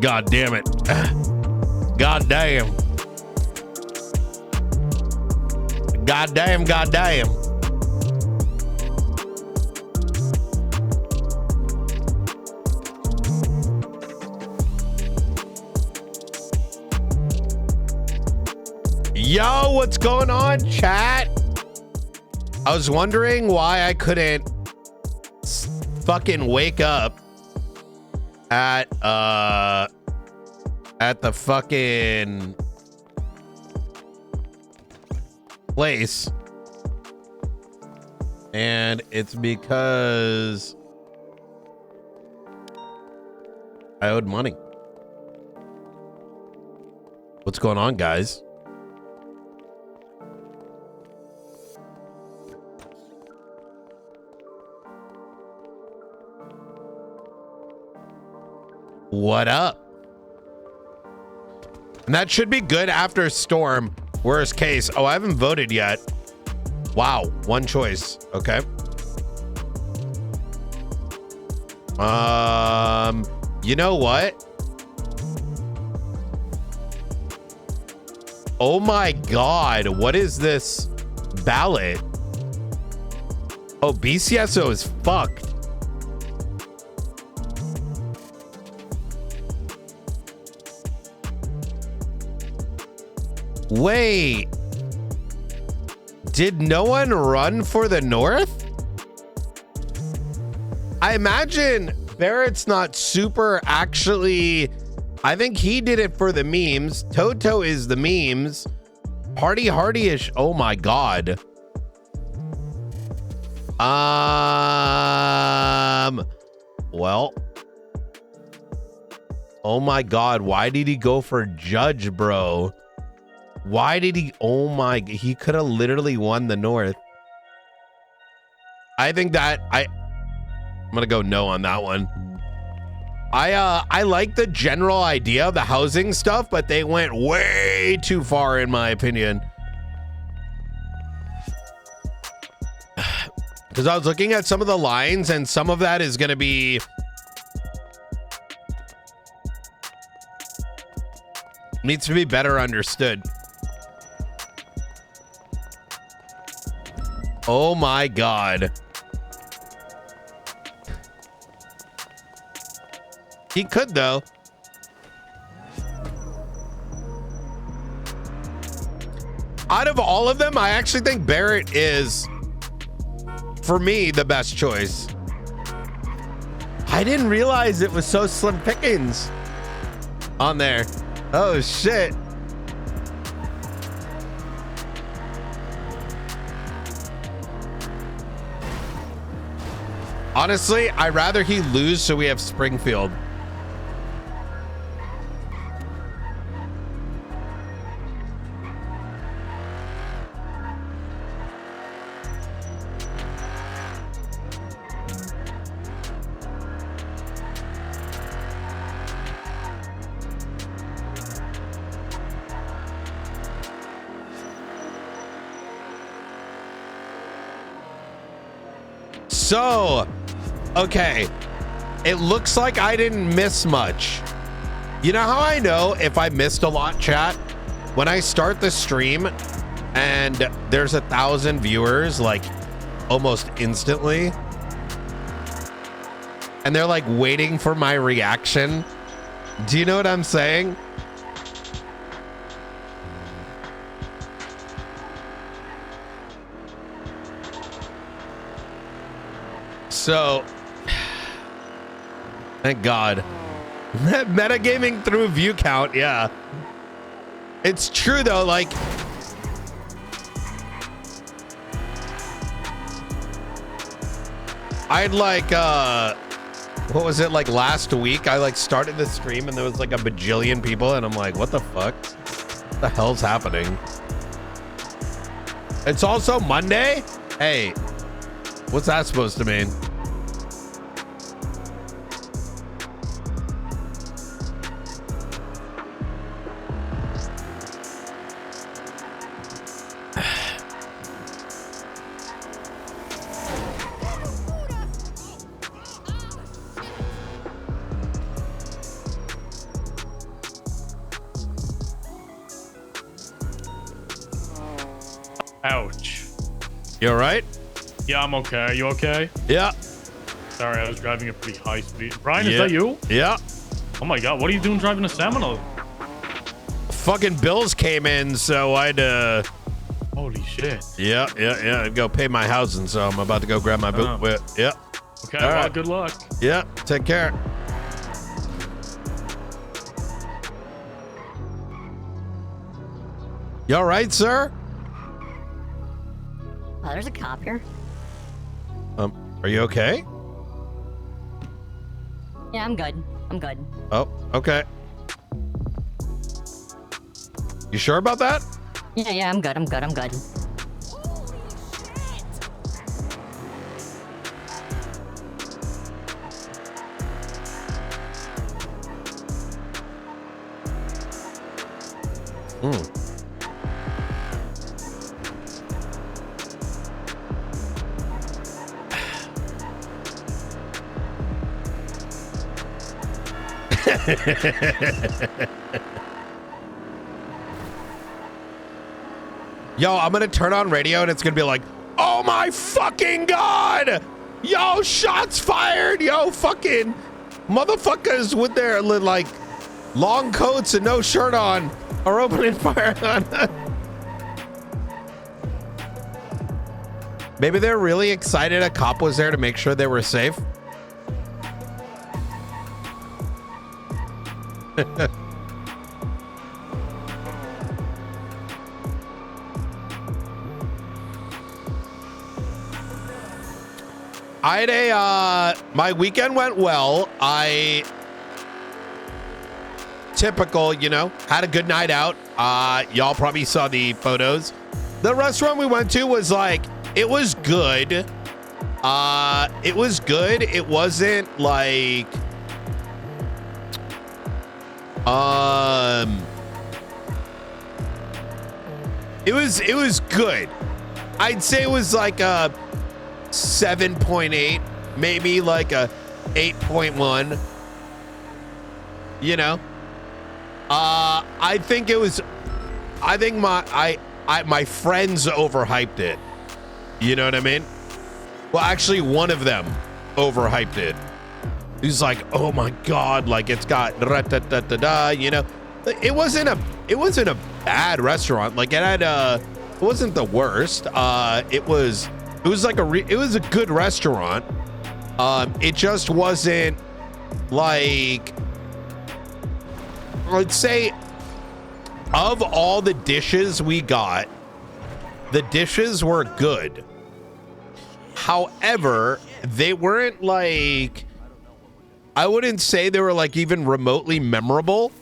God damn it. God damn. God damn, god damn. Yo, what's going on, chat? I was wondering why I couldn't fucking wake up at the fucking place, and it's because I owed money. What's going on, guys? What up? And that should be good after Storm. Worst case. Oh, I haven't voted yet. Wow. One choice. Okay. You know what? Oh my God. What is this ballot? Oh, BCSO is fucked. Wait, did no one run for the North? I imagine Barrett's not super actually. I think he did it for the memes. Toto is the memes. Hardy-ish. Oh my God. Well. Oh my God. Why did he go for judge, bro? Why did he? Oh my, he could have literally won the North. I think that I'm gonna go no on that one. I like the general idea of the housing stuff, but they went way too far in my opinion. Because I was looking at some of the lines and some of that is gonna be needs to be better understood. Oh my God. He could though. Out of all of them, I actually think Barrett is, for me, the best choice. I didn't realize it was so slim pickings on there. Oh shit. Honestly, I'd rather he lose so we have Springfield. So, okay, it looks like I didn't miss much. You know how I know if I missed a lot, chat? When I start the stream and there's 1,000 viewers, like almost instantly, and they're like waiting for my reaction. Do you know what I'm saying? So, thank God. Metagaming through view count, yeah. It's true though, like, I'd like, what was it, like last week? I like started the stream and there was like a bajillion people and I'm like, what the fuck? What the hell's happening? It's also Monday? Hey, what's that supposed to mean? Ouch. You all right? Yeah, I'm okay. You okay? Yeah. Sorry, I was driving at pretty high speed. Brian, is that you? Yeah. Oh my god, what are you doing driving a Seminole? Fucking bills came in, so I'd Holy shit. Yeah. I'd go pay my housing, so I'm about to go grab my boot. Yeah. Okay, All well, right. good luck. Yeah. Take care. You all right, sir? Oh, there's a cop here. Are you okay? Yeah, I'm good. I'm good. Oh, okay. You sure about that? Yeah, I'm good. I'm good. I'm good. Yo, I'm gonna turn on radio and it's gonna be like, oh my fucking god! Yo, shots fired! Yo, fucking motherfuckers with their like long coats and no shirt on are opening fire on us. Maybe they're really excited a cop was there to make sure they were safe. I had my weekend went well. Typical, you know, had a good night out. Y'all probably saw the photos. The restaurant we went to was like, it was good. It was good. It wasn't like, it was good. I'd say it was like a 7.8, maybe like a 8.1. You know, I think my friends overhyped it. You know what I mean? Well, actually, one of them overhyped it. He's like, "Oh my god!" Like it's got da-da-da-da-da. You know, it wasn't a bad restaurant. Like it had it wasn't the worst. It was a good restaurant. It just wasn't like, I'd say, of all the dishes we got, the dishes were good. However, they weren't like, I wouldn't say they were like even remotely memorable.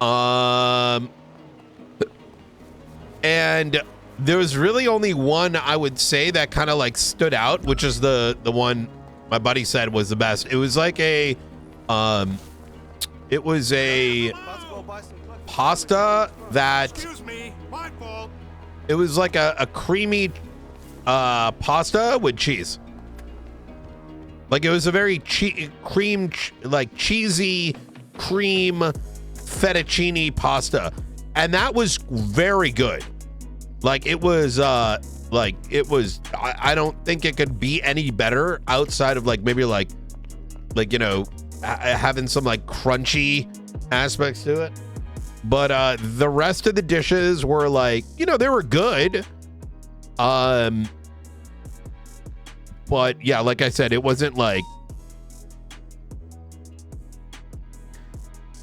And there was really only one I would say that kind of like stood out, which is the one my buddy said was the best. It was like it was a pasta that, excuse me, my fault. It was like a creamy pasta with cheese. Like it was a very cheesy cream fettuccine pasta, and that was very good. Like it was I don't think it could be any better outside of like maybe like you know, having some like crunchy aspects to it. But the rest of the dishes were like, you know, they were good. But yeah, like I said, it wasn't like,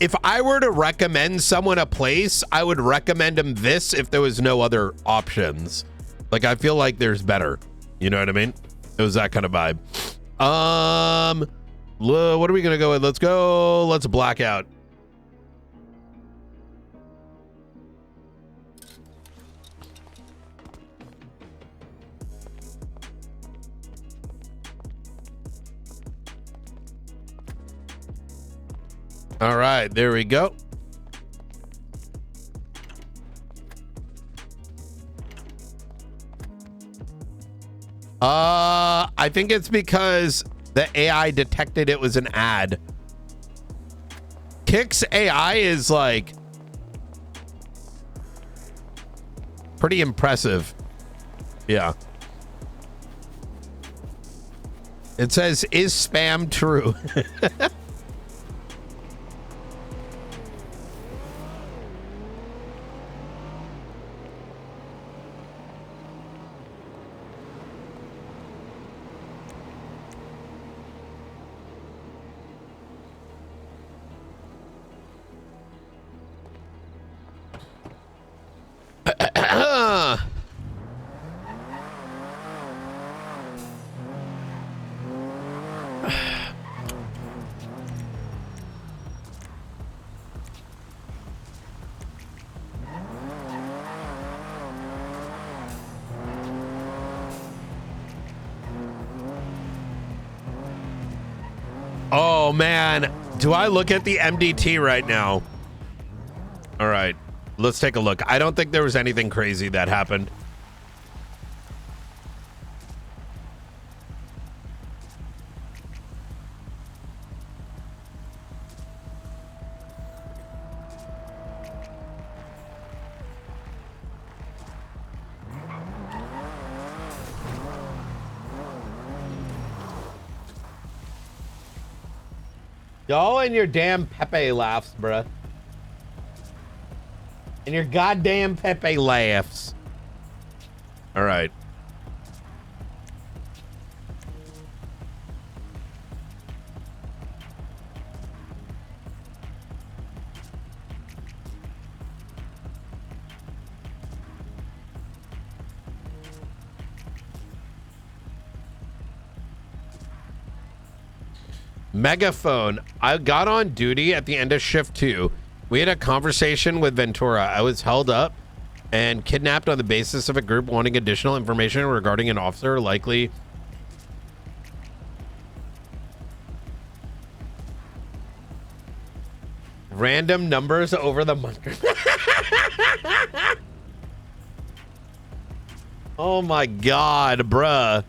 if I were to recommend someone a place, I would recommend them this if there was no other options. Like I feel like there's better. You know what I mean? It was that kind of vibe. What are we gonna go with? Let's black out. All right, there we go. I think it's because the AI detected it was an ad. Kick's AI is like pretty impressive. Yeah. It says, is spam true? Oh man, do I look at the MDT right now? All right, let's take a look. I don't think there was anything crazy that happened. Y'all and your damn Pepe laughs, bruh. And your goddamn Pepe laughs. All right. Megaphone. I got on duty at the end of shift 2. We had a conversation with Ventura. I was held up and kidnapped on the basis of a group wanting additional information regarding an officer likely random numbers over the month. Oh my god, bruh.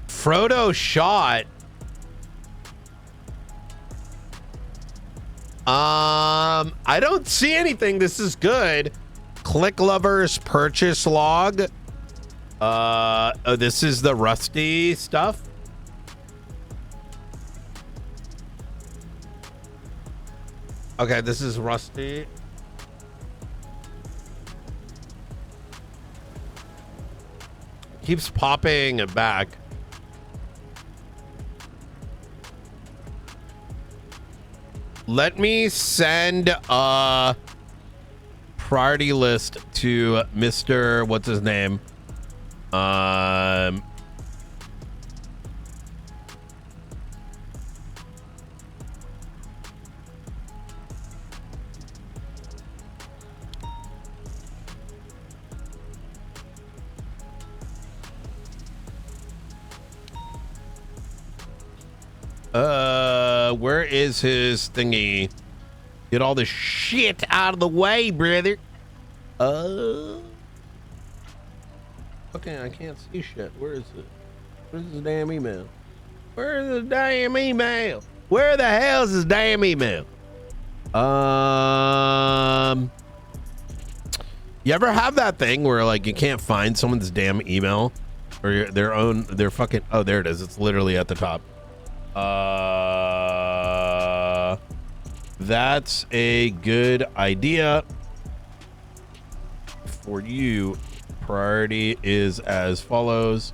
Frodo shot. I don't see anything. This is good. Click lovers purchase log. Oh, this is the Rusty stuff. Okay, this is Rusty. Keeps popping back. Let me send a priority list to Mr. What's his name? Where is his thingy? Get all the shit out of the way, brother. Okay, I can't see shit. Where is it? Where's his damn email? Where's his damn email? Where the hell's his damn email? You ever have that thing where like you can't find someone's damn email or their fucking, oh, there it is. It's literally at the top. That's a good idea. for you. Priority is as follows.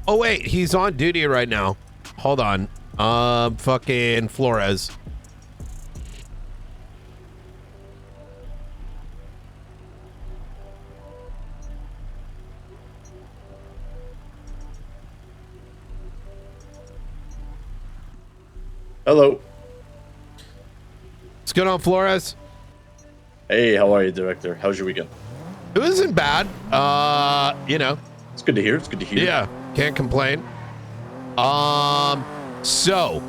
Oh wait, he's on duty right now. Hold on. Fucking Flores. Hello. What's going on, Flores? Hey, how are you, Director? How's your weekend? It wasn't bad. You know. It's good to hear. It's good to hear. Yeah, can't complain. So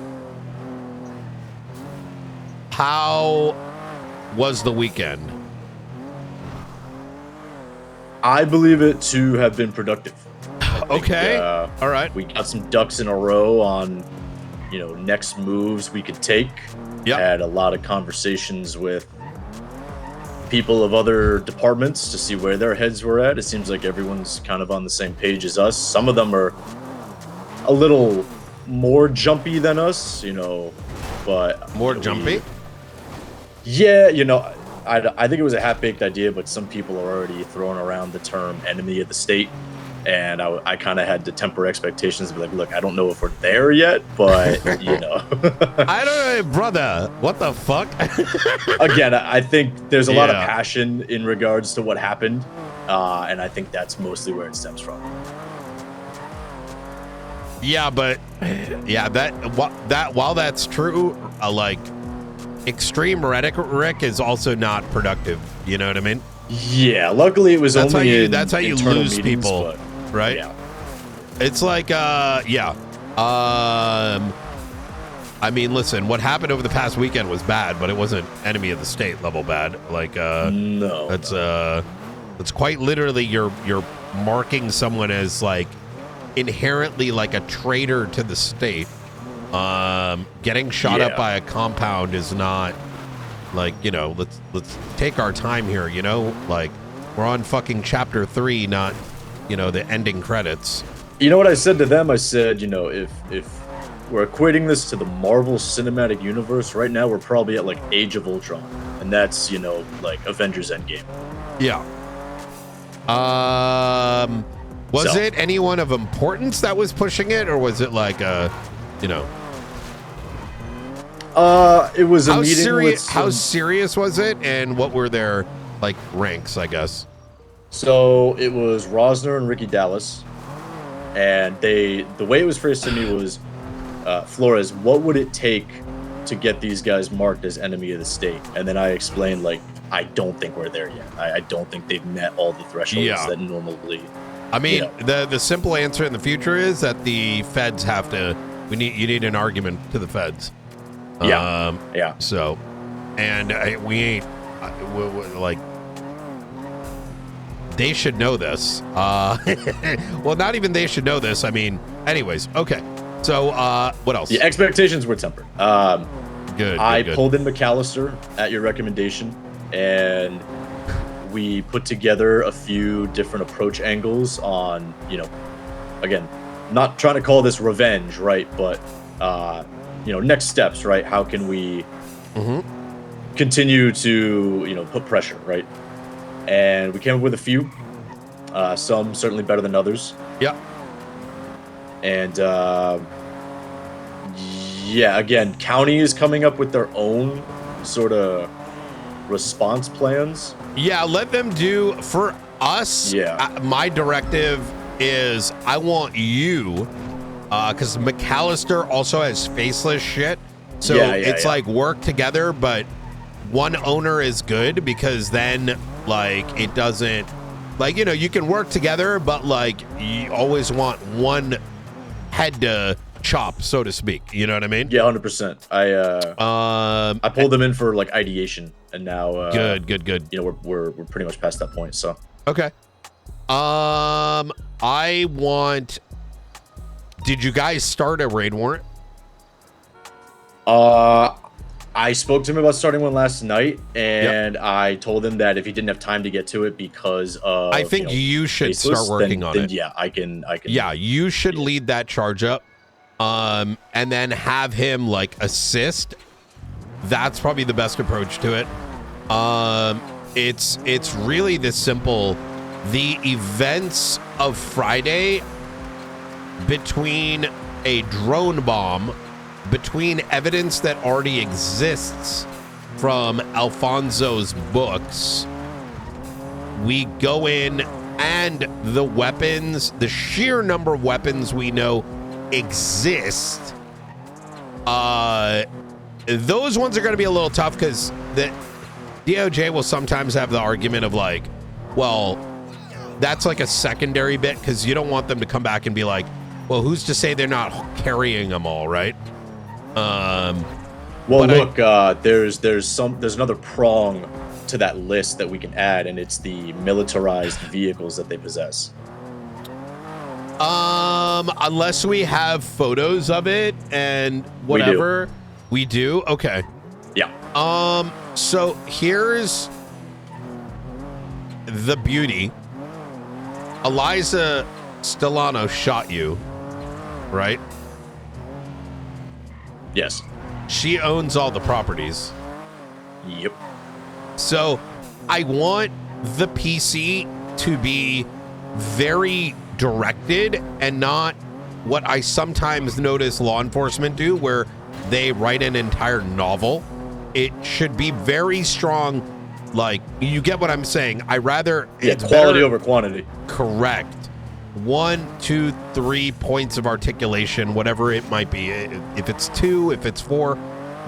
how was the weekend? I believe it to have been productive. Okay. All right. We got some ducks in a row on, you know, next moves we could take. Yep. Had a lot of conversations with people of other departments to see where their heads were at. It seems like everyone's kind of on the same page as us. Some of them are a little more jumpy than us, you know, but More jumpy? Yeah, you know, I think it was a half-baked idea, but some people are already throwing around the term enemy of the state. And I kind of had to temper expectations and be like, look, I don't know if we're there yet, but, you know. I don't know, brother. What the fuck? Again, I think there's a lot of Yeah. passion in regards to what happened. And I think that's mostly where it stems from. Yeah, but yeah, that while that's true, like extreme rhetoric is also not productive. You know what I mean? Yeah, luckily it was That's only how you. in That's how you internal lose meetings, people, but right? yeah. It's like, yeah. I mean, listen, what happened over the past weekend was bad, but it wasn't enemy of the state level bad. Like, No. that's quite literally you're marking someone as like inherently like a traitor to the state. Getting shot up Yeah. by a compound is not like, you know, let's take our time here, you know, like we're on fucking chapter 3, not, you know, the ending credits. You know what I said to them? I said, you know, if we're equating this to the Marvel Cinematic Universe, right now we're probably at like Age of Ultron, and that's, you know, like Avengers Endgame. Yeah. Was So. it anyone of importance that was pushing it, or was it like you know, It was a how meeting serious? with How some- serious was it, and what were their like ranks? I guess. So it was Rosner and Ricky Dallas, and the way it was phrased to me was, Flores, what would it take to get these guys marked as enemy of the state? And then I explained, like, I don't think we're there yet. I don't think they've met all the thresholds Yeah. that normally. I mean, You know. the simple answer in the future is that the feds have to. You need an argument to the feds. Yeah. Yeah. So, and we ain't like. They should know this. Well, not even they should know this. I mean, anyways, okay. So, what else? Yeah, expectations were tempered. Good. I good. pulled in McAllister at your recommendation, and we put together a few different approach angles on, you know, again, not trying to call this revenge, right? But, you know, next steps, right? How can we continue to, you know, put pressure, right? And we came up with a few, some certainly better than others. Yeah. And, yeah, again, county is coming up with their own sort of response plans. Yeah, let them do for us. Yeah. My directive is I want you, because McAllister also has faceless shit. So Yeah, it's yeah. like work together, but one owner is good, because then like it doesn't, like, you know, you can work together, but like you always want one head to chop, so to speak. You know what I mean? Yeah, 100%. I pulled them in for like ideation, and now good. You know, we're pretty much past that point. So okay. I want. Did you guys start a raid warrant? I spoke to him about starting one last night, and I told him that if he didn't have time to get to it because of, I think you should start working on it. Yeah, I can. Yeah, you should lead that charge up, and then have him like assist. That's probably the best approach to it. It's really this simple. The events of Friday, between a drone bomb, between evidence that already exists from Alfonso's books, we go in, and the weapons, the sheer number of weapons we know exist, those ones are going to be a little tough, because the DOJ will sometimes have the argument of like, well, that's like a secondary bit, because you don't want them to come back and be like, well, who's to say they're not carrying them all, right? Well, look, there's another prong to that list that we can add, and it's the militarized vehicles that they possess. Unless we have photos of it and whatever. We do? Okay. Yeah. So here's the beauty. Eliza Stellano shot you, right? Yes. She owns all the properties. Yep. So I want the PC to be very directed, and not what I sometimes notice law enforcement do, where they write an entire novel. It should be very strong. Like, you get what I'm saying? I rather, it's quality better, over quantity. Correct. 1, 2, 3 points of articulation, whatever it might be. If it's 2, if it's 4,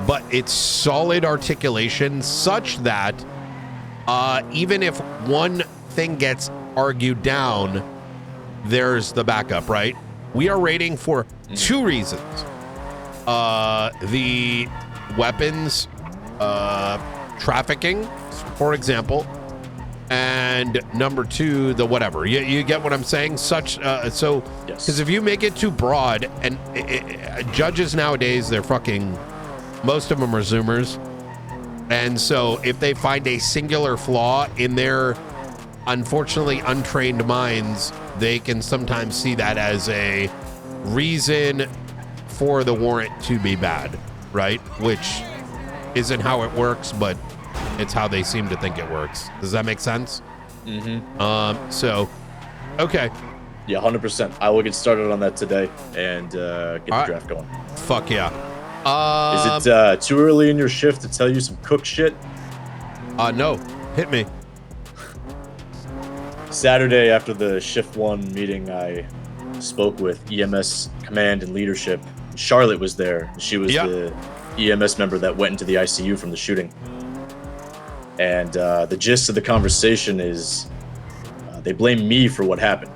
but it's solid articulation, such that even if one thing gets argued down, there's the backup, right? We are raiding for 2 reasons. The weapons trafficking, for example, and number 2, the whatever. You get what I'm saying? Such so, because if you make it too broad, and judges nowadays, they're fucking, most of them are Zoomers, and so if they find a singular flaw in their unfortunately untrained minds, they can sometimes see that as a reason for the warrant to be bad, right? Which isn't how it works, but it's how they seem to think it works. Does that make sense? Mm-hmm. So, okay. Yeah, 100%. I will get started on that today and get the draft going. Fuck yeah. Is it too early in your shift to tell you some cook shit? No. Hit me. Saturday, after the shift 1 meeting, I spoke with EMS command and leadership. Charlotte was there. She was the EMS member that went into the ICU from the shooting. And the gist of the conversation is they blame me for what happened.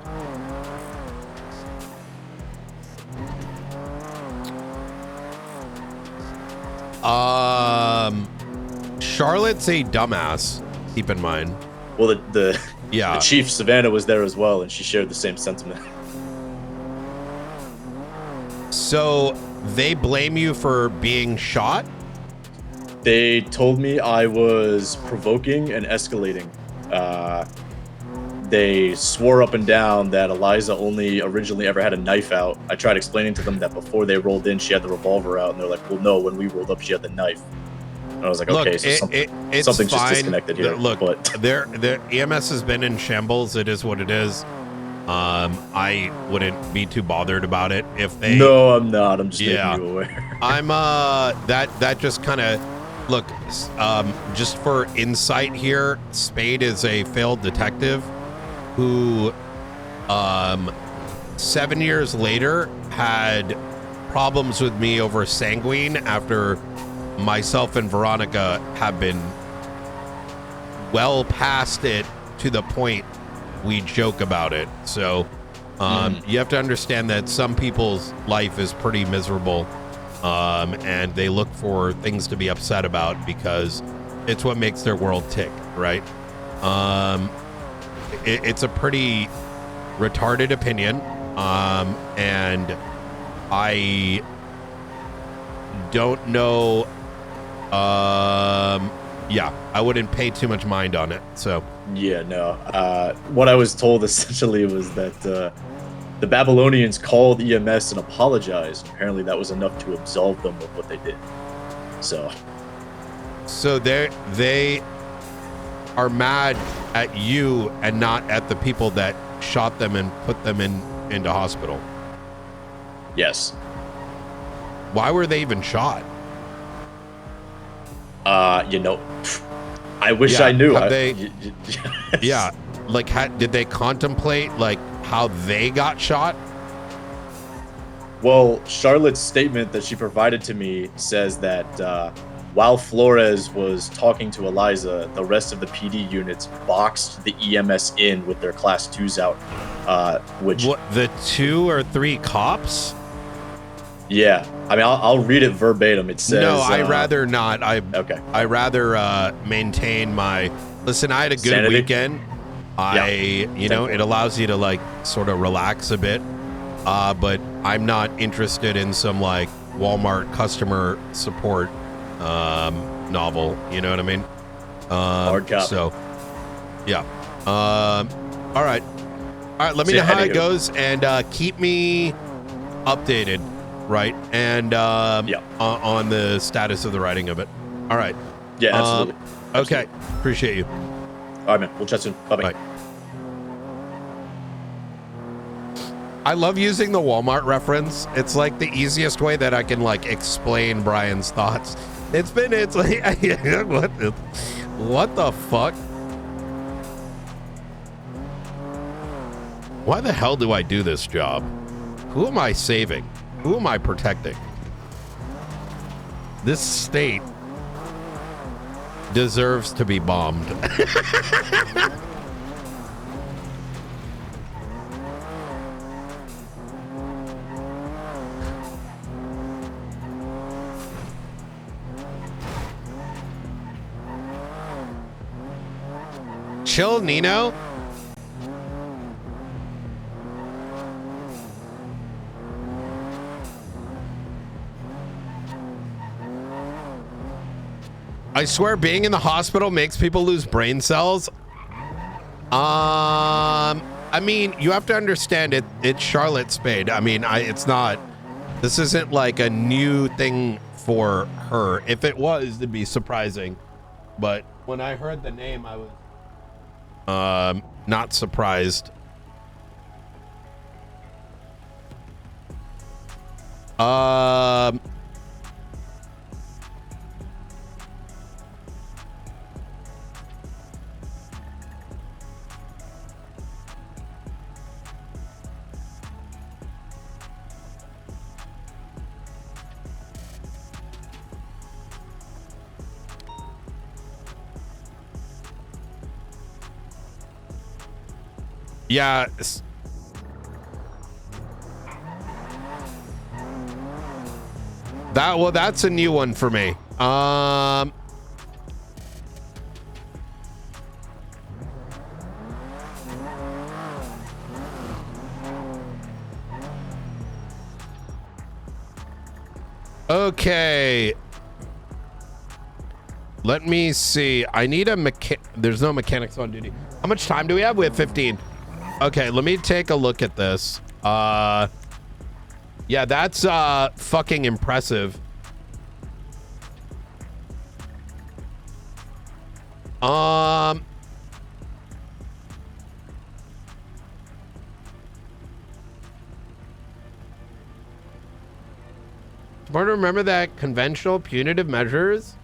Charlotte's a dumbass, keep in mind. Well, the chief, Savannah, was there as well, and she shared the same sentiment. So they blame you for being shot? They told me I was provoking and escalating. They swore up and down that Eliza only originally ever had a knife out. I tried explaining to them that before they rolled in, she had the revolver out, and they're like, well, no, when we rolled up, she had the knife. And I was like, okay, so something's just disconnected here. Look, their EMS has been in shambles. It is what it is. I wouldn't be too bothered about it if they. No, I'm not. I'm just making you aware. I'm that just kind of look. Just for insight here, Spade is a failed detective who, 7 years later, had problems with me over Sanguine after myself and Veronica have been well past it to the point we joke about it. So you have to understand that some people's life is pretty miserable, and they look for things to be upset about because it's what makes their world tick, right? It's a pretty retarded opinion, and I don't know. Yeah, I wouldn't pay too much mind on it. So yeah, no. What I was told essentially was that the Babylonians called EMS and apologized. Apparently, that was enough to absolve them of what they did. So they are mad at you and not at the people that shot them and put them into hospital. Yes. Why were they even shot? You know, I wish I knew. Yeah, like did they contemplate like how they got shot? Well, Charlotte's statement that she provided to me says that while Flores was talking to Eliza, the rest of the PD units boxed the EMS in with their Class 2s out, which... What, the 2 or 3 cops? Yeah. I mean, I'll read it verbatim. It says... No, I'd rather not. Okay. I rather maintain my... Listen, I had a good Sanity? weekend. You know, it allows you to, like, sort of relax a bit. But I'm not interested in some, like, Walmart customer support novel, you know what I mean? Hard copy. So yeah. All right, let me know how it goes, and keep me updated, right? And on the status of the writing of it. All right. Yeah, absolutely. Okay, appreciate you. All right, man, we'll chat soon. Bye. I love using the Walmart reference. It's like the easiest way that I can like explain Brian's thoughts. It's like what the fuck? Why the hell do I do this job? Who am I saving? Who am I protecting? This state deserves to be bombed. Chill, Nino. I swear being in the hospital makes people lose brain cells. I mean, you have to understand it. It's Charlotte Spade. I mean, it's not, this isn't like a new thing for her. If it was, it'd be surprising. But when I heard the name, I was not surprised. Yeah. That's a new one for me. Okay. Let me see. I need a there's no mechanics on duty. How much time do we have? We have 15. Okay, let me take a look at this. Yeah, that's fucking impressive. Want to remember that conventional punitive measures?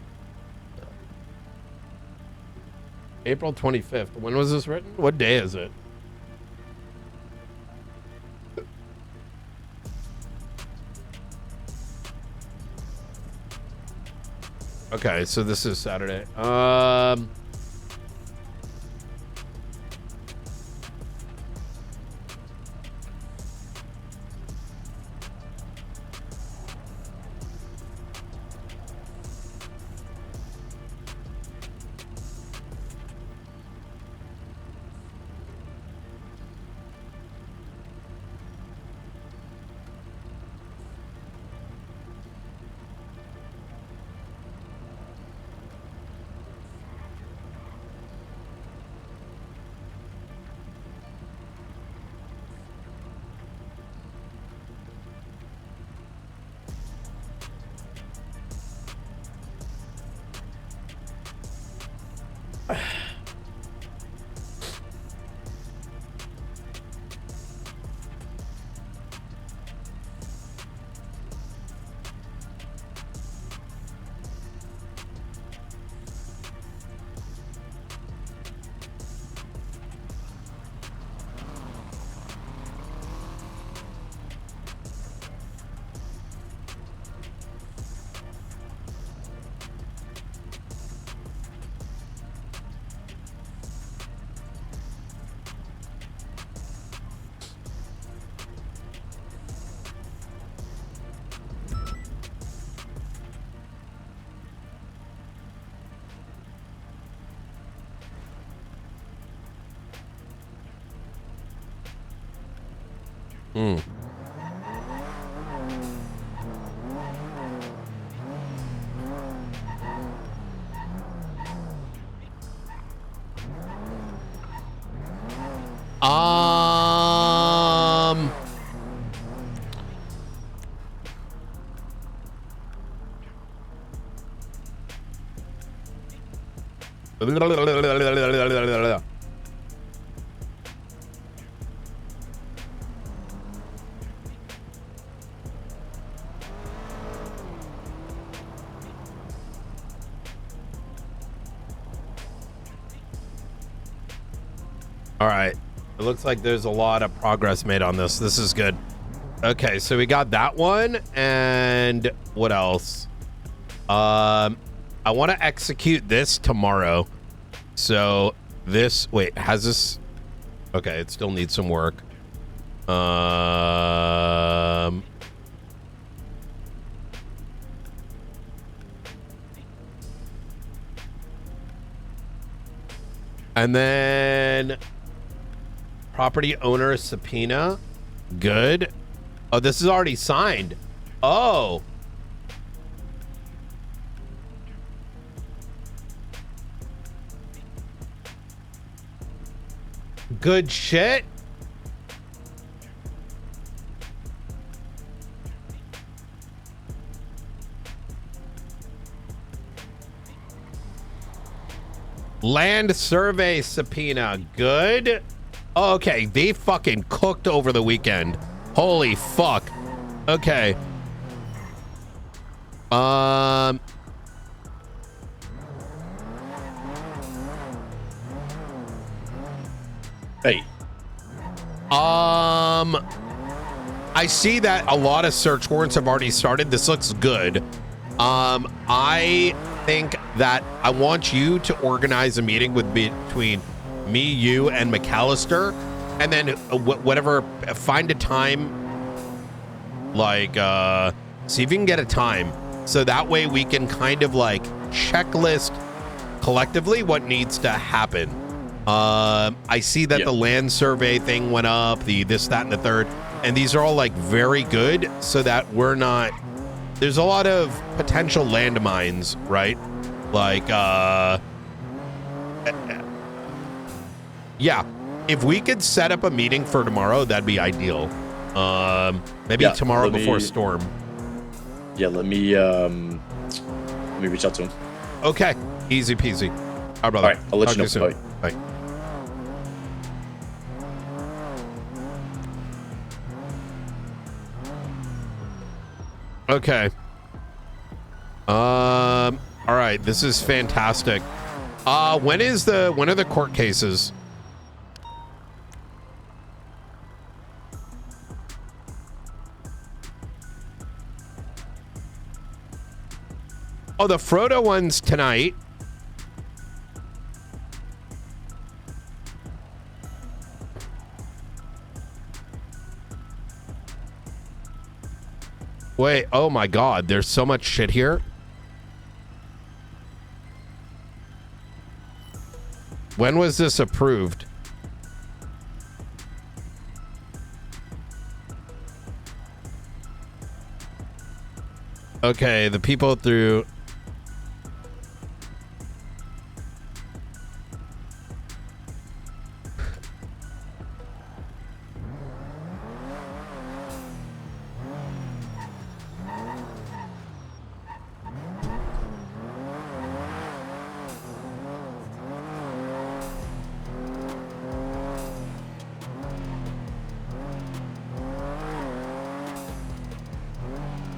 April 25th. When was this written? What day is it? Okay, so this is Saturday. Hmm. Um. All right. It looks like there's a lot of progress made on this. This is good. Okay, so we got that one. And what else? I want to execute this tomorrow. So this, wait, has this? Okay, it still needs some work. And then property owner subpoena. Good. Oh, this is already signed. Oh. Good shit. Land survey subpoena. Good. Okay, they fucking cooked over the weekend. Holy fuck. Okay. Hey. I see that a lot of search warrants have already started. This looks good. I think that I want you to organize a meeting between me, you, and McAllister, and then whatever, find a time, like, see if you can get a time, so that way we can kind of like checklist collectively what needs to happen. I see that the land survey thing went up, the this, that, and the third, and these are all like very good, so that we're not, there's a lot of potential landmines, right? Like, yeah, if we could set up a meeting for tomorrow, that'd be ideal. Maybe tomorrow before storm. Yeah, let me reach out to him. Okay, easy peasy. All right, brother. All right, I'll let Talk you know. soon. Bye. Okay. All right, this is fantastic. When are the court cases? Oh, the Frodo one's tonight. Wait, oh my God, there's so much shit here. When was this approved? Okay, the people through...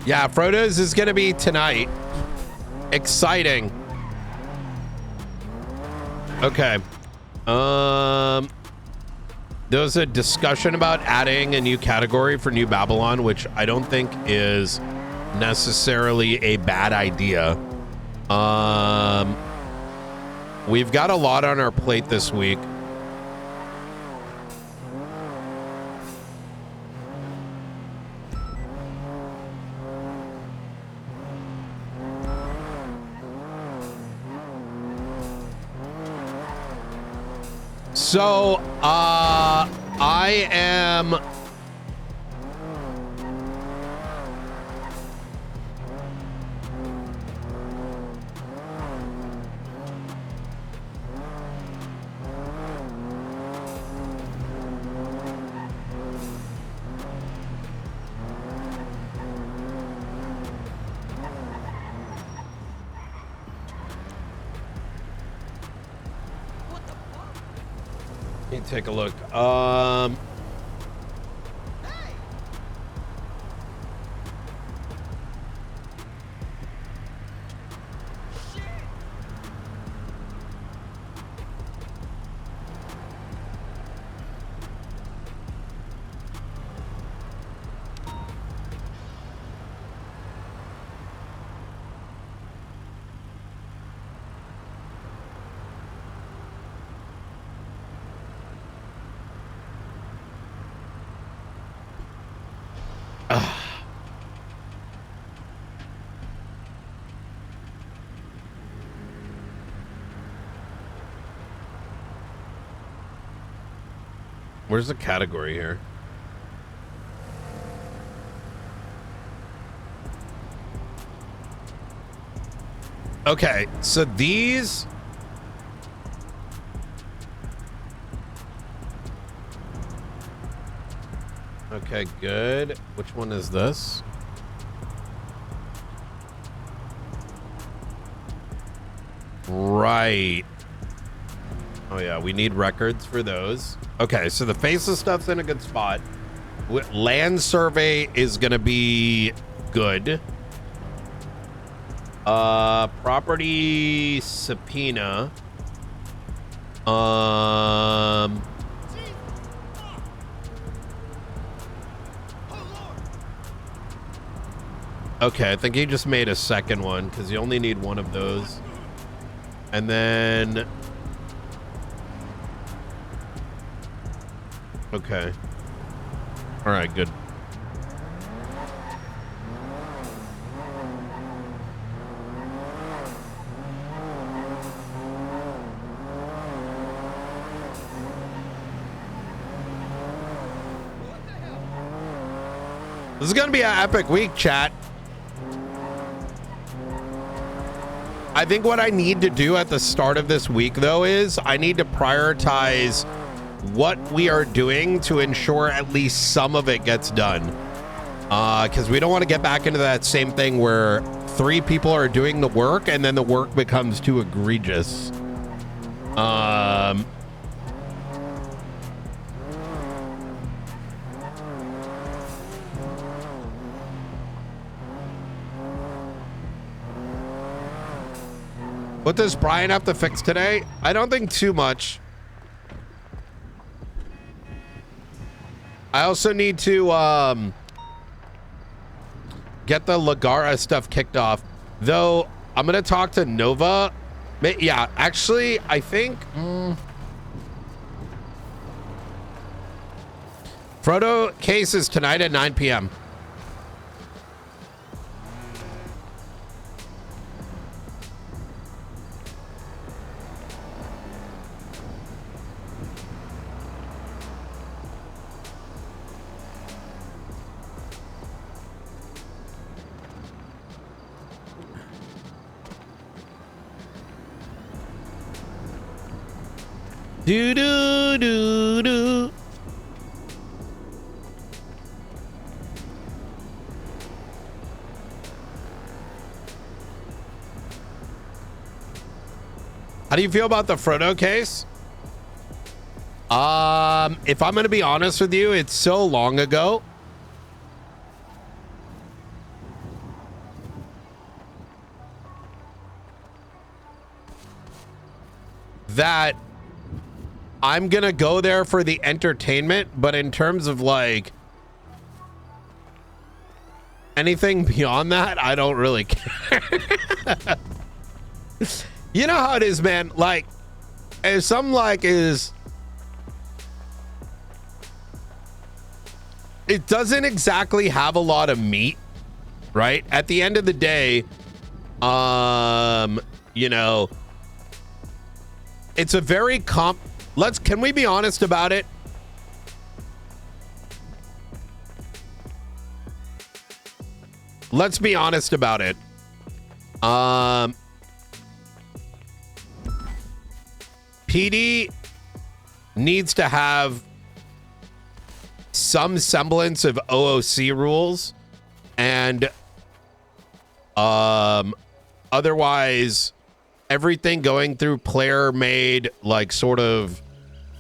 Yeah, Frodo's is gonna be tonight. Exciting. Okay. There was a discussion about adding a new category for New Babylon, which I don't think is necessarily a bad idea. We've got a lot on our plate this week. So, I am me take a look. Where's the category here? Okay, so these... Okay, good. Which one is this? Right. Oh yeah, we need records for those. Okay, so the faceless stuff's in a good spot. Land survey is gonna be good. Property subpoena. Okay, I think he just made a second one because you only need one of those. And then... Okay. All right, good. This is going to be an epic week, chat. I think what I need to do at the start of this week, though, is I need to prioritize what we are doing to ensure at least some of it gets done. Because we don't want to get back into that same thing where 3 people are doing the work and then the work becomes too egregious. What does Brian have to fix today? I don't think too much. I also need to get the Lagara stuff kicked off. Though, I'm going to talk to Nova. Yeah, actually, I think... Frodo case is tonight at 9 p.m. Do do do do. How do you feel about the Frodo case? If I'm going to be honest with you, it's so long ago. That I'm going to go there for the entertainment, but in terms of like anything beyond that, I don't really care. You know how it is, man. Like, if something like is, it doesn't exactly have a lot of meat, right? At the end of the day, you know, it's a very can we be honest about it? Let's be honest about it. PD needs to have some semblance of OOC rules, and otherwise everything going through player made like sort of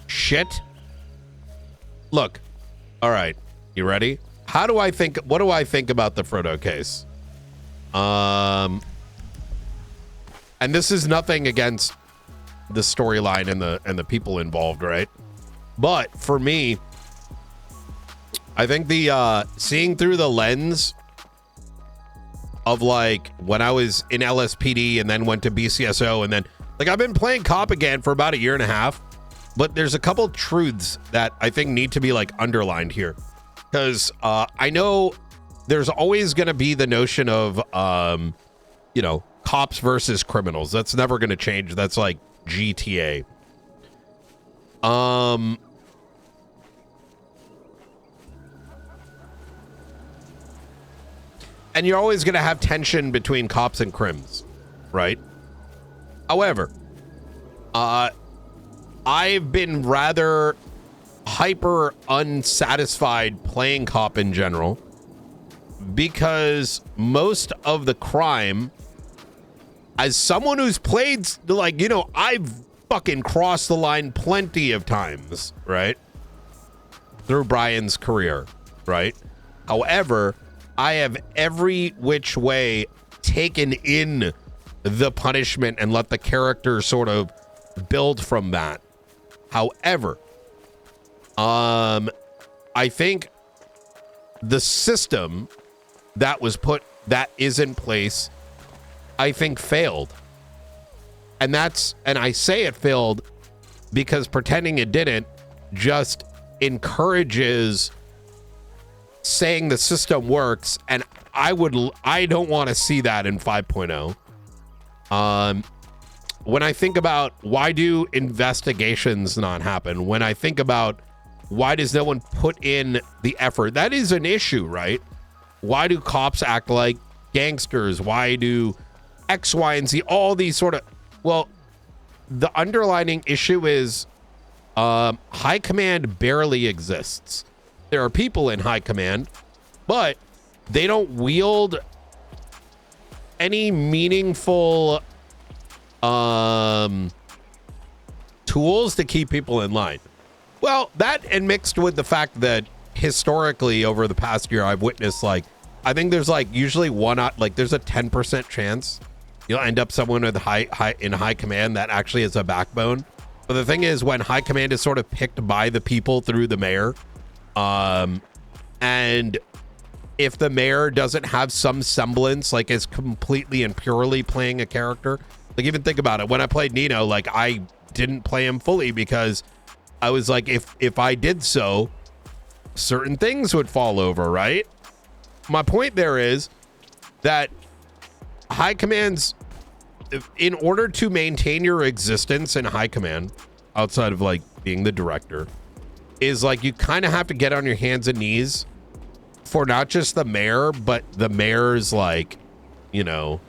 shit look, all right, you ready? What do I think about the Frodo case? And this is nothing against the storyline and the people involved, right? But for me, I think the seeing through the lens of like when I was in LSPD and then went to BCSO and then like I've been playing cop again for about a year and a half, but there's a couple truths that I think need to be like underlined here, because I know there's always going to be the notion of you know, cops versus criminals. That's never going to change. That's like GTA. And you're always going to have tension between cops and crims, right? However, I've been rather hyper unsatisfied playing cop in general because most of the crime, as someone who's played, like, you know, I've fucking crossed the line plenty of times, right? Through Brian's career, right? However, I have every which way taken in the punishment and let the character sort of build from that. However, I think the system that is in place, I think failed. And I say it failed because pretending it didn't just encourages saying the system works, and I don't want to see that in 5.0. When I think about why do investigations not happen, when I think about why does no one put in the effort, that is an issue, right? Why do cops act like gangsters? Why do X, Y, and Z, all these sort of, well, the underlining issue is high command barely exists. There are people in high command, but they don't wield any meaningful tools to keep people in line. Well, that and mixed with the fact that historically over the past year, I've witnessed, like, I think there's like usually there's a 10% chance you'll end up someone with high command that actually is a backbone. But the thing is, when high command is sort of picked by the people through the mayor, and if the mayor doesn't have some semblance, like is completely and purely playing a character, like even think about it. When I played Nino, like I didn't play him fully because I was like, if I did so, certain things would fall over, right? My point there is that high commands, in order to maintain your existence in high command, outside of like being the director, is like you kind of have to get on your hands and knees for not just the mayor, but the mayor's, like, you know,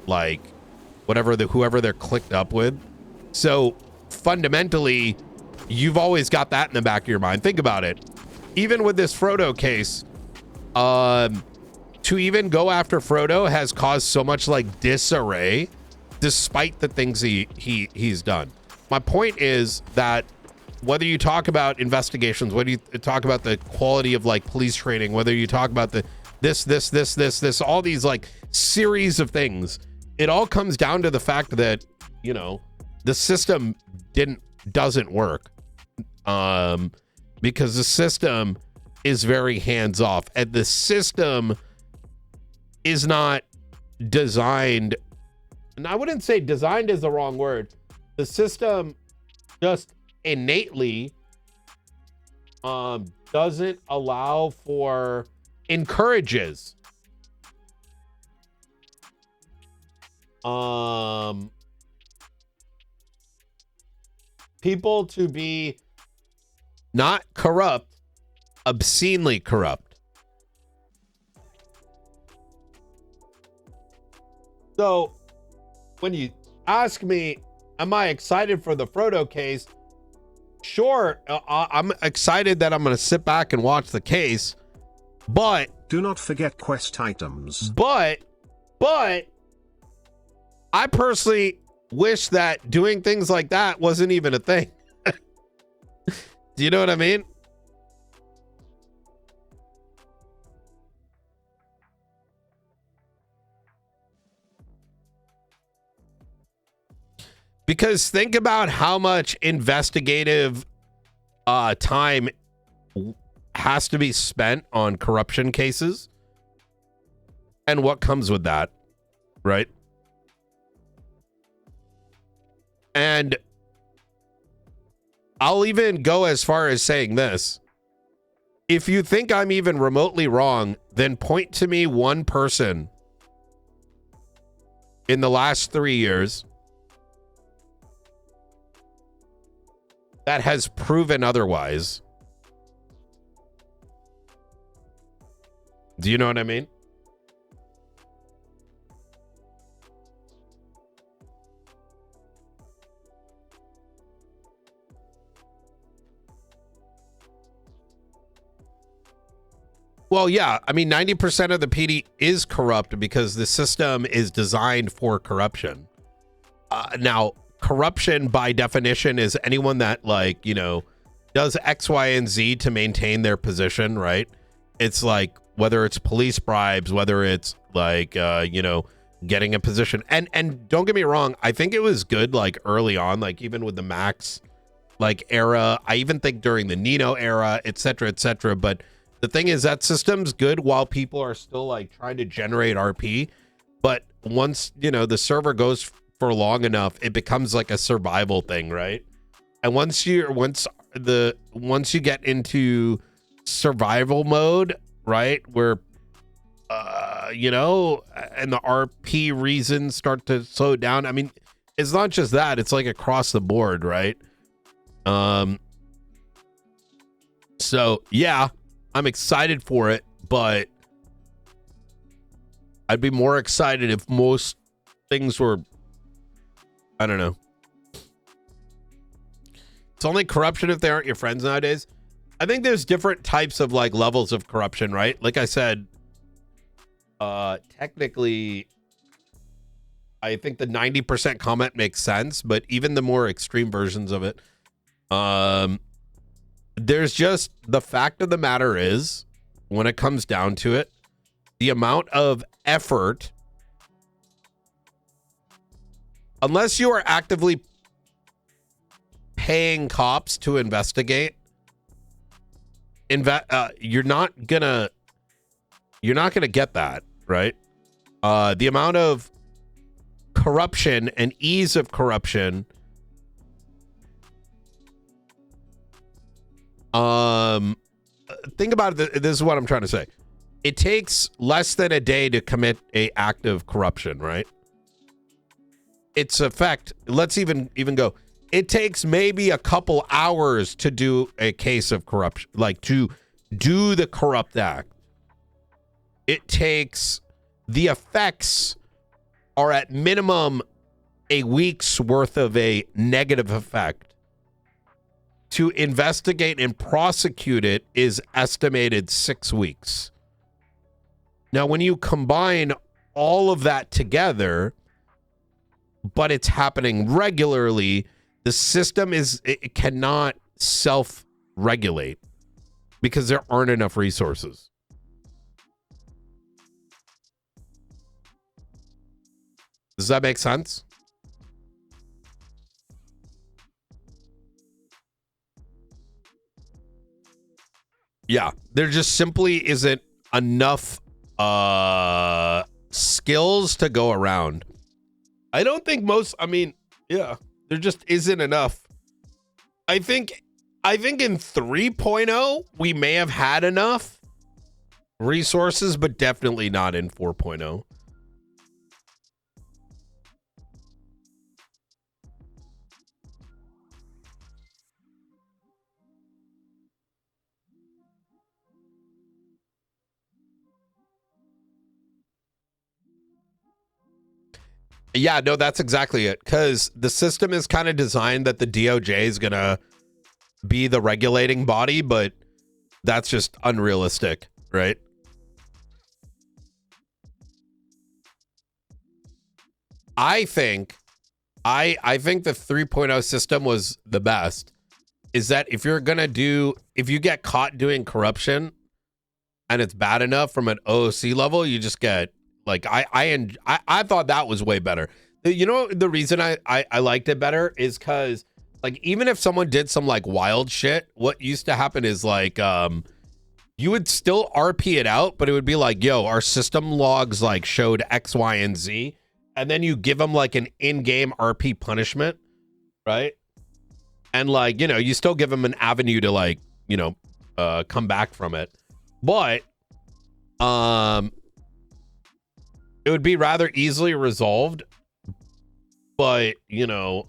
like whoever they're clicked up with. So fundamentally, you've always got that in the back of your mind. Think about it. Even with this Frodo case, to even go after Frodo has caused so much like disarray, despite the things he's done. My point is that whether you talk about investigations, whether you talk about the quality of like police training, whether you talk about the this, all these like series of things, it all comes down to the fact that, you know, the system doesn't work, because the system is very hands off, and the system is not designed, and I wouldn't say designed is the wrong word. The system just innately doesn't allow for, encourages people to be not corrupt, obscenely corrupt. So when you ask me, am I excited for the Frodo case? Sure, I'm excited that I'm going to sit back and watch the case, but do not forget quest items. But I personally wish that doing things like that wasn't even a thing. Do you know what I mean? Because think about how much investigative time has to be spent on corruption cases and what comes with that, right? And I'll even go as far as saying this. If you think I'm even remotely wrong, then point to me one person in the last 3 years that has proven otherwise. Do you know what I mean? Well, yeah. I mean, 90% of the PD is corrupt because the system is designed for corruption. Now, corruption by definition is anyone that, like, you know, does X, Y, and Z to maintain their position, right? It's like whether it's police bribes, whether it's like, you know, getting a position. And don't get me wrong. I think it was good, like, early on, like even with the Max, like, era. I even think during the Nino era, et cetera, et cetera. But the thing is that system's good while people are still like trying to generate RP. But once, you know, the server goes for long enough, it becomes like a survival thing, right? And once you get into survival mode, right, where you know, and the RP reasons start to slow down. I mean, it's not just that, it's like across the board, right? So yeah, I'm excited for it, but I'd be more excited if most things were, I don't know. It's only corruption if they aren't your friends nowadays. I think there's different types of like levels of corruption, right? Like I said, technically, I think the 90% comment makes sense, but even the more extreme versions of it, there's just, the fact of the matter is, when it comes down to it, the amount of effort, unless you are actively paying cops to investigate, you're not gonna get that, right? The amount of corruption and ease of corruption, think about it. This is what I'm trying to say. It takes less than a day to commit a act of corruption, right? Its effect, let's even go. It takes maybe a couple hours to do a case of corruption, like to do the corrupt act. It takes, the effects are at minimum a week's worth of a negative effect. To investigate and prosecute it is estimated 6 weeks. Now, when you combine all of that together, but it's happening regularly, the system it cannot self-regulate because there aren't enough resources. Does that make sense? Yeah, there just simply isn't enough skills to go around. I don't think most, I mean, yeah, there just isn't enough. I think in 3.0 we may have had enough resources, but definitely not in 4.0. Yeah, no, that's exactly it. Because the system is kind of designed that the DOJ is going to be the regulating body, but that's just unrealistic, right? I think the 3.0 system was the best. Is that if you get caught doing corruption and it's bad enough from an OOC level, you just get, like, I thought that was way better. You know, the reason I liked it better is because, like, even if someone did some like wild shit, what used to happen is like you would still RP it out, but it would be like, yo, our system logs like showed X, Y, and Z, and then you give them like an in-game RP punishment, right? And like, you know, you still give them an avenue to like, you know, come back from it, but it would be rather easily resolved. But, you know,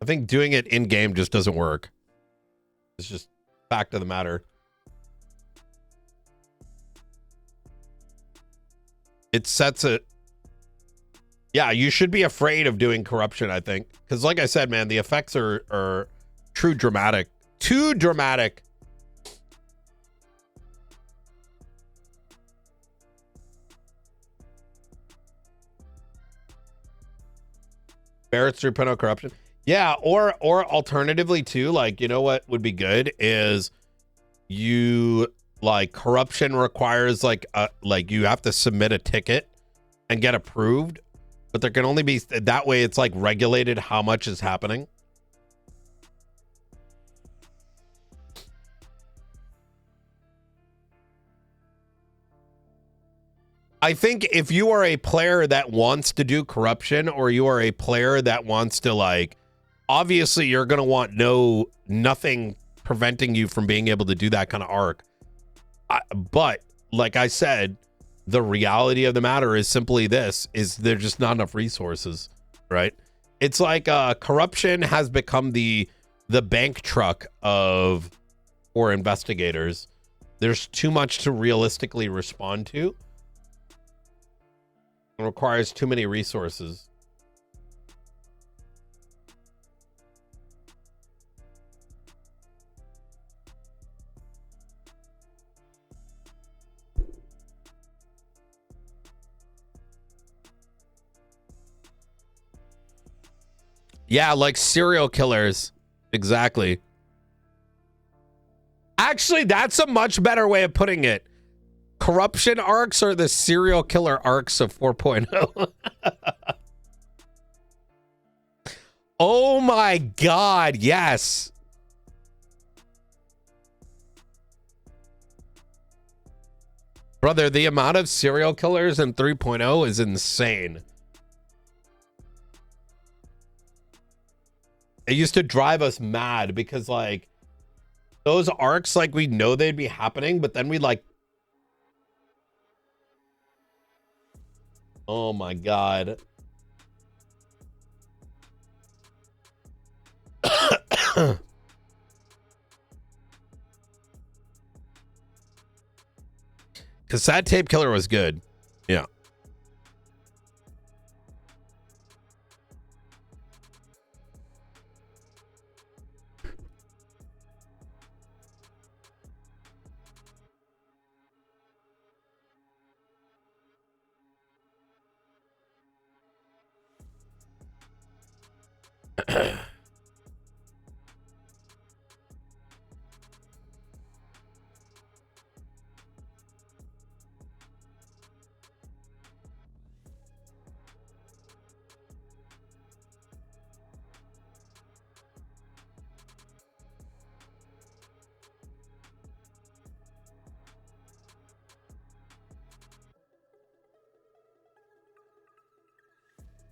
I think doing it in game just doesn't work. It's just fact of the matter. It sets it. Yeah, you should be afraid of doing corruption, I think. Because like I said, man, the effects are too dramatic. Too dramatic. Barrett's 3.0 corruption. Yeah, or alternatively too, like, you know what would be good is you like corruption requires like you have to submit a ticket and get approved, but there can only be that way. It's like regulated how much is happening. I think if you are a player that wants to do corruption, or you are a player that wants to like, obviously you're going to want nothing preventing you from being able to do that kind of arc. But like I said, the reality of the matter is simply this, is there's just not enough resources, right? It's like corruption has become the bank truck for investigators. There's too much to realistically respond to. It requires too many resources. Yeah, like serial killers. Exactly. Actually, that's a much better way of putting it. Corruption arcs are the serial killer arcs of 4.0. Oh my God, yes. Brother, the amount of serial killers in 3.0 is insane. It used to drive us mad because like those arcs, like we know they'd be happening, but then we like, oh my God. Cassette tape killer was good. Yeah.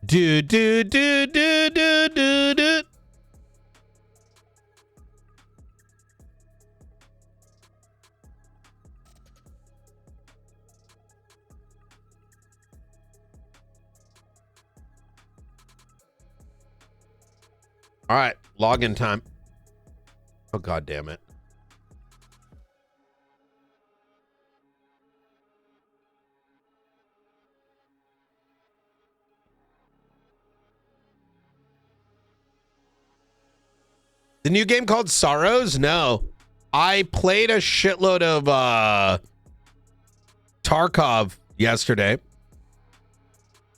Do do do do do do do. All right, login time. Oh God damn it. The new game called Sorrows? No. I played a shitload of Tarkov yesterday.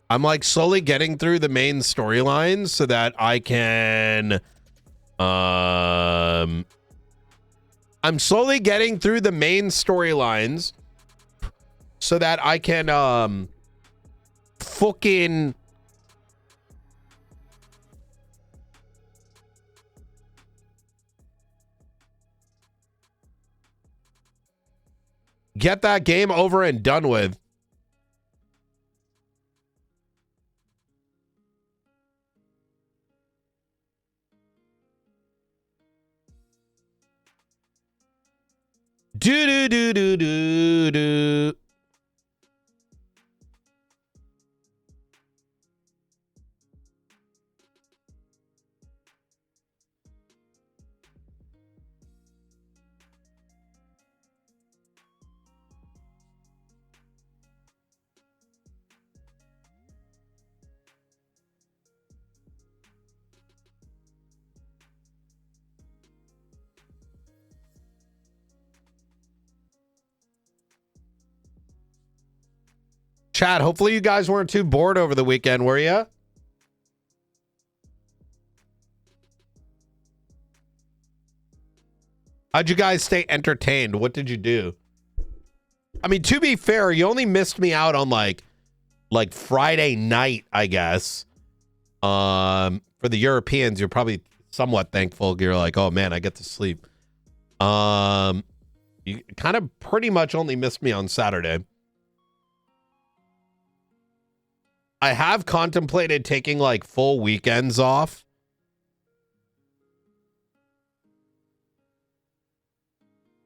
I'm like slowly getting through the main storylines so that I can I'm slowly getting through the main storylines so that I can fucking get that game over and done with. Do do do do do do. Chat, hopefully you guys weren't too bored over the weekend, were you? How'd you guys stay entertained? What did you do? I mean, to be fair, you only missed me out on like Friday night, I guess. For the Europeans, you're probably somewhat thankful. You're like, oh man, I get to sleep. You kind of pretty much only missed me on Saturday. I have contemplated taking like full weekends off.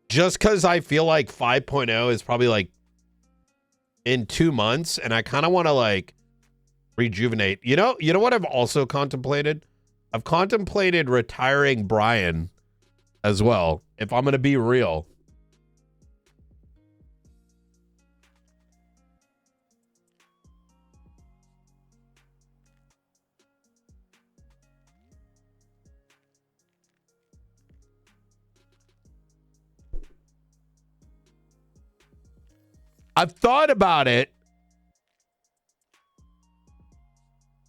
Just because I feel like 5.0 is probably like in 2 months, and I kind of want to like rejuvenate. You know what I've also contemplated? I've contemplated retiring Brian as well, if I'm going to be real. I've thought about it.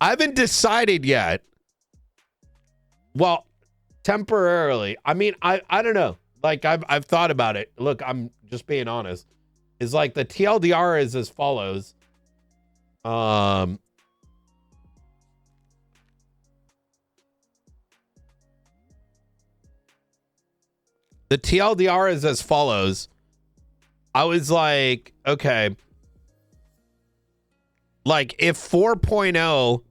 I haven't decided yet. Well, temporarily. I mean, I don't know. Like I've thought about it. Look, I'm just being honest. Is like the TLDR is as follows. The TLDR is as follows. I was like, okay, like if 4.0,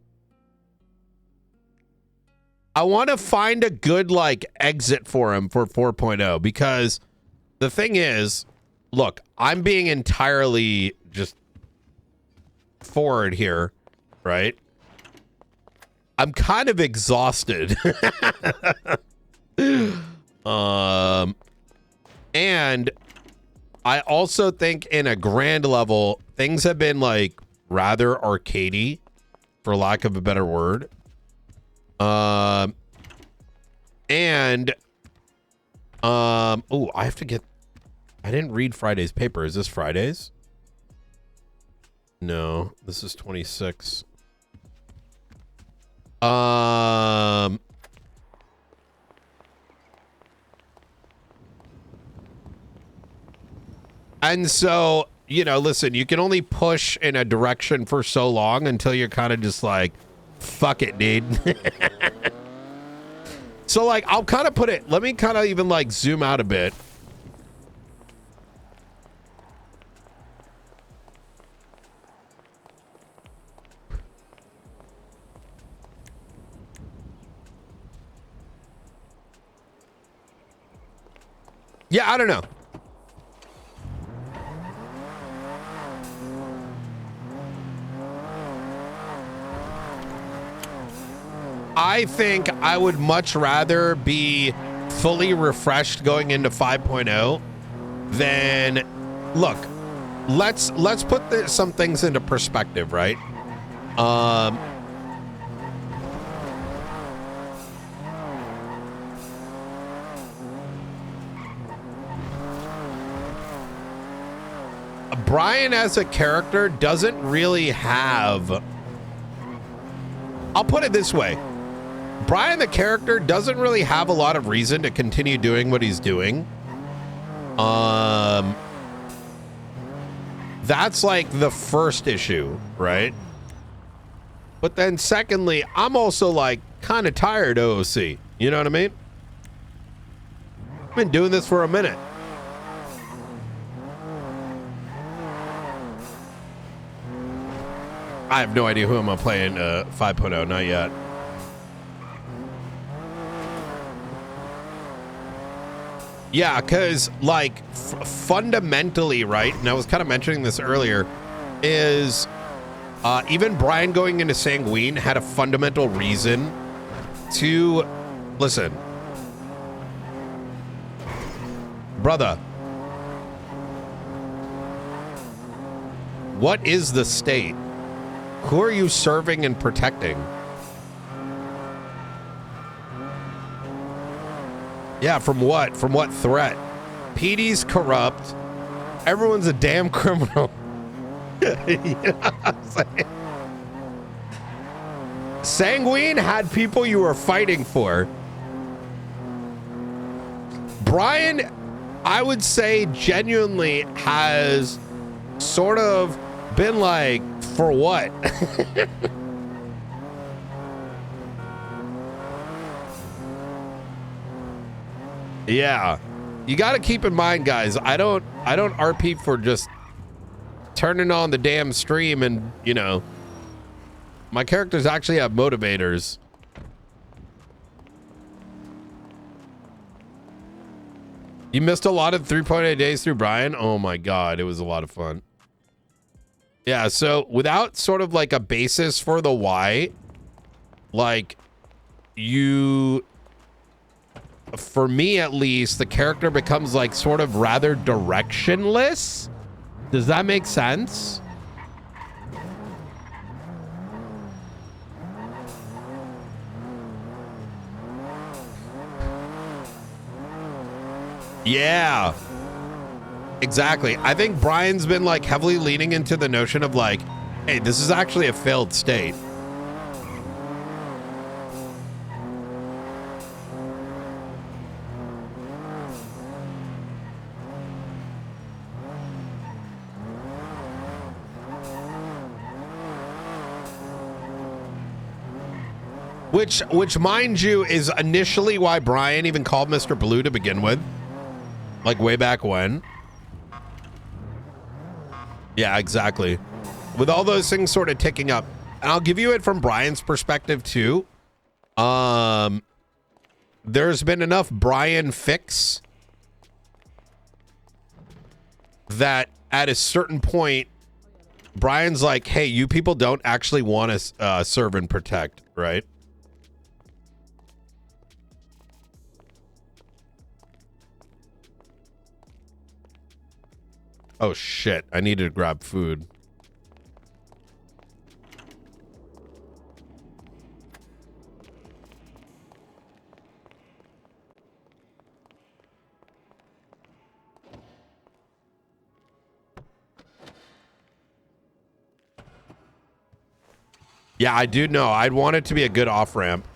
I want to find a good like exit for him for 4.0, because the thing is, look, I'm being entirely just forward here, right? I'm kind of exhausted. And I also think in a grand level, things have been like rather arcadey, for lack of a better word. Oh, I have to get, I didn't read Friday's paper. Is this Friday's? No, this is 26. And so, you know, listen, you can only push in a direction for so long until you're kind of just like, fuck it, dude. So, like, I'll kind of put it, let me kind of even, like, zoom out a bit. Yeah, I don't know. I think I would much rather be fully refreshed going into 5.0 than, look, let's put some things into perspective, right? Brian as a character doesn't really have, I'll put it this way. Brian, the character, doesn't really have a lot of reason to continue doing what he's doing. That's like the first issue, right? But then secondly, I'm also like kind of tired of OC. You know what I mean? I've been doing this for a minute. I have no idea who I'm playing 5.0, not yet. Yeah, because like fundamentally, right? And I was kind of mentioning this earlier, is even Brian going into Sanguine had a fundamental reason to listen, brother. What is the state? Who are you serving and protecting? Yeah, from what? From what threat? PD's corrupt. Everyone's a damn criminal. You know what I'm saying? Sanguine had people you were fighting for. Brian, I would say, genuinely has sort of been like, for what? Yeah, you got to keep in mind, guys. I don't RP for just turning on the damn stream and, you know, my characters actually have motivators. You missed a lot of 3.8 days through Brian. Oh my God, it was a lot of fun. Yeah, so without sort of like a basis for the why, like you, for me at least, the character becomes like sort of rather directionless. Does that make sense? Yeah, exactly. I think Brian's been like heavily leaning into the notion of like, hey, this is actually a failed state. Which mind you is initially why Brian even called Mr. Blue to begin with. Like way back when. Yeah, exactly. With all those things sort of ticking up. And I'll give you it from Brian's perspective too. There's been enough Brian fix that at a certain point, Brian's like, hey, you people don't actually want to serve and protect, right? Oh shit, I needed to grab food. Yeah, I do know. I'd want it to be a good off-ramp.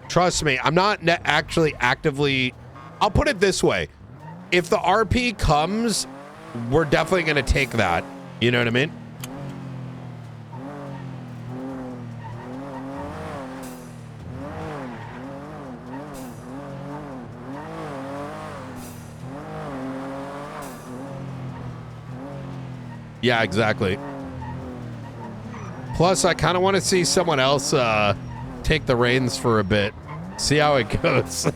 Trust me, I'm not actually actively... I'll put it this way. If the RP comes, we're definitely going to take that. You know what I mean? Yeah, exactly. Plus, I kind of want to see someone else take the reins for a bit. See how it goes.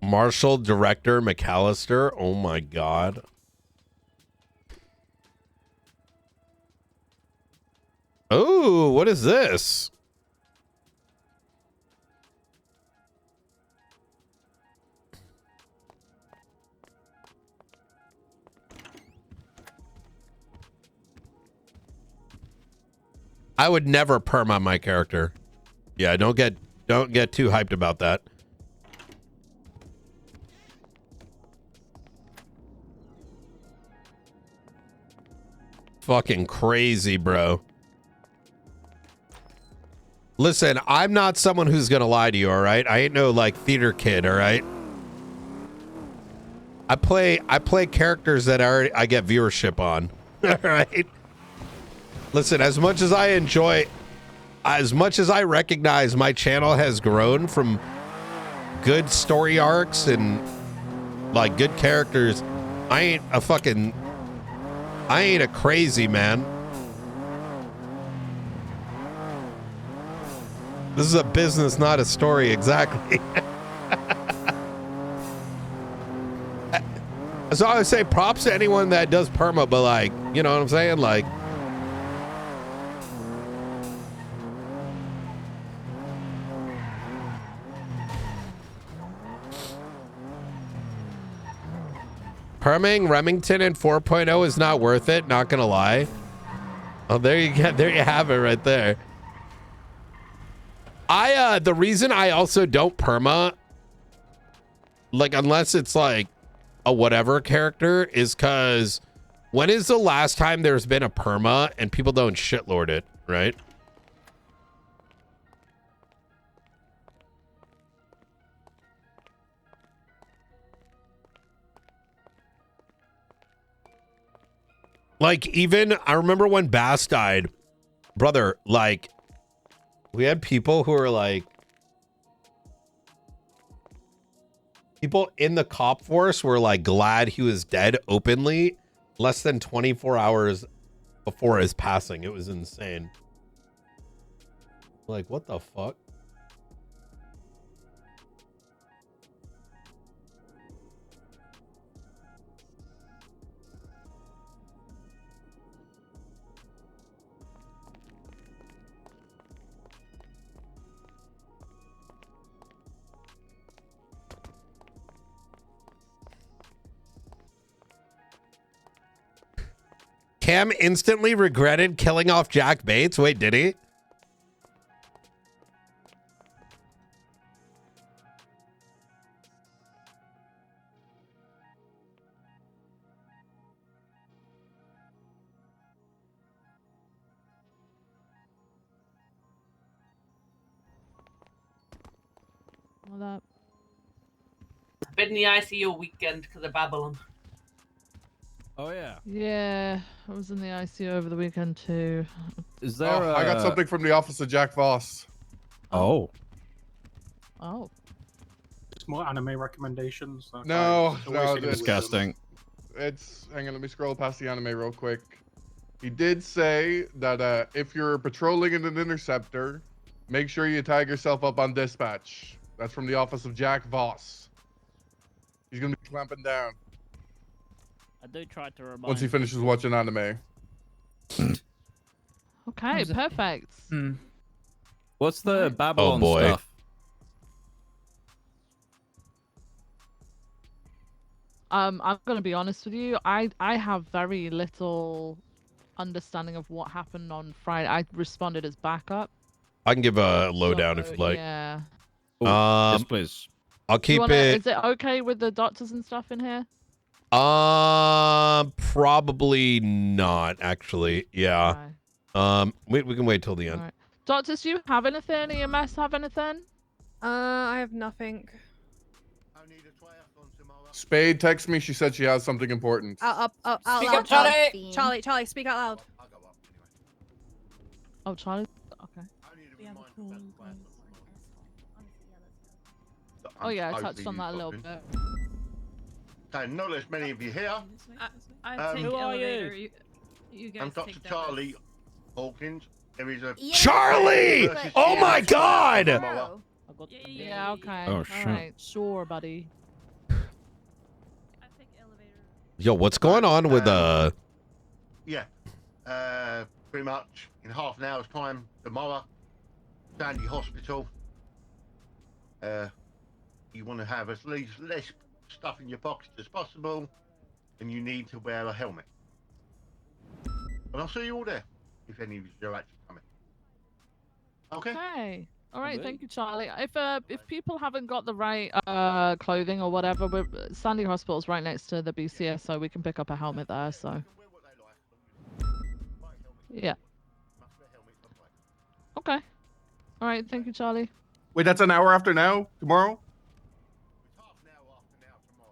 Marshall Director McAllister. Oh my God. Oh, what is this? I would never perma my character. Yeah, don't get too hyped about that. Fucking crazy, bro. Listen, I'm not someone who's gonna lie to you, all right? I ain't no like theater kid, all right? I play characters that I get viewership on. All right. Listen, as much as I recognize my channel has grown from good story arcs and like good characters, I ain't a crazy man. This is a business, not a story, exactly. So I would say props to anyone that does perma, but like, you know what I'm saying? Like, perming Remington in 4.0 is not worth it, not gonna lie. Oh, there you have it right there. The reason I also don't perma, like, unless it's like a whatever character, is because when is the last time there's been a perma and people don't shitlord it, right? Like, even I remember when Bass died, brother, like, we had people who were like, people in the cop force were like glad he was dead openly less than 24 hours before his passing. It was insane. Like, what the fuck? Cam instantly regretted killing off Jack Bates. Wait, did he? What up? Been in the ICU weekend because of Babylon. Oh yeah. Yeah, I was in the ICU over the weekend too. Is there? I got something from the office of Jack Voss. Oh. Oh. Just more anime recommendations. Okay. No, It's Disgusting. It's hang on. Let me scroll past the anime real quick. He did say that if you're patrolling in an interceptor, make sure you tag yourself up on dispatch. That's from the office of Jack Voss. He's gonna be clamping down I do try to remind once he finishes watching anime. Okay, perfect. What's the Babylon boy. stuff? I'm gonna be honest with you. I have very little understanding of what happened on Friday. I responded as backup. I can give a lowdown if So, you'd like. Yeah. Yes, please. I'll Do you keep wanna- it. Is it okay with the doctors and stuff in here? Probably not, actually. Yeah. Okay. We can wait till the end. Alright. Doctors, do you have anything? EMS have anything? I have nothing. Spade texted me. She said she has something important. Out Speak loud, up, Charlie. Charlie, speak out loud. Oh, Charlie. Okay. Oh yeah, I touched on that a little bit. Not as many of you here. I take Who are elevator. you? You guys I'm Dr. take that Charlie Hawkins. There is a Charlie! Oh my God! Bro. I got Yeah, okay. Oh, shit. Alright, sure, buddy. I take elevator. Yo, what's going on with Yeah. Pretty much in half an hour's time tomorrow, Sandy Hospital. You want to have as least less stuff in your pockets as possible, and you need to wear a helmet. And I'll see you all there, if any of you are actually coming. Okay. Okay. All right. Okay. Thank you, Charlie. If people haven't got the right clothing or whatever, Sandy Hospital's right next to the BCS, so we can pick up a helmet there. So yeah. Okay. All right. Thank you, Charlie. Wait, that's an hour after now? Tomorrow?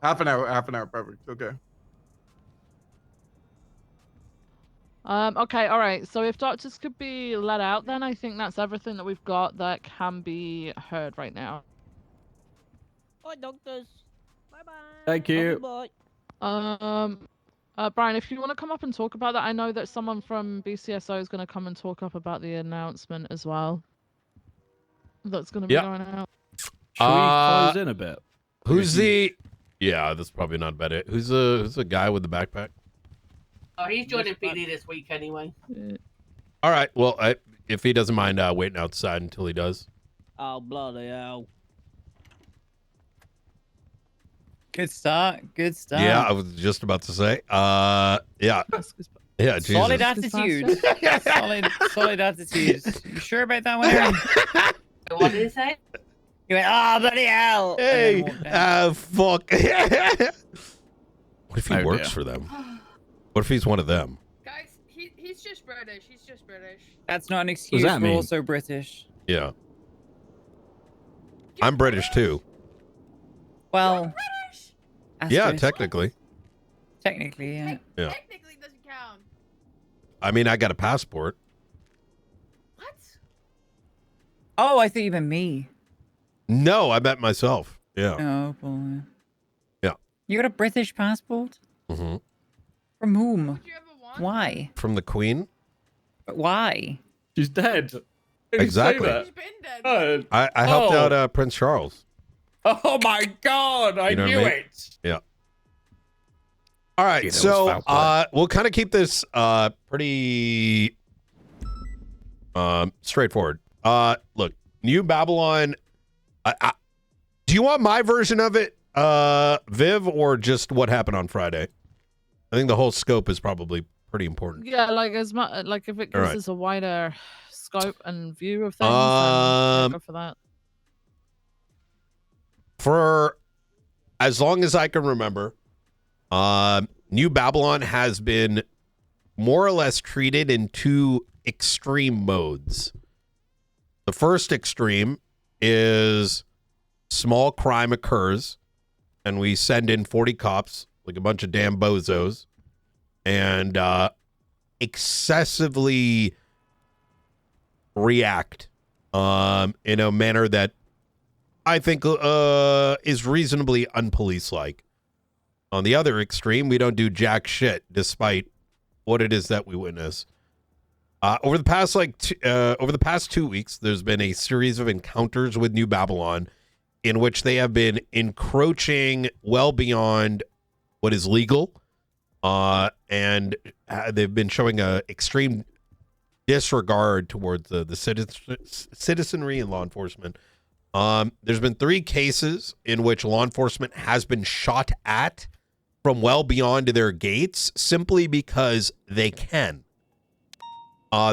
Half an hour. Perfect. Okay. Okay, all right. So if doctors could be let out, then I think that's everything that we've got that can be heard right now. Bye, doctors. Bye-bye. Thank you. Bye. Brian, if you want to come up and talk about that, I know that someone from BCSO is going to come and talk up about the announcement as well. That's going to be going out. Should we close in a bit? Who's the? Yeah, that's probably not bad. Who's the guy with the backpack? Oh, he's joining PD this week anyway. All right. Well, if he doesn't mind waiting outside until he does. Oh, bloody hell. Good start. Good start. Yeah, I was just about to say. Yeah. Yeah. Jesus. Solid attitude. solid attitude. You sure about that one, Aaron? What did he say? You went, oh, bloody hell. Hey, fuck. What if he works for them? What if he's one of them? Guys, he's just British. He's just British. That's not an excuse. that We're mean? also British. Yeah. I'm British too. Well, Yeah, asterisk. technically. Technically, yeah. Yeah. Technically doesn't count. I mean, I got a passport. What? Oh, I thought you meant me. No, I met myself. Yeah. Oh, boy. Yeah. You got a British passport? Mm-hmm. From whom? Why? From the Queen. But why? She's dead. Exactly. Oh. I helped out Prince Charles. Oh my God! I You know what I knew mean? it. Yeah. All right, You know, so it's foul play. we'll kind of keep this pretty straightforward. Look, New Babylon. Do you want my version of it, Viv, or just what happened on Friday? I think the whole scope is probably pretty important. Yeah, like as much like if it All gives right. us a wider scope and view of things, then yeah, go for that. For as long as I can remember, New Babylon has been more or less treated in two extreme modes. The first extreme is small crime occurs, and we send in 40 cops, like a bunch of damn bozos, and excessively react in a manner that I think is reasonably unpolice-like. On the other extreme, we don't do jack shit, despite what it is that we witness. Over the past 2 weeks, there's been a series of encounters with New Babylon in which they have been encroaching well beyond what is legal, and they've been showing a extreme disregard towards the citizenry and law enforcement. There's been 3 cases in which law enforcement has been shot at from well beyond their gates simply because they can.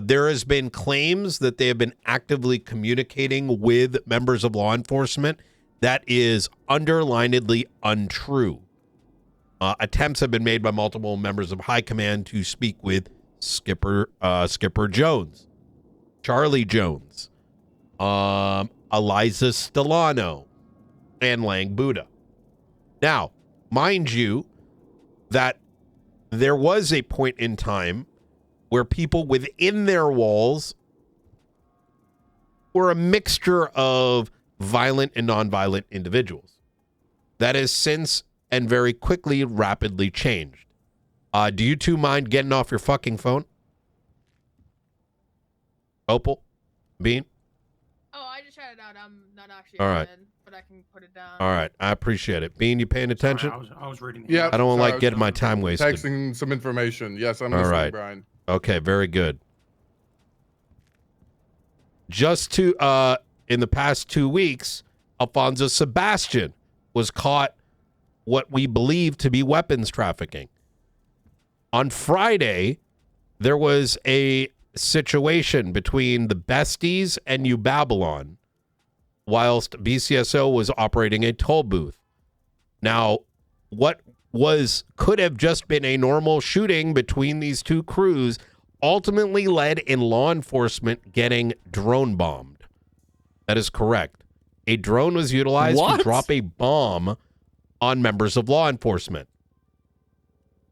There has been claims that they have been actively communicating with members of law enforcement. That is underlinedly untrue. Attempts have been made by multiple members of high command to speak with Skipper Jones, Charlie Jones, Eliza Stellano, and Lang Buddha. Now, mind you, that there was a point in time where people within their walls were a mixture of violent and nonviolent individuals. That has since and very quickly rapidly changed. Do you two mind getting off your fucking phone? Opal? Bean? Oh, I just had it out. I'm not actually All right. in, but I can put it down. All right, I appreciate it. Bean, you paying attention? I was reading. Yeah. I don't want sorry, like getting my time wasted. Texting some information. Yes, I'm All listening, right. Brian. Okay, very good. Just to in the past 2 weeks, Alfonso Sebastian was caught what we believe to be weapons trafficking. On Friday, there was a situation between the besties and New Babylon, whilst BCSO was operating a toll booth. Now, what could have just been a normal shooting between these two crews ultimately led in law enforcement getting drone bombed. That is correct. A drone was utilized to drop a bomb on members of law enforcement.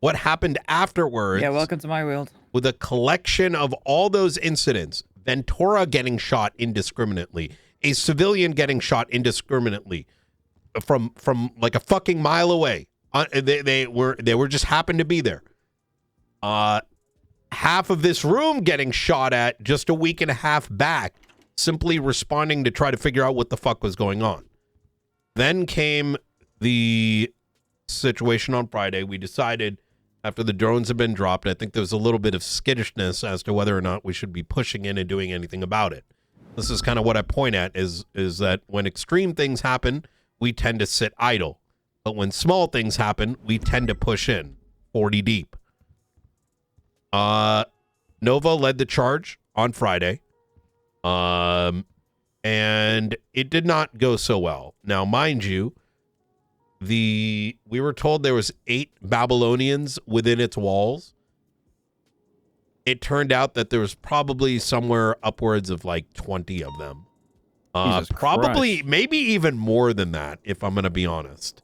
What happened afterwards? Yeah, welcome to my world. With a collection of all those incidents, Ventura getting shot indiscriminately, a civilian getting shot indiscriminately from like a fucking mile away. They were just happened to be there. Half of this room getting shot at just a week and a half back, simply responding to try to figure out what the fuck was going on. Then came the situation on Friday. We decided after the drones had been dropped, I think there was a little bit of skittishness as to whether or not we should be pushing in and doing anything about it. This is kind of what I point at is that when extreme things happen, we tend to sit idle. But when small things happen, we tend to push in 40 deep. Nova led the charge on Friday. And it did not go so well. Now, mind you, we were told there was 8 Babylonians within its walls. It turned out that there was probably somewhere upwards of like 20 of them. Probably, maybe even more than that, if I'm going to be honest.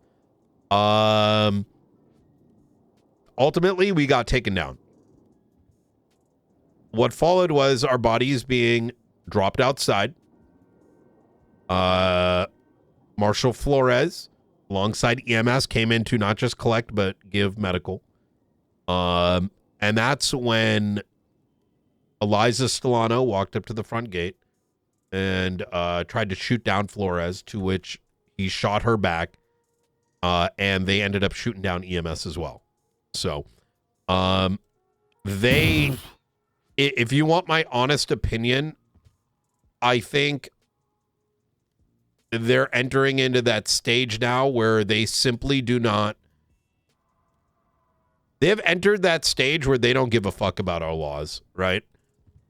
Ultimately, we got taken down. What followed was our bodies being dropped outside. Marshal Flores, alongside EMS, came in to not just collect, but give medical. And that's when Eliza Stellano walked up to the front gate and tried to shoot down Flores, to which he shot her back. And they ended up shooting down EMS as well. So, if you want my honest opinion, I think they're entering into that stage now where they simply do not. They have entered that stage where they don't give a fuck about our laws, right?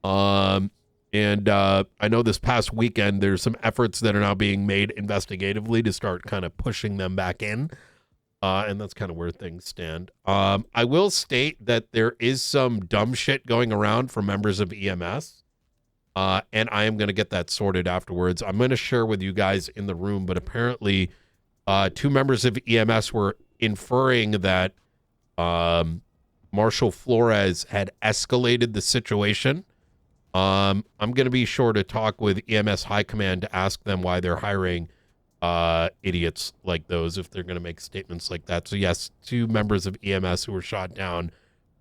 And I know this past weekend there's some efforts that are now being made investigatively to start kind of pushing them back in. And that's kind of where things stand. I will state that there is some dumb shit going around for members of EMS. And I am going to get that sorted afterwards. I'm going to share with you guys in the room, but apparently 2 members of EMS were inferring that Marshal Flores had escalated the situation. I'm going to be sure to talk with EMS High Command to ask them why they're hiring idiots like those if they're going to make statements like that. So yes, 2 members of EMS who were shot down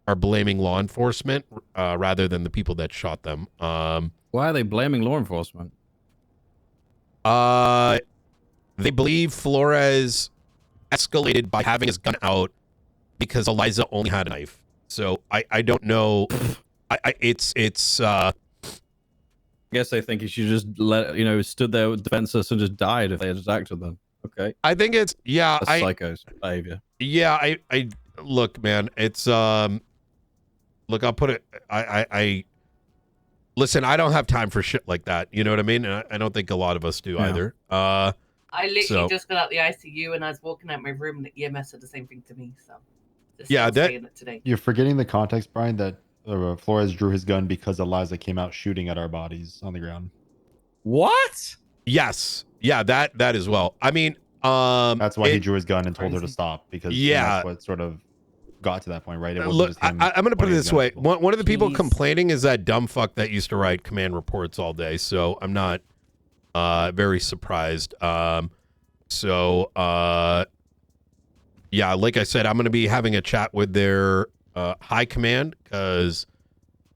are blaming law enforcement rather than the people that shot them. Why are they blaming law enforcement? They believe Flores escalated by having his gun out because Eliza only had a knife. So I don't know. I guess they think he should just stood there defenseless and just died if they had attacked him. Then okay. I think it's That's psycho's behavior. Yeah, I look, man. It's look. I'll put it. I listen. I don't have time for shit like that. You know what I mean? And I don't think a lot of us do either. I literally just got out the ICU and I was walking out my room and the EMS said the same thing to me. So yeah, today. You're forgetting the context, Brian. That Flores drew his gun because Eliza came out shooting at our bodies on the ground. What? Yes. Yeah, that as well. I mean, that's why he drew his gun and told her to stop because that's what sort of got to that point, right? It wasn't look, just him I'm going to put it this way. One of the people Jeez. complaining is that dumb fuck that used to write command reports all day. So I'm not very surprised. Yeah, like I said, I'm going to be having a chat with their high command because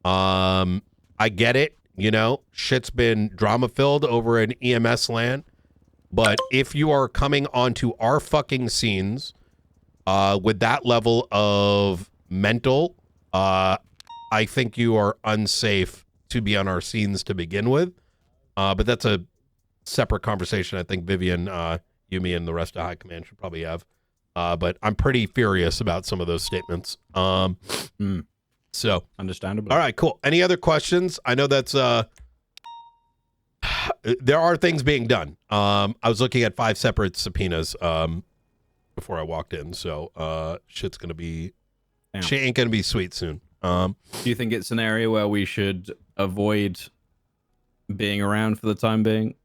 I get it. You know, shit's been drama filled over in EMS land. But if you are coming onto our fucking scenes with that level of mental, I think you are unsafe to be on our scenes to begin with. But that's a separate conversation. I think Vivian, Yumi, and the rest of High Command should probably have. But I'm pretty furious about some of those statements. So understandable. All right, cool. Any other questions? I know that's there are things being done. I was looking at 5 separate subpoenas before I walked in, so shit's gonna be shit ain't gonna be sweet soon. Do you think it's an area where we should avoid being around for the time being,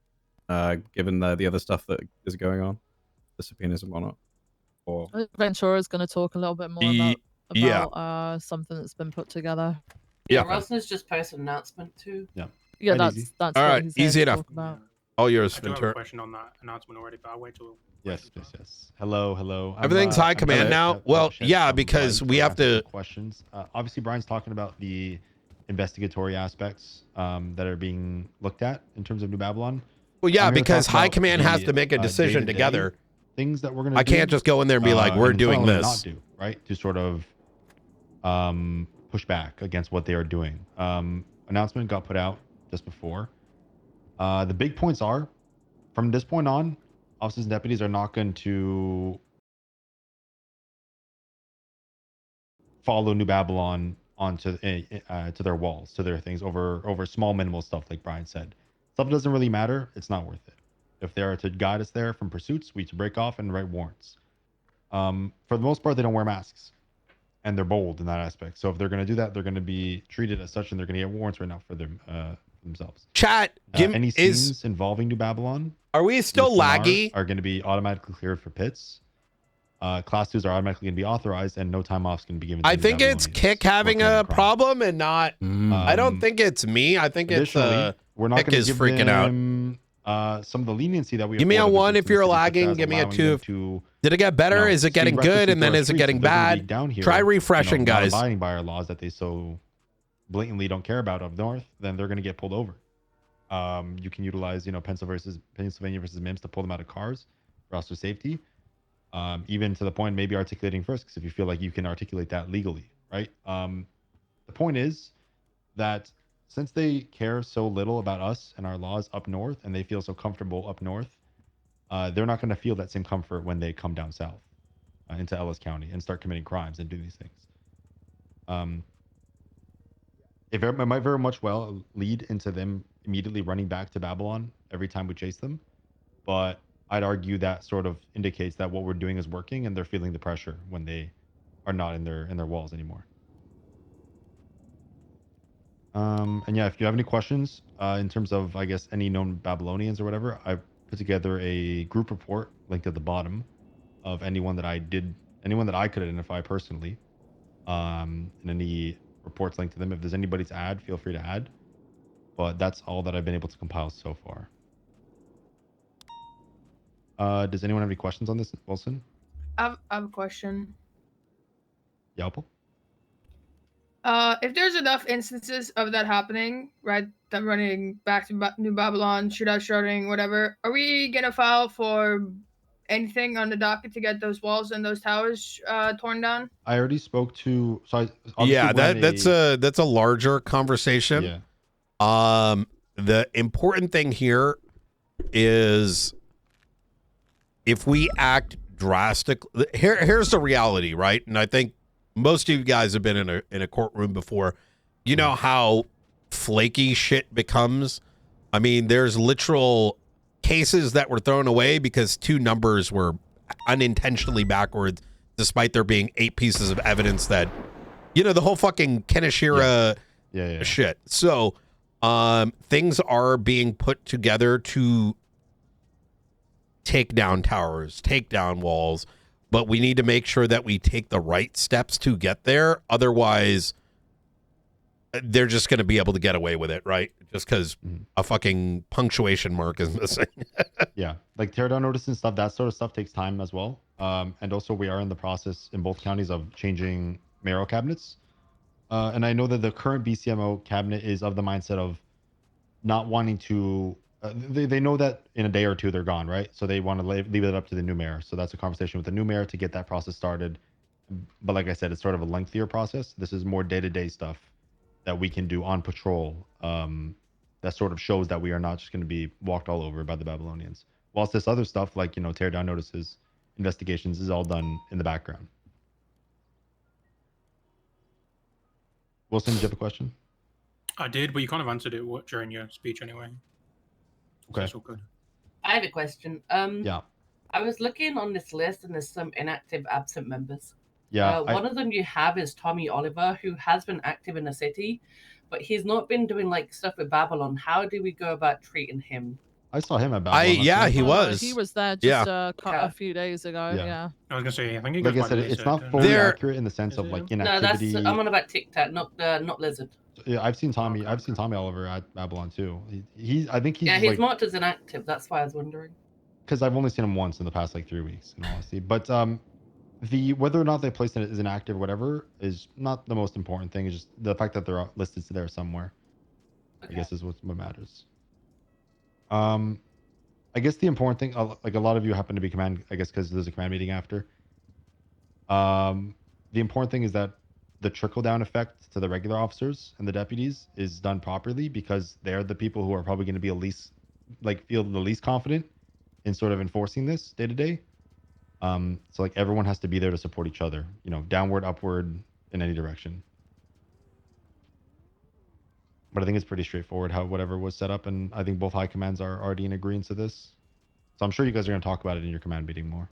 given the other stuff that is going on, the subpoenas and whatnot? Or Ventura is going to talk a little bit more about something that's been put together. Yeah, Rosner's just posted an announcement too. Yeah, that's All what right, he's here easy to enough. talk about. All yours, I do have a Ventura. question on that announcement already, but I'll wait till. Yes. Hello. Everything's high command now. Well, Shit, yeah, I'm because Brian we to have answer to. the questions. Obviously, Brian's talking about the investigatory aspects that are being looked at in terms of New Babylon. Well, yeah, I'm here to because talk high about command has the, to make a decision day-to-day together. Things that we're gonna. I can't just go in there and be like, "We're and doing tell them to this." Not do right to sort of push back against what they are doing. Announcement got put out just before. The big points are, from this point on, officers and deputies are not going to follow New Babylon onto to their walls, to their things over small minimal stuff, like Brian said. Stuff doesn't really matter. It's not worth it. If they are to guide us there from pursuits, we to break off and write warrants. For the most part, they don't wear masks, and they're bold in that aspect. So if they're going to do that, they're going to be treated as such, and they're going to get warrants written out for them themselves. Chat, any scenes involving New Babylon, are we still laggy? Are going to be automatically cleared for pits. Class 2s are automatically going to be authorized, and no time off is going to be given. I think it's Kick having a problem, and not. I don't think it's me. I think it's we're not Kick going is to give freaking out. them, some of the leniency that we Give me a afforded them 1 if since you're the city, such lagging. as Give me a allowing 2. them to, Did it get better? Is it getting good? And then is it getting bad? Down here, Try refreshing, not guys. abiding by our laws that they so blatantly don't care about up north, then they're going to get pulled over. You can utilize, Pennsylvania versus MIMS to pull them out of cars for officer safety. Even to the point maybe articulating frisks if you feel like you can articulate that legally, right? The point is that since they care so little about us and our laws up north, and they feel so comfortable up north, they're not going to feel that same comfort when they come down south into Ellis County and start committing crimes and do these things. It might very much well lead into them immediately running back to Babylon every time we chase them, but I'd argue that sort of indicates that what we're doing is working, and they're feeling the pressure when they are not in their walls anymore. And yeah, if you have any questions in terms of, I guess, any known Babylonians or whatever, I put together a group report linked at the bottom of anyone that I could identify personally, and any reports linked to them. If there's anybody to add, feel free to add. But that's all that I've been able to compile so far. Does anyone have any questions on this, Wilson? I have a question. Yalpo? If there's enough instances of that happening, right, them running back to New Babylon, shooting, whatever, are we gonna file for anything on the docket to get those walls and those towers torn down? I already spoke to. Yeah, that's a larger conversation. Yeah. The important thing here is if we act drastically. Here's the reality, right? And I think most of you guys have been in a courtroom before. You know how flaky shit becomes. I mean, there's literal cases that were thrown away because 2 numbers were unintentionally backwards, despite there being 8 pieces of evidence that, the whole fucking Kenishira shit. So things are being put together to take down towers, take down walls, but we need to make sure that we take the right steps to get there. Otherwise, they're just going to be able to get away with it, right? Just because a fucking punctuation mark is missing. Yeah, like teardown notice and stuff, that sort of stuff takes time as well. And also we are in the process in both counties of changing mayoral cabinets. And I know that the current BCMO cabinet is of the mindset of not wanting to, they know that in a day or 2 they're gone, right? So they want to leave it up to the new mayor. So that's a conversation with the new mayor to get that process started. But like I said, it's sort of a lengthier process. This is more day-to-day stuff that we can do on patrol, that sort of shows that we are not just going to be walked all over by the Babylonians. Whilst this other stuff, like, tear down notices, investigations, is all done in the background. Wilson, did you have a question? I did, but you kind of answered it during your speech anyway. Okay. That's all good. I have a question. Yeah. I was looking on this list and there's some inactive absent members. Yeah. One of them you have is Tommy Oliver, who has been active in the city, but he's not been doing like stuff with Babylon. How do we go about treating him? I saw him at Babylon. Yeah, he Oh, no, was. he was there just a few days ago. Yeah. Yeah. I was gonna say, I think he Like goes I by said, Lizard. it's not fully accurate in the sense of like inactivity. No, I'm on about Tic Tac, not Lizard. Yeah, I've seen Tommy. I've seen Tommy Oliver at Babylon too. I think he's Yeah, he's like, marked as inactive. That's why I was wondering. because I've only seen him once in the past like 3 weeks, in all honesty. But the whether or not they placed it as inactive or whatever is not the most important thing. It's just the fact that they're listed there somewhere. I guess is what matters. I guess the important thing, like a lot of you happen to be command, I guess because there's a command meeting after. The important thing is that the trickle down effect to the regular officers and the deputies is done properly, because they're the people who are probably going to be feel the least confident in sort of enforcing this day to day. So like everyone has to be there to support each other, downward, upward, in any direction. But I think it's pretty straightforward how whatever was set up, and I think both high commands are already in agreement to this. So I'm sure you guys are going to talk about it in your command meeting more.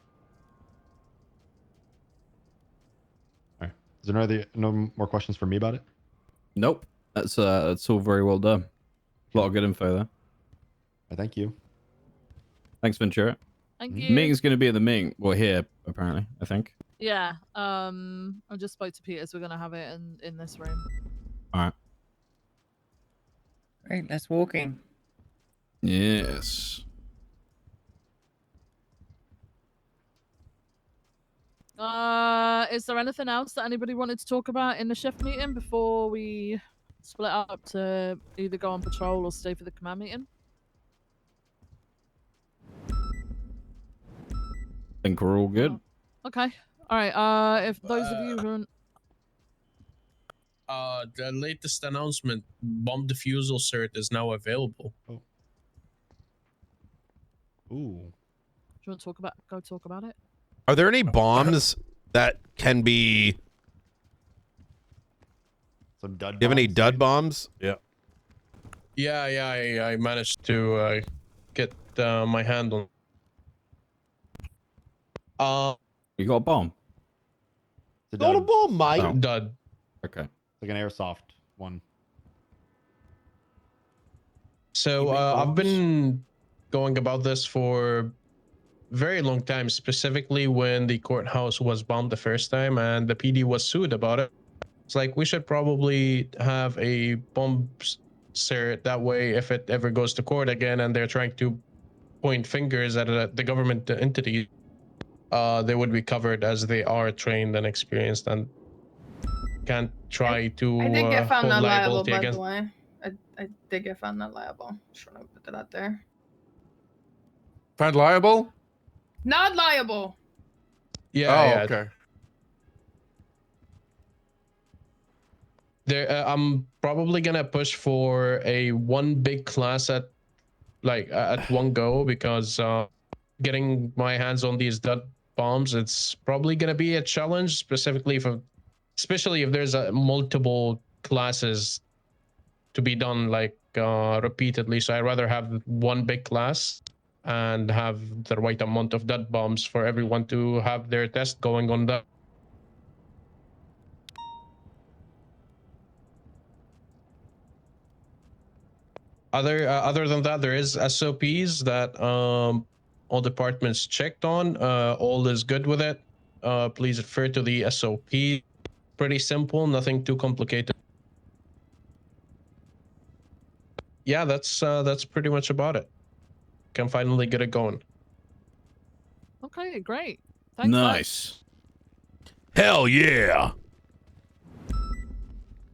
All right. Is there no more questions for me about it? Nope. That's all very well done. A lot of good info there. Thank you. Thanks, Ventura. Thank you. Meeting's going to be in the meeting. Well, here apparently. I think. Yeah. I just spoke to Peters. We're gonna have it in this room. All right. Great, let's walk in. Yes. Is there anything else that anybody wanted to talk about in the shift meeting before we split up to either go on patrol or stay for the command meeting? I think we're all good. Okay. All right. If those of you who the latest announcement, bomb defusal cert is now available. Oh. Ooh. do you want to go talk about it? Are there any bombs that can be? Some dud. Do you have any dud bombs? Yeah. Yeah, I managed to get my hand on. You got a bomb? It's Not a bomb, mate. Oh. Dud. Okay. Like an airsoft one. So I've been going about this for very long time, specifically when the courthouse was bombed the first time and the PD was sued about it. It's like, we should probably have a bomb cert, that way if it ever goes to court again and they're trying to point fingers at the government entity, they would be covered as they are trained and experienced and can't try to I did get found hold not liable, liability by against. the way. I did get found not liable. Just want to put that out there. Found liable? Not liable. Yeah. Okay. I'm probably gonna push for a one big class at one go, because getting my hands on these dud bombs, it's probably gonna be a challenge, especially if there's multiple classes to be done repeatedly. So I'd rather have one big class and have the right amount of dud bombs for everyone to have their test going on that. Other than that, there is SOPs that all departments checked on. All is good with it. Please refer to the SOP. Pretty simple, nothing too complicated. Yeah, that's pretty much about it. Can finally get it going. Okay, great. Thanks, Nice. Hell yeah.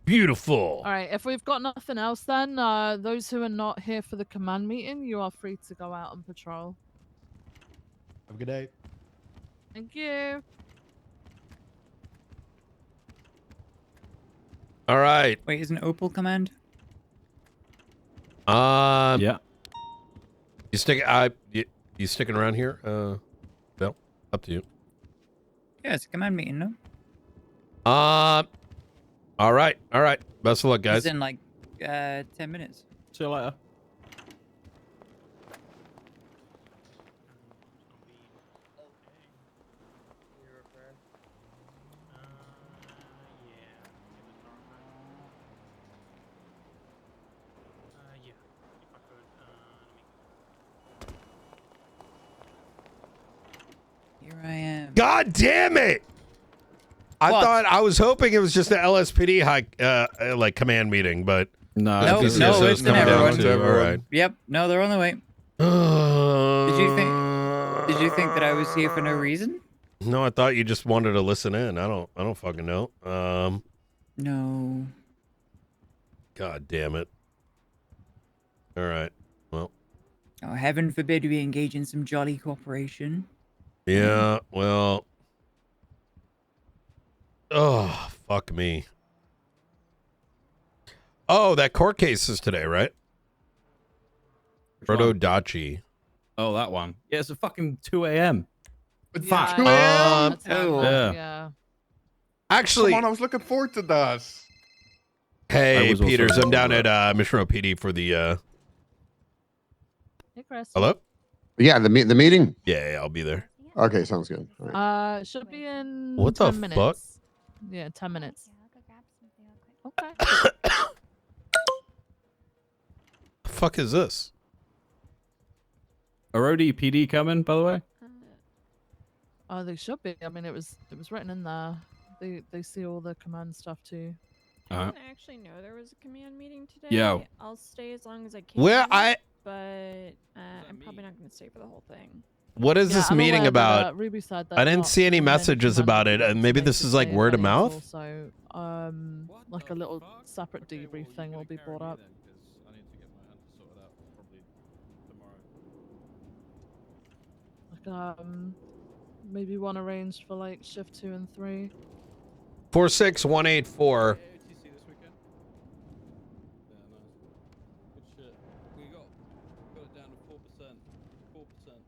Beautiful. All right, if we've got nothing else, then those who are not here for the command meeting, you are free to go out on patrol. Have a good day. Thank you. All right. Wait, isn't Opal command? Yeah. You sticking around here? Bill, up to you. Yeah, it's a command meeting, no? All All right. Best of luck, guys. It's in like 10 minutes. See you later. Here I am. God damn it! I was hoping it was just an LSPD like command meeting, but no, No, it's it's coming everyone. down to, all right. Yep. No, they're on the way. Did you think that I was here for no reason? No, I thought you just wanted to listen in. I don't fucking know. No. God damn it. All right. Well. Oh, heaven forbid we engage in some jolly cooperation. Yeah. Well. Oh, fuck me. Oh, that court case is today, right? Proto Dachi. Oh, that one. Yeah, it's a fucking 2 a.m. Fuck. 2 a.m. Yeah. Actually, come on, I was looking forward to this. Hey, Peters, I'm down at Mission Row PD for the. Hey, Chris. Hello? Yeah, the meeting. Yeah, I'll be there. Okay, sounds good. All right. Should be in What 10 the minutes. fuck? Yeah, 10 minutes. Okay. The fuck is this? Arodi PD coming, by the way? Oh, they should be. I mean, it was written in there. They see all the command stuff too. I didn't actually know there was a command meeting today. Yeah. I'll stay as long as I can. Where But I'm probably not going to stay for the whole thing. What is this I'm meeting aware, but, about? Ruby said I didn't not see any mention messages command about it. meetings, Maybe this is like basically, word of but it's mouth. Also, like a little separate debrief thing will be brought up. Like, maybe one arranged for like shift 2 and 3. 46184.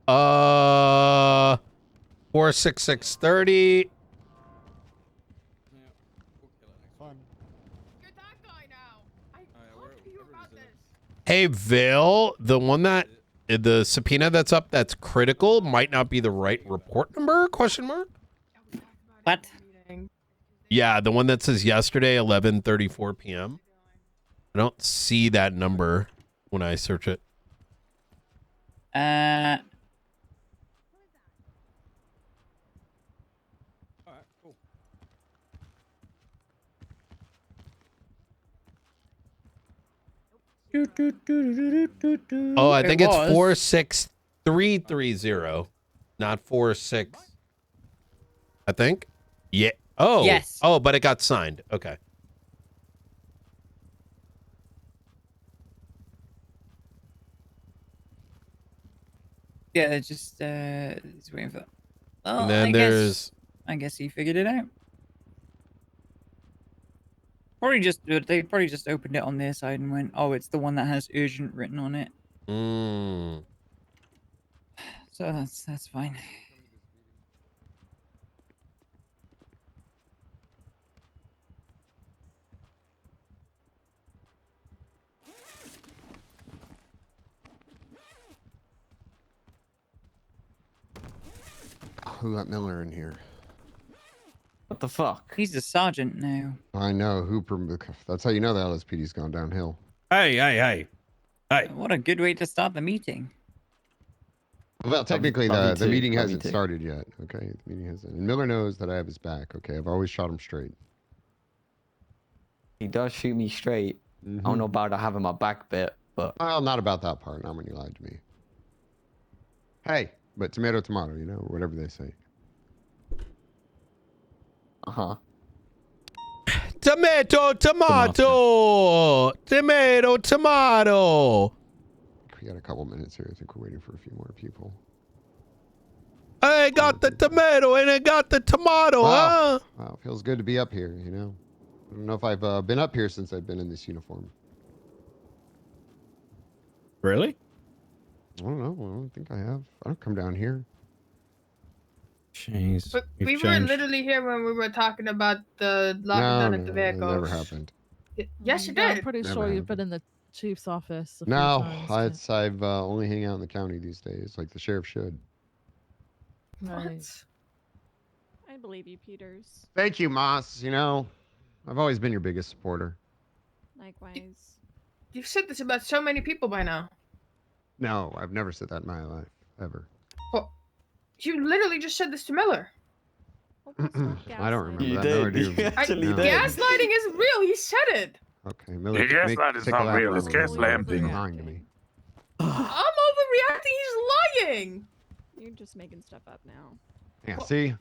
Uh, 46630. Hey, Vale, the one that the subpoena that's up that's critical might not be the right report number? Question mark. What? Yeah, the one that says yesterday 11:34 p.m. I don't see that number when I search it. Oh, I think it's 46330, not 46. I think. Yeah. Oh. Yes. Oh, but it got signed. Okay. Yeah, it's just waiting for that. Well, And then I guess he figured it out. They probably just opened it on their side and went, oh, it's the one that has urgent written on it. So that's fine. Who got Miller in here? What the fuck? He's a sergeant now. I know. That's how you know the LSPD's gone downhill. Hey. What a good way to start the meeting. Well, technically, Love the me too. meeting Love me hasn't too. started yet. Okay, the meeting hasn't. And Miller knows that I have his back. Okay, I've always shot him straight. He does shoot me straight. I Mm-hmm. don't know about having my back bit, but Well, not about that part. Not when you lied to me. Hey, but tomato, tomato. You know, whatever they say. Tomato, tomato. Tomato, tomato. We got a couple minutes here. I think we're waiting for a few more people. I got the tomato and I got the tomato, huh? Wow, feels good to be up here. You know, I don't know if I've been up here since I've been in this uniform. Really? I don't know. I don't think I have. I don't come down here. Jeez. But you've we were changed. literally here when we were talking about the locking No, down no, of the it vehicles. never happened. Yes, you Yeah, I'm did. pretty Never sure you've happened. been in the chief's office a few No, times. I've only hang out in the county these days, like the sheriff should. Right. I believe you, Peters. Thank you, Moss. You know, I've always been your biggest supporter. Likewise. You've said this about so many people by now. No, I've never said that in my life, ever. Well, you literally just said this to Miller. I don't remember You that. No, I did. do. You actually No. did. Gaslighting is real. He said it. Okay, Miller, The make, gaslight is take not a lap real, around it's the room. gaslamp. You're lying to me. I'm overreacting. He's lying. You're just making stuff up now. Yeah, see?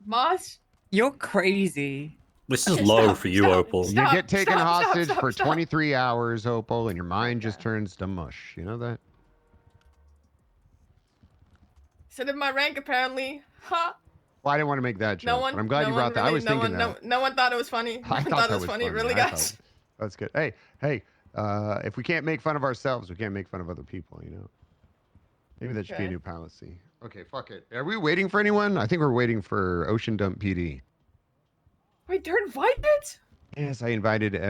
Moss. You're crazy. This is low for you, Opal. You get taken stop, hostage stop, for stop. 23 hours, Opal, and your mind just turns to mush. You know that? Said in my rank, apparently. Ha. Well, I didn't want to make that joke, No one. but I'm glad no you one brought that. I really- was no thinking one, that. No one thought it was funny. No I one thought thought it was funny. Really, I guys. thought- That's good. Hey, if we can't make fun of ourselves, we can't make fun of other people, you know? Maybe that should be a Okay. new policy. Okay, fuck it. Are we waiting for anyone? I think we're waiting for Ocean Dump PD. Wait, they're invited? Yes, I invited.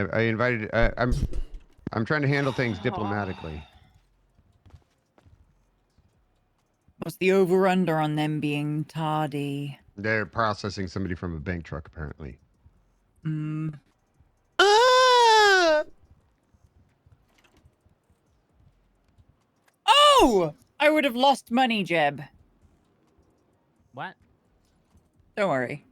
I'm trying to handle things diplomatically. What's the over/under on them being tardy? They're processing somebody from a bank truck, apparently. Hmm. Oh! I would have lost money, Jeb. What? Don't worry.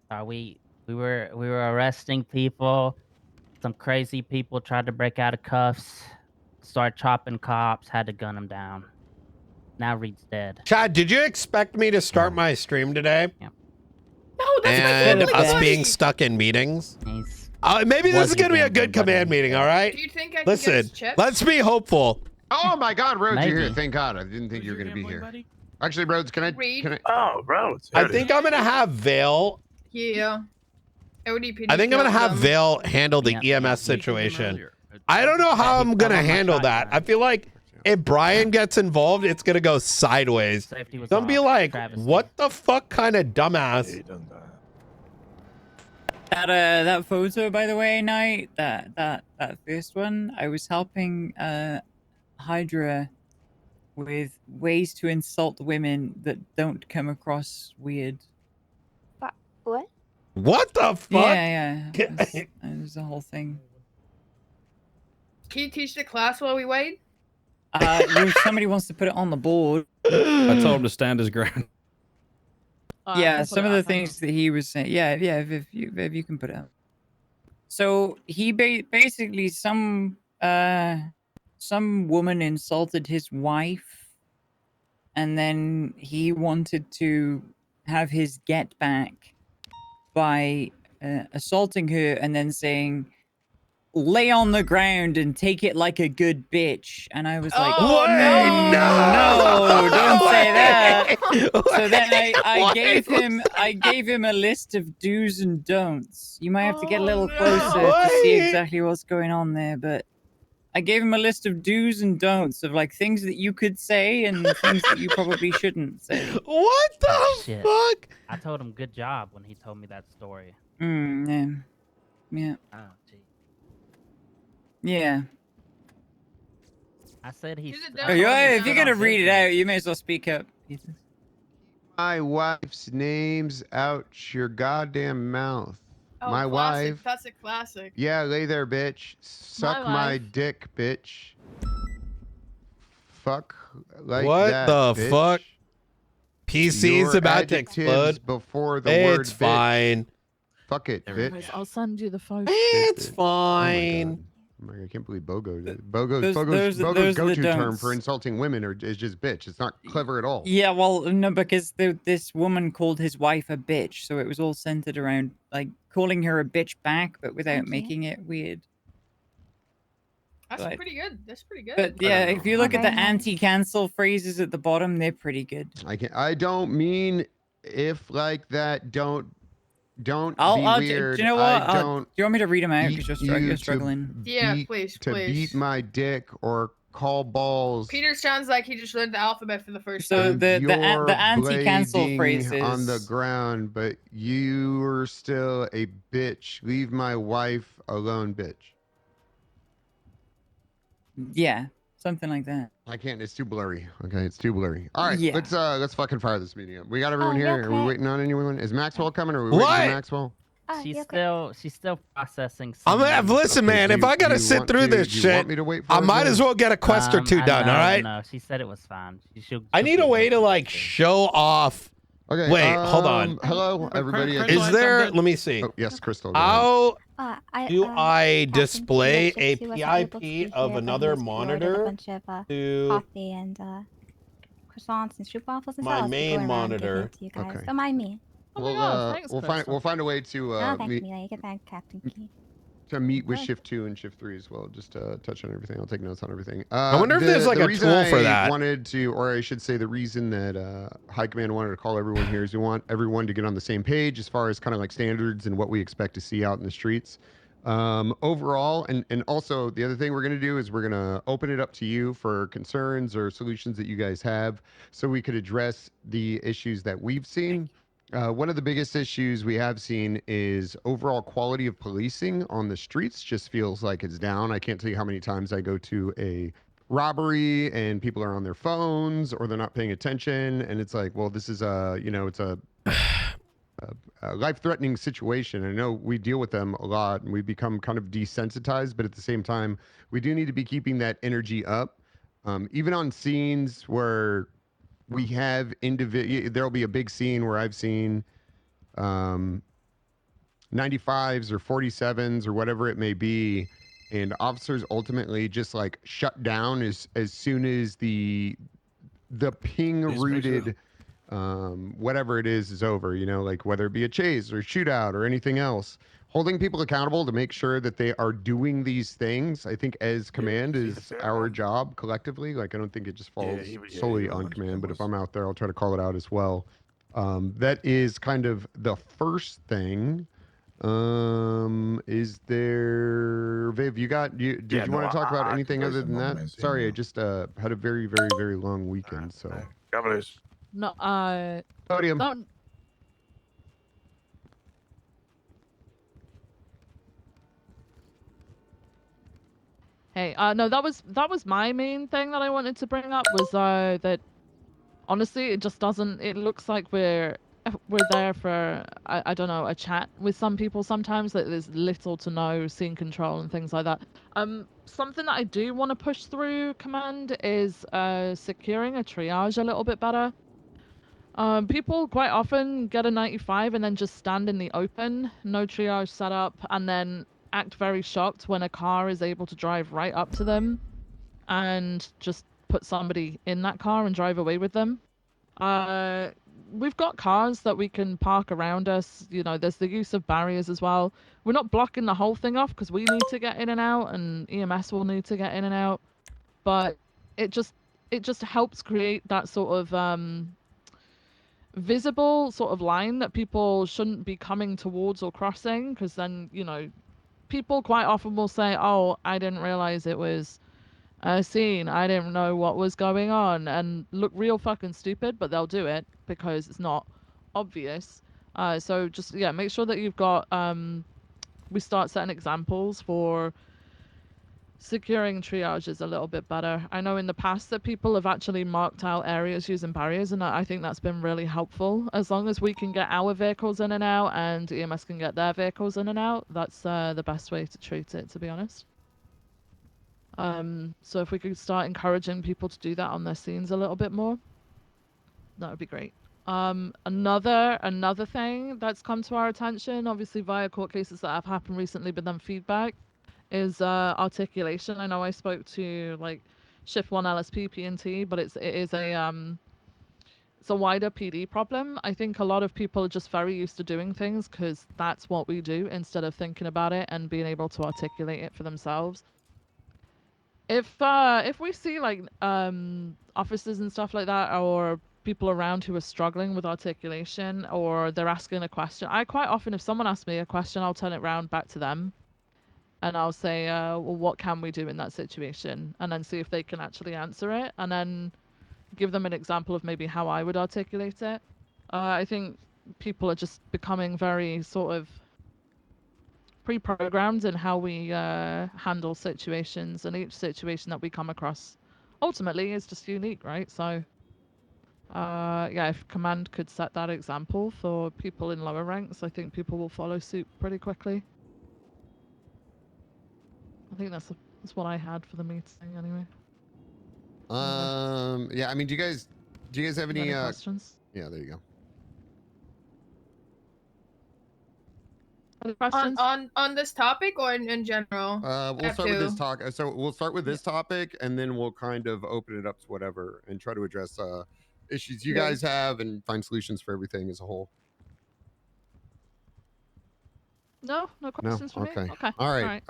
We were arresting people. Some crazy people tried to break out of cuffs, start chopping cops, had to gun them down. Now Reed's dead. Chad, did you expect me to start my stream today? Yeah. No, that's And my us family. being stuck in meetings? He's Maybe this is wasn't going to be a gambling, good but command meeting, all right? Do you think I can Listen, get his chips? let's be hopeful. Oh my God, Rhodes, you're here. Maybe. Thank God. I didn't think you were going to be here. Actually, Rhodes, can I? Reed. Can I? Oh, Rhodes. I think I'm going to have Vale. Yeah. ODPD I think I'm going to have them. Vale handle the EMS situation. I don't know how I'm going to handle that. I feel like if Brian gets involved, it's going to go sideways. Safety was Don't be off. like, Travesty. what the fuck kind of dumbass? That photo, by the way, Knight, that first one, I was helping Hydra with ways to insult women that don't come across weird. What? What the fuck? Yeah. It was the whole thing. Can you teach the class while we wait? If somebody wants to put it on the board. I told him to stand his ground. Yeah, some of the things that he was saying. Yeah, if you can put it up. So he basically some woman insulted his wife, and then he wanted to have his get back by assaulting her and then saying, "Lay on the ground and take it like a good bitch." And I was like, Oh, no, don't say that. So then I Why? gave him a list of do's and don'ts. You might have to get a little closer Why? to see exactly what's going on there, but I gave him a list of do's and don'ts of like things that you could say and things that you probably shouldn't say. What the Shit. fuck? I told him good job when he told me that story. Yeah. Oh, gee. Yeah. I said he's. Oh, if you're gonna read it out, you may as well speak up. My wife's name's out your goddamn mouth. Oh, My classic. wife. That's a classic. Yeah, lay there, bitch. Suck my wife. dick, bitch. Fuck like What that, the bitch. fuck? PC's Your about to adjectives explode. before the word It's bitch. fine. Fuck it, bitch. Anyways, I'll send you the photo. It's fine. Oh my God, I can't believe Bogo's those are go-to the term don'ts. for insulting women is just bitch. It's not clever at all. Yeah, well, no, because this woman called his wife a bitch, so it was all centered around like calling her a bitch back, but without making it weird. That's Right. pretty good. That's pretty good. But yeah, if you look at the anti-cancel phrases at the bottom, they're pretty good. I don't mean if like that. Don't be Do weird. you know what? I don't do you want me to read them out beat because you you're to struggling? Yeah, beat- please, to please. beat my dick or call balls. Peter sounds like he just learned the alphabet for the first So time. the You're anti-cancel blading phrase on the is ground, but you're still a bitch. Leave my wife alone, bitch. yeah, something like that. I can't. It's too blurry. Okay, it's too blurry. All right, Yeah. let's fucking fire this meeting up. We got everyone real here. Are we quick. waiting on anyone? Is Maxwell coming? Or are we waiting What? for Maxwell? She's still processing. I'm Some, gonna listen, Okay, man. do If you- I do gotta you sit want through to- this do you shit, want me to wait for I her, might Joe? as well get a quest or two done. All right. No, she said it was fine. She'll I need a way to like show off. Okay. Wait, hold on. Hello, everybody. Is there? Let me see. Oh, yes, Crystal. go ahead. How do I Captain display Peter a Chips, he wasn't able to be PIP here, of but he another has pre-ordered a monitor bunch of to coffee and croissants and soup waffles and my salads to main go around and give monitor? it to you guys. Okay. Don't mind me. We'll find a way to Oh, thanks, meet Amelia. You can thank Captain Key. with shift 2 and shift 3 as well. Just touch on everything. I'll take notes on everything. I wonder if there's like a reason tool for I that. wanted to, or I should say, the reason that High Command wanted to call everyone here is we want everyone to get on the same page as far as kind of like standards and what we expect to see out in the streets. Overall, and also the other thing we're going to do is we're going to open it up to you for concerns or solutions that you guys have so we could address the issues that we've seen. One of the biggest issues we have seen is overall quality of policing on the streets just feels like it's down. I can't tell you how many times I go to a robbery and people are on their phones or they're not paying attention. And it's like, well, this is it's a life-threatening situation. I know we deal with them a lot and we become kind of desensitized, but at the same time, we do need to be keeping that energy up. Even on scenes where we have there'll be a big scene where I've seen 95s or 47s or whatever it may be, and officers ultimately just like shut down as soon as the ping rooted whatever it is over, like whether it be a chase or shootout or anything else. Holding people accountable to make sure that they are doing these things, I think as command is our job collectively. Like, I don't think it just falls solely on command, but if I'm out there, I'll try to call it out as well. That is kind of the first thing. Is there, Viv, did you want to talk about anything other than that? Sorry, I just had a very, very, very long weekend, so. No, Podium. don't. Hey, no, that was my main thing that I wanted to bring up was that honestly, it just doesn't. It looks like we're there for I don't know, a chat with some people sometimes. That there's little to no scene control and things like that. Something that I do want to push through command is securing a triage a little bit better. People quite often get a 95 and then just stand in the open, no triage set up, and then act very shocked when a car is able to drive right up to them and just put somebody in that car and drive away with them. We've got cars that we can park around us. There's the use of barriers as well. We're not blocking the whole thing off because we need to get in and out, and EMS will need to get in and out. But it just helps create that sort of visible sort of line that people shouldn't be coming towards or crossing, because then people quite often will say, oh, I didn't realize it was a scene, I didn't know what was going on, and look real fucking stupid, but they'll do it because it's not obvious. So just make sure that you've got we start setting examples for securing triages a little bit better. I know in the past that people have actually marked out areas using barriers, and I think that's been really helpful. As long as we can get our vehicles in and out and EMS can get their vehicles in and out, that's the best way to treat it, to be honest. So if we could start encouraging people to do that on their scenes a little bit more, that would be great. Another thing that's come to our attention, obviously via court cases that have happened recently, but then feedback, is articulation. I know I spoke to like Shift 1 LSP P&T, but it's a wider PD problem. I think a lot of people are just very used to doing things because that's what we do instead of thinking about it and being able to articulate it for themselves. If we see like officers and stuff like that, or people around who are struggling with articulation, or they're asking a question, I quite often, if someone asks me a question, I'll turn it round back to them. and I'll say, well, what can we do in that situation, and then see if they can actually answer it, and then give them an example of maybe how I would articulate it. I think people are just becoming very sort of pre-programmed in how we handle situations, and each situation that we come across ultimately is just unique, right? So yeah, if command could set that example for people in lower ranks, I think people will follow suit pretty quickly. I think that's what I had for the meeting anyway. Yeah, I mean, do you guys have any questions? Yeah, there you go. Other questions? On this topic or in general? We'll start with this talk. So we'll start with this topic, and then we'll kind of open it up to whatever and try to address issues you guys have and find solutions for everything as a whole. No questions for me. Okay. Okay. All right.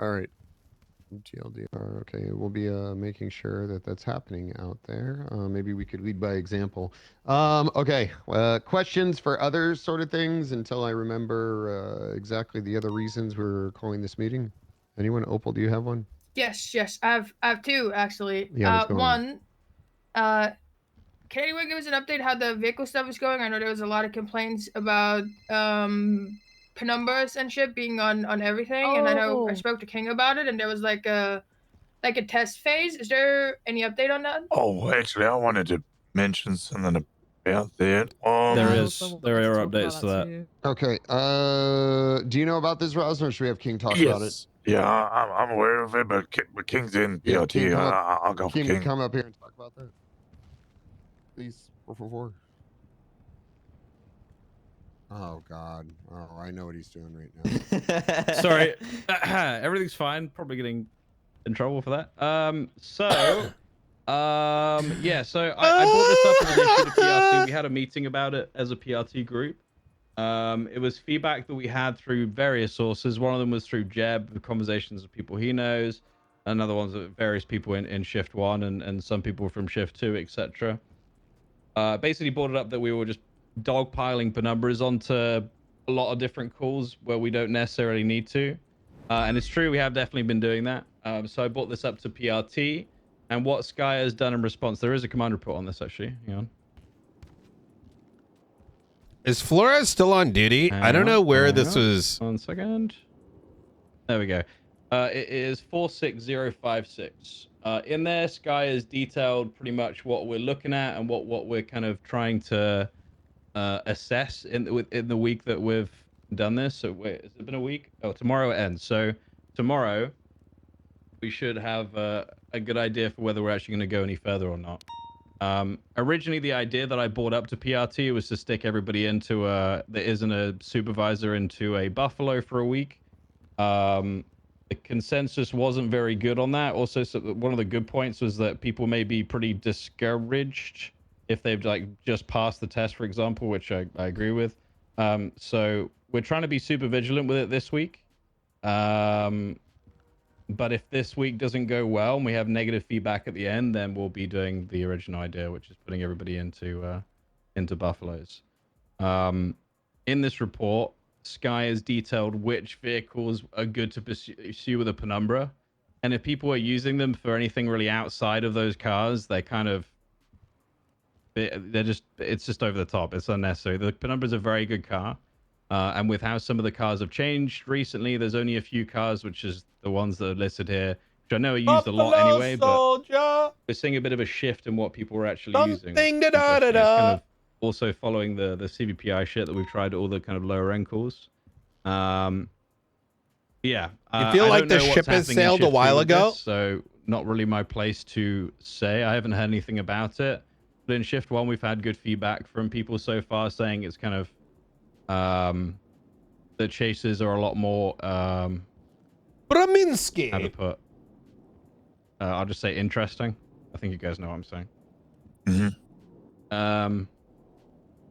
TLDR. Okay, we'll be making sure that that's happening out there. Maybe we could lead by example. Okay. Questions for other sort of things until I remember exactly the other reasons we're calling this meeting. Anyone? Opal, do you have one? Yes. I have two actually. Yeah, what's going on? One. Can anyone give us an update how the vehicle stuff is going? I know there was a lot of complaints about penumbras and shit being on everything, and I know I spoke to King about it, and there was like a test phase. Is there any update on that? Oh, actually, I wanted to mention something about that. There are updates to that. Okay. Do you know about this, Roz, or should we have King talk about it? Yeah, I'm aware of it, but King's in Yeah, PLT. King, come up. I'll go for King, King. come up here and talk about that. Please, 444. Oh God. Oh, I know what he's doing right now. Sorry, everything's fine. Probably getting in trouble for that. Yeah. So I brought this up in relation to PRT. We had a meeting about it as a PRT group. It was feedback that we had through various sources. One of them was through Jeb, the conversations with people he knows. Another one's with various people in Shift 1 and some people from Shift 2, etc. Basically brought it up that we were just dogpiling penumbras onto a lot of different calls where we don't necessarily need to. And it's true, we have definitely been doing that. So I brought this up to PRT. And what Sky has done in response, there is a command report on this actually. Hang on. Is Flores still on duty? I don't know where this was. 1 second. There we go. It is 46056. In there, Sky has detailed pretty much what we're looking at and what we're kind of trying to assess in the week that we've done this. So wait, has it been a week? Oh, tomorrow it ends. So tomorrow we should have a good idea for whether we're actually going to go any further or not. Originally, the idea that I brought up to PRT was to stick everybody into there isn't a supervisor into a Buffalo for a week. The consensus wasn't very good on that. Also, so one of the good points was that people may be pretty discouraged if they've like just passed the test, for example, which I agree with. So we're trying to be super vigilant with it this week. But if this week doesn't go well and we have negative feedback at the end, then we'll be doing the original idea, which is putting everybody into Buffaloes. In this report, Sky has detailed which vehicles are good to pursue with a penumbra. And if people are using them for anything really outside of those cars, they're kind of, it's just over the top. It's unnecessary. The penumbra is a very good car. And with how some of the cars have changed recently, there's only a few cars, which is the ones that are listed here, which I know are used a lot anyway, but we're seeing a bit of a shift in what people are actually using. It's kind of also following the CVPI shit that we've tried all the kind of lower end calls. Yeah. You feel like the ship has sailed a while ago? So not really my place to say. I haven't heard anything about it. But in Shift 1, we've had good feedback from people so far saying it's kind of the chases are a lot more Braminsky. How to put I'll just say interesting. I think you guys know what I'm saying.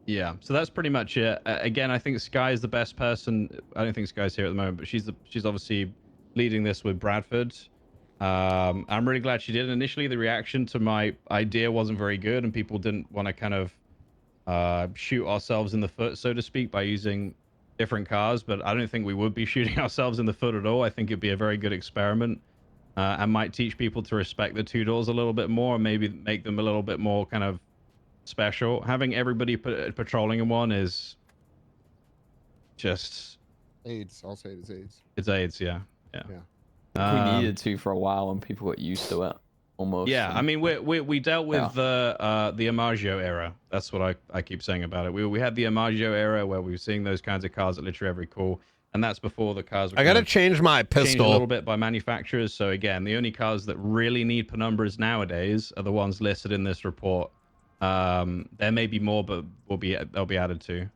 Yeah, so that's pretty much it. Again, I think Sky is the best person. I don't think Sky's here at the moment, but she's obviously leading this with Bradford. I'm really glad she did. Initially, the reaction to my idea wasn't very good, and people didn't want to kind of shoot ourselves in the foot, so to speak, by using different cars, but I don't think we would be shooting ourselves in the foot at all. I think it'd be a very good experiment and might teach people to respect the two doors a little bit more, and maybe make them a little bit more kind of special. Having everybody patrolling in one is just AIDS. I'll say it's AIDS. it's AIDS. Yeah. We needed to for a while, and people got used to it almost. Yeah, I and- mean, we dealt with Yeah. the Imaggio era. That's what I keep saying about it. We had the Imaggio era where we were seeing those kinds of cars at literally every call, and that's before the cars were I gotta kind of change my changed a pistol. little bit by manufacturers. So again, the only cars that really need penumbras nowadays are the ones listed in this report. There may be more, but they'll be added to.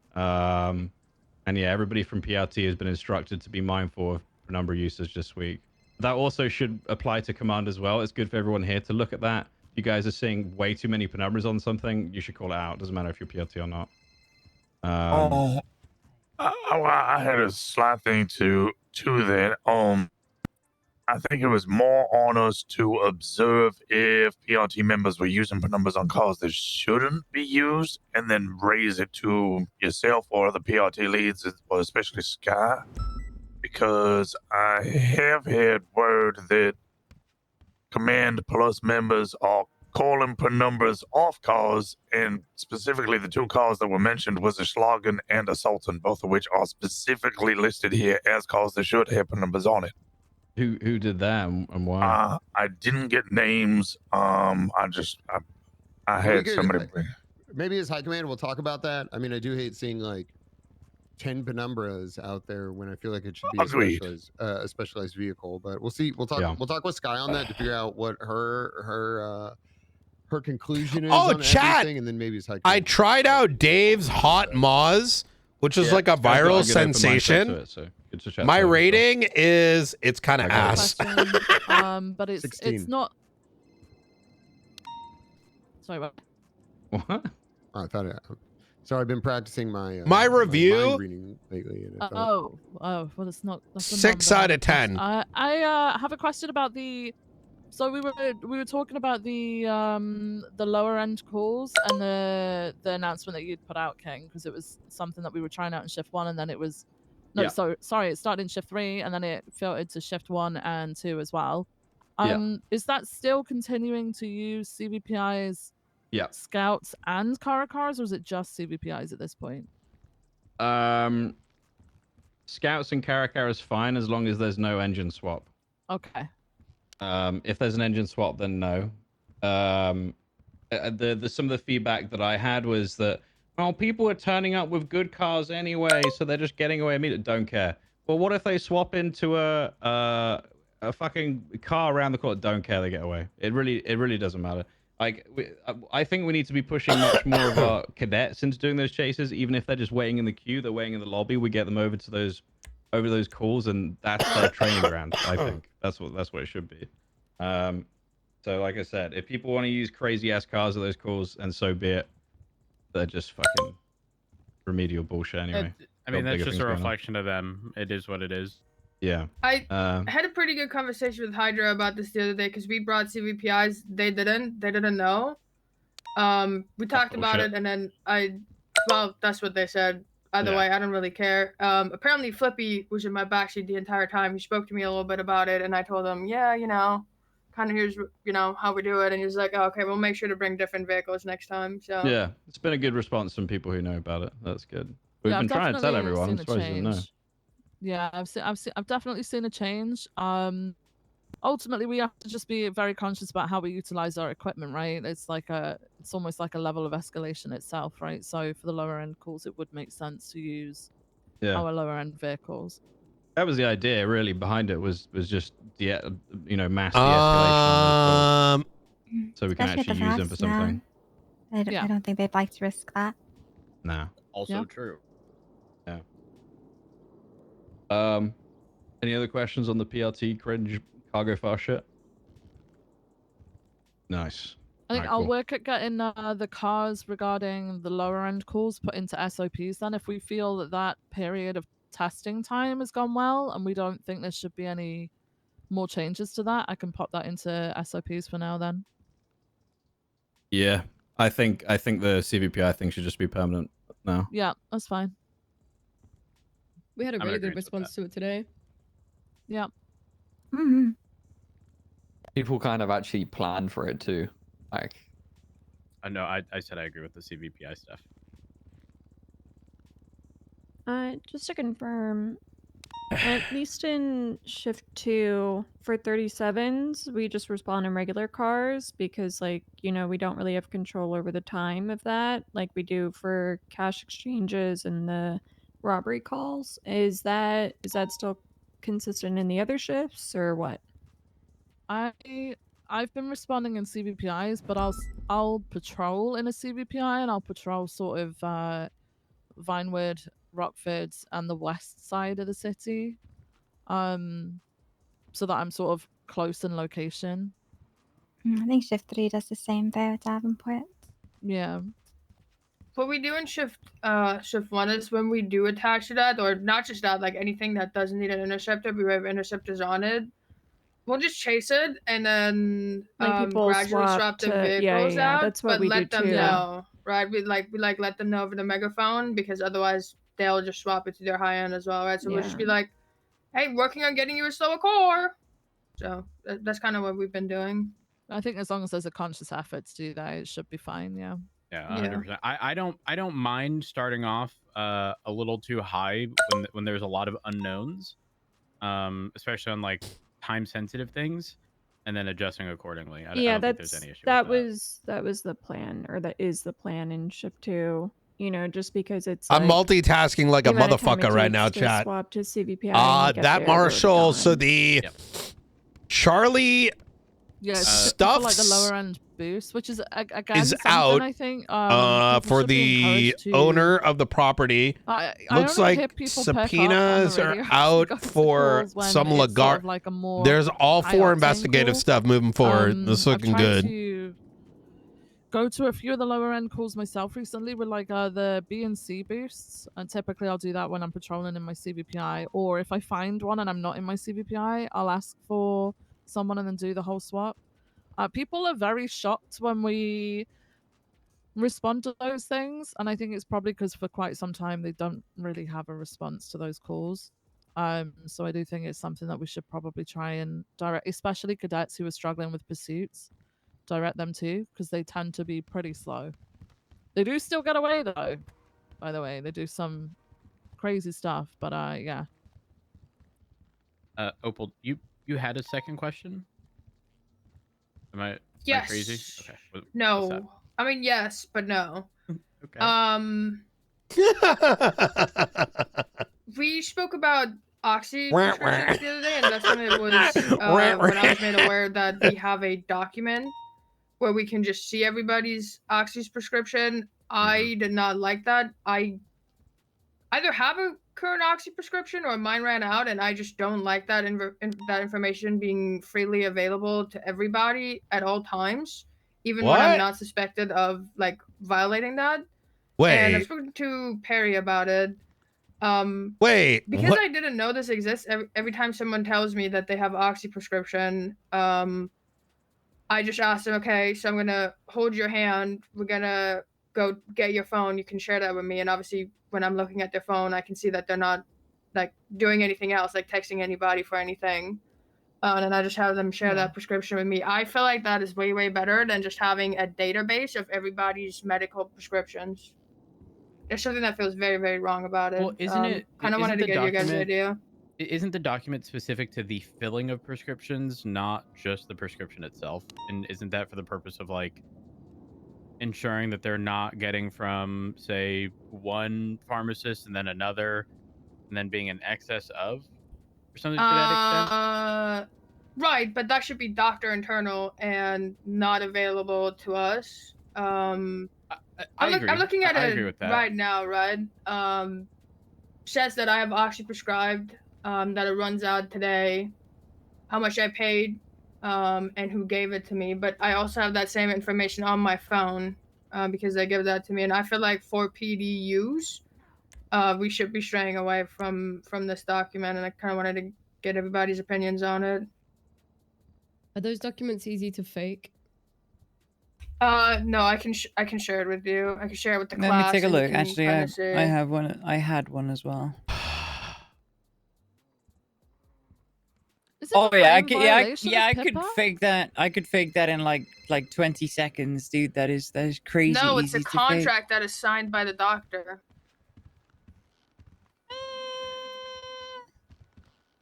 And yeah, everybody from PRT has been instructed to be mindful of penumbra usage this week. That also should apply to command as well. It's good for everyone here to look at that. If you guys are seeing way too many penumbras on something, you should call it out. Doesn't matter if you're PRT or not. I had a slight thing to that. I think it was more on us to observe if PRT members were using penumbras on cars that shouldn't be used, and then raise it to yourself or other PRT leads, or especially Sky, because I have had word that Command Plus members are calling penumbras off cars, and specifically the two cars that were mentioned was a Schlagen and a Sultan, both of which are specifically listed here as cars that should have penumbras on it. Who did that and why? I didn't get names. I had somebody. Maybe as high command, we'll talk about that. I mean, I do hate seeing like 10 penumbras out there when I feel like it should be a specialized vehicle. But we'll see. We'll talk. Yeah. We'll talk with Sky on that to figure out what her conclusion is Oh, on chat. everything, and then maybe as high command. I tried out Dave's Hot Moz, which is like a viral sensation. My rating is it's kind of ass. But it's 16. not. Sorry, what? What? Oh, I thought it. So I've been practicing my My review? mind reading lately. And I thought, Well, it's not. That's the 6 number. out of 10. I have a question about the. So we were talking about the lower end calls and the announcement that you'd put out, King, because it was something that we were trying out in shift 1, and then it was. No, Yeah. so sorry, it started in shift 3, and then it filtered to shift 1 and 2 as well. Is that still continuing to use CVPIs? Yeah. Scouts and cars, or is it just CVPIs at this point? Scouts and Caracar is fine as long as there's no engine swap. Okay. If there's an engine swap, then no. Some of the feedback that I had was that, well, people are turning up with good cars anyway, so they're just getting away immediately. Don't care. Well, what if they swap into a fucking car around the corner? Don't care, they get away. It really doesn't matter. Like, I think we need to be pushing much more of our cadets into doing those chases, even if they're just waiting in the queue, they're waiting in the lobby. We get them over to those calls, and that's their training ground. I think that's what it should be. So like I said, if people want to use crazy ass cars at those calls, and so be it. They're just fucking remedial bullshit anyway. I mean, Got that's bigger just things a going on. reflection of them. It is what it is. Yeah. I had a pretty good conversation with Hydra about this the other day because we brought CVPIs. They didn't know. We talked about bullshit. it, and then well, that's what they said. Either Yeah. way, I don't really care. Apparently Flippy was in my backseat the entire time. He spoke to me a little bit about it, and I told him, yeah, kind of here's, how we do it. And he was like, oh, okay, we'll make sure to bring different vehicles next time. So Yeah, it's been a good response from people who know about it. That's good. We've Yeah, been I've trying to tell definitely everyone. seen I'm a surprised you didn't know. change. Yeah, I've definitely seen a change. Ultimately, we have to just be very conscious about how we utilize our equipment, right? It's almost like a level of escalation itself, right? So for the lower end calls, it would make sense to use Yeah. our lower end vehicles. That was the idea, really, behind it was just mass de-escalation. So we can Especially actually the use them for fast man. something. I don't think they'd like to risk that. Nah. Also Yeah. true. Yeah. Any other questions on the PRT cringe cargo fast shit? Nice. I think Alright, I'll cool. work at getting the cars regarding the lower end calls put into SOPs then. If we feel that period of testing time has gone well and we don't think there should be any more changes to that, I can pop that into SOPs for now then. Yeah. I think the CVPI thing should just be permanent now. Yeah, that's fine. We had a I'm in really good agreement with response to it today. Yeah. Mm-hmm. People kind of actually plan for it too. Like, No, I said I agree with the CVPI stuff. Just to confirm, at least in shift 2 for 37s, we just respond in regular cars because, like, you know, we don't really have control over the time of that, like we do for cash exchanges and the robbery calls. Is that still consistent in the other shifts or what? I've been responding in CVPIs, but I'll patrol in a CVPI and I'll patrol sort of Vinewood, Rockford, and the west side of the city, so that I'm sort of close in location. I think shift 3 does the same there at Davenport. Yeah. What we do in shift 1 is when we do attach to that, or not just that, like anything that doesn't need an interceptor, we have interceptors on it. We'll just chase it and then Like people gradually swap swap the to- vehicles yeah, out. that's what but we do let them too. know, right? We let them know over the megaphone because otherwise they'll just swap it to their high end as well, right? So we'll just be like, "Hey, working on getting you a slower core." So that's kind of what we've been doing. I think as long as there's a conscious effort to do that, it should be fine. Yeah. Yeah, 100%. I don't mind starting off a little too high when there's a lot of unknowns, especially on like time sensitive things, and then adjusting accordingly. I don't think there's any issue. That was the plan, or that is the plan in shift 2. You know, just because it's I'm like, multitasking like a the amount of time it motherfucker right now, takes to chat. Swap to CVPI and get That there, Marshall. So gone. the Charlie Yeah, stuff for like the lower end boost, which is again is something out I think people for should be the encouraged to- owner of the property. I Looks only like hear people pick up on the subpoenas are radio out because of for calls when some it's sort Lagarde. of like a more There's all high 4 octane investigative call. stuff moving forward. This I've looking tried good. to go to a few of the lower end calls myself recently with like the B and C boosts, and typically I'll do that when I'm patrolling in my CVPI, or if I find one and I'm not in my CVPI, I'll ask for someone and then do the whole swap. People are very shocked when we respond to those things, and I think it's probably because for quite some time they don't really have a response to those calls. So I do think it's something that we should probably try and direct, especially cadets who are struggling with pursuits, direct them to, because they tend to be pretty slow. They do still get away though, by the way. They do some crazy stuff, but yeah. Opal, you had a second question? Am I Yes. crazy? Okay. What's that? No. I mean, yes, but no. Okay. We spoke about Oxy prescriptions the other day, and that's when it was when I was made aware that we have a document where we can just see everybody's Oxy's prescription. I did not like that. I either have a current Oxy prescription or mine ran out, and I just don't like that that information being freely available to everybody at all times, even when I'm What? not suspected of like violating that. Wait. And I've spoken to Perry about it. Wait. Because what? I didn't know this exists, every time someone tells me that they have Oxy prescription, I just asked them, okay, so I'm gonna hold your hand. We're gonna go get your phone. You can share that with me. And obviously, when I'm looking at their phone, I can see that they're not like doing anything else, like texting anybody for anything. And then I just have them share that prescription with me. I feel like that is way, way better than just having a database of everybody's medical prescriptions. There's something that feels very, very wrong about it. Well, isn't it? Kind of wanted to get your guys' idea. Isn't the document specific to the filling of prescriptions, not just the prescription itself? And isn't that for the purpose of like ensuring that they're not getting from, say, one pharmacist and then another, and then being in excess of, or something to that extent? Right, but that should be doctor internal and not available to us. I agree. I'm looking at I it agree with that. right now, right? Says that I have Oxy prescribed, that it runs out today, how much I paid, and who gave it to me. But I also have that same information on my phone, because they give that to me. And I feel like for PDUs, we should be straying away from this document, and I kind of wanted to get everybody's opinions on it. Are those documents easy to fake? No, I can share it with you. I can share it with the class. Let me take a and you look. can Actually, kinda see. I have one. I had one as well. Oh yeah, I crime could, violation I as could Pippa? fake that. I could fake that in like 20 seconds, dude. That is crazy No, it's easy a to fake. contract that is signed by the doctor.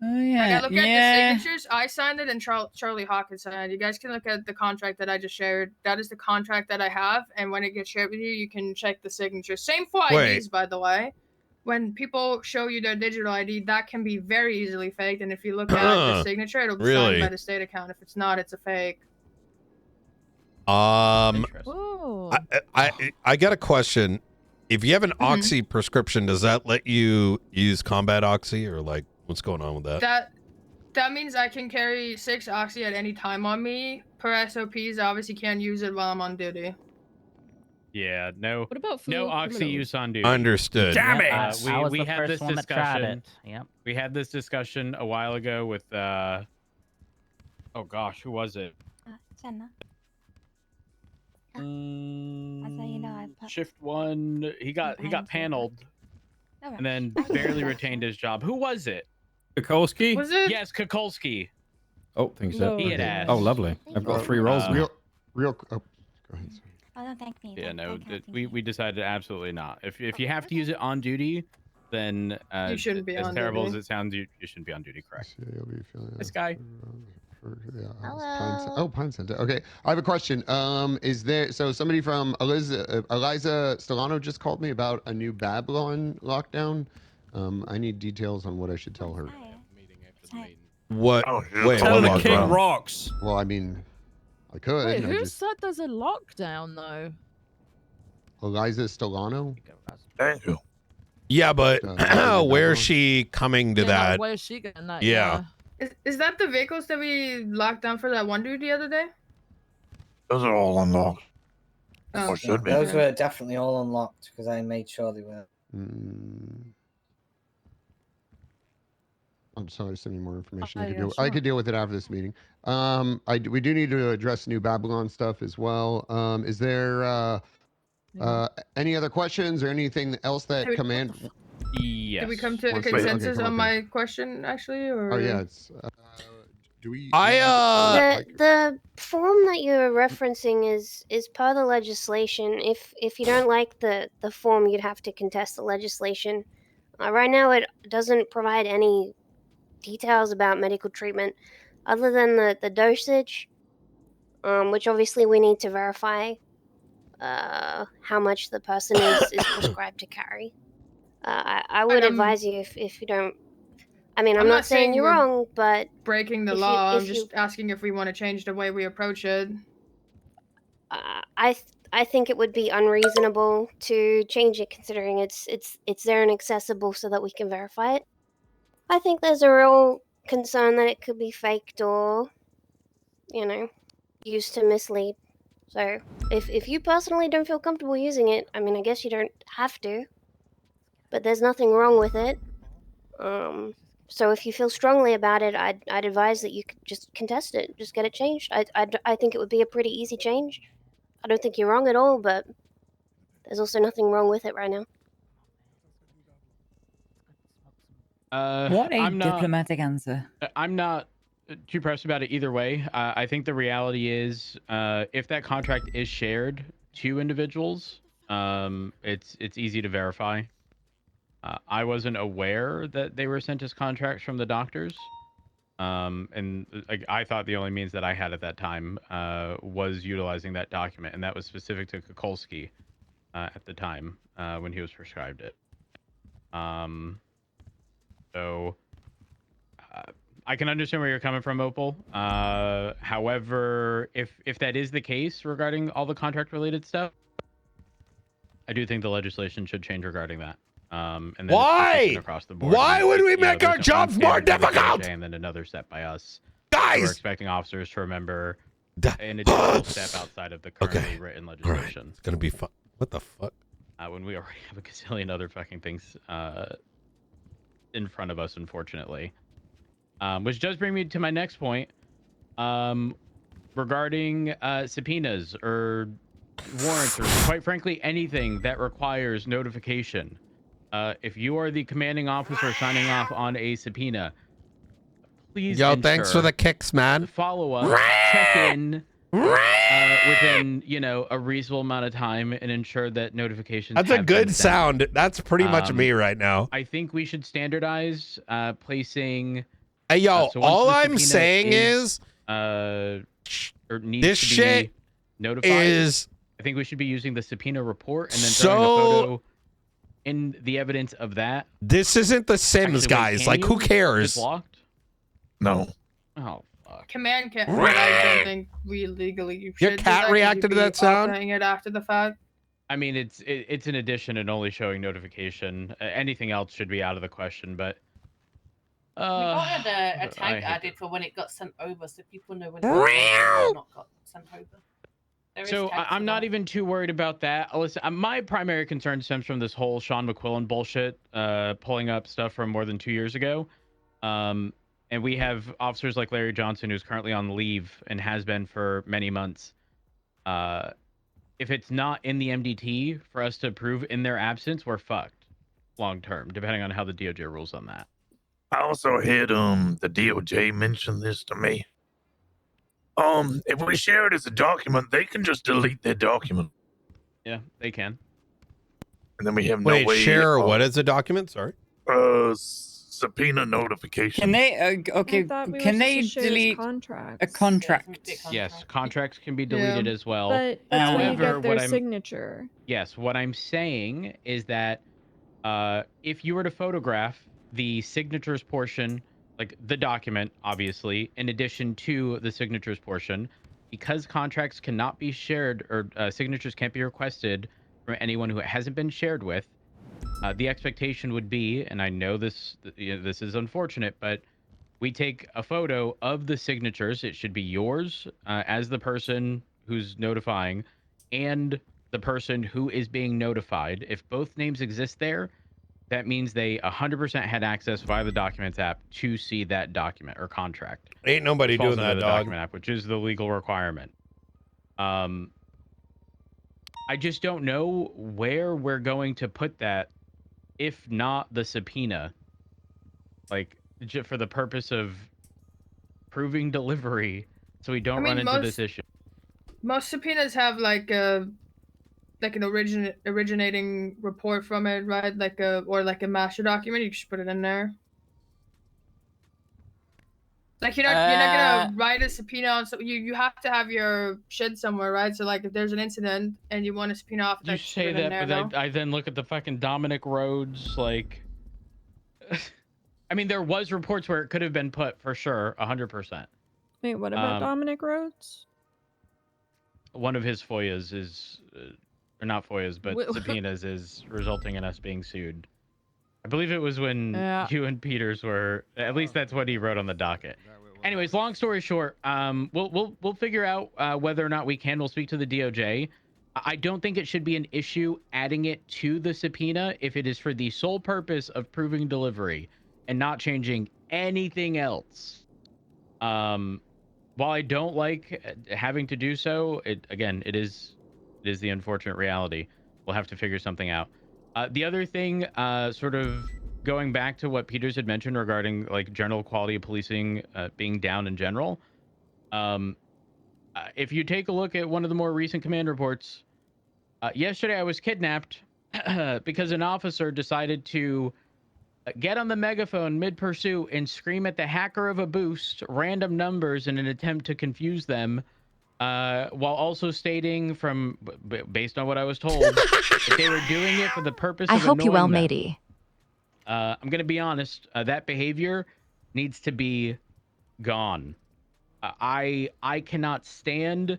Oh I yeah, gotta look at the yeah. signatures. I signed it and Charlie Hawkins signed it. You guys can look at the contract that I just shared. That is the contract that I have, and when it gets shared with you, you can check the signatures. Same for Wait. IDs, by the way. When people show you their digital ID, that can be very easily faked, and if you look at the signature, it'll be signed Really? by the state account. If it's not, it's a fake. Oh. I got a question. If you have an oxy prescription, does that let you use combat oxy, or like what's going on with that? That means I can carry 6 oxy at any time on me. Per SOPs, I obviously can't use it while I'm on duty. Yeah, no. What about no for oxy criminals? use on duty? Understood. Damn it! I was We the had first this one that tried discussion. it. Yep. We had this discussion a while ago with oh gosh, who was it? Jenna. Shift 1. He got paneled Alright. and then barely retained his job. Who was it? Kukolski? Was it? Yes, Kukolski. Oh, thanks. So. He had asked. Oh, lovely. I've got 3 rolls now. Real. Oh, go ahead. Sorry. Oh, don't thank me. Yeah, no, we decided absolutely not. If you have to use it on duty, then You shouldn't be as on terrible duty. as it sounds, you shouldn't be on duty, correct? This guy. Oh, Pine Center. Okay, I have a question. Is there somebody from Eliza Stellano just called me about a new Babylon lockdown? I need details on what I should tell her. What? Wait, Tell hold the on, king bro. rocks. Well, I mean, I could. Wait, I who just said there's a lockdown though? Eliza Stellano. Thank you. Yeah, but where's she coming to Yeah, that? like, where's she getting that? Yeah. Is that the vehicles that we locked down for that one dude the other day? Those are all unlocked. Oh, Or should be. Those were definitely all unlocked because I made sure they were. I'm sorry, send me more information. Oh, I could yeah, deal. I sure. could deal with it after this meeting. We do need to address New Babylon stuff as well. Is there any other questions or anything else that Hey, command? Yes. Did we come to a One second. consensus Okay, come on on, my question, actually? Or... Oh yeah, it's. Do we? The form that you're referencing is per the legislation. If you don't like the form, you'd have to contest the legislation. Right now, it doesn't provide any details about medical treatment, other than the dosage, which obviously we need to verify how much the person is prescribed to carry. I would advise you if you don't. I mean, I'm not saying you're we're wrong, but breaking the if you- law. I'm if you- just asking if we want to change the way we approach it. I think it would be unreasonable to change it, considering it's there and accessible so that we can verify it. I think there's a real concern that it could be faked or, used to mislead. So if you personally don't feel comfortable using it, I mean, I guess you don't have to, but there's nothing wrong with it. So if you feel strongly about it, I'd advise that you could just contest it, just get it changed. I think it would be a pretty easy change. I don't think you're wrong at all, but there's also nothing wrong with it right now. What a I'm not- diplomatic answer. I'm not too pressed about it either way. I think the reality is, if that contract is shared to individuals, it's easy to verify. I wasn't aware that they were sent as contracts from the doctors, and I thought the only means that I had at that time was utilizing that document, and that was specific to Kukolski at the time when he was prescribed it. So I can understand where you're coming from, Opal. However, if that is the case regarding all the contract-related stuff, I do think the legislation should change regarding that. And then it's Why? consistent across the board. Why would we You know, make our there's no jobs one more standard with difficult? DOJ And then another set by us. Guys! We're expecting officers to remember an additional step outside of the currently written legislation. It's gonna be fun. What the fuck? When we already have a gazillion other fucking things in front of us, unfortunately. Which does bring me to my next point regarding subpoenas or warrants, or quite frankly anything that requires notification. If you are the commanding officer signing off on a subpoena, please Yo, thanks for ensure the kicks, man. follow up, check in within a reasonable amount of time and ensure that notifications. That's a have been good sent. sound. That's pretty much me right now. I think we should standardize placing. Hey, yo, so once all the I'm subpoena saying is or needs this to be shit notified. I think we should be using the subpoena report and then drawing a photo in the evidence of that. This isn't the Sims, Actually, wait, guys. can Like, who you? cares? It's locked? No. Oh, fuck. Command can, but I don't think we legally should. Your do cat that 'cause reacted you'd to be that sound? altering it after the fact. I mean, it's an addition and only showing notification. Anything else should be out of the question, but. We got a I tag hate added for when it got sent over, so people know when it's not got sent over. There is So tags I'm for not that. even too worried about that. Listen, my primary concern stems from this whole Sean McQuillan bullshit, pulling up stuff from more than 2 years ago. And we have officers like Larry Johnson, who's currently on leave and has been for many months. If it's not in the MDT for us to prove in their absence, we're fucked long term, depending on how the DOJ rules on that. I also heard the DOJ mention this to me. If we share it as a document, they can just delete their document, Yeah, they can. and then we have no Wait, way. share what is a document? Sorry. Subpoena notification. Can they? Okay. thought we were Can supposed they to share his delete contracts. a contract? Yes, contracts can be deleted as well. But that's when you However, get their what I'm signature. Yes, what I'm saying is that if you were to photograph the signatures portion, like the document, obviously, in addition to the signatures portion, because contracts cannot be shared or signatures can't be requested from anyone who it hasn't been shared with, the expectation would be, and I know this this is unfortunate, but we take a photo of the signatures. It should be yours as the person who's notifying and the person who is being notified. If both names exist there, that means they 100% had access via the Documents app to see that document or contract. Ain't nobody Which falls doing under that, the dog. Document app, which is the legal requirement. I just don't know where we're going to put that, if not the subpoena. Like, for the purpose of proving delivery, so we don't I mean, run into this issue. Most subpoenas have like an originating report from it, right? Or like a master document. You just put it in there. Like you're not gonna write a subpoena on something. You have to have your shit somewhere, right? So like if there's an incident and you want a subpoena off, You say that, but I then look at the fucking Dominic Rhodes, like... I mean, there was reports where it could have been put, for sure, 100%. Wait, what about Dominic Rhodes? One of his FOIAs is... or not FOIAs, but Wh- subpoenas is resulting in us being sued. I believe it was when Yeah. you and Peters were... At least that's what he wrote on the docket. Anyways, long story short, we'll figure out whether or not we can. We'll speak to the DOJ. I don't think it should be an issue adding it to the subpoena if it is for the sole purpose of proving delivery and not changing anything else. While I don't like having to do so, it is the unfortunate reality. We'll have to figure something out. The other thing, sort of going back to what Peters had mentioned regarding like general quality of policing being down in general. If you take a look at one of the more recent command reports, yesterday I was kidnapped because an officer decided to get on the megaphone mid-pursuit and scream at the hacker of a boost random numbers in an attempt to confuse them, while also stating, based on what I was told, that they were doing it for the purpose of I hope you well, annoying them. matey. I'm going to be honest. That behavior needs to be gone. I cannot stand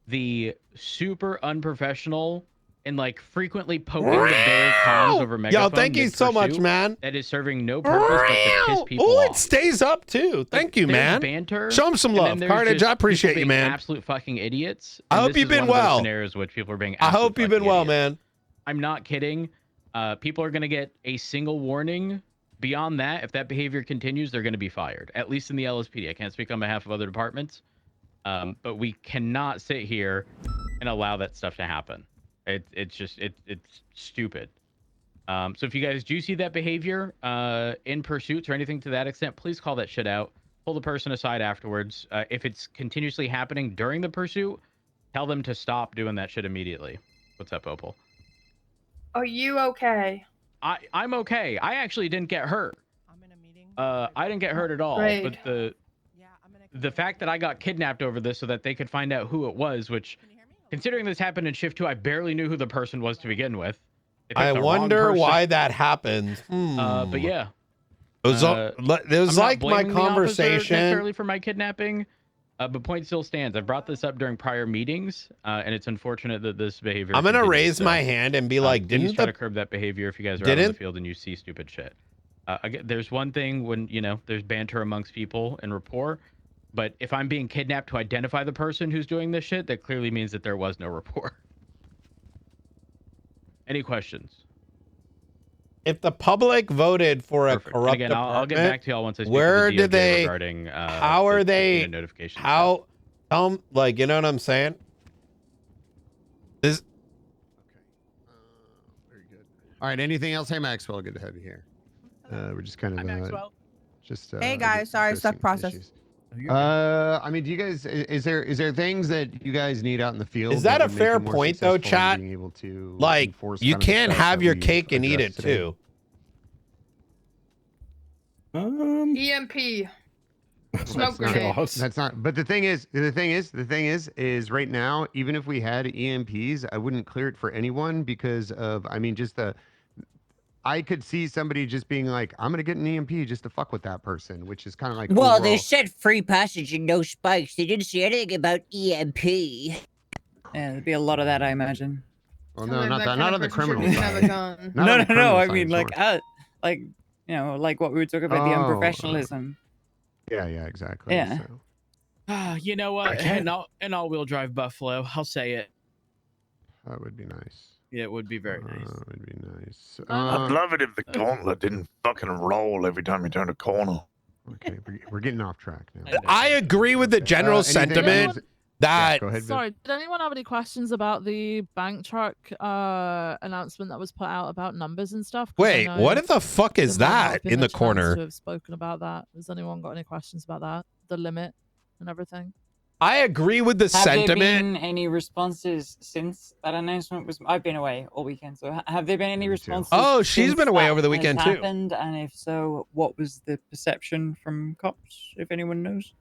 the super unprofessional and like frequently poking the bear comms over megaphone. Yo, thank you so much, mid-pursuit man. That is serving no purpose but to piss people Oh, off. it stays up too. Thank you, There's man. Banter, Show him some and then love. there's Carnage, just I appreciate people you, being man. Absolute fucking idiots. I And hope this you've is been one of those well. Scenarios which people are being. I hope absolute you've been fucking well, idiots. man. I'm not kidding. People are going to get a single warning. Beyond that, if that behavior continues, they're going to be fired. At least in the LSPD. I can't speak on behalf of other departments, but we cannot sit here and allow that stuff to happen. It's stupid. So if you guys do see that behavior in pursuits or anything to that extent, please call that shit out. pull the person aside afterwards. If it's continuously happening during the pursuit, tell them to stop doing that shit immediately. What's up, Opal? Are you okay? I'm okay. I actually didn't get hurt. I didn't get hurt at all. Great. But the fact that I got kidnapped over this so that they could find out who it was, which, considering this happened in shift 2, I barely knew who the person was to begin with. They picked I the wrong wonder person. why that happened. But yeah. It was, it was I'm like not my blaming the officer conversation. necessarily for my kidnapping, but point still stands. I brought this up during prior meetings, and it's unfortunate that this behavior. I'm gonna continues. raise So, my hand and be like, please didn't try the to curb that behavior if you guys are out on the didn't field and you see stupid shit. Again, there's one thing when there's banter amongst people and rapport, but if I'm being kidnapped to identify the person who's doing this shit, that clearly means that there was no rapport. Any questions? if the public voted for a Perfect. And corrupt again, I'll get department, back to y'all once I speak where with the DOJ did they? regarding How are the they? subpoena notification How? Like, you know what I'm saying? This. All right. Anything else? Hey, Maxwell. Good to have you here. We're just kind of just. Hey guys, sorry, stuck process. I mean, do you guys? Is there things that you guys need out in the field? Is that a would make fair you more point, though, successful in chat? being able to Like, enforce you kind of the can't stuff have that your we've cake and eat it addressed today? too. EMP. Smoke That's grenade. not, that's not. But the thing is right now, even if we had EMPs, I wouldn't clear it for anyone because of, I mean, just the. I could see somebody just being like, I'm gonna get an EMP just to fuck with that person, which is kind of like. Well, they overall- said free passage and no spikes. They didn't say anything about EMP. Yeah, there'd be a lot of that, I imagine. Well, no, not that. Not on the criminal side. Not No, on no, the no. criminal I side, mean, like, sure. like what we were talking about, the Oh, unprofessionalism. Yeah, exactly. Yeah. So. You know what? An all-wheel drive Buffalo. I'll say it. That would be nice. Yeah, it would be very nice. That would be nice. I'd love it if the gauntlet didn't fucking roll every time you turned a corner. Okay, we're getting off track now. I agree with the general anything- sentiment that. Go ahead, Viv. Sorry, did anyone have any questions about the bank truck announcement that was put out about numbers and stuff? 'Cause I Wait, know what the fuck is there might not that have been in a the chance corner? To have spoken about that. Has anyone got any questions about that? The limit and everything. I agree with the Have there sentiment. been any responses since that announcement was? I've been away all weekend, so have there been any responses? Oh, she's since been away that over the has weekend, too. happened? And if so, what was the perception from cops? If anyone knows.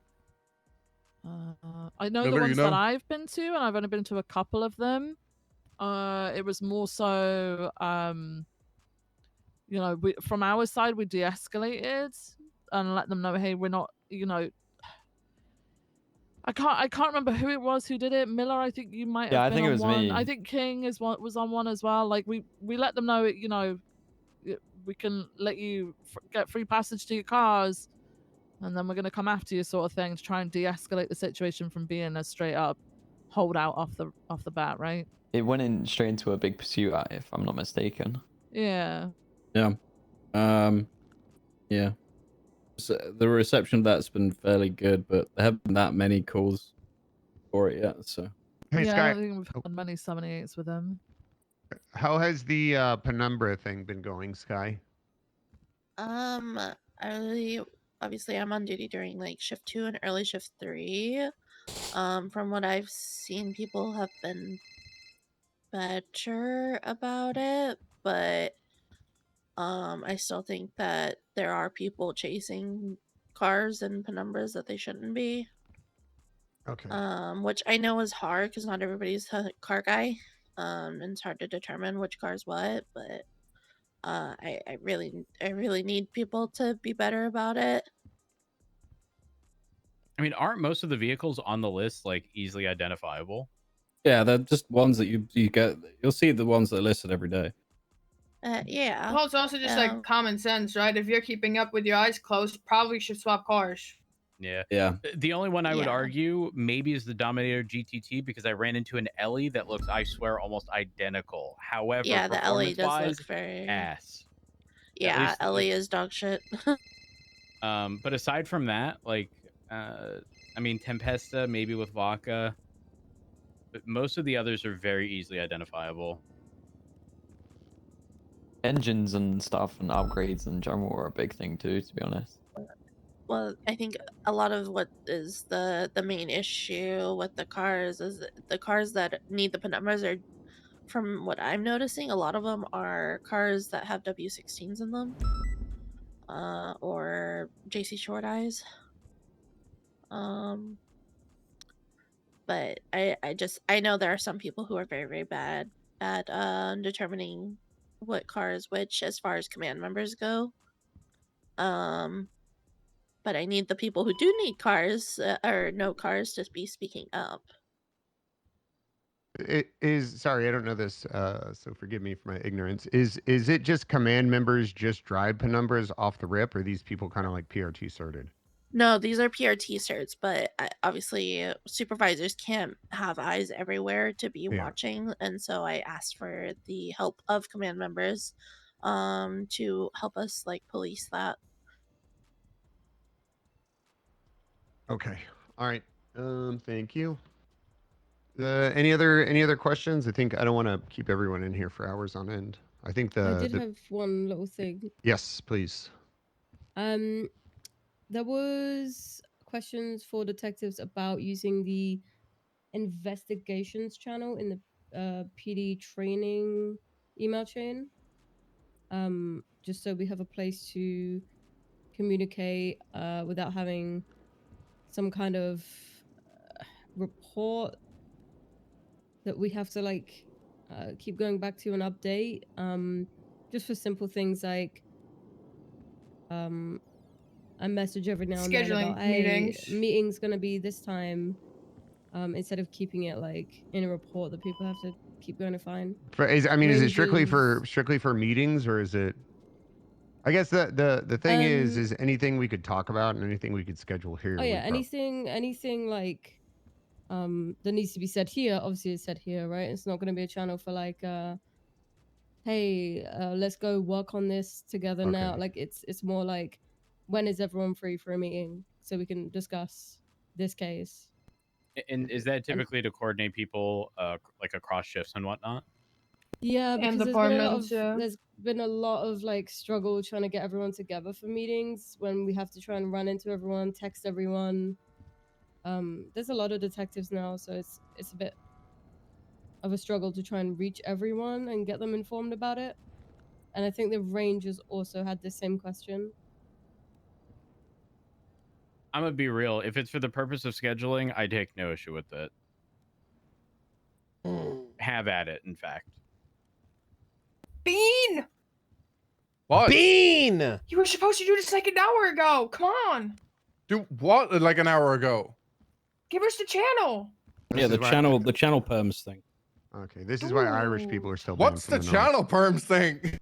I know Whether the you ones know. that I've been to, and I've only been to a couple of them. It was more so, from our side, we de-escalated and let them know, hey, we're not, I can't remember who it was who did it. Miller, I think you might have Yeah, I been think it on was one. me. I think King was on one as well. Like we let them know, we can let you get free passage to your cars, and then we're gonna come after you, sort of thing, to try and de-escalate the situation from being a straight up holdout off the bat, right? It went in straight into a big pursuit, if I'm not mistaken. Yeah. Yeah. Yeah. So the reception of that's been fairly good, but there haven't been that many calls for it yet. So. Hey, yeah, Sky. I think we've had many 78s with them. How has the Penumbra thing been going, Sky? Obviously I'm on duty during like shift 2 and early shift 3. From what I've seen, people have been better about it, but I still think that there are people chasing cars and penumbras that they shouldn't be. Okay. Which I know is hard because not everybody's a car guy. And it's hard to determine which car's what, but I really need people to be better about it. I mean, aren't most of the vehicles on the list like easily identifiable? Yeah, they're just ones that you get. You'll see the ones that are listed every day. Yeah. Well, it's also just like common sense, right? If you're keeping up with your eyes closed, probably should swap cars. Yeah. Yeah. The only one I would Yeah. argue maybe is the Dominator GTT because I ran into an Ellie that looks, I swear, almost identical. However, Yeah, the Ellie does performance-wise, look very ass. Yeah, least- Ellie is dog shit. But aside from that, like, I mean, Tempesta maybe with Vodka, but most of the others are very easily identifiable. Engines and stuff and upgrades in general are a big thing too, to be honest. well, I think a lot of what is the main issue with the cars is the cars that need the penumbras are, from what I'm noticing, a lot of them are cars that have W16s in them, or JC Short Eyes. But I know there are some people who are very, very bad at determining what car is which as far as command members go. But I need the people who do need cars or no cars to be speaking up. It is, sorry, I don't know this, so forgive me for my ignorance. Is it just command members just drive penumbras off the rip, or these people kind of like PRT sorted? No, these are PRT certs, but obviously supervisors can't have eyes everywhere to be watching, and so I asked for the help of command members to help us like police that. Okay. All right. Thank you. Any other questions? I think I don't want to keep everyone in here for hours on end. I think I did have one little thing. Yes, please. There was questions for detectives about using the investigations channel in the PD training email chain. Just so we have a place to communicate without having some kind of report that we have to like keep going back to an update. Just for simple things like I message every now and then Scheduling about, hey, meetings. meeting's gonna be this time, instead of keeping it like in a report that people have to keep going to find. Is it strictly Ranges. for meetings, or is it? I guess the thing is anything we could talk about and anything we could schedule here. Oh yeah, we prob- anything like that needs to be said here, obviously it's said here, right? It's not gonna be a channel for like hey, let's go work on this together now. Like it's more like, when is everyone free for a meeting so we can discuss this case? And is that typically to coordinate people like across shifts and whatnot? Yeah, because And departments, yeah. there's been a lot of like struggle trying to get everyone together for meetings when we have to try and run into everyone, text everyone. There's a lot of detectives now, so it's a bit of a struggle to try and reach everyone and get them informed about it. And I think the Rangers also had the same question. I'm gonna be real. If it's for the purpose of scheduling, I take no issue with it. Have at it, in fact. Bean! What? Bean! You were supposed to do this like an hour ago. Come on. Do what? Like an hour ago? Give us the channel. Yeah, the channel perms thing. Okay, this is why Irish people are still. What's the channel perms thing?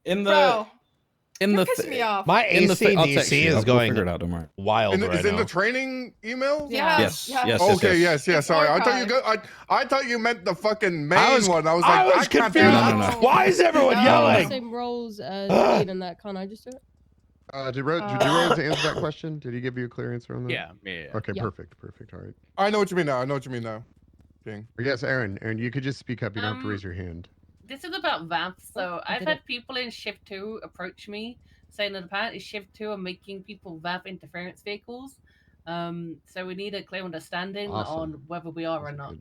In the Bro, in you're the pissing me off. My in the ACDC I'll text you. is We'll going figure it out, don't worry. wild right in now. the training email? Yeah. Yes, Yeah. yes, Okay, yes. yes. Sorry, I thought you I thought you meant the fucking main one. I was like, I can't do confused. that. No. Why is everyone The yelling? same roles as Dean and that. Can't I just do it? Did Rhodes answer that question? Did he give you a clear answer on that? Yeah. Okay, Yeah. perfect. All right. I know what you mean now. King. Yes, Aaron, you could just speak up. You don't have to raise your hand. This is about VAMPs. So I I've did had it. people in Shift 2 approach me saying that apparently Shift 2 are making people VAMP interference vehicles. So we need a clear understanding on whether we are or not.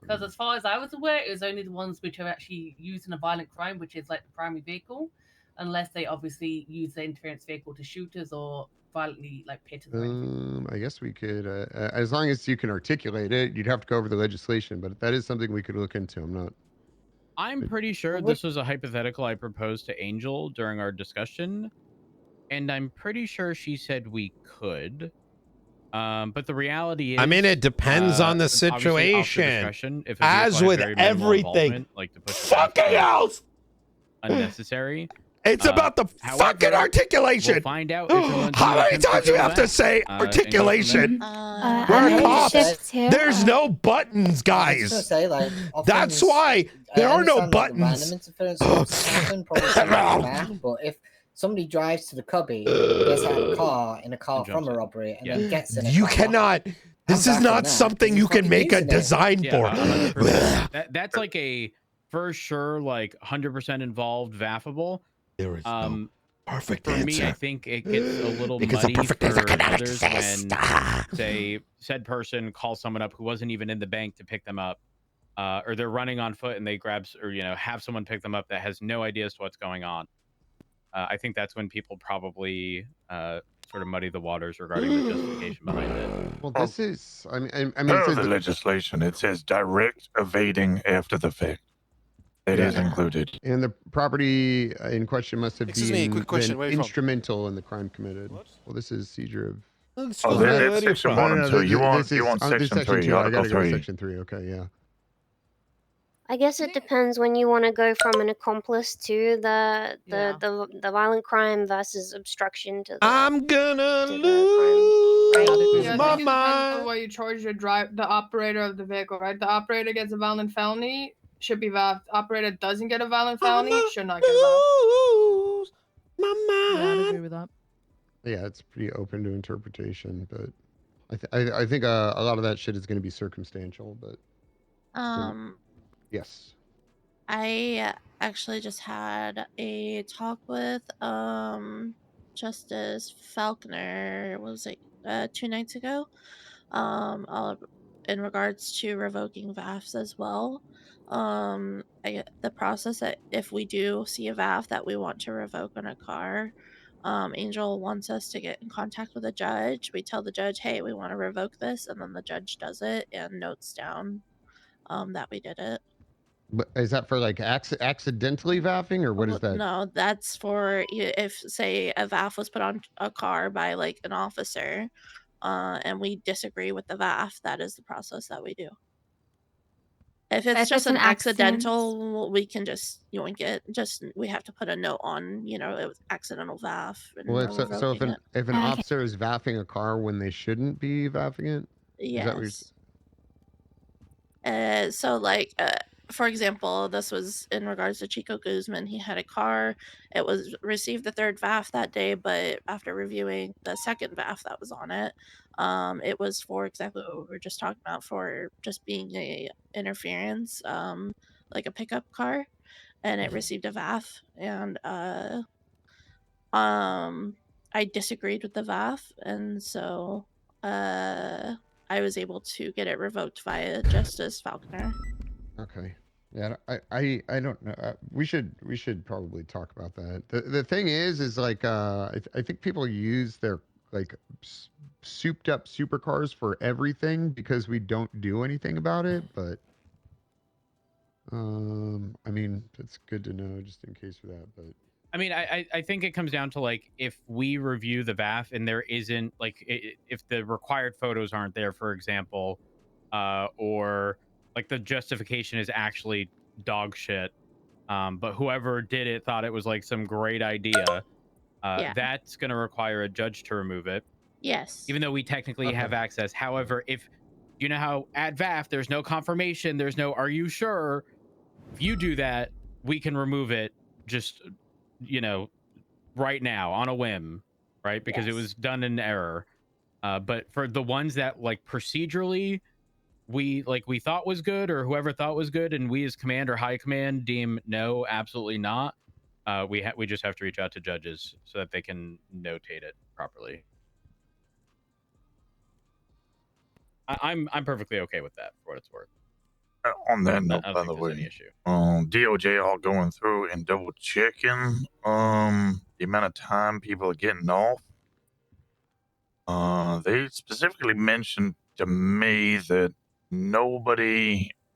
Because as far as I was aware, it was only the ones which are actually used in a violent crime, which is like the primary vehicle, unless they obviously use the interference vehicle to shooters or violently like pit us or anything. I guess we could, as long as you can articulate it, you'd have to go over the legislation, but that is something we could look into. I'm pretty sure this was a hypothetical I proposed to Angel during our discussion, and I'm pretty sure she said we could. But the reality is, I mean, it depends on the obviously off the situation. discussion, if a As vehicle had with very minimal everything. involvement, like to push Fucking else! unnecessary. It's about the fucking articulation. We'll find out if and when How someone many attempts times do you do have that, to say and go from articulation? there. We're I cops. shift too. There's no buttons, I was guys. gonna say, like, That's often why there I are no understand that the buttons. Random interference happen, probably something like that, but if somebody drives to the cubby, gets out of a car in a car from a robbery, and then gets in a You car, cannot. This is backing not that, something you can make a design for. 100%. That's like a for sure, like 100% involved, vaffable. There is Perfect For me, I answer. think it gets a little Because the muddy perfect for answer cannot others exist. when, say, said person calls someone up who wasn't even in the bank to pick them up, or they're running on foot and they grab or have someone pick them up that has no idea as to what's going on. I think that's when people probably sort of muddy the waters regarding the justification behind it. Well, this is. I mean, it Per says the legislation, it says direct evading after the fact. That is included. And the property in question must have Excuse me, quick question, been where are you from? instrumental in the crime committed. Well, this is seizure of. Oh, that's section 1 and 2. You want this section 3, I Article gotta go to 3. section 3. Okay, yeah. I guess it depends when you want to go from an accomplice to the violent crime versus obstruction to the. I'm gonna lose Yeah, I think it depends on what you charge the operator of the vehicle, right? The operator gets a violent felony, should be VAF'd. Operator doesn't get a violent felony, should not get VAF'd. Yeah, I'd agree with that. Yeah, it's pretty open to interpretation, but I think a lot of that shit is going to be circumstantial. But yes, I actually just had a talk with Justice Falconer. What was it 2 nights ago? In regards to revoking VAFs as well. The process that if we do see a VAF that we want to revoke on a car, Angel wants us to get in contact with a judge. We tell the judge, hey, we want to revoke this, and then the judge does it and notes down that we did it. but is that for like accidentally vaffing or what is that? No, that's for if, say, a VAF was put on a car by like an officer, and we disagree with the VAF, that is the process that we do. If it's just an accidental, we can just yoink it. We have to put a note on, it was accidental VAF. And Well, we're so revoking if an it. officer is vaffing a car when they shouldn't be vaffing it, is that what you're Yes. So, like, for example, this was in regards to Chico Guzman. He had a car. It was received the third VAF that day, but after reviewing the second VAF that was on it, it was for exactly what we were just talking about, for just being a interference, like a pickup car, and it received a VAF. And I disagreed with the VAF, and so I was able to get it revoked via Justice Falconer. Okay. Yeah, I don't know. We should probably talk about that. The thing is like I think people use their like souped up supercars for everything because we don't do anything about it. But I mean, it's good to know just in case for that. But I mean, I think it comes down to like if we review the VAF and there isn't like if the required photos aren't there, for example, or like the justification is actually dog shit, but whoever did it thought it was like some great idea, that's going to require a judge to remove it. Yes. Even though we technically have access. However, if you know how at VAF there's no confirmation, there's no are you sure? If you do that, we can remove it just right now on a whim, right? Because it was done in error. But for the ones that like procedurally we thought was good, or whoever thought was good, and we as command or high command deem no, absolutely not, we just have to reach out to judges so that they can notate it properly. I'm perfectly okay with that for what it's worth. On that I note, don't by think the there's way, any issue. DOJ all going through and double checking the amount of time people are getting off. They specifically mentioned to me that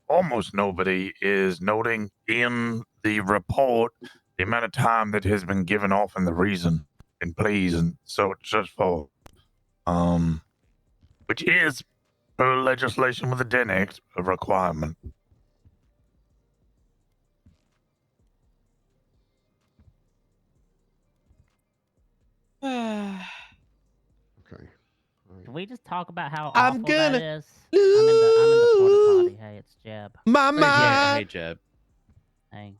almost nobody is noting in the report the amount of time that has been given off and the reason and please and so such for, which is per legislation with the Den Act a requirement. okay. Can we just talk about how I'm awful that gonna is? I'm in the porta potty. Hey, it's Jeb. Mama. Hey, Jeb. Hey.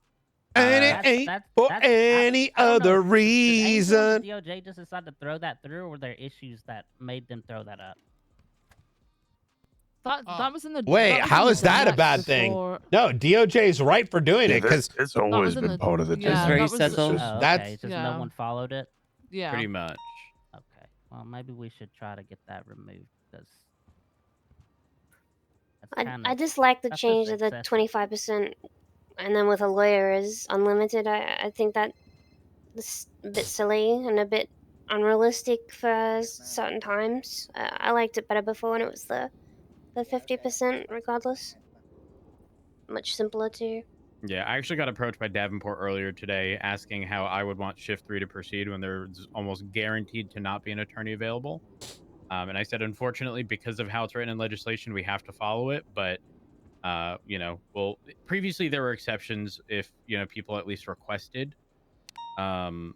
And it ain't for any other reason. Did DOJ just decide to throw that through, or were there issues that made them throw that up? That was in the. Wait, that was how in the is that a direct bad thing? before- No, DOJ's right for doing Yeah, it because it's always in been the- part of the yeah, design. that was- It's just- Oh, that's- okay. It's just yeah. no one followed it. Yeah. Pretty much. Okay. Well, maybe we should try to get that removed because. I just like the that's just change of the excessive. 25%, and then with a lawyer is unlimited. I think that is a bit silly and a bit unrealistic for certain times. I liked it better before when it was the 50% regardless. Much simpler too. Yeah, I actually got approached by Davenport earlier today asking how I would want Shift 3 to proceed when there's almost guaranteed to not be an attorney available. And I said, unfortunately, because of how it's written in legislation, we have to follow it. But, well, previously there were exceptions if, people at least requested, in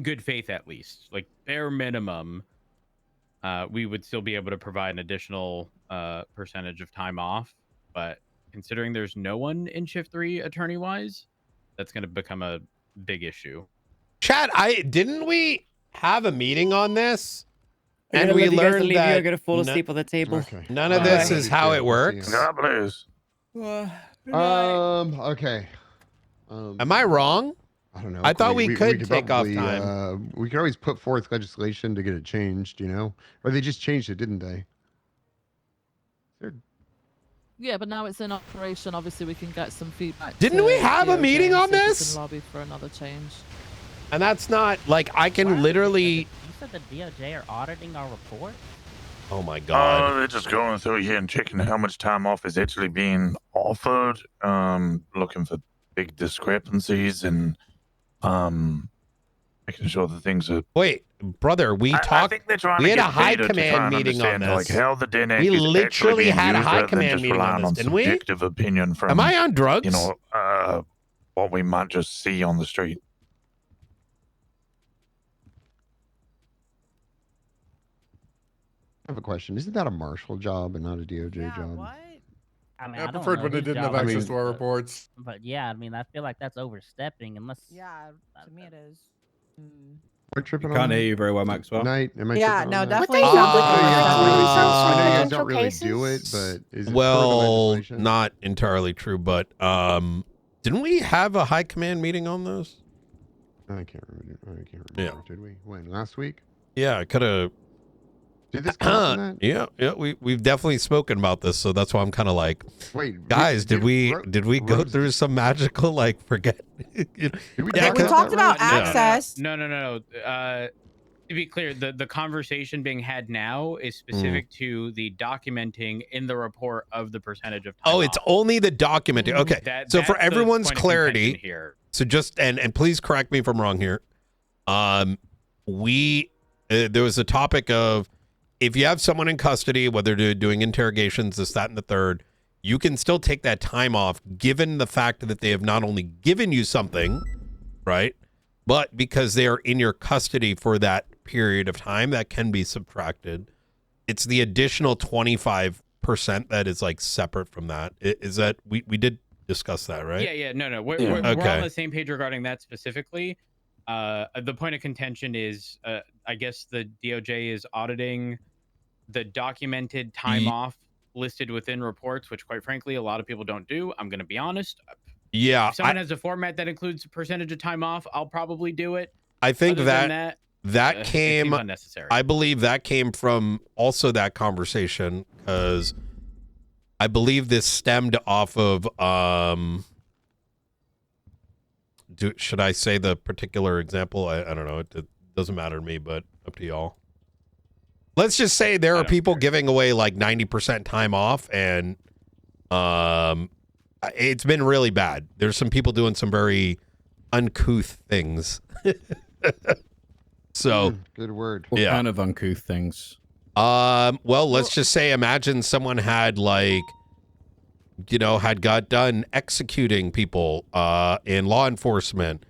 good faith at least, like bare minimum, we would still be able to provide an additional percentage of time off. But considering there's no one in Shift 3 attorney-wise, that's going to become a big issue. Chad, didn't we have a meeting on this? I'm And gonna we let you guys learned leave that you're gonna fall asleep on the table. none of this is how it works. God bless. Okay. Am I wrong? I don't know. I thought we could take off probably, time. We could always put forth legislation to get it changed, Or they just changed it, didn't they? Yeah, but now it's in operation. Obviously, we can get some feedback. Didn't to we have a DOJ meeting and on see if we this? can lobby for another change. And that's not like I can literally. You said the DOJ are auditing our report. Oh my god. They're just going through here and checking how much time off is actually being offered. Looking for big discrepancies and making sure that things are. Wait, brother, we I talked. think they're trying We to had a get high data to try command and meeting on understand, this. like, how the DNAC We is actually literally being had a used high rather than command just meeting on relying this, didn't we? subjective opinion from. Am I on drugs? What we might just see on the street. I have a question. Isn't that a marshal job and not a DOJ job? I mean, I don't preferred know when they whose didn't job have it access is, to our but- reports. But yeah, I mean, I feel like that's overstepping unless. Yeah, to me it is. We're tripping Can't on hear you very well, Maxwell. Night. Am I Yeah, tripping no, on that? definitely What sounds they like do, you're like, definitely- themselves I know you guys potential don't really cases? do it, but is it Well, legislation? not entirely true, but didn't we have a high command meeting on this? I can't remember. Yeah. Did we? When? Last week? Yeah, I could have. Did this come up in that? Yeah, we've definitely spoken about this, so that's why I'm kind of like, wait, guys, did we go through some magical like forget? we talked about access. No. To be clear, the conversation being had now is specific to the documenting in the report of the percentage of time. Oh, it's only the documenting. Okay, so for that's the everyone's point of clarity, contention here. so just and please correct me if I'm wrong here. There was a topic of if you have someone in custody, whether they're doing interrogations, this, that, and the third, you can still take that time off, given the fact that they have not only given you something, right, but because they are in your custody for that period of time, that can be subtracted. It's the additional 25% that is like separate from that. Is that we did discuss that, right? Yeah. No. We're Okay. on the same page regarding that specifically. The point of contention is, I guess the DOJ is auditing the documented time off listed within reports, which quite frankly, a lot of people don't do. I'm going to be honest. Yeah. If someone has a format that includes a percentage of time off, I'll probably do it. I think Other than that it came, seems unnecessary. I believe that came from also that conversation because I believe this stemmed off of, should I say the particular example? I don't know. It doesn't matter to me, but up to y'all. Let's just say there are people giving away like 90% time off, and it's been really bad. There's some people doing some very uncouth things. So good word. What kind of uncouth things? Well, let's just say imagine someone had like, had got done executing people in law enforcement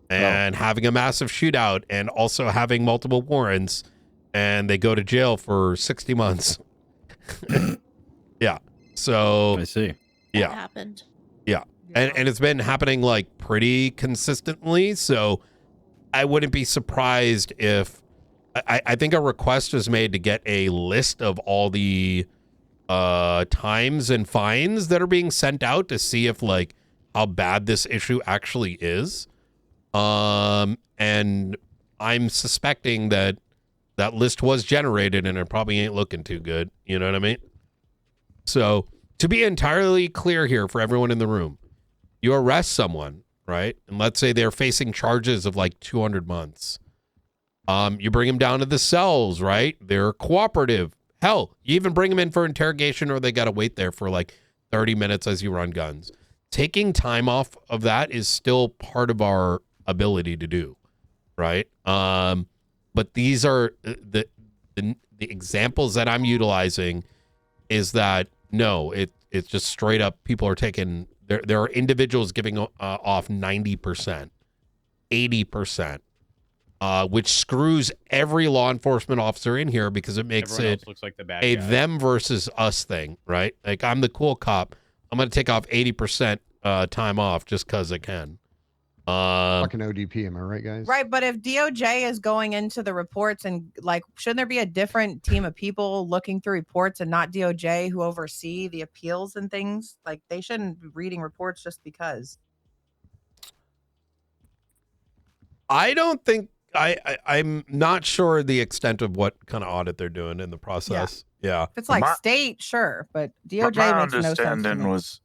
and having a massive shootout and also having multiple warrants, and they go to jail for 60 months. Yeah. So I see. Yeah. That happened. Yeah. And it's been happening like pretty consistently. So I wouldn't be surprised if I think a request was made to get a list of all the times and fines that are being sent out to see if like how bad this issue actually is. And I'm suspecting that that list was generated and it probably ain't looking too good. You know what I mean? So to be entirely clear here for everyone in the room, you arrest someone, right? And let's say they're facing charges of like 200 months. You bring them down to the cells, right? They're cooperative. Hell, you even bring them in for interrogation or they got to wait there for like 30 minutes as you run guns. Taking time off of that is still part of our ability to do, right? But these are the examples that I'm utilizing is that no, it's just straight up people are taking there are individuals giving off 90%, 80%, which screws every law enforcement officer in here because it makes Everyone it else looks like the bad a guy. them versus us thing, right? Like I'm the cool cop. I'm going to take off 80% time off just because I can. Fucking ODP, am I right, guys? Right, but if DOJ is going into the reports and like, shouldn't there be a different team of people looking through reports and not DOJ who oversee the appeals and things? Like, they shouldn't be reading reports just because. I don't think I'm not sure the extent of what kind of audit they're doing in the process. Yeah. If it's like state, sure, but DOJ My makes no sense to understanding me. was,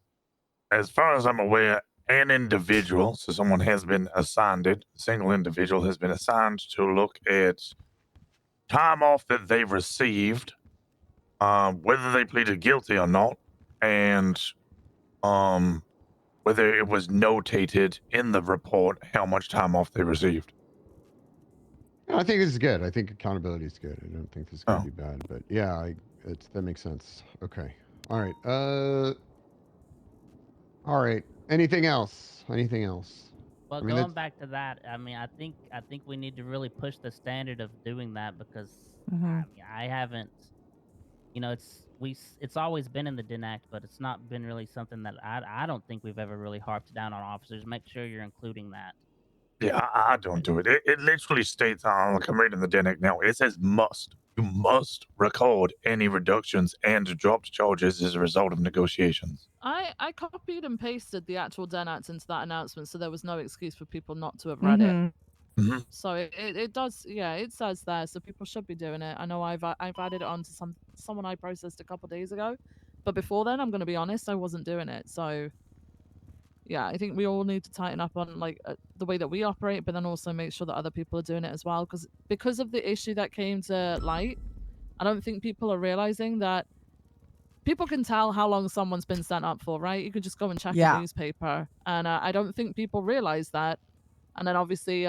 as far as I'm aware, an individual, so someone has been assigned it, a single individual has been assigned to look at time off that they received, whether they pleaded guilty or not, and whether it was notated in the report how much time off they received. I think this is good. I think accountability is good. I don't think this is going to be bad, but yeah, that makes sense. Okay. All right. All right. Anything else? Anything else? Well, I mean, going back to that, I mean, I think we need to really push the standard of doing that because I mean, I haven't, you know, it's always been in the DIN Act, but it's not been really something that I don't think we've ever really harped down on officers. Make sure you're including that. Yeah, I don't do it. It literally states on, like I'm reading the DNC now, it says must. You must record any reductions and dropped charges as a result of negotiations. I copied and pasted the actual DEN Act into that announcement, so there was no excuse for people not to have read it. So it does, yeah, it says there, so people should be doing it. I know I've added it on to someone I processed a couple days ago, but before then, I'm going to be honest, I wasn't doing it. So yeah, I think we all need to tighten up on like the way that we operate, but then also make sure that other people are doing it as well. Because of the issue that came to light, I don't think people are realizing that people can tell how long someone's been sent up for, right? You could just go and check a newspaper, and I don't think people realize that. And then obviously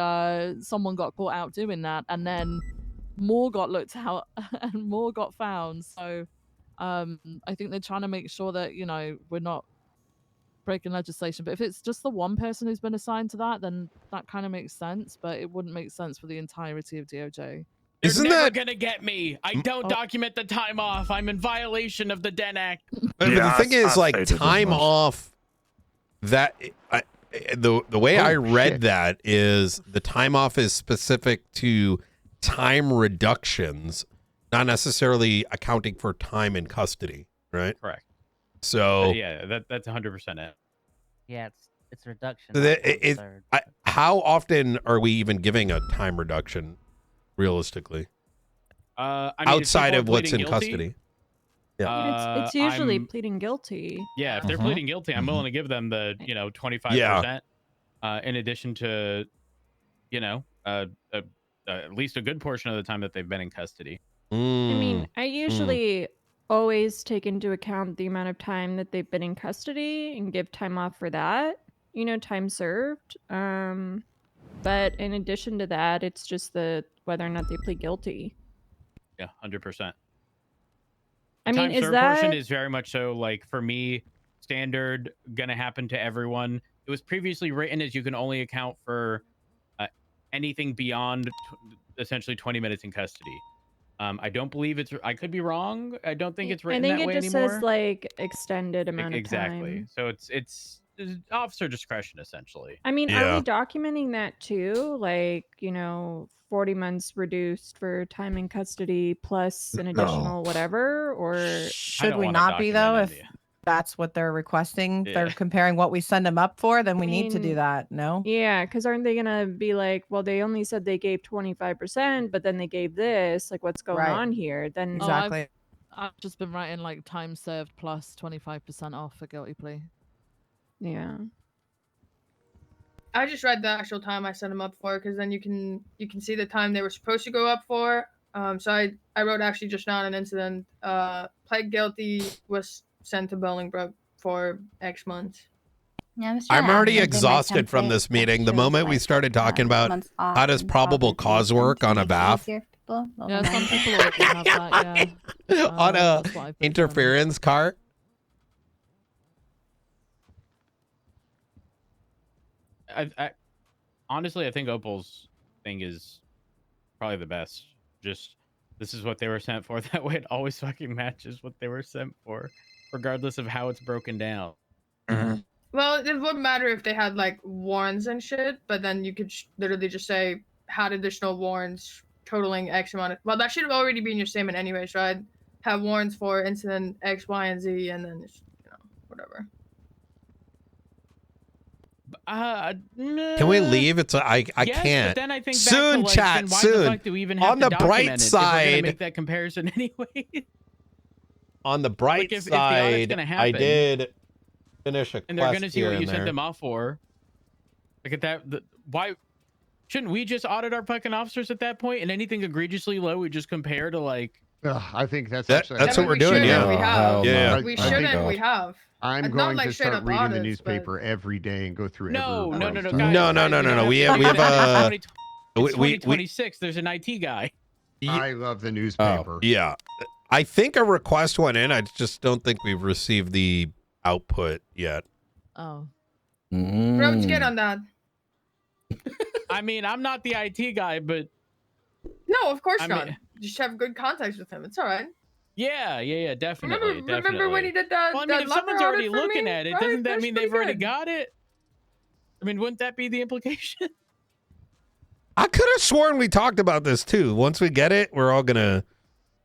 someone got caught out doing that, and then more got looked out and more got found. So I think they're trying to make sure that, you know, we're not breaking legislation. But if it's just the one person who's been assigned to that, then that kind of makes sense. But it wouldn't make sense for the entirety of DOJ. You're never gonna get me. I don't document the time off. I'm in violation of the DEN Act. But the thing is, like, time off, that the way I read that is the time off is specific to time reductions, not necessarily accounting for time in custody, right? Correct. So yeah, that's 100% it. Yeah, it's reduction. How often are we even giving a time reduction, realistically? I mean, outside if of people are what's in pleading custody. guilty, Yeah. It's usually pleading guilty. Yeah, if they're pleading guilty, I'm willing to give them the 25%. Yeah. In addition to, at least a good portion of the time that they've been in custody. I mean, I usually always take into account the amount of time that they've been in custody and give time off for that, you know, time served. But in addition to that, it's just whether or not they plead guilty. Yeah, 100%. I mean, time served portion is very much so, like, for me, standard, gonna happen to everyone. It was previously written as you can only account for anything beyond essentially 20 minutes in custody. I don't believe it's. I could be wrong. I don't think it's written that way anymore. I think it just says like extended amount of time. Exactly. So it's officer discretion, essentially. I mean, are we documenting that too? Like, 40 months reduced for time in custody plus an additional whatever? Or Should we not be though? If that's what they're requesting, they're comparing what we send them up for, then we need to do that. No. Yeah, because aren't they gonna be like, well, they only said they gave 25%, but then they gave this. Like, what's going on here? Then Exactly. I've just been writing like time served plus 25% off for guilty plea. Yeah. I just read the actual time I sent them up for, because then you can see the time they were supposed to go up for. So I wrote actually just now an incident. Pled guilty, was sent to Bolingbroke for X months. I'm already exhausted from this meeting. The moment we started talking about how does probable cause work on a VAF, Yeah, some people already have that. Yeah. on a interference cart. I honestly, I think Opal's thing is probably the best. Just this is what they were sent for. That way, it always fucking matches what they were sent for, regardless of how it's broken down. Well, it wouldn't matter if they had like warrants and shit, but then you could literally just say had additional warrants totaling X amount of. Well, that should already be in your statement anyway. So I'd have warrants for incident X, Y, and Z, and then whatever. Can we leave? I yes, can't. But then I think soon, back to, like, chat. then why Soon. The fuck do we even have on to the bright document it if we're gonna side, make that comparison anyway. on the bright if the audit's side, gonna I happen, did finish a and they're quest gonna see here what you and sent there. them off for. Look at that. Why shouldn't we just audit our fucking officers at that point? And anything egregiously low, we just compare to like. I think that's That- actually that's what we're doing, yeah. We have. Yeah. We shouldn't. We have. I'm Not going like to straight start up reading the audits, newspaper every day and go through No, every no, report. guys, No. We have It's we 2026. There's an IT guy. I love the newspaper. yeah. I think a request went in. I just don't think we've received the output yet. Oh. Roach, get on that. I mean, I'm not the IT guy, but No, of course I not. mean- Just have good contacts with him. It's all right. yeah, definitely. Remember when he did that? Well, I mean, that if locker someone's audit already for looking me, at it, right? doesn't that That's mean pretty they've already good. got it? I mean, wouldn't that be the implication? I could have sworn we talked about this too. Once we get it, we're all gonna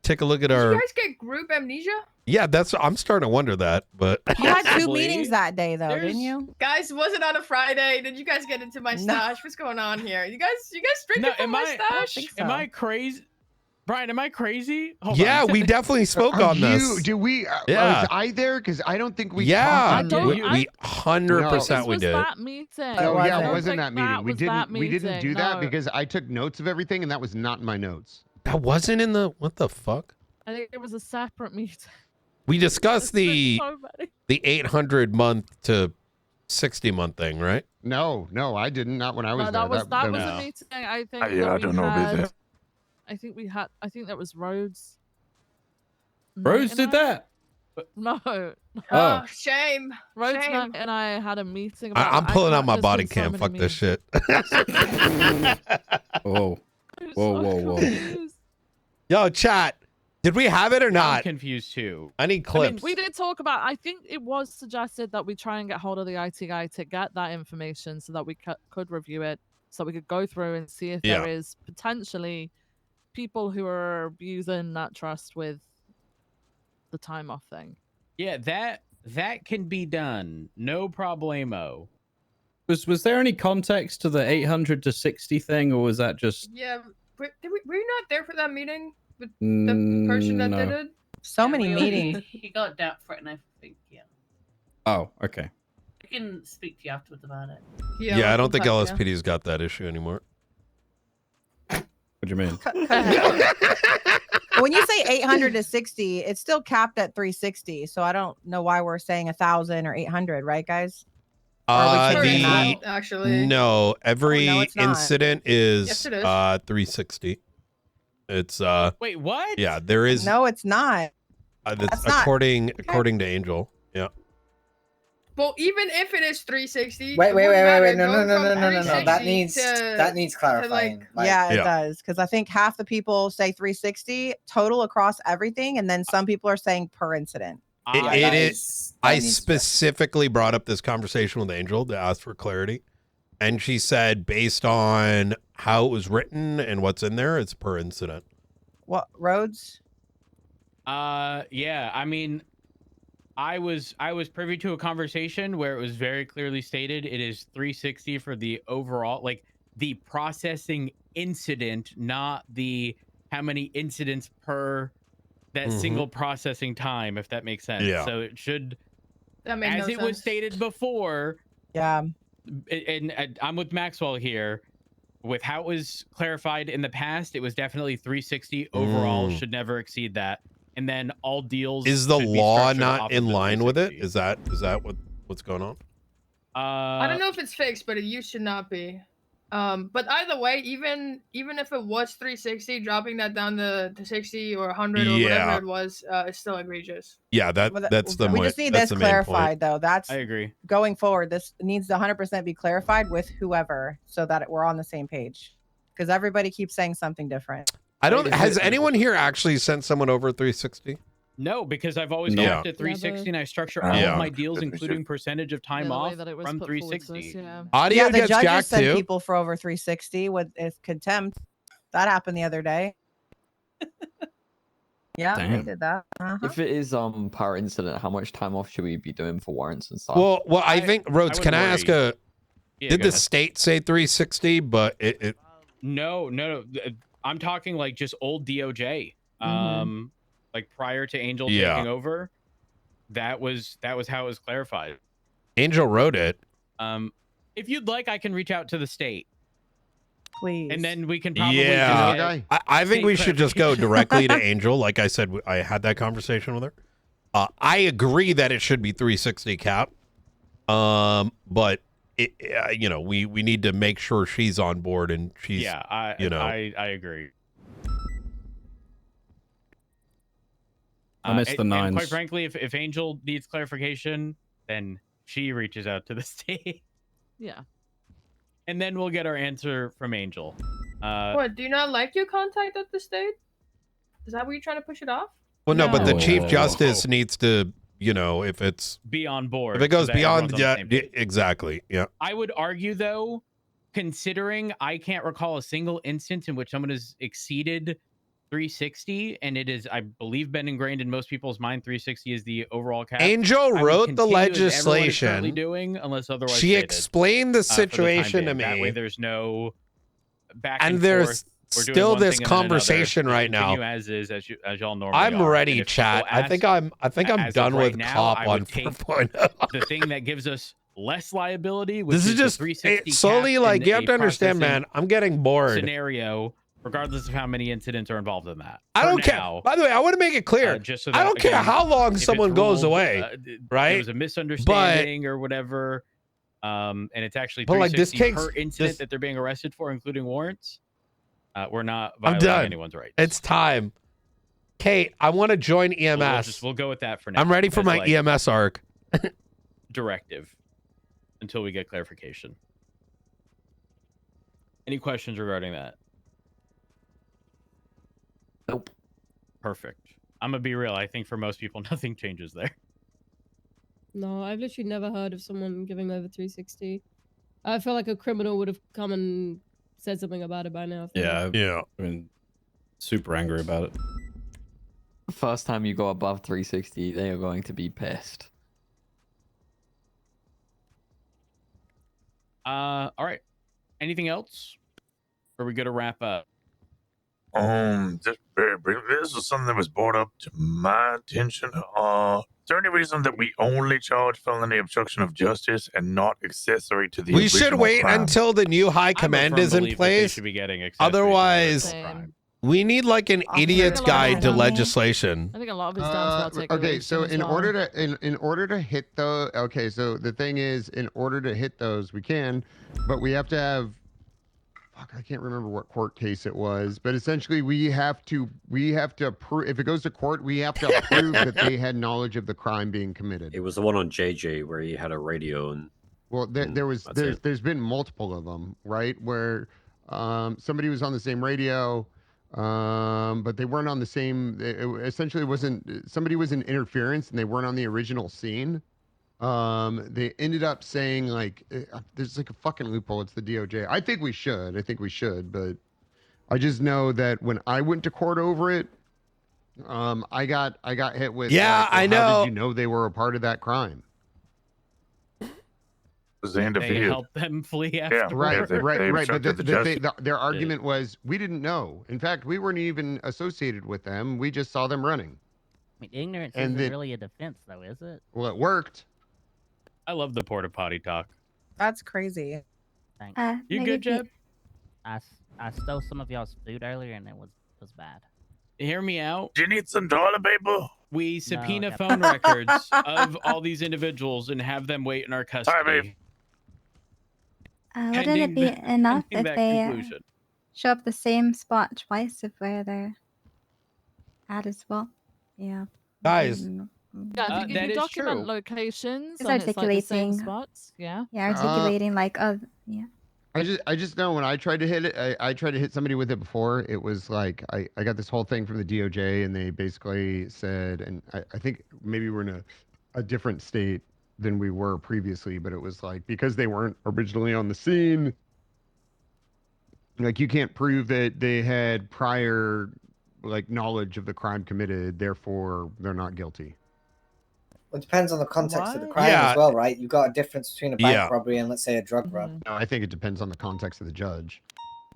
take a look at Did our. you guys get group amnesia? Yeah, that's. I'm starting to wonder that, but You had 2 meetings that day, though, didn't you? Guys, was it on a Friday? Did you guys get into my stash? What's going on here? You guys drinking from my stash? Am I crazy? Brian, am I crazy? Hold yeah, on. we definitely spoke Are on you? this. Do we? Yeah. Was I there? Because I don't think we. Yeah, talked on we 100% we did. That meeting. No, yeah, I it don't wasn't think that meeting. We was didn't. that We didn't do meeting, that no. because I took notes of everything, and that was not in my notes. That wasn't in the. What the fuck? I think it was a separate meeting. We discussed the so many. the 800 month to 60 month thing, right? No, I didn't. Not when I was No, there. that was a no. meeting. I think. Yeah, that I we don't know about had- that. I think we had. I think that was Rhodes. Rhodes did that. No. Oh, shame. Rhodes Shame. and I had a meeting. About I'm pulling out can't- my there's body been so cam. many Fuck this meetings. shit. Whoa. Yo, chat. Did we have it or I'm not? confused too. I need clips. We did talk about. I think it was suggested that we try and get hold of the IT guy to get that information so that we could review it, so we could go through and see if there Yeah. is potentially people who are abusing that trust with the time off thing. Yeah, that can be done. No problemo. Was there any context to the 800 to 60 thing, or was that just? Yeah, were you not there for that meeting with the person that did No. it? So many meetings. He got dealt for it, and I think, yeah. Oh, okay. I can speak to you afterwards about it. Yeah, I don't think LSPD's got that issue anymore. What do you mean? When you say 800 to 60, it's still capped at 360. So I don't know why we're saying 1,000 or 800, right, guys? Or are we changing that? Actually. No, every Oh, no, it's not. incident is, Yes, it is. 360. It's Wait, what? yeah, there is No, it's not. that's That's not- according to Angel. Yeah. Well, even if it is 360. Wait, it wouldn't matter. no. Going from That 360 needs to, clarifying. Like, Yeah, it Yeah. does. Because I think half the people say 360 total across everything. And then some people are saying per incident. It is. I specifically brought up this conversation with Angel to ask for clarity, and she said based on how it was written and what's in there, it's per incident. What roads? Yeah. I mean, I was privy to a conversation where it was very clearly stated it is 360 for the overall, like the processing incident, not the how many incidents per that single processing time, if that makes sense. Yeah. So it should, That made as no it was sense. stated before. Yeah. And I'm with Maxwell here. With how it was clarified in the past, it was definitely 360 overall. Should never exceed that. And then all deals. Is the should be law structured not off in of the line with it? Is that what's going on? I don't know if it's fixed, but it should not be. But either way, even if it was 360, dropping that down to 60 or 100 or whatever it was, is still egregious. Yeah, that's the We mo- just need that's this the main point. clarified, though. That's I agree. Going forward, this needs to 100% be clarified with whoever, so that we're on the same page. Because everybody keeps saying something different. I don't. Has anyone here actually sent someone over 360? No, because I've always No. kept it 360 and I structure all Yeah. of my deals, including percentage of time the way off that it was from put forward to 360. us, Audio the gets judges jacked send too. people for over 360 with contempt. That happened the other day. Yeah, they Damn. did that. If it is per incident, how much time off should we be doing for warrants and stuff? Well, I think Rhodes. Can I ask a? Yeah, did go the ahead. state say 360? But it No. I'm talking like just old DOJ. Like prior to Angel Yeah. taking over, that was how it was clarified. Angel wrote it. If you'd like, I can reach out to the state. Please. And then we can probably Yeah, just get I think state we should just go directly to clarification. Angel. Like I said, I had that conversation with her. I agree that it should be 360 cap. But we need to make sure she's on board and she's I agree. I missed the And nines. quite frankly, if Angel needs clarification, then she reaches out to the state. Yeah. And then we'll get our answer from Angel. What, do you not like your contact at the state? Is that what you're trying to push it off? Well, no, but the No. Chief Justice needs to, if it's Be on board. if it goes so that beyond, everyone's on the same page. exactly, yeah. I would argue, though, considering I can't recall a single instance in which someone has exceeded 360, and it is, I believe, been ingrained in most people's mind. 360 is the overall cap. Angel I would wrote the continue as everyone is currently legislation. doing, unless otherwise She stated, explained the for time situation to being. That way, me. there's no back And and there's forth. We're doing still one this thing and then another. conversation We right now. continue as is, as y'all normally I'm are. ready, And if chat. people I think I'm as of done right with now, cop I on would take 4.0. the thing that gives us less liability, which This is the just 360 slowly, cap like, in you have a to understand, processing man. I'm getting bored. Scenario, regardless of how many incidents are involved in that. I For don't care. now, By the way, I want to make it clear. just so I that, don't care again, how long if it's someone goes ruled, away, right? There was a misunderstanding or whatever, and it's actually But, like, this 360 per takes- incident this- that they're being arrested for, including warrants. We're not I'm violating done. anyone's rights. It's time. Kate, I want to join EMS. We'll go with that for now. I'm ready for as, my like, EMS arc. directive until we get clarification. Any questions regarding that? Nope. Perfect. I'm gonna be real. I think for most people, nothing changes there. No, I've literally never heard of someone giving over 360. I feel like a criminal would have come and said something about it by now. Yeah. I mean, super angry about it. The first time you go above 360, they are going to be pissed. All right. Anything else? Or are we gonna wrap up? Just very briefly, this was something that was brought up to my attention. Is there any reason that we only charge felony obstruction of justice and not accessory to the We should original wait crime? until the new high command is in place. Should be getting accessory to Otherwise, the crime. we need like an idiot's guide to legislation. I think a lot of it's down to Okay, so articulation in as well. order to in order to hit the so the thing is, in order to hit those, we can, but we have to have. Fuck, I can't remember what court case it was, but essentially we have to prove, if it goes to court, we have to prove that they had knowledge of the crime being committed. It was the one on JJ where he had a radio and. Well, there's been multiple of them, right? Where somebody was on the same radio, But they weren't on the same. It essentially wasn't. Somebody was in interference, and they weren't on the original scene. They ended up saying like, "There's like a fucking loophole. It's the DOJ." I think we should, but I just know that when I went to court over it, I got hit with. Yeah, I know. How did you know they were a part of that crime? They helped them flee after. Right. But the their argument was, we didn't know. In fact, we weren't even associated with them. We just saw them running. I mean, ignorance And isn't then- really a defense, though, is it? Well, it worked. I love the porta potty talk. That's crazy. Thanks. You good, Jeb? I stole some of y'all's food earlier, and it was bad. Hear me out. Do you need some toilet paper? We subpoena No, phone records of all these individuals and have them wait in our custody. Wouldn't it be enough pending if that they conclusion. show up the same spot twice if we're there at as well? Yeah. Guys. Yeah, I think if that you is document true. locations Just and it's like the same articulating. spots, yeah. Yeah, articulating like, oh, yeah. I just know when I tried to hit it, I tried to hit somebody with it before. It was like I got this whole thing from the DOJ, and they basically said, and I think maybe we're in a different state than we were previously, but it was like, because they weren't originally on the scene, like you can't prove that they had prior like knowledge of the crime committed, therefore they're not guilty. Well, it depends on the context of the What? crime Yeah. as well, right? You've got a difference between a bank Yeah. robbery and, let's say, a drug run. No, I think it depends on the context of the judge.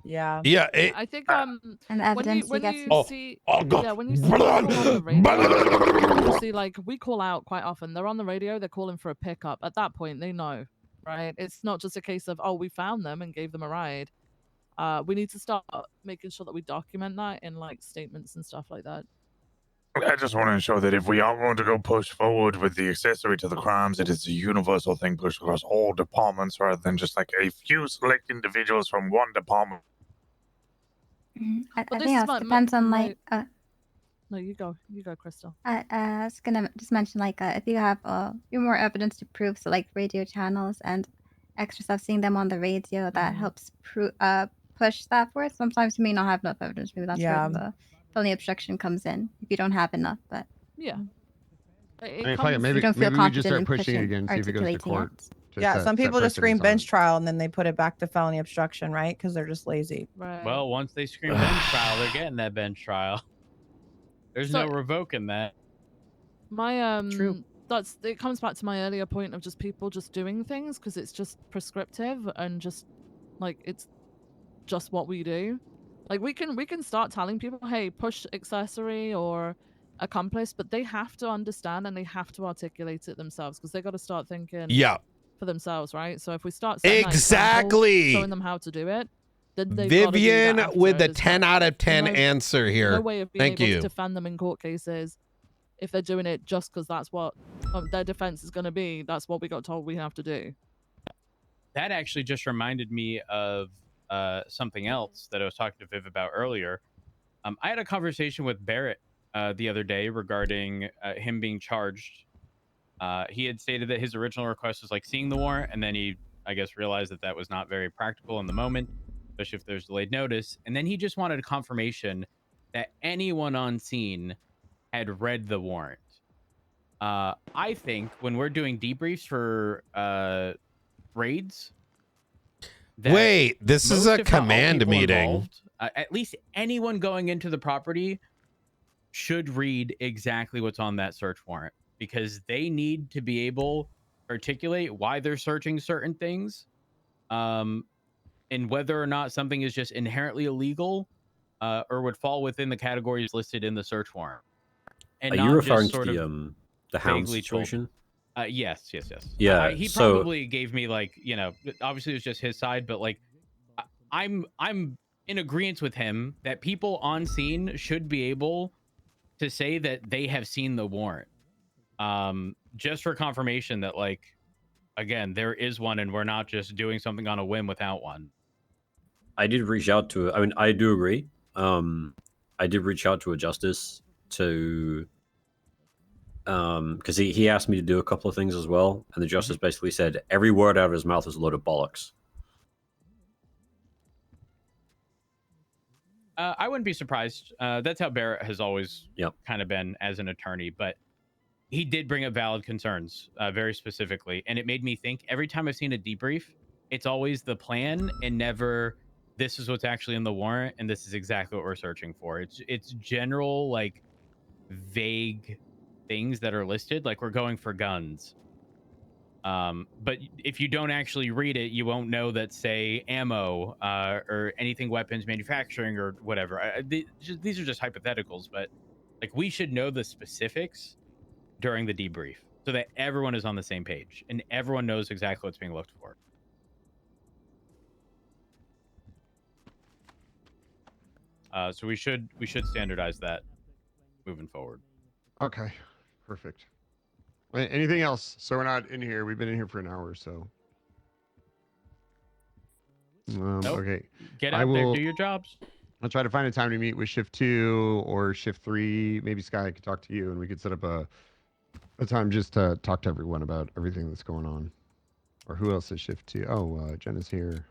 Yeah. Yeah. I think And the evidence when you you get. see God. yeah, when you see people on the radio, you see like we call out quite often. They're on the radio, they're calling for a pickup. At that point, they know, right? It's not just a case of, oh, we found them and gave them a ride. We need to start making sure that we document that in like statements and stuff like that. I just want to ensure that if we are going to go push forward with the accessory to the crimes, it is a universal thing pushed across all departments rather than just like a few select individuals from one department. I But think it depends on like. No, you go, Crystal. I was gonna just mention like if you have few more evidence to prove, so like radio channels and extra stuff, seeing them on the radio, that helps push that forward. Sometimes you may not have enough evidence. Maybe that's Yeah. where the felony obstruction comes in if you don't have enough. But Yeah. Maybe you don't feel we just confident start in pushing it pushing, again, see if it goes to articulating court. it. to Yeah, set- some set people just scream precedence on it. bench trial and then they put it back to felony obstruction, right? Because they're just lazy. Right. Well, once they scream bench trial, they're getting that bench trial. There's So- no revoking that. My that's it comes back to my earlier point of just people just doing things because it's just prescriptive and just like it's just what we do. Like we can start telling people, hey, push accessory or accomplice, but they have to understand and they have to articulate it themselves because they got to start thinking Yeah. for themselves, right? So if we start setting that example, Exactly. showing them how to do it, then they've gotta do that Vivian after with the as well. 10 out of 10 No- answer here. No way of being Thank able you. to defend them in court cases if they're doing it just because that's what their defense is going to be. That's what we got told we have to do. That actually just reminded me of something else that I was talking to Viv about earlier. I had a conversation with Barrett the other day regarding him being charged. He had stated that his original request was like seeing the warrant, and then he, I guess, realized that that was not very practical in the moment, especially if there's delayed notice. And then he just wanted a confirmation that anyone on scene had read the warrant. I think when we're doing debriefs for raids, that Wait, this is most, a if not all, command people meeting. involved, at least anyone going into the property should read exactly what's on that search warrant because they need to be able to articulate why they're searching certain things, and whether or not something is just inherently illegal or would fall within the categories listed in the search warrant. And Are not you just referring to sort the of hound vaguely told. situation? Yes. Yeah, He so- probably gave me like, you know, obviously it was just his side, but like, I'm in agreement with him that people on scene should be able to say that they have seen the warrant, just for confirmation that like, again, there is one and we're not just doing something on a whim without one. I did reach out to. I mean, I do agree. I did reach out to a justice to, because he asked me to do a couple of things as well, and the justice basically said every word out of his mouth is a load of bollocks. I wouldn't be surprised. That's how Barrett has always Yep. kind of been as an attorney, but he did bring up valid concerns, very specifically, and it made me think. Every time I've seen a debrief, it's always the plan and never this is what's actually in the warrant and this is exactly what we're searching for. It's general, like, vague things that are listed, like we're going for guns. But if you don't actually read it, you won't know that, say, ammo or anything weapons manufacturing or whatever. These are just hypotheticals, but like we should know the specifics during the debrief so that everyone is on the same page and everyone knows exactly what's being looked for. So we should standardize that moving forward. Okay, perfect. Anything else? So we're not in here. We've been in here for an hour or so. Nope. Okay. Get out there, do your jobs. I'll try to find a time to meet with shift 2 or shift 3. Maybe Sky could talk to you and we could set up a time just to talk to everyone about everything that's going on. Or who else is shift 2? Oh, Jen is here.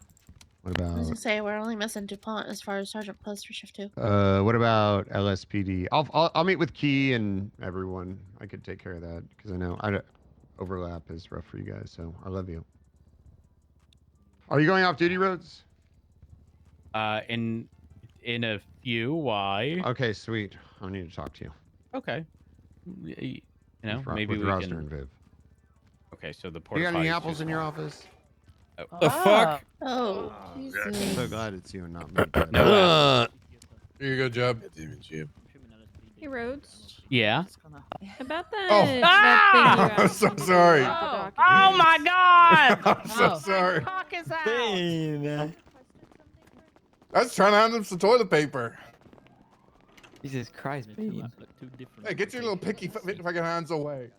What I was about gonna say we're only missing DuPont as far as Sergeant Post for shift 2. what about LSPD? I'll meet with Key and everyone. I could take care of that because I know overlap is rough for you guys. So I love you. Are you going off duty, Rhodes? In a few. Why? Okay, sweet. I need to talk to you. Okay. You know, With maybe we Rosner can. and Viv. Okay, so the You porta got any potty's apples too in your small. office? Oh. The fuck? Oh, I'm Jesus. so glad it's you and not me. but- Uh, Here you go, Jeb. Hey, Rhodes. Yeah. About that. Oh. that thing you I'm asked so about sorry. the Oh document. my God! I'm so sorry. Cock is out. I was trying to hand him some toilet paper. Jesus Christ, Bean. Hey, get your little picky fucking hands away.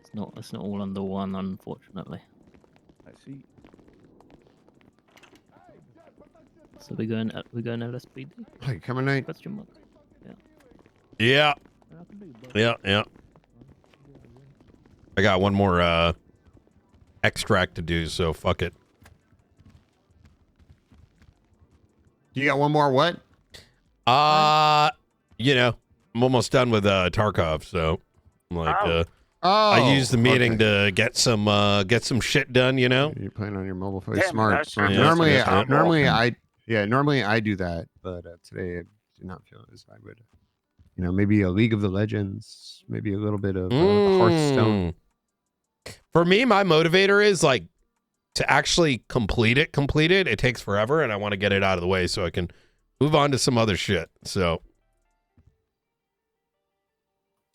It's not all under one, unfortunately. I see. So we're going LSPD? Hey, come on, night. Question mark. yeah. Yeah. I got one more extract to do, so fuck it. You got one more what? You know, I'm almost done with Tarkov, so I'm like I used the meeting to get some shit done, you know. You're playing on your mobile phone. Damn, Smart. that's true. Normally Yeah. normally I do that, but today I do not feel as I would. You know, maybe a League of the Legends, maybe a little bit of Hearthstone. For me, my motivator is like to actually complete it. It takes forever, and I want to get it out of the way so I can move on to some other shit. So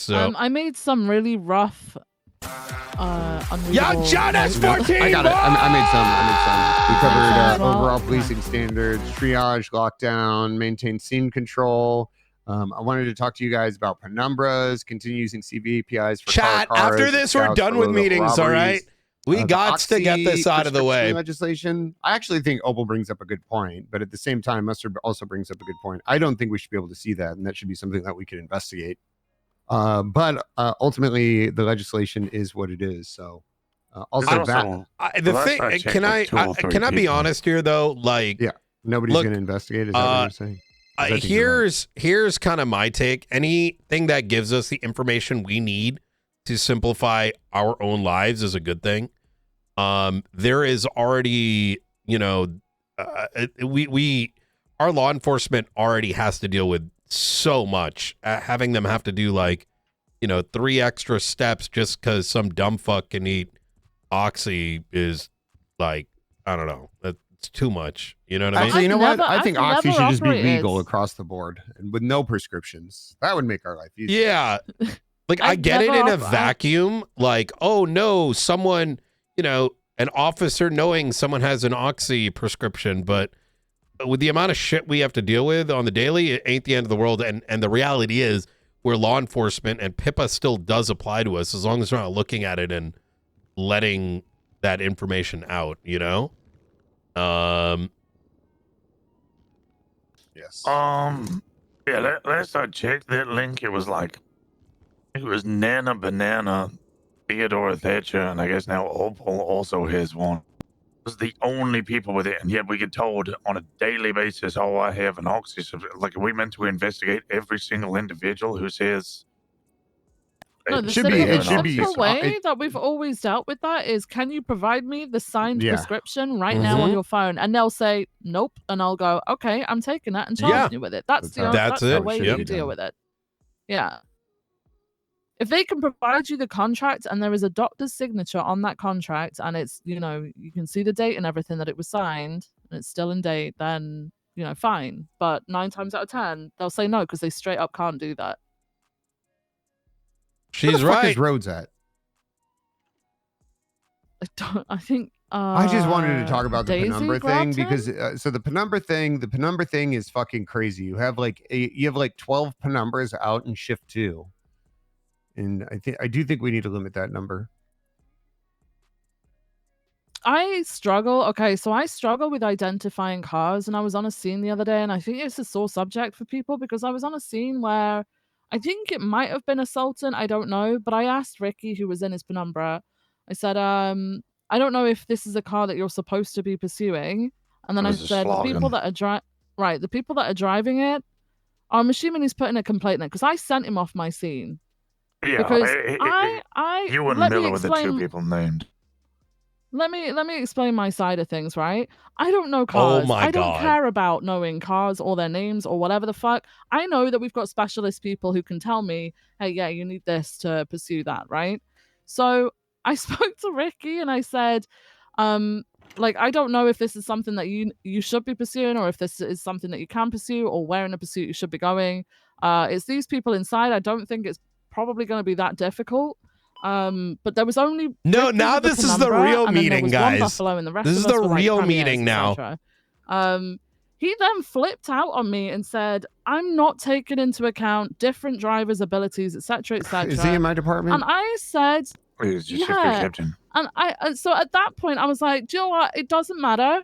I made some really rough. Yeah, John S14. I got it. I made some. We covered well. overall policing standards, triage, lockdown, maintain scene control. I wanted to talk to you guys about penumbras, continue using CV APIs for chat. car cars, After this, we're scouts done for with logo meetings. All right, robberies, we the got to get this out of the way. prescription legislation. I actually think Opal brings up a good point, but at the same time, Mustard also brings up a good point. I don't think we should be able to see that, and that should be something that we could investigate. But ultimately, the legislation is what it is. So, also that the thing, can I be honest here though? Like, yeah, nobody's going to investigate. Is that what you're saying? Here's kind of my take. Anything that gives us the information we need to simplify our own lives is a good thing. There is already, you know, our law enforcement already has to deal with so much. Having them have to do like, you know, 3 extra steps just because some dumb fuck can eat Oxy is like, I don't know. It's too much. You know what I mean? Actually, you know what? I think Oxy should just be legal operated. across the board and with no prescriptions. That would make our life easier. Yeah. Like I get it in a vacuum. Like, oh no, someone, you know, an officer knowing someone has an Oxy prescription, but with the amount of shit we have to deal with on the daily, it ain't the end of the world. And the reality is we're law enforcement and PIPA still does apply to us as long as we're not looking at it and letting that information out, you know? Yes. Yeah, let's check that link. It was like, it was Nana Banana, Theodore Thatcher, and I guess now Opal also has one. was the only people with it, and yet we get told on a daily basis, "Oh, I have an oxy." Like, are we meant to investigate every single individual who says? No, the simple way that we've always dealt with that is, can you provide me the signed Yeah. prescription right now on Mhm. your phone? And they'll say nope, and I'll go, okay, I'm taking that and charging Yeah. you with it. That's the That's the it. way Yep. that you deal with it. Yeah. If they can provide you the contract and there is a doctor's signature on that contract and it's, you know, you can see the date and everything that it was signed and it's still in date, then, you know, fine. But 9 times out of 10, they'll say no because they straight up can't do that. Where She's the fuck right. is Rhodes at? I think I just wanted to talk about the Daisy penumbra thing grabbed him? because so the penumbra thing is fucking crazy. You have like 12 penumbras out in shift 2. And I do think we need to limit that number. I struggle. Okay, so I struggle with identifying cars, and I was on a scene the other day, and I think it's a sore subject for people because I was on a scene where I think it might have been a Sultan. I don't know, but I asked Ricky, who was in his penumbra. I said, I don't know if this is a car that you're supposed to be pursuing. And then It I was a said, the people slogan. that are the people that are driving it, I'm assuming he's putting a complaint in because I sent him off my scene. Yeah, Because you and let me Miller were the two explain. people named. Let me explain my side of things, right? I don't know cars. my I don't God. care about knowing cars or their names or whatever the fuck. I know that we've got specialist people who can tell me, hey, yeah, you need this to pursue that, right? So I spoke to Ricky and I said, like, I don't know if this is something that you should be pursuing or if this is something that you can pursue or where in a pursuit you should be going. It's these people inside. I don't think it's probably going to be that difficult. But there was only No, Ricky now with the this is the penumbra, real and then there meeting, was guys. One Buffalo, and the rest This of is us the were, like, real Premiers, meeting now. etc. He then flipped out on me and said, "I'm not taking into account different drivers' abilities, etc., etc." Is he in my department? And I said, He's just "Yeah." captain. And so at that point, I was like, "Do you know what? It doesn't matter.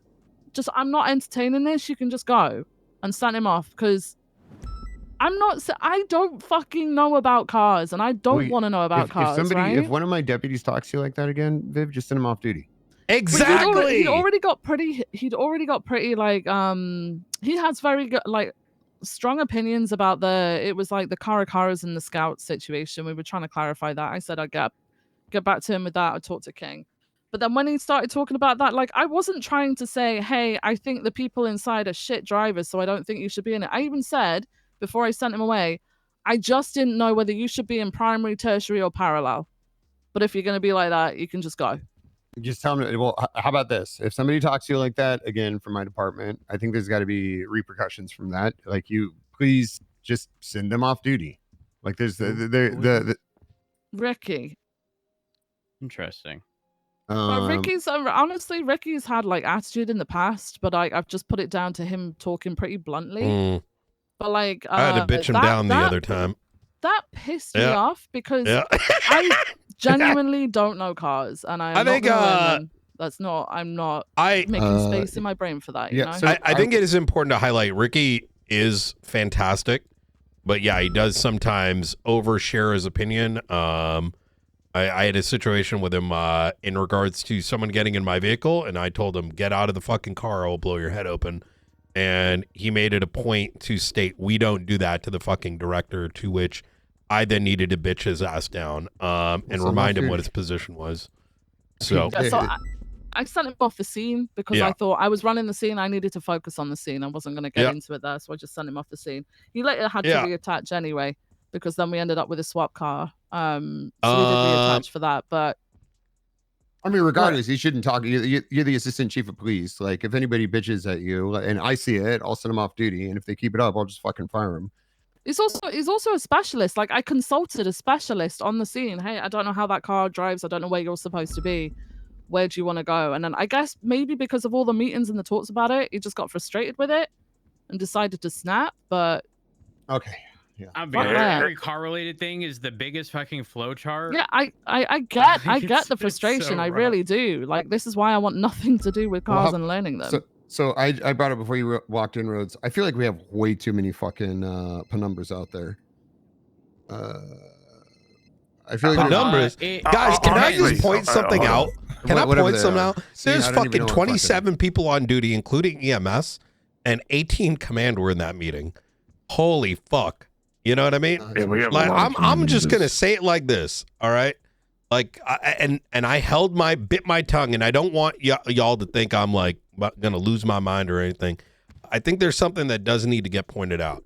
Just I'm not entertaining this. You can just go," and sent him off because I don't fucking know about cars, and I don't want to know about cars. If right? one of my deputies talks to you like that again, Viv, just send him off duty. Exactly. He'd already got pretty like he has very good like strong opinions about it was like the Caracaras and the Scouts situation. We were trying to clarify that. I said I'd get back to him with that. I'd talk to King. But then when he started talking about that, like I wasn't trying to say, hey, I think the people inside are shit drivers, so I don't think you should be in it. I even said before I sent him away, I just didn't know whether you should be in primary, tertiary, or parallel. But if you're going to be like that, you can just go. Just tell him. Well, how about this? If somebody talks to you like that again from my department, I think there's got to be repercussions from that. Like, you please just send them off duty. Like, there's the Ricky. Interesting. Well, Ricky's honestly, Ricky's had like attitude in the past, but I've just put it down to him talking pretty bluntly. Mm. But like, I had to bitch him down the other time. That pissed me Yeah. off because Yeah. I genuinely don't know cars, and I'm think, not gonna learn them. That's not. I'm not making space in my brain for that. You know? I think it is important to highlight Ricky is fantastic, but yeah, he does sometimes overshare his opinion. I had a situation with him in regards to someone getting in my vehicle, and I told him, get out of the fucking car, I'll blow your head open. And he made it a point to state, we don't do that to the fucking director, to which I then needed to bitch his ass down and remind him what his position was. So, Yeah, so I sent him off the scene because Yeah. I thought I was running the scene. I needed to focus on the scene. I wasn't going to get Yeah. into it there, so I just sent him off the scene. He later had Yeah. to reattach anyway because then we ended up with a swap car. So we did reattach for that, but I mean, regardless, you shouldn't talk. You're the assistant chief of police. Like, if anybody bitches at you and I see it, I'll send them off duty. And if they keep it up, I'll just fucking fire them. he's also a specialist. Like I consulted a specialist on the scene. Hey, I don't know how that car drives. I don't know where you're supposed to be. Where do you want to go? And then I guess maybe because of all the meetings and the talks about it, he just got frustrated with it and decided to snap. But okay, yeah. Every car related thing is the biggest fucking flowchart. yeah, I get It's the frustration. so I rough. really do. Like this is why I want nothing to do with cars and learning them. So I brought it before you walked in, Rhodes. I feel like we have way too many fucking penumbras out there. I feel like penumbras. Guys, can I just point something out? Can I Whatever point they some are. out? See, There's I don't even fucking know what 27 people on duty, including EMS, and 18 command were in that meeting. Holy fuck. You know what I mean? Yeah, we have a Like, lot of I'm just commanders. gonna say it like this, all right? Like, I bit my tongue, and I don't want y'all to think I'm like gonna lose my mind or anything. I think there's something that does need to get pointed out.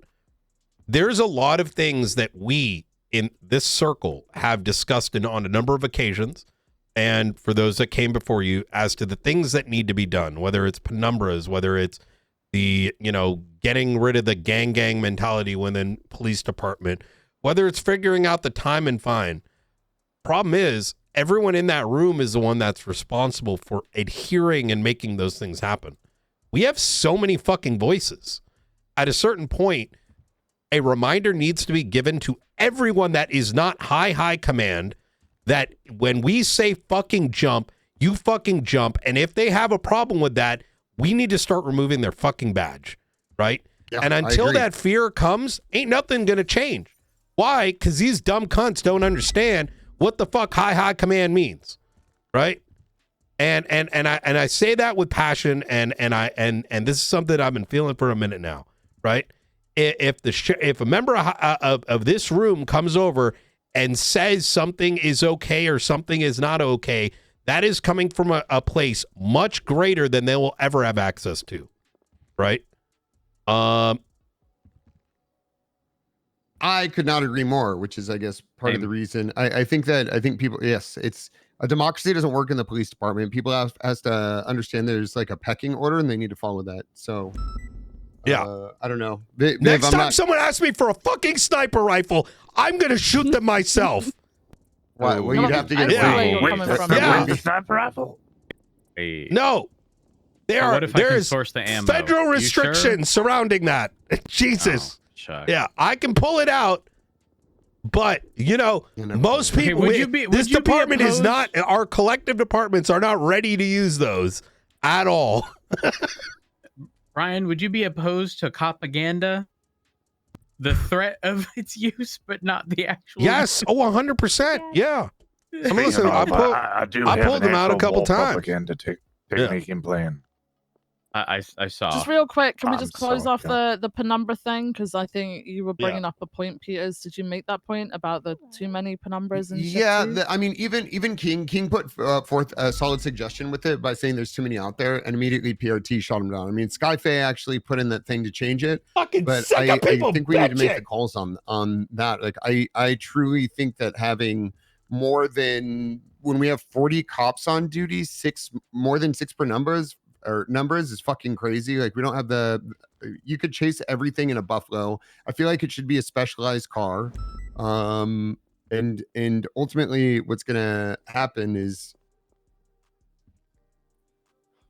There's a lot of things that we in this circle have discussed on a number of occasions, and for those that came before you, as to the things that need to be done, whether it's penumbras, whether it's the, getting rid of the gang mentality within police department, whether it's figuring out the time and fine. Problem is, everyone in that room is the one that's responsible for adhering and making those things happen. We have so many fucking voices. At a certain point, a reminder needs to be given to everyone that is not high command that when we say fucking jump, you fucking jump. And if they have a problem with that, we need to start removing their fucking badge, right? Yeah, and I until agree. that fear comes, ain't nothing going to change. Why? Because these dumb cunts don't understand what the fuck high command means, right? And I say that with passion, and this is something I've been feeling for a minute now, right? If a member of this room comes over and says something is okay or something is not okay, that is coming from a place much greater than they will ever have access to, right? I could not agree more, which is, I guess, part of the reason. I think people, yes, it's a democracy doesn't work in the police department. People has to understand there's like a pecking order and they need to follow that. So, yeah, I don't know. Next time someone asks me for a fucking sniper rifle, I'm going to shoot them myself. Why? Well, you'd have to get a sniper rifle. No. What if I can There's source the ammo? federal You restrictions surrounding that. Jesus. Shucks. Yeah, I can pull it out, but most Okay, people. would you be this department is opposed- not. Our collective departments are not ready to use those at all. Ryan, would you be opposed to propaganda? The threat of its use, but not the actual. Yes. Oh, 100%. Yeah. I mean, listen, I pulled them out a couple times. Propaganda technique in plan. I saw. Just real quick, can we I'm just close sorry, off the penumbra thing? Because I think you were bringing up a point, Peters. Did you make that point about the too many penumbras and Yeah, shit too? I mean, even King put forth a solid suggestion with it by saying there's too many out there, and immediately PRT shot him down. I mean, Skyfae actually put in that thing to change it, but I think we need to make the calls on that. Like, I truly think that having more than when we have 40 cops on duty, more than 6 per numbers is fucking crazy. Like, we don't have you could chase everything in a Buffalo. I feel like it should be a specialized car. And ultimately what's gonna happen is,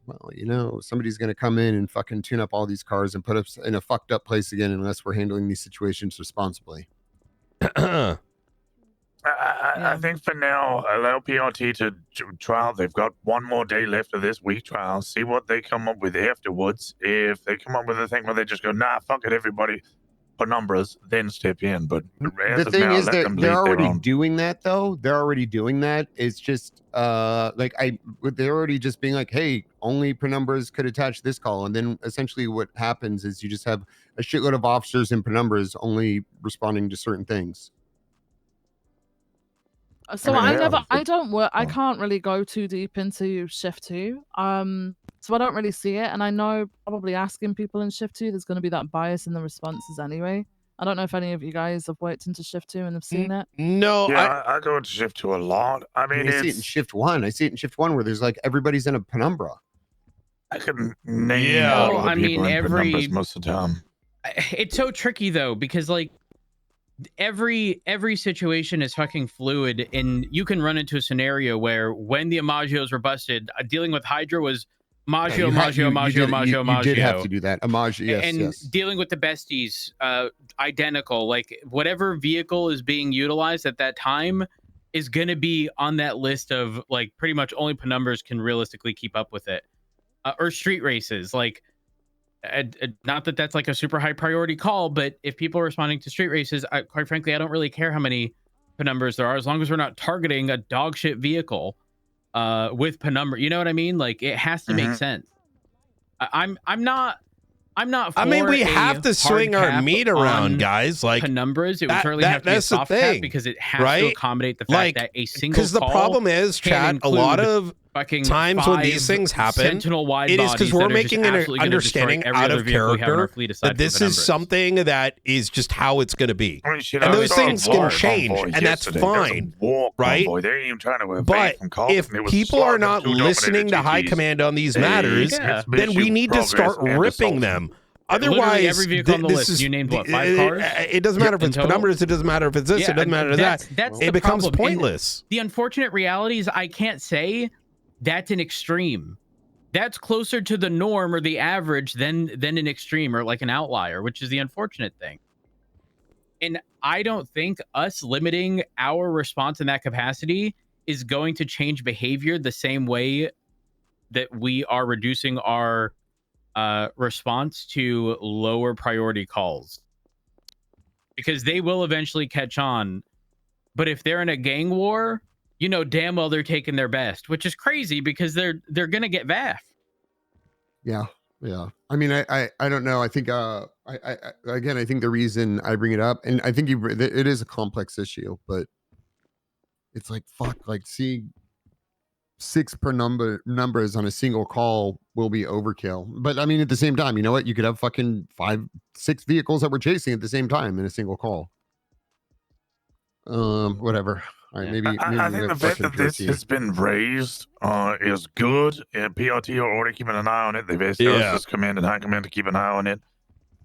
well, somebody's gonna come in and fucking tune up all these cars and put us in a fucked up place again unless we're handling these situations responsibly. I think for now, allow PRT to trial. They've got one more day left of this week trial. See what they come up with afterwards. If they come up with a thing where they just go, nah, fuck it, everybody, penumbras, then step in. But The thing is, they're already doing that, though. They're already doing that. It's just they're already just being like, hey, only penumbras could attach this call. And then essentially what happens is you just have a shitload of officers in penumbras only responding to certain things. So I can't really go too deep into shift 2. So I don't really see it, and I know probably asking people in shift 2, there's going to be that bias in the responses anyway. I don't know if any of you guys have worked into shift 2 and have seen it. No, Yeah, I go into shift 2 a lot. I mean, I see it in shift 1. I see it in shift 1 where there's like everybody's in a penumbra. I can name all the people in penumbras most of the time. It's so tricky though, because like every situation is fucking fluid, and you can run into a scenario where when the Amagios were busted, dealing with Hydra was Maggio. You did have to do that. Amaggio, yes. Dealing with the besties, identical. Like whatever vehicle is being utilized at that time is going to be on that list of like pretty much only penumbras can realistically keep up with it. Or street races, like not that that's like a super high priority call, but if people are responding to street races, quite frankly, I don't really care how many penumbras there are, as long as we're not targeting a dog shit vehicle. with penumbra. You know what I mean? Like it has to make sense. I'm not I mean, we for a have to hard swing our cap meat around, on guys. Like penumbras, it would that- certainly that- have to be a that's the soft cap thing, because it has right? to accommodate the fact Like, that a single because the call problem is, can chat, a lot include of fucking times when 5 these things happen, Sentinel wide it is because bodies we're that are just making an absolutely gonna destroy understanding every out other of vehicle we have on our character fleet aside that from this is penumbras. something that is just how it's going to be. I mean, shit, And I those saw a things can war change, convoy and that's yesterday. There was a fine, war right? convoy. They ain't even trying to evade But from cops, if and it was people are slugging not two dominated listening to high GTs. command on these Hey, matters, yeah. then we need to start ripping them. Otherwise, every vehicle on the this list. is You named what, 5 cars? It doesn't matter if in it's total? penumbras. It doesn't matter if it's this. Yeah, it doesn't matter if that. That's It the becomes problem. And pointless. the unfortunate reality is I can't say that's an extreme. That's closer to the norm or the average than an extreme or like an outlier, which is the unfortunate thing. And I don't think us limiting our response in that capacity is going to change behavior the same way that we are reducing our response to lower priority calls, because they will eventually catch on. But if they're in a gang war, you know damn well they're taking their best, which is crazy because they're gonna get VAF. Yeah. I mean, I don't know. I think I again, I think the reason I bring it up, and I think it is a complex issue, but it's like fuck, like seeing 6 per numbers on a single call will be overkill. But I mean, at the same time, you know what? You could have fucking 5, 6 vehicles that we're chasing at the same time in a single call. Whatever. All right, maybe I think the fact that this has been raised is good. PRT are already keeping an eye on it. They've asked us as command and high command to keep an eye on it.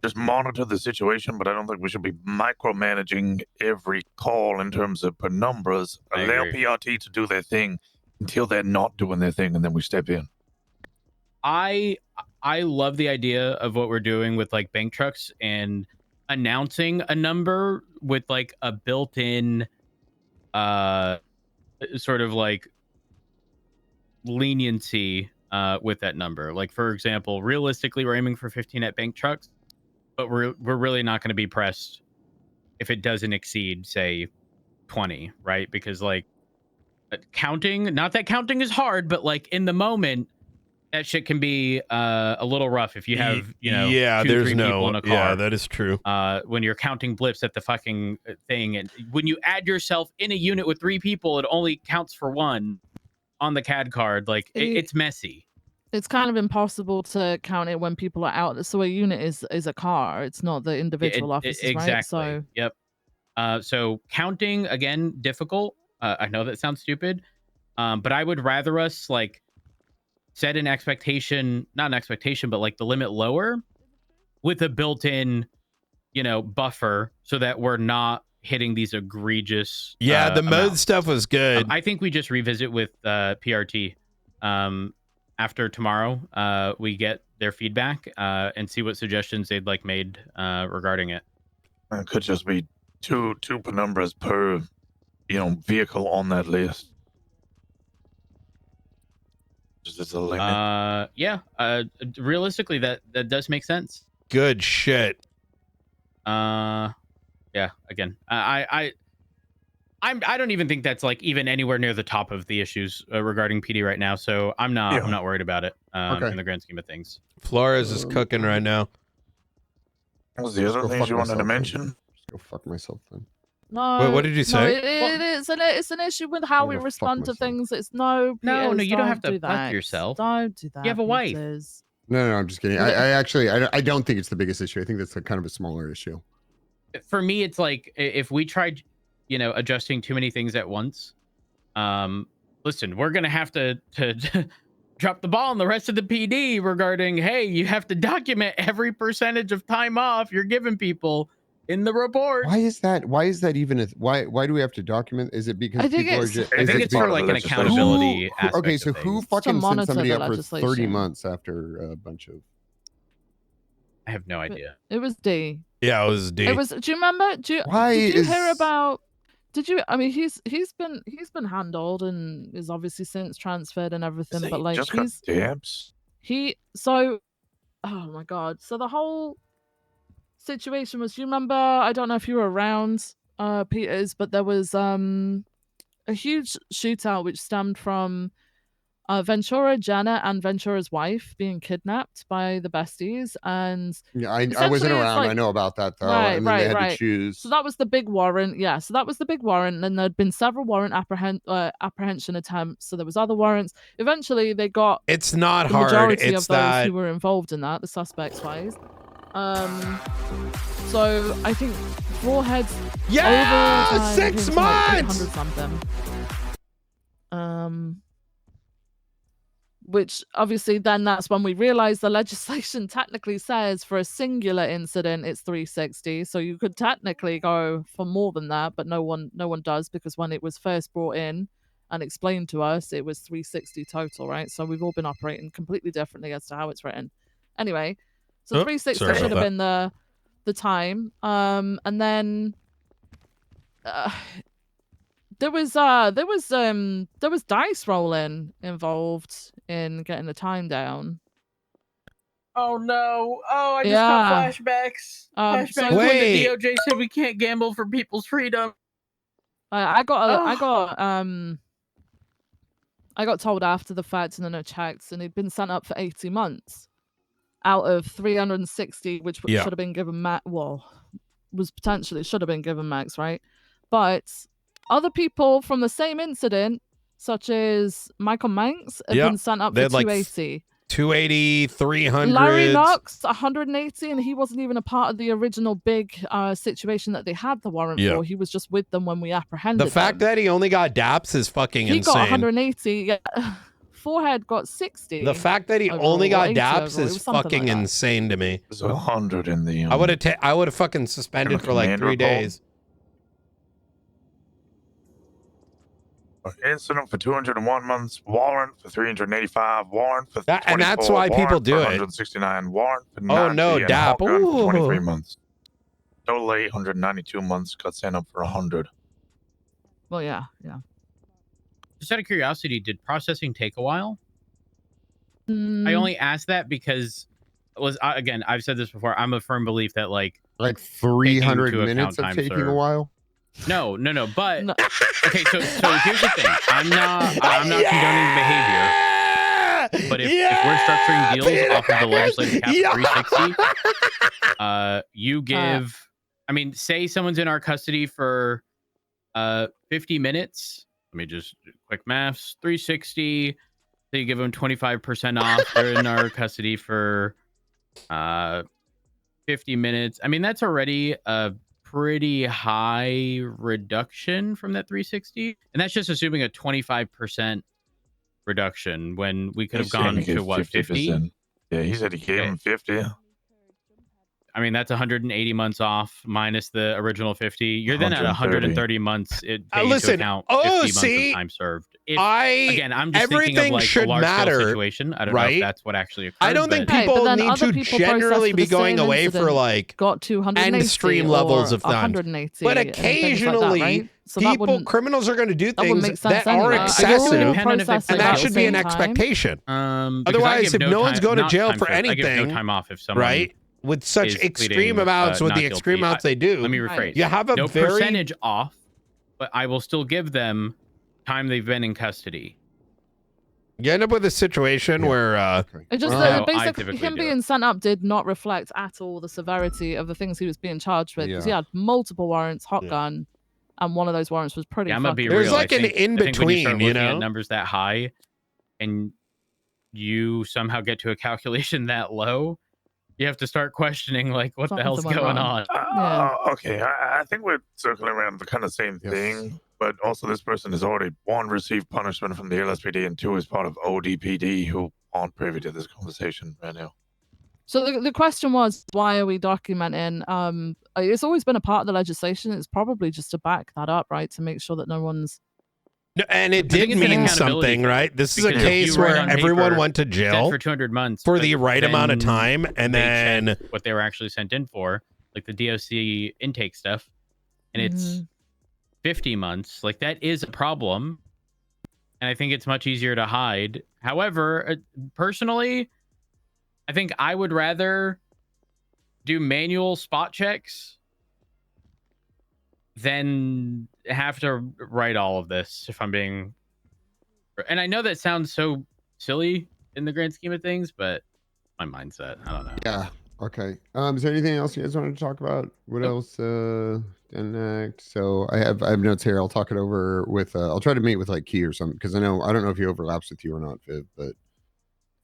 Just monitor the situation, but I don't think we should be micromanaging every call in terms of penumbras. I Allow agree. PRT to do their thing until they're not doing their thing, and then we step in. I love the idea of what we're doing with like bank trucks and announcing a number with like a built-in sort of like leniency with that number. Like for example, realistically we're aiming for 15 at bank trucks, but we're really not going to be pressed if it doesn't exceed say 20, right? Because like counting, not that counting is hard, but like in the moment that shit can be a little rough if you have, you know, 2, 3 people in a car. Yeah, that is true. When you're counting blips at the fucking thing, and when you add yourself in a unit with 3 people, it only counts for 1 on the CAD card. Like it's messy. It's kind of impossible to count it when people are out. So a unit is a car. It's not the individual officers, exactly. right? So Yep. So counting again, difficult. I know that sounds stupid, but I would rather us like set an expectation, not an expectation, but like the limit lower with a built-in, you know, buffer so that we're not hitting these egregious. Yeah, the mode amounts. stuff was good. I think we just revisit with PRT after tomorrow. We get their feedback and see what suggestions they'd like made regarding it. It could just be two penumbras per, you know, vehicle on that list. Just as a limit. Yeah. Realistically, that does make sense. Good shit. Yeah. Again, I don't even think that's like even anywhere near the top of the issues regarding PD right now. So I'm not worried about it in the grand scheme of things. Flores is cooking right now. What was the other things you wanted to mention? Just go fuck myself then. no. Wait, what did you say? It's an issue with how we respond to things. It's no. No, Peters, you don't have to do fuck that. yourself. Don't do that. You have a wife. Peters. No, I'm just kidding. I actually don't think it's the biggest issue. I think that's kind of a smaller issue. For me, it's like if we tried, you know, adjusting too many things at once. Listen, we're gonna have to drop the ball on the rest of the PD regarding, hey, you have to document every percentage of time off you're giving people in the report. Why is that even why do we have to document? Is it because I think people are it's- just I think it's for like an accountability aspect. Okay, so of who things. fucking sent monitor somebody the up for 30 legislation. months after a bunch of I have no idea. It was D. Yeah, it was D. It was. Do you remember? Did you hear about? Did you? I mean, he's been handled and is obviously since transferred and everything. But like just got dabs. So, oh my god! So the whole situation was. Do you remember? I don't know if you were around, Peters, but there was a huge shootout which stemmed from Ventura, Jenna, and Ventura's wife being kidnapped by the besties, and Yeah, I wasn't essentially it's around. I like- know about that though. Right, and then they had right. to choose. So that was the big warrant. Yeah, so that was the big warrant, and there'd been several warrant apprehension attempts. So there was other warrants. Eventually, they got It's not the hard. majority It's of those that who were involved in that, the suspects wise. So I think Forehead's Yeah, overall time 6 came to like months! 800 something. Which obviously then that's when we realized the legislation technically says for a singular incident it's 360. So you could technically go for more than that, but no one does, because when it was first brought in and explained to us, it was 360 total, right? So we've all been operating completely differently as to how it's written. Anyway, so Oh, 360 sorry should have about been the time. And then there was dice rolling involved in getting the time down. Oh no! Oh, I just Yeah. got flashbacks. Flashbacks so- when Wait. the DOJ said we can't gamble for people's freedom. I got told after the fact, and then I checked, and he'd been sent up for 80 months out of 360, which Yeah. should have been given max. Well, should have been given max, right? But other people from the same incident, such as Michael Manx, had Yeah, been sent up they for had, like, 280. 280, 300. Larry Knox, 180, and he wasn't even a part of the original big situation that they had the warrant Yeah. for. He was just with them when we apprehended The fact them. that he only got DAPS is fucking He insane. got 180. Yeah. Forehead got 60. The fact that he overall, only got 80 DAPS overall. It is was something fucking like that. insane to me. There's 100 in the. I would have fucking suspended for like Commander 3 call. days. Incident for 201 months, warrant for 385, warrant for That- 24, and that's why people warrant do for it. 169, warrant for 90, Oh, no, and DAP. Hawkgun for 23 Ooh. months. Total 892 months, got sent up for 100. Well, yeah. Just out of curiosity, did processing take a while? I Mm, only asked that because again, I've said this before. I'm a firm belief that like 300 taking into minutes account of time taking a served- while. No. But okay, so here's the thing. I'm not condoning the behavior. But if we're structuring deals off of the legislative cap of 360, you give. I mean, say someone's in our custody for 50 minutes. Let me just do quick maths. 360. So you give them 25% off. They're in our custody for 50 minutes. I mean, that's already a pretty high reduction from that 360, and that's just assuming a 25% reduction when we could have gone to what 50. Yeah, he said he gave him 50. I mean, that's 180 months off minus the original 50. You're then at 130 months. It takes into Listen, account 50 months see, of time served. Everything I'm just thinking of like should a large matter, scale situation. I don't know right? if that's what actually occurred. I don't think but- people need to generally be going away for like got 280 end stream levels or of time. 180 But and things like that, occasionally, right? So that wouldn't- criminals are going to do that wouldn't things make sense that are anyway. I guess it would excessive, depend on if and it's that at should the be an same time. expectation. Because Otherwise, I if give no one's time- going to not jail time for served. I give anything, no time off if someone right? With such is extreme pleading, amounts, with not the guilty. extreme amounts they do. Let me rephrase. You have a no very percentage off, but I will still give them time they've been in custody. You end up with a situation where It just Well, I basically typically him do being sent up did not reflect at all the severity of the things he was being charged with, because he Yeah. had multiple warrants, hot gun, and one of those warrants was pretty. Yeah, I'm gonna be fucking real. like I an think, in I think when you start between, you looking at know? numbers that high, and you somehow get to a calculation that low, you have to start questioning like what the hell's Something went going wrong. on. Okay, I think we're circling around the kind of same thing, but also this person has already, one, received punishment from the LSPD, and two, is part of ODPD, who aren't privy to this conversation right now. So the question was, why are we documenting? It's always been a part of the legislation. It's probably just to back that up, right? To make sure that no one's. No, and it I think did it's an mean accountability something, thing, right? This is a because if case you write where on everyone paper, went to sent jail for 200 months for but the right amount of then time, and they then checked what they were actually sent in for, like the DOC intake stuff, and it's 50 months. Like that is a problem, and I think it's much easier to hide. However, personally, I think I would rather do manual spot checks than have to write all of this, if I'm being. And I know that sounds so silly in the grand scheme of things, but my mindset, I don't know. Yeah. Okay. Is there anything else you guys wanted to talk about? What else? Next. So I have notes here. I'll talk it over with. I'll try to meet with like Key or something because I don't know if he overlaps with you or not, Viv, but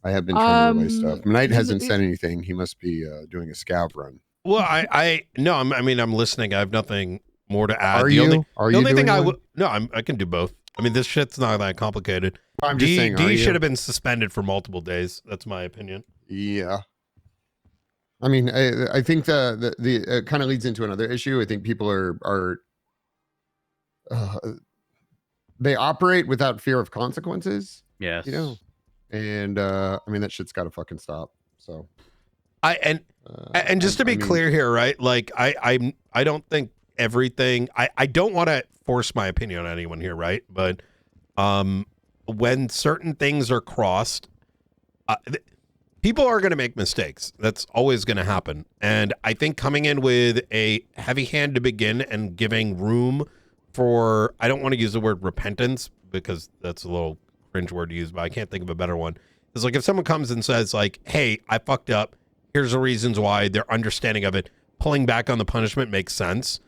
I have been trying to relay stuff. Knight hasn't said anything. He must be doing a scav run. Well, I'm listening. I have nothing more to add. Are the you? Only, Are the you only thing doing I one? would no, I can do both. I mean, this shit's not that complicated. I'm just saying, are D you? should have been suspended for multiple days. That's my opinion. Yeah. I mean, I think the kind of leads into another issue. I think people are they operate without fear of consequences. Yes. You know, and I mean that shit's got to fucking stop. So And just to be clear here, right? Like I don't think everything. I don't want to force my opinion on anyone here, right? But when certain things are crossed, people are going to make mistakes. That's always going to happen. And I think coming in with a heavy hand to begin and giving room for, I don't want to use the word repentance because that's a little cringe word to use, but I can't think of a better one. It's like if someone comes and says like, hey, I fucked up. Here's the reasons why. Their understanding of it, pulling back on the punishment makes sense.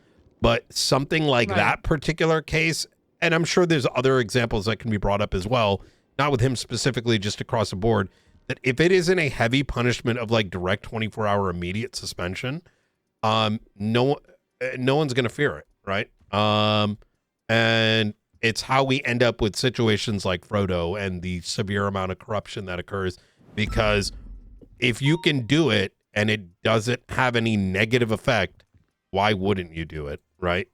But something like that particular case, and I'm sure there's other examples that can be brought up as well, not with him specifically, just across the board, that if it isn't a heavy punishment of like direct 24-hour immediate suspension, no one's going to fear it, right? And it's how we end up with situations like Frodo and the severe amount of corruption that occurs, because if you can do it and it doesn't have any negative effect, why wouldn't you do it, right?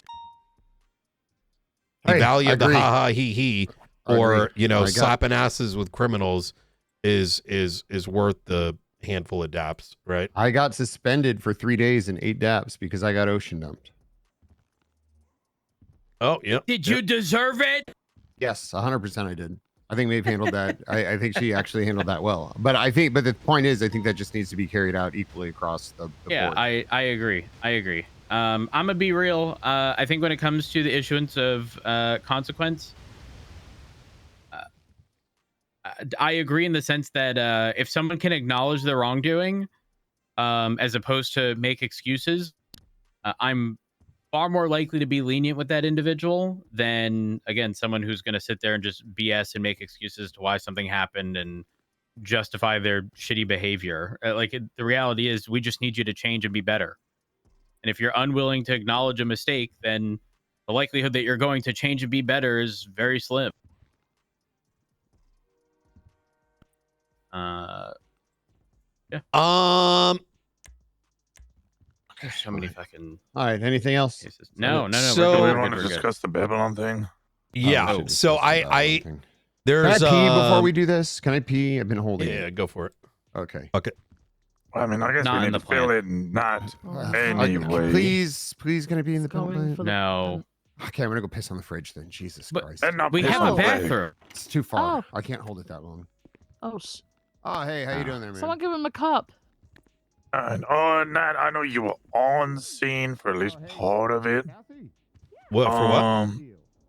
The Hey, value I of the agree. ha-ha, he-he, I or, agree. you know, I got- slapping asses with criminals is worth the handful of daps, right? I got suspended for 3 days and 8 daps because I got ocean dumped. Oh, yeah. Did you deserve it? Yes, 100% I did. I think Maeve handled that. I think she actually handled that well. But the point is, I think that just needs to be carried out equally across the Yeah, board. I agree. I'm gonna be real. I think when it comes to the issuance of consequence, I agree in the sense that if someone can acknowledge their wrongdoing, as opposed to make excuses, I'm far more likely to be lenient with that individual than, again, someone who's going to sit there and just BS and make excuses to why something happened and justify their shitty behavior. The reality is we just need you to change and be better. And if you're unwilling to acknowledge a mistake, then the likelihood that you're going to change and be better is very slim. Yeah. There's so many fucking. All right. Anything else? cases. No. So- Do we we're good, want to we're good. discuss the Babylon thing? Yeah. should So discuss that I thing. there's Can I pee before we do this? Can I pee? I've been holding Yeah, it. go for it. Okay. Okay. I mean, I guess Not we in need the to fill plan. it, not Okay, anyway. please, can I be in the Going plant? for the- No. Okay, I'm gonna go piss on the fridge then. Jesus But- Christ. And not We piss have on a the way. bathroom. It's too far. Oh. I can't hold it that long. Oh, Oh, hey, how you doing there, man? someone give him a cup. And Nat, I know you were on scene for at least part of it. What for what?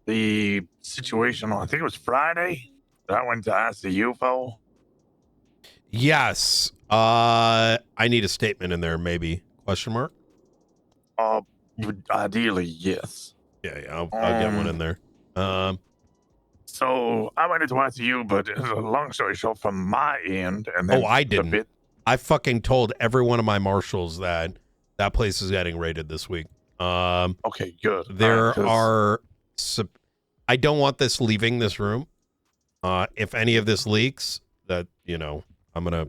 The situation, I think it was Friday, that I went to ask the UFO. Yes. I need a statement in there, maybe. Question mark? Ideally, yes. Yeah, I'll get one in there. So I went into ICU, but long story short, from my end, and then I the didn't. bit- I fucking told every one of my marshals that place is getting raided this week. Okay, good. There 'Cause- are. I don't want this leaving this room. If any of this leaks, that I'm gonna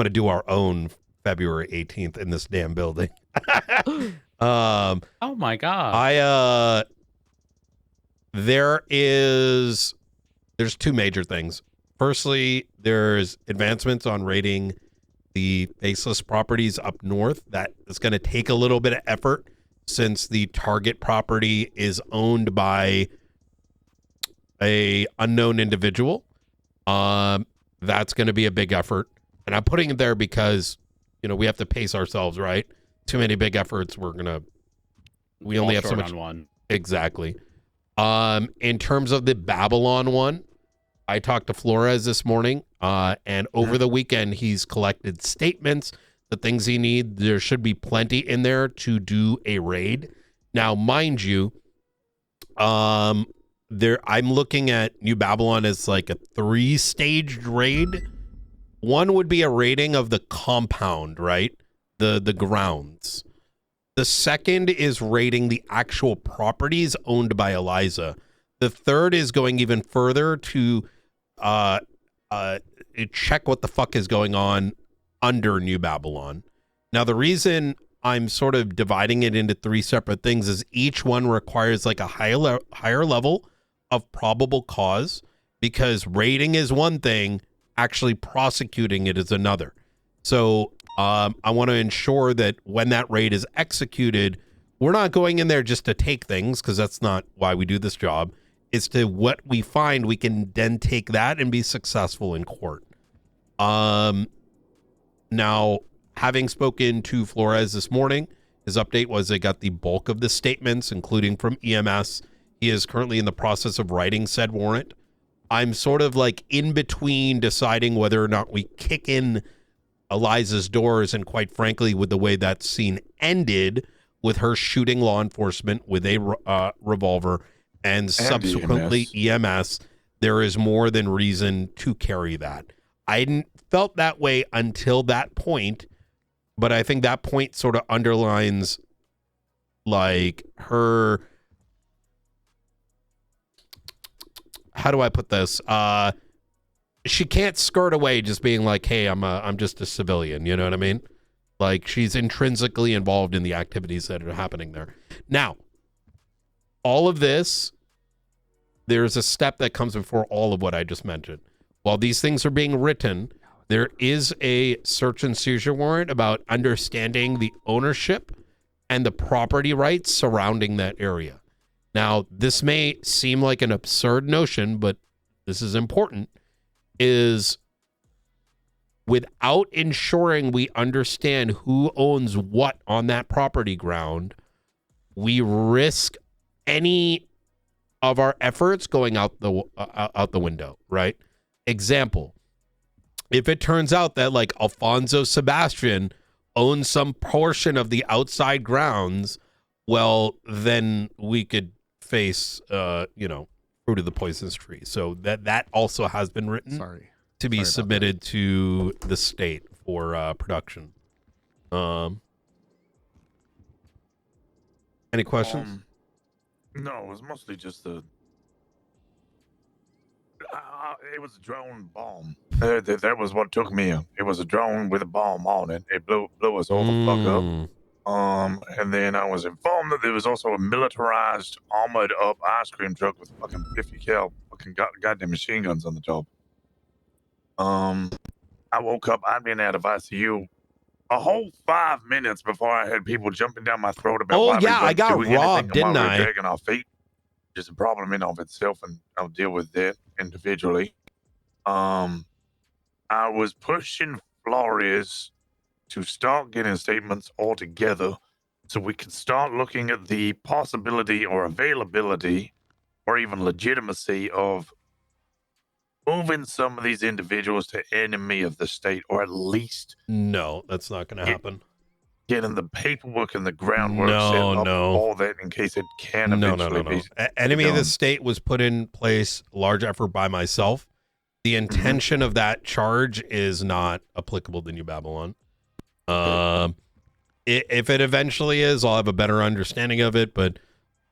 do our own February 18th in this damn building. Oh my god. There's two major things. Firstly, there's advancements on raiding the baseless properties up north. That is going to take a little bit of effort since the target property is owned by a unknown individual. That's going to be a big effort. And I'm putting it there because, we have to pace ourselves, right? Too many big efforts. We only Fall have so short much. on one. Exactly. In terms of the Babylon one, I talked to Flores this morning, and over the weekend, he's collected statements, the things he needs. There should be plenty in there to do a raid. Now, mind you, I'm looking at New Babylon as like a 3-staged raid. One would be a raiding of the compound, right? The grounds. The second is raiding the actual properties owned by Eliza. The third is going even further to check what the fuck is going on under New Babylon. Now, the reason I'm sort of dividing it into 3 separate things is each one requires like a higher level of probable cause, because raiding is one thing, actually prosecuting it is another. So I want to ensure that when that raid is executed, we're not going in there just to take things, because that's not why we do this job. It's to what we find, we can then take that and be successful in court. Now, having spoken to Flores this morning, his update was they got the bulk of the statements, including from EMS. He is currently in the process of writing said warrant. I'm sort of like in between deciding whether or not we kick in Eliza's doors, and quite frankly, with the way that scene ended, with her shooting law enforcement with a revolver and subsequently EMS, there is more than reason to carry that. I hadn't felt that way until that point, but I think that point sort of underlines like her, how do I put this? She can't skirt away just being like, hey, I'm just a civilian, you know what I mean? Like, she's intrinsically involved in the activities that are happening there. Now, all of this, there's a step that comes before all of what I just mentioned. While these things are being written, there is a search and seizure warrant about understanding the ownership and the property rights surrounding that area. Now, this may seem like an absurd notion, but this is important, is without ensuring we understand who owns what on that property ground, we risk any of our efforts going out the window, right? Example, if it turns out that like Alfonso Sebastian owns some portion of the outside grounds, well, then we could face, fruit of the poisonous tree. So that also has been written to be submitted to the state for production. Any questions? No, it was mostly just it was a drone bomb. That was what took me. It was a drone with a bomb on it. It blew us all the fuck up. And then I was informed that there was also a militarized, armored up ice cream truck with fucking 50 cal fucking goddamn machine guns on the top. I woke up, I'd been out of ICU a whole 5 minutes before I had people jumping down my throat about why we I got doing robbed, anything and didn't why we I? were dragging our feet. Just a problem in of itself, and I'll deal with that individually. I was pushing Flores to start getting statements all together so we can start looking at the possibility or availability or even legitimacy of moving some of these individuals to enemy of the state, or at least No, that's not going to happen. Getting the paperwork and the groundwork set up, all that in case it can eventually be. Enemy of the state was put in place, large effort by myself. The intention of that charge is not applicable to New Babylon. If it eventually is, I'll have a better understanding of it, but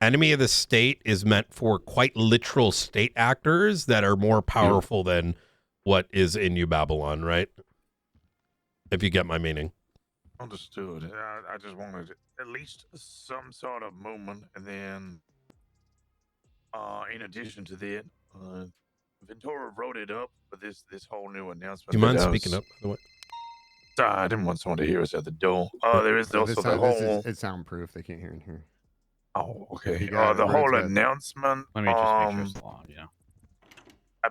enemy of the state is meant for quite literal state actors that are more powerful than what is in New Babylon, right? If you get my meaning. Understood. I just wanted at least some sort of movement, and then in addition to that, Ventura wrote it up for this whole new announcement. Do you mind speaking up, by the way? I didn't want someone to hear us at the door. There is also the whole. It's soundproof. They can't hear in here. Oh, okay. He got The it. whole Road's got- announcement. Let me just make sure it's logged, yeah.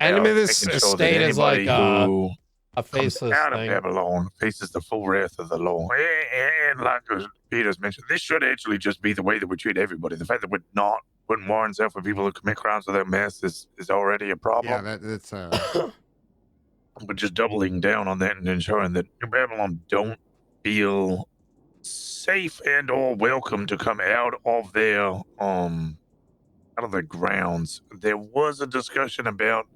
Enemy of this making sure that state is like anybody who A comes faceless out thing. of Babylon faces the full wrath of the law. And like Peter's mentioned, this should actually just be the way that we treat everybody. The fact that we're not putting warrants out for people who commit crimes without masks is already a problem. Yeah, that's But just doubling down on that and ensuring that New Babylon don't feel safe and or welcome to come out of their grounds. There was a discussion about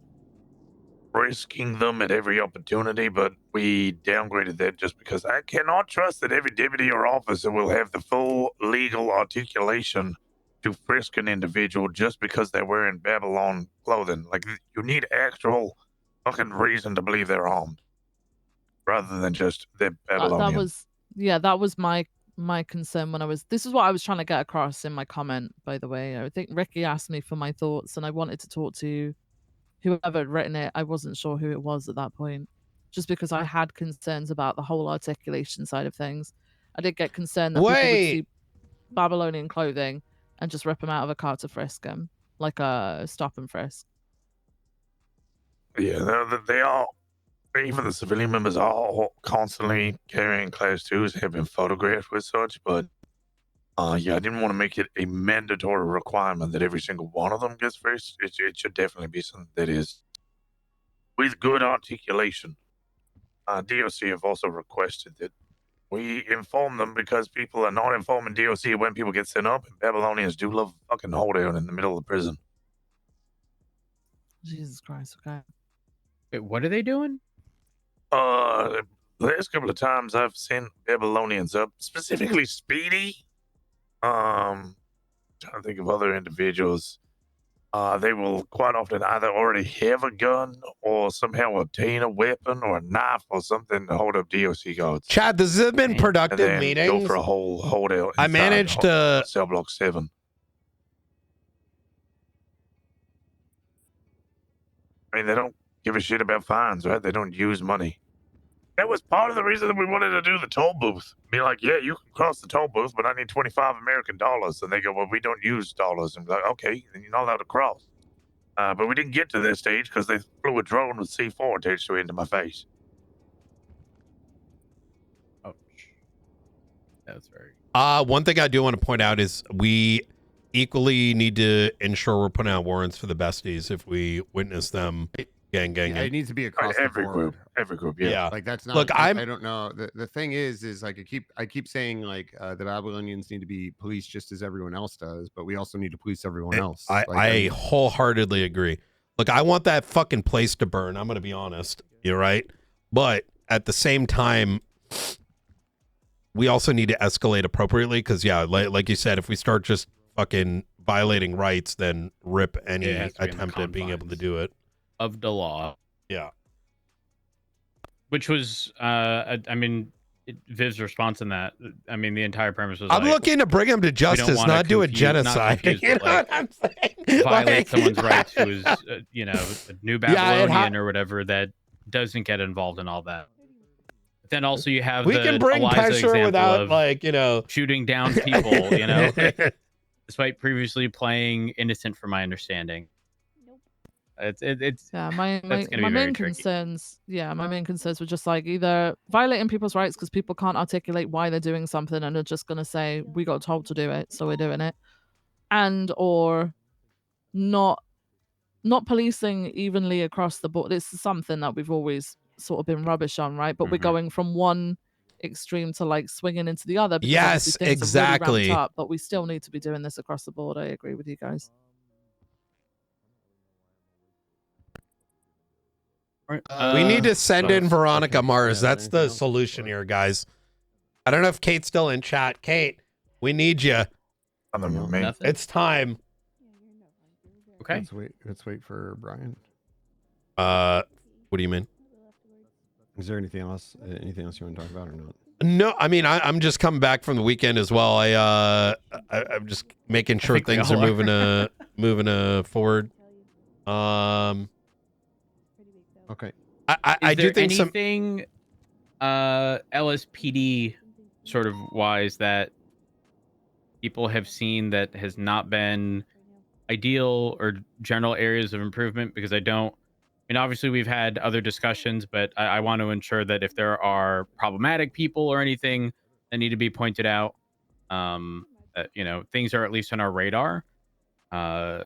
risking them at every opportunity, but we downgraded that just because I cannot trust that every deputy or officer will have the full legal articulation to frisk an individual just because they're wearing Babylon clothing. Like, you need actual fucking reason to believe they're armed rather than just they're Babylonian. That was my concern when this is what I was trying to get across in my comment, by the way. I think Ricky asked me for my thoughts and I wanted to talk to whoever had written it. I wasn't sure who it was at that point, just because I had concerns about the whole articulation side of things. I did get concerned that people would see Babylonian clothing and just rip them out of a car to frisk them, like a stop and frisk. Yeah, they are. Even the civilian members are all constantly carrying class 2s, have been photographed with such, but yeah, I didn't want to make it a mandatory requirement that every single one of them gets frisked. It should definitely be something that is with good articulation. DOC have also requested that we inform them because people are not informing DOC when people get sent up, and Babylonians do love a fucking holdout in the middle of the prison. Jesus Christ, okay. Wait, what are they doing? The last couple of times I've seen Babylonians up, specifically Speedy. Trying to think of other individuals. They will quite often either already have a gun or somehow obtain a weapon or a knife or something to hold up DOC guards. Chad, this has been productive and then meetings. Go for a whole holdout. I managed to cell block 7. I mean, they don't give a shit about fines, right? They don't use money. That was part of the reason that we wanted to do the toll booth. Be like, yeah, you can cross the toll booth, but I need 25 American dollars. And they go, well, we don't use dollars. And we're like, okay, then you're not allowed to cross. But we didn't get to that stage because they flew a drone with C4 attached to it into my face. Ouch. That's very... One thing I do want to point out is we equally need to ensure we're putting out warrants for the besties if we witness them gang. Yeah, it needs to be across every the board. group. Yeah. Like that's not. Look, I don't know. The thing is like I keep saying like the Babylonians need to be policed just as everyone else does, but we also need to police everyone else. I wholeheartedly agree. Look, I want that fucking place to burn. I'm gonna be honest. You're right, but at the same time, we also need to escalate appropriately because yeah, like you said, if we start just fucking violating rights, then rip any attempt at being able to do it. Of the law. Yeah. Which was, I mean, Viv's response in that, I mean, the entire premise was I'm like, looking to bring him to justice, not do a genocide. You know what I'm saying? Violate someone's rights who is, you know, a new Babylonian or whatever that doesn't get involved in all that. But then also you have we can bring Eliza pressure example without, of like, you know, shooting down people, you know, despite previously playing innocent, from my understanding. It's my main concerns. Yeah, my main concerns were just like either violating people's rights because people can't articulate why they're doing something and are just gonna say we got told to do it, so we're doing it, and or not policing evenly across the board. This is something that we've always sort of been rubbish on, right? But we're going from one extreme to like swinging into the other. Because yes, things exactly. Are really ramped up, but we still need to be doing this across the board. I agree with you guys. We need to send in Veronica Mars. That's the solution here, guys. I don't know if Kate's still in chat. Kate, we need you. It's time. Okay. Let's wait for Brian. What do you mean? Is there anything else you want to talk about or not? No, I mean I'm just coming back from the weekend as well. I'm just making sure things are moving forward. Okay. I do think anything LSPD sort of wise that people have seen that has not been ideal or general areas of improvement, because I don't mean, obviously we've had other discussions, but I want to ensure that if there are problematic people or anything that need to be pointed out, that, you know, things are at least on our radar. So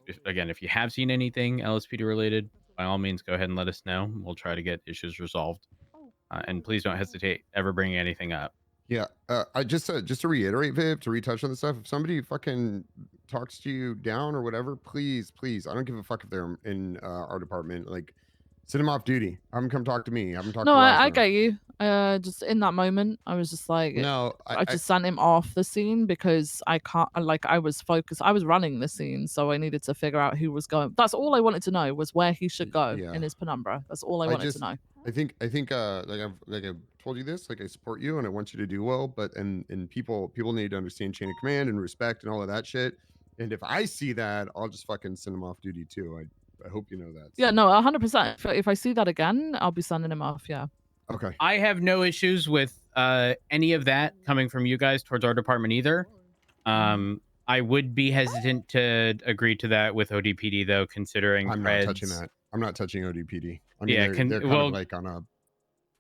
if you have seen anything LSPD related, by all means, go ahead and let us know. We'll try to get issues resolved. And please don't hesitate ever bringing anything up. Yeah, I just to reiterate, Viv, to retouch on the stuff. If somebody fucking talks to you down or whatever, please, I don't give a fuck if they're in our department. Like, send them off duty. Have them come talk to me. Have them talk No, to I Rosner. get you. Just in that moment, I was just like, No, I just sent him off the scene because I can't. Like, I was focused. I was running the scene, so I needed to figure out who was going. That's all I wanted to know was where he should go in his penumbra. That's all I wanted to know. I think like I've told you this, like I support you and I want you to do well, but and people need to understand chain of command and respect and all of that shit. And if I see that, I'll just fucking send them off duty too. I hope you know that. Yeah, no, 100%. If I see that again, I'll be sending him off. Yeah. Okay. I have no issues with any of that coming from you guys towards our department either. I would be hesitant to agree to that with ODPD though, considering I'm not touching that. I'm not touching ODPD. I mean, Yeah, they're kind of like on a.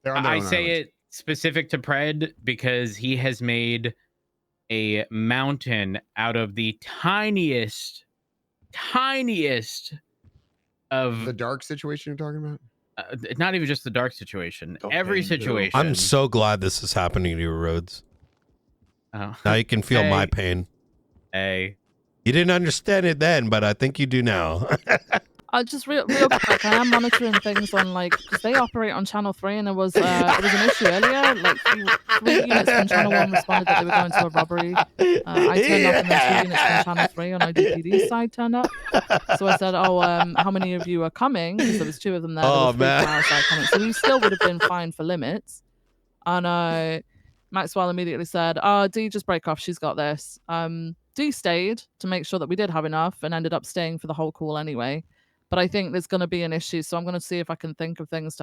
They're on their I own say island. it specific to Pred because he has made a mountain out of the tiniest of the dark situation you're talking about. Not even just the dark situation. Every situation. I'm so glad this is happening to you, Rhodes. Oh. Now you can feel my Hey. pain. Hey. You didn't understand it then, but I think you do now. Just real quick, I am monitoring things on because they operate on channel 3, and there was an issue earlier. Like 3 units from channel 1 responded that they were going to a robbery. I turned up, and then 2 units from channel 3 on ODPD's side turned up. So I said, how many of you are coming? Because there was 2 of them there. Oh, there was 3 man. from our side coming. So we still would have been fined for limits. And Maxwell immediately said, D, just break off. She's got this. D stayed to make sure that we did have enough and ended up staying for the whole call anyway. But I think there's going to be an issue, so I'm going to see if I can think of things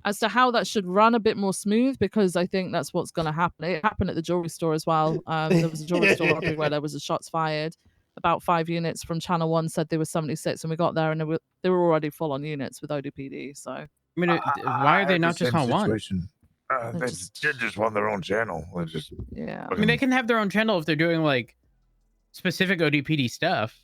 as to how that should run a bit more smooth, because I think that's what's going to happen. It happened at the jewelry store as well. There was a jewelry store robbery where there was a shots fired. About 5 units from channel 1 said they were 76, and we got there and they were already full on units with ODPD. So I mean, why are they not just on one? They just run their own channel. Yeah. I mean, they can have their own channel if they're doing like specific ODPD stuff.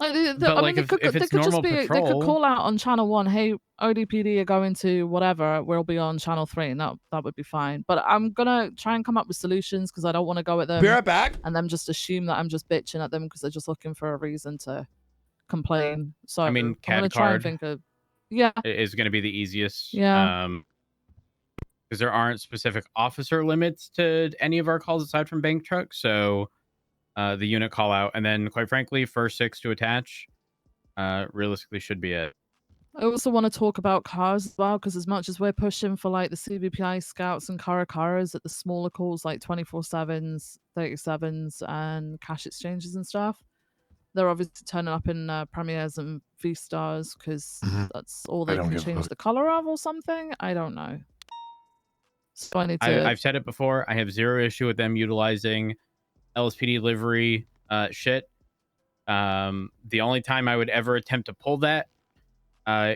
Like, But, I like, mean, if it's normal they patrol- could call out on channel 1, hey, ODPD are going to whatever, we'll be on channel 3, and that would be fine. But I'm gonna try and come up with solutions because I don't want to go at them. Be right back. And them just assume that I'm just bitching at them because they're just looking for a reason to complain. So I mean, I'm CAD gonna try and card think of is going to be the easiest. Yeah. Because there aren't specific officer limits to any of our calls aside from bank trucks. So the unit call out, and then quite frankly, first 6 to attach realistically should be it. I also want to talk about cars as well, because as much as we're pushing for like the CVPI scouts and Caracaras at the smaller calls like 24/7s, 37s, and cash exchanges and stuff, they're obviously turning up in Premiers and V-Stars because that's all they don't can give a change fuck. the color of or something. I don't know. So I need to. I've said it before. I have zero issue with them utilizing LSPD livery shit. The only time I would ever attempt to pull that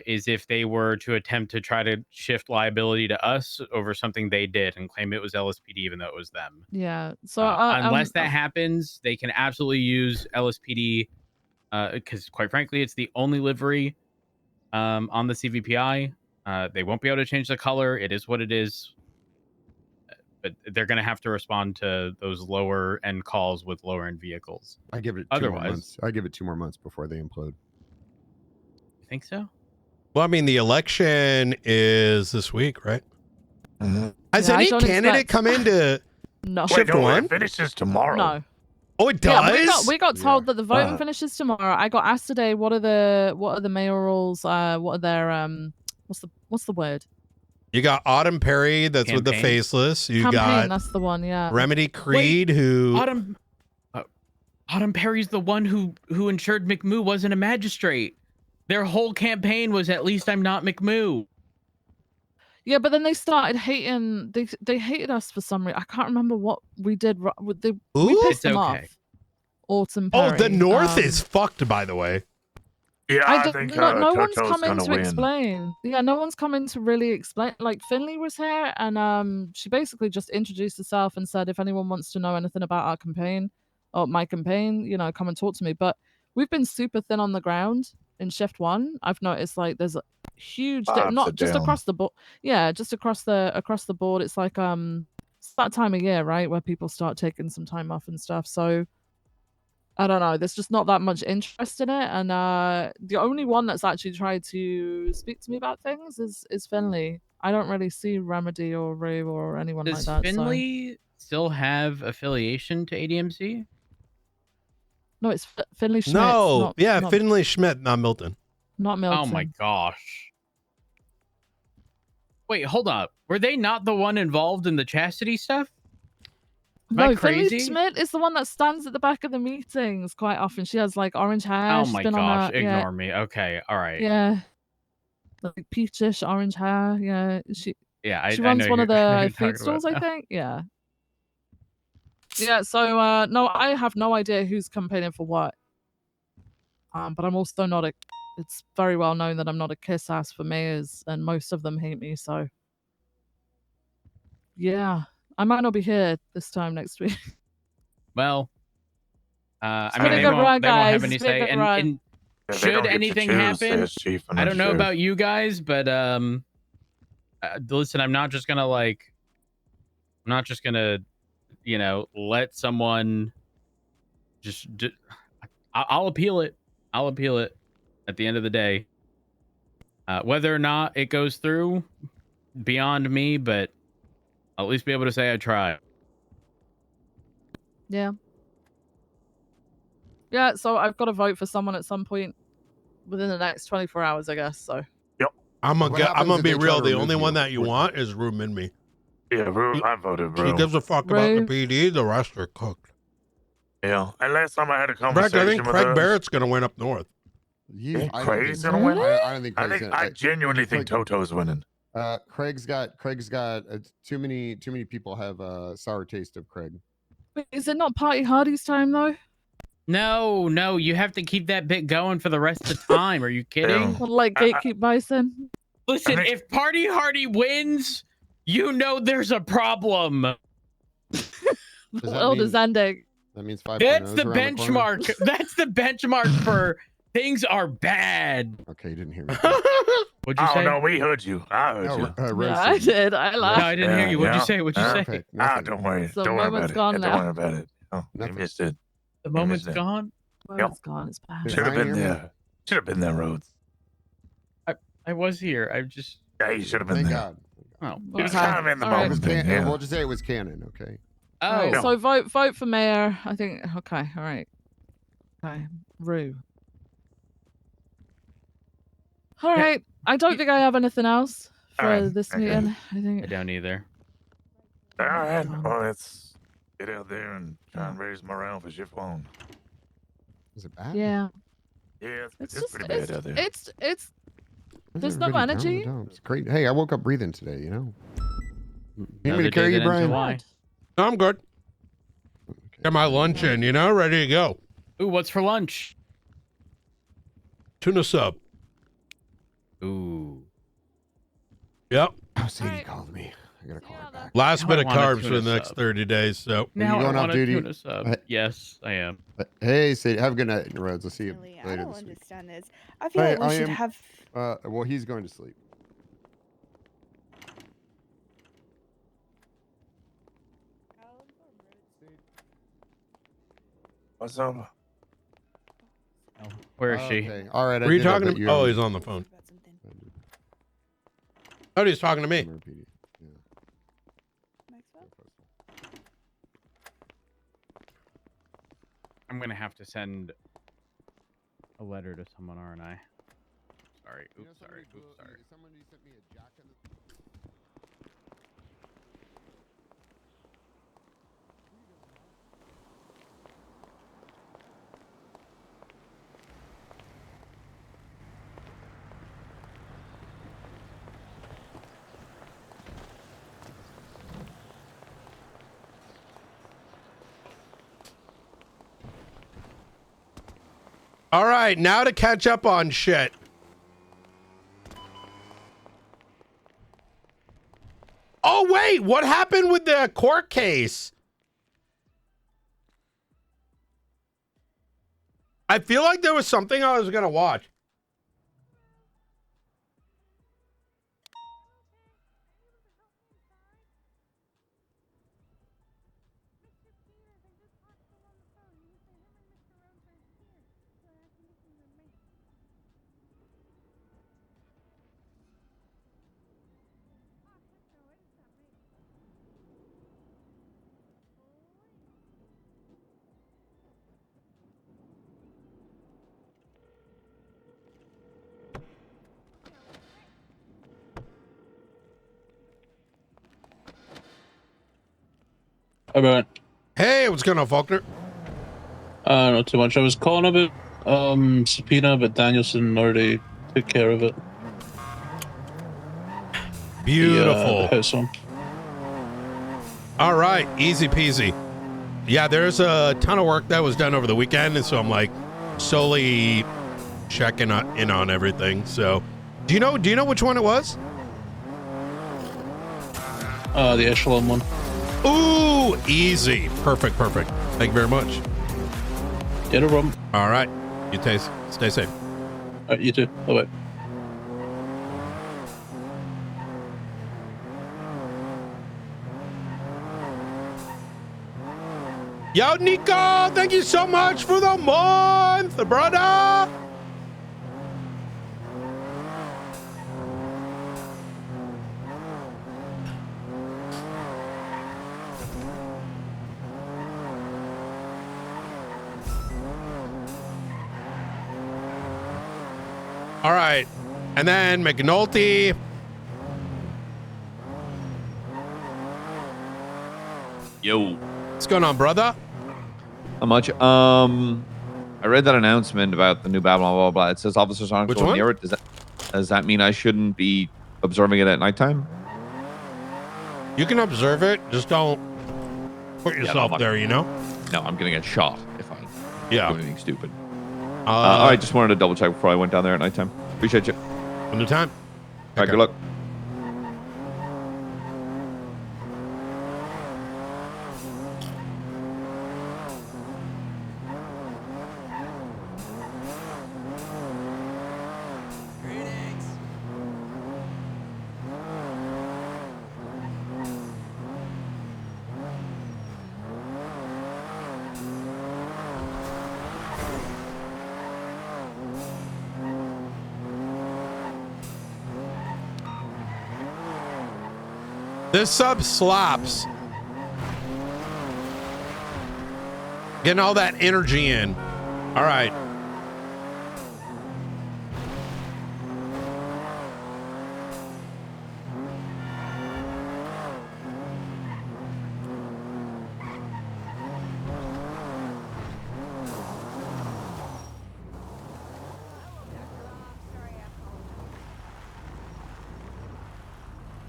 is if they were to attempt to try to shift liability to us over something they did and claim it was LSPD even though it was them. Yeah. So unless that happens, they can absolutely use LSPD because quite frankly, it's the only livery on the CVPI. They won't be able to change the color. It is what it is. But they're going to have to respond to those lower end calls with lower end vehicles. I give it 2 more Otherwise, months. I give it 2 more months before they implode. you think so? Well, I mean, the election is this week, right? Has Yeah, I any don't candidate expect- come into No. shift one? It finishes tomorrow. No. Oh, it does. Yeah, we got told that the voting finishes tomorrow. I got asked today, what are the mayorals? What are their what's the word? You got Autumn Perry, that's with the Campaign. faceless. You Campaign, got that's the one. Yeah. Remedy Creed, who Autumn Perry's the one who ensured McMoo wasn't a magistrate. Their whole campaign was at least I'm not McMoo. Yeah, but then they started hating. They hated us for some reason. I can't remember what we did. We Ooh. pissed It's them okay. off. Autumn Oh, Perry. the North is fucked, by the way. Yeah, I think no one's Toto's come in gonna to win. explain. Yeah, no one's come in to really explain. Like Finley was here, and she basically just introduced herself and said, if anyone wants to know anything about our campaign or my campaign, come and talk to me. But we've been super thin on the ground in shift 1. I've noticed like there's a huge, not just down. across the board. Yeah, just across the board. It's like it's that time of year, right, where people start taking some time off and stuff. So I don't know. There's just not that much interest in it, and the only one that's actually tried to speak to me about things is Finley. I don't really see Remedy or Ray or anyone Does like that. Finley still have affiliation to ADMC? No, it's Finley Schmidt. No, Finley Schmidt, not Milton. Not Milton. Oh my gosh. Wait, hold up. Were they not the one involved in the chastity stuff? Am I No, crazy? Finley Schmidt is the one that stands at the back of the meetings quite often. She has like orange hair. Oh She's my been gosh, on ignore me. Okay, all right. Yeah. Like peachish orange hair. Yeah. She Yeah, she I runs know one who- of I know who the you're talking food stalls, about I now. think. Yeah. Yeah, so no, I have no idea who's campaigning for what. But I'm also not it's very well known that I'm not a kiss ass for mayors, and most of them hate me, so yeah. I might not be here this time next week. Well, I It's mean, been a they good won't, run, they won't have guys. any It's been a say. good And, run. and Yeah, they should don't get to anything choose happen, as chief on I the don't know shift. about you guys, but listen, I'm not just gonna let someone I'll appeal it. I'll appeal it at the end of the day. Whether or not it goes through, beyond me, but I'll at least be able to say I tried. Yeah. Yeah, so I've got to vote for someone at some point within the next 24 hours, I guess. So I'm What gonna happens if be they try real. to The remove only one you? that you want is Rue and me. Yeah, Rue, I voted She Rue. gives a fuck about the PD. The rest are cooked. Yeah, and last time I had a In fact, conversation I think with Craig her, Barrett's gonna win up north. you think I don't Craig's think gonna so. win? I don't think Craig's gonna. I genuinely think Toto's winning. Craig's got too many people have a sour taste of Craig. Wait, is it not Party Hardy's time though? No, you have to keep that bit going for the rest of the time. Are you kidding? Like Gatekeep Bison? Listen, if Party Hardy wins, you know there's a problem. Does Well, does ending. That means 5.0 That's is the around the corner? benchmark. That's the benchmark for things are bad. Okay, you didn't hear me. What'd you say? Oh no, we heard you. I heard you. Yeah, I did. I laughed. No, I didn't hear you. What'd you say? What'd you say? Okay, Don't worry. So Don't worry about moment's it. gone Yeah, now. Don't worry about it. Oh, you missed it. The You moment's missed it. gone. Moment's gone. It's bad. Should have been there. Should have been there, Rhodes. I was here. I just. Yeah, you should have been Thank there. God. Oh, It was kind of in the All right. moment thing. Yeah. We'll just say it was canon, okay? All right, so vote for mayor. I think. Okay. All right. Okay. Rue. All right. I don't think I have anything else for All right, this okay. meeting. I think. I don't either. All right. Well, let's get out there and try and raise morale for shift 1. Is it bad? Yeah. Yeah, it's just pretty bad out there. It's Where's there's no everybody down in energy. the dumps? Great. Hey, I woke up breathing today, you know? Need me Another to carry day you, that ends in Brian? Y. No, I'm good. Got my lunch in, ready to go. Ooh, what's for lunch? Tuna sub. Ooh. Yep. Oh, Sadie called me. I gotta call her back. Last Now bit I of want a carbs for tuna the next sub. 30 days. So Now you going I off want a duty? tuna sub. Yes, I am. Hey, Sadie, have a good night, Rhodes. I'll see you I later don't this week. understand this. I feel like we should have. Well, he's going to sleep. What's up? Where is she? Okay. All right. were you talking to? Oh, he's on the phone. Oh, he's talking to me. I'm gonna have to send a letter to someone, aren't I? Sorry. Oops. Sorry. Oops. Sorry. Somebody sent me a jacket. All right, now to catch up on shit. Oh, wait, what happened with the court case? I feel like there was something I was going to watch. Hi, Brian. Hey, what's going on, Faulkner? Not too much. I was calling about subpoena, but Danielson already took care of it. Beautiful. The house one. All right, easy peasy. Yeah, there's a ton of work that was done over the weekend, and so I'm like solely checking in on everything. So, do you know which one it was? The echelon one. Ooh, easy. Perfect. Thank you very much. Yeah, no problem. All right, you stay safe. All right, you too. Bye bye. Yo, Nico, thank you so much for the month, brother. All right, and then McNulty. Yo. What's going on, brother? Not much. I read that announcement about the new Babylon, blah, blah, blah. It says officers aren't Which going one? near it. Does that mean I shouldn't be observing it at nighttime? You can observe it, just don't put yourself there, you know? No, I'm going to get shot if I do anything stupid. I just wanted to double check before I went down there at nighttime. Appreciate you. Anytime. All right, good luck. This sub slaps. Getting all that energy in. All right.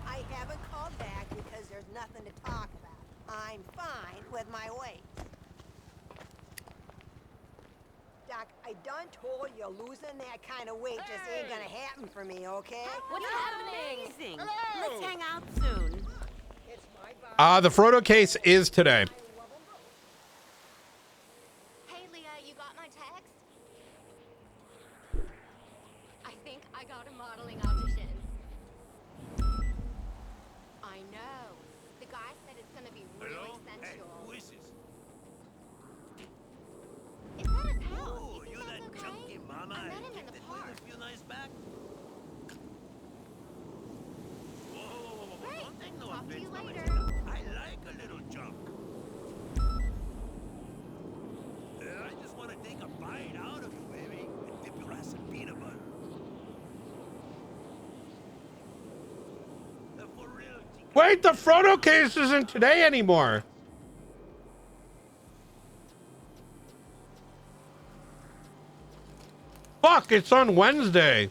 I haven't called back because there's nothing to talk about. I'm fine with my weight. Doc, I done told you losing that kind of weight just ain't gonna happen for me, okay? What's happening? Amazing. Let's hang out soon. The Frodo case is today. Hey, Leah, you got my text? I think I got a modeling audition. I know. The guy said it's gonna be really sensual. Who is this? Is that his house? Oh, You you're think that that's okay? junkie mama. I met him in Kicked the it park. with a few nice back. Whoa. Great. Don't take no Talk to offense, you mamacita. later. I like a little junk. I just want to take a bite out of you, baby, and dip your ass in peanut butter. For real, Wait, the Frodo case isn't today anymore. Fuck, it's on Wednesday.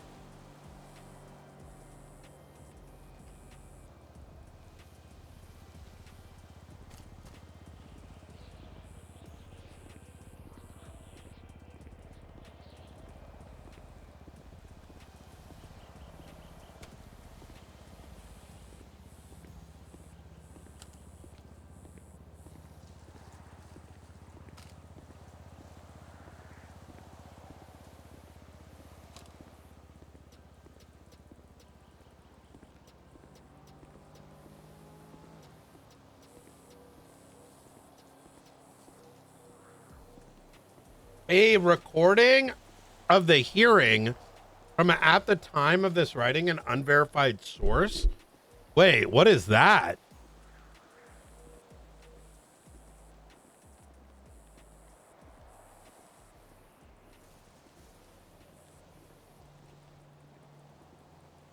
a recording of the hearing from at the time of this writing an unverified source. Wait, what is that?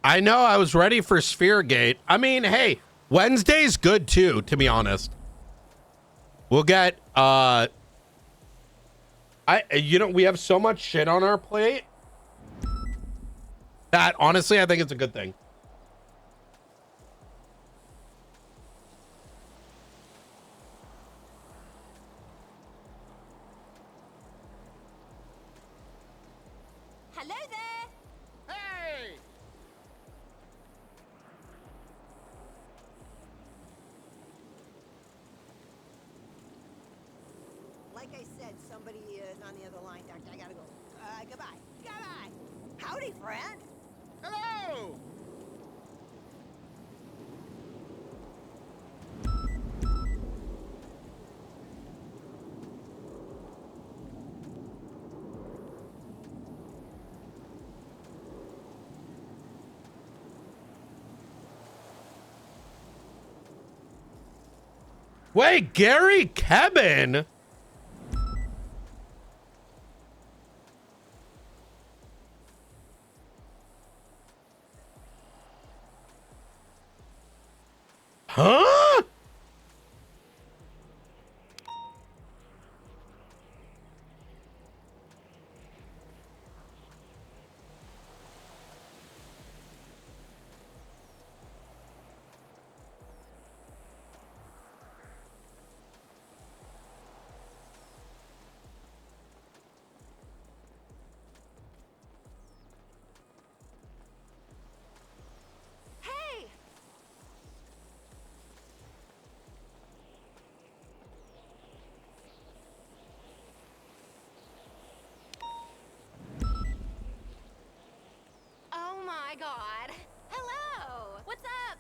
I know I was ready for Spheregate. I mean, hey, Wednesday's good too, to be honest. We'll get we have so much shit on our plate that honestly I think it's a good thing. Hello there. Hey. Like I said, somebody is on the other line, Doctor. I gotta go. Goodbye. Goodbye. Howdy, friend. Hello. Wait, Gary Kevin? Huh? Hey. Oh my god. Hello. What's up?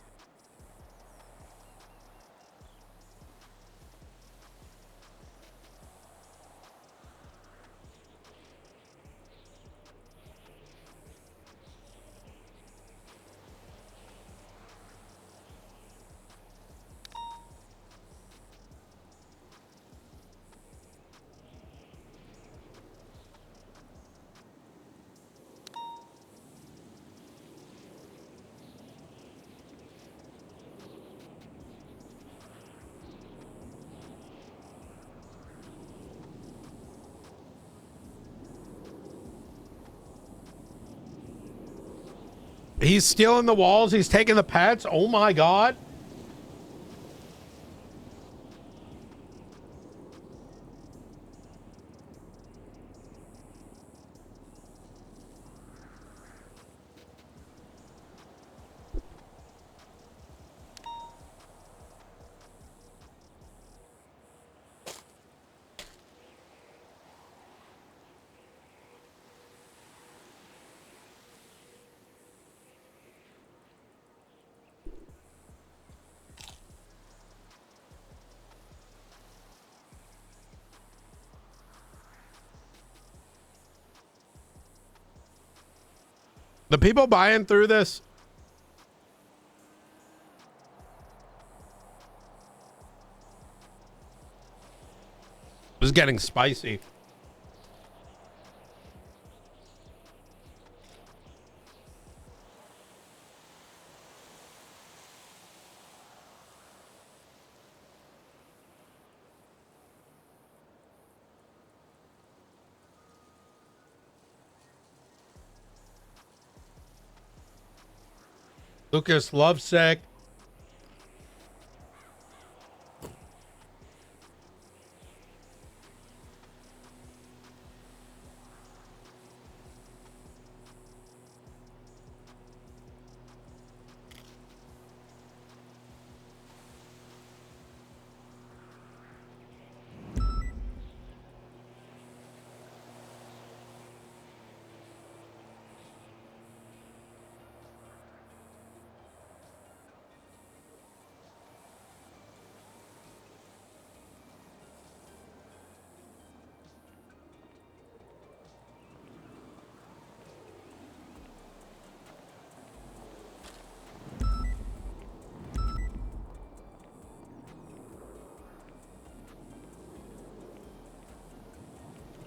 He's stealing the walls. He's taking the pets. Oh my God. The people buying through this. This is getting spicy. Lucas Lovesick.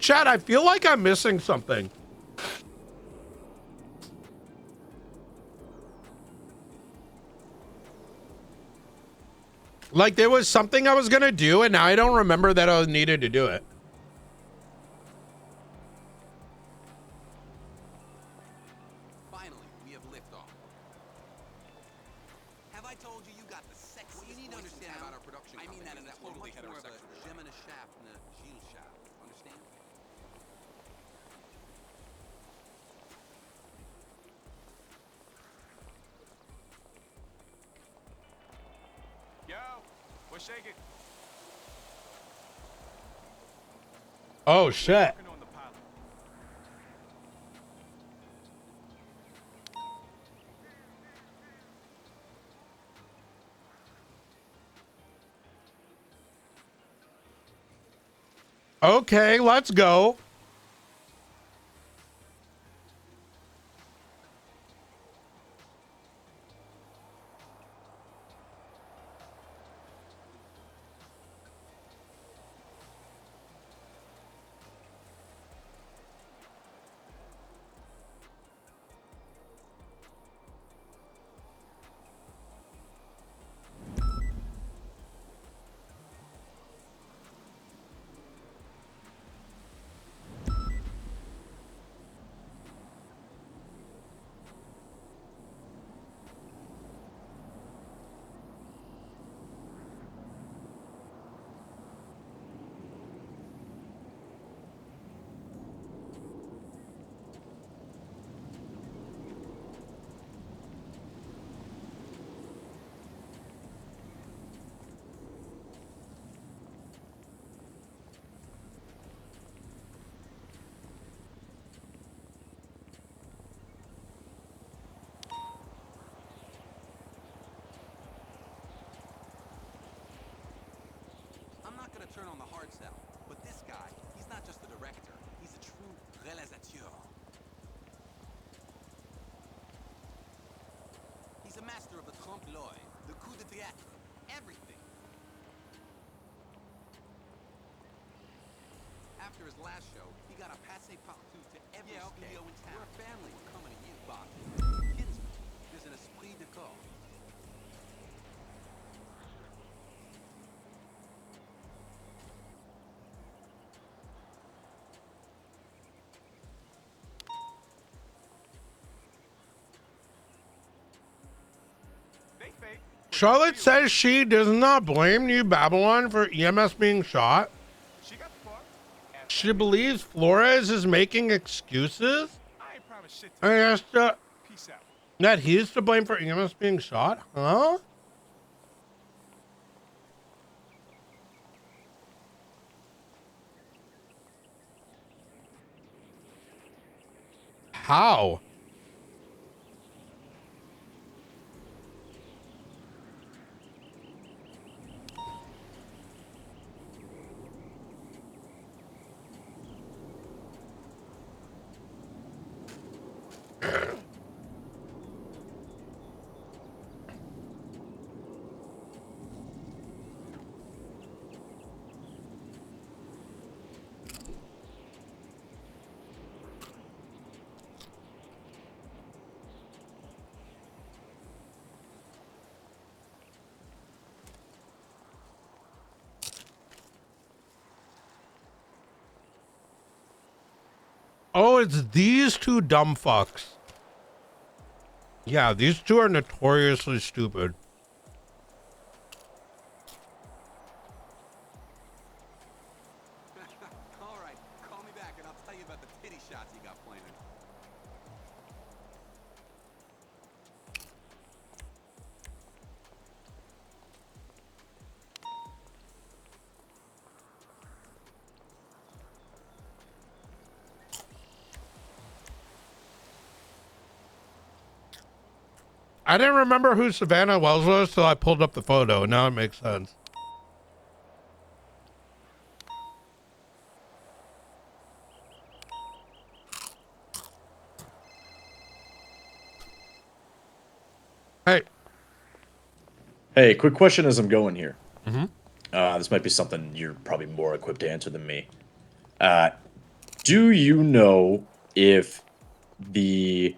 chat, I feel like I'm missing something. Like there was something I was gonna do and now I don't remember that I needed to do it. Finally, we have liftoff. Have I told you got the sexiest? What you need to understand about our production company, I mean that in a totally heterosexual way. Gemina shaft and a Gilles shaft. Understand? Yo, what's shaking? Oh shit. Okay, let's go. I'm not gonna turn on the hard sell, but this guy, he's not just a director, he's a true réalisateur. He's a master of the trompe-l'oeil, the coup de théâtre, everything. After his last show, he got a passe-partout to every studio in town. We're a family, we're coming to you, Bob. Kinsman, there's an esprit de corps. Charlotte says she does not blame New Babylon for EMS being shot. She believes Flores is making excuses. I asked that he's to blame for EMS being shot, huh? How? Oh, it's these two dumb fucks. Yeah, these two are notoriously stupid. All right, call me back and I'll tell you about the titty shots you got planted. I didn't remember who Savannah Wells was, so I pulled up the photo. Now it makes sense. Hey. Hey, quick question as I'm going here. Mm-hmm. This might be something you're probably more equipped to answer than me. Do you know if the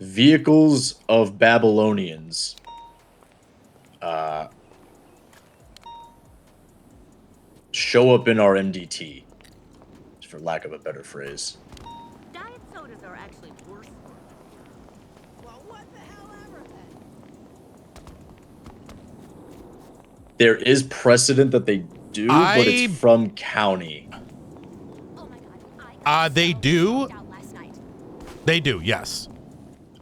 vehicles of Babylonians show up in our MDT, for lack of a better phrase? Diet sodas are actually worse. Well, what the hell ever then? There is precedent that they do, but it's from county. They do. They do, yes.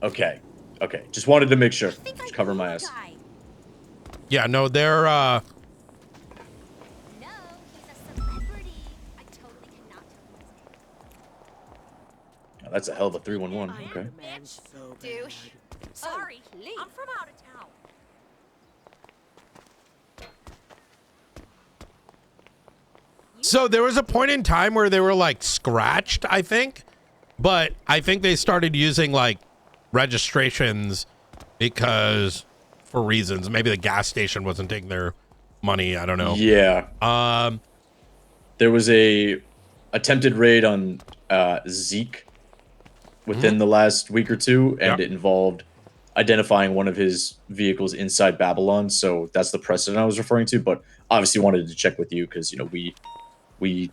Okay. Okay. Just wanted to make sure. Just cover my ass. Yeah, no, they're Oh, that's a hell of a 311. Okay. Douche. Sorry, I'm from out of town. So there was a point in time where they were like scratched, I think, but I think they started using like registrations because for reasons. Maybe the gas station wasn't taking their money. I don't know. Yeah. There was a attempted raid on Zeke within the last week or two, and it involved identifying one of his vehicles inside Babylon. So that's the precedent I was referring to. But obviously wanted to check with you because, you know, we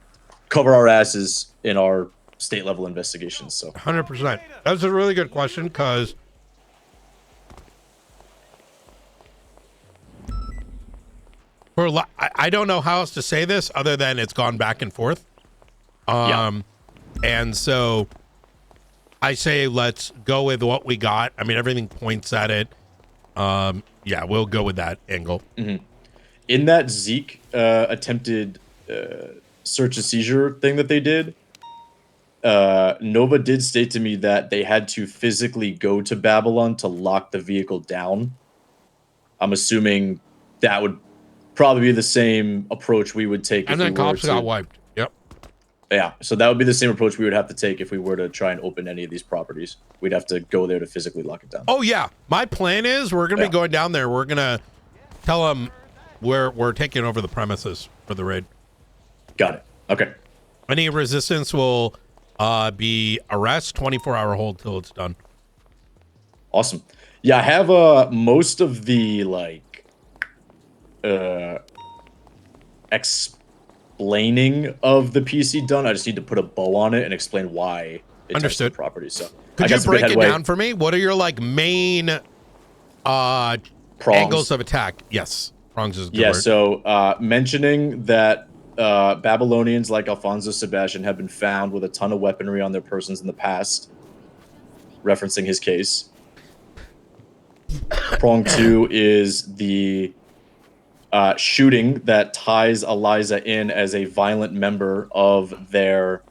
cover our asses in our state level investigations. So 100%. That's a really good question because I don't know how else to say this other than it's gone back and forth. And so I say let's go with what we got. I mean, everything points at it. Yeah, we'll go with that angle. Mm-hmm. In that Zeke attempted search and seizure thing that they did, Nova did state to me that they had to physically go to Babylon to lock the vehicle down. I'm assuming that would probably be the same approach we would take. And then cops got wiped. Yep. Yeah, so that would be the same approach we would have to take if we were to try and open any of these properties. We'd have to go there to physically lock it down. Oh, yeah. My plan is we're going to be going down there. We're going to tell them we're taking over the premises for the raid. Got it. Okay. Any resistance will be arrest, 24-hour hold till it's done. Awesome. Yeah, I have most of the explaining of the PC done. I just need to put a bow on it and explain why it Understood. touched the property. So could you break it down for me? What are your like main angles of attack? Yes, prongs is a good word. So mentioning that Babylonians like Alfonso Sebastian have been found with a ton of weaponry on their persons in the past, referencing his case. Prong 2 is the shooting that ties Eliza in as a violent member of their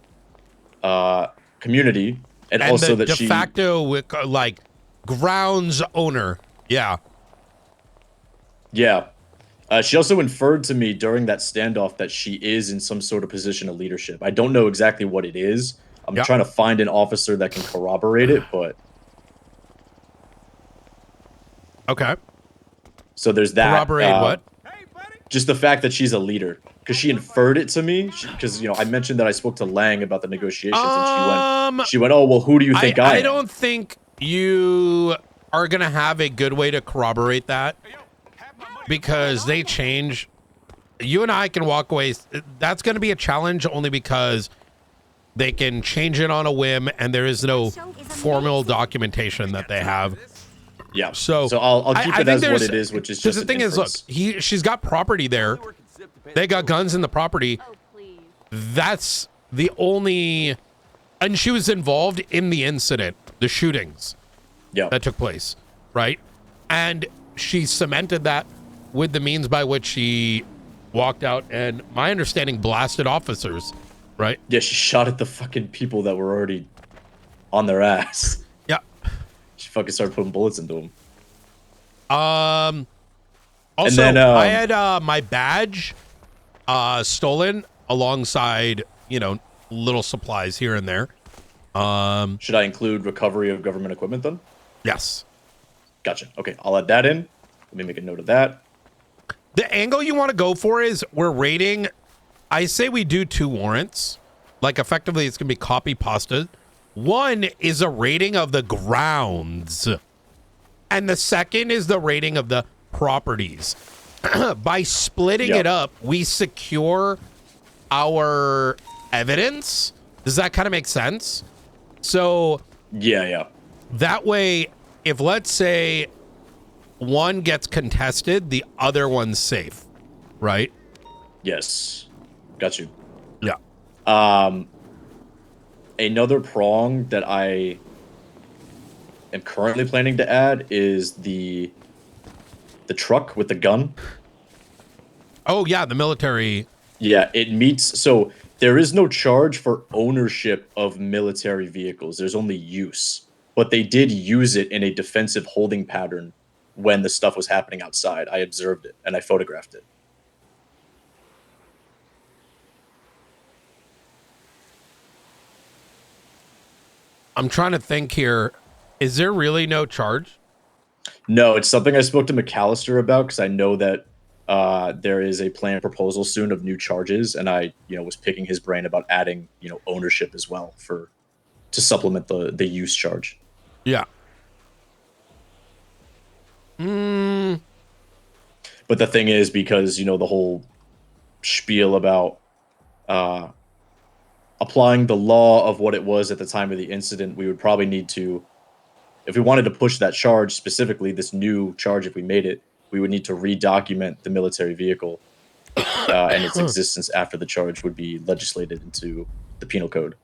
community, and also the that de facto like grounds owner. Yeah. She also inferred to me during that standoff that she is in some sort of position of leadership. I don't know exactly what it is. I'm trying to find an officer that can corroborate it, but okay. So there's that. Corroborate what? Just the fact that she's a leader, because she inferred it to me. Because I mentioned that I spoke to Lang about the negotiations, and she went, "Oh, well, who do you think I am?" I don't think you are gonna have a good way to corroborate that because they change. You and I can walk away. That's gonna be a challenge only because they can change it on a whim, and there is no formal documentation that they have. Yeah. So I'll keep it as what it is, which is just the thing is, look, she's got property there. They got guns in the property. That's the only, and she was involved in the incident, the shootings that took place, right? And she cemented that with the means by which she walked out, and my understanding, blasted officers, right? Yeah, she shot at the fucking people that were already on their ass. Yeah. She fucking started putting bullets into them. Also, then, I had my badge stolen alongside, little supplies here and there. Should I include recovery of government equipment then? Yes. Gotcha. Okay, I'll add that in. Let me make a note of that. The angle you want to go for is we're raiding. I say we do 2 warrants. Like effectively it's going to be copy pasted. One is a rating of the grounds. And the second is the rating of the properties. By splitting it up, we secure our evidence. Does that kind of make sense? So yeah. That way, if let's say one gets contested, the other one's safe, right? Yes. Got you. Yeah. Another prong that I am currently planning to add is the truck with the gun. Oh yeah, the military. Yeah, it meets. So there is no charge for ownership of military vehicles. There's only use. But they did use it in a defensive holding pattern when the stuff was happening outside. I observed it and I photographed it. I'm trying to think here. Is there really no charge? No, it's something I spoke to McAllister about because I know that there is a planned proposal soon of new charges, and I, was picking his brain about adding, ownership as well to supplement the use charge. Yeah. But the thing is, because the whole spiel about applying the law of what it was at the time of the incident, we would probably need to, if we wanted to push that charge specifically, this new charge, if we made it, we would need to redocument the military vehicle and its existence after the charge would be legislated into the penal code.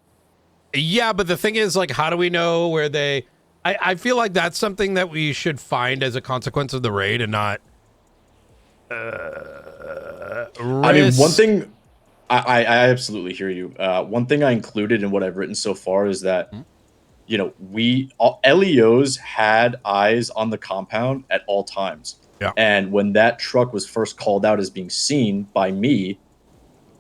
Yeah, but the thing is, like, how do we know where they... I feel like that's something that we should find as a consequence of the raid and not... I mean, one thing... I absolutely hear you. One thing I included in what I've written so far is that, LEOs had eyes on the compound at all times. Yeah. And when that truck was first called out as being seen by me,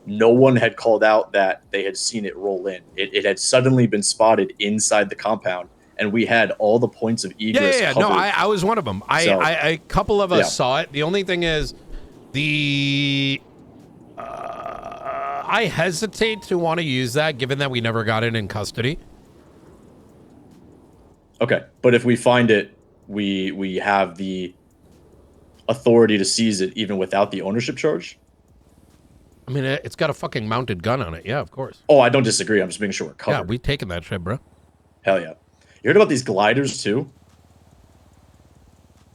no one had called out that they had seen it roll in. It had suddenly been spotted inside the compound, and we had all the points of egress Yeah. covered. No, I was one of them. A couple of us saw it. The only thing is, I hesitate to want to use that, given that we never got it in custody. Okay, but if we find it, we have the authority to seize it even without the ownership charge? I mean, it's got a fucking mounted gun on it. Yeah, of course. Oh, I don't disagree. I'm just making sure we're covered. Yeah, we've taken that shit, bro. Hell yeah. You heard about these gliders too?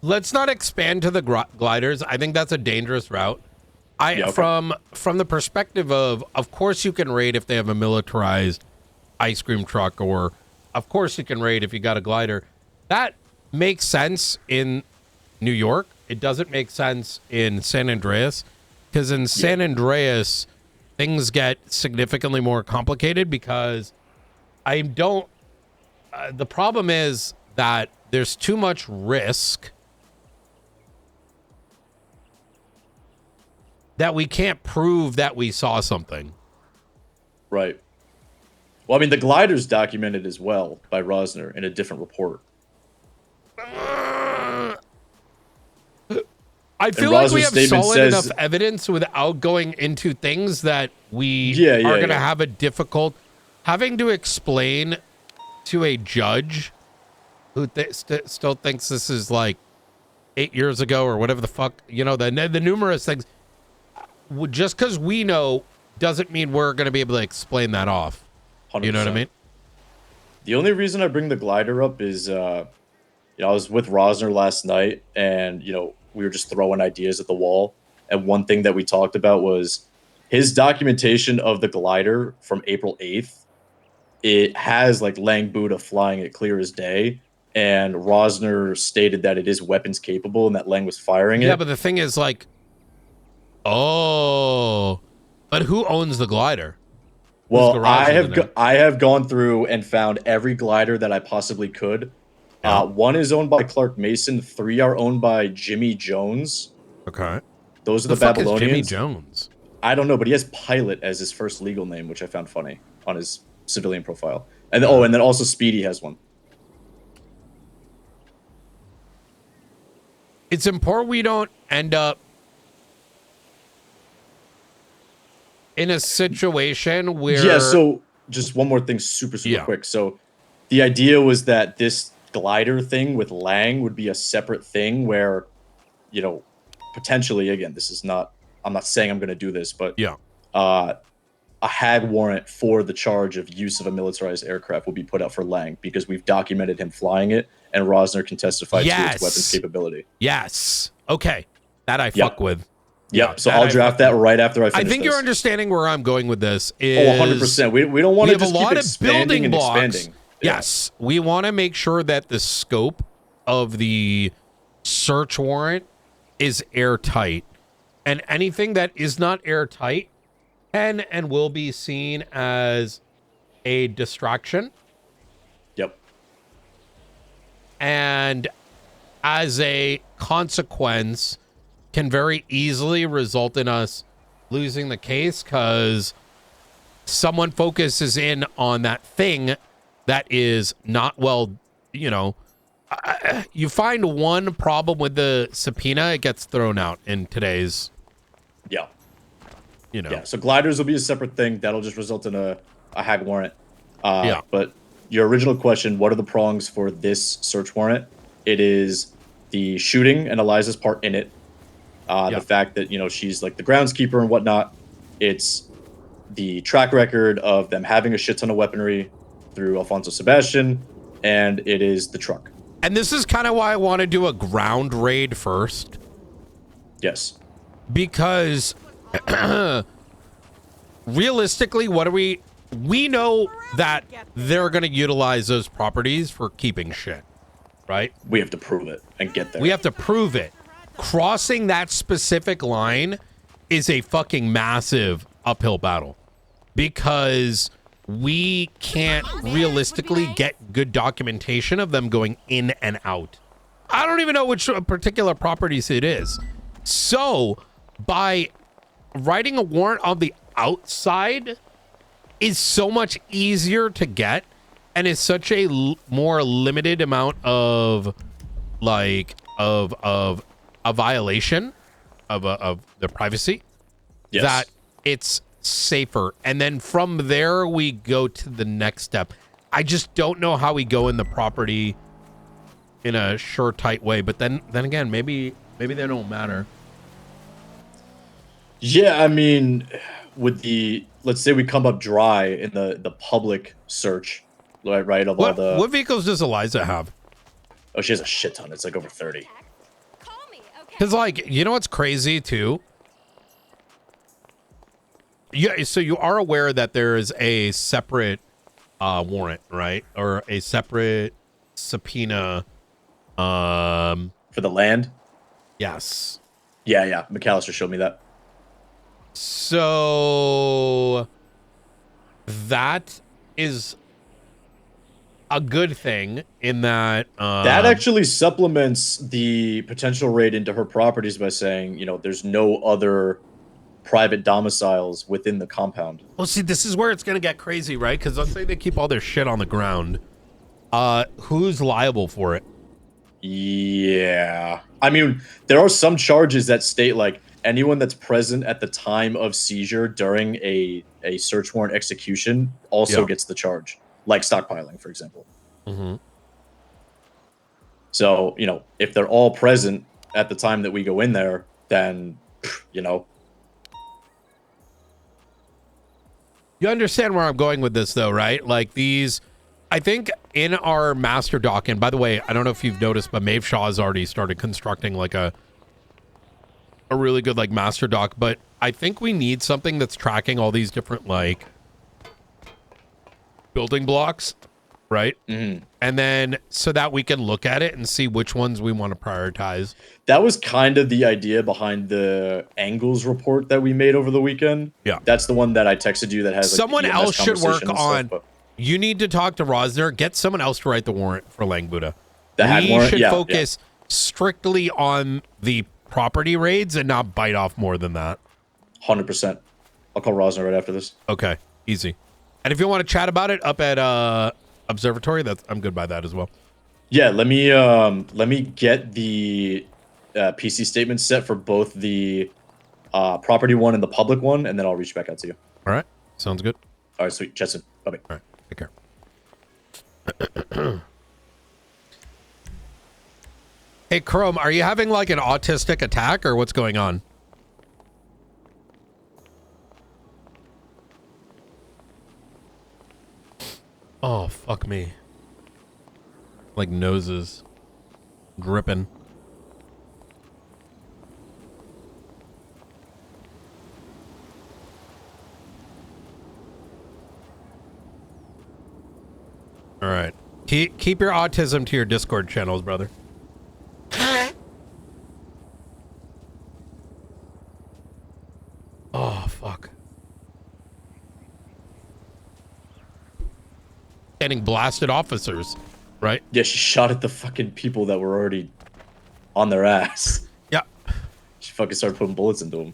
Let's not expand to the gliders. I think that's a dangerous route. From the perspective of course you can raid if they have a militarized ice cream truck, or of course you can raid if you got a glider. That makes sense in New York. It doesn't make sense in San Andreas, because in San Andreas things get significantly more complicated because the problem is that there's too much risk that we can't prove that we saw something. Right. Well, I mean, the glider's documented as well by Rosner in a different report. I feel like we have solid enough evidence without going into things that we are going to have a difficult... Having to explain to a judge who still thinks this is like 8 years ago or whatever the fuck, the numerous things... Just because we know doesn't mean we're going to be able to explain that off. 100%. You know what I mean? The only reason I bring the glider up is, I was with Rosner last night, and, we were just throwing ideas at the wall. And one thing that we talked about was his documentation of the glider from April 8th. It has, like, Lang Buddha flying it clear as day. And Rosner stated that it is weapons capable and that Lang was firing it. Yeah, but the thing is, like... Oh, but who owns the glider? Well, I have gone through and found every glider that I possibly could. Yeah. One is owned by Clark Mason. 3 are owned by Jimmy Jones. Okay. Those are the Babylonians. Jimmy Jones? I don't know, but he has Pilot as his first legal name, which I found funny on his civilian profile. And and then also Speedy has one. It's important we don't end up in a situation where just one more thing, super quick. So, the idea was that this glider thing with Lang would be a separate thing where, you know, potentially, again, this is not. I'm not saying I'm going to do this, but a HAG warrant for the charge of use of a militarized aircraft will be put out for Lang because we've documented him flying it, and Rosner can testify to its weapons capability. Yes. Okay. That I fuck with. Yep. So I'll draft that right after I finish I think this. you're understanding where I'm going with this. Oh, 100%. We don't want to just keep of expanding building and blocks. expanding. Yes. We want to make sure that the scope of the search warrant is airtight. And anything that is not airtight can and will be seen as a distraction. Yep. And as a consequence, can very easily result in us losing the case because someone focuses in on that thing that is not well, you know, you find one problem with the subpoena, it gets thrown out in today's, you know. Yeah, so gliders will be a separate thing. That'll just result in a HAG warrant. But your original question, what are the prongs for this search warrant? It is the shooting and Eliza's part in it. The fact that, you know, she's like the groundskeeper and whatnot. It's the track record of them having a shit ton of weaponry through Alfonso Sebastian, and it is the truck. And this is kind of why I want to do a ground raid first. Yes. Because realistically, what are we know that they're going to utilize those properties for keeping shit, right? We have to prove it and get there. We have to prove it. Crossing that specific line is a fucking massive uphill battle because we can't realistically get good documentation of them going in and out. I don't even know which particular properties it is. So by writing a warrant on the outside is so much easier to get and is such a more limited amount of like of a violation of the privacy that it's safer. And then from there we go to the next step. I just don't know how we go in the property in a sure tight way, but then again, maybe they don't matter. Yeah, I mean, with the, let's say we come up dry in the public search, right? Of all the What vehicles does Eliza have? Oh, she has a shit ton. It's like over 30. Because, like, you know what's crazy, too? Yeah, so you are aware that there is a separate warrant, right? Or a separate subpoena. For the land? Yes. Yeah. McAllister showed me that. So that is a good thing in that that actually supplements the potential raid into her properties by saying, you know, there's no other private domiciles within the compound. Well, see, this is where it's going to get crazy, right? Because let's say they keep all their shit on the ground. Who's liable for it? Yeah. I mean, there are some charges that state, like, anyone that's present at the time of seizure during a search warrant execution also gets the charge, like stockpiling, for example. Mm-hmm. So, you know, if they're all present at the time that we go in there, then, you know. You understand where I'm going with this, though, right? Like these, I think in our master doc, and by the way, I don't know if you've noticed, but Maeve Shaw has already started constructing like a really good like master doc, but I think we need something that's tracking all these different like building blocks, right? Mm-hmm. And then so that we can look at it and see which ones we want to prioritize. That was kind of the idea behind the angles report that we made over the weekend. Yeah. That's the one that I texted you that has like, someone the EMS else should work conversation and on stuff, you need to talk to Rosner, get someone else to write the warrant for Lang Buddha. The HAG warrant? should Yeah, focus strictly on the property raids and not bite off more than that. 100%. I'll call Rosner right after this. Okay, easy. And if you want to chat about it up at Observatory, I'm good by that as well. Yeah, let me get the PC statement set for both the property one and the public one, and then I'll reach back out to you. All right, sounds good. All right, sweet. Jetson. Bye-bye. All right. Take care. Hey, Chrome, are you having like an autistic attack or what's going on? Oh, fuck me. Like noses dripping. All right. Keep your autism to your Discord channels, brother. Oh, fuck. Getting blasted officers, right? Yeah, she shot at the fucking people that were already on their ass. Yeah. She fucking started putting bullets into them.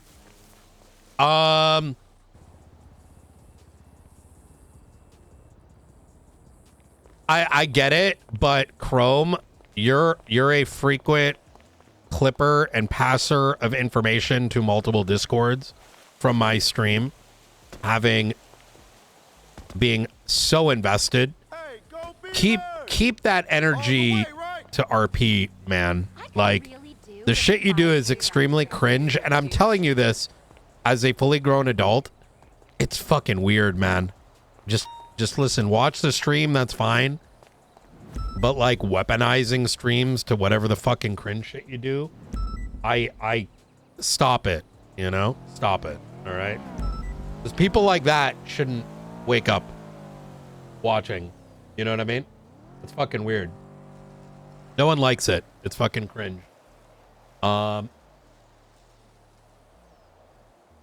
I get it, but Chrome, you're a frequent clipper and passer of information to multiple Discords from my stream, being so invested. Keep that energy to RP, man. Like, the shit you do is extremely cringe, and I'm telling you this as a fully grown adult. It's fucking weird, man. Just listen, watch the stream, that's fine. But like weaponizing streams to whatever the fucking cringe shit you do, I stop it, you know? Stop it, all right? Because people like that shouldn't wake up watching, you know what I mean? It's fucking weird. No one likes it. It's fucking cringe. Give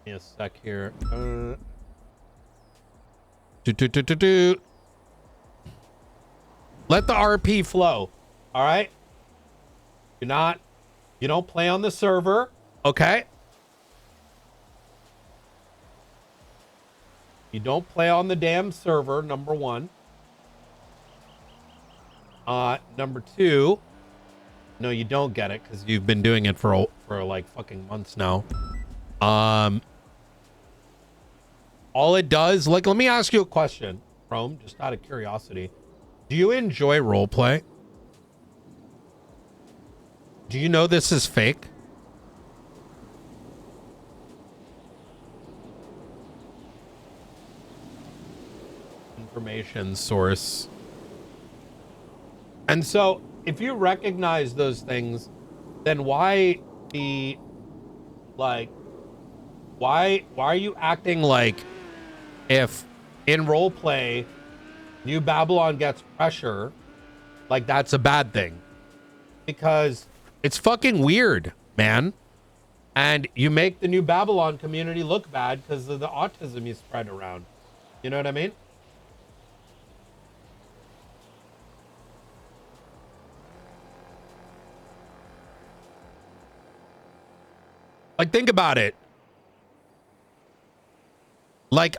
me a sec here. Let the RP flow. All right. You don't play on the server. Okay. You don't play on the damn server, number one. Number two. No, you don't get it because you've been doing it for like fucking months now. All it does, like, let me ask you a question, Chrome, just out of curiosity. Do you enjoy roleplay? Do you know this is fake? Information source. And so, if you recognize those things, then why are you acting like if in roleplay New Babylon gets pressure, like that's a bad thing? Because it's fucking weird, man. And you make the New Babylon community look bad because of the autism you spread around. You know what I mean? Like, think about it. Like,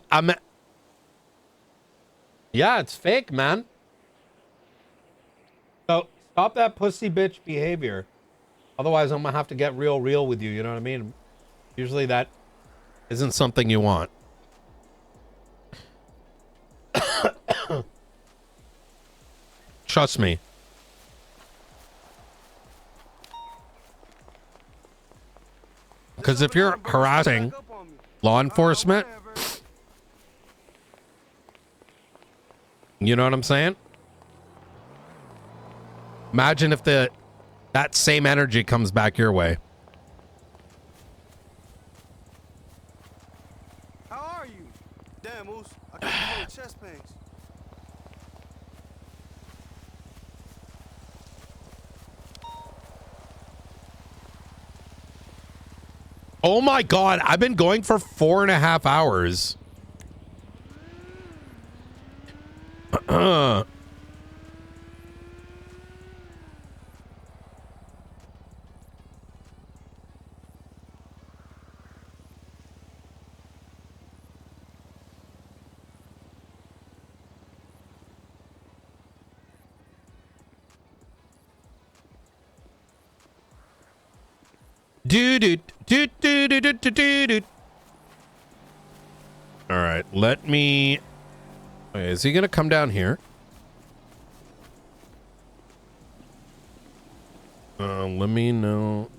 yeah, it's fake, man. So, stop that pussy bitch behavior. Otherwise, I'm gonna have to get real with you, you know what I mean? Usually that isn't something you want. Trust me. Because if you're harassing law enforcement, you know what I'm saying? Imagine if that same energy comes back your way. How are you? Damn, Moose. I can't hold chest pains. Oh my God, I've been going for 4.5 hours. All right, let me Okay, is he gonna come down here? Let me know.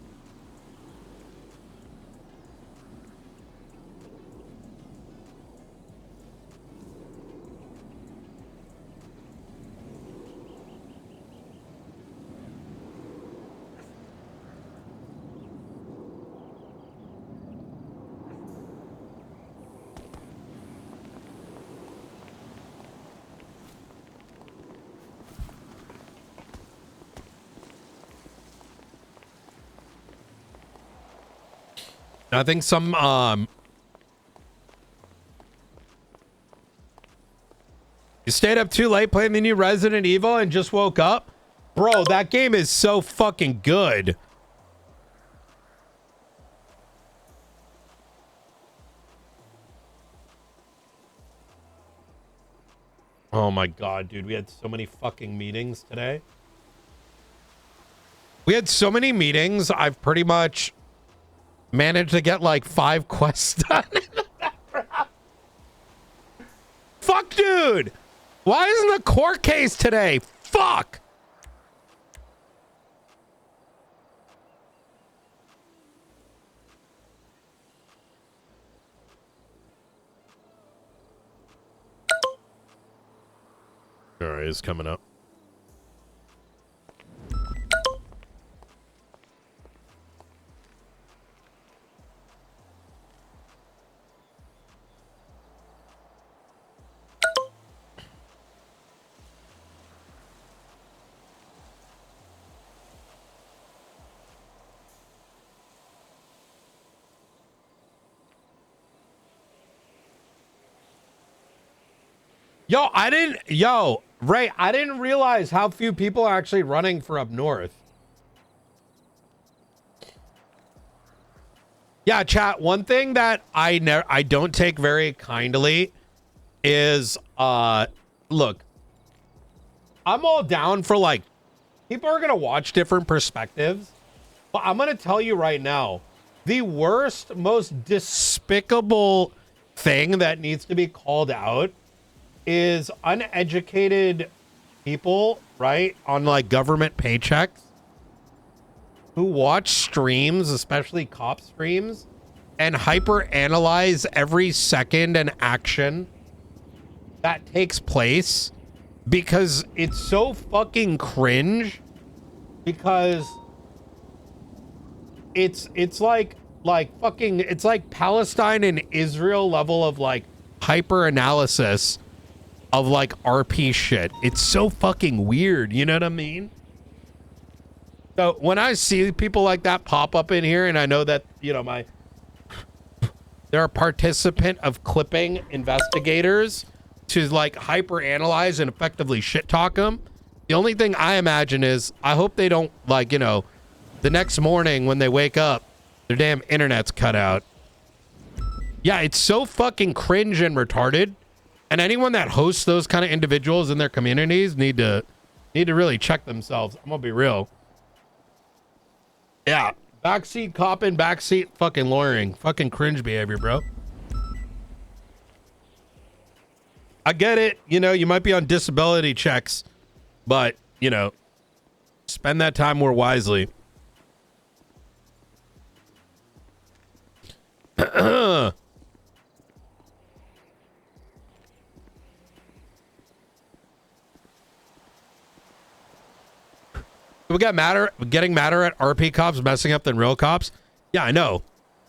I think some you stayed up too late playing the new Resident Evil and just woke up? Bro, that game is so fucking good. Oh my god, dude, we had so many fucking meetings today. We had so many meetings, I've pretty much managed to get like 5 quests done in the background. Fuck, dude! Why isn't a court case today? Fuck! Alright, it's coming up. Ray, I didn't realize how few people are actually running for up north. Yeah, chat, one thing that I don't take very kindly is, look, I'm all down for, like, people are going to watch different perspectives, but I'm going to tell you right now, the worst, most despicable thing that needs to be called out is uneducated people, right, on like government paychecks who watch streams, especially cop streams, and hyper analyze every second and action that takes place because it's so fucking cringe, because it's like fucking, it's like Palestine and Israel level of like hyper analysis of like RP shit. It's so fucking weird, you know what I mean? So when I see people like that pop up in here, and I know that, you know, they're a participant of clipping investigators to like hyper analyze and effectively shit talk them. The only thing I imagine is I hope they don't, like, you know, the next morning when they wake up, their damn internet's cut out. Yeah, it's so fucking cringe and retarded. And anyone that hosts those kind of individuals in their communities need to really check themselves. I'm gonna be real. Yeah, backseat copping, backseat fucking lawyering, fucking cringe behavior, bro. I get it. You know, you might be on disability checks, but you know, spend that time more wisely. We got getting madder at RP cops messing up than real cops. Yeah, I know.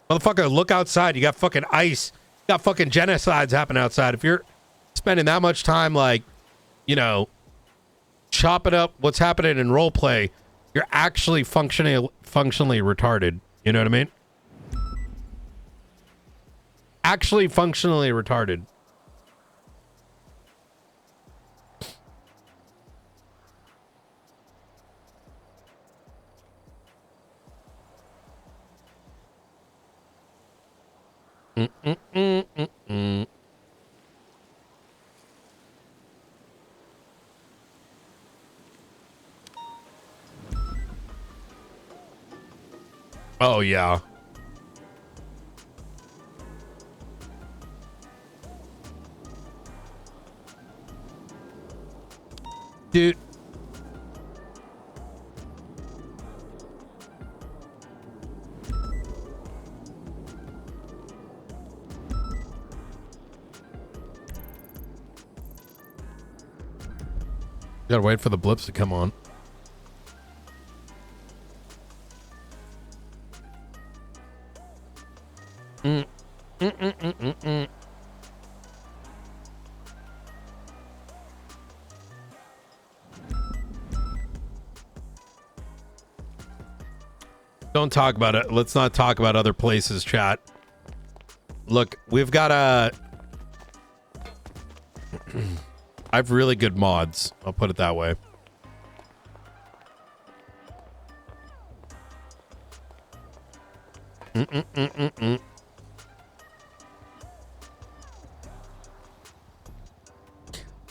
Motherfucker, look outside. You got fucking ice. You got fucking genocides happening outside. If you're spending that much time, like, you know, chopping up what's happening in role play, you're actually functionally retarded. You know what I mean? Actually functionally retarded. Oh, yeah. Dude. Gotta wait for the blips to come on. Don't talk about it. Let's not talk about other places, chat. Look, we've got a... I have really good mods. I'll put it that way.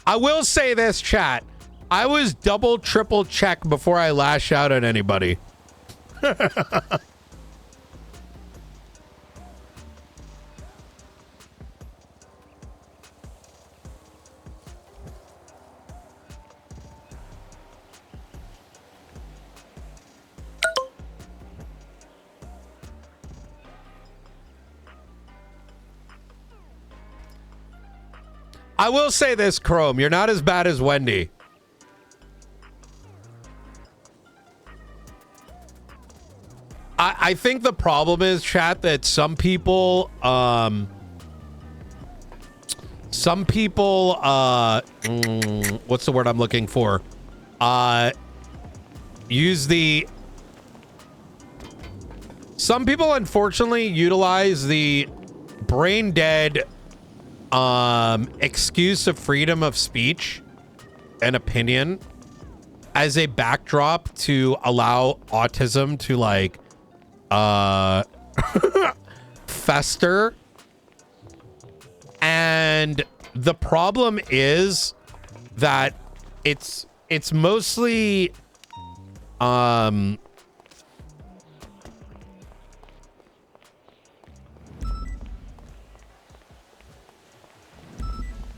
I will say this, chat. I was double, triple check before I lash out at anybody. I will say this, Chrome. You're not as bad as Wendy. I think the problem is, chat, that some people, what's the word I'm looking for? Some people unfortunately utilize the brain dead excuse of freedom of speech and opinion as a backdrop to allow autism to like fester. And the problem is that it's mostly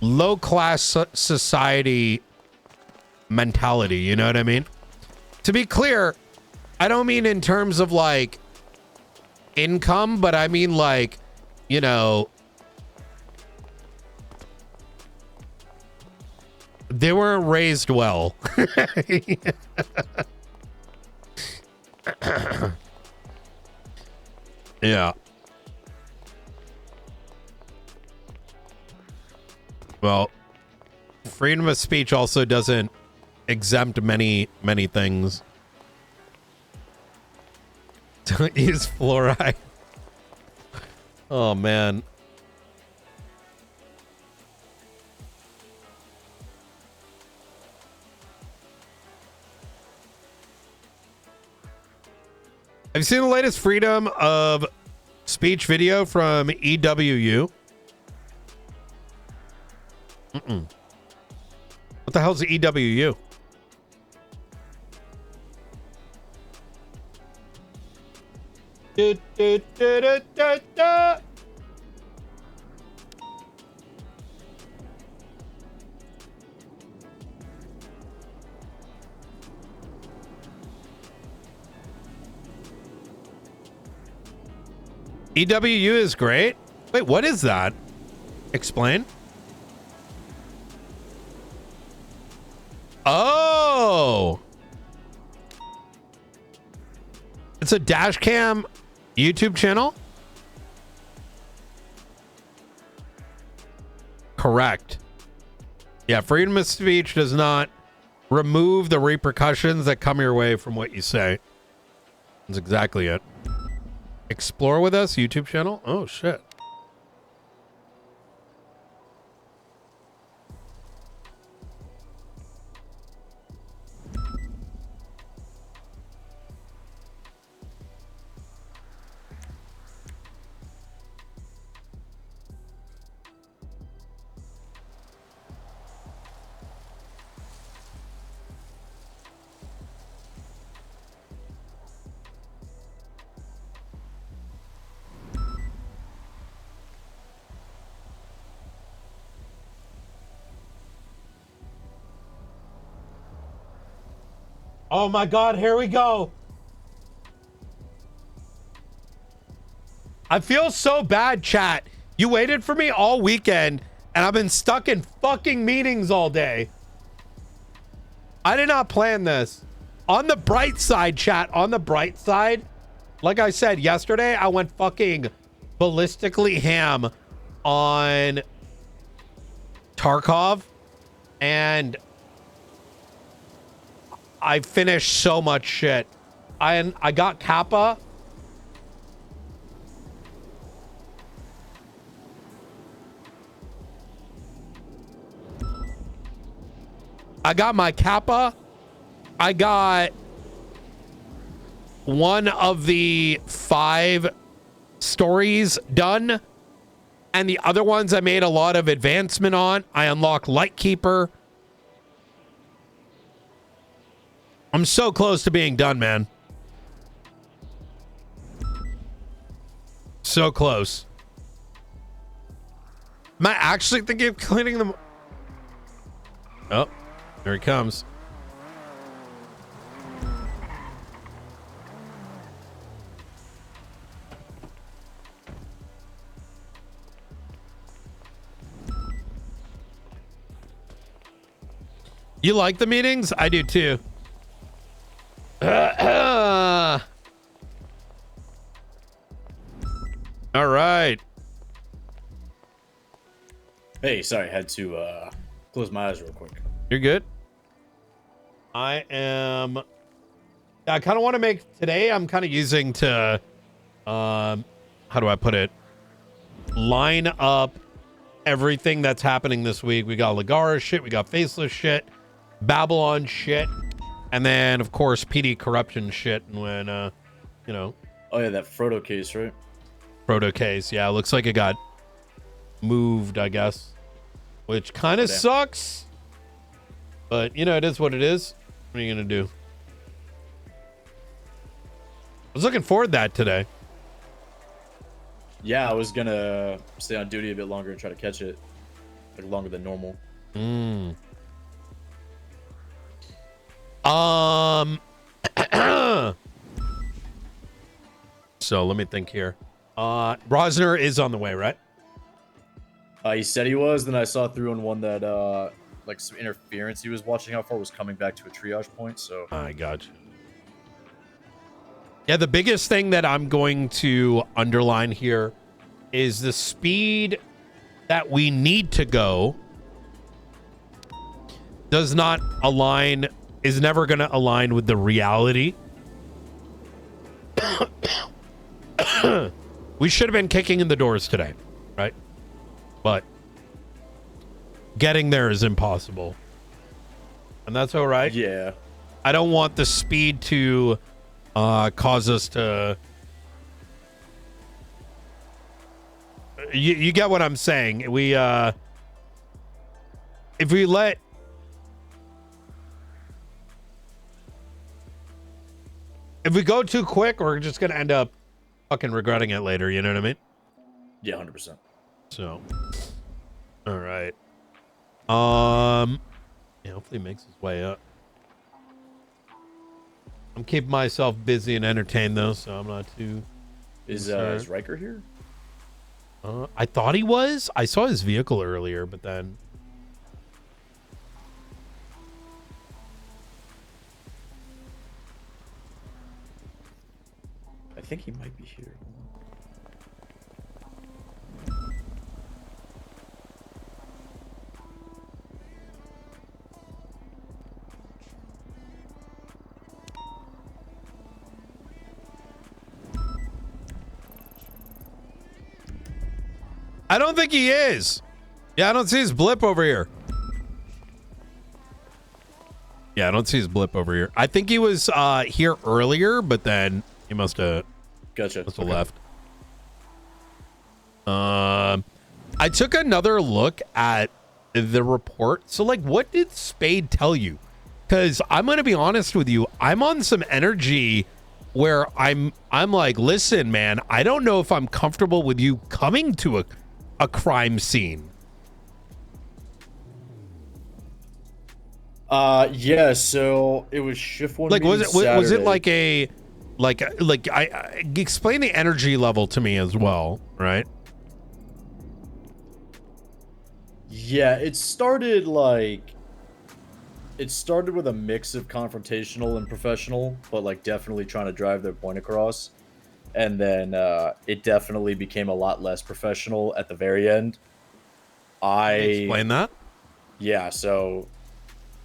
low class society mentality, you know what I mean? To be clear, I don't mean in terms of like income, but I mean like, you know, they weren't raised well. Yeah. Well, freedom of speech also doesn't exempt many things. Don't use fluoride. Oh, man. Have you seen the latest freedom of speech video from EWU? What the hell's the EWU? EWU is great. Wait, what is that? Explain. Oh, it's a dash cam YouTube channel. Correct. Yeah, freedom of speech does not remove the repercussions that come your way from what you say. That's exactly it. Explore with us YouTube channel. Oh shit. Oh my God, here we go. I feel so bad, chat. You waited for me all weekend, and I've been stuck in fucking meetings all day. I did not plan this. On the bright side, chat, on the bright side, like I said yesterday, I went fucking ballistically ham on Tarkov, and I finished so much shit. I got Kappa. I got my Kappa. I got one of the 5 stories done. And the other ones I made a lot of advancement on. I unlocked Lightkeeper. I'm so close to being done, man. So close. Am I actually thinking of cleaning them? Oh, there he comes. You like the meetings? I do too. All right. Hey, sorry, had to close my eyes real quick. You're good. I kind of want to make today. I'm kind of using to, how do I put it? Line up everything that's happening this week. We got Ligara shit. We got Faceless shit. Babylon shit. And then, of course, PD corruption shit. And when, you know. Oh, yeah, that Frodo case, right? Proto case. Yeah, looks like it got moved, I guess. Which kind of sucks. But, you know, it is what it is. What are you going to do? I was looking forward to that today. Yeah, I was going to stay on duty a bit longer and try to catch it. Like, longer than normal. So, let me think here. Rosner is on the way, right? He said he was. Then I saw through on one that, like, some interference he was watching out for was coming back to a triage point, so... I got you. Yeah, the biggest thing that I'm going to underline here is the speed that we need to go does not align, is never going to align with the reality. We should have been kicking in the doors today, right? But getting there is impossible. And that's all right. Yeah. I don't want the speed to cause us to... You get what I'm saying. We, if we let... If we go too quick, we're just going to end up fucking regretting it later. You know what I mean? Yeah, 100%. So, all right. Yeah, hopefully he makes his way up. I'm keeping myself busy and entertained though, so I'm not too. Is Riker here? I thought he was. I saw his vehicle earlier, but then. I think he might be here. I don't think he is. Yeah, I don't see his blip over here. Yeah, I don't see his blip over here. I think he was here earlier, but then he must have left. I took another look at the report. So, like, what did Spade tell you? Because I'm going to be honest with you. I'm on some energy where I'm like, listen, man, I don't know if I'm comfortable with you coming to a crime scene. Yeah. So it was shift one. Like, was meeting it was it Saturday. like a like I explain the energy level to me as well, right? Yeah, it started with a mix of confrontational and professional, but like definitely trying to drive their point across. And then it definitely became a lot less professional at the very end. Explain that. Yeah, so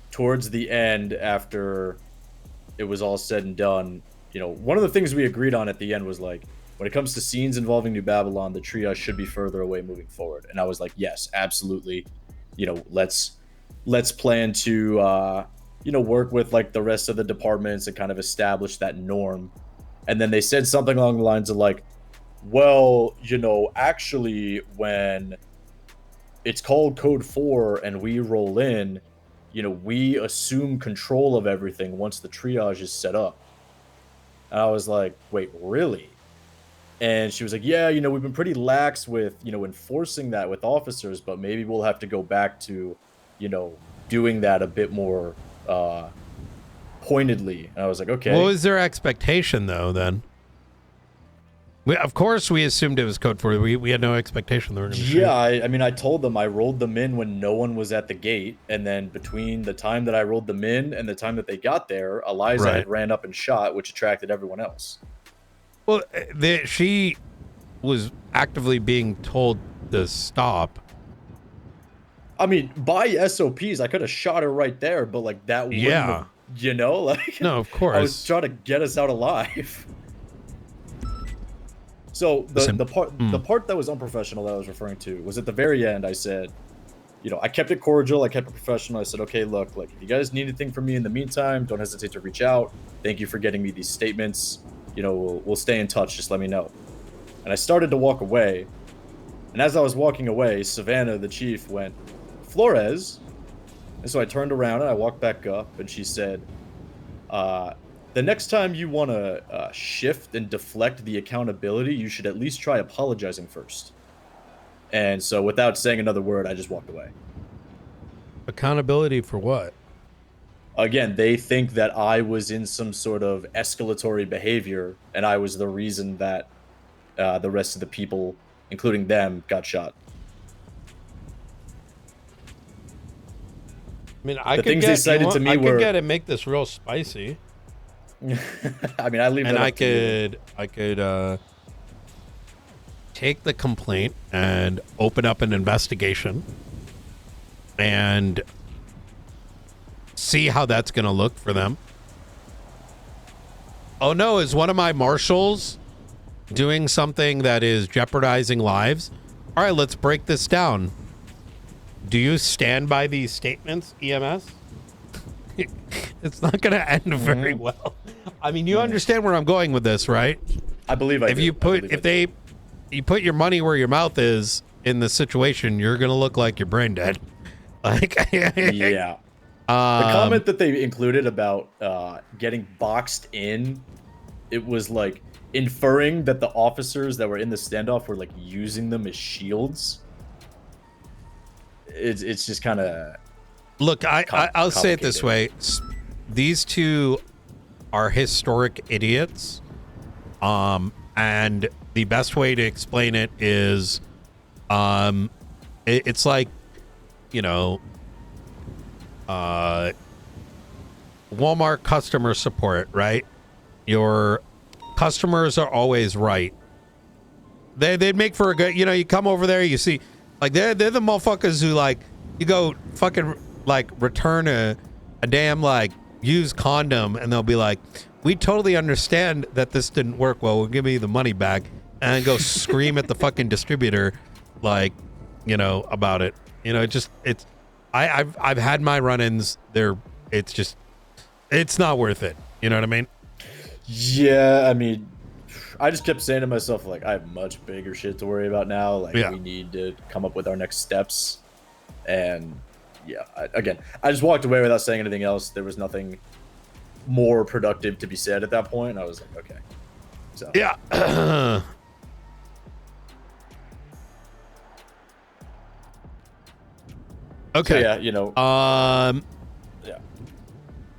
towards the end, after it was all said and done, one of the things we agreed on at the end was like, when it comes to scenes involving New Babylon, the triage should be further away moving forward. And I was like, yes, absolutely. Let's plan to work with like the rest of the departments and kind of establish that norm. And then they said something along the lines of like, well, actually when it's called Code 4 and we roll in, we assume control of everything once the triage is set up. And I was like, wait, really? And she was like, yeah, we've been pretty lax with, enforcing that with officers, but maybe we'll have to go back to, doing that a bit more pointedly. And I was like, okay. What was their expectation though then? Of course we assumed it was Code 4. We had no expectation they were going to shoot. Yeah, I mean, I told them I rolled them in when no one was at the gate, and then between the time that I rolled them in and the time that they got there, Eliza had ran up and shot, which attracted everyone else. Well, she was actively being told to stop. I mean, by SOPs, I could have shot her right there, but like that wouldn't have, like No, of course. I was trying to get us out alive. So the part that was unprofessional that I was referring to was at the very end. I said, I kept it cordial, I kept it professional. I said, okay, look, like if you guys need anything from me in the meantime, don't hesitate to reach out. Thank you for getting me these statements. We'll stay in touch. Just let me know. And I started to walk away. And as I was walking away, Savannah, the chief, went, Flores. And so I turned around and I walked back up, and she said, the next time you want to shift and deflect the accountability, you should at least try apologizing first. And so without saying another word, I just walked away. Accountability for what? Again, they think that I was in some sort of escalatory behavior, and I was the reason that the rest of the people, including them, got shot. I mean, I The could things get, they cited to me I were- could get and make this real spicy. I mean, I leave that and up to you. I could take the complaint and open up an investigation and see how that's going to look for them. Oh no, is one of my marshals doing something that is jeopardizing lives? All right, let's break this down. Do you stand by these statements, EMS? It's not going to end very well. I mean, you understand where I'm going with this, right? I believe I do. You put your money where your mouth is in the situation, you're going to look like you're brain dead. Like, yeah. The comment that they included about getting boxed in, it was like inferring that the officers that were in the standoff were like using them as shields. It's just kind of. Look, I'll say it this way: these two are historic idiots, and the best way to explain it is, it's like, Walmart customer support, right? Your customers are always right. They'd make for a good, you come over there, you see, like they're the motherfuckers who like, you go fucking like return a damn like used condom, and they'll be like, we totally understand that this didn't work well, we'll give you the money back, and go scream at the fucking distributor, like, about it. I've had my run-ins there. It's not worth it. You know what I mean? Yeah, I mean, I just kept saying to myself, like, I have much bigger shit to worry about now. Like, we need to come up with our next steps. And yeah, I just walked away without saying anything else. There was nothing more productive to be said at that point. I was like, okay. So yeah. Okay. So, yeah, Yeah.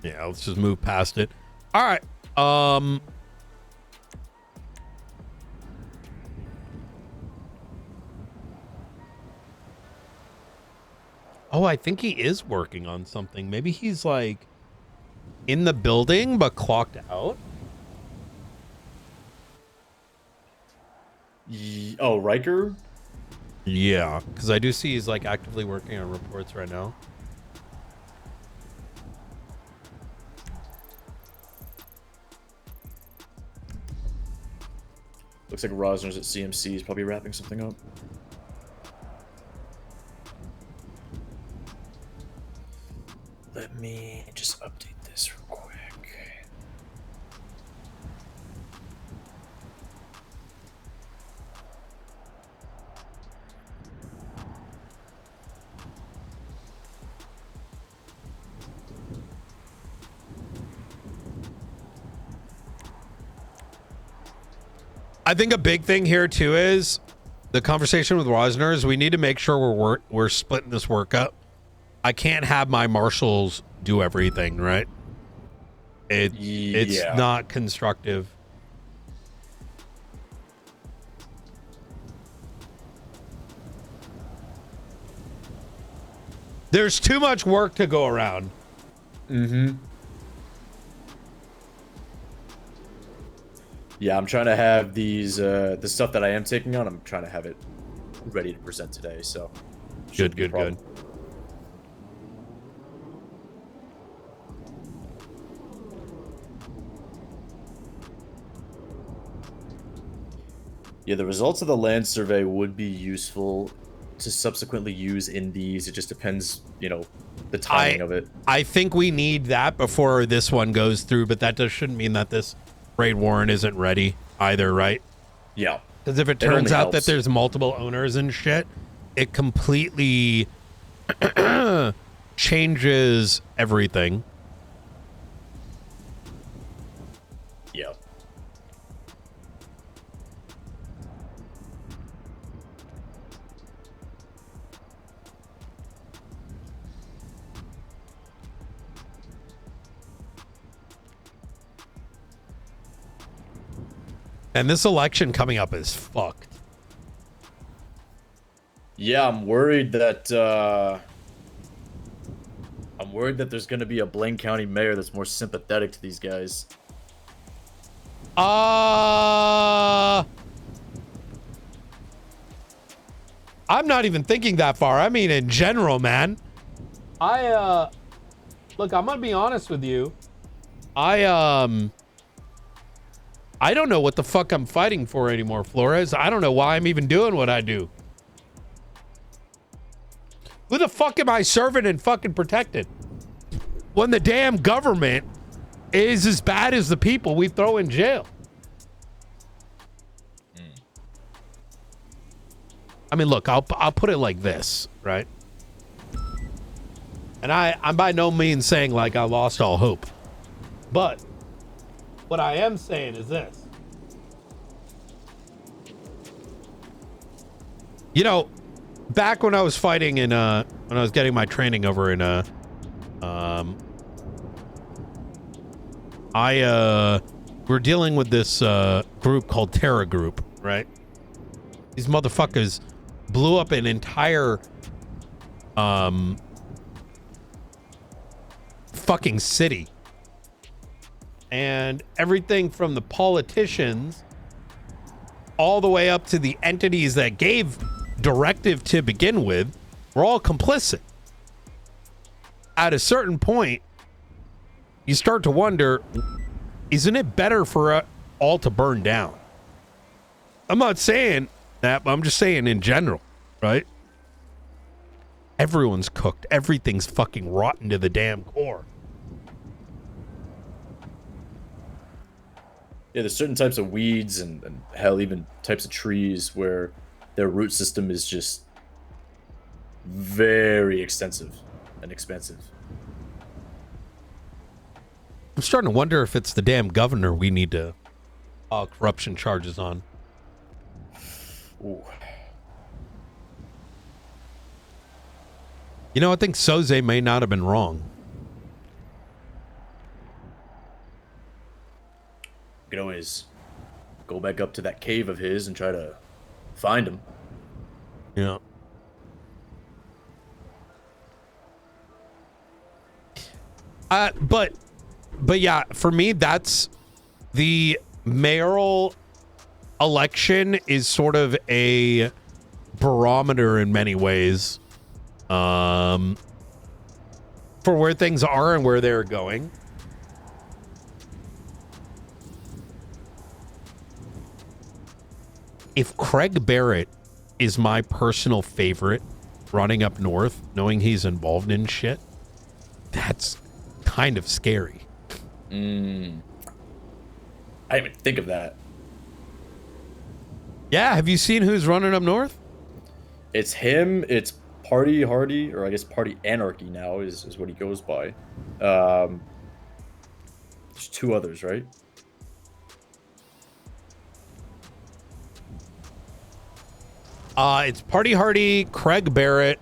Yeah, let's just move past it. All right. Oh, I think he is working on something. Maybe he's like in the building but clocked out. Oh, Riker? Yeah, because I do see he's like actively working on reports right now. Looks like Rosner's at CMC. He's probably wrapping something up. Let me just update this real quick. I think a big thing here too is the conversation with Rosner is we need to make sure we're splitting this work up. I can't have my marshals do everything, right? It's not constructive. There's too much work to go around. Mm-hmm. Yeah, I'm trying to have these, the stuff that I am taking on, I'm trying to have it ready to present today, so. Good. Yeah, the results of the land survey would be useful to subsequently use in these. It just depends, the timing of it. I think we need that before this one goes through, but that shouldn't mean that this raid warrant isn't ready either, right? Yeah. Because if it turns out that there's multiple owners and shit, it completely changes everything. Yeah. And this election coming up is fucked. Yeah, I'm worried that there's going to be a Blaine County mayor that's more sympathetic to these guys. I'm not even thinking that far. I mean, in general, man. Look, I'm gonna be honest with you. I don't know what the fuck I'm fighting for anymore, Flores. I don't know why I'm even doing what I do. Who the fuck am I serving and fucking protecting? When the damn government is as bad as the people we throw in jail. I mean, look, I'll put it like this, right? And I'm by no means saying like I lost all hope. But what I am saying is this. Back when I was fighting in when I was getting my training over in we're dealing with this group called Terra Group, right? These motherfuckers blew up an entire fucking city. And everything from the politicians all the way up to the entities that gave directive to begin with were all complicit. At a certain point, you start to wonder, isn't it better for all to burn down? I'm not saying that, but I'm just saying in general, right? Everyone's cooked. Everything's fucking rotten to the damn core. Yeah, there's certain types of weeds and hell, even types of trees where their root system is just very extensive and expensive. I'm starting to wonder if it's the damn governor we need to file corruption charges on. Ooh. I think Soze may not have been wrong. always go back up to that cave of his and try to find him. Yeah. But yeah, for me, that's the mayoral election is sort of a barometer in many ways, for where things are and where they're going. If Craig Barrett is my personal favorite running up north, knowing he's involved in shit, that's kind of scary. I didn't even think of that. Yeah, have you seen who's running up north? It's him, it's Party Hardy, or I guess Party Anarchy now is what he goes by. There's 2 others, right? It's Party Hardy, Craig Barrett.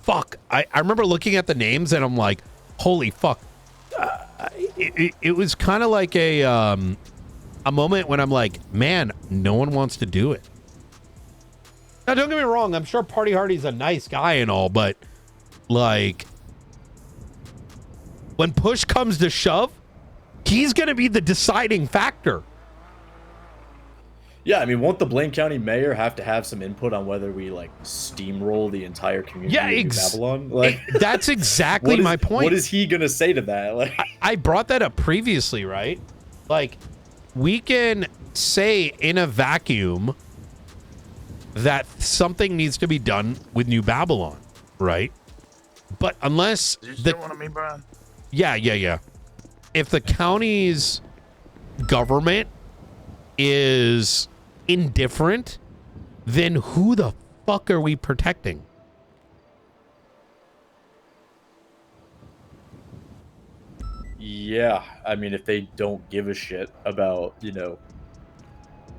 Fuck. I remember looking at the names and I'm like, holy fuck. It was kind of like a moment when I'm like, man, no one wants to do it. Now, don't get me wrong. I'm sure Party Hardy's a nice guy and all, but like when push comes to shove, he's going to be the deciding factor. Yeah, I mean, won't the Blaine County mayor have to have some input on whether we like steamroll the entire community of New Babylon? Like, that's exactly my point. What is he gonna say to that? Like, I brought that up previously, right? Like, we can say in a vacuum that something needs to be done with New Babylon, right? But unless you still want me, Brian? Yeah. If the county's government is indifferent, then who the fuck are we protecting? yeah, I mean, if they don't give a shit about, you know,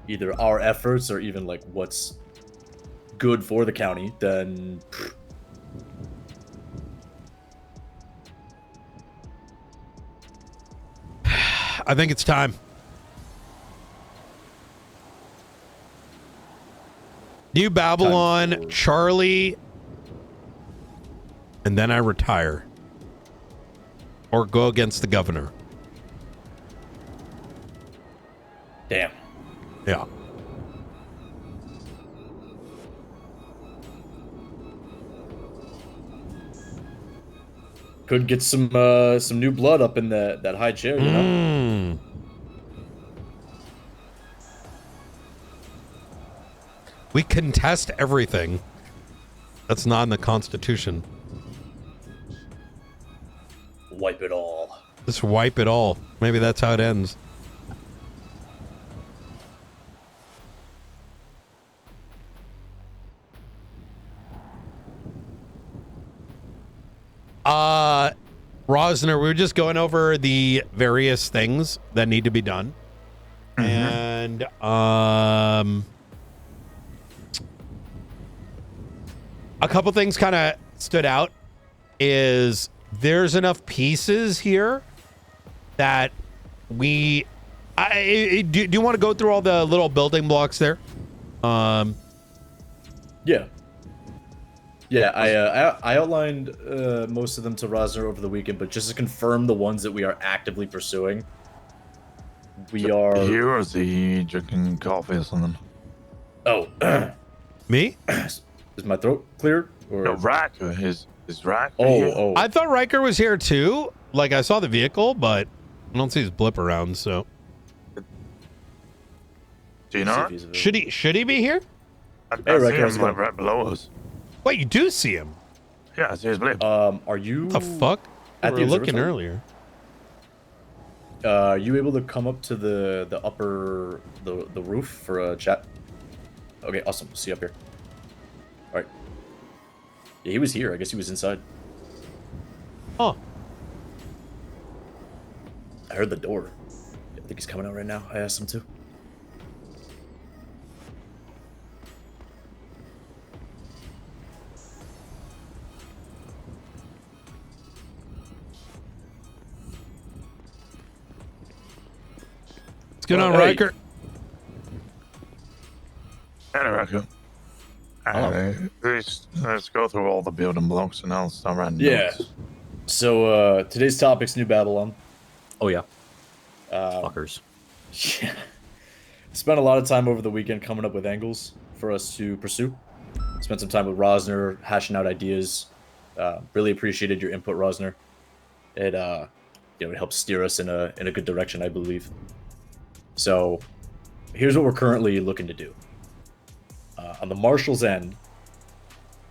either our efforts or even like what's good for the county, then I think it's time. New Babylon, Charlie, and then I retire. Or go against the governor. damn. Yeah. Could get some new blood up in that high chair, you know? We contest everything that's not in the Constitution. Wipe it all. Just wipe it all. Maybe that's how it ends. Rosner, we were just going over the various things that need to be done. And a couple things kind of stood out is there's enough pieces here that do you want to go through all the little building blocks there? Yeah. Yeah, I outlined most of them to Rosner over the weekend, but just to confirm the ones that we are actively pursuing, we are... Here or is he drinking coffee or something? Oh. Me? Is my throat clear? Or... No, Riker. Is Riker Oh. I thought Riker was here too. Like, I saw the vehicle, but I don't see his blip around, so... Do you know? Should he be here? I see him like right below us. Wait, you do see him? Yeah, I see his blip. Are you... What the fuck? At We the were looking observatory? earlier. Are you able to come up to the upper the roof for a chat? Okay, awesome. See you up here. All right. Yeah, he was here. I guess he was inside. Oh. I heard the door. I think he's coming out right now. I asked him to. Let's get on record. Record. Let's go through all the building blocks and I'll start writing Yeah. notes. So today's topic's New Babylon. Oh yeah. Fuckers. Yeah. Spent a lot of time over the weekend coming up with angles for us to pursue. Spent some time with Rosner hashing out ideas. Really appreciated your input, Rosner. It it helps steer us in a good direction, I believe. So here's what we're currently looking to do. On the Marshal's end,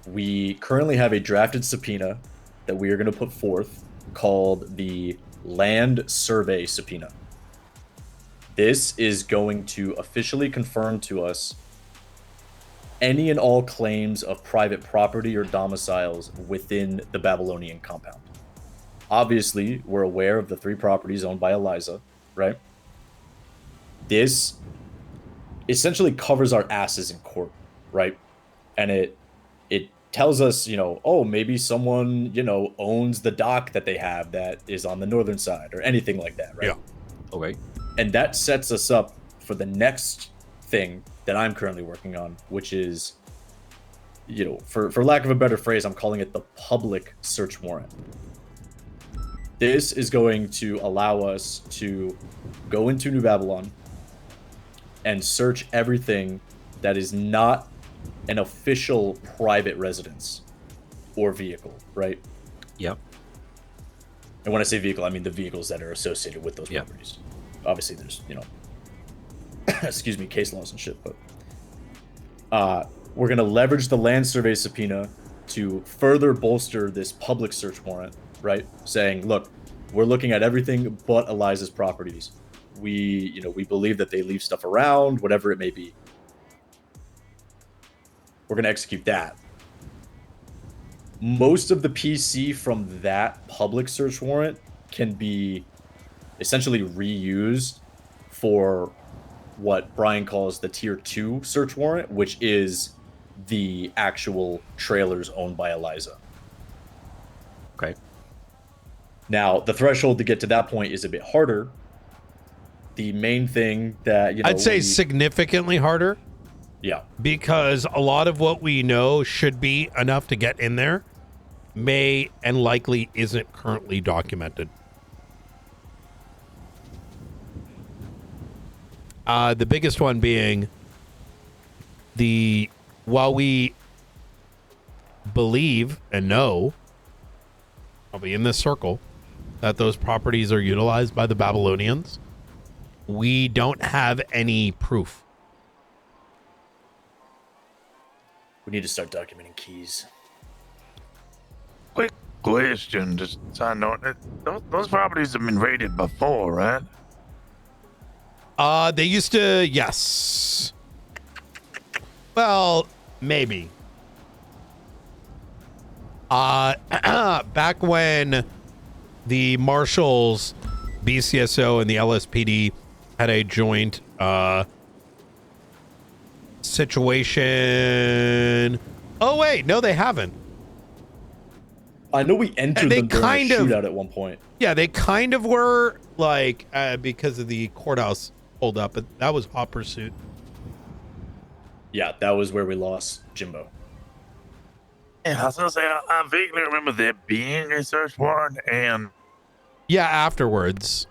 we currently have a drafted subpoena that we are going to put forth called the Land Survey Subpoena. This is going to officially confirm to us any and all claims of private property or domiciles within the Babylonian compound. Obviously, we're aware of the 3 properties owned by Eliza, right? This essentially covers our asses in court, right? And it tells us, oh, maybe someone, owns the dock that they have that is on the northern side or anything like that, right? Yeah. Okay. And that sets us up for the next thing that I'm currently working on, which is, for lack of a better phrase, I'm calling it the public search warrant. This is going to allow us to go into New Babylon and search everything that is not an official private residence or vehicle, right? Yep. And when I say vehicle, I mean the vehicles that are associated with those properties. Obviously, there's, excuse me, case laws and shit, but we're going to leverage the land survey subpoena to further bolster this public search warrant, right? Saying, look, we're looking at everything but Eliza's properties. We believe that they leave stuff around, whatever it may be. We're going to execute that. Most of the PC from that public search warrant can be essentially reused for what Brian calls the tier 2 search warrant, which is the actual trailers owned by Eliza. Okay. Now, the threshold to get to that point is a bit harder. The main thing that, I'd say significantly harder. Yeah. Because a lot of what we know should be enough to get in there may and likely isn't currently documented. The biggest one being while we believe and know, I'll be in this circle, that those properties are utilized by the Babylonians, we don't have any proof. We need to start documenting keys. Quick question, just side note. Those properties have been raided before, right? They used to, yes. Well, maybe. Back when the Marshals, BCSO, and the LSPD had a joint situation. Oh wait, no, they haven't. I know we entered them during a shootout at one point. Yeah, they kind of were, like, because of the courthouse hold up, but that was hot pursuit. Yeah, that was where we lost Jimbo. Yeah, I was gonna say, I vaguely remember there being a search warrant, and yeah, afterwards.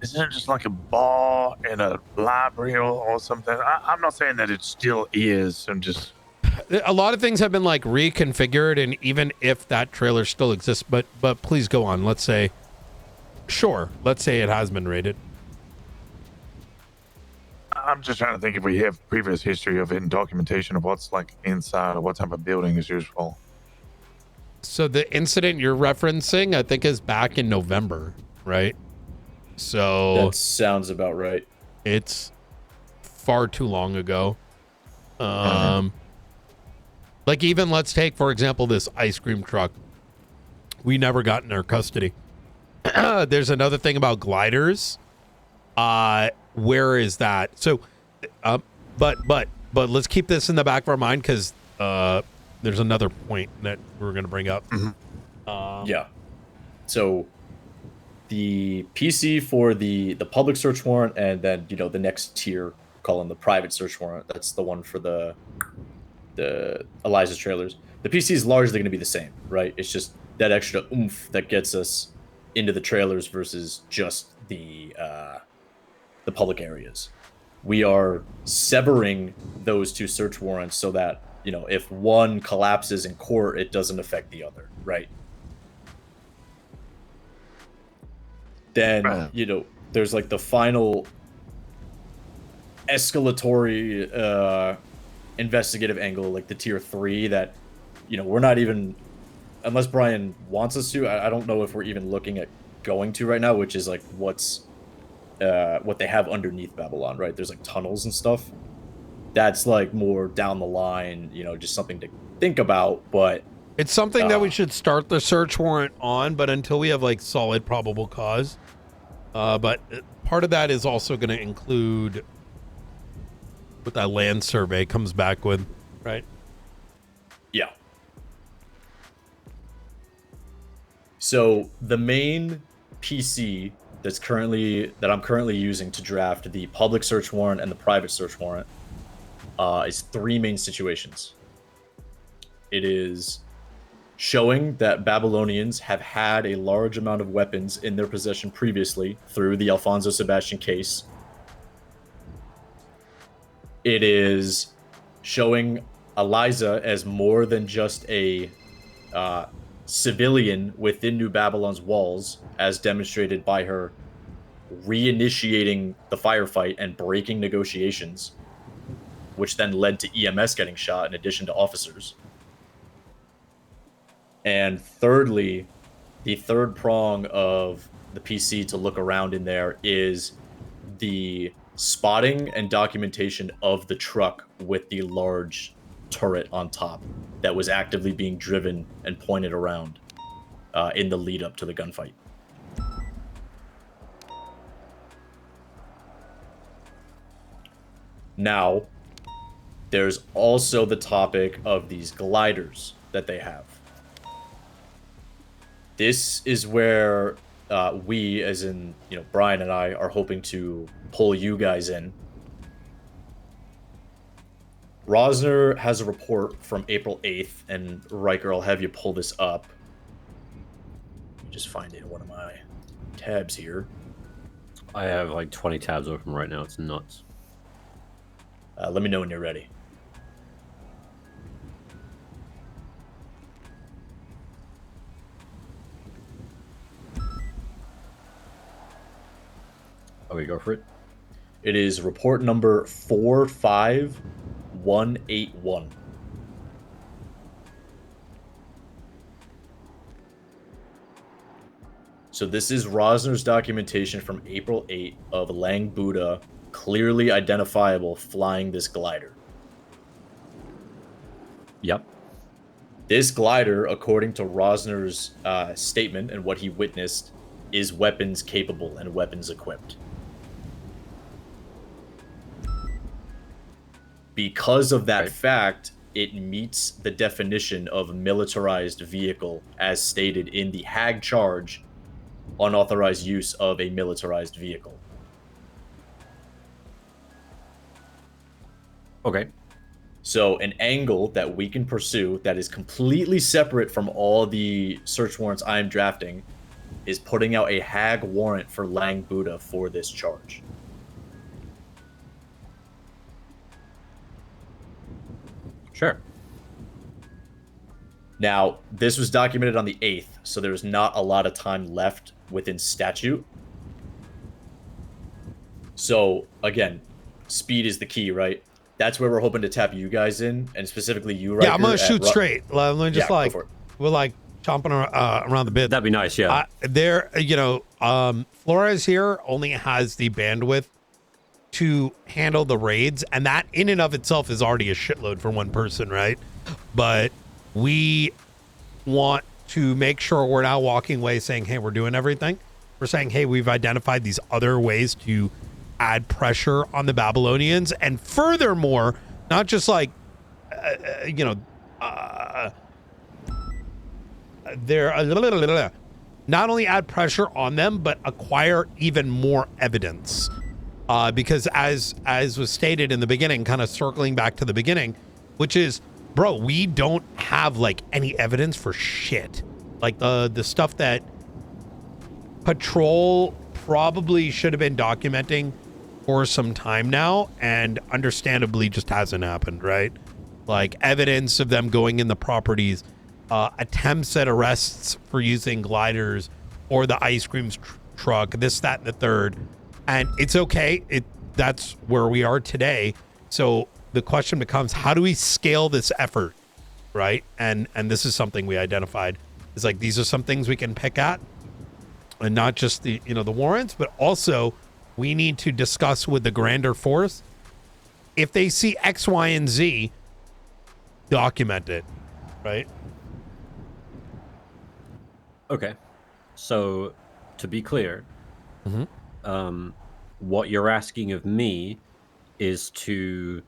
Isn't it just like a bar in a library or something? I'm not saying that it still is. I'm just... A lot of things have been, like, reconfigured, and even if that trailer still exists, but please go on. Let's say, sure, let's say it has been raided. I'm just trying to think if we have previous history of it and documentation of what's, like, inside or what type of building is useful. So the incident you're referencing, I think, is back in November, right? So that sounds about right. It's far too long ago. Like, even let's take, for example, this ice cream truck. We never got in our custody. There's another thing about gliders. Where is that? So, but let's keep this in the back of our mind, because there's another point that we're going to bring up. Yeah. So the PC for the public search warrant, and then the next tier, calling the private search warrant. That's the one for the Eliza's trailers. The PC is largely going to be the same, right? It's just that extra oomph that gets us into the trailers versus just the public areas. We are severing those two search warrants so that if one collapses in court, it doesn't affect the other, right? Then there's like the final escalatory investigative angle, like the tier 3 that we're not even, unless Brian wants us to, I don't know if we're even looking at going to right now, which is like what they have underneath Babylon, right? There's like tunnels and stuff. That's like more down the line, just something to think about, but it's something that we should start the search warrant on, but until we have like solid probable cause. But part of that is also going to include what that land survey comes back with, right? Yeah. So the main PC that I'm currently using to draft the public search warrant and the private search warrant is 3 main situations. It is showing that Babylonians have had a large amount of weapons in their possession previously through the Alfonso Sebastian case. It is showing Eliza as more than just a civilian within New Babylon's walls, as demonstrated by her reinitiating the firefight and breaking negotiations, which then led to EMS getting shot in addition to officers. And thirdly, the third prong of the PC to look around in there is the spotting and documentation of the truck with the large turret on top that was actively being driven and pointed around in the lead up to the gunfight. Now, there's also the topic of these gliders that they have. This is where we, as in Brian and I, are hoping to pull you guys in. Rosner has a report from April 8th, and Riker, I'll have you pull this up. Just find it in one of my tabs here. I have like 20 tabs open right now. It's nuts. Let me know when you're ready. Okay, go for it. It is report number 45181. So this is Rosner's documentation from April 8 of Lang Buddha, clearly identifiable, flying this glider. Yep. This glider, according to Rosner's statement and what he witnessed, is weapons capable and weapons equipped. Because of that fact, it meets the definition of militarized vehicle as stated in the Hague charge, unauthorized use of a militarized vehicle. Okay. So an angle that we can pursue that is completely separate from all the search warrants I'm drafting is putting out a Hague warrant for Lang Buddha for this charge. Sure. Now, this was documented on the 8th, so there's not a lot of time left within statute. So, again, speed is the key, right? That's where we're hoping to tap you guys in, and specifically you, Riker. Yeah, I'm gonna shoot straight. Let me just we're chomping around the bit. That'd be nice, yeah. Flores here only has the bandwidth to handle the raids, and that in and of itself is already a shitload for one person, right? But we want to make sure we're not walking away saying, hey, we're doing everything. We're saying, hey, we've identified these other ways to add pressure on the Babylonians, and furthermore, not just like not only add pressure on them, but acquire even more evidence. Because as was stated in the beginning, kind of circling back to the beginning, which is, bro, we don't have like any evidence for shit. Like the stuff that Patrol probably should have been documenting for some time now, and understandably just hasn't happened, right? Like evidence of them going in the properties, attempts at arrests for using gliders or the ice cream truck, this, that, and the third. And it's okay. That's where we are today. So the question becomes, how do we scale this effort, right? And this is something we identified. It's like, these are some things we can pick at, and not just the, the warrants, but also we need to discuss with the grander force. If they see X, Y, and Z, document it, right? Okay. So to be clear, what you're asking of me is to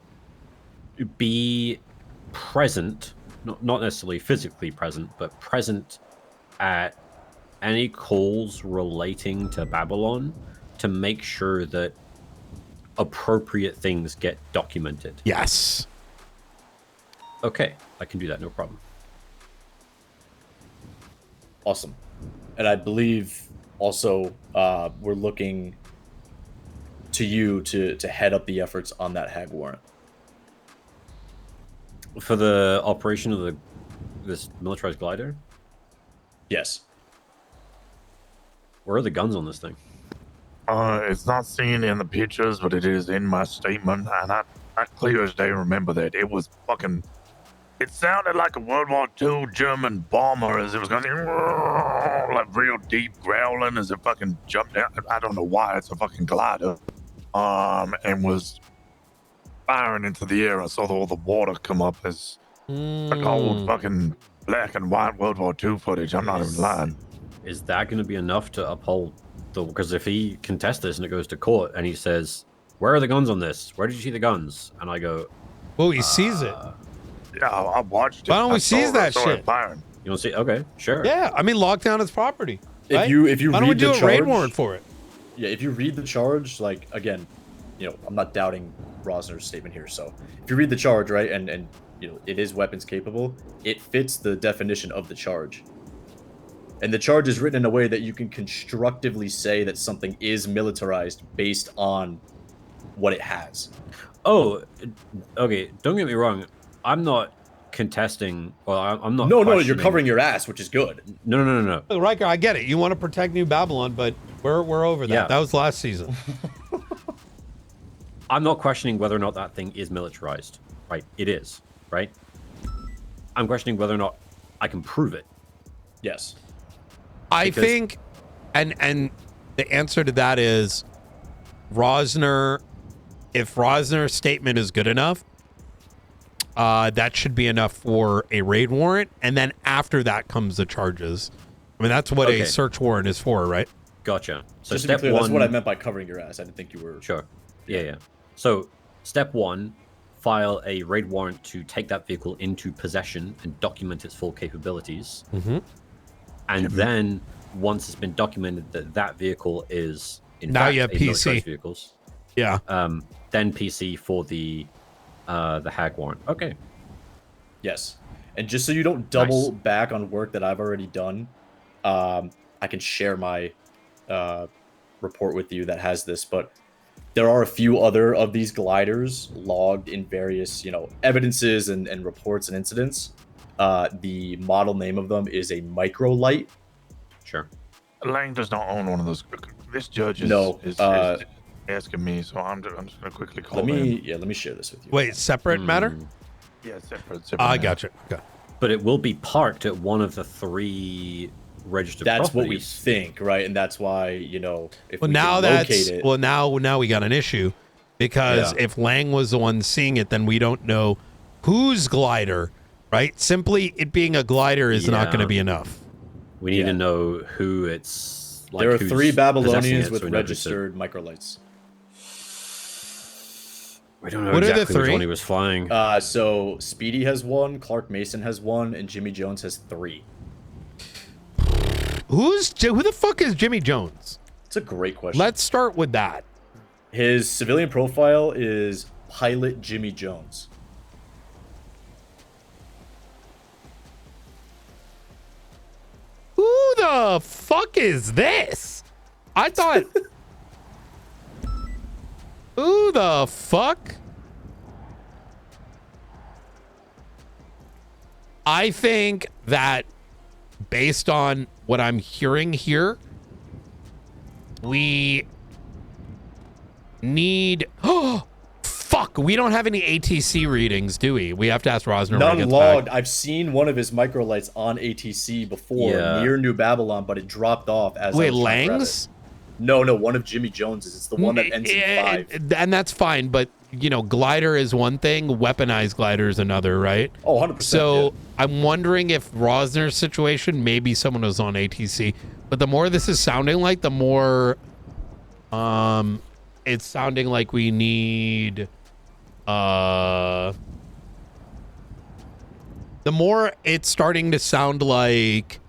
be present, not necessarily physically present, but present at any calls relating to Babylon to make sure that appropriate things get documented. Yes. Okay, I can do that, no problem. Awesome. And I believe also we're looking to you to head up the efforts on that hag warrant. For the operation of this militarized glider? Yes. Where are the guns on this thing? It's not seen in the pictures, but it is in my statement, and I clear as day remember that it was fucking. It sounded like a World War II German bomber as it was going like real deep growling as it fucking jumped down. I don't know why it's a fucking glider, and was firing into the air. I saw all the water come up as like old fucking black and white World War II footage. I'm not even lying. Is that going to be enough to uphold the? Because if he contests this and it goes to court and he says, "Where are the guns on this? Where did you see the guns?" and I go, "Well, he sees it." Yeah, I watched it. Why don't we seize that shit? Firing. You don't see? Okay, sure. Yeah, I mean, lock down his property. Right? If you why read don't we do the a raid charge, warrant for it? Yeah, if you read the charge, like again, I'm not doubting Rosner's statement here. So if you read the charge, right, and it is weapons capable, it fits the definition of the charge. And the charge is written in a way that you can constructively say that something is militarized based on what it has. Oh, okay. Don't get me wrong. I'm not contesting. Well, I'm not. No, you're covering your ass, which is good. No. Look, Riker, I get it. You want to protect New Babylon, but we're over that. Yeah. That was last season. I'm not questioning whether or not that thing is militarized. Right? It is. Right? I'm questioning whether or not I can prove it. Yes. I think, and the answer to that is Rosner. If Rosner's statement is good enough, that should be enough for a raid warrant, and then after that comes the charges. I mean, that's what a search warrant is for, right? Gotcha. So just step to be clear, one. that's what I meant by covering your ass. I didn't think you were. Sure. Yeah. So step one, file a raid warrant to take that vehicle into possession and document its full capabilities. And then once it's been documented that that vehicle is in now fact you have a PC militarized vehicles. Yeah. Then PC for the hag warrant. Okay. Yes. And just so you don't double back on work that I've already done, I can share my report with you that has this, but there are a few other of these gliders logged in various, evidences and reports and incidents. The model name of them is a microlight. Sure. Lang does not own one of those. This judge is, is asking me, so I'm just going to quickly call let me him. share this with you. Wait, separate matter? Yeah, separate I matter. gotcha. Okay. But it will be parked at one of the 3 registered That's properties. what we think, right? And that's why, if Well, we now can locate it. well now we got an issue, because if Lang was the one seeing it, then we don't know whose glider, right? Simply it being a glider is not going to be enough. We need to know who it's. Like, there are who's 3 Babylonians possessing it, with so we know who's registered microlights. We don't know What are the exactly which 3? one he was flying. So Speedy has 1, Clark Mason has 1, and Jimmy Jones has 3. who the fuck is Jimmy Jones? It's a great question. Let's start with that. His civilian profile is Pilot Jimmy Jones. Who the fuck is this? I thought. Who the fuck? I think that based on what I'm hearing here, we need. Oh, fuck. We don't have any ATC readings, do we? We have to ask Rosner. None logged. I've seen one of his microlights on ATC before near New Babylon, but it dropped off as. Wait, Lang's? No, one of Jimmy Jones's. It's the one that ends in 5. And that's fine, but you know, glider is one thing, weaponized glider is another, right? Oh, 100%. So I'm wondering if Rosner's situation, maybe someone was on ATC, but the more this is sounding like, the more it's sounding like we need the more it's starting to sound like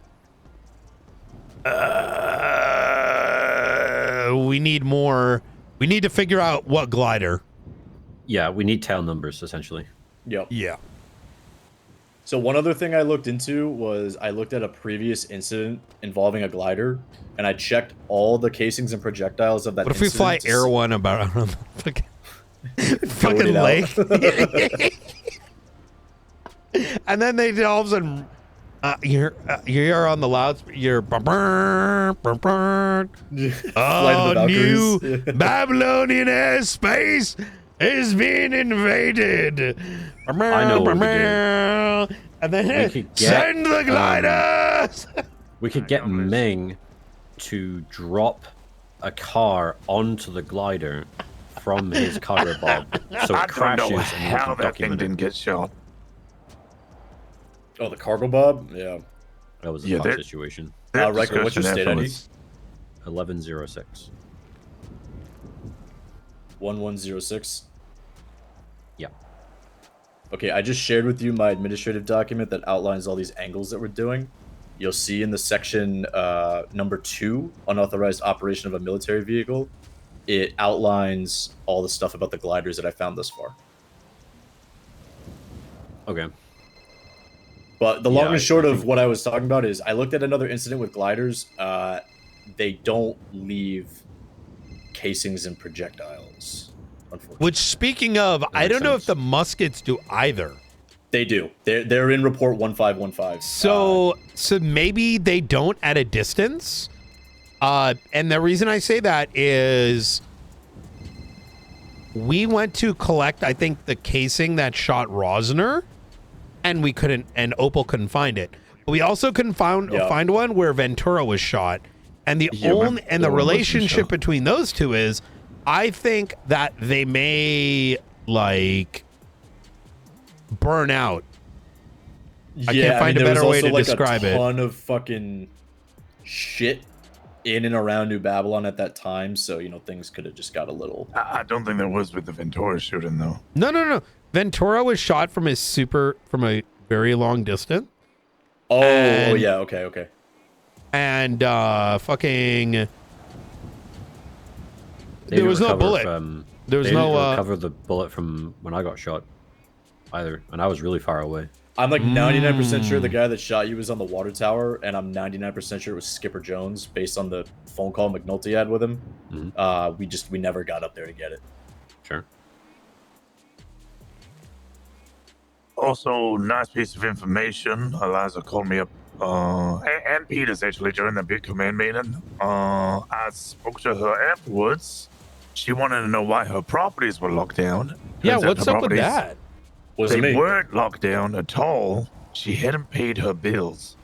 we need more. We need to figure out what glider. Yeah, we need tail numbers, essentially. Yep. Yeah. So one other thing I looked into was I looked at a previous incident involving a glider, and I checked all the casings and projectiles of that. What if we fly Air One about on the fucking lake? And then they all of a sudden you're on the loudspeaker. You're oh, new Babylonian airspace is being invaded. I know what we do. And then send the gliders. We could get Ming to drop a car onto the glider from his cargo bob, so it crashes. I don't know and how that thing didn't get shot. Oh, the cargo bob? Yeah. That was a tough situation. Riker, what's your state ID? 1106. 1106? Yeah. Okay, I just shared with you my administrative document that outlines all these angles that we're doing. You'll see in the section number 2, unauthorized operation of a military vehicle, it outlines all the stuff about the gliders that I found thus far. Okay. But the long and short of what I was talking about is I looked at another incident with gliders. They don't leave casings and projectiles, unfortunately. Which, speaking of, I don't know if the muskets do either. They do. They're in report 1515. So maybe they don't at a distance. And the reason I say that is we went to collect, I think, the casing that shot Rosner, and we couldn't, and Opal couldn't find it. But we also couldn't find one where Ventura was shot. And the relationship between those two is, I think that they may like burn out. I can't find a better way to describe it. There was a ton of fucking shit in and around New Babylon at that time, so things could have just got a little. I don't think there was with the Ventura shooting though. No. Ventura was shot from a very long distance. Oh yeah, okay. And fucking there was no bullet. There was no recover the bullet from when I got shot either, and I was really far away. I'm like 99% sure the guy that shot you was on the water tower, and I'm 99% sure it was Skipper Jones based on the phone call McNulty had with him. We never got up there to get it. Sure. Also, nice piece of information. Eliza called me up, and Peters actually during the big command meeting. I spoke to her afterwards. She wanted to know why her properties were locked down. Yeah, what's up with that? They weren't locked down at all. She hadn't paid her bills.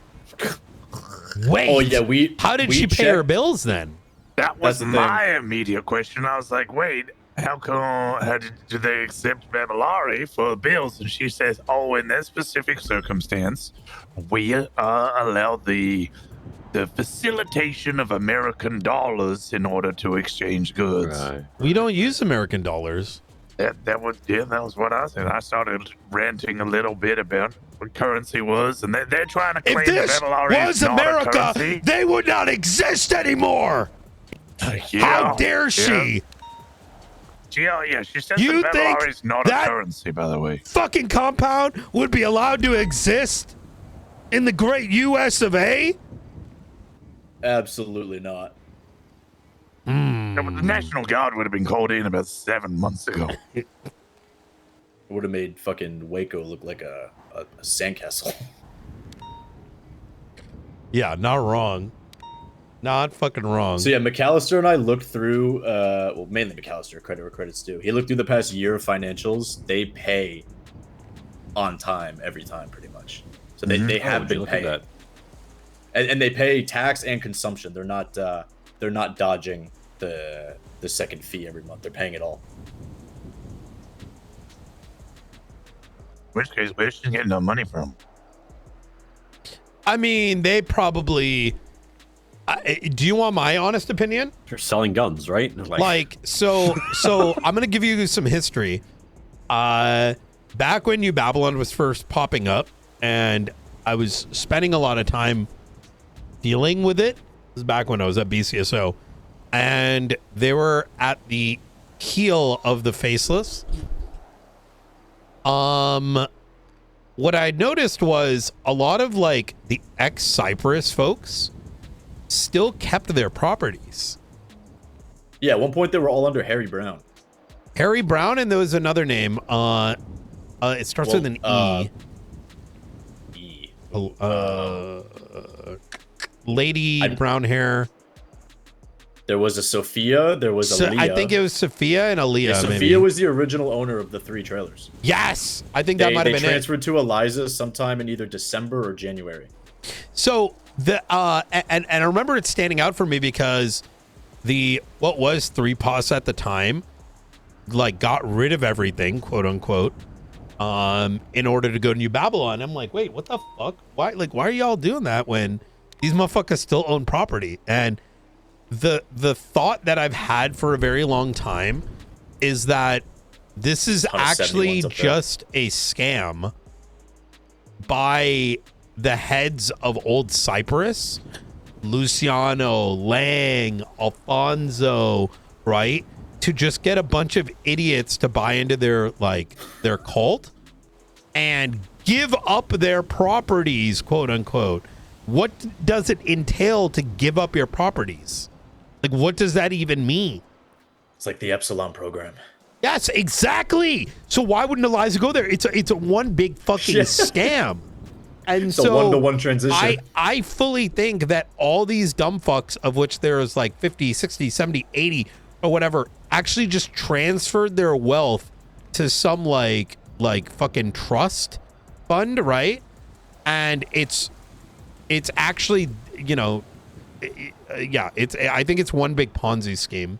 Wait. Oh yeah, How did she pay her bills then? That was my immediate question. I was like, wait, how come? Do they accept Babylari for bills? And she says, oh, in that specific circumstance, we allow the facilitation of American dollars in order to exchange goods. Right. We don't use American dollars. That was what I said. I started ranting a little bit about what currency was, and they're trying to claim If this that Belarus was is not a America, currency. they would not exist anymore. How dare she? Yeah, she says You that think Belarus is not that a currency, by the way. Fucking compound would be allowed to exist in the great U.S. of A? Absolutely not. Yeah, but the National Guard would have been called in about 7 months ago. It would have made fucking Waco look like a sandcastle. Yeah, not wrong. Not fucking wrong. So yeah, McAllister and I looked through, well, mainly McAllister, credit where credit's due. He looked through the past year of financials. They pay on time every time, pretty much. So they have been paying. And they pay tax and consumption. They're not dodging the second fee every month. They're paying it all. In which case, where's she getting the money from? I mean, they probably... do you want my honest opinion? They're selling guns, right? So I'm going to give you some history. Back when New Babylon was first popping up, and I was spending a lot of time dealing with it. This was back when I was at BCSO. And they were at the heel of the Faceless. What I noticed was a lot of like the ex-Cyprus folks still kept their properties. Yeah, at one point they were all under Harry Brown. Harry Brown, and there was another name. It starts with an E. Lady, brown hair. There was a Sophia. There was Aaliyah. I think it was Sophia and Aaliyah. Yeah, Sophia maybe. was the original owner of the 3 trailers. Yes, I think that might have been They transferred to Eliza sometime in either December or January. So and I remember it standing out for me because what was 3POS at the time, like got rid of everything, quote unquote, in order to go to New Babylon. I'm like, wait, what the fuck? Why are y'all doing that when these motherfuckers still own property? And the thought that I've had for a very long time is that this is actually just a scam by the heads of old Cyprus, Luciano, Lang, Alfonso, right? To just get a bunch of idiots to buy into their cult and give up their properties, quote unquote. What does it entail to give up your properties? Like, what does that even mean? It's like the Epsilon program. Yes, exactly. So why wouldn't Eliza go there? It's a one big fucking scam. And it's so a one-to-one transition. I fully think that all these dumb fucks, of which there's like 50, 60, 70, 80 or whatever, actually just transferred their wealth to some like fucking trust fund, right? And it's actually, you know, yeah, I think it's one big Ponzi scheme.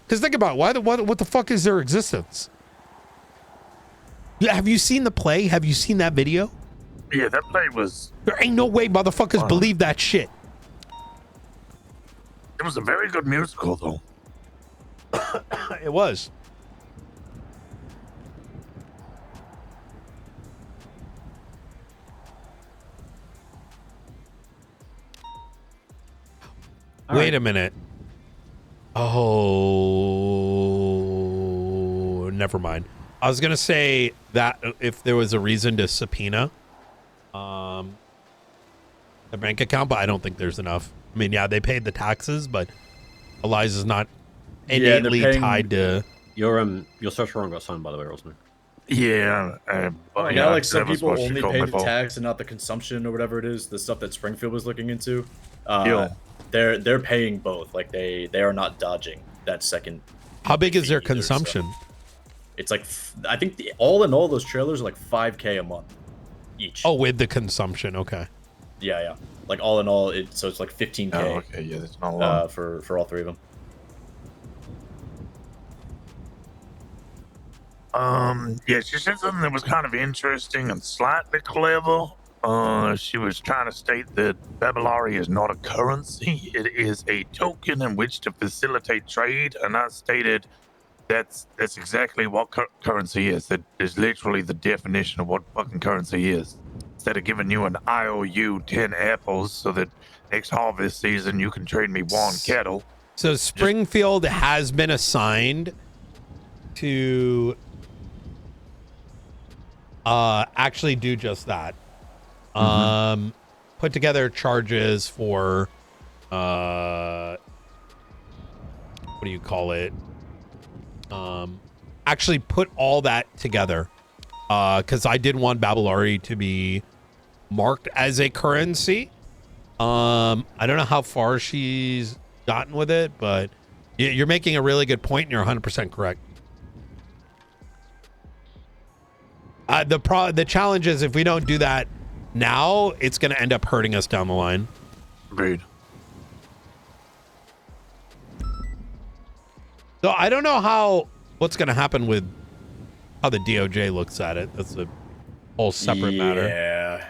Because think about it, what the fuck is their existence? Have you seen the play? Have you seen that video? Yeah, that play was... There ain't no way motherfuckers believe that shit. It was a very good musical, though. It was. Wait a minute. Oh, never mind. I was gonna say that if there was a reason to subpoena the bank account, but I don't think there's enough. I mean, yeah, they paid the taxes, but Eliza's not innately tied to. Your search warrant got signed, by the way, Rosemary. Yeah. Now, like some people only pay the tax and not the consumption or whatever it is, the stuff that Springfield was looking into. They're paying both. Like they are not dodging that second. How big is their consumption? It's like I think all in all those trailers are like $5K a month each. Oh, with the consumption, okay. Yeah. Like all in all, so it's like $15K. Oh, okay, yeah, that's not a lot. For all 3 of them. Yeah, she said something that was kind of interesting and slightly clever. She was trying to state that Babylari is not a currency. It is a token in which to facilitate trade. And I stated that's exactly what currency is. That is literally the definition of what fucking currency is. Instead of giving you an IOU 10 apples so that next harvest season you can trade me one kettle. So Springfield has been assigned to actually do just that. Put together charges for what do you call it? Actually put all that together. Because I did want Babylari to be marked as a currency. I don't know how far she's gotten with it, but you're making a really good point and you're 100% correct. The challenge is if we don't do that now, it's going to end up hurting us down the line. Agreed. So I don't know what's going to happen with how the DOJ looks at it. That's a whole separate matter. Yeah.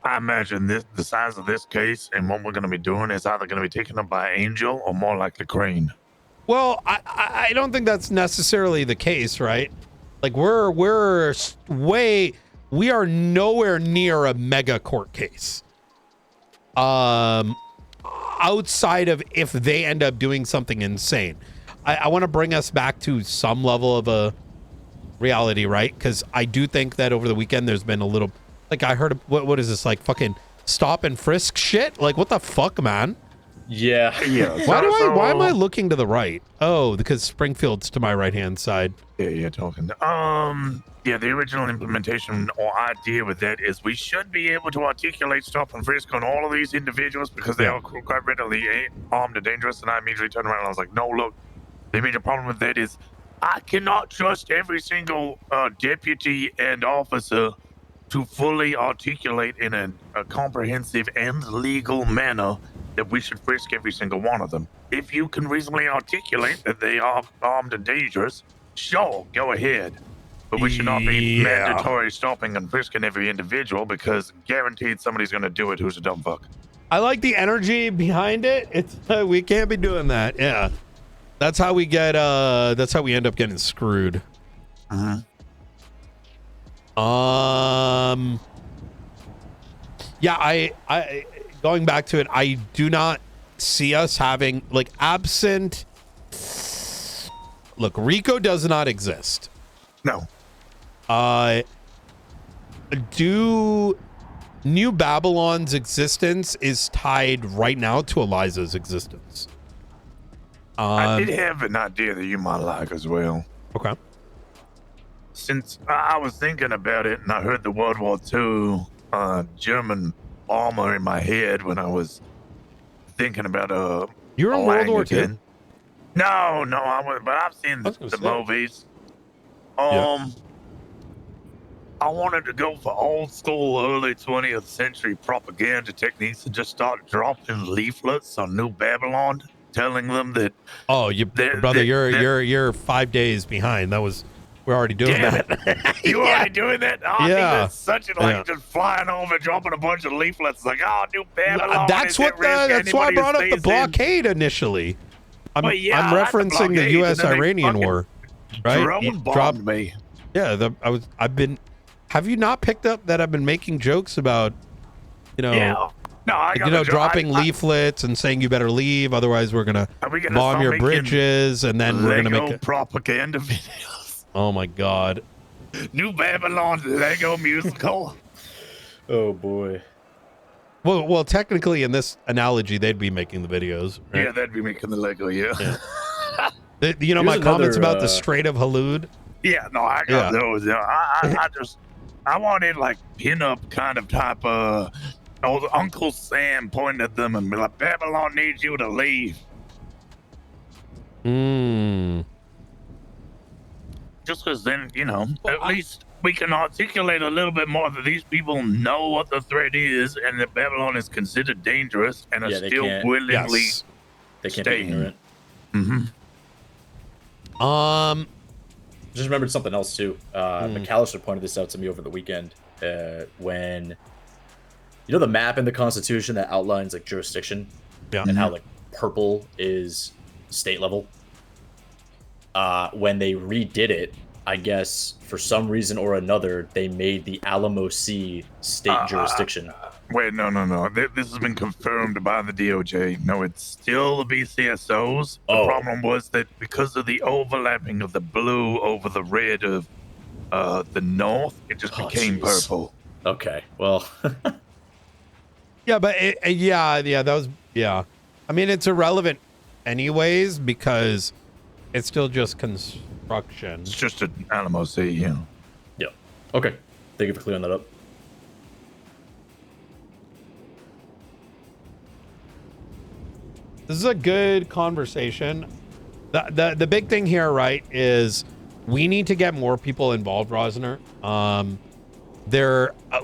I imagine the size of this case and what we're going to be doing is either going to be taken up by Angel or more likely Crane. Well, I don't think that's necessarily the case, right? Like we are nowhere near a mega court case. Outside of if they end up doing something insane. I want to bring us back to some level of a reality, right? Because I do think that over the weekend there's been a little, like I heard, what is this, like fucking stop and frisk shit? Like what the fuck, man? Yeah. Why am I looking to the right? Oh, because Springfield's to my right hand side. Yeah, you're talking. Yeah, the original implementation or idea with that is we should be able to articulate stop and frisk on all of these individuals because they are quite readily armed and dangerous. And I immediately turned around and I was like, no, look, the major problem with that is I cannot trust every single deputy and officer to fully articulate in a comprehensive and legal manner that we should frisk every single one of them. If you can reasonably articulate that they are armed and dangerous, sure, go ahead. But we should not be mandatory stopping and frisking every individual because guaranteed somebody's going to do it who's a dumb fuck. I like the energy behind it. It's we can't be doing that. Yeah. That's how we get that's how we end up getting screwed. Yeah, I going back to it, I do not see us having like absent. Look, Rico does not exist. No. Do New Babylon's existence is tied right now to Eliza's existence. I did have an idea that you might like as well. Okay. Since I was thinking about it and I heard the World War II German bomber in my head when I was thinking about You're in World War II? No, I was, but I've seen the movies. I wanted to go for old school early 20th century propaganda techniques and just start dropping leaflets on New Babylon, telling them that. Oh, you're 5 days behind. We're already doing that. You already doing that? Oh, I think Yeah. that's such just flying over, dropping a bunch of leaflets like, oh, New Babylon. That's why I brought up the blockade initially. I'm referencing the U.S.-Iranian war, right? Drone bombed me. Yeah, have you not picked up that I've been making jokes about, dropping leaflets and saying you better leave, otherwise we're gonna bomb your bridges, and then we're gonna make propaganda videos. Oh my God. New Babylon Lego musical. Oh boy. Well, technically in this analogy, they'd be making the videos, right? Yeah, they'd be making the Lego. Yeah. My comments about the Strait of Halud. Yeah, no, I got those. Yeah, I wanted like pinup kind of type old Uncle Sam pointing at them and be like, Babylon needs you to leave. Just because then, at least we can articulate a little bit more that these people know what the threat is and that Babylon is considered dangerous and are still willingly they can't be ignorant. Just remembered something else too. McAllister pointed this out to me over the weekend when You know the map in the Constitution that outlines like jurisdiction, and how like purple is state level. When they redid it, I guess for some reason or another, they made the Alamo Sea state jurisdiction. Wait, no. This has been confirmed by the DOJ. No, it's still the BCSOs. The problem was that because of the overlapping of the blue over the red of the north, it just became purple. Okay, well. Yeah, but that was I mean, it's irrelevant anyways because it's still just construction. It's just an Alamo Sea, yeah. Yeah. Okay. Thank you for clearing that up. This is a good conversation. The big thing here, right, is we need to get more people involved, Rosner.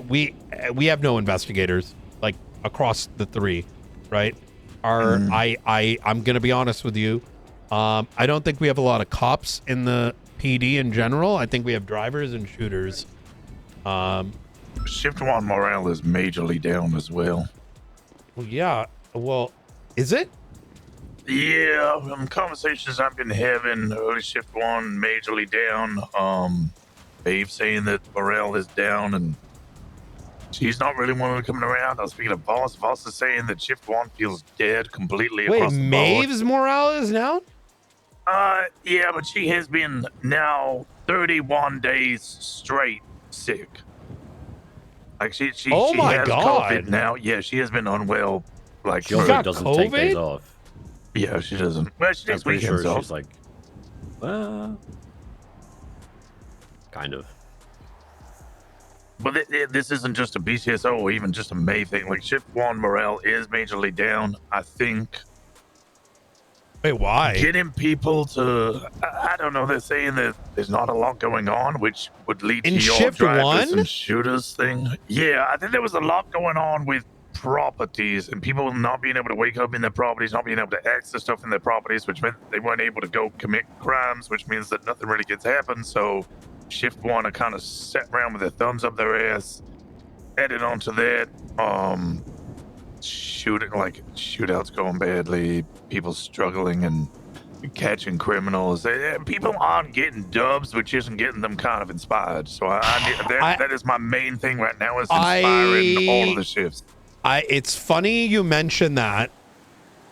We have no investigators like across the three, right? I'm gonna be honest with you. I don't think we have a lot of cops in the PD in general. I think we have drivers and shooters. Shift 1 morale is majorly down as well. Well, yeah. Well, is it? Yeah, conversations I've been having, early Shift 1 majorly down. Babe saying that morale is down and she's not really wanting to come around. I was speaking of Voss. Voss is saying that Shift 1 feels dead completely across the board. Maeve's morale is down? Yeah, but she has been now 31 days straight sick. Like she has COVID now. Yeah, she has been unwell. Like she also doesn't take days off. Yeah, she doesn't. Well, she takes weekends off. She's like, well, kind of. But this isn't just a BCSO or even just a May thing. Like Shift 1 morale is majorly down. I think. Wait, why? Getting people to, I don't know. They're saying that there's not a lot going on, which would lead to your Shift drivers 1? and shooters thing. Yeah, I think there was a lot going on with properties and people not being able to wake up in their properties, not being able to access stuff in their properties, which meant they weren't able to go commit crimes, which means that nothing really gets happened. So Shift 1 are kind of sat around with their thumbs up their ass, added onto that. Shootouts going badly, people struggling and catching criminals. People aren't getting dubs, which isn't getting them kind of inspired. So that is my main thing right now, is inspiring all of the shifts. It's funny you mentioned that.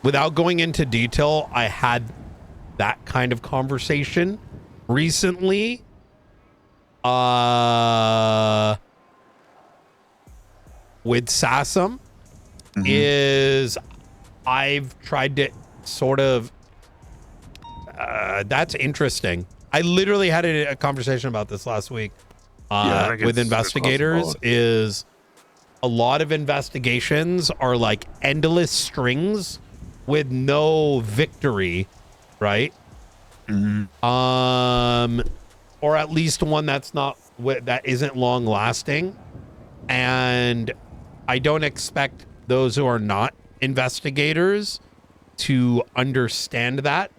Without going into detail, I had that kind of conversation recently. With Sassum. Is I've tried to sort of that's interesting. I literally had a conversation about this last week with investigators. Is a lot of investigations are like endless strings with no victory, right? Or at least one that isn't long lasting. And I don't expect those who are not investigators to understand that,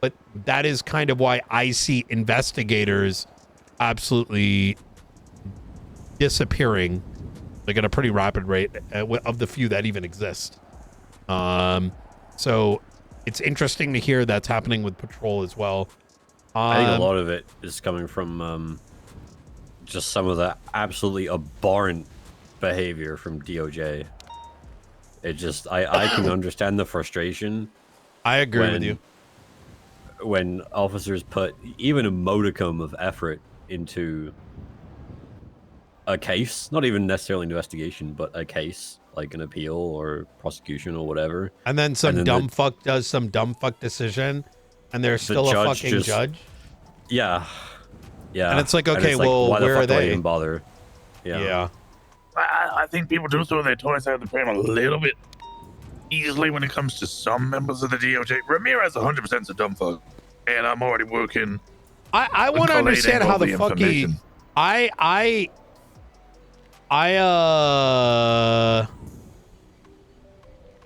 but that is kind of why I see investigators absolutely disappearing, like at a pretty rapid rate of the few that even exist. So it's interesting to hear that's happening with patrol as well. I think a lot of it is coming from just some of the absolutely abhorrent behavior from DOJ. It just, I can understand the frustration. I agree with you. When officers put even a modicum of effort into a case, not even necessarily an investigation, but a case, like an appeal or prosecution or whatever. And then dumb fuck does some dumb fuck decision, and there's still a fucking judge. Yeah. Yeah. And it's like, okay, well, why the where fuck are do I they? even bother? Yeah. I think people do throw their toys out of the pram a little bit easily when it comes to some members of the DOJ. Ramirez 100% is a dumb fuck, and I'm already working. I want to understand how the fuck he.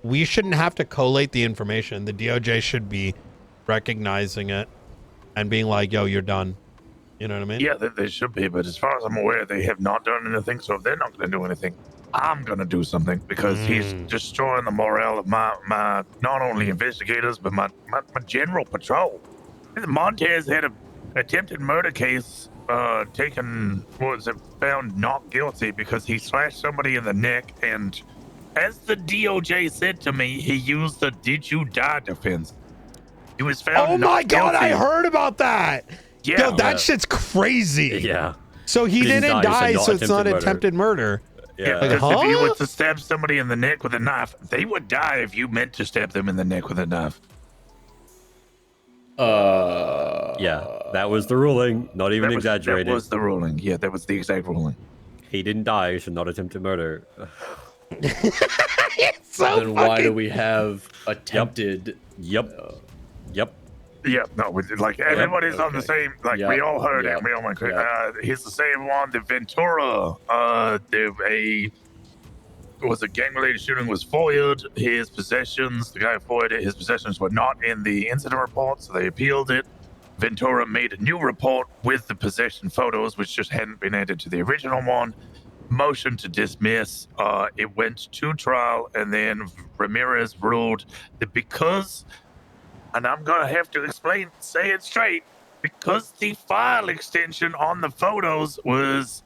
We shouldn't have to collate the information. The DOJ should be recognizing it and being like, "Yo, you're done." You know what I mean? Yeah, they should be, but as far as I'm aware, they have not done anything. So if they're not going to do anything, I'm gonna do something because he's destroying the morale of my not only investigators but my general patrol. Montez had an attempted murder case found not guilty because he slashed somebody in the neck, and as the DOJ said to me, he used the "did you die" defense. He was found Oh my not God, guilty. I heard about that. Yeah. Yo, that shit's crazy. Yeah. So he didn't die, so it's not attempted murder. Yeah, Like, because if you were to stab somebody in the neck with a knife, they would die if you meant to stab them in the neck with a knife. Yeah, that was the ruling. Not even exaggerated. That was the ruling. Yeah, that was the exact ruling. He didn't die, so not attempted murder. So then why do we have attempted? Yep. Yeah, no, like everybody's on the same. Like we all heard it. We all went crazy. He's the same one. The Ventura. Was a gang-related shooting was foiled. His possessions, the guy who foiled it, his possessions were not in the incident report, so they appealed it. Ventura made a new report with the possession photos, which just hadn't been added to the original one. Motion to dismiss. It went to trial, and then Ramirez ruled that because, and I'm gonna have to say it straight, because the file extension on the photos was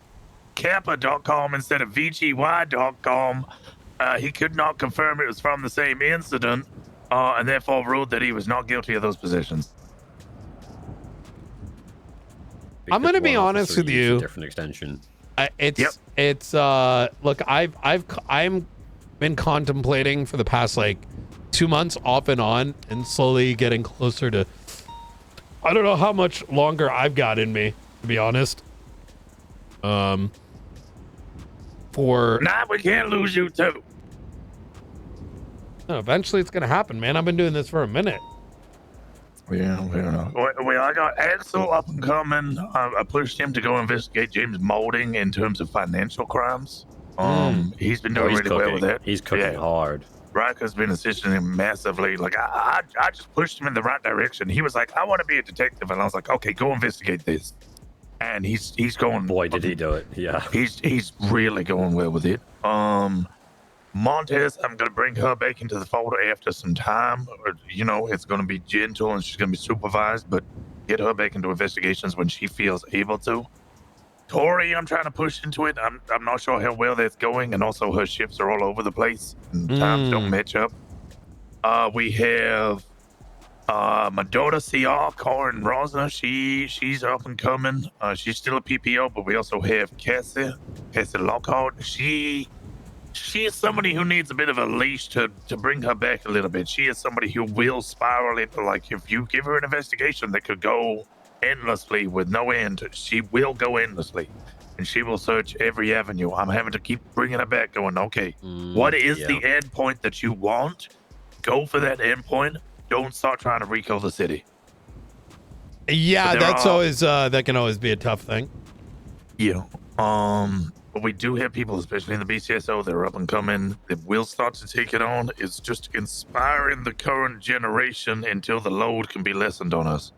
Kappa.com instead of VGY.com, he could not confirm it was from the same incident, and therefore ruled that he was not guilty of those possessions. I'm gonna be honest with you. Different extension. It's look, I'm been contemplating for the past like 2 months off and on, and slowly getting closer to. I don't know how much longer I've got in me, to be honest. Nah, we can't lose you too. No, eventually it's gonna happen, man. I've been doing this for a minute. Yeah, we don't know. Well, I got Axel up and coming. I pushed him to go investigate James Molding in terms of financial crimes. He's been doing really well with that. He's cooking hard. Riker's been assisting him massively. Like I just pushed him in the right direction. He was like, "I want to be a detective," and I was like, "Okay, go investigate this." And he's going. Boy, did he do it! Yeah. He's really going well with it. Montez, I'm gonna bring her back into the fold after some time. You know, it's gonna be gentle and she's gonna be supervised, but get her back into investigations when she feels able to. Tori, I'm trying to push into it. I'm not sure how well that's going, and also her shifts are all over the place and times don't match up. We have my daughter CR, Corin Rosner. She's up and coming. She's still a PPO, but we also have Cassie Lockhart. She is somebody who needs a bit of a leash to bring her back a little bit. She is somebody who will spiral into, like, if you give her an investigation that could go endlessly with no end, she will go endlessly. And she will search every avenue. I'm having to keep bringing her back, going, okay, what is the end point that you want? Go for that end point. Don't start trying to recall the city. Yeah, that's always, that can always be a tough thing. Yeah. But we do have people, especially in the BCSO, that are up and coming, that will start to take it on. It's just inspiring the current generation until the load can be lessened on us.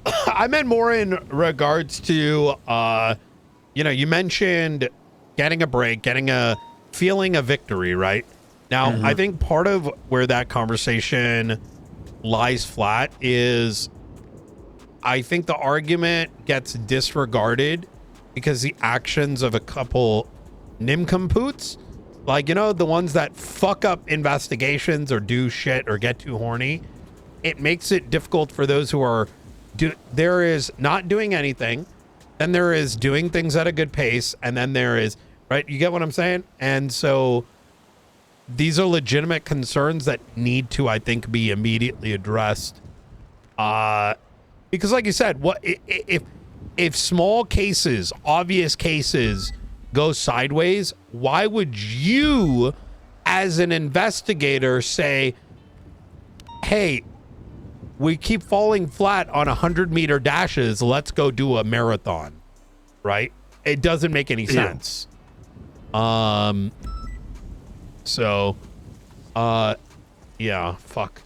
I meant more in regards to, you know, you mentioned getting a break, getting a feeling of victory, right? Now, I think part of where that conversation lies flat is I think the argument gets disregarded because the actions of a couple nincompoops, like, you know, the ones that fuck up investigations or do shit or get too horny, it makes it difficult for those who are there is not doing anything, then there is doing things at a good pace, and then there is, right? You get what I'm saying? And so these are legitimate concerns that need to, I think, be immediately addressed. Because like you said, what if small cases, obvious cases go sideways, why would you as an investigator say, hey, we keep falling flat on 100-meter dashes, let's go do a marathon, right? It doesn't make any sense. Yeah, fuck.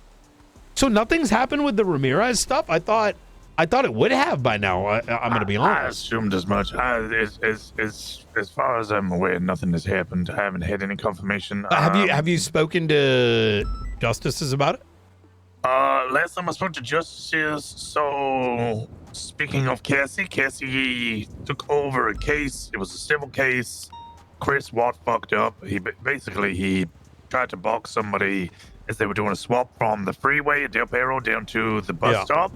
So nothing's happened with the Ramirez stuff? I thought I thought it would have by now. I'm going to be I honest. assumed as much. As far as I'm aware, nothing has happened. I haven't had any confirmation. Have you spoken to justices about it? Last time I spoke to justices, so speaking of Cassie took over a case. It was a civil case. Chris Watt fucked up. He tried to box somebody as they were doing a swap from the freeway at Del Perro down to the bus stop.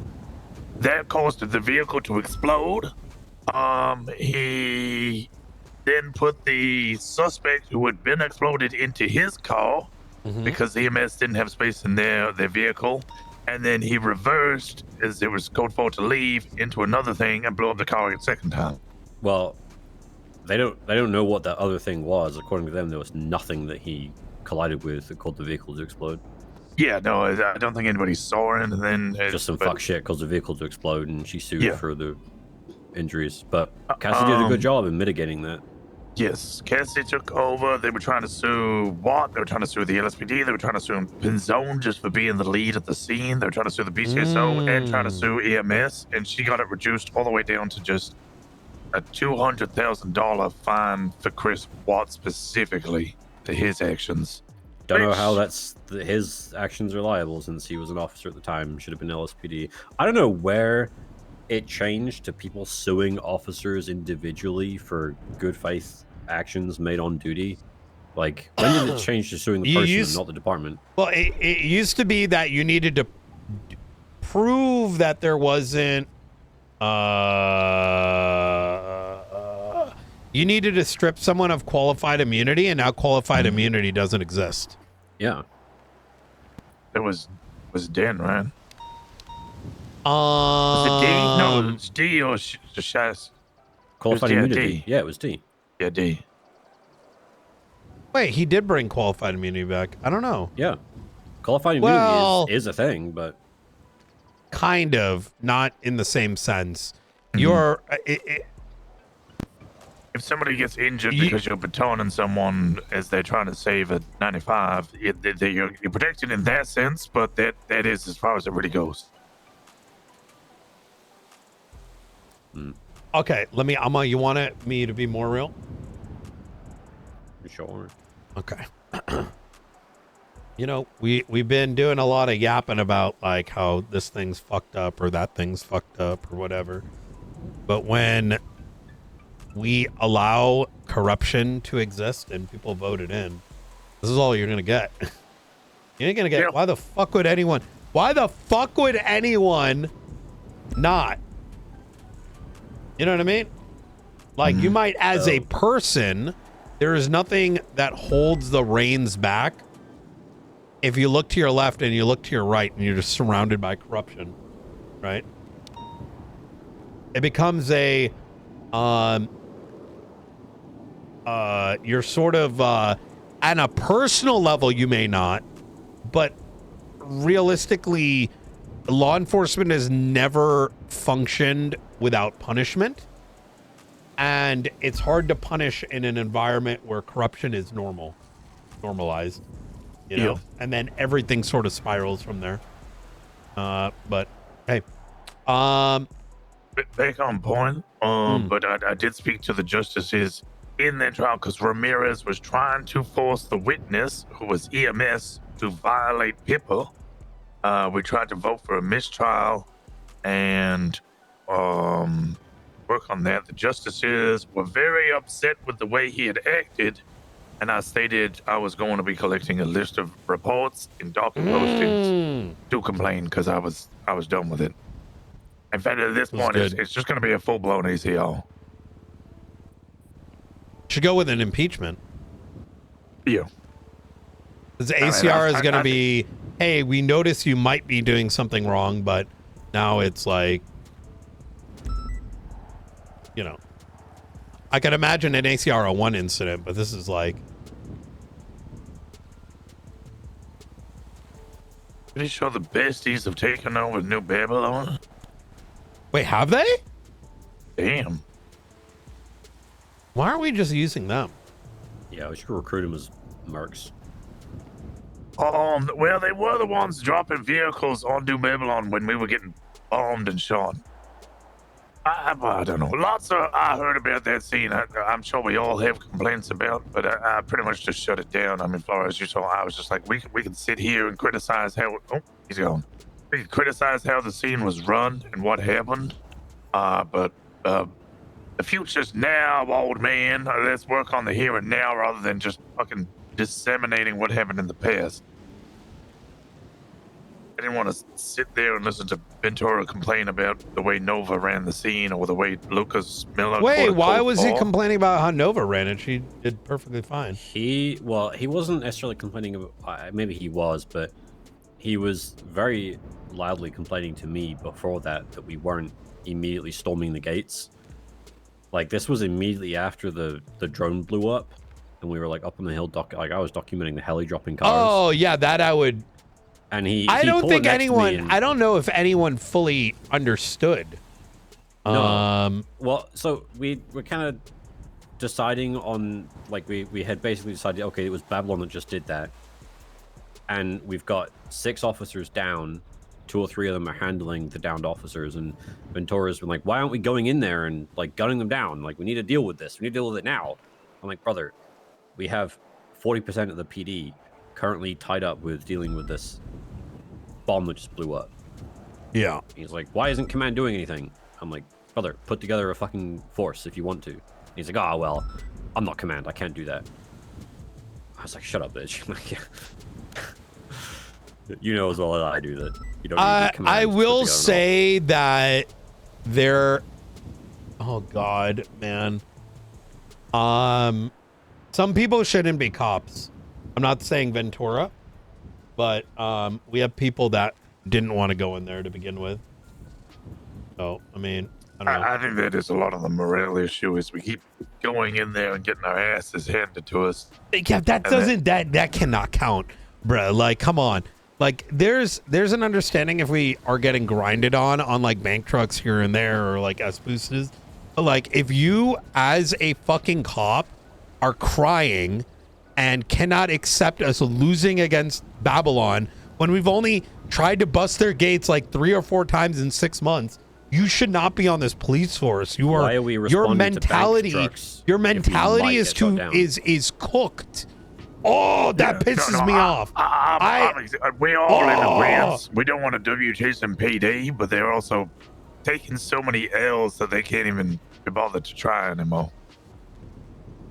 That caused the vehicle to explode. He then put the suspect who had been exploded into his car because EMS didn't have space in their vehicle. And then he reversed as it was code 4 to leave into another thing and blew up the car a second time. Well, they don't know what that other thing was. According to them, there was nothing that he collided with that caused the vehicle to explode. Yeah, no, I don't think anybody saw it. And then just some fuck shit caused the vehicle to explode, and she sued for the injuries. But Cassie did a good job in mitigating that. Yes, Cassie took over. They were trying to sue Watt. They were trying to sue the LSPD. They were trying to sue Pinzone just for being the lead at the scene. They were trying to sue the BCSO and trying to sue EMS. And she got it reduced all the way down to just a $200,000 fine for Chris Watt specifically for his actions. Don't know how his actions are liable since he was an officer at the time. Should have been LSPD. I don't know where it changed to people suing officers individually for good faith actions made on duty. Like, when did it change to suing the person and not the department? Well, it used to be that you needed to prove that there wasn't you needed to strip someone of qualified immunity, and now qualified immunity doesn't exist. Yeah. It was Dan, right? Was it D? No, it's D or Shaz. Qualified immunity. Yeah, it was D. Yeah, D. Wait, he did bring qualified immunity back. I don't know. Yeah. Qualified immunity is a thing, but kind of not in the same sense. You're if somebody gets injured because you're batoning someone as they're trying to save a 95, you're protected in that sense, but that is as far as it really goes. Okay, you want me to be more real? Sure. Okay. You know, we've been doing a lot of yapping about like how this thing's fucked up or that thing's fucked up or whatever. But when we allow corruption to exist and people vote it in, this is all you're gonna get. You ain't gonna get. Why the fuck would anyone not? You know what I mean? Like, you might, as a person, there is nothing that holds the reins back if you look to your left and you look to your right and you're just surrounded by corruption, right? It becomes a, you're sort of, on a personal level, you may not, but realistically, law enforcement has never functioned without punishment. And it's hard to punish in an environment where corruption is normalized, you know, and then everything sort of spirals from there. But hey, back on point. But I did speak to the justices in that trial because Ramirez was trying to force the witness, who was EMS, to violate PIPA. We tried to vote for a mistrial and work on that. The justices were very upset with the way he had acted, and I stated I was going to be collecting a list of reports and document postings to complain because I was done with it. In fact, at this point, it's just going to be a full-blown ACL. Should go with an impeachment. Yeah. The ACR is going to be, hey, we notice you might be doing something wrong, but now it's like, you know, I could imagine an ACR 1 incident, but this is like. Pretty sure the besties have taken over New Babylon. Wait, have they? Damn. Why aren't we just using them? Yeah, we should recruit them as mercs. Well, they were the ones dropping vehicles on New Babylon when we were getting bombed and shot. I don't know. I heard about that scene. I'm sure we all have complaints about, but I pretty much just shut it down. I mean, as far as you saw, I was just like, we can sit here and criticize how. Oh, he's gone. We can criticize how the scene was run and what happened. But the future's now, old man. Let's work on the here and now rather than just fucking disseminating what happened in the past. I didn't want to sit there and listen to Ventura complain about the way Nova ran the scene or the way Lucas Miller. Wait, why was he complaining about how Nova ran it? She did perfectly fine. He wasn't necessarily complaining about. Maybe he was, but he was very loudly complaining to me before that we weren't immediately storming the gates. Like, this was immediately after the drone blew up, and we were like up on the hill. Like, I was documenting the heli dropping cars. Oh yeah, that I would. And I don't think anyone. I don't know if anyone fully understood. No. Well, so we're kind of deciding on, like, we had basically decided, okay, it was Babylon that just did that, and we've got 6 officers down. 2 or 3 of them are handling the downed officers, and Ventura's been like, why aren't we going in there and like gunning them down? Like, we need to deal with this. We need to deal with it now. I'm like, brother, we have 40% of the PD currently tied up with dealing with this bomb that just blew up. Yeah. He's like, why isn't command doing anything? I'm like, brother, put together a fucking force if you want to. He's like, oh, well, I'm not command. I can't do that. I was like, shut up, bitch. You know as well as I do that you don't need command. I will say that there. Oh God, man. Some people shouldn't be cops. I'm not saying Ventura, but we have people that didn't want to go in there to begin with. So I mean, I don't know. I think that is a lot of the morale issue. Is we keep going in there and getting our asses handed to us. Yeah, that cannot count, bro. Like, come on. Like, there's an understanding if we are getting grinded on like bank trucks here and there or like S-boosters. But like, if you as a fucking cop are crying and cannot accept us losing against Babylon when we've only tried to bust their gates like 3 or 4 times in 6 months, you should not be on this police force. You are. Why are we your mentality. To bank trucks your mentality is cooked. Oh, that pisses me off. We're all in agreement. We don't want to WT some PD, but they're also taking so many L's that they can't even be bothered to try anymore.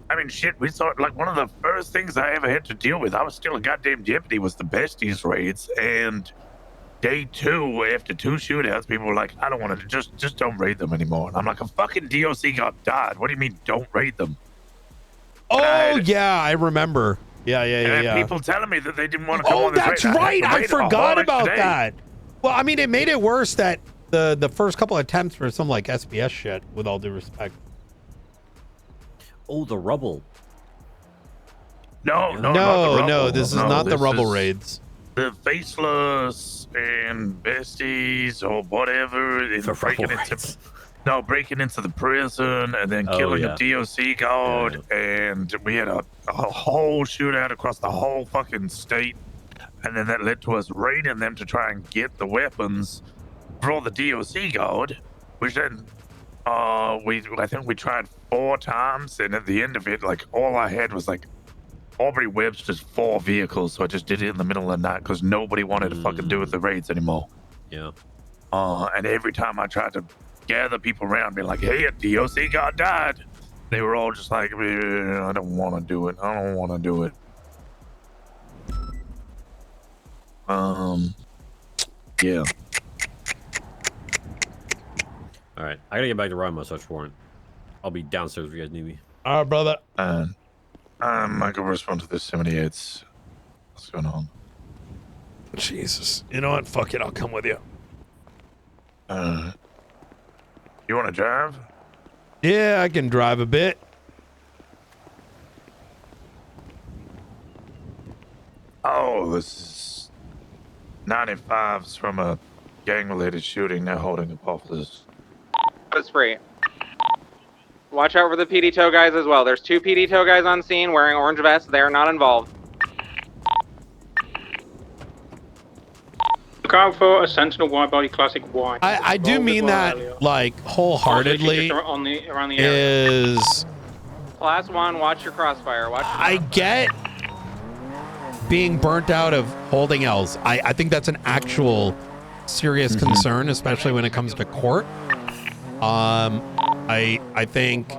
I mean, shit, we saw, like, one of the first things I ever had to deal with, I was still a goddamn deputy, was the besties raids. And day 2, after 2 shootouts, people were like, I don't want to, just don't raid them anymore. And I'm like, a fucking DOC got died. What do you mean, don't raid them? Oh, yeah, I remember. Yeah. People telling me that they didn't want to come on this that's raid. right. I forgot about day. that. Well, I mean, it made it worse that the first couple attempts were some like SBS shit, with all due respect. Oh, the rubble. No, this is not the rubble raids. The faceless and besties or whatever. Breaking into the prison and then killing a DOC guard, and we had a whole shootout across the whole fucking state, and then that led to us raiding them to try and get the weapons for the DOC guard, which then I think we tried 4 times, and at the end of it, like, all I had was like Aubrey Webster's 4 vehicles, so I just did it in the middle of the night because nobody wanted to fucking do with the raids anymore. Yeah. And every time I tried to gather people around, being like, hey, a DOC guard died, they were all just like, I don't want to do it. Yeah. All right, I gotta get back to writing my search warrant. I'll be downstairs if you guys need me. All right, brother. I'm not gonna respond to this 78s. What's going on? Jesus. You know what? Fuck it. I'll come with you. You want to drive? Yeah, I can drive a bit. Oh, this is 95s from a gang-related shooting. They're holding up officers. It's free. Watch out for the PD tow guys as well. There's 2 PD tow guys on scene wearing orange vests. They're not involved. Look out for a Sentinel wide body classic Y. I do mean that like wholeheartedly. Around the area. Is Class 1, watch your crossfire. Watch your I get being burnt out of holding L's. I think that's an actual serious concern, especially when it comes to court. I think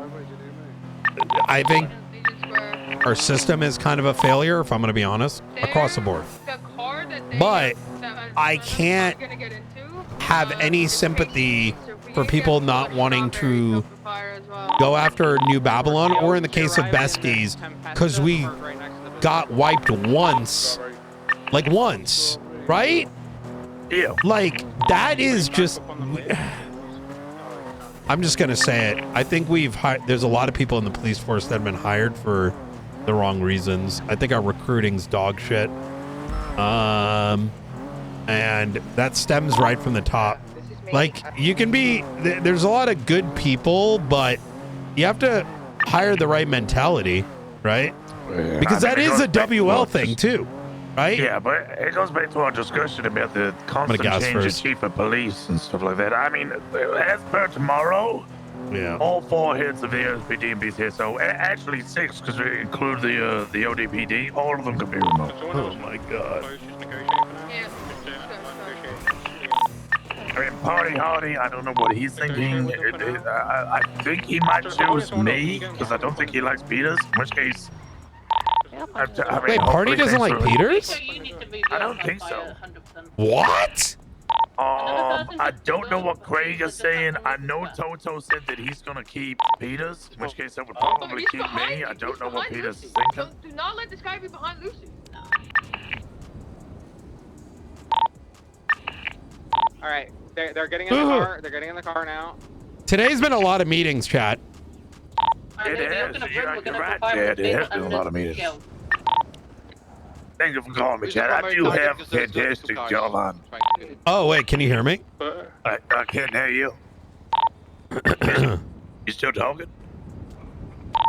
our system is kind of a failure, if I'm going to be honest, across the board. But I can't have any sympathy for people not wanting to go after New Babylon, or in the case of Besties, because we got wiped once, right? Yeah. Like, that is just... I'm just going to say it. I think there's a lot of people in the police force that have been hired for the wrong reasons. I think our recruiting's dog shit. And that stems right from the top. Like, you can be... There's a lot of good people, but you have to hire the right mentality, right? Yeah, Because that is a WL thing, too. Right? Yeah, but it goes back to our discussion about the constant change of chief of police and stuff like that. I mean, as per tomorrow, all 4 heads of the LSPD and BCS, so actually 6, because we include the ODPD, all of them can be remote. Oh my god. I mean, Party Hardy, I don't know what he's thinking. I think he might choose me, because I don't think he likes Peters, in which case... Wait, Party doesn't like Peters? I don't think so. What? I don't know what Craig is saying. I know Toto said that he's gonna keep Peters, in which case that would probably keep me. I don't know what Peters is thinking. Do not let this guy be behind Lucy. All right, they're getting in the car. They're getting in the car now. Today's been a lot of meetings, chat. It is. You're right, Chad. It has been a lot of meetings. Thank you for calling me, Chad. I do have a fantastic job on. Oh, wait, can you hear me? I can't hear you. You still talking?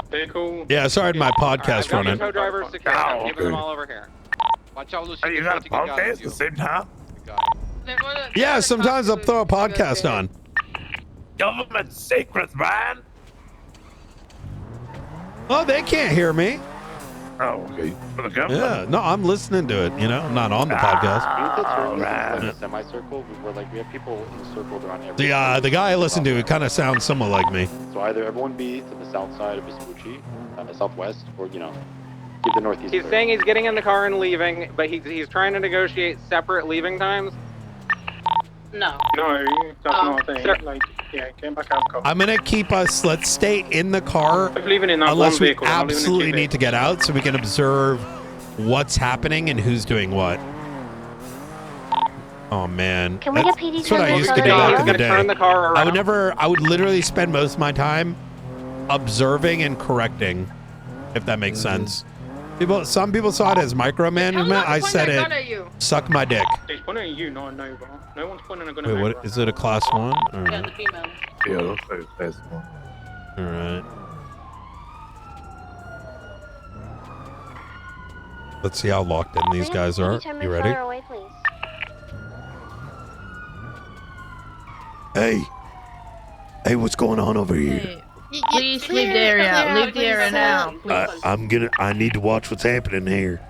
Vehicle. Yeah, sorry, my podcast running. Co-drivers secure. Keep them all over here. Watch out, Lucy. Oh, you got a podcast at the same time? Yeah, sometimes I'll throw a podcast on. Government secrets, man. Oh, they can't hear me. Oh, okay. For the government? Yeah, no, I'm listening to it. You know, I'm not on the podcast. Right. Like a semicircle where like we have people in the circle around every. The guy I listen to, it kind of sounds somewhat like me. So either everyone be to the south side of Vespucci, southwest, or give the northeast. He's saying he's getting in the car and leaving, but he's trying to negotiate separate leaving times. No. No, that's not a thing. Like, yeah, get back out. I'm gonna keep us. Let's stay in the car leaving in that unless one we vehicle, I'm leaving in absolutely two need to get out, so we can observe what's happening and who's doing what. Oh man, Can we get PD that's what I used to do turn back in the day. the car I would literally spend most of my time observing and correcting, if that makes sense. Some people saw it as micromanagement. I said it. Suck my dick. He's pointing at you, not Nova. No one's pointing a gun at Wait, Nova. what is it? A class 1? Yeah, the female. Yeah, looks like a class 1. All right. Let's see how locked in these guys are. You ready? Away, please. Hey, what's going on over here? Please leave the area. Leave the area now. Please. I need to watch what's happening here.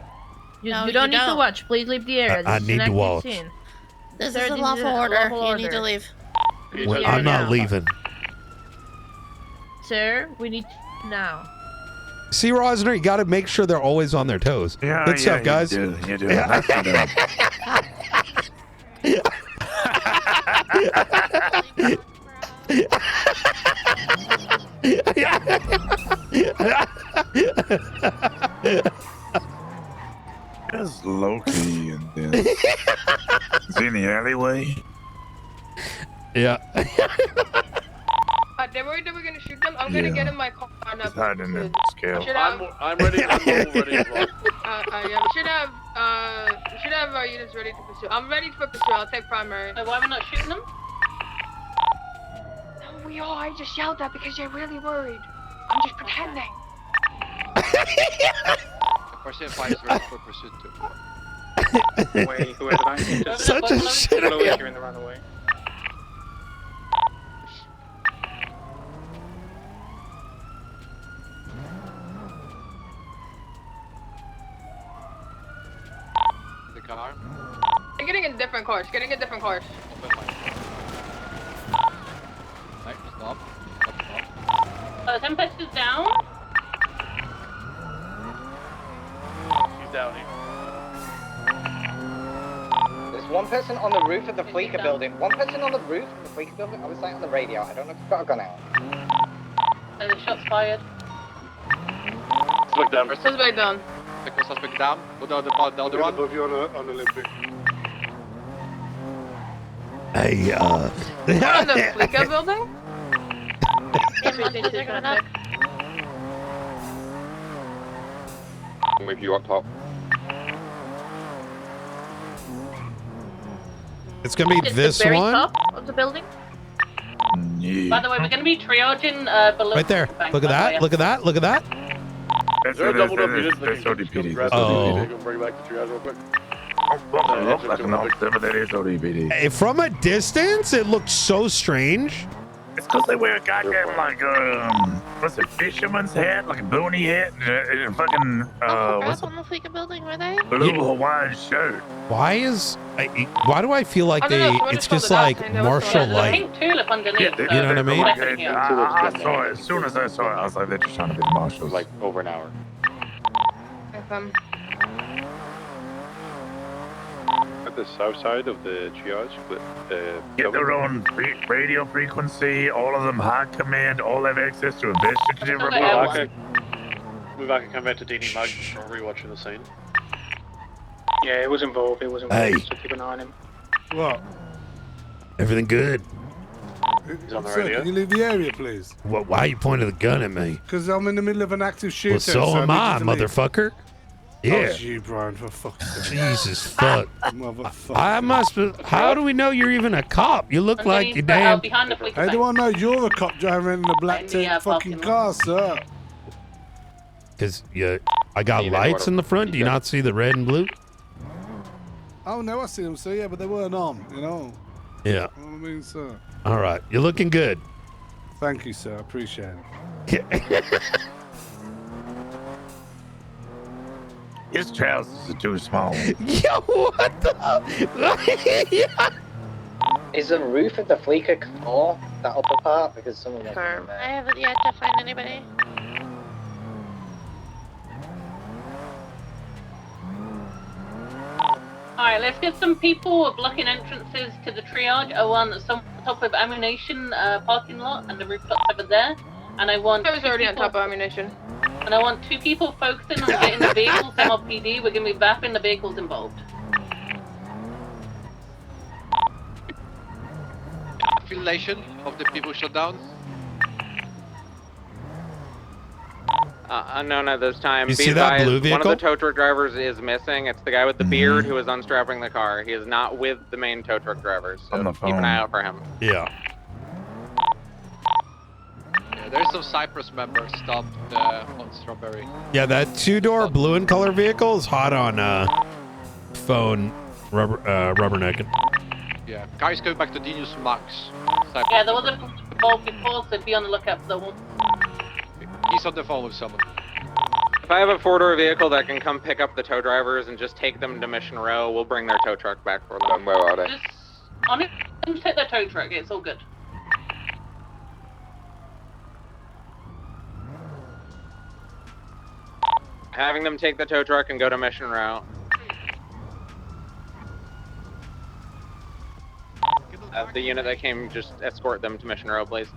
You don't need to watch. Please leave the area. I need to watch. This is a lawful order. You need to leave. Well, I'm not leaving. Sir, we need now. See, Rosner, you got to make sure they're always on their toes. Yeah, Good stuff, guys. You do. That's Just Loki and then is he in the alleyway? Yeah. They were gonna shoot them. I'm gonna get in my car now. He's hiding in the scale. I'm ready. I'm ready. Yeah, we should have our units ready to pursue. I'm ready for pursuit. I'll take primary. So why are we not shooting them? No, we are. I just yelled that because you're really worried. I'm just pretending. Percent 5 is ready for pursuit too. Wait, whoever that is, just Such a shit. blow if you're in the runaway. The car. I'm getting in different cars. Getting in different cars. Right, stop. Tempest is down. He's down here. There's one person on the roof of the Fleeca building. One person on the roof of the Fleeca building. I was like on the radio. I don't know if you've got a gun out. The shots fired. Suspect down. Suspect down. Second suspect down. Go down the other one. Above you on the Olympic. Hey, On the Fleeca building? With you up top. it's gonna be It's this the very one top of the building. By the way, we're going to be triaging below. right there. Look at that. Look at that. Look at that. Is there a doubled up unit that That's can ODPD. Oh. They can bring back the triage real quick? Like an officer, that is ODPD. Hey, from a distance, it looked so strange. It's because they wear a goddamn, like, what's it, fisherman's hat? Like a boonie hat? And a fucking, what's on the Fleeca building, were they? blue Hawaiian shirt. Why do I feel like I don't know, someone it's just just called it like out, and there was martial someone- light. Pink tulip underneath. Yeah, You know what I mean? I saw it. As soon as I saw it, I was like, they're just trying to be the marshals. Like over an hour. FM. At the south side of the triage. Get their own radio frequency, all of them high command, all have access to investigative reports. Move back and come back to Dini Mag for rewatching the scene. Yeah, it was involved. It was involved. Hey. So keep an eye on him. What? Everything good? He's on the Sir, radio. can you leave the area, please? Why are you pointing the gun at me? Because I'm in the middle of an active shootout. Well, so am I, need you to leave. motherfucker. Oh, Yeah. it's you, Brian, for fuck's sake. Jesus fuck. Motherfucker. I must. How do we know you're even a cop? You look like you damn. Behind the Fleeca How do I know you're a cop driving in a black tape fucking car, sir? Because I got lights in the front. Do you not see the red and blue? Oh, no, I see them, sir. Yeah, but they weren't on, you know. Yeah. You know what I mean, sir? All right. You're looking good. Thank you, sir. I appreciate it. His trousers are too small. Yo, what the? Is the roof of the Fleeca car that upper part? Because someone might be in there. I haven't yet to find anybody. Alright, let's get some people blocking entrances to the triage. I want some top of ammunition parking lot and the rooftops over there. And I want. I was already on top of ammunition. And I want 2 people focusing on getting the vehicles MLPD. We're going to be vapping the vehicles involved. Affiliation of the people shut down. Unknown at this time. You Be see that advised, blue One vehicle? of the tow truck drivers is missing. It's the guy with the beard who is unstrapping the car. He is not with the main tow truck drivers, so On the keep an phone. eye out for him. Yeah. Yeah, there's some Cyprus members stopped on Strawberry. Yeah, that 2-door blue and color vehicle is hot on phone rubbernecking. Yeah, guys go back to Dinius Max. Yeah, there was a involved before, so be on the lookout for the one. He's on the phone with someone. If I have a 4-door vehicle that can come pick up the tow drivers and just take them to Mission Row, we'll bring their tow truck back for them. Where are they? Just on it, just take the tow truck. It's all good. Having them take the tow truck and go to Mission Row. The unit that came, just escort them to Mission Row, please.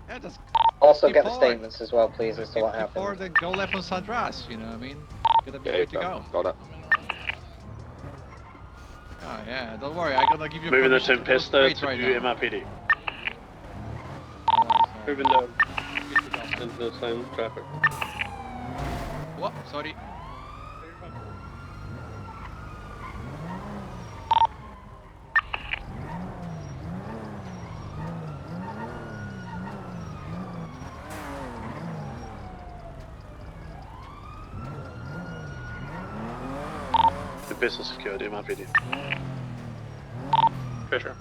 Yeah, just Also keep get the forward. statements as well, please, as to what happened. Or then go left on Sadras, you know what I mean? Gonna be good to go. Got it. Oh yeah, don't worry, I'm gonna give you Moving the permission to go Tempesta straight to right now. MRPD. Moving down into the same traffic. What? Sorry. business security in my video. For sure.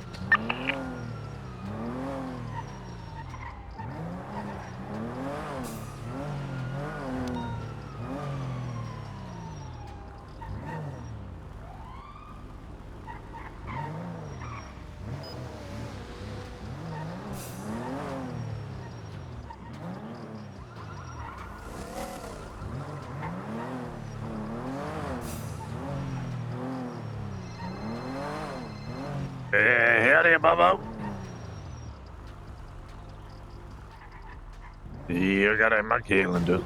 Hey, howdy, Bobo. You got a monkey calendar.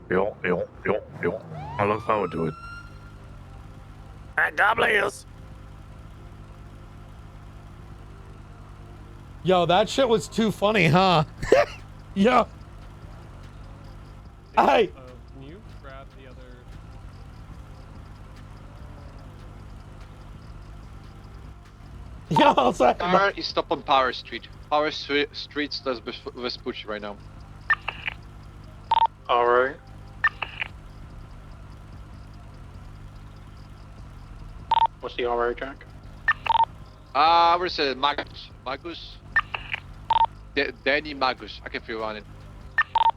Yo. I look forward to it. And God bless. Yo, that shit was too funny, huh? Yo. Hey. Can you grab the other? Yo, I'll say. Car is stopped on Power Street. Power Street does Vespucci right now. Alright. What's the RO, Jack? Where's it? Magus? Danny Magus. I can feel on it.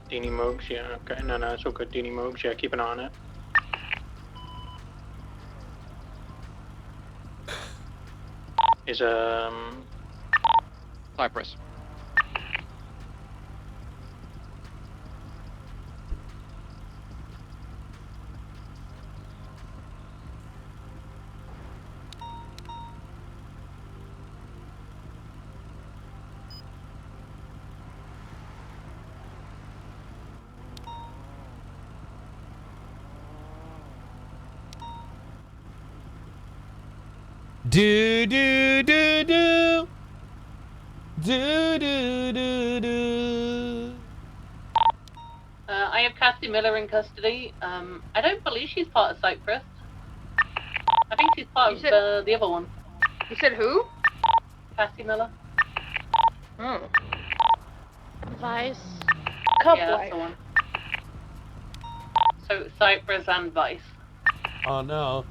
Dini Mugs, yeah, okay. No, it's all good. Dini Mugs, yeah, keep an eye on it. Is, Cypress. Do do do do do do do do. I have Cassie Miller in custody. I don't believe she's part of Cyprus. I think she's part of the other one. You said who? Cassie Miller. Oh. Vice. Yeah, that's the one. So Cyprus and Vice. Oh no.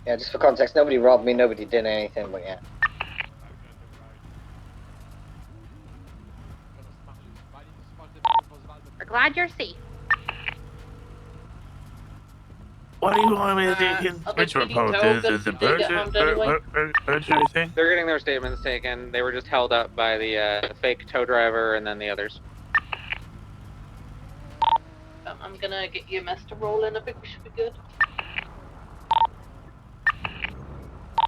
Yeah, just for context, nobody robbed me, nobody did anything, but yeah. We're glad you're safe. What do you want me to do? Which report? The perjury thing? They're getting their statements taken. They were just held up by the fake tow driver and then the others. I'm gonna get you a mess to roll in. I think we should be good.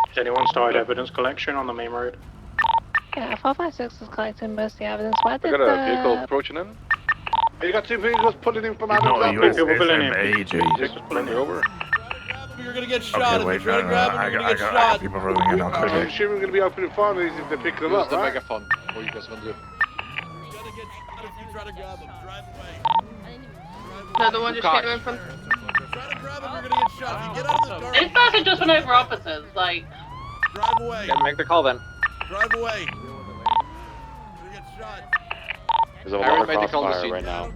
Has anyone started evidence collection on the main road? Yeah, 456 is collecting most of the evidence. Why We did got a vehicle approaching in. You got two vehicles pulling in from No, Adams. USSMAJ. Pulling over. You're gonna get shot. Okay, If you try to grab him, you're gonna get I got shot. people rolling in on I'm credit. sure we're gonna be opening fires if they're picking them Use up, the right? megaphone. What are you guys gonna do? You're gonna get shot if you try to grab him. Drive away. Another one just Cars. came in from. Try to grab him, you're gonna get shot. If you get out of the car, This person just went over officers. Like, drive away. Yeah, make the call then. Drive away. You're gonna get shot. There's a lot of crossfire right now.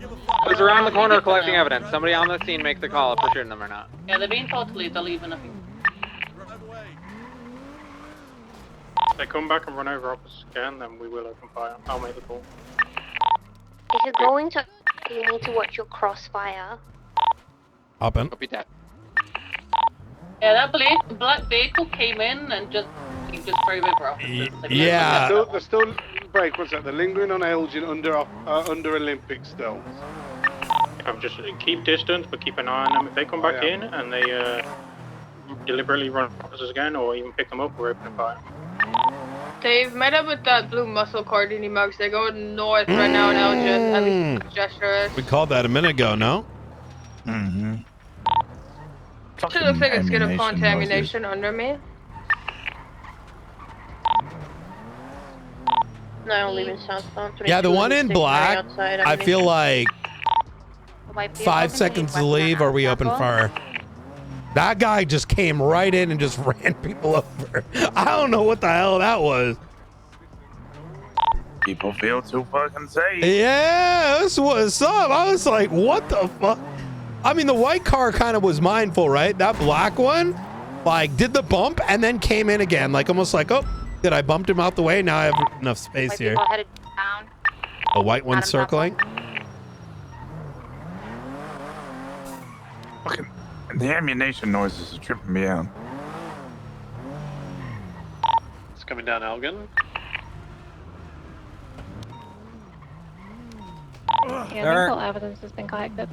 Who's around the corner collecting evidence? Somebody on the scene make the call if we're shooting them or not. yeah, they're being told to leave. They're leaving. I think. Drive away. If they come back and run over officers again, then we will open fire. I'll make the call. If you're going to, you need to watch your crossfire. Up in. Copy that. Yeah, that black vehicle came in and just drove over officers. Like, Yeah. They're still break. What's that? They're lingering on Elgin under Olympic still. Just keep distance, but keep an eye on them. If they come back in and they deliberately run officers again, or even pick them up, we're opening fire. They've met up with that blue muscle car, Dini Mugs. They're going north right now in Elgin. At least gesture. We called that a minute ago, no? Mm-hmm. It looks like it's gonna contamination under me. No, I'm leaving southbound. Yeah, the one in black, outside. I feel like White vehicle 5 can seconds leave to leave or we open Circle. fire. That guy just came right in and just ran people over. I don't know what the hell that was. People feel too fucking safe. Yeah, that's what's up. I was like, what the fuck? I mean, the white car kind of was mindful, right? That black one, like, did the bump and then came in again. Like, almost like, oh, did I bumped him out the way? Now I have enough space here. Headed down. A white one circling. Fucking, the ammunition noises are tripping me out. It's coming down Elgin. Yeah, vehicle evidence has been collected.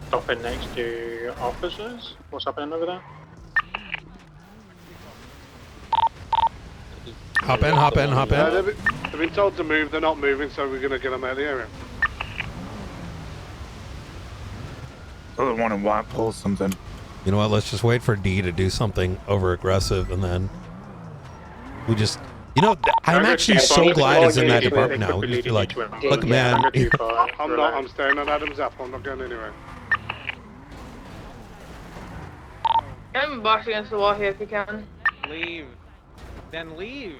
Stopping next to officers. What's happening over there? Hop in, hop in, hop in. They've been told to move. They're not moving, so we're going to get them out of the area. The one in white pulls something. You know what? Let's just wait for D to do something over aggressive, and then we just. You know, I'm actually so glad it's in that department now. We just be like, look, man. I'm not. I'm staying on Adam's apple. I'm not going anywhere. Get him box against the wall here if you can. Leave. Then leave.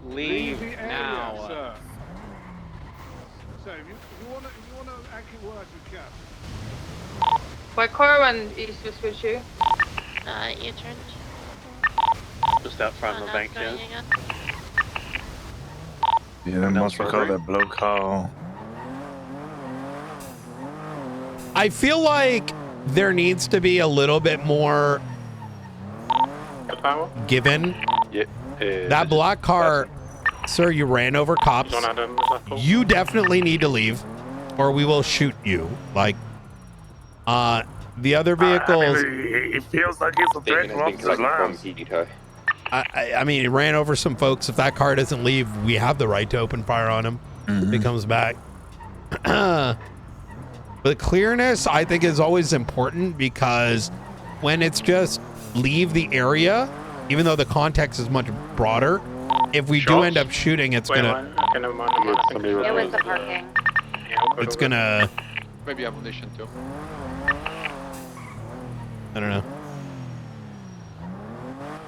Leave now. Sir. So if you want to actually work, you can. White car went east to switch you. You turned. Just out front of the bank here. Yeah, they must recall that blue car. I feel like there needs to be a little bit more given. Yeah. That black car, sir, you ran over cops. You definitely need to leave, or we will shoot you. Like, the other vehicles. I mean, it feels like it's a threat to officers' lives. I mean, he ran over some folks. If that car doesn't leave, we have the right to open fire on him if he comes back. But clearness, I think, is always important, because when it's just leave the area, even though the context is much broader, if we do end up shooting, it's gonna. It was the parking. It's gonna. Maybe ammunition too. I don't know.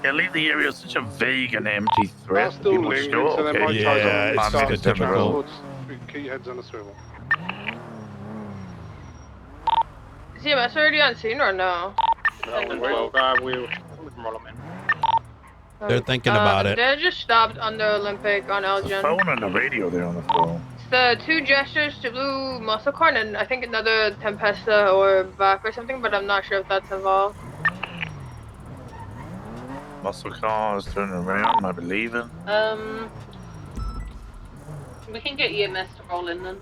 Yeah, leave the area such a vague and empty threat. Still People lingering, just go, so they might okay, try yeah, to it's start the typical. Keep your heads on the swivel. Is EMS already on scene or no? We can roll them in. They're thinking about it. They're just stopped under Olympic on Elgin. Phone and the radio there on the phone. The two gestures to blue muscle corn and I think another Tempesta or back or something, but I'm not sure if that's involved. Muscle car is turning around, might be leaving. We can get EMS to roll in then.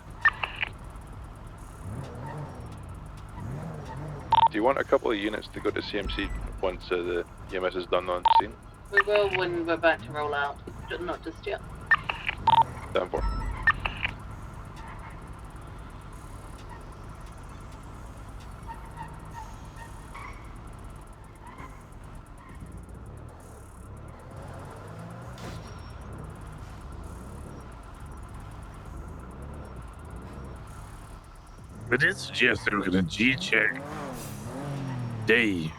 Do you want a couple of units to go to CMC once the EMS is done on scene? We will when we're about to roll out, not just yet. 10-4. We did suggest that we could a G-check D.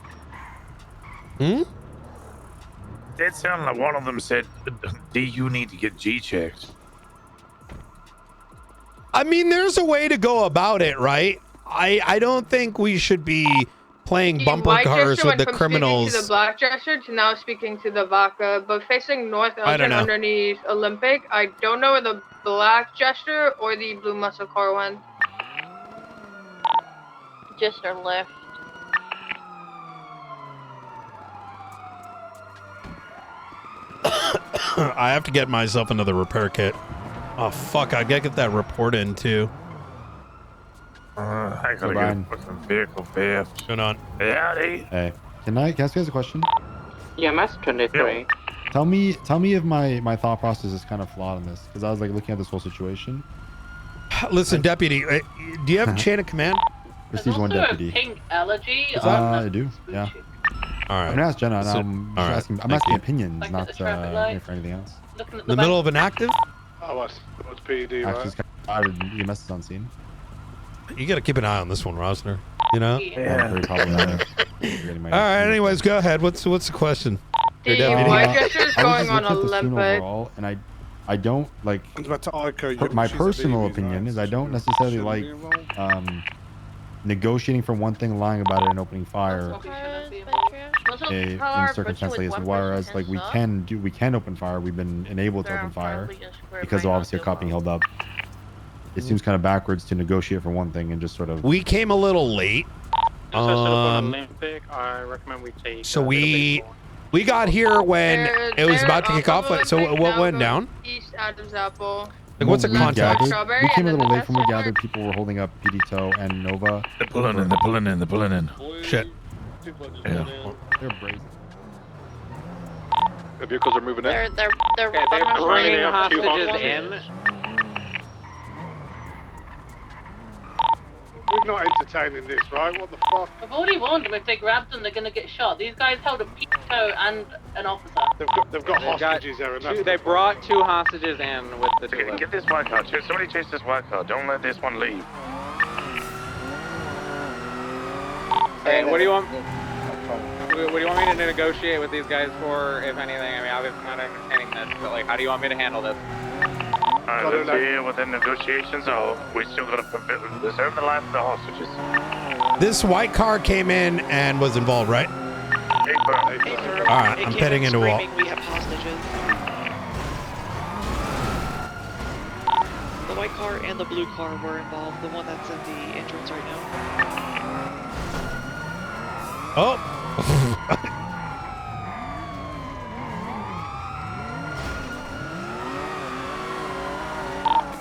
That sounded like one of them said, D, you need to get G-checked. I mean, there's a way to go about it, right? I don't think we should be playing bumper White cars gesture with the went from criminals. speaking to the black gesture to now speaking to the vodka, but facing north I don't Elgin know. underneath Olympic. I don't know where the black gesture or the blue muscle car went. Just our left. I have to get myself another repair kit. Oh, fuck. I gotta get that report in, too. I gotta get a fucking vehicle theft. Going on. Howdy. Hey, can I ask you guys a question? EMS 23. Tell me if my thought process is kind of flawed in this, because I was like looking at this whole situation. Listen, deputy, do you have a chain of command? Prestige 1 deputy. Pink allergy. I do. Yeah. All right. I'm gonna ask Jenna. And So- I'm all right. asking. I'm Thank asking you. opinions, Like at not the traffic light. for anything else. Looking at The middle of an active? Oh, what's PD, Actually, right? it's kind of EMS is on scene. You got to keep an eye on this one, Rosner. You know? Very problematic. All right. Anyways, go ahead. What's the question? The deputy? white gesture is I was going just on looking at the scene Olympic. overall, and I don't like. My she's a personal BB, opinion right? is I don't necessarily like negotiating for one thing, lying about it, and opening fire in circumstances like this. Whereas like we can open fire. We've been enabled to open fire because of obviously a cop being held up. It seems kind of backwards to negotiate for one thing and just sort of. We came a little late. Since I set up on Olympic, I recommend we take. So we got here when it was about to kick off. So what went down? East Adams Apple. Like, what's the context? We came a little late from we gathered. People were holding up PD Toe and Nova. They're pulling in. They're pulling in. They're pulling in. Shit. Yeah. They're brazen. The vehicles are moving in. They're bringing hostages in. We're not entertaining this, right? What the fuck? I've already warned them if they grab them, they're going to get shot. These guys held a PTO and an officer. They've got hostages there, and that's They brought 2 hostages in with the two. Get this white car. Somebody chase this white car. Don't let this one leave. Hey, what do you want? What do you want me to negotiate with these guys for, if anything? I mean, obviously not entertaining this, but like, how do you want me to handle this? Alright, let's see what the negotiations are. We still gotta preserve the life of the hostages. This white car came in and was involved, right? All right, I'm heading into wall. We have hostages. The white car and the blue car were involved. The one that's in the entrance right now. Oh.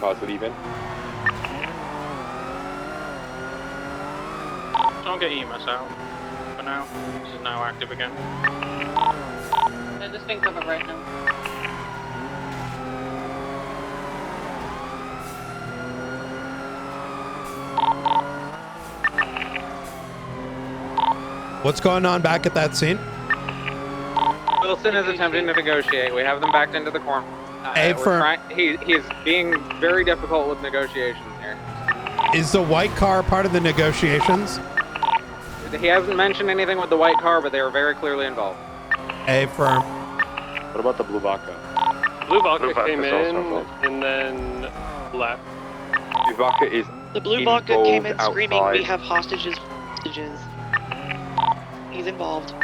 Cars leaving. Don't get EMS out for now. This is now active again. They're just in cover right now. What's going on back at that scene? Wilson is attempting to negotiate. We have them backed into the corner. Hey, he's being very difficult with negotiations here. Is the white car part of the negotiations? He hasn't mentioned anything with the white car, but they were very clearly involved. A firm. What about the blue vodka? Blue vodka came in and then left. Blue vodka is The blue vodka came in involved screaming, outside. "We have hostages, hostages." He's involved.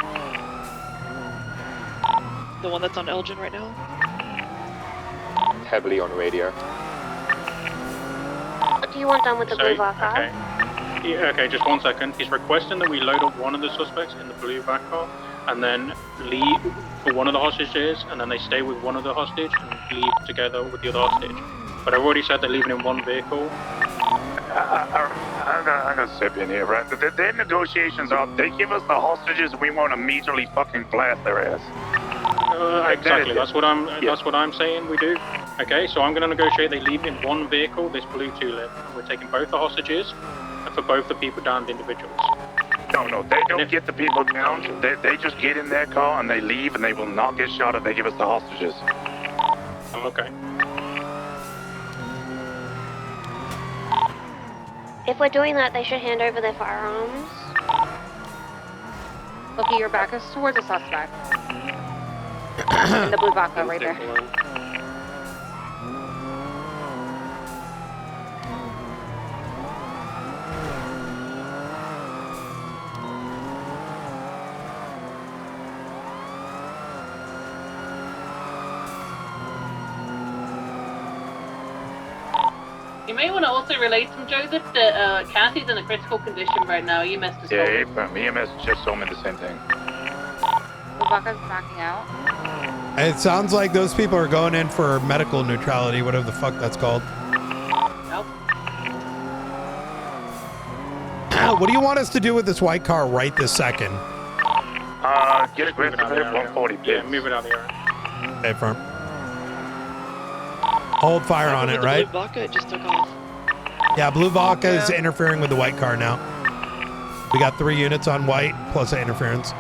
The one that's on Elgin right now? Heavily on radio. What do you want done with the blue vodka? Okay. Yeah, okay, just 1 second. He's requesting that we load up one of the suspects in the blue back car and then leave for one of the hostages, and then they stay with one of the hostage and leave together with the other hostage. But I've already said they're leaving in one vehicle. I'm gonna step in here, right? Their negotiations are, they give us the hostages and we won't immediately fucking blast their ass. Exactly. That's what I'm saying we do. Okay, so I'm going to negotiate. They leave in one vehicle. This blue tulip. We're taking both the hostages, and for both the people downed individuals. No, they don't get the people down. They just get in their car and they leave, and they will not get shot if they give us the hostages. Okay. If we're doing that, they should hand over their firearms. Look, your back is towards the suspect. And the blue vodka right there. You may want to also relate to Joseph that Kathy's in a critical condition right now. EMS just Yeah, EMS just told me the same thing. Blue vodka's backing out. It sounds like those people are going in for medical neutrality, whatever the fuck that's called. Nope. What do you want us to do with this white car right this second? Get a grip of it, 140 Yeah, move it out of the area. Hey, firm. Hold fire on it, right? Blue vodka just took off. Yeah, blue vodka is interfering with the white car now. We got 3 units on white plus interference.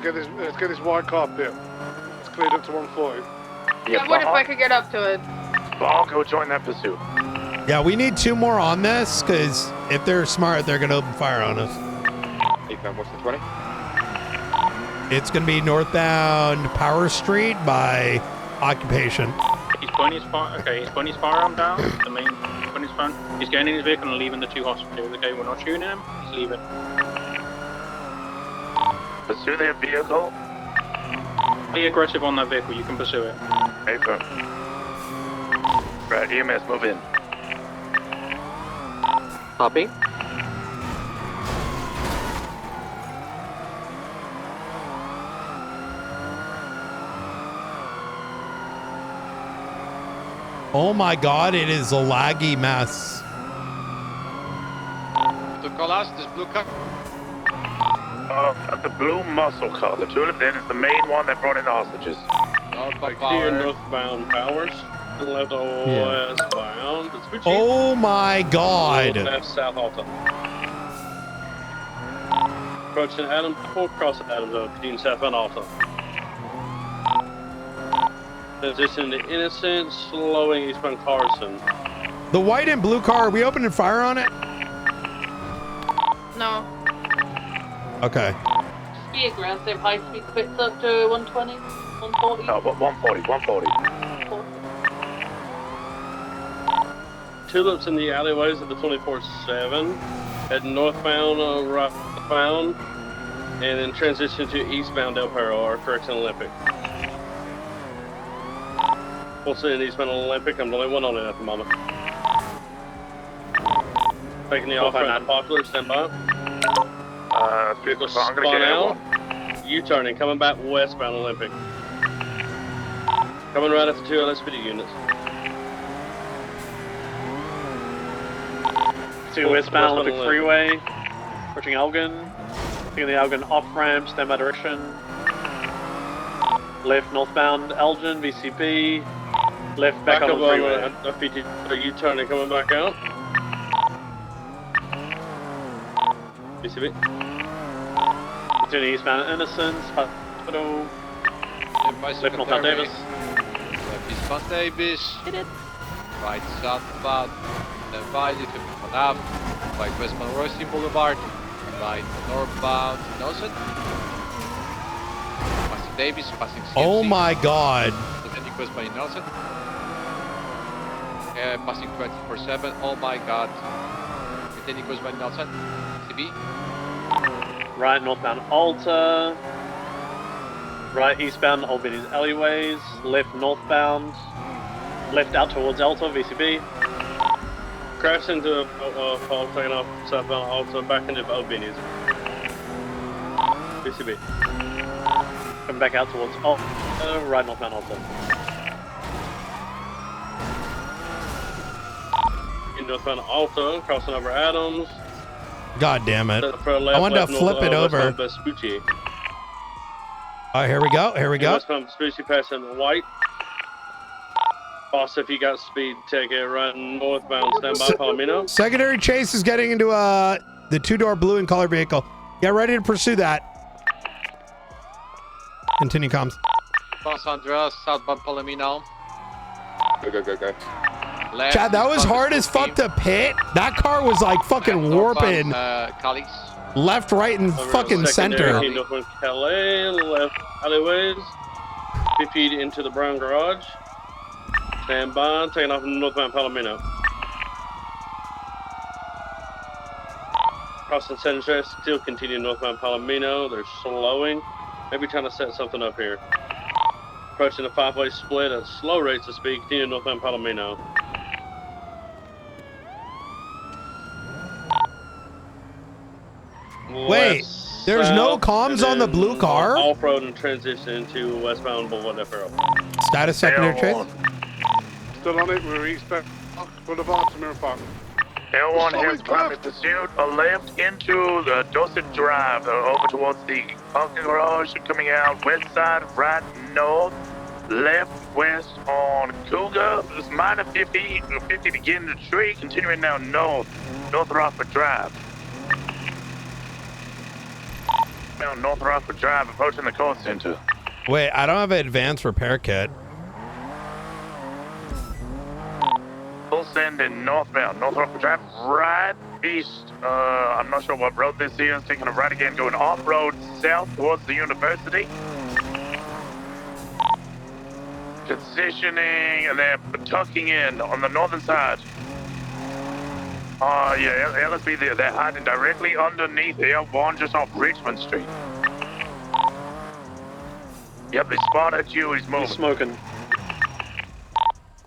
Let's get this white car pit. It's cleared up to 140. Yeah, what if I could get up to it? I'll go join that pursuit. Yeah, we need 2 more on this, because if they're smart, they're going to open fire on us. What's the 20? It's going to be northbound Power Street by Occupation. He's putting his firearm down. The main putting his phone. He's getting in his vehicle and leaving the 2 hostages. Okay, we're not shooting him. He's leaving. Pursue their vehicle. Be aggressive on that vehicle. You can pursue it. Paper. Right, EMS, move in. Copy. Oh my God, it is a laggy mess. To call us, this blue car. The blue muscle car. The tulip then is the main one that brought in the hostages. Here northbound Powers. Left westbound. Oh my God. Left south Alta. Approaching Adams, full cross Adams, continuing southbound Alta. Transition to Innocent, slowing eastbound Carson. The white and blue car, are we opening fire on it? No. Okay. Just be aggressive. High speed quits up to 120, 140. No, but 140. Tulips in the alleyways of the 24/7. Heading northbound, rightbound, and then transition to eastbound Del Perro or correction Olympic. We'll see an eastbound Olympic. I'm the only one on it at the moment. Taking the off-ramp Popular, stand by. Vehicle I'm gonna spun get out. U-turning, coming back westbound Olympic. Coming right after 2 LSPD units. 2 westbound Olympic Freeway. Approaching Elgin. Taking the Elgin off-ramp, stand by direction. Left northbound Elgin, VCP. Left back on the freeway. U-turning, coming back out. BCB. Continuing eastbound Innocence, Hospital. Left northbound Davis. Left eastbound Davis. Hit it. Right southbound Navide to Manav. Right westbound Royston Boulevard. Right northbound Innocent. Passing Davis, passing CMC. Oh my God. Lieutenant westbound Innocent. Passing 24/7. Oh my God. Lieutenant westbound Innocent. CB. Right northbound Alta. Right eastbound Albany's alleyways. Left northbound. Left out towards Alta, VCB. Crash into a fall, taking off southbound Alta, back into Albany's. BCB. Coming back out towards Alta. Right northbound Alta. In northbound Alta, crossing over Adams. God damn it. Left, I wanted to flip it over. Vespucci. All right, here we go. Here we go. Westbound Vespucci passing white. Boss, if you got speed, take it right northbound. Stand by, Palomino. Secondary chase is getting into the 2-door blue and color vehicle. Get ready to pursue that. Continue comms. Los Andreas, southbound Palomino. Go. Left Chad, that was eastbound hard as fuck to pit. That car was like fucking warping. Calix. Left, right, and fucking center. Northbound Calais, left alleyways. 50 feet into the brown garage. Stand by, taking off northbound Palomino. Crossing San Andreas, still continuing northbound Palomino. They're slowing. Maybe trying to set something up here. Approaching a 5-way split at slow rates of speed, continuing northbound Palomino. Wait, there's no comms on the blue car? Off-road and transition to westbound Boulevard Del Perro. Status secondary chase? Still on it, we're eastbound Boulevard to Mirror Park. L1 has primary pursuit, a left into the Dorset Drive, over towards the parking garage, coming out west side, right north, left west on Cougar, just minus 50 to get in the tree, continuing now north Rockford Drive. southbound North Rockford Drive approaching the call center. Wait, I don't have an advanced repair kit. Full send in northbound North Rockford Drive, right east. I'm not sure what road this is. Taking a right again, going off-road south towards the university. Transitioning, and they're tucking in on the northern side. Yeah, LSB there. They're hiding directly underneath L1 just off Richmond Street. Yep, they spotted you. He's moving. He's smoking.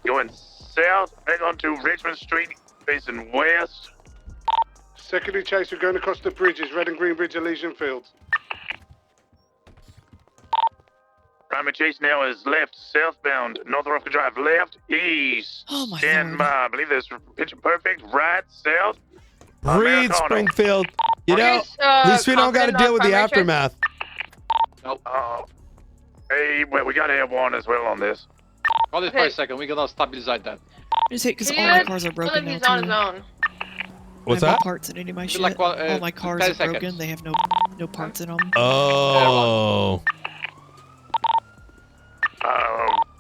Going south, back onto Richmond Street, facing west. Secondary chase, we're going across the bridges, Red and Green Bridge, Elysian Fields. Primary chase now is left, southbound, North Rockford Drive, left, east. Oh my Stand by. I believe there's picture perfect, right, south. Reed Springfield. You know, at least we don't got to deal with the aftermath. Nope. Hey, well, we got to have one as well on this. Hold it for a second. We're gonna stabilize that. Just hit because all my cars are broken now He's on his too. own. What's I have that? No parts in any of my shit. Like, all my cars 10 are seconds. broken. They have no parts in them. Oh.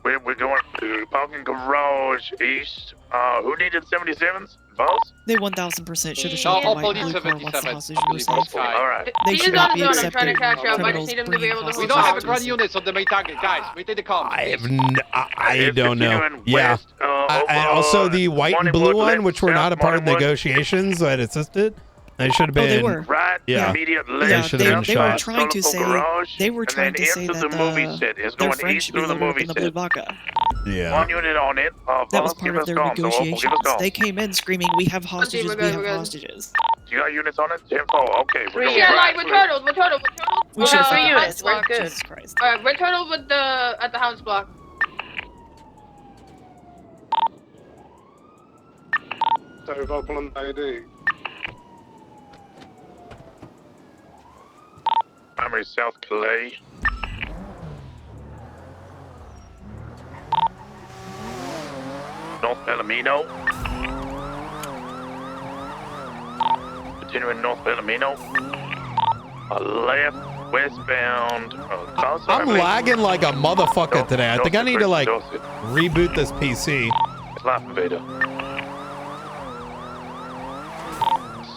We're going to parking garage east. Who needed 77s? Boss? They 1000% should have No, shot all my police blue car once the 77. hostage was safe. All right. They He's should on not be his own. I'm trying to accepting catch up. I just criminals need him to be bringing able to hostages. We don't have a to ground us. units on the main target, guys. Maintain the calm. I don't know. Yeah. And also the white and blue one, which were not a part of the negotiations that assisted. They should have been. Oh, they were. Right, Yeah. immediate They left. should have been They were shot. trying to say Garage, they were trying and to then say into that the movie set. It's their going friend east should be through the loaded up movie in the blue set. vodka. Yeah. One unit on it. That was Fellas, part give of us their calm. So Opal, negotiations. give us calm. They came in screaming, "We have hostages! we're We good, have we're good. hostages!" You got units on it? 10-4. Okay, we're going Yeah, right. like, we're turtles. We should have 3 found units, this. we're good. Jesus Christ. Red turtle with at the house block. So with Opal and AD. Primary South Calais. North Palomino. Continuing North Palomino. Left, westbound. I'm lagging like a motherfucker today. I think I need to like reboot this PC. Life Invader.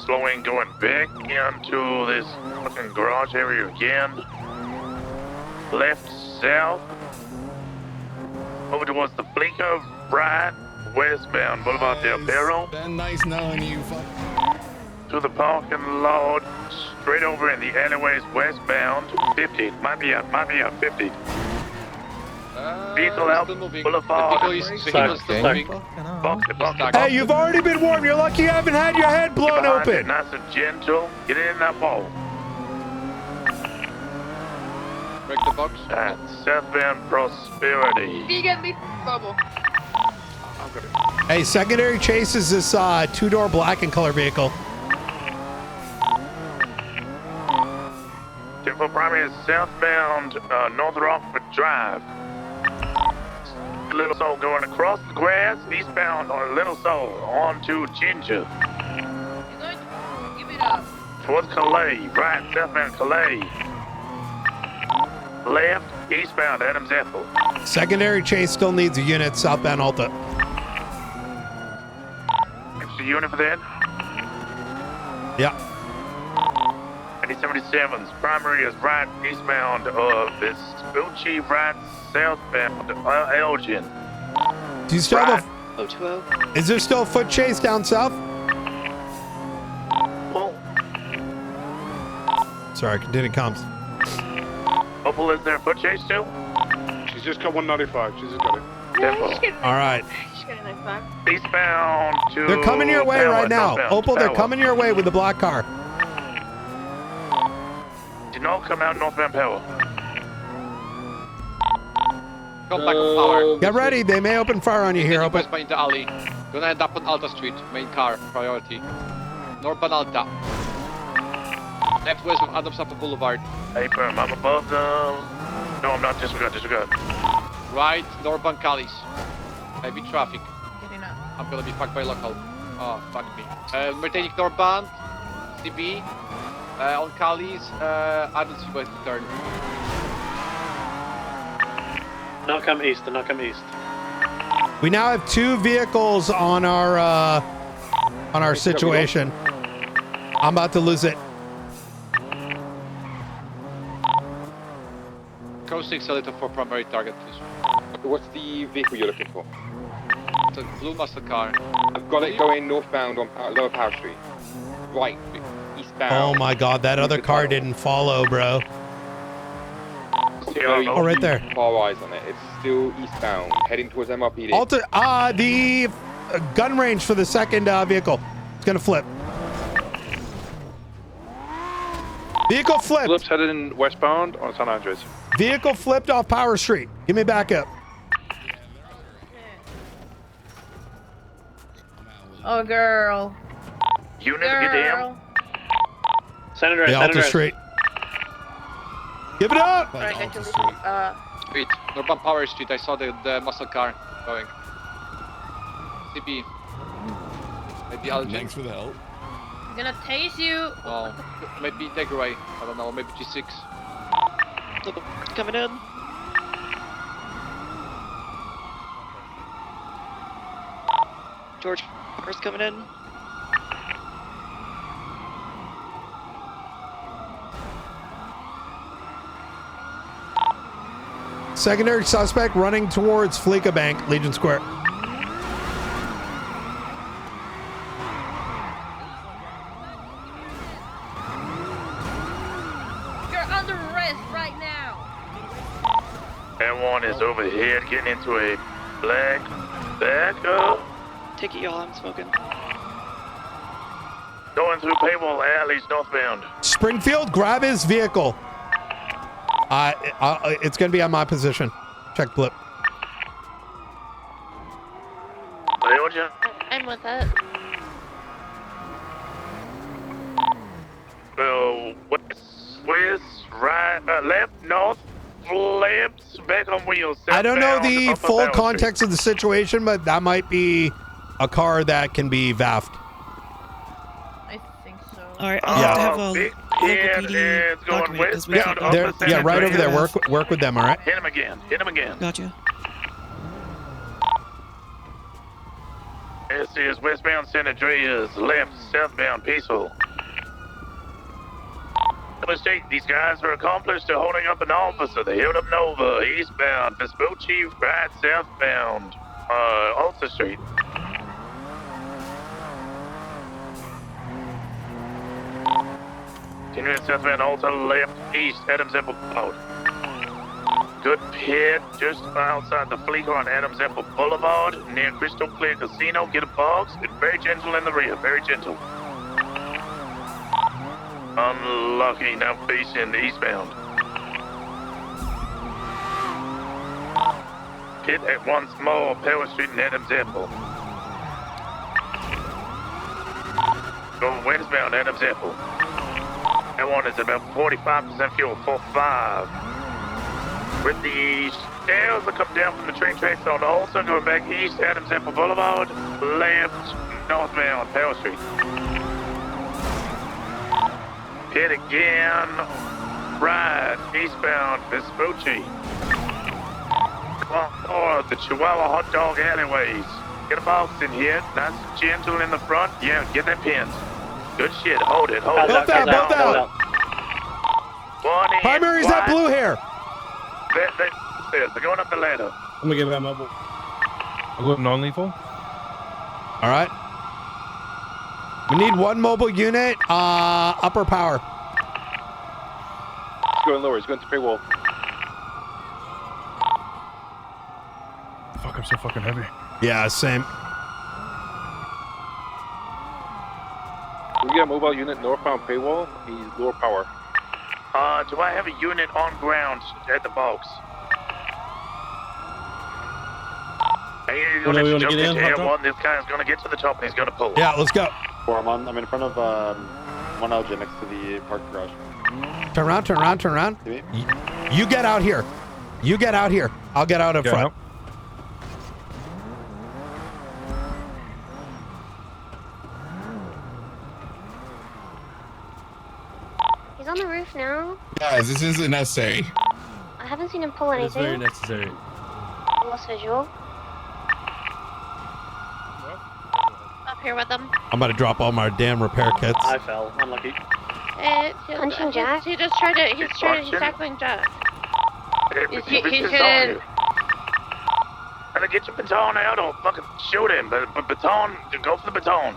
Slowing, going back into this fucking garage area again. Left, south. Over towards the Fleeca, right, westbound Boulevard Del Perro. Been nice knowing you. To the parking lot, straight over in the alleyways westbound. 50, might be a 50. Vehicle out, Boulevard. Hey, you've already been warned. You're lucky you haven't had your head blown Behind it, open. nice and gentle. Get in that wall. Break the box. Southbound Prosperity. Can you get me bubble? Hey, secondary chase is this two-door black and color vehicle. Temple Primary is southbound North Rockford Drive. Little Soul going across the grass, eastbound on Little Soul onto Ginger. Give it up. Towards Calais, right, southbound Calais. Left, eastbound Adams Ethel. Secondary chase still needs a unit southbound Alta. Extra unit for that. Yeah. 77s. Primary is right, eastbound Vespucci, right, southbound Elgin. Do you still have a... 020. Is there still a foot chase down south? Sorry, continue comms. Opal, is there a foot chase still? She's just got 195. She's just got it. All right. Eastbound to... They're coming your way Power, right now. northbound, Opal, they're Power. coming your way with the black car. Did not come out northbound Power. Come back on power. Get ready. They may open fire on you here. Open. Westbound into alley. Gonna end up on Alta Street. Main car. Priority. Northbound Alta. Left west of Adams Apple Boulevard. Hey, Perm, I'm above the... No, I'm not. Disregard. Right, northbound Callis. Heavy traffic. Getting up. I'm gonna be fucked by local. Oh, fuck me. Maintaining northbound. CB. On Kali's, I don't see where to turn. Not come east. Do not come east. We now have 2 vehicles on our situation. I'm about to lose it. Code 6 a little for primary target, please. What's the vehicle you're looking for? It's a blue muscle car. I've got it going northbound on Lower Power Street. Right, eastbound. Oh my God, that other car didn't follow, bro. Oh, right there. Far eyes on it. It's still eastbound, heading towards MRPD. The gun range for the second vehicle. It's gonna flip. Vehicle flipped. Flips headed in westbound on San Andres. Vehicle flipped off Power Street. Give me backup. Oh, girl. Unit, get down. Senator, The Alta Street. Give it up. Alright, I can Wait, northbound Power Street, I saw the muscle car going. CP. Maybe Algen. Thanks for the help. I'm gonna tase you. Well, maybe Degray. I don't know, maybe G6. Coming in. George, first coming in. Secondary suspect running towards Fleeca Bank, Legion Square. You're under arrest right now. Everyone is over here getting into a black backup. Take it, y'all. I'm smoking. Going through paywall alleys northbound. Springfield, grab his vehicle. It's gonna be on my position. Check blip. I'm with it. West, right, left, north, flips, back on wheels. I don't know southbound, the up full Bell Street. context of the situation, but that might be a car that can be VAF'd. I think so. Alright, I'll have to have a Big local kid PD is going document because we westbound can't up the Yeah, right over there. Andreas. Work with them, all right? Hit him again. Hit him again. Gotcha. This is westbound San Andreas, left, southbound Peaceful. State, these guys are accomplished to holding up an officer. They held up Nova, eastbound, Vespucci, right, southbound, Alta Street. Continuing southbound Alta, left, east, Adams Apple Boulevard. Good pit just outside the Fleeca on Adams Apple Boulevard, near Crystal Clear Casino. Get a box. It's very gentle in the rear, very gentle. Unlucky, now facing eastbound. Hit at once more, Power Street and Adams Apple. Go westbound, Adams Apple. That one is about 45% fuel, 4-5. With the stairs that come down from the train tracks on Olson, going back east, Adams Apple Boulevard, left, northbound, Power Street. Hit again, right, eastbound, Vespucci. Or the Chihuahua hot dog alleyways. Get a box in here, nice and gentle in the front. Yeah, get that pinned. Good shit, hold it, hold it. Both out. One in, Primary's that blue hair. They're going up the ladder. I'm gonna give that mobile. I'll go non-lethal. All right. We need one mobile unit, upper power. He's going lower, he's going to paywall. Fuck, I'm so fucking heavy. Yeah, same. We get a mobile unit northbound paywall, he's lower power. Do I have a unit on ground at the box? Hey, you're What, gonna do we wanna jump get in, into hot air dog? one. This guy's gonna get to the top and he's gonna pull. Yeah, let's go. I'm in front of one LG next to the park garage. Turn around. You get out here. I'll get out up Yeah, front. He's on the roof now. Guys, this isn't necessary. I haven't seen him pull It's very anything. necessary. Lost visual. Up here with them. I'm about to drop all my damn repair kits. I fell. Unlucky. Punching Jack? He just tried to. He's tackling Jack. He's hitting. Gotta get your baton out or fucking shoot him. But baton, go for the baton.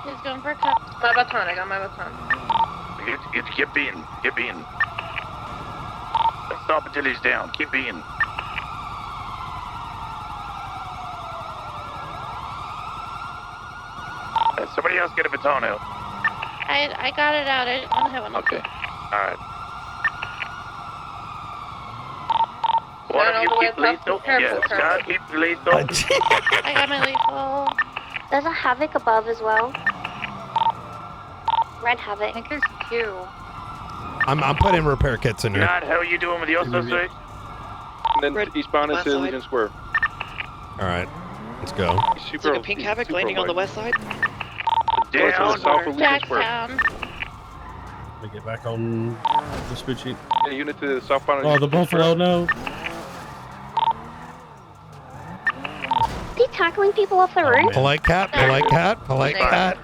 He's going for a cut. My baton. I got my baton. Keep beating. Keep beating. Don't stop until he's down. Keep beating. Somebody else get a baton out. I got it out. I don't have one. Okay. Alright. One of you keep lethal. Yeah, Scott, keep lethal. I got my lethal. There's a Havoc above as well. Red Havoc. I think there's two. I'm putting repair kits in here. Scott, how are you doing with your suspect? And then eastbound into Legion Square. All right, let's go. It's like a pink Havoc landing on the west side. Down. South of Legion Jack's Square. down. Let me get back on the speed sheet. Yeah, unit to the southbound. Oh, the Buffalo, no. Is he tackling people off the roof? Polite cat, polite cat, polite cat.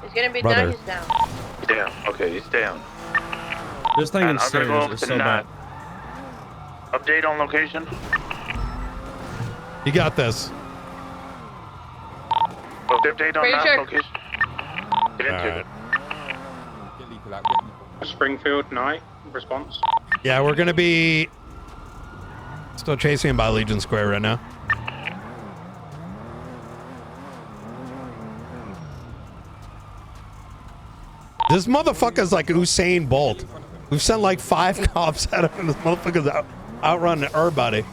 He's gonna be Brother. down. He's down. He's down. Okay, he's down. This thing And is I'm gonna go stairs over is to so Nat. bad. Update on location. You got this. Update on Pretty Nat sure. location. Get into it. Springfield, night, response. Yeah, we're gonna be still chasing him by Legion Square right now. This motherfucker's like Usain Bolt. We've sent like 5 cops at him, and this motherfucker's outrunning everybody.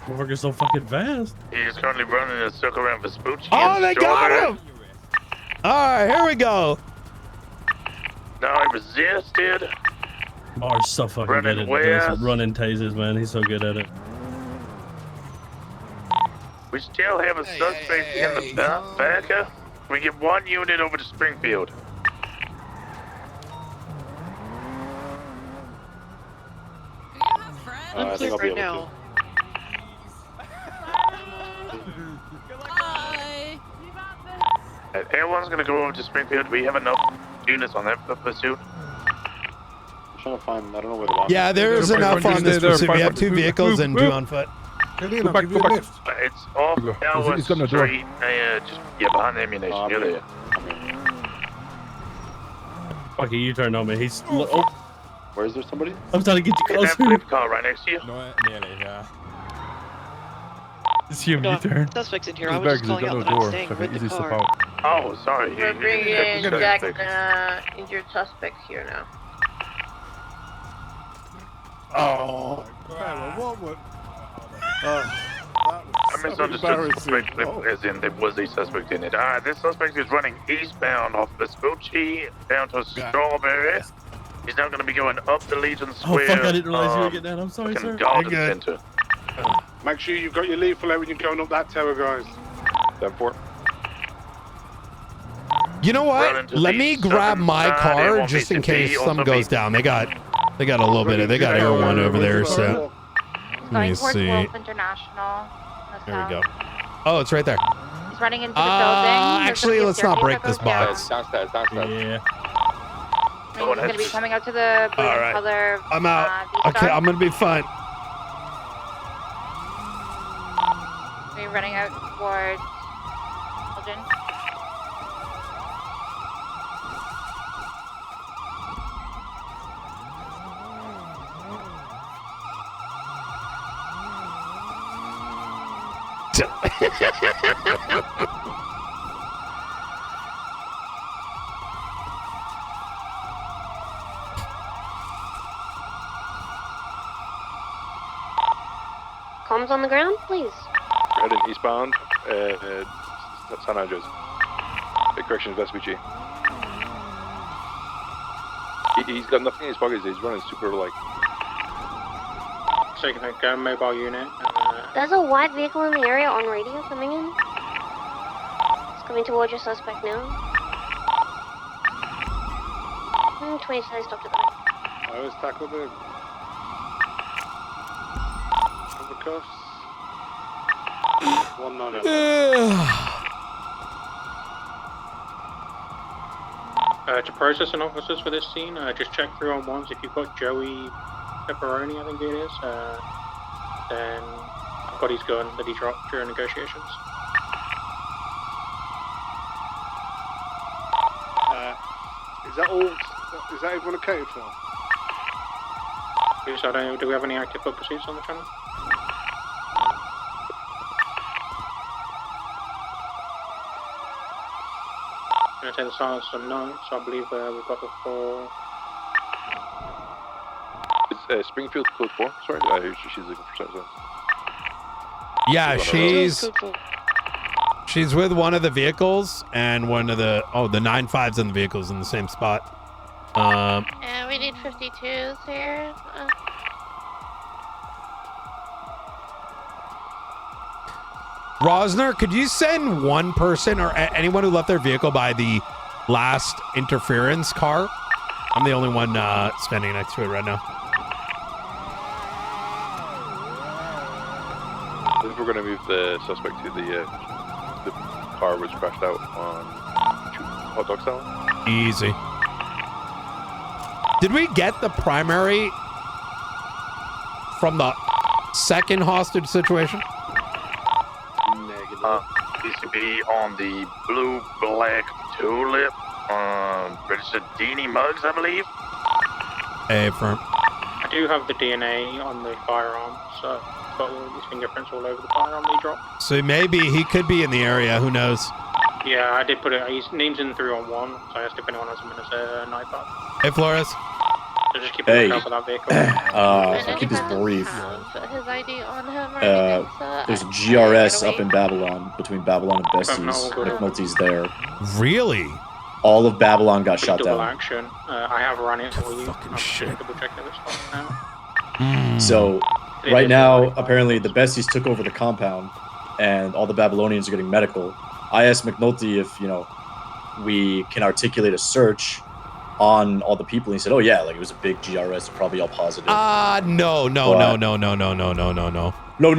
Motherfucker's so fucking fast. He's currently running a circle around Vespucci. Oh, and they got Strawberry. him! All right, here we go. No, he resisted. Mars so fucking Running good at west. those running tasers, man. He's so good at it. We still have a suspect in the backer. We get 1 unit over to Springfield. I think I'll be able to. Everyone's gonna go over to Springfield. We have enough units on that pursuit. I'm trying to find. I don't know where the bomb Yeah, there's enough on this pursuit. We have 2 vehicles and 2 on foot. Go back, go back. It's off Elwood He's got no door. Street. Just behind the ammunition. You're there. Fuck it, you turned on me. He's. Oh, Where is there somebody? I'm trying to get you That closer. flip car right next to you. It's him, No, you turn. suspects in here. I was just calling out that I'm staying with the car. Oh, sorry. We're bringing in Jack injured suspects here now. Oh. What would... I misunderstood the suspect as in there was a suspect in it. This suspect is running eastbound off Vespucci down to Strawberry. He's now going to be going up the Legion Square. Oh, fuck, I didn't realize you were getting that. I'm sorry, sir. Garden You're good. Center. Make sure you've got your lethal out when you're going up that tower, guys. 10-4. You know Run what? into Let the me grab southern my side, car they want just me in to be case on something the goes down. They got a little bit of. They got air one over there. So let me Going towards see. Wolf International. There we go. Oh, it's right there. He's running into the building. There's Actually, gonna be a let's not break staircase this that box. Downstairs. Yeah. goes down. He's going to be coming out to the blue All right. color. I'm out. V-Star. Okay, I'm gonna be fine. We're running out towards Elgin. Comms on the ground, please. Heading eastbound. San Andreas. Corrections, Vespucci. He's got nothing in his pockets. He's running super like. So you can go mobile unit. There's a white vehicle in the area on radio coming in. It's coming towards your suspect now. 27 stopped at the back. I always tackle them. Overcuffs. 1-9. To processing officers for this scene, just check through on ones. If you've got Joey Pepperoni, I think it is, then I've got his gun that he dropped during negotiations. Is that all? Is that everyone accounted for? So do we have any active book pursuits on the channel? I'm going to take the silence on no, so I believe we've got the 4. It's Springfield Code 4, sorry, she's looking for something. Yeah, she's with one of the vehicles and one of the, the 9.5s in the vehicles in the same spot. And we need 52s here. Rosner, could you send one person or anyone who left their vehicle by the last interference car? I'm the only one standing next to it right now. I think we're going to move the suspect to the car which crashed out on Hot Dog Salad. Easy. Did we get the primary from the second hostage situation? Needs to be on the blue black tulip. Registered Dini Muggs, I believe. Hey, firm. I do have the DNA on the firearm, so I've got all these fingerprints all over the firearm they dropped. So maybe he could be in the area. Who knows? Yeah, I did put it. His name's in 311, so I asked if anyone has him in his knife up. Hey, Flores. So just keep a lookout for that vehicle. I'll keep this brief. His ID on him or There's a GRS up in Babylon, between Babylon and Besties. McNulty's there. Really? All of Babylon got shot Double down. action. I have run it for you. Fucking shit. Double check that it's now. So, right now, apparently the Besties took over the compound, and all the Babylonians are getting medical. I asked McNulty if, we can articulate a search on all the people, and he said, "Oh yeah, like it was a big GRS, probably all positive." No. No,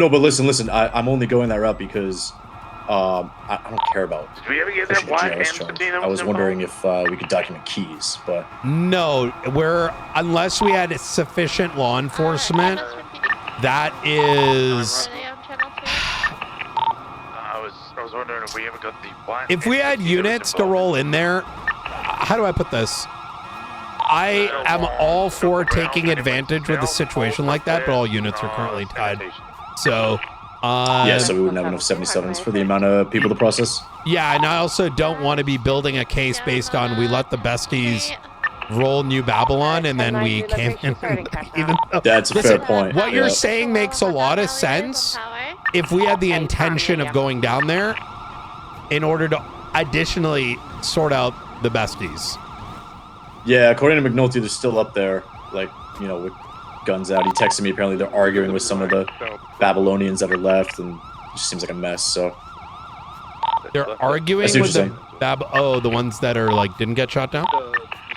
but listen. I'm only going that route because I don't care about. Did we ever get that white and I was wondering if we could document keys, but No, unless we had sufficient law enforcement, that is. I was wondering if we ever got the white. If we had units to roll in there, how do I put this? I am all for taking advantage with a situation like that, but all units are currently tied. So, yeah, so we wouldn't have enough 77s for the amount of people to process. Yeah, and I also don't want to be building a case based on we let the Besties roll New Babylon and then we came in. Even though, that's a fair point. What you're saying makes a lot of sense if we had the intention of going down there in order to additionally sort out the Besties. Yeah, according to McNulty, they're still up there, with guns out. He texted me, apparently they're arguing with some of the Babylonians that are left, and it just seems like a mess, so. They're arguing with the the ones that are, didn't get shot down?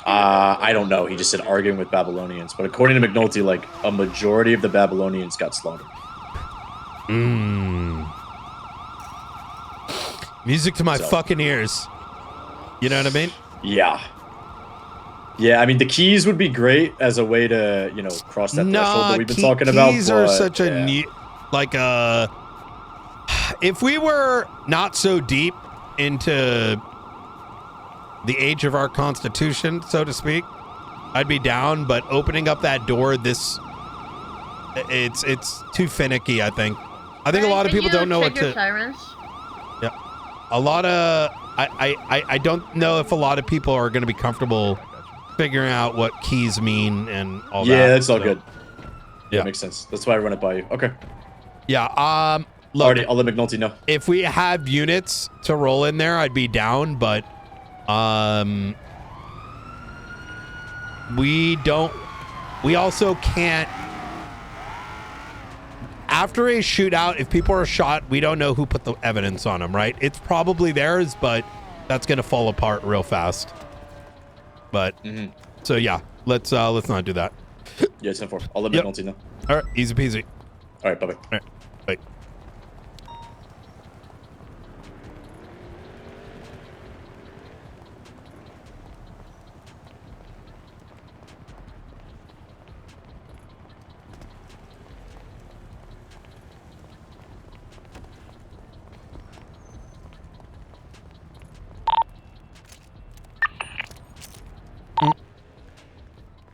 I don't know. He just said arguing with Babylonians, but according to McNulty, a majority of the Babylonians got slaughtered. Music to my fucking ears. You know what I mean? Yeah. Yeah, I mean, the keys would be great as a way to, cross that threshold that we've been talking about. Keys are such a new, if we were not so deep into the age of our Constitution, so to speak, I'd be down. But opening up that door, it's too finicky. I think a lot of people don't know what to. Yeah, a lot of I don't know if a lot of people are going to be comfortable figuring out what keys mean and all that. Yeah, that's all good. Yeah, makes sense. That's why I run it by you. Okay. Yeah. Look, I'll let McNulty know. If we have units to roll in there, I'd be down, but we also can't. After a shootout, if people are shot, we don't know who put the evidence on them, right? It's probably theirs, but that's going to fall apart real fast. But So yeah, let's not do that. Yeah, 10-4. I'll let McNulty know. All right, easy peasy. All right, bye-bye. All right, bye.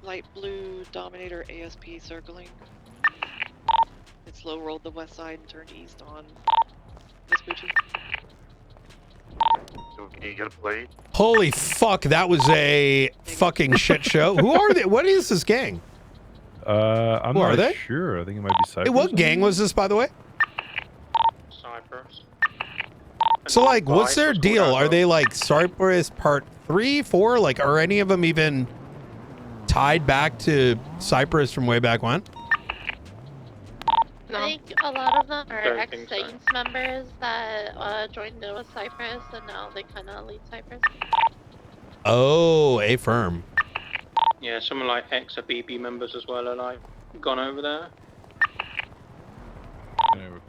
Light blue Dominator ASP circling. It slow rolled the west side and turned east on Vespucci. So can you get a plate? Holy fuck, that was a fucking shit show. Who are they? What is this gang? I'm Who are not they? sure. I think it might be Cypress. Hey, what gang was this, by the way? Cypress. So like, what's their deal? Are they like Cypress Part 3, 4? Like, are any of them even tied back to Cypress from way back when? I think a lot of them are Don't think so. ex-Saints members that joined in with Cypress, and now they kind of lead Cypress. Oh, a firm. Yeah, some like ex-BB members as well are like gone over there.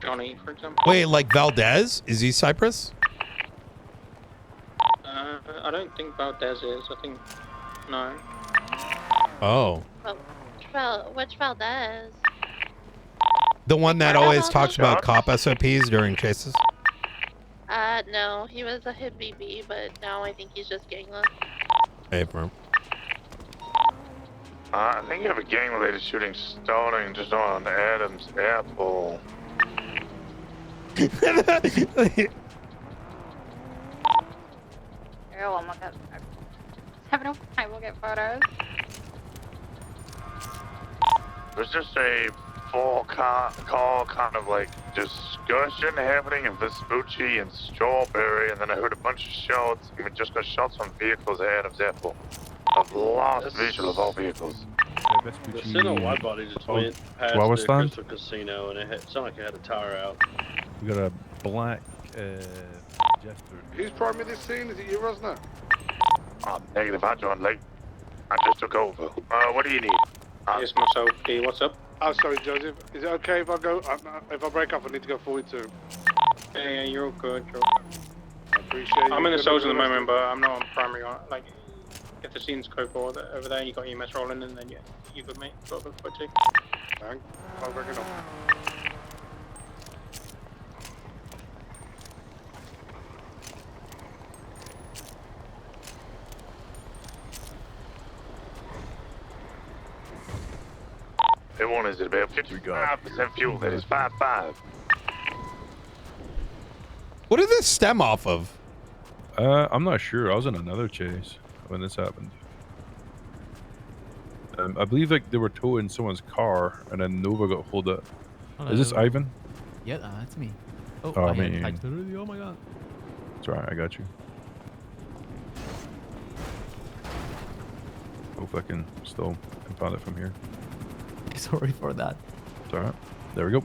Johnny, for example. Wait, like Valdez? Is he Cypress? I don't think Valdez is. I think no. Oh. Which Valdez? The one that always talks about cop SOPs during chases? No, he was a hit BB, but now I think he's just gangless. Hey, firm. I think you have a gang-related shooting starting just on Adams Apple. Oh my god. 705, we'll get photos. There's just a full call kind of like discussion happening in Vespucci and Strawberry, and then I heard a bunch of shots, and we just got shots on vehicles at Adams Apple. I've lost visual of all vehicles. The Sentinel wide body just went past Chihuahua the stand? Crystal Casino, and it sounded like it had a tire out. We got a black Jester. Who's priming this scene? Is it you, Rosner? Oh, negative, I joined late. I just took over. What do you need? It's myself, D. What's up? Oh, sorry, Joseph. Is it okay if I go? If I break up, I need to go forward too. Yeah, you're all good. You're all good. I appreciate it. I'm in the cells at the moment, but I'm not on primary. Like, if the scene's code over there, you got EMS rolling, and then yeah, you good, mate. Got a good foot too. Thanks. I'll break it up. That one is at about 55% fuel. That is 5.5. What did this stem off of? I'm not sure. I was in another chase when this happened. I believe like they were towing someone's car, and then Nova got pulled up. Hello. Is this Ivan? Yeah, that's me. Oh, Oh, I me. had typed already. Oh my god. It's alright, I got you. Hope I can still impound it from here. Sorry for that. It's alright. There we go.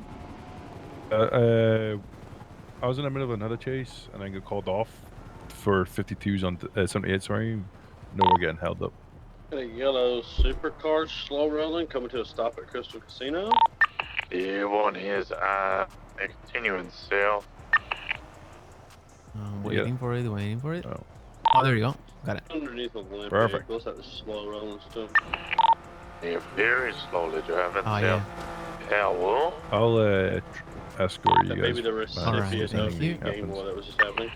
I was in the middle of another chase, and I got called off for 52s on 78. Sorry, Nova getting held up. Got a yellow supercar slow rolling coming to a stop at Crystal Casino. Yeah, one is continuing south. Waiting for it, waiting for it. Oh, there you go. Got it. Underneath the lamp Perfect. vehicles, that was slow rolling stuff. Yeah, very slowly driving Oh, south. yeah. Yeah, well. I'll escort you That guys. may be the back recipient if of the anything game happens. war that was just happening.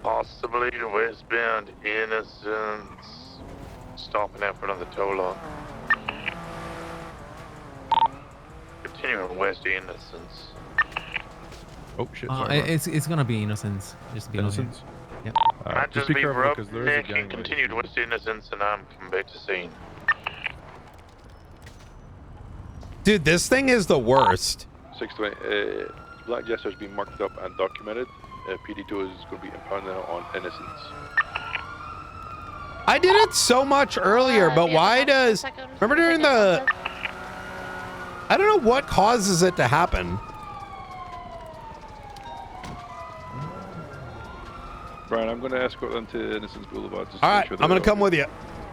Possibly westbound Innocence. Stopping out for another tow line. Continuing west Innocence. Oh shit! Sorry. It's gonna be Innocence. Just be honest. Innocence? Yep. Might just be be careful because there is a roughneck gang and continued west Innocence, and I'm coming back to scene. Dude, this thing is the worst. 620. Black Jester's been marked up and documented. PD2 is going to be impounded now on Innocence. I did it so much earlier, but why does... Remember during the... I don't know what causes it to happen. Brian, I'm going to escort them to Innocence Boulevard. Just All to right, make sure I'm going they're to come with you.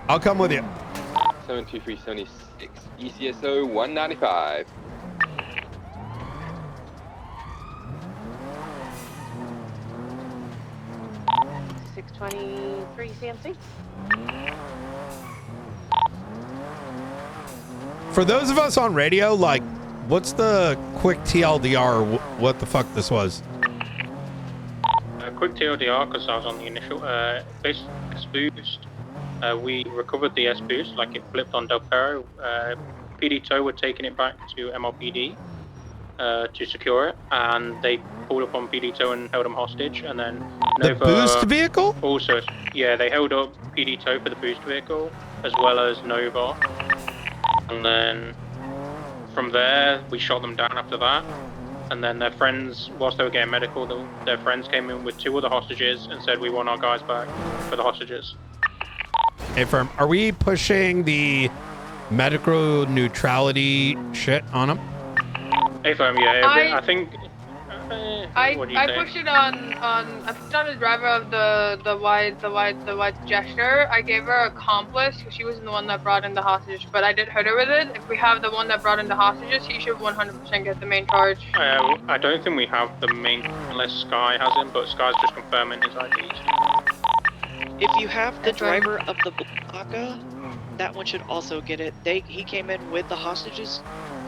I'll come with you. 72376, ECSO 195. $623 CMC. For those of us on radio, like, what's the quick TLDR? What the fuck this was? Quick TLDR, because I was on the initial base boost. We recovered the S boost, like it flipped on Del Perro. PD Tow were taking it back to MLPD to secure it, and they pulled up on PD Tow and held them hostage. And then The boost vehicle? Also, yeah, they held up PD Tow for the boost vehicle as well as Nova. And then from there, we shot them down after that. And then their friends, whilst they were getting medical, their friends came in with 2 other hostages and said, we want our guys back for the hostages. Hey, firm, are we pushing the medical neutrality shit on them? Hey, firm, yeah, I think. I what do you think? pushed it on I pushed it on the driver of the white gesture. I gave her accomplice because she wasn't the one that brought in the hostage, but I did hurt her with it. If we have the one that brought in the hostages, he should 100% get the main charge. I don't think we have the main, unless Sky has him, but Sky's just confirming his IDs. If you have the driver of the Blanca, that one should also get it. He came in with the hostages,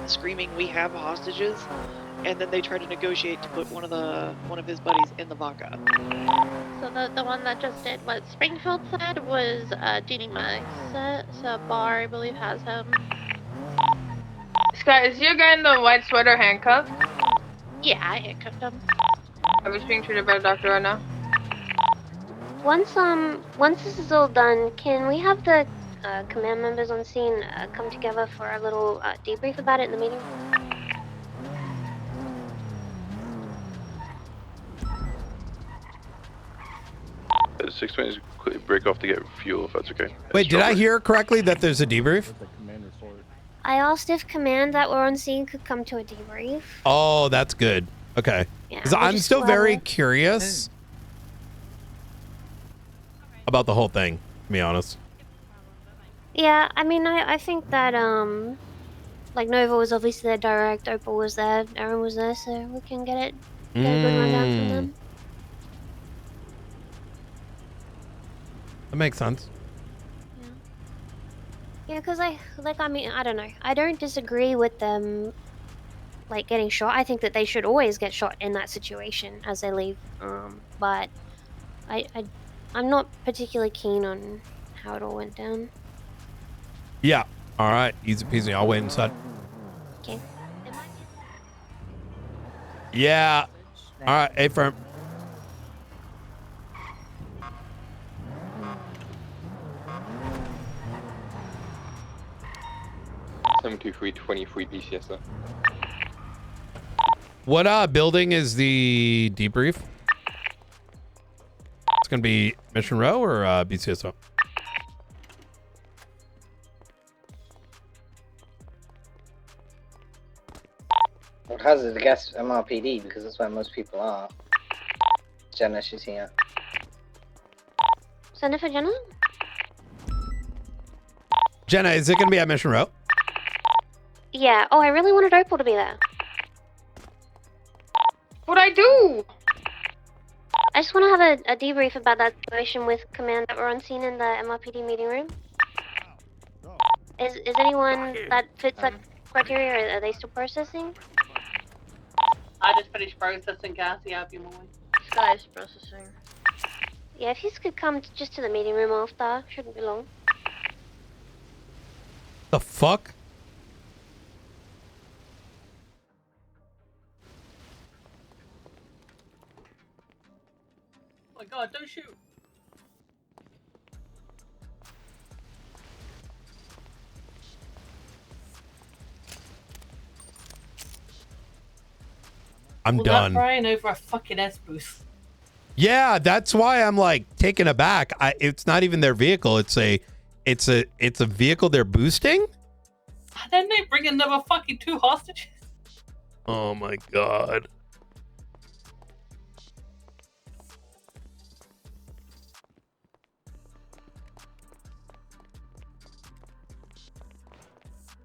screaming, "We have hostages," and then they tried to negotiate to put one of his buddies in the Vaca. So the one that just did what Springfield said was Genie Max. So Bar, I believe, has him. Sky, is your guy in the white sweater handcuffed? Yeah, I handcuffed him. I was being treated by a doctor right now. Once this is all done, can we have the command members on scene come together for a little debrief about it in the meeting? The 620 is break off to get fuel, if that's okay. Wait, did I hear correctly that there's a debrief? I asked if command that were on scene could come to a debrief. Oh, that's good. Okay. Yeah, Because I'm still very curious about the whole thing, to be honest. Yeah, I mean, I think that, like, Nova was obviously there direct, Opal was there, Aaron was there, so we can get a good rundown from them. That makes sense. Yeah, because I mean, I don't know. I don't disagree with them, like, getting shot. I think that they should always get shot in that situation as they leave. But I'm not particularly keen on how it all went down. Yeah. All right. Easy peasy. I'll wait inside. Okay. Yeah. All right. Hey, firm. BCSO. What building is the debrief? It's gonna be Mission Row or BCSO? I'd hazard to guess MRPD because that's where most people are. Jenna, she's here. Send it for Jenna? Jenna, is it gonna be at Mission Row? Yeah. Oh, I really wanted Opal to be there. What'd I do? I just want to have a debrief about that situation with command that were on scene in the MRPD meeting room. Is anyone that fits that criteria, or are they still processing? I just finished processing gas. Yeah, I'll be moving. Sky's processing. Yeah, if you could come just to the meeting room after, shouldn't be long. The fuck? Oh my god, don't shoot. I'm Was done. that Brian over a fucking S boost? Yeah, that's why I'm like taken aback. It's not even their vehicle. It's a vehicle they're boosting. And then they bring another fucking 2 hostages. Oh my god.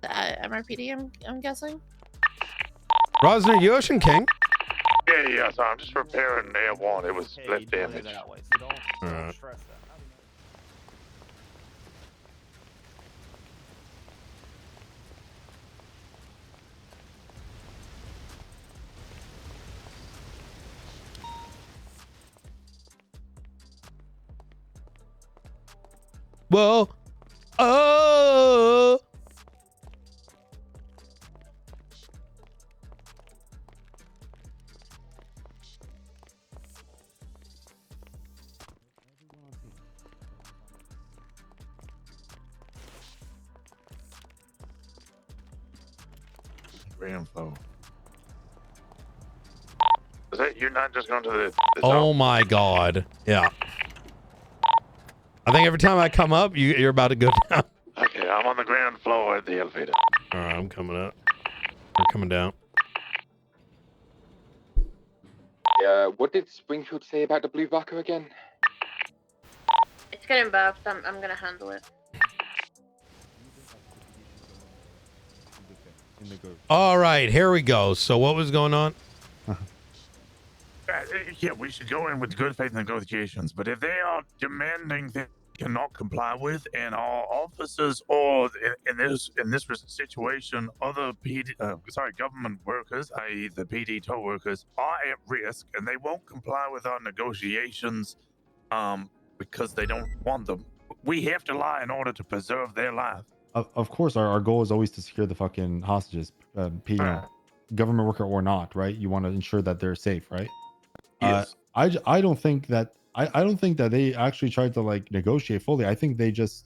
MRPD, I'm guessing. Rosner, you Ocean King? Yeah, so I'm just repairing Air 1. It was split damage. Alright. Whoa. Oh. Grand flow. Is that you're not just going to the Oh my god. Yeah. I think every time I come up, you're about to go down. Okay, I'm on the ground floor at the elevator. Alright, I'm coming up. We're coming down. What did Springfield say about the blue vodka again? It's getting buffed. I'm gonna handle it. All right, here we go. So what was going on? Yeah, we should go in with good faith negotiations, but if they are demanding things we cannot comply with, and our officers or in this situation, other government workers, i.e. the PD tow workers, are at risk and they won't comply with our negotiations because they don't want them. We have to lie in order to preserve their life. Of course, our goal is always to secure the fucking hostages, government worker or not, right? You want to ensure that they're safe, right? Yes. I don't think that I don't think that they actually tried to like negotiate fully. I think they just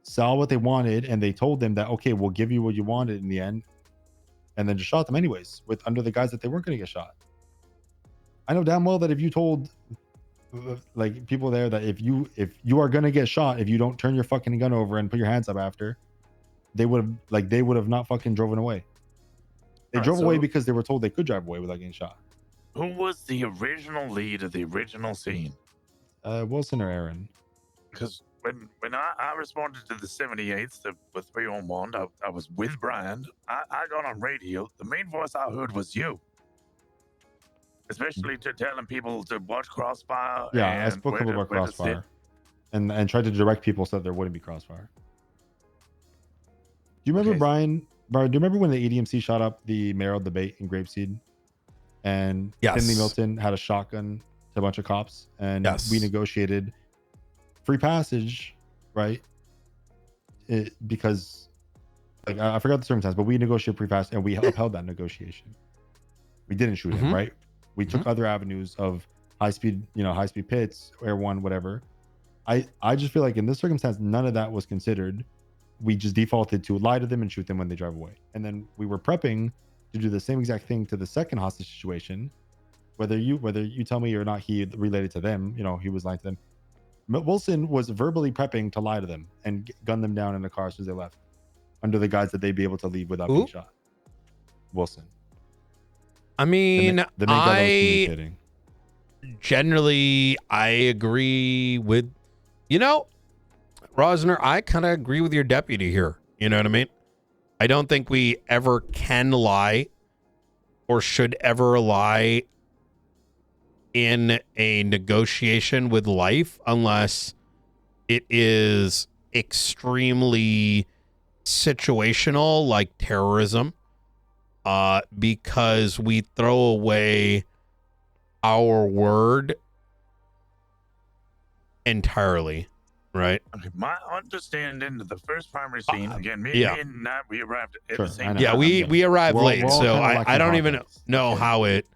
saw what they wanted and they told them that, okay, we'll give you what you wanted in the end, and then just shot them anyways under the guise that they weren't going to get shot. I know damn well that if you told like people there that if you are going to get shot if you don't turn your fucking gun over and put your hands up after, they would have not fucking driven away. They drove away because they were told they could drive away without getting shot. Who was the original lead of the original scene? Wilson or Aaron? Because when I responded to the 78th with 3-on-1, I was with Brian. I got on radio. The main voice I heard was you. Especially to telling people to watch Crossfire. Yeah, I spoke about Crossfire. And tried to direct people so that there wouldn't be Crossfire. Do you remember, Brian, do you remember when the ADMC shot up the mayoral debate in Grapeseed? And Finley Milton had a shotgun to a bunch of cops, and we negotiated free passage, right? Because like I forgot the circumstance, but we negotiated free passage and we upheld that negotiation. We didn't shoot him, right? We took other avenues of high speed pits, Air 1, whatever. I just feel like in this circumstance, none of that was considered. We just defaulted to lie to them and shoot them when they drive away. And then we were prepping to do the same exact thing to the second hostage situation. Whether you tell me or not, he related to them. He was lying to them. Wilson was verbally prepping to lie to them and gun them down in the car as soon as they left, under the guise that they'd be able to leave without being shot. Wilson. I mean, generally, I agree with, Rosner, I kind of agree with your deputy here. You know what I mean? I don't think we ever can lie or should ever lie in a negotiation with life unless it is extremely situational, like terrorism, because we throw away our word entirely. Right. Okay, my understanding of the first primary scene, again, me and Nat, we arrived at the same time. Yeah, we arrived late, so I don't even know how it.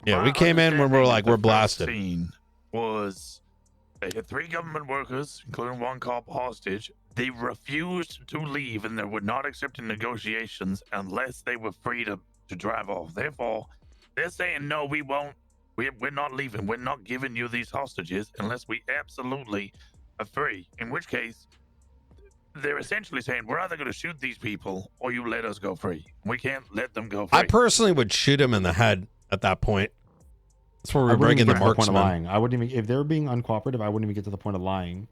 Yeah, we came in when we're blasted. Scene was they had 3 government workers, including 1 cop hostage. They refused to leave and they would not accept in negotiations unless they were free to drive off. Therefore, they're saying no, we won't. We're not leaving. We're not giving you these hostages unless we absolutely are free. In which case, they're essentially saying we're either going to shoot these people or you let us go free. We can't let them go free. I personally would shoot him in the head at that point. That's where we're breaking the marksman. I wouldn't even, if they were being uncooperative, I wouldn't even get to the point of lying.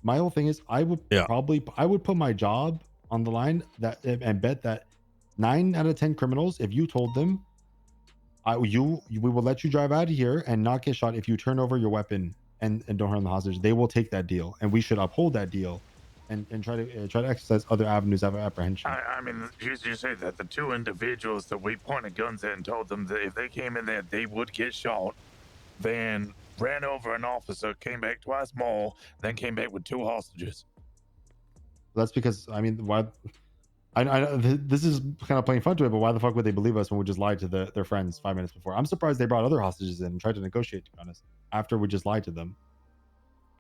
My whole thing is I would put my job on the line that and bet that 9 out of 10 criminals, if you told them, we will let you drive out of here and not get shot if you turn over your weapon and don't harm the hostage, they will take that deal, and we should uphold that deal and try to exercise other avenues of apprehension. I mean, you say that the 2 individuals that we pointed guns at and told them that if they came in there, they would get shot, then ran over an officer, came back twice more, then came back with 2 hostages. That's because, I mean, why? I this is kind of playing fun to it, but why the fuck would they believe us when we just lied to their friends 5 minutes before? I'm surprised they brought other hostages in and tried to negotiate, to be honest, after we just lied to them.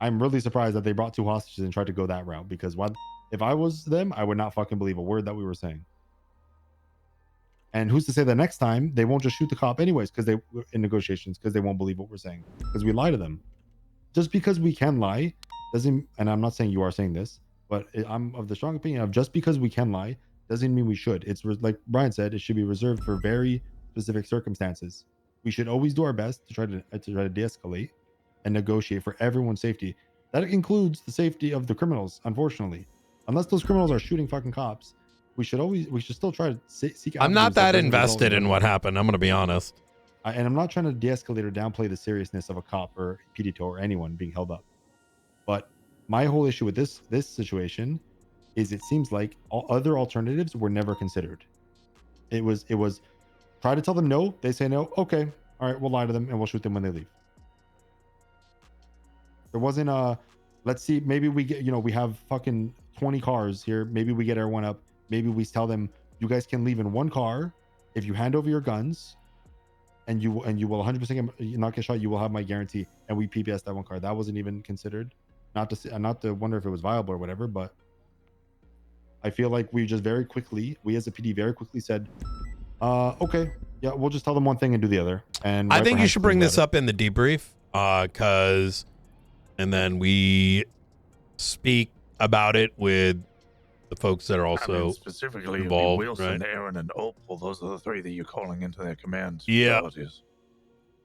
I'm really surprised that they brought 2 hostages and tried to go that route, because if I was them, I would not fucking believe a word that we were saying. And who's to say that next time they won't just shoot the cop anyways, because they in negotiations, because they won't believe what we're saying, because we lie to them. Just because we can lie doesn't, and I'm not saying you are saying this, but I'm of the strong opinion of just because we can lie doesn't mean we should. It's like Brian said, it should be reserved for very specific circumstances. We should always do our best to try to de-escalate and negotiate for everyone's safety. That includes the safety of the criminals, unfortunately. Unless those criminals are shooting fucking cops, we should still try to seek out. I'm not that invested in what happened. I'm going to be honest. And I'm not trying to de-escalate or downplay the seriousness of a cop or PD2 or anyone being held up. But my whole issue with this situation is it seems like all other alternatives were never considered. It was try to tell them no, they say no, okay, all right, we'll lie to them and we'll shoot them when they leave. There wasn't let's see, maybe we get, we have fucking 20 cars here, maybe we get everyone up, maybe we tell them you guys can leave in one car if you hand over your guns, and you will 100% not get shot. You will have my guarantee, and we PPS that one car. That wasn't even considered. Not to wonder if it was viable or whatever, but I feel like we just very quickly, we as a PD very quickly said, okay, yeah, we'll just tell them one thing and do the other. And I think you should bring this up in the debrief, and then we speak about it with the folks that are also specifically involved, Wilson, right? Aaron, and Opal. Those are the 3 that you're calling into their command. Yeah.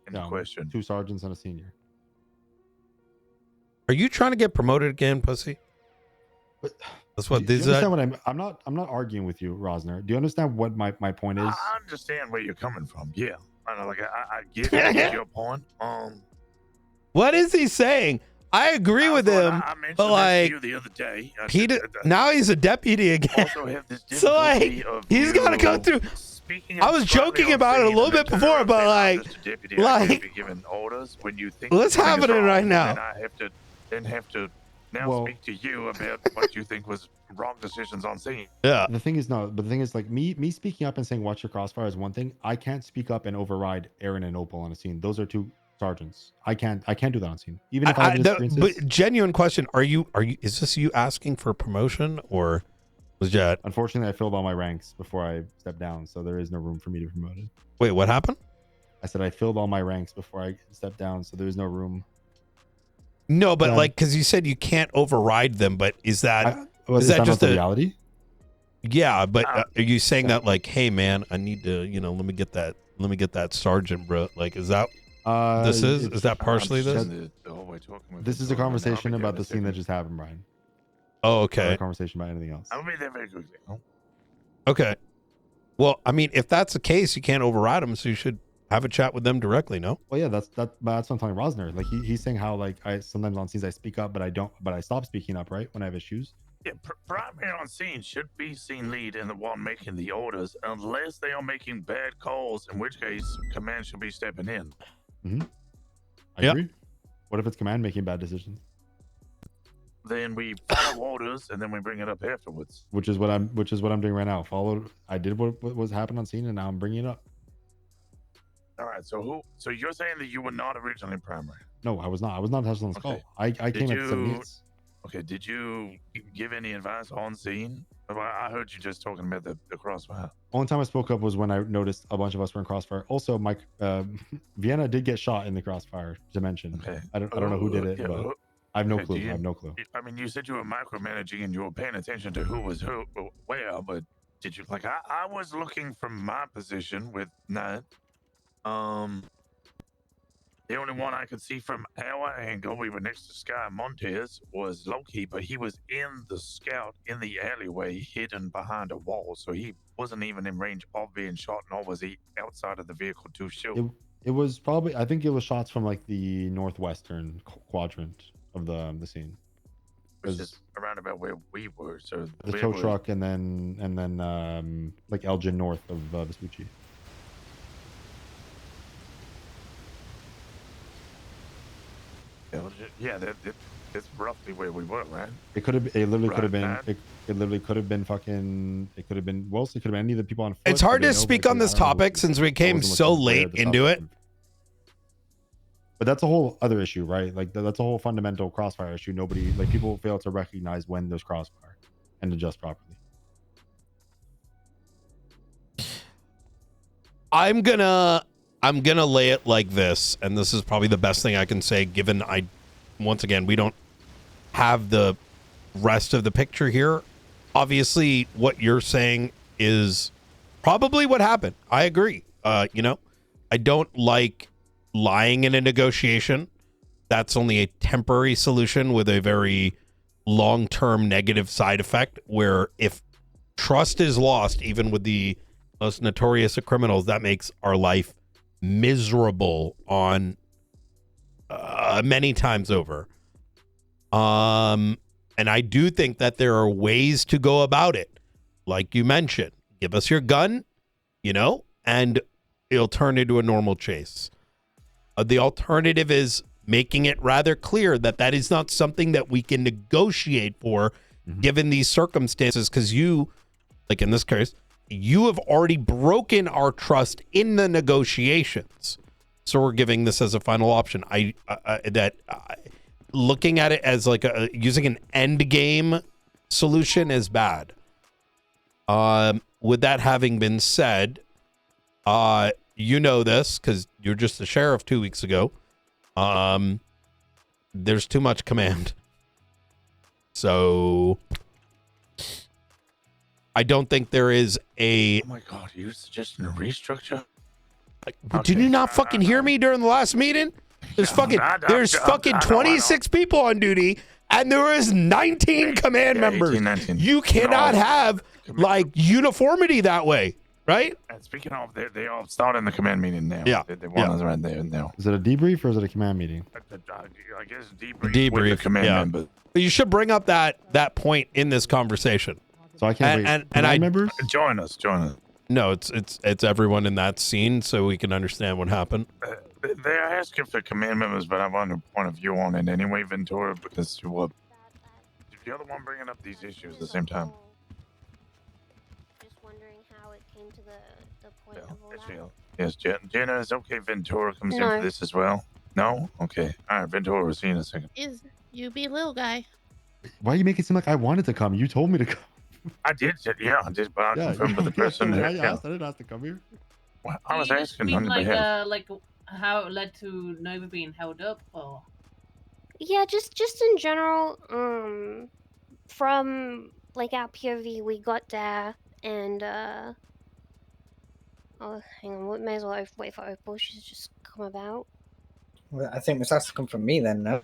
In question. 2 sergeants and a senior. Are you trying to get promoted again, pussy? That's what Do you these understand what I'm not arguing with you, Rosner. Do you understand what my point is? I understand where you're coming from. Yeah. I get your point. What is he saying? I agree with him, but like, you the other day. now he's a deputy again. So like, he's got to go through. I was joking about it a little bit before, but like, giving orders when you think let's have it in right now. Then I have to speak to you about what you think was wrong decisions on scene. Yeah. The thing is, like me speaking up and saying watch your crossfire is one thing. I can't speak up and override Aaron and Opal on a scene. Those are 2 sergeants. I can't do that on scene. Even if I have experiences. But genuine question, is this you asking for promotion, or was that? Unfortunately, I filled all my ranks before I stepped down, so there is no room for me to be promoted. Wait, what happened? I said I filled all my ranks before I stepped down, so there's no room. No, but like, because you said you can't override them, but is that just the reality? Yeah, but are you saying that like, hey man, I need to, let me get that sergeant, bro? Like, is that is that partially this? This is a conversation about the scene that just happened, Brian. Oh, okay. Not a conversation about anything else. I'll be there very quickly. Okay. Well, I mean, if that's the case, you can't override them, so you should have a chat with them directly. No. Well, yeah, that's what I'm telling Rosner. Like he's saying how like I sometimes on scenes I speak up, but I stop speaking up right when I have issues. Yeah, primary on scene should be scene lead and the one making the orders, unless they are making bad calls, in which case command should be stepping in. I agree. What if it's command making bad decisions? Then we follow orders and then we bring it up afterwards. Which is what I'm doing right now. I did what was happened on scene, and now I'm bringing it up. All right. So you're saying that you were not originally primary? No, I was not. I was not touched on this call. I came at 7 minutes. Okay. Did you give any advice on scene? I heard you just talking about the crossfire. Only time I spoke up was when I noticed a bunch of us were in crossfire. Also, Mike Vienna did get shot in the crossfire dimension. Okay. I don't know who did it, but I have no clue. I have no clue. I mean, you said you were micromanaging and you were paying attention to who was who, where, but did you like? I was looking from my position with Nat. The only one I could see from our angle, we were next to Sky Montez, was Loki, but he was in the scout in the alleyway, hidden behind a wall, so he wasn't even in range of being shot, nor was he outside of the vehicle to shoot. It was probably, I think it was shots from like the northwestern quadrant of the scene. Which is around about where we were. So The tow truck and then like Elgin north of Vespucci. Yeah, that's roughly where we were, right? It could have. It literally could have been. Right, It literally could have been fucking. It could have been. Well, it could have been any of the people on foot. It's hard but to they know speak very on clearly, this I don't know topic since we came wasn't so looking where late the into it. But that's a whole other issue, right? Like that's a whole fundamental crossfire issue. Nobody, like, people fail to recognize when there's crossfire and adjust properly. I'm gonna lay it like this, and this is probably the best thing I can say, given once again, we don't have the rest of the picture here. Obviously, what you're saying is probably what happened. I agree. I don't like lying in a negotiation. That's only a temporary solution with a very long-term negative side effect, where if trust is lost, even with the most notorious of criminals, that makes our life miserable on many times over. And I do think that there are ways to go about it. Like you mentioned, give us your gun, and it'll turn into a normal chase. The alternative is making it rather clear that that is not something that we can negotiate for, given these circumstances, because you, like in this case, you have already broken our trust in the negotiations. So we're giving this as a final option. Looking at it as like using an end game solution is bad. With that having been said, you know this because you're just the sheriff 2 weeks ago. There's too much command. So I don't think there is a... Oh my God, you're suggesting a restructure? Did you not fucking hear me during the last meeting? There's fucking 26 people on duty, and there is 19 command members. 18, 19. You cannot have like uniformity that way, right? And speaking of, they all start in the command meeting now. Yeah. They want us right there now. Is it a debrief or is it a command meeting? I guess debrief with the command members. But you should bring up that point in this conversation. So I can't wait. And I members join us. No, it's everyone in that scene, so we can understand what happened. They're asking for command members, but I want a point of view on it anyway, Ventura, because you're the other one bringing up these issues at the same time. Just wondering how it came to the point of all that. Yes, Jenna, is okay Ventura comes in No. for this as well? No? Okay. All right, Ventura, we'll see you in a second. Is you be little guy? Why you make it seem like I wanted to come? You told me to come. I did, but I confirmed with the person who... I didn't ask to come here. Well, I was Can you just asking on speak, your like, behalf. like how it led to Nova being held up, or Yeah, just in general, from like our POV, we got there and oh, hang on, we may as well wait for Opal. She's just come about. Well, I think this has to come from me then, no?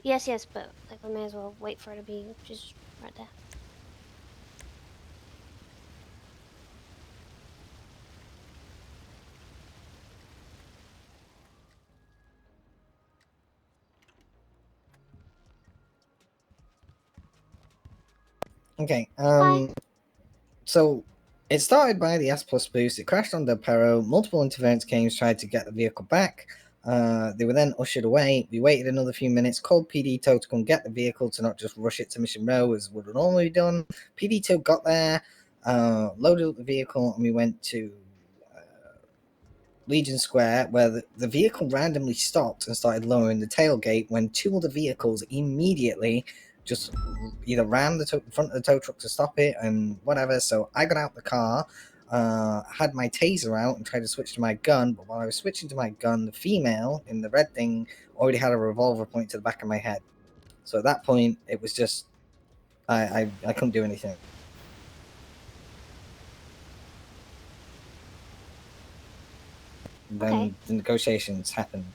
Yes, but like we may as well wait for her to be just right there. Okay, so it started by the S Plus boost, it crashed on Del Perro, multiple interference games tried to get the vehicle back. They were then ushered away. We waited another few minutes, called PD Tow to come get the vehicle to not just rush it to Mission Row as would have normally done. PD Tow got there, loaded up the vehicle, and we went to Legion Square, where the vehicle randomly stopped and started lowering the tailgate when two other vehicles immediately just either rammed the front of the tow truck to stop it and whatever. So I got out the car, had my taser out and tried to switch to my gun, but while I was switching to my gun, the female in the red thing already had a revolver pointed to the back of my head. So at that point, it was just I couldn't do anything. then Okay. the negotiations happen.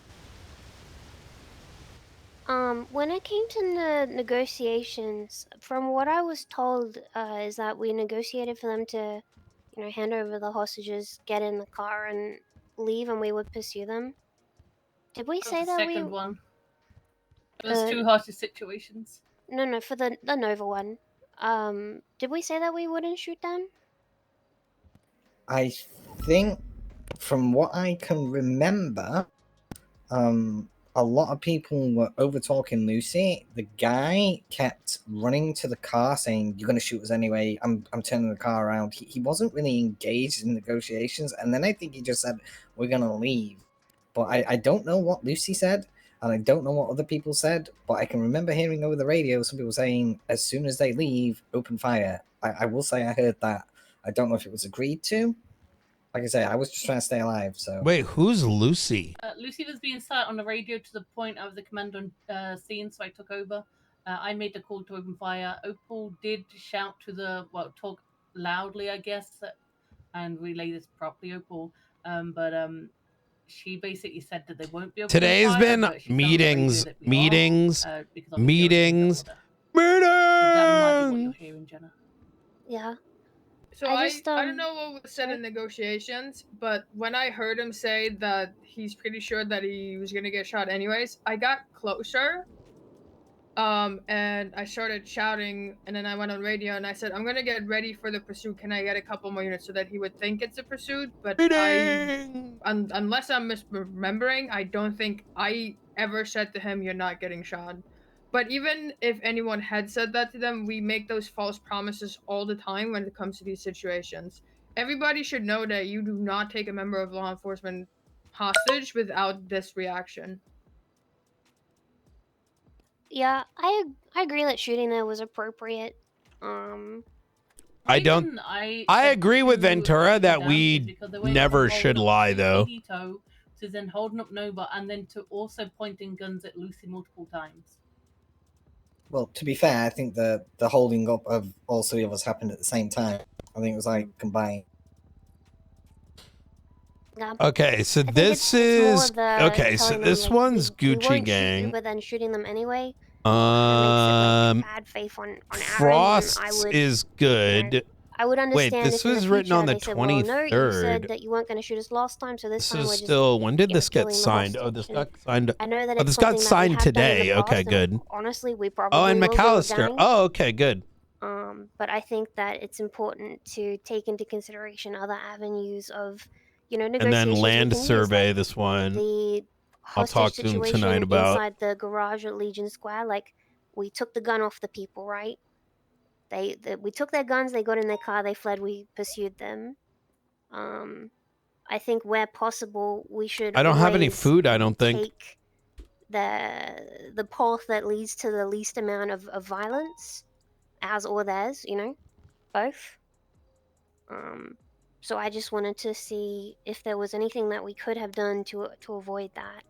When it came to the negotiations, from what I was told, is that we negotiated for them to, hand over the hostages, get in the car, and leave, and we would pursue them. Did we That was say the that second we? one. There's Uh, two hostage situations. No, for the Nova one. Did we say that we wouldn't shoot them? I think, from what I can remember, a lot of people were over talking Lucy. The guy kept running to the car saying, "You're gonna shoot us anyway. I'm turning the car around." He wasn't really engaged in negotiations, and then I think he just said, "We're gonna leave." But I don't know what Lucy said, and I don't know what other people said, but I can remember hearing over the radio some people saying, "As soon as they leave, open fire." I will say I heard that. I don't know if it was agreed to. Like I say, I was just trying to stay alive, so. Wait, who's Lucy? Lucy was being sat on the radio to the point I was the commander on scene, so I took over. I made the call to open fire. Opal did shout to talk loudly, I guess, and relay this properly, Opal. But she basically said that they won't be opening Today's fire, been but she said on the radio meetings, that we meetings, are, because obviously meetings, So that might be what you're hearing, Jenna. Yeah. So I I just, I don't know what was said in negotiations, but when I heard him say that he's pretty sure that he was gonna get shot anyways, I got closer. And I started shouting, and then I went on radio and I said, "I'm gonna get ready for the pursuit. Can I get a couple more units?" So that he would think it's a pursuit. But unless I'm misremembering, I don't think I ever said to him, "You're not getting shot." But even if anyone had said that to them, we make those false promises all the time when it comes to these situations. Everybody should know that you do not take a member of law enforcement hostage without this reaction. Yeah, I agree that shooting there was appropriate. I don't. I agree with Ventura that we never should lie, though. To then holding up Nova, and then to also pointing guns at Lucy multiple times. Well, to be fair, I think the holding up of all three of us happened at the same time. I think it was like combined. Yeah. Okay, so I think this it's more is of the okay. So telling them, this like, one's we Gucci won't shoot you, Gang. but then shooting them anyway. Bad faith on our end, and I Frosts would, is good. I would understand. Wait, this if in was the written future on the they said, well, no, you said 23rd. that you weren't going to shoot us last time, so this This time we're is just still. When did this get killing the signed? Oh, hostage. this And got signed. I know that Oh, it's this got something that we signed have done in today. the Okay, past, good. and honestly, we probably Oh, and will do McAllister. again. Oh, okay, good. But I think that it's important to take into consideration other avenues of, negotiations. And then we land can use, survey. like This one. the I'll hostage talk to him situation tonight about. inside the garage at Legion Square. Like, we took the gun off the people, right? We took their guns. They got in their car. They fled. We pursued them. I think where possible, we should. I don't have any always food. I don't think. take the path that leads to the least amount of violence, as or theirs. Both. So I just wanted to see if there was anything that we could have done to avoid that.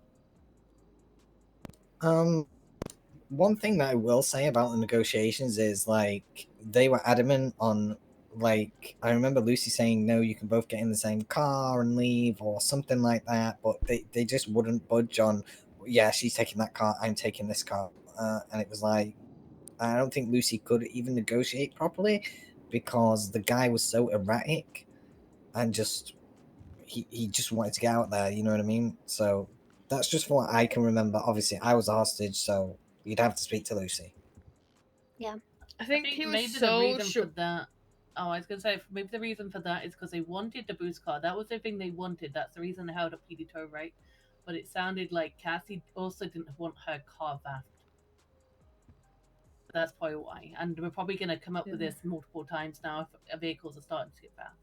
One thing that I will say about the negotiations is, like, they were adamant on, like, I remember Lucy saying, no, you can both get in the same car and leave, or something like that, but they just wouldn't budge on, yeah, she's taking that car, I'm taking this car. And it was like, I don't think Lucy could even negotiate properly, because the guy was so erratic, and just, he just wanted to get out there, you know what I mean? So, that's just what I can remember. Obviously, I was a hostage, so you'd have to speak to Lucy. Yeah. I think he was maybe so the reason for that. Oh, I was gonna say maybe the reason for that is because they wanted the boost car. That was the thing they wanted. That's the reason they held up PD Toe, right? But it sounded like Cassie also didn't want her car back. That's probably why. And we're probably gonna come up with this multiple times now if vehicles are starting to get back.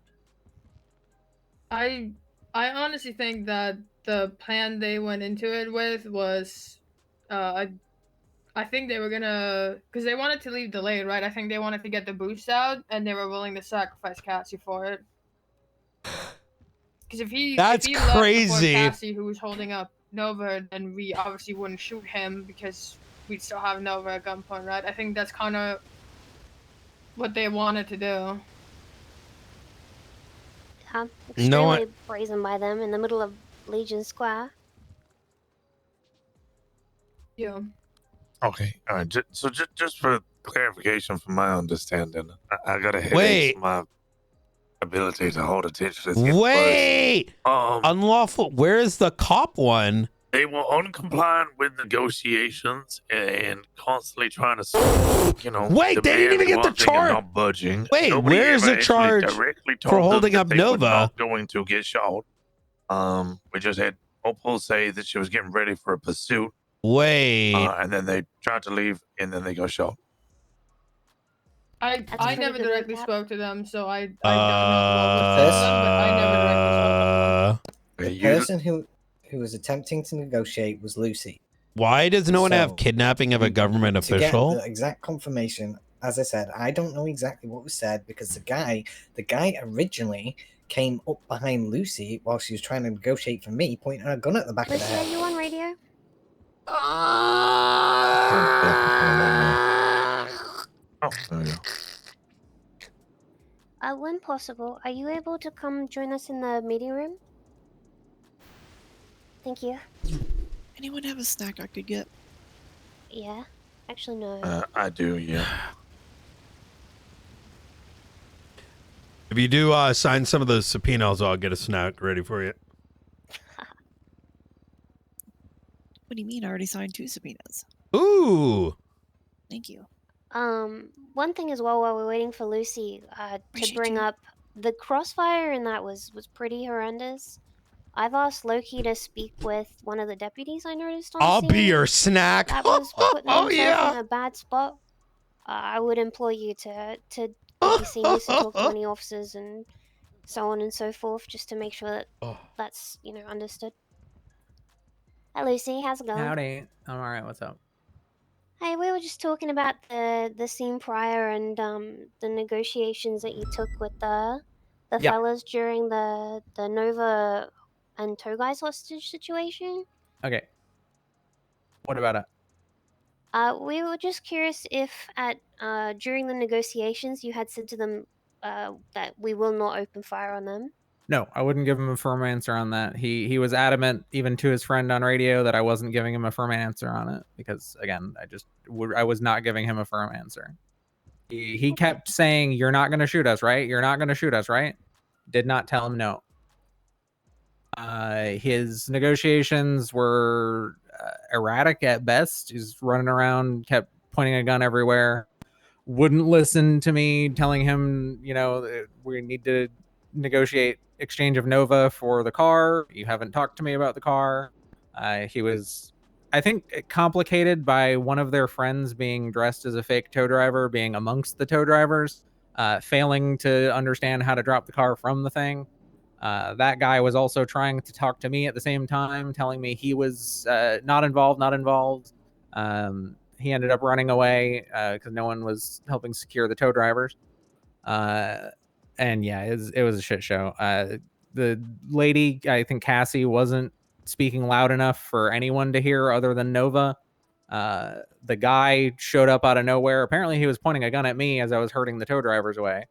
I honestly think that the plan they went into it with was, I think they were gonna, because they wanted to leave delayed, right? I think they wanted to get the boost out, and they were willing to sacrifice Cassie for it. Because if he That's left before crazy. Cassie, who was holding up Nova, then we obviously wouldn't shoot him because we'd still have Nova at gunpoint, right? I think that's kind of what they wanted to do. Yeah, extremely brazen by them in the middle of Legion Square. Yeah. Okay, all right. Just for clarification, from my understanding, I got a headache. Wait. So my ability to hold attention is getting worse. Wait! Unlawful. Where's the cop one? They were uncompliant with negotiations and constantly trying to, Wait, they didn't even get the demanding one thing and charge. not budging. Wait, Nobody where's ever the actually charge directly told for them holding that up they were Nova? not going to get shot. We just had Opal say that she was getting ready for a pursuit. Wait. And then they tried to leave, and then they got shot. I pretty never good directly recap. spoke to them, so I don't know what was said to them, but I never directly spoke to them. The person who was attempting to negotiate was Lucy. Why does no one have So, kidnapping of a government To get official? the exact confirmation, as I said, I don't know exactly what was said because the guy originally came up behind Lucy while she was trying to negotiate for me, pointing a gun at the back of the Lucy, are head. you on radio? When possible, are you able to come join us in the meeting room? Thank you. Anyone have a snack I could get? Yeah. Actually, no. I do, yeah. If you do sign some of the subpoenas, I'll get a snack ready for you. What do you mean? I already signed 2 subpoenas. Ooh. Thank you. One thing as well while we're waiting for Lucy, to bring up the crossfire, and that was pretty horrendous. I've asked Loki to speak with one of the deputies I noticed on I'll scene. be your snack. That was putting Oh, himself yeah. in a bad spot. I would implore you to be seen to talk to any officers and so on and so forth, just to make sure that that's understood. Hi Lucy, how's it going? Howdy. I'm alright, what's up? Hey, we were just talking about the scene prior and the negotiations that you took with the Yeah. fellas during the Nova and Togai's hostage situation. Okay. What about it? We were just curious if at during the negotiations you had said to them that we will not open fire on them. No, I wouldn't give him a firm answer on that. He was adamant, even to his friend on radio, that I wasn't giving him a firm answer on it because, again, I was not giving him a firm answer. He kept saying, "You're not going to shoot us, right? You're not going to shoot us, right?" Did not tell him no. His negotiations were erratic at best. He's running around, kept pointing a gun everywhere. Wouldn't listen to me telling him, we need to negotiate exchange of Nova for the car. You haven't talked to me about the car. He was, I think, complicated by one of their friends being dressed as a fake tow driver, being amongst the tow drivers, failing to understand how to drop the car from the thing. That guy was also trying to talk to me at the same time, telling me he was not involved. He ended up running away because no one was helping secure the tow drivers. And yeah, it was a shit show. The lady, I think Cassie, wasn't speaking loud enough for anyone to hear other than Nova. The guy showed up out of nowhere. Apparently he was pointing a gun at me as I was herding the tow drivers away.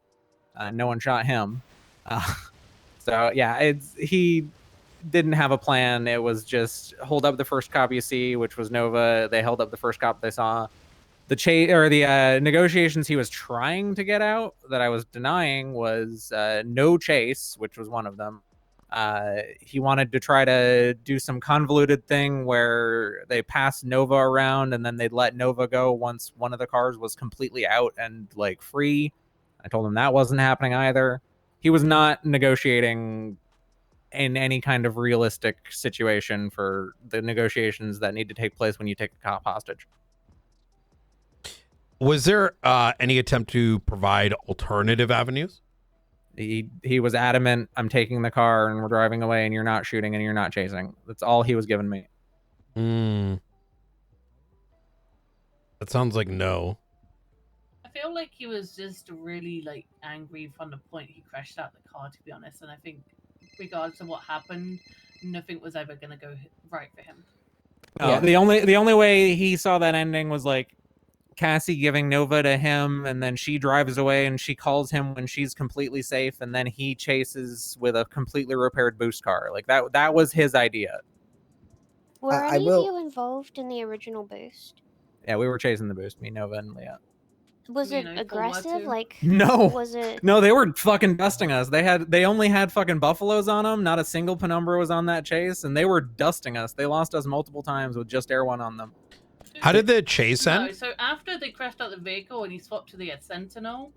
No one shot him. So yeah, he didn't have a plan. It was just hold up the first cop you see, which was Nova. They held up the first cop they saw. The negotiations he was trying to get out that I was denying was no chase, which was one of them. He wanted to try to do some convoluted thing where they passed Nova around and then they'd let Nova go once one of the cars was completely out and like free. I told him that wasn't happening either. He was not negotiating in any kind of realistic situation for the negotiations that need to take place when you take a cop hostage. Was there any attempt to provide alternative avenues? He was adamant, I'm taking the car and we're driving away and you're not shooting and you're not chasing. That's all he was giving me. That sounds like no. I feel like he was just really angry from the point he crashed out the car, to be honest. And I think, regardless of what happened, nothing was ever going to go right for him. The only way he saw that ending was Cassie giving Nova to him, and then she drives away and she calls him when she's completely safe, and then he chases with a completely repaired boost car. Like that was his idea. Were I any will- of you involved in the original boost? Yeah, we were chasing the boost, me, Nova, and Leah. Was it Nino, for what aggressive? too? Like, No. was it? No, they were fucking dusting us. They only had fucking buffaloes on them. Not a single penumbra was on that chase, and they were dusting us. They lost us multiple times with just Air 1 on them. How did the chase end? No, so after they crashed out the vehicle and he swapped to the Sentinel,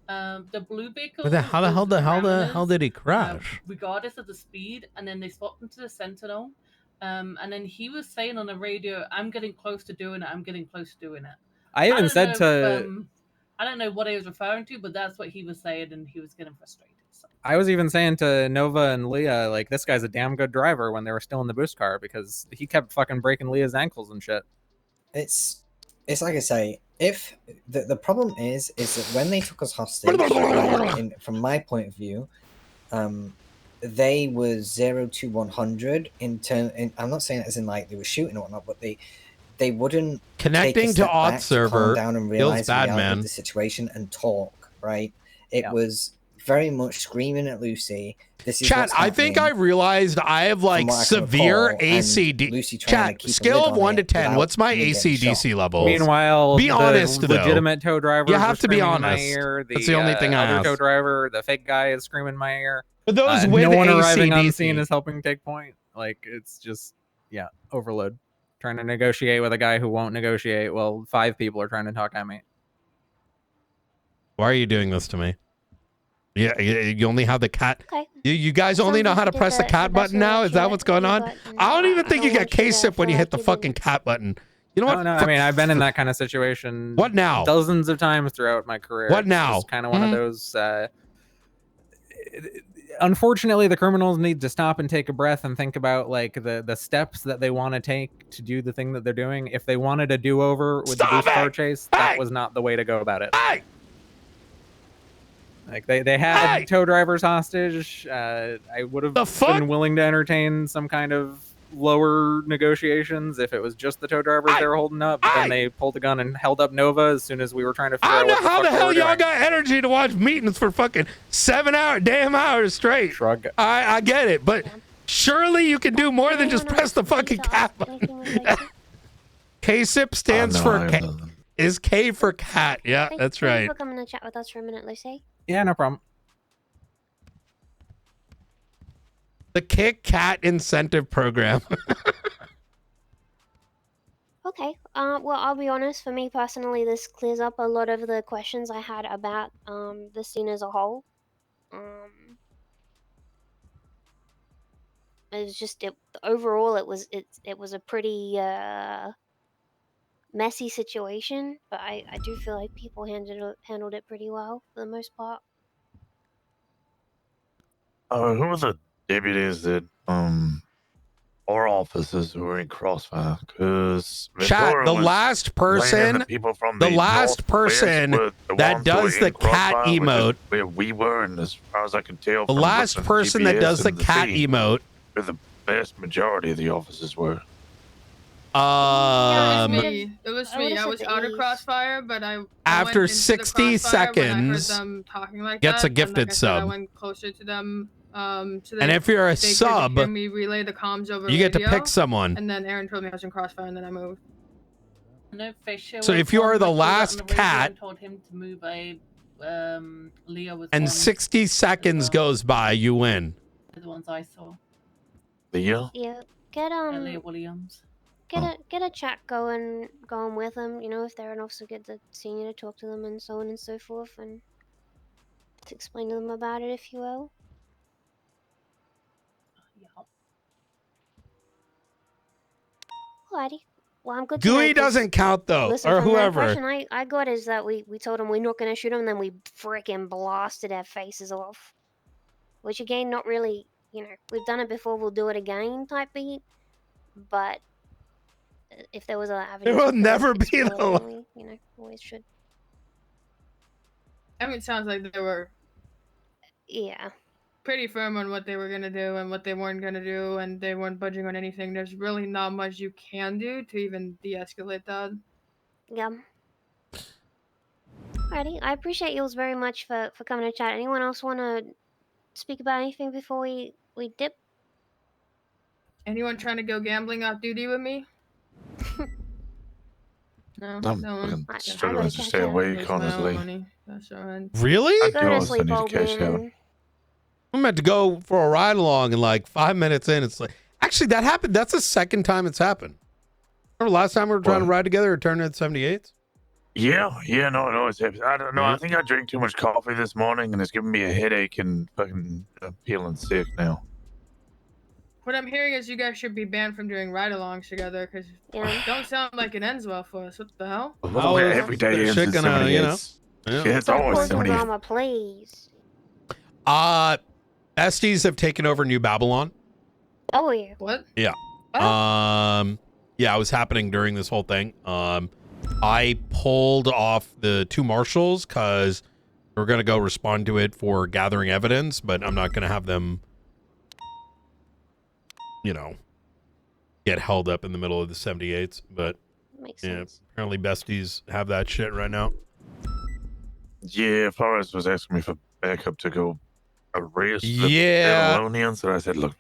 the blue vehicle. But then how the was hell did he parameters, crash? regardless of the speed, and then they swapped him to the Sentinel. And then he was saying on the radio, "I'm getting close to doing it. I'm getting close to doing it." I even don't said know to. if, I don't know what he was referring to, but that's what he was saying, and he was getting frustrated. So. I was even saying to Nova and Leah, like, this guy's a damn good driver when they were still in the boost car, because he kept fucking breaking Leah's ankles and shit. It's like I say, if the problem is that when they took us hostage, from my point of view, they were 0 to 100 in turn. I'm not saying it as in like they were shooting or whatnot, but they wouldn't Connecting take a to step auth back server calm down and feels realize the bad, reality man. of the situation and talk. Right? It was very much screaming at Lucy. This is Chat, what's I think I happening. realized I have like what I can severe recall, and ACD. Lucy trying to Chat, keep a scale lid of on 1 to it 10. without What's my me getting ACDC shot. level? Meanwhile, be the honest, though. legitimate tow drivers You have are to be screaming in my honest. ear. That's the only thing I other tow ask. driver, the fake guy, is screaming in my ear. For those no with one arriving on ACDC. scene is helping take point. Like, it's just, yeah, overload. Trying to negotiate with a guy who won't negotiate. Well, 5 people are trying to talk at me. Why are you doing this to me? Yeah, you only have the cat. Okay. You guys only know how to press the cat button now? Is that what's going on? I don't even think you get K-sip when you hit the fucking cat button. You know what? No, I mean, I've been in that kind of situation. What now? Dozens of times throughout my career. What It's now? just kind of one of those. Unfortunately, the criminals need to stop and take a breath and think about like the steps that they want to take to do the thing that they're doing. If they wanted a do-over with the boost car chase, that was not the way to go about it. Like they had tow drivers hostage. I would have been willing to entertain some kind of lower negotiations if it was just the tow drivers they were holding up. But then they pulled a gun and held up Nova as soon as we were trying to figure I out don't what know how the fuck hell they were y'all doing. got energy to watch meetings for fucking 7 hours straight. Shrug. I get it, but surely you can do more than just press the fucking cat button. K-SIP stands for K. Is K for cat? Yeah, that's right. Thank you for coming to chat with us for a minute, Lucy. Yeah, no problem. The Kick Cat Incentive Program. Okay. Well, I'll be honest. For me personally, this clears up a lot of the questions I had about the scene as a whole. It was just overall it was a pretty messy situation, but I do feel like people handled it pretty well for the most part. Who were the deputies that or officers who were in crossfire? Because Chat, the last person that does the cat emote. Where we were, and as far as I can tell, The from last listening to person that GPS does the and cat scene, emote. where the vast majority of the officers were. It was me. I was out of crossfire, but I After went into the 60 crossfire when I heard seconds, them talking like gets that, a gifted and like I said, I sub. went closer to them. So And if you're a they sub, could hear me relay the comms over you get to radio, pick someone. And then Aaron told me I was in crossfire, and then I moved. No, Fisher So was if you one are the who called out on last the radio cat- and told him to move a Leo was And one 60 seconds goes by, you win. of the ones I saw. Leo? Yeah. Get Leah Williams. get a chat going with them. You know, if they're an officer, get the senior to talk to them and so on and so forth, and to explain to them about it, if you will. Alrighty. Well, I'm good to know, Gooey 'cause- doesn't count though, Listen, or from the whoever. impression I got is that we told them we're not going to shoot them, and then we freaking blasted their faces off. Which again, not really, you know, we've done it before, we'll do it again type beat. But if there was a avenue, There will to never be explore, the- then we, you know, always should. I mean, it sounds like they were Yeah. pretty firm on what they were gonna do and what they weren't gonna do, and they weren't budging on anything. There's really not much you can do to even de-escalate that. Yeah. Alrighty, I appreciate you very much for coming to chat. Anyone else want to speak about anything before we dip? Anyone trying to go gambling off duty with me? No, I'm no fucking one. struggling to stay awake, honestly. That's alright. Really? I Go do to also sleep, need to old cash out. man. I'm about to go for a ride along, and like 5 minutes in, it's like actually that happened. That's the second time it's happened. Remember last time we were trying to ride together, returning at 78s? Yeah, no, it's I don't know. Yeah. I think I drank too much coffee this morning, and it's giving me a headache and fucking feeling sick now. What I'm hearing is you guys should be banned from doing ride-alongs together because don't sound like it ends well for us. What the hell? How is Every day the ends shit at gonna, 78. you know? Yeah. It's always Causing 78. drama, please. Besties have taken over New Babylon. Oh yeah. What? Yeah. Yeah, it was happening during this whole thing. I pulled off the 2 marshals because we're gonna go respond to it for gathering evidence, but I'm not gonna have them, you know, get held up in the middle of the 78s. But Makes yeah, sense. apparently besties have that shit right now. Yeah, Forrest was asking me for backup to go arrest the Yeah. Babylonians, and I said, look,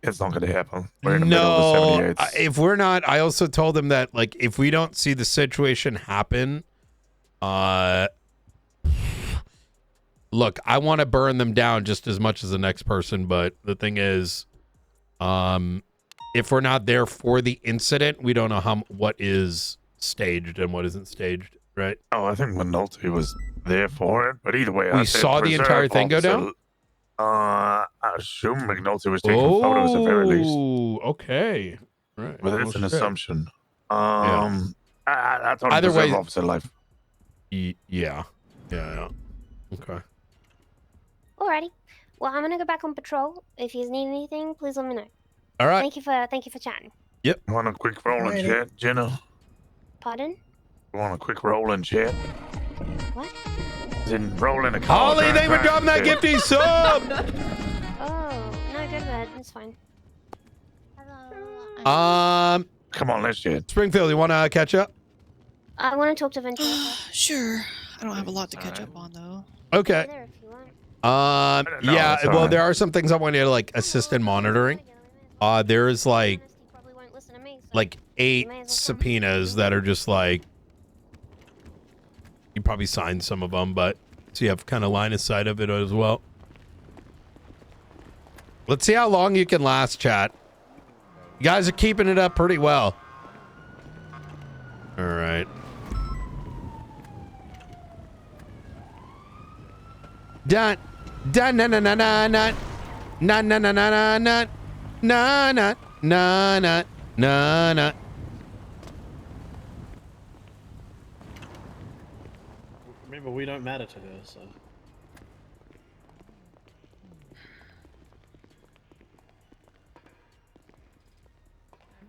it's not going to happen. We're in the middle of the 78s. If we're not, I also told them that like if we don't see the situation happen, look, I want to burn them down just as much as the next person, but the thing is, if we're not there for the incident, we don't know what is staged and what isn't staged, right? Oh, I think Minotti was there for it, but either way, We I said saw the entire preserve thing go officer- down? I assume McNulty was taking photos at the very least. Oh, okay. Right. But it's Well, an shit. assumption. Yeah. I thought Either way, officer life. Yeah. Okay. Alrighty. Well, I'm gonna go back on patrol. If you need anything, please let me know. All right. Thank you for chatting. Yep. You want a quick roll in Alrighty. chat, Jenna? Pardon? You want a quick roll in chat? What? Then roll in a call. Holly, they would drop that gifty sub. Oh, no, go to bed. It's fine. Come on, let's chat. Springfield, you want to catch up? I want to talk to Ventura. Sure. I don't have a lot to catch up on though. Okay. Yeah, it's well, alright. there are some things I want you to like assist in monitoring. There's like 8 subpoenas that are just like you probably signed some of them, but so you have kind of line of sight of it as well. Let's see how long you can last, chat. You guys are keeping it up pretty well. All right. Dun dun na na na na na na na na na na na na na na na na. Remember, we don't matter to her, so.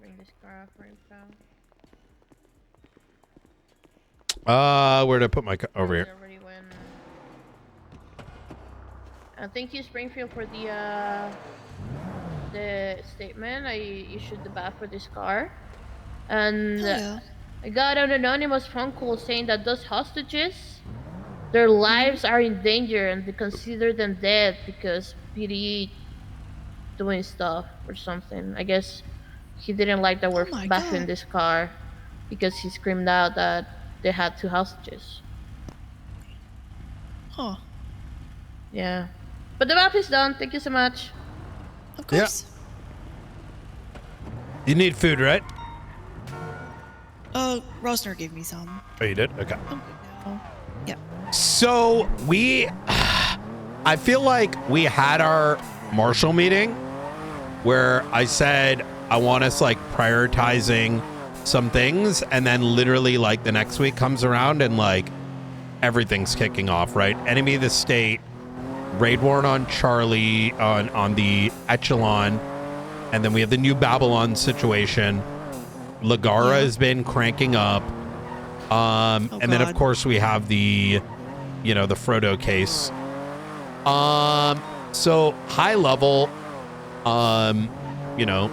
Bring this car off right now. Where'd I put my over here? Already went. Thank you, Springfield, for the statement. I issued the bath for this car, and I got an anonymous phone call saying that those hostages, their lives are in danger, and they consider them dead because PD doing stuff or something. I guess he didn't like that we're bathing this car because he screamed out that they had 2 hostages. Huh. Yeah. But the map is done. Thank you so much. Of course. You need food, right? Rosner gave me some. Oh, you did? Okay. Yeah. So I feel like we had our Marshall meeting where I said I want us like prioritizing some things, and then literally like the next week comes around and like everything's kicking off, right? Enemy of the state, raid warrant on Charlie on the Echelon, and then we have the New Babylon situation. Lagara has been cranking up. And then of course we have the, you know, the Frodo case. So high level, you know,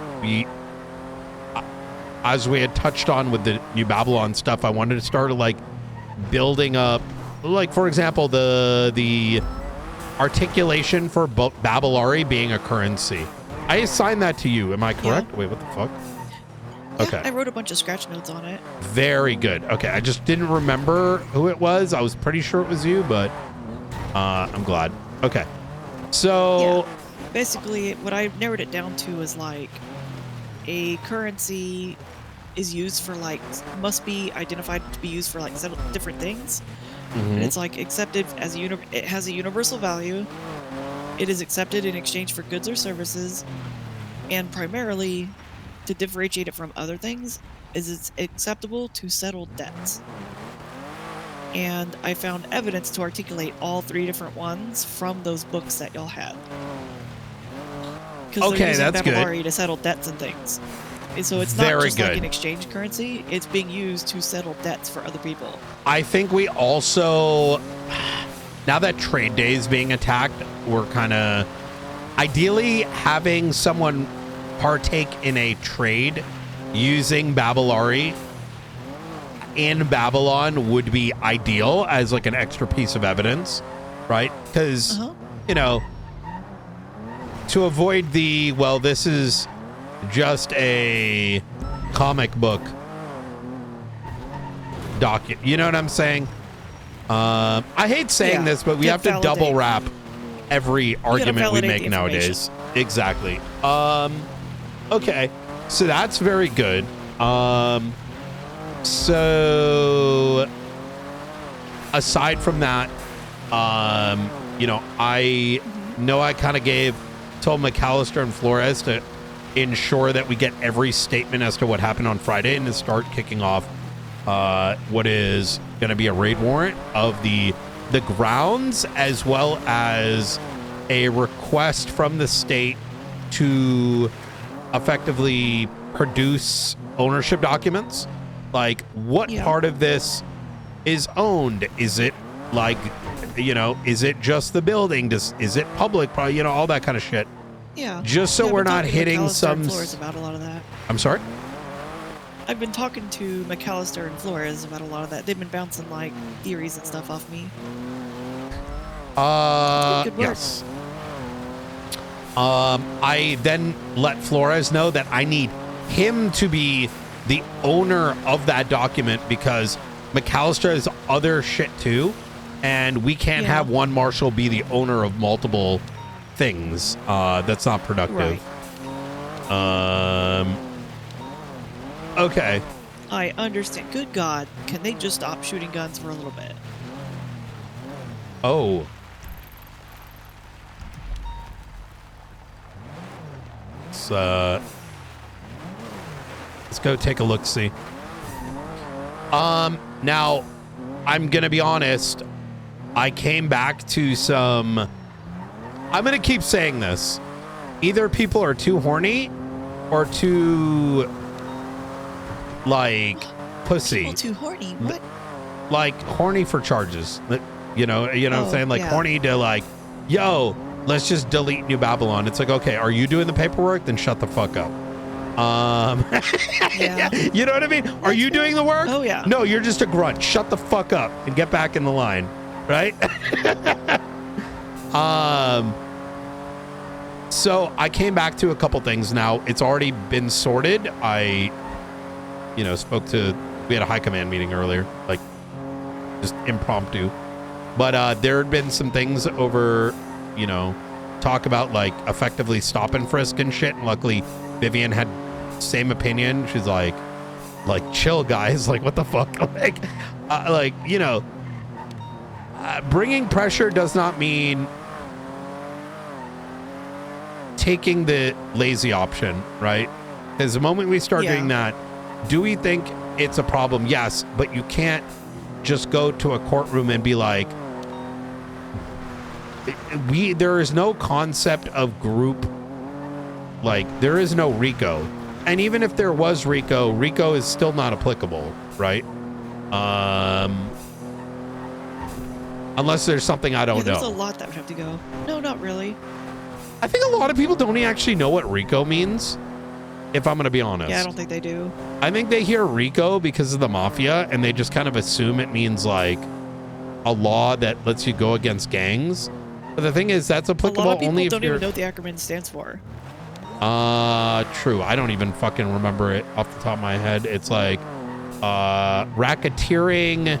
as we had touched on with the New Babylon stuff, I wanted to start like building up like for example, the articulation for Babylari being a currency. I assigned that to you. Am I correct? Wait, what the fuck? Okay. I wrote a bunch of scratch notes on it. Very good. Okay, I just didn't remember who it was. I was pretty sure it was you, but I'm glad. Okay. So basically what I narrowed it down to is like a currency is used for like must be identified to be used for like several different things. And it's like accepted as it has a universal value. It is accepted in exchange for goods or services, and primarily to differentiate it from other things is it's acceptable to settle debts. And I found evidence to articulate all 3 different ones from those books that y'all had. Because they're using Babylari to settle debts and things. And so it's not just like an exchange currency, it's being used to settle debts for other people. I think we also, now that trade day is being attacked, we're kind of ideally having someone partake in a trade using Babylari in Babylon would be ideal as like an extra piece of evidence, right? Because, you know, to avoid the, well, this is just a comic book document. You know what I'm saying? I hate saying this, but we have to double wrap every argument we make nowadays. Exactly. Okay. So that's very good. So aside from that, you know, I kind of told McAllister and Flores to ensure that we get every statement as to what happened on Friday and to start kicking off what is going to be a raid warrant of the grounds, as well as a request from the state to effectively produce ownership documents. Like, what part of this is owned? Is it like, you know, is it just the building? Is it public? You know, all that kind of shit. Yeah. Just so we're not hitting some. Flores about a lot of that. I'm sorry? I've been talking to McAllister and Flores about a lot of that. They've been bouncing like theories and stuff off me. Yes. I then let Flores know that I need him to be the owner of that document because McAllister has other shit too, and we can't have one marshal be the owner of multiple things. That's not productive. Okay. I understand. Good God, can they just stop shooting guns for a little bit? Oh. Let's go take a look, see. Now, I'm gonna be honest. I came back to some. I'm gonna keep saying this. Either people are too horny, or too, like, pussy. People too horny. What? Like horny for charges. You know what I'm saying? Like horny to like, yo, let's just delete New Babylon. It's like, okay, are you doing the paperwork? Then shut the fuck up. You know what I mean? Are you doing the work? Oh yeah. No, you're just a grunt. Shut the fuck up and get back in the line, right? So I came back to a couple things. Now it's already been sorted. I, we had a high command meeting earlier, like just impromptu, but there had been some things over, talk about like effectively stop and frisk and shit. And luckily Vivian had same opinion. She's like chill guys, like what the fuck, bringing pressure does not mean taking the lazy option, right? Because the moment we start doing that, do we think it's a problem? Yes, but you can't just go to a courtroom and be like, there is no concept of group, like there is no RICO. And even if there was RICO is still not applicable, right? Unless there's something I don't know. There's a lot that would have to go. No, not really. I think a lot of people don't actually know what RICO means, if I'm going to be honest. Yeah, I don't think they do. I think they hear RICO because of the mafia, and they just kind of assume it means like a law that lets you go against gangs. But the thing is, that's A applicable lot of people only if don't you're. even know what the acronym stands for. True. I don't even fucking remember it off the top of my head. It's like racketeering,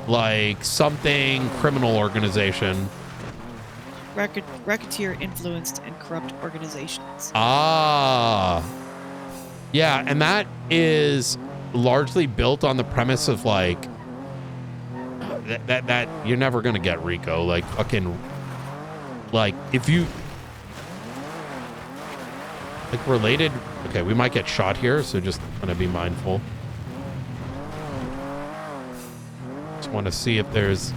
like something criminal organization. Racketeer influenced and corrupt organizations. Ah. Yeah, and that is largely built on the premise of like that you're never gonna get RICO. Like fucking like if you like related. Okay, we might get shot here, so just gonna be mindful. Just want to see if there's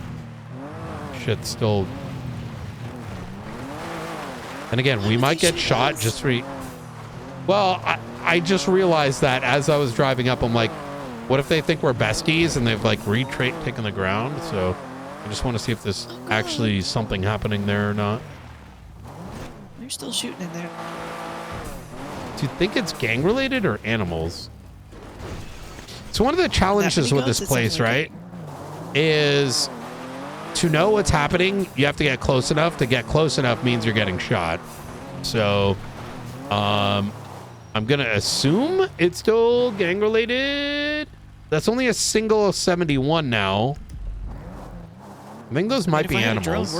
shit still. And again, we might get shot just for. Well, I just realized that as I was driving up, I'm like, what if they think we're besties and they've like taken the ground? So I just want to see if there's actually something happening there or not. They're still shooting in there. Do you think it's gang related or animals? So one of the challenges with this place, right, is to know what's happening, you have to get close enough. To get close enough means you're getting shot. So, I'm going to assume it's still gang related. That's only a single 71 now. I think those might be animals.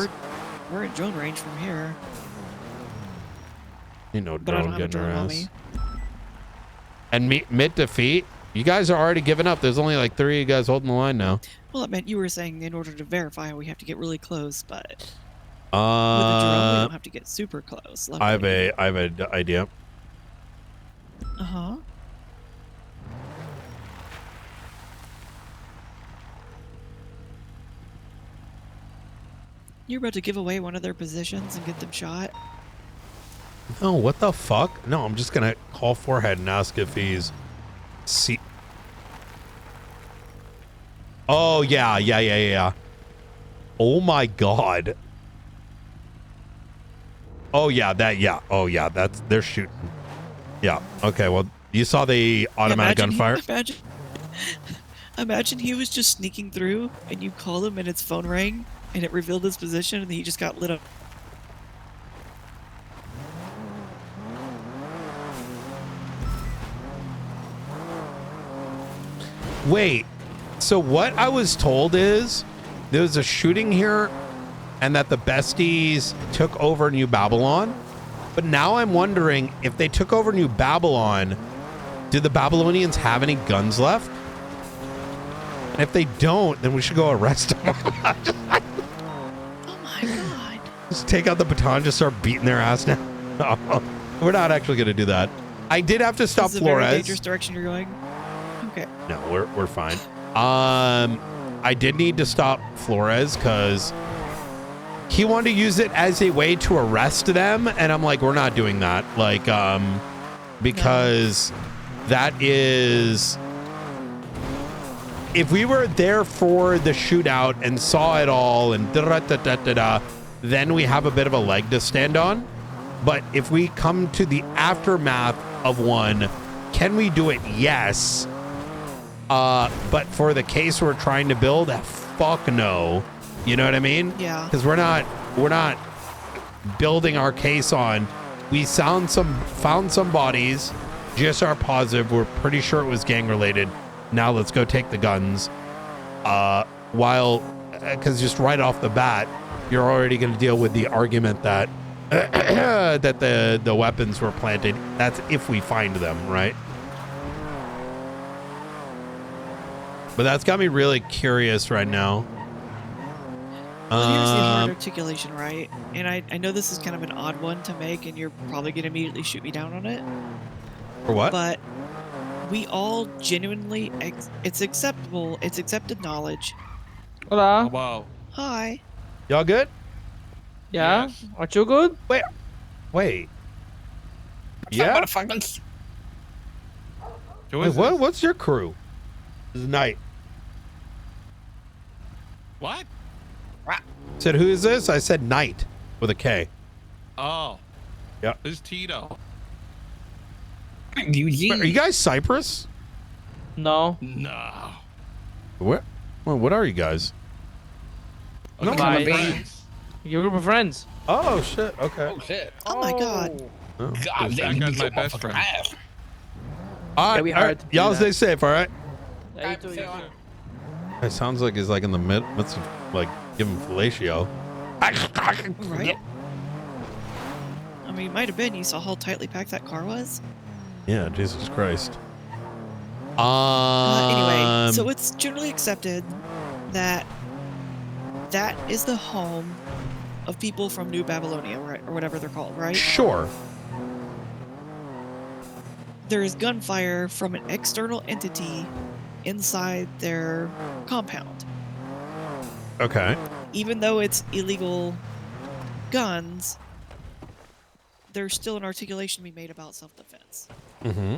We're in drone range from here. You know, But I don't drone have a getting her drone on ass. me. And mid defeat, you guys are already giving up. There's only like 3 of you guys holding the line now. Well, it meant you were saying in order to verify, we have to get really close, but with a drone, we don't have to get super close. I have an idea. Uh-huh. You're about to give away one of their positions and get them shot? No, what the fuck? No, I'm just gonna call Forehead and ask if he's Oh yeah. Oh my god. Oh yeah, they're shooting. Yeah. Okay, well, you saw the automatic gunfire? Imagine he was just sneaking through and you called him and his phone rang and it revealed his position and he just got lit up. Wait, so what I was told is there was a shooting here and that the besties took over New Babylon. But now I'm wondering if they took over New Babylon, do the Babylonians have any guns left? And if they don't, then we should go arrest them. Oh my god. Just take out the baton, just start beating their ass now. No, we're not actually going to do that. I did have to stop This is a very Flores. dangerous direction you're going. Okay. No, we're fine. I did need to stop Flores because he wanted to use it as a way to arrest them, and I'm like, we're not doing that. Like, because that is, if we were there for the shootout and saw it all and then we have a bit of a leg to stand on. But if we come to the aftermath of one, can we do it? Yes. But for the case we're trying to build, fuck no. You know what I mean? Yeah. Because we're not building our case on. We found some bodies. GSR positive. We're pretty sure it was gang related. Now let's go take the guns. Because just right off the bat, you're already going to deal with the argument that that the weapons were planted. That's if we find them, right? But that's got me really curious right now. Well, here's the hard articulation, right? And I know this is kind of an odd one to make, and you're probably going to immediately shoot me down on it. For what? But we all genuinely, it's acceptable, it's accepted knowledge. Hola. Wow. Hi. Y'all good? Yeah. Yes. Are you good? Wait. Yeah. Motherfuckers. Wait, what's your crew? This is Knight. What? Said, who is this? I said Knight with a K. Oh. Yeah. This is Tito. Wait, are you guys Cyprus? No. No. What? Well, what are you guys? No, My friends. your group of friends. Oh shit. Okay. Oh shit. Oh my god. Oh. God, they need to get my best friend. All It'll be right, hard to do y'all that. stay safe. All right. Yeah, you too, you too. It sounds like he's like in the midst of like giving fellatio. Right? I mean, it might have been. You saw how tightly packed that car was? Yeah, Jesus Christ. Anyway, so it's generally accepted that that is the home of people from New Babylonia, right? Or whatever they're called, right? Sure. There is gunfire from an external entity inside their compound. Okay. Even though it's illegal guns, there's still an articulation to be made about self-defense. Mm-hmm.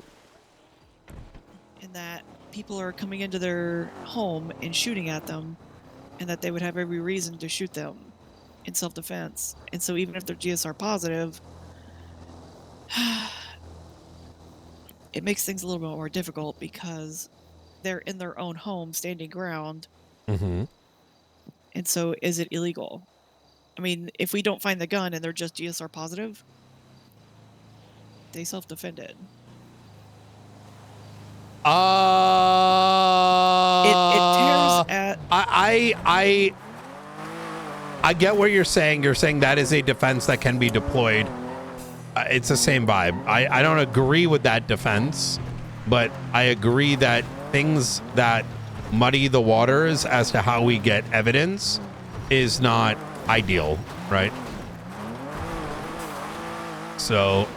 In that people are coming into their home and shooting at them, and that they would have every reason to shoot them in self-defense. And so even if they're GSR positive, it makes things a little bit more difficult because they're in their own home, standing ground. Mm-hmm. And so is it illegal? I mean, if we don't find the gun and they're just GSR positive, they self-defended. It tears at... I get what you're saying. You're saying that is a defense that can be deployed. It's the same vibe. I don't agree with that defense, but I agree that things that muddy the waters as to how we get evidence is not ideal, right? So,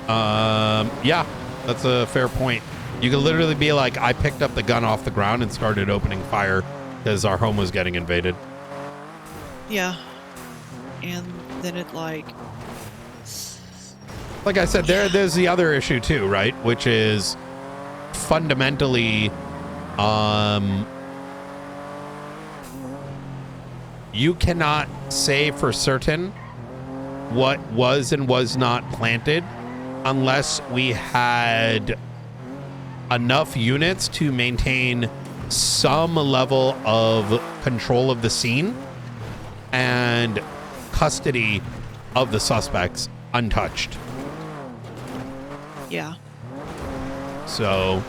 yeah, that's a fair point. You could literally be like, I picked up the gun off the ground and started opening fire because our home was getting invaded. Yeah. And then it like I said, there's the other issue too, right? Which is fundamentally, you cannot say for certain what was and was not planted unless we had enough units to maintain some level of control of the scene and custody of the suspects untouched. Yeah. So,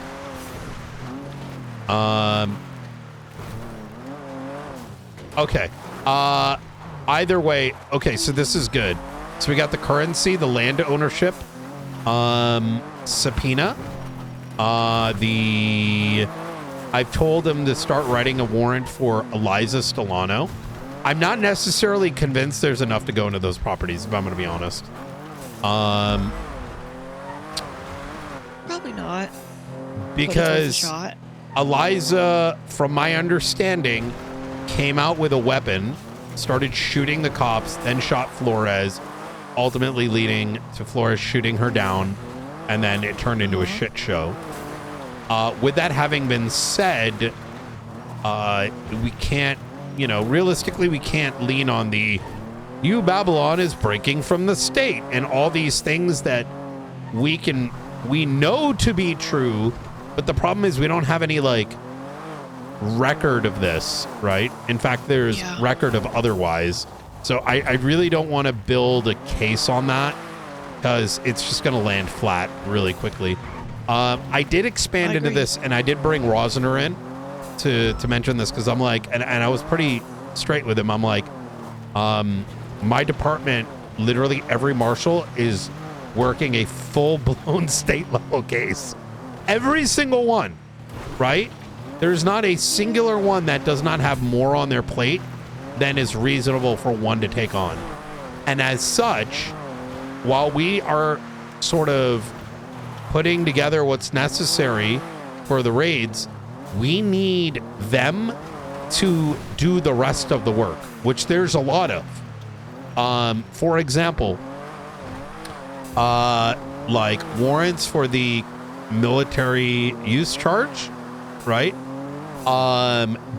okay. Either way, okay, so this is good. So we got the currency, the land ownership, subpoena. I've told them to start writing a warrant for Eliza Stellano. I'm not necessarily convinced there's enough to go into those properties, if I'm going to be honest. Probably not. Because shot. Eliza, from my understanding, came out with a weapon, started shooting the cops, then shot Flores, ultimately leading to Flores shooting her down, and then it turned into a shit show. With that having been said, we can't, realistically, we can't lean on the Babylon is breaking from the state and all these things that we know to be true, but the problem is we don't have any record of this, right? In fact, there's record of otherwise. So I really don't want to build a case on that because it's just going to land flat really quickly. I did expand into this, and I did bring Rosner in to mention this because I'm like, and I was pretty straight with him. I'm like, my department, literally every marshal is working a full-blown state-level case. Every single one, right? There's not a singular one that does not have more on their plate than is reasonable for one to take on. And as such, while we are sort of putting together what's necessary for the raids, we need them to do the rest of the work, which there's a lot of. For example, like warrants for the military use charge, right?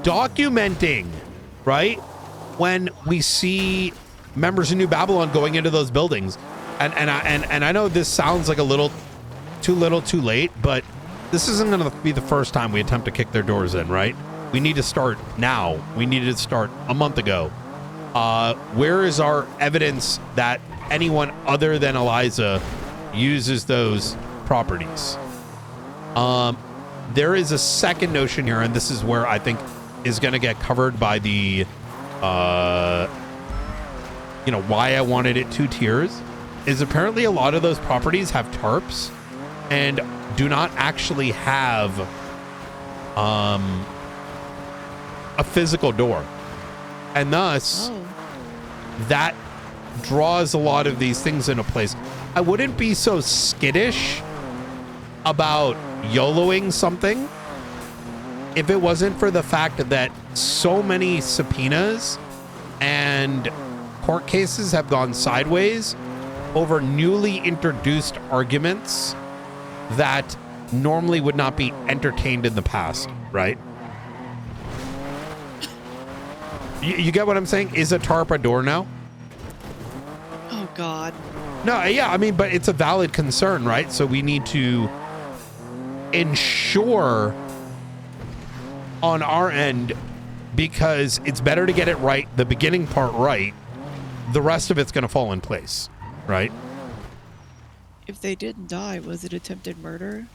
Documenting, right? When we see members of New Babylon going into those buildings, and I know this sounds like a little too late, but this isn't going to be the first time we attempt to kick their doors in, right? We need to start now. We needed to start a month ago, where is our evidence that anyone other than Eliza uses those properties? There is a second notion here, and this is where I think is going to get covered by the, why I wanted it 2 tiers, is apparently a lot of those properties have tarps and do not actually have a physical door. And thus, that draws a lot of these things into place. I wouldn't be so skittish about YOLOing something if it wasn't for the fact that so many subpoenas and court cases have gone sideways over newly introduced arguments that normally would not be entertained in the past, right? You get what I'm saying? Is a tarp a door now? Oh, God. No, yeah, I mean, but it's a valid concern, right? So we need to ensure on our end, because it's better to get it right, the beginning part right. The rest of it's going to fall in place, right? If they didn't die, was it attempted murder?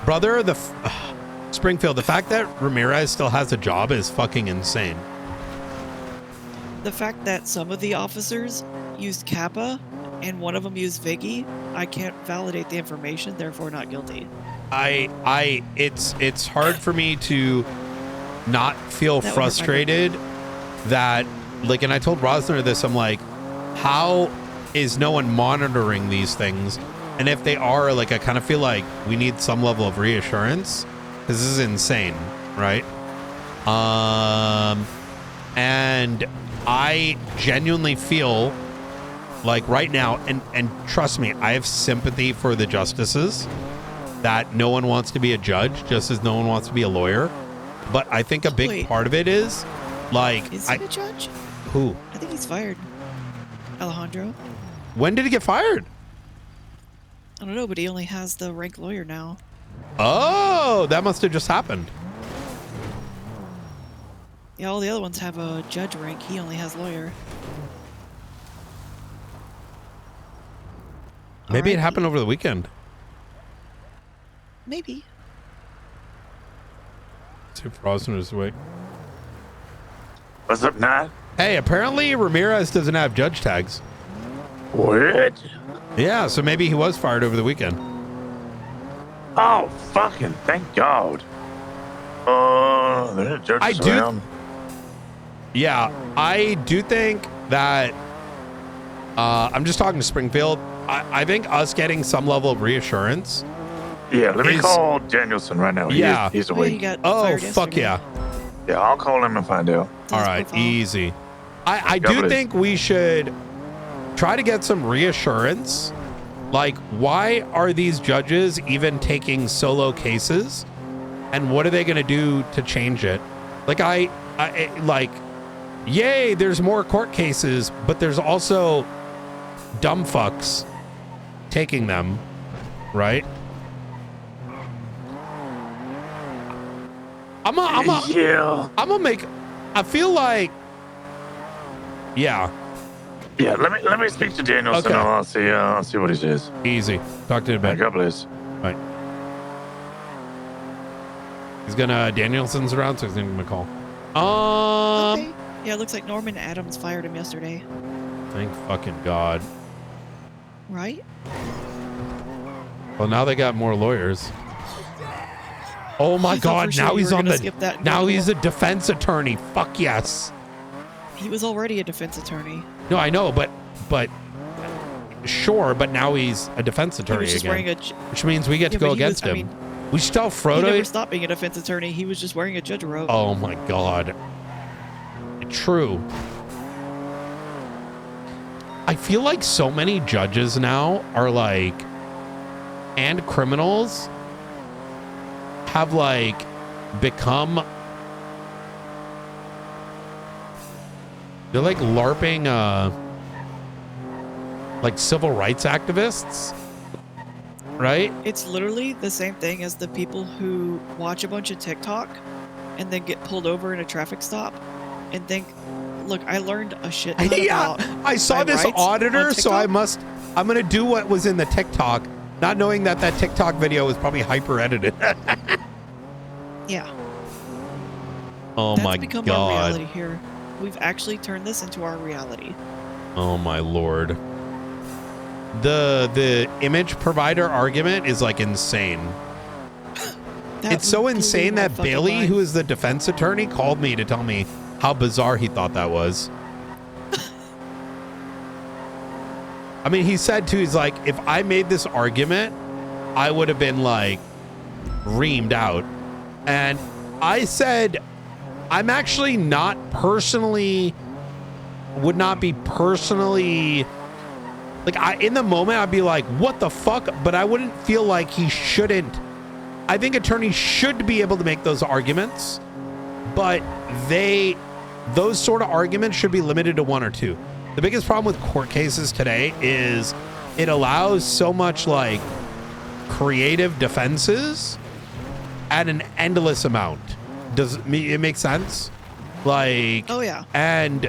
Brother, Springfield, the fact that Ramirez still has a job is fucking insane. The fact that some of the officers used Kappa and one of them used Viggy, I can't validate the information, therefore not guilty. It's hard for me to not feel frustrated that, like, and I told Rosner this, I'm like, how is no one monitoring these things? And if they are, like, I kind of feel like we need some level of reassurance, because this is insane, right? And I genuinely feel like right now, and trust me, I have sympathy for the justices, that no one wants to be a judge, just as no one wants to be a lawyer. But I think a big part of it is, like... Is he a judge? Who? I think he's fired. Alejandro. When did he get fired? I don't know, but he only has the rank lawyer now. Oh, that must have just happened. Yeah, all the other ones have a judge rank. He only has lawyer. Maybe it happened over the weekend. Maybe. See if Rosner is awake. What's up, Nat? Hey, apparently Ramirez doesn't have judge tags. What? Yeah, so maybe he was fired over the weekend. Oh, fucking thank God. There are judges around. Yeah, I do think that I'm just talking to Springfield. I think us getting some level of reassurance. Yeah, let me call Danielson right now. Yeah. He's awake. Oh, fuck yeah. Yeah, I'll call him and find out. All right, easy. I do think we should try to get some reassurance. Like, why are these judges even taking solo cases? And what are they going to do to change it? Like, like, yay, there's more court cases, but there's also dumb fucks taking them, right? I'm gonna make, I feel like, yeah. Yeah, let me speak to Danielson. Okay. I'll see what he says. Easy. Talk to you in a bit. God bless. Right. He's gonna, Danielson's around, so he's gonna give him a call. Okay. Yeah, it looks like Norman Adams fired him yesterday. Thank fucking God. Right? Well, now they got more lawyers. Oh my I thought God! for sure Now you he's were on gonna the. skip that and Now go to he's a defense attorney. Fuck yes. He was already a defense attorney. No, I know, but sure. But now he's a defense attorney just again, wearing a which means we get to Yeah, go but he was- against I him. mean, We should tell He Frodo. never stopped being a defense attorney. He was just wearing a judge robe. Oh my God. True. I feel like so many judges now are like, and criminals have like become, they're like LARPing like civil rights activists. right? It's literally the same thing as the people who watch a bunch of TikTok and then get pulled over in a traffic stop and think, look, I learned a shit ton about I saw my this rights on auditor, so TikTok. I'm gonna do what was in the TikTok, not knowing that TikTok video was probably hyper edited. Yeah. Oh That's my become god. our reality here. We've actually turned this into our reality. Oh my lord. The image provider argument is like insane. It's so insane that Bailey, who is the defense attorney, called me to tell me how bizarre he thought that was. I mean, he said too, he's like, if I made this argument, I would have been like reamed out. And I said, I'm actually not personally, would not be personally, like in the moment, I'd be like, what the fuck? But I wouldn't feel like he shouldn't. I think attorneys should be able to make those arguments, but those sort of arguments should be limited to one or two. The biggest problem with court cases today is it allows so much like creative defenses at an endless amount. Does it make sense? Like, oh yeah. And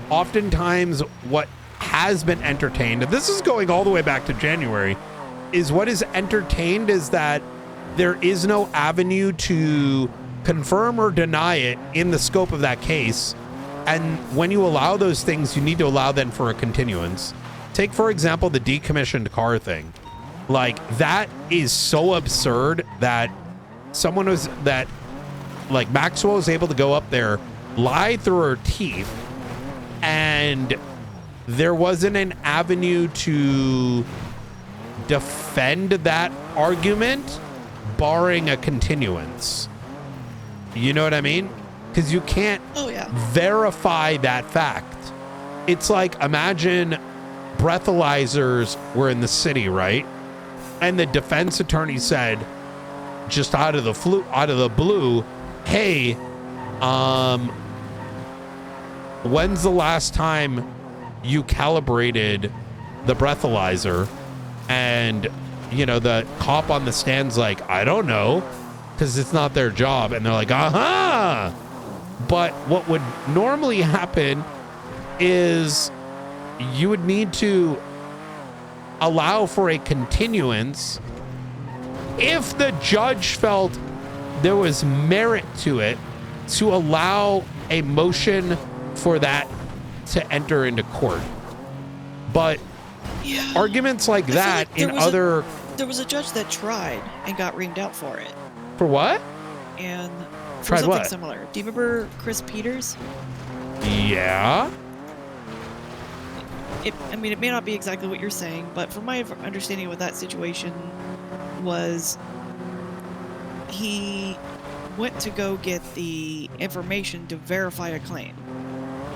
oftentimes what has been entertained, and this is going all the way back to January, is what is entertained is that there is no avenue to confirm or deny it in the scope of that case. And when you allow those things, you need to allow them for a continuance. Take, for example, the decommissioned car thing. Like, that is so absurd that like Maxwell was able to go up there, lie through her teeth, and there wasn't an avenue to defend that argument barring a continuance. You know what I mean? Because you can't verify that fact. It's like, imagine breathalyzers were in the city, right? And the defense attorney said, just out of the blue, hey, when's the last time you calibrated the breathalyzer? And you know, the cop on the stand's like, I don't know, because it's not their job. And they're like, aha. But what would normally happen is you would need to allow for a continuance if the judge felt there was merit to it, to allow a motion for that to enter into court. But arguments like that there was a judge that tried and got reamed out for it. For what? And for Tried something what? similar. Do you remember Chris Peters? Yeah. I mean, it may not be exactly what you're saying, but from my understanding of that situation was he went to go get the information to verify a claim.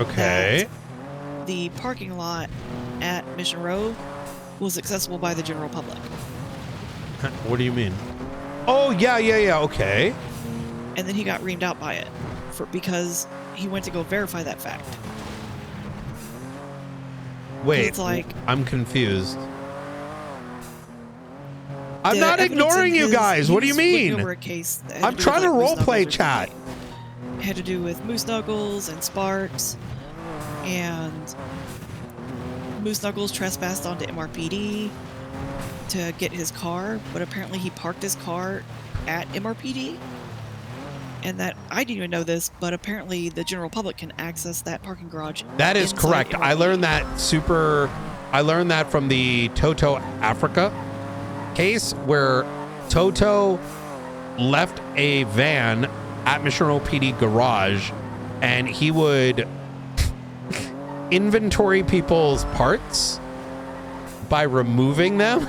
Okay. That the parking lot at Mission Row was accessible by the general public. What do you mean? Oh, yeah, okay. And then he got reamed out by it because he went to go verify that fact. Wait, it's like, I'm confused. I'm not ignoring you guys. What do you mean? I'm trying to role play chat. It had to do with Moose Knuckles and Sparks, and Moose Knuckles trespassed onto MRPD to get his car, but apparently he parked his car at MRPD. And that, I didn't even know this, but apparently the general public can access that parking garage. That is correct. MRPD. I learned that from the Toto Africa case, where Toto left a van at Mission Row PD garage, and he would inventory people's parts by removing them.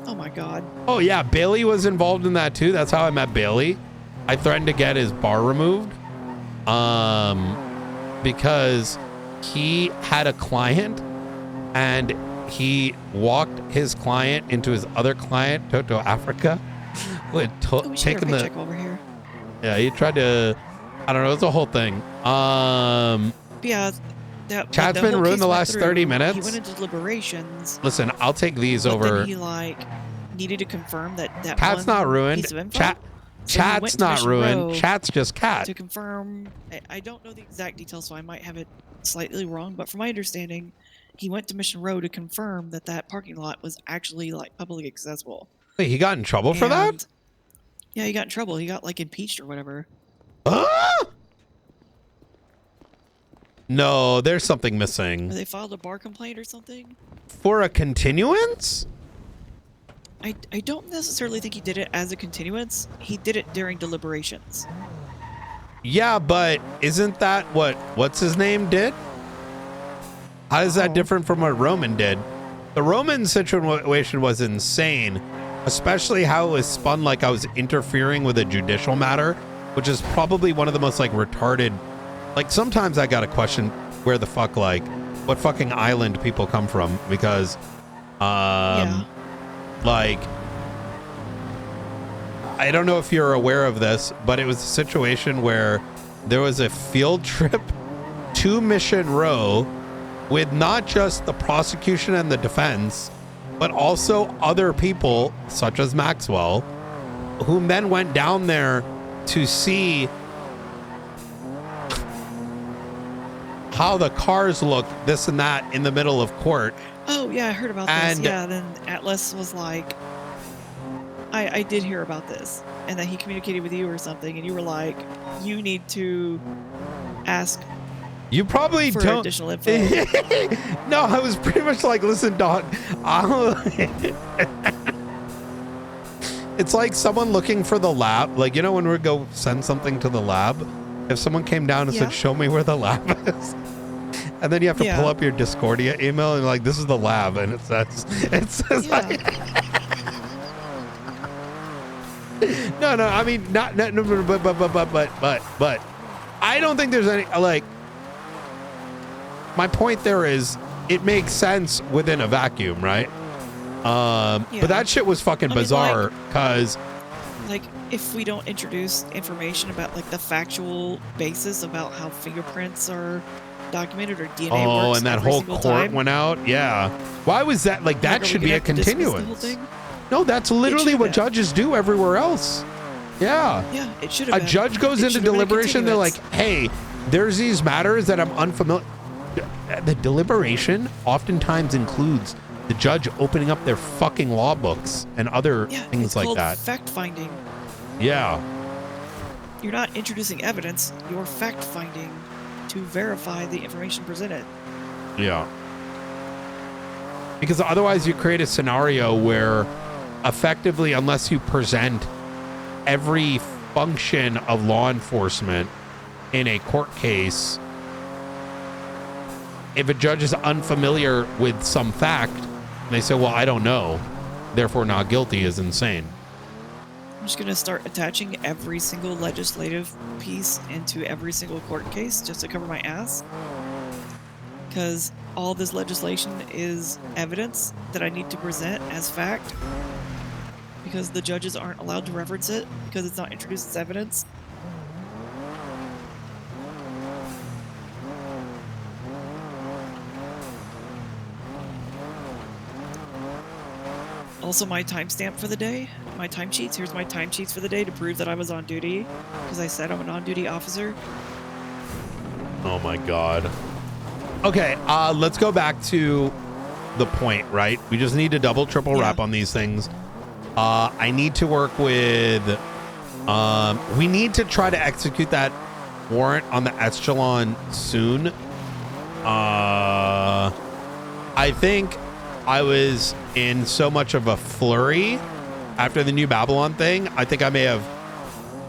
Oh my god. Oh yeah, Bailey was involved in that too. That's how I met Bailey. I threatened to get his bar removed because he had a client and he walked his client into his other client, Toto Africa, who had taken the check over here. Yeah, he tried to, I don't know, it's a whole thing. Yeah, Chat's been ruined the last 30 minutes. He went into deliberations. Listen, I'll take these but over. Then he needed to confirm that Cat's one not ruined. piece of info. Chat's not ruined. Chat's just cat. To confirm, I don't know the exact details, so I might have it slightly wrong, but from my understanding, he went to Mission Row to confirm that that parking lot was actually like publicly accessible. Wait, he got in trouble for that? Yeah, he got in trouble. He got like impeached or whatever. No, there's something missing. Or they filed a bar complaint or something? For a continuance? I don't necessarily think he did it as a continuance. He did it during deliberations. Yeah, but isn't that what's his name did? How is that different from what Roman did? The Roman situation was insane, especially how it was spun like I was interfering with a judicial matter, which is probably one of the most like retarded. Like sometimes I gotta question where the fuck like what fucking island people come from because like I don't know if you're aware of this, but it was a situation where there was a field trip to Mission Row with not just the prosecution and the defense, but also other people such as Maxwell, who then went down there to see how the cars look, this and that, in the middle of court. Oh, yeah, I heard about this. Yeah, then Atlas was like, I did hear about this, and that he communicated with you or something, and you were like, you need to ask you probably for don't additional info. No, I was pretty much like, listen, dog, it's like someone looking for the lab, like, you know, when we go send something to the lab, if someone came down and said, show me where the lab is, and then you have to pull up your Discordia email and like, this is the lab, and it says like, no, I mean, but I don't think there's any, like, my point there is it makes sense within a vacuum, right? But that shit was fucking bizarre because like if we don't introduce information about like the factual basis about how fingerprints are documented or DNA works and that every whole single court time, went out. Yeah. Why was that? Like, that are we should be gonna a have to dismiss the whole continuance. thing? No, that's literally what judges do everywhere else. Yeah. Yeah, it should have A been. judge goes It into should have been a deliberation. They're like, continuance. hey, there's these matters that I'm unfamiliar. The deliberation oftentimes includes the judge opening up their fucking law books and other things it's like called that. fact-finding. Yeah. You're not introducing evidence, you're fact-finding to verify the information presented. Yeah. Because otherwise you create a scenario where effectively, unless you present every function of law enforcement in a court case, if a judge is unfamiliar with some fact, and they say, well, I don't know, therefore not guilty, is insane. I'm just going to start attaching every single legislative piece into every single court case just to cover my ass. Because all this legislation is evidence that I need to present as fact. Because the judges aren't allowed to reference it because it's not introduced as evidence. Also, my timestamp for the day, my timesheets. Here's my timesheets for the day to prove that I was on duty, because I said I'm an on-duty officer. Oh my God. Okay, let's go back to the point, right? We just need to double, triple wrap on these things. I need to work with, we need to try to execute that warrant on the Echelon soon. I think I was in so much of a flurry after the New Babylon thing. I think I may have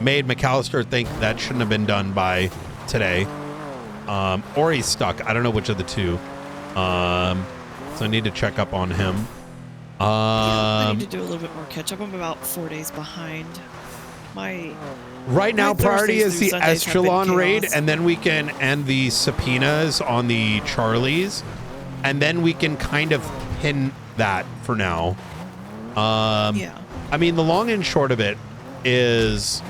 made McAllister think that shouldn't have been done by today. Or he's stuck. I don't know which of the two. So I need to check up on him. I need to do a little bit more catch up. I'm about 4 days behind. Right now, priority is the Sundays have been Echelon raid, chaos. and then we can end the subpoenas on the Charlies, and then we can kind of pin that for now. Yeah. I mean, the long and short of it is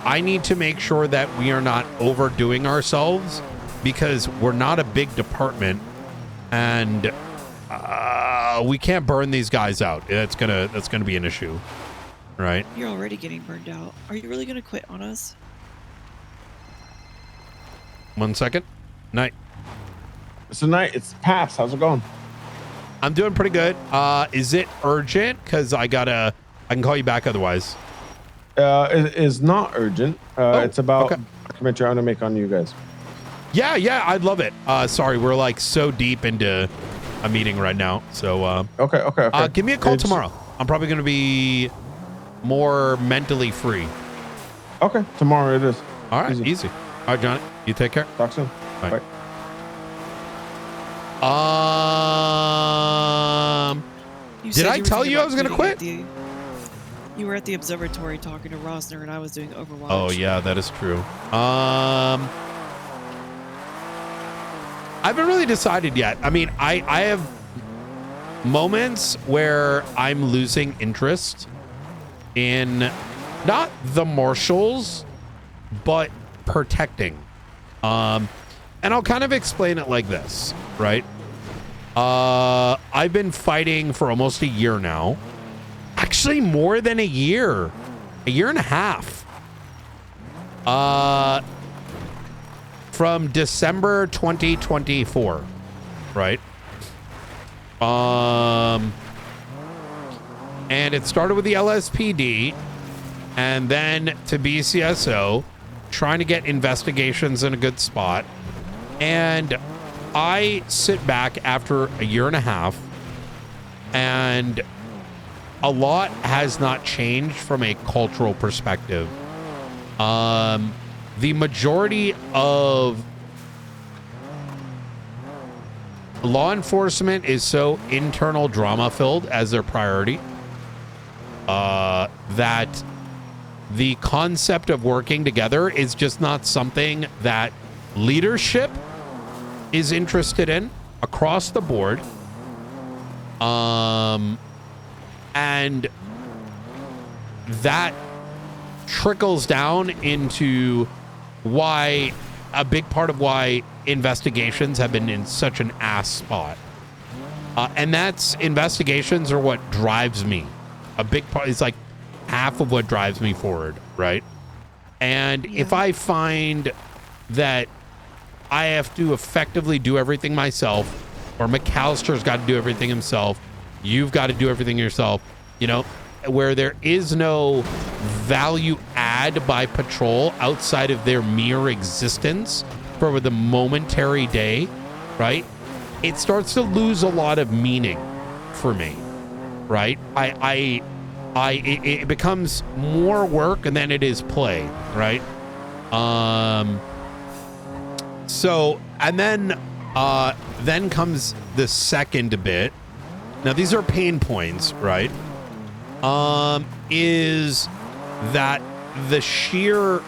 I need to make sure that we are not overdoing ourselves because we're not a big department, and we can't burn these guys out. That's gonna be an issue, right? You're already getting burned out. Are you really gonna quit on us? 1 second. Night. Mr. Knight, it's Paps. How's it going? I'm doing pretty good. Is it urgent? Because I can call you back otherwise. It is not urgent. It's about a documentary I want to make on you guys. Yeah, I'd love it. Sorry, we're like so deep into a meeting right now. So okay. Give me a call tomorrow. I'm probably going to be more mentally free. Okay, tomorrow it is. All right, easy. All right, Johnny, you take care. Talk soon. Bye. Did I tell you I was going to quit? You were at the observatory talking to Rosner, and I was doing Overwatch. Oh yeah, that is true. I haven't really decided yet. I mean, I have moments where I'm losing interest in not the marshals, but protecting. And I'll kind of explain it like this, right? I've been fighting for almost a year now. Actually, more than a year and a half. From December 2024, right? And it started with the LSPD and then to BCSO, trying to get investigations in a good spot. And I sit back after a year and a half, and a lot has not changed from a cultural perspective. The majority of law enforcement is so internal drama filled as their priority that the concept of working together is just not something that leadership is interested in across the board. And that trickles down into why a big part of why investigations have been in such an ass spot. And that's investigations are what drives me. A big part is like half of what drives me forward, right? And if I find that I have to effectively do everything myself, or McAllister's got to do everything himself, you've got to do everything yourself, you know, where there is no value add by patrol outside of their mere existence for the momentary day, right? It starts to lose a lot of meaning for me, right? It becomes more work than it is play, right? So, and then comes the second bit. Now, these are pain points, right? Is that the sheer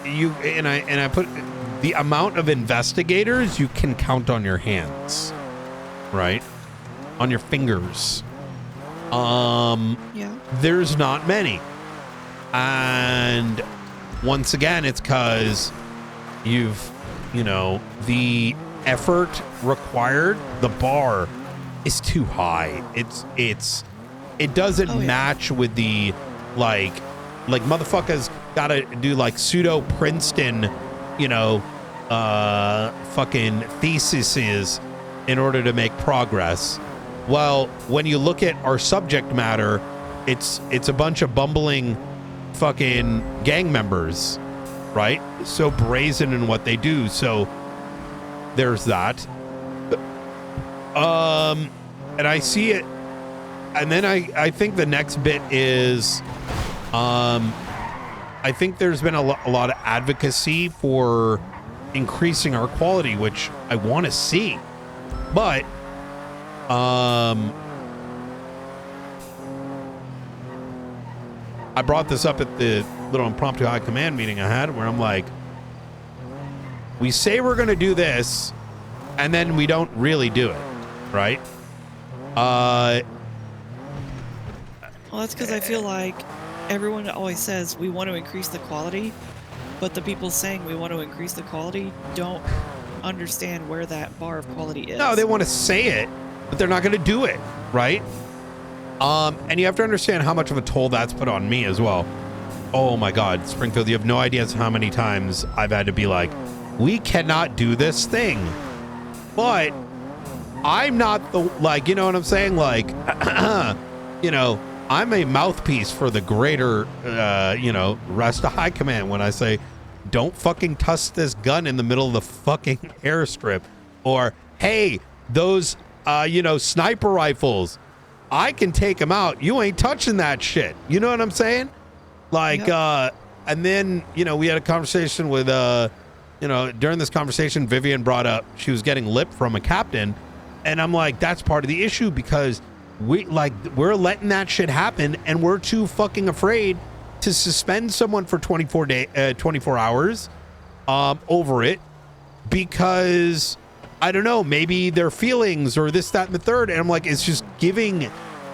I put the amount of investigators you can count on your hands, right? On your fingers. There's not many. And once again, it's because the effort required, the bar is too high. It doesn't match with the like motherfuckers gotta do like pseudo Princeton, fucking theses in order to make progress. Well, when you look at our subject matter, it's a bunch of bumbling fucking gang members, right? So brazen in what they do. So there's that. And I see it. And then I think the next bit is, I think there's been a lot of advocacy for increasing our quality, which I want to see. But, I brought this up at the little impromptu high command meeting I had where I'm like, we say we're going to do this and then we don't really do it, right? Well, that's because I feel like everyone always says we want to increase the quality, but the people saying we want to increase the quality don't understand where that bar of quality is. No, they want to say it, but they're not going to do it, right? And you have to understand how much of a toll that's put on me as well. Oh my God, Springfield, you have no idea how many times I've had to be like, we cannot do this thing. But I'm not the, like, you know what I'm saying? Like, you know, I'm a mouthpiece for the greater, you know, rest of high command when I say, don't fucking toss this gun in the middle of the fucking airstrip. Or, hey, those, you know, sniper rifles, I can take them out. You ain't touching that shit. You know what I'm saying? Like, and then, you know, we had a conversation with, you know, during this conversation, Vivian brought up she was getting lip from a captain. And I'm like, that's part of the issue because we're letting that shit happen and we're too fucking afraid to suspend someone for 24 hours over it because, I don't know, maybe their feelings or this, that, and the third. And I'm like, it's just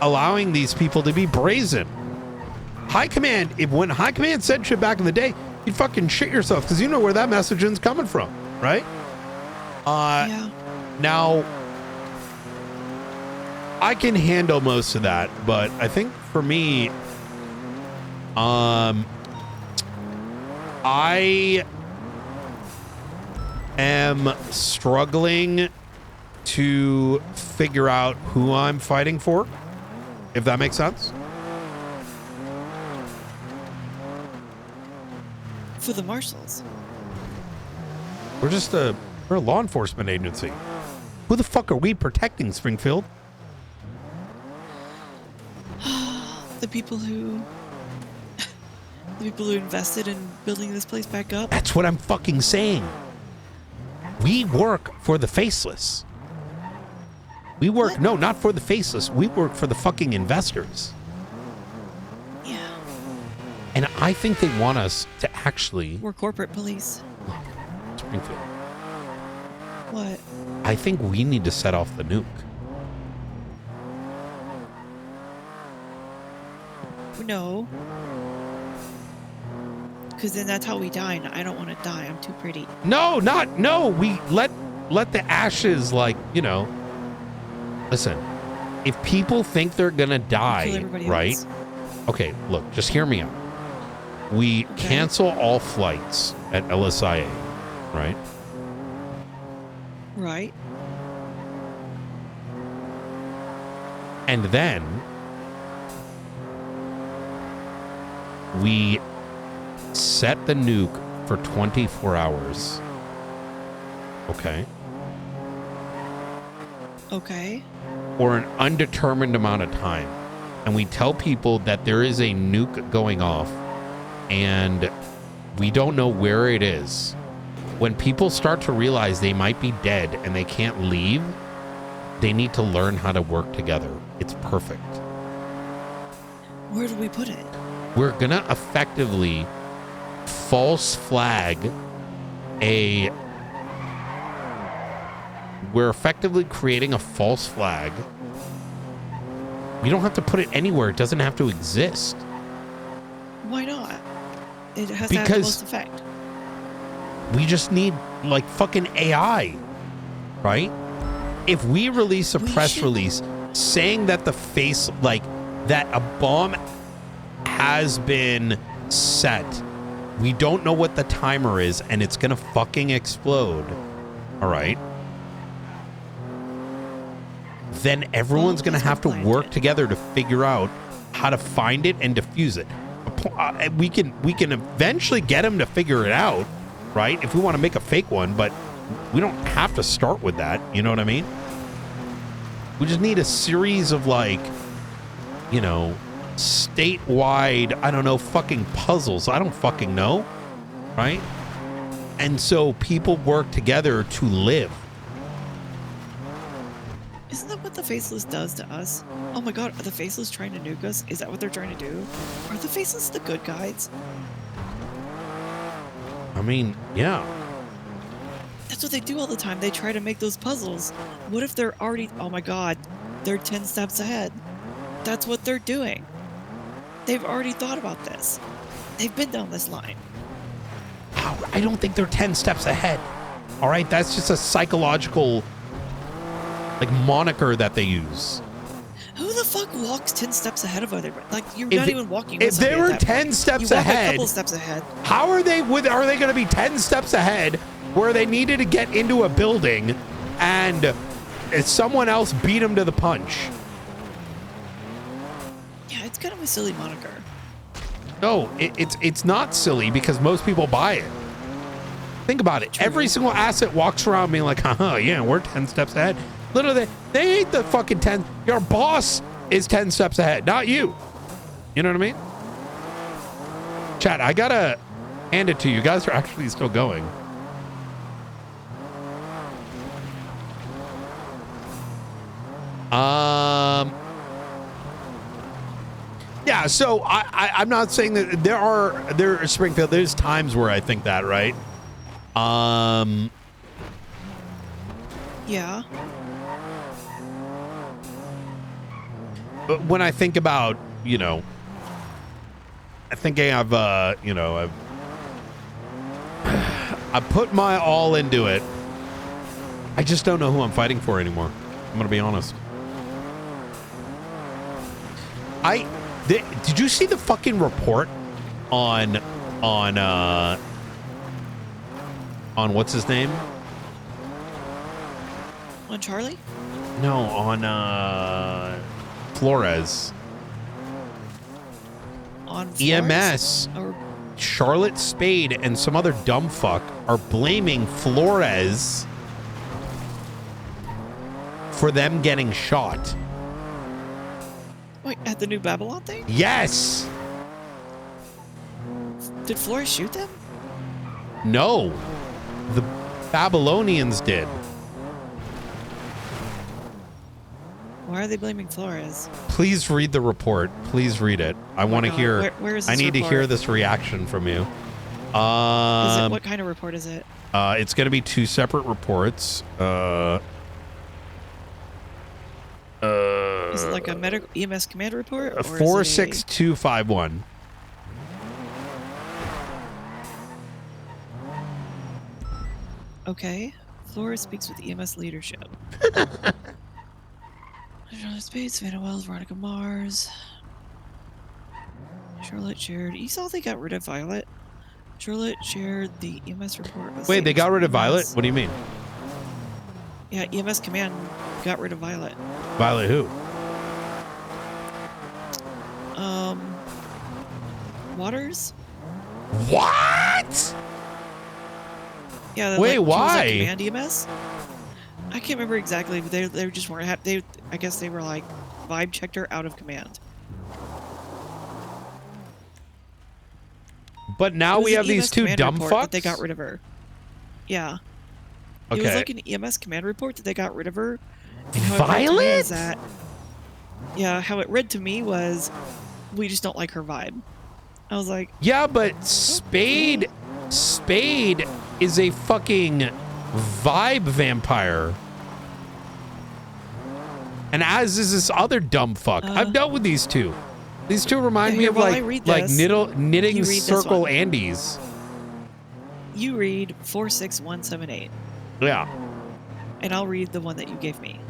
allowing these people to be brazen. High command, when high command said shit back in the day, you'd fucking shit yourself because you know where that messaging's coming from, right? Yeah. Now, I can handle most of that, but I think for me, I am struggling to figure out who I'm fighting for, if that makes sense. For the marshals. We're a law enforcement agency. Who the fuck are we protecting, Springfield? The people who invested in building this place back up. That's what I'm fucking saying. We work for the faceless. We work, no, not for the faceless. We work for the fucking investors. Yeah. And I think they want us to actually... We're corporate police. Springfield. What? I think we need to set off the nuke. No. Because then that's how we die, and I don't want to die. I'm too pretty. No, we let the ashes, like, you know, listen, if people think they're gonna die, right? Else. Okay, look, just hear me out. We cancel all flights at LSIA, right? Right. And then we set the nuke for 24 hours. Okay. Okay. Or an undetermined amount of time. And we tell people that there is a nuke going off and we don't know where it is. When people start to realize they might be dead and they can't leave, they need to learn how to work together. It's perfect. Where do we put it? We're gonna effectively false flag we're effectively creating a false flag. We don't have to put it anywhere. It doesn't have to exist. Why not? It has to have the most effect. We just need, like, fucking AI, right? If we release a press release saying that that a bomb has been set, we don't know what the timer is, and it's gonna fucking explode, all right? Then everyone's gonna have to work together to figure out how to find it and defuse it. We can eventually get them to figure it out, right? If we want to make a fake one, but we don't have to start with that. You know what I mean? We just need a series of, like, you know, statewide, I don't know, fucking puzzles. I don't fucking know, right? And so people work together to live. Isn't that what the Faceless does to us? Oh my god, are the Faceless trying to nuke us? Is that what they're trying to do? Are the Faceless the good guys? I mean, yeah. That's what they do all the time. They try to make those puzzles. What if they're already... Oh my god, they're 10 steps ahead. That's what they're doing. They've already thought about this. They've been down this line. I don't think they're 10 steps ahead. All right, that's just a psychological like moniker that they use. Who the fuck walks 10 steps ahead of other? Like you're If not it- even walking. if with somebody they were at that 10 point. steps you walk ahead- a couple steps ahead. How are they going to be 10 steps ahead where they needed to get into a building and someone else beat them to the punch? Yeah, it's kind of a silly moniker. No, it's not silly because most people buy it. Think about it. Every single asset walks around being like, yeah, we're 10 steps ahead. Literally, they ain't the fucking 10. Your boss is 10 steps ahead, not you. You know what I mean? Chat, I gotta hand it to you. You guys are actually still going. Yeah, so I'm not saying that there Springfield, there's times where I think that, right? Yeah. But when I think about, you know, I think I've put my all into it. I just don't know who I'm fighting for anymore. I'm gonna be honest. Did you see the fucking report on what's his name? On Charlie? No, on Flores. On EMS. Or Charlotte Spade and some other dumb fuck are blaming Flores for them getting shot. wait, at the New Babylon thing? Yes. Did Flores shoot them? No. The Babylonians did. Why are they blaming Flores? Please read the report. Please read it. I want to God. hear. Where is I this need to hear report? this reaction from you. Is it, what kind of report is it? It's going to be two separate reports. Is it like a medical EMS command report? Or is it 46251. Okay. Flores speaks with EMS leadership. Charlotte Spade, Savannah Wells, Veronica Mars. Charlotte shared. You saw they got rid of Violet. Charlotte shared the EMS report. With Wait, they got rid of EMS. Violet? What do you mean? Yeah, EMS command got rid of Violet. Violet who? Waters? What? Yeah. Wait, she was why? at command EMS. I can't remember exactly, but they just weren't happy. I guess they were like vibe checked her out of command. But now It was we an have these EMS two command dumb report fucks? that they got rid of her. Yeah. It was Okay. like an EMS command report that they got rid of her. And how it read to me Violet? is that, yeah, how it read to me was, we just don't like her vibe. I was like, Yeah, but Spade is a fucking vibe vampire. And as is this other dumb fuck. I've dealt with these two. These two remind Yeah, me here, of while I like read like this, knitting you read this circle one. Andes. you read 46178, Yeah. and I'll read the one that you gave me.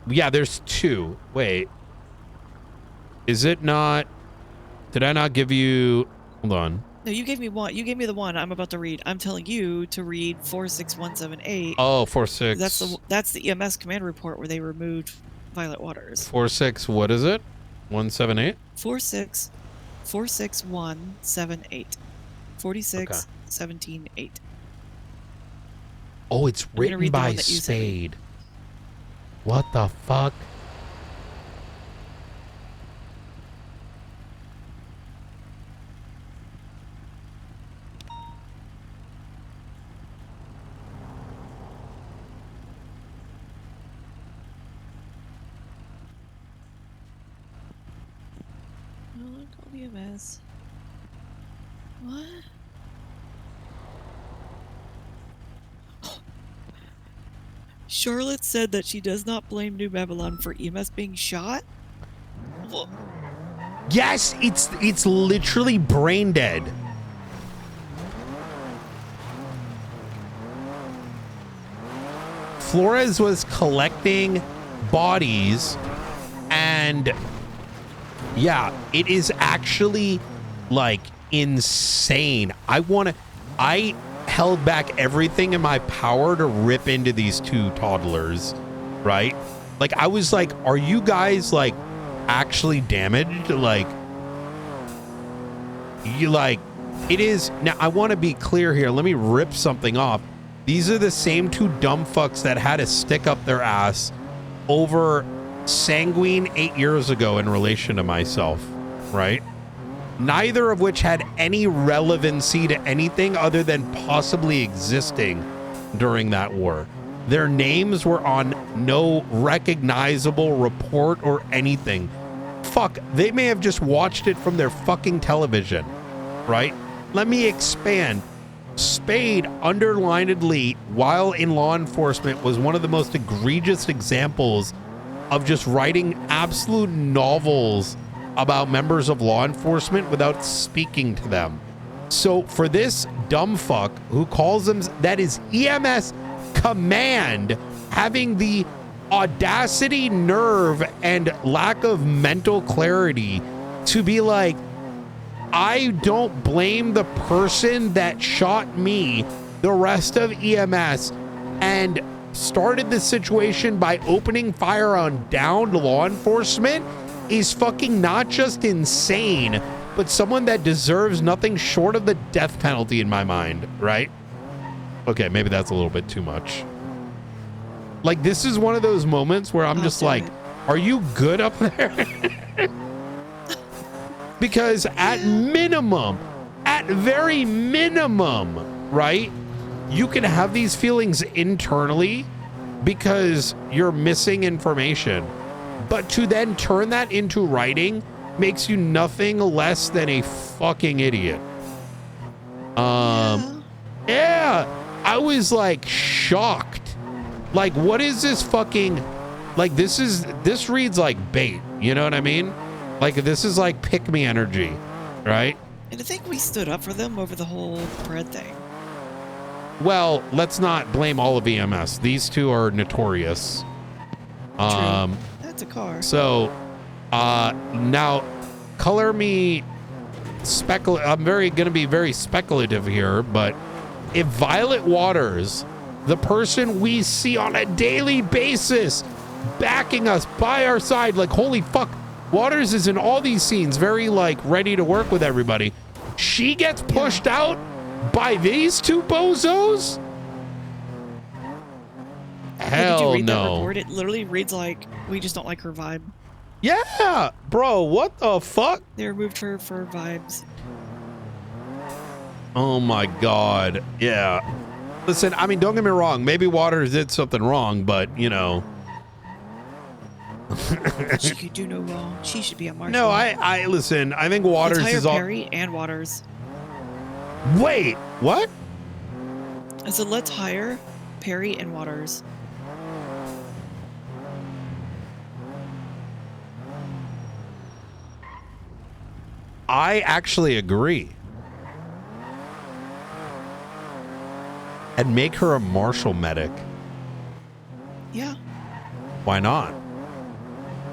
Yeah, there's two. Wait. Is it not? Did I not give you? Hold on. No, you gave me one. You gave me the one I'm about to read. I'm telling you to read 46178. Oh, 46. That's the EMS command report where they removed Violet Waters. 46. What is it? 178. 46178. 46178. Oh, it's I'm gonna written read the by one that you sent me. Spade. What the fuck? Oh, call EMS. What? Charlotte said that she does not blame New Babylon for EMS being shot. Yes, it's literally brain dead. Flores was collecting bodies, and yeah, it is actually like insane. I held back everything in my power to rip into these two toddlers, right? Like, I was like, are you guys like actually damaged? Like, you like, it is. Now, I want to be clear here. Let me rip something off. These are the same two dumb fucks that had a stick up their ass over Sanguine 8 years ago in relation to myself, right? Neither of which had any relevancy to anything other than possibly existing during that war. Their names were on no recognizable report or anything. Fuck, they may have just watched it from their fucking television, right? Let me expand. Spade, underlinedly, while in law enforcement, was one of the most egregious examples of just writing absolute novels about members of law enforcement without speaking to them. So for this dumb fuck who calls them, that is EMS command, having the audacity, nerve, and lack of mental clarity to be like, I don't blame the person that shot me, the rest of EMS, and started the situation by opening fire on downed law enforcement is fucking not just insane, but someone that deserves nothing short of the death penalty in my mind, right? Okay, maybe that's a little bit too much. Like, this is one of those moments where I'm just like, are you good up there? Because at minimum, at very minimum, right? You can have these feelings internally because you're missing information. But to then turn that into writing makes you nothing less than a fucking idiot. Yeah, I was like shocked. Like, what is this fucking, like, this reads like bait, you know what I mean? Like, this is like pick me energy, right? And I think we stood up for them over the whole bread thing. Well, let's not blame all of EMS. These two are notorious. True. That's a car. So, now, color me I'm gonna be very speculative here, but if Violet Waters, the person we see on a daily basis, backing us by our side, like, holy fuck, Waters is in all these scenes, very like ready to work with everybody. She gets pushed out by these two bozos? Hell Did you read that no. report? It literally reads like, we just don't like her vibe. Yeah, bro, what the fuck? They removed her for vibes. Oh my God. Yeah. Listen, I mean, don't get me wrong. Maybe Waters did something wrong, but you know. She could do no wrong. She should be a marshal. No, I listen. I think Waters Let's hire is all. Perry and Waters. Wait, what? I said, let's hire Perry and Waters. I actually agree. And make her a marshal medic. Yeah. Why not?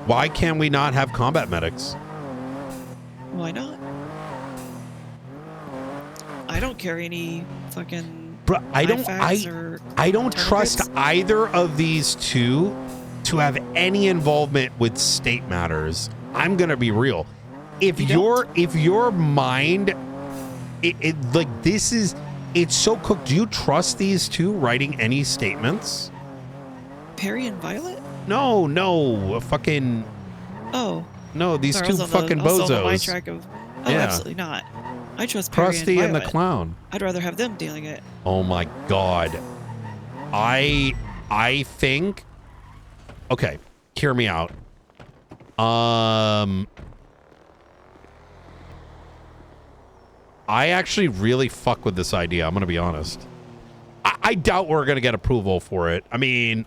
Why can we not have combat medics? Why not? I don't carry any fucking. Bro, I don't trust targets. either of these two to have any involvement with state matters. I'm gonna be real. If your mind, like this is, it's so cooked. Do you trust these two writing any statements? Perry and Violet? No, fucking. Oh. No, these Sorry, two I was on fucking I was on my bozos. track of. Oh, Yeah. absolutely not. I trust Perry Krusty and the Violet. Clown. I'd rather have them dealing it. Oh my God. I think. Okay, hear me out. I actually really fuck with this idea. I'm gonna be honest. I doubt we're gonna get approval for it. I mean,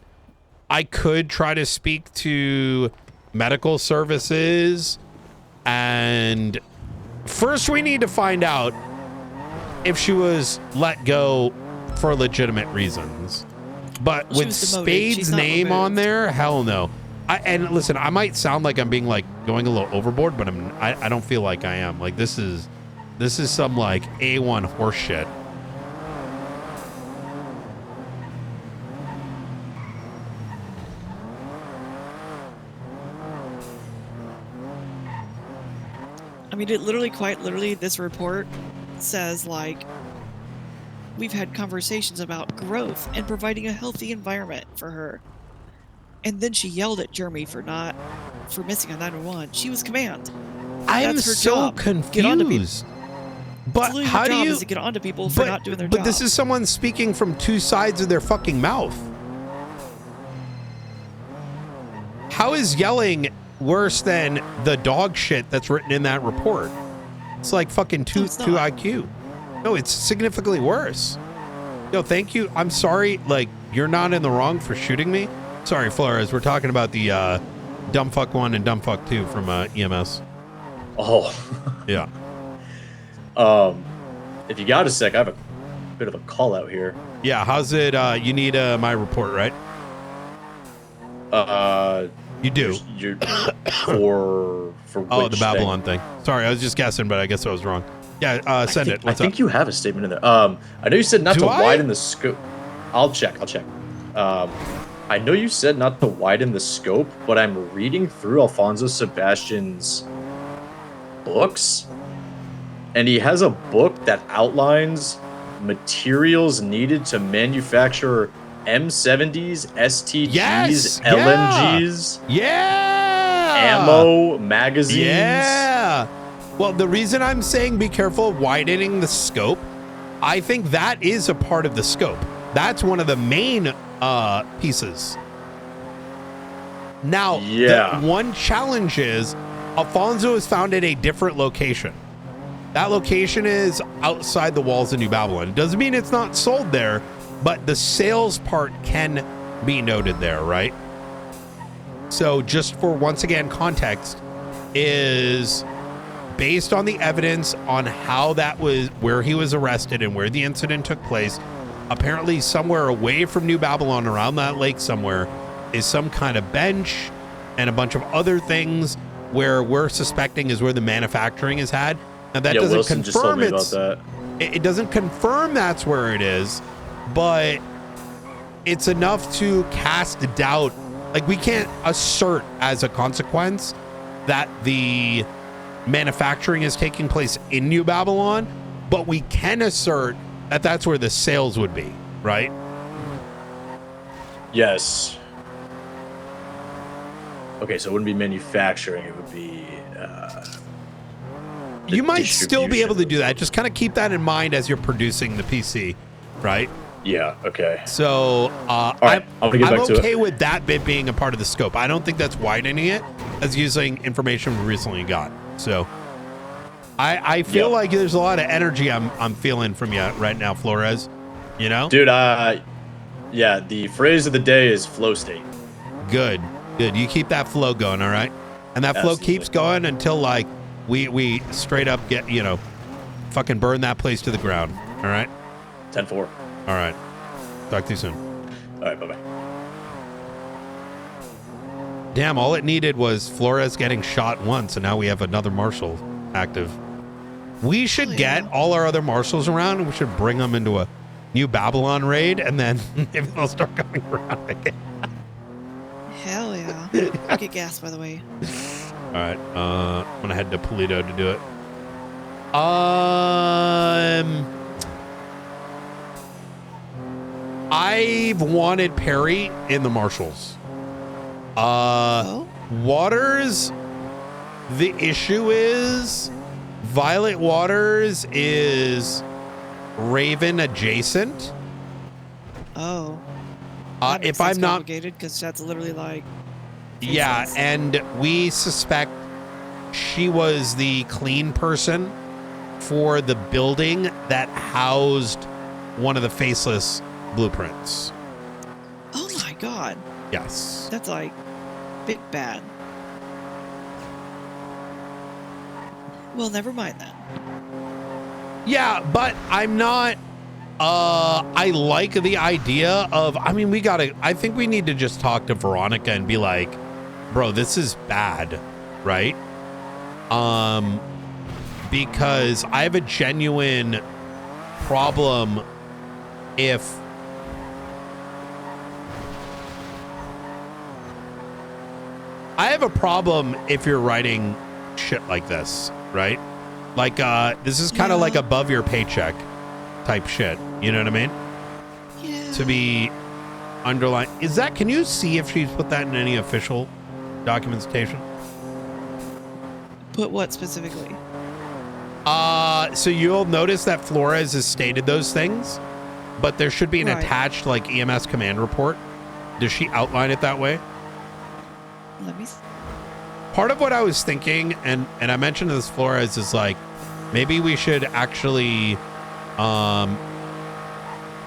I could try to speak to medical services, and first we need to find out if she was let go for legitimate reasons. But She with was demoted. Spade's She's not name on removed. there, hell no. And listen, I might sound like I'm being like going a little overboard, but I don't feel like I am. Like this is some like A1 horse shit. I mean, it literally, quite literally, this report says, like, we've had conversations about growth and providing a healthy environment for her. And then she yelled at Jeremy for missing a 911. She was command. I'm That's her so job. Get onto people. confused. But Literally how her do job you? is to get onto people for not doing their but job. this is someone speaking from two sides of their fucking mouth. How is yelling worse than the dog shit that's written in that report? It's like fucking two IQ. No, it's significantly worse. Yo, thank you. I'm sorry. Like, you're not in the wrong for shooting me. Sorry, Flores. We're talking about the dumb fuck 1 and dumb fuck 2 from EMS. Oh. Yeah. If you got a sec, I have a bit of a call out here. Yeah, how's it? You need my report, right? You do. You're for Oh, which the Babylon thing. Sorry, I was just guessing, but I guess I was wrong. Yeah, send it. I think you have a statement in there. I know you said not to widen the scope. I'll check. I know you said not to widen the scope, but I'm reading through Alfonso Sebastian's books, and he has a book that outlines materials needed to manufacture M70s, STGs, Yes, LMGs, ammo, magazines. Yeah. Well, the reason I'm saying be careful of widening the scope, I think that is a part of the scope. That's one of the main pieces. Now, the one challenge is Alfonso is found at a different location. That location is outside the walls of New Babylon. It doesn't mean it's not sold there, but the sales part can be noted there, right? So just for, once again, context, is based on the evidence on how that was, where he was arrested and where the incident took place, apparently somewhere away from New Babylon, around that lake somewhere, is some kind of bench and a bunch of other things where we're suspecting is where the manufacturing is had. Now that doesn't Wilson just told confirm me about that. it doesn't confirm that's where it is, but it's enough to cast doubt. Like, we can't assert as a consequence that the manufacturing is taking place in New Babylon, but we can assert that that's where the sales would be, right? Yes. Okay, so it wouldn't be manufacturing, it would be You might still be able to do that. Just kind of keep that in mind as you're producing the PC, right? Yeah, okay. So right, I'm okay with that bit being a part of the scope. I don't think that's widening it as using information we recently got. So I feel like there's a lot of energy I'm feeling from you right now, Flores. You know? Dude, yeah, the phrase of the day is flow state. Good. You keep that flow going, all right? And that flow keeps going until, like, we straight up get, fucking burn that place to the ground. All right? 10-4. All right. Talk to you soon. All right, bye-bye. Damn, all it needed was Flores getting shot once, and now we have another marshal active. We should get all our other marshals around, and we should bring them into a New Babylon raid, and then maybe they'll start coming around again. Hell yeah. I get gas, by the way. All right, I'm gonna head to Polito to do it. I've wanted Perry in the marshals. Waters. The issue is Violet Waters is Raven adjacent. Oh. If I'm not complicated, because that's literally like. Yeah, and we suspect she was the clean person for the building that housed one of the faceless blueprints. Oh my god. Yes. That's like big bad. Well, never mind then. Yeah, but I'm not I like the idea of, I mean, I think we need to just talk to Veronica and be like, bro, this is bad, right? Because I have a genuine problem if I have a problem if you're writing shit like this, right? Like, this is kind of like above your paycheck type shit. You know what I mean? Yeah. To be underlined. Is that, can you see if she's put that in any official documentation? Put what specifically? So you'll notice that Flores has stated those things, but there should be an attached like EMS command report. Does she outline it that way? Let me see. Part of what I was thinking, and I mentioned this Flores, is like, maybe we should actually,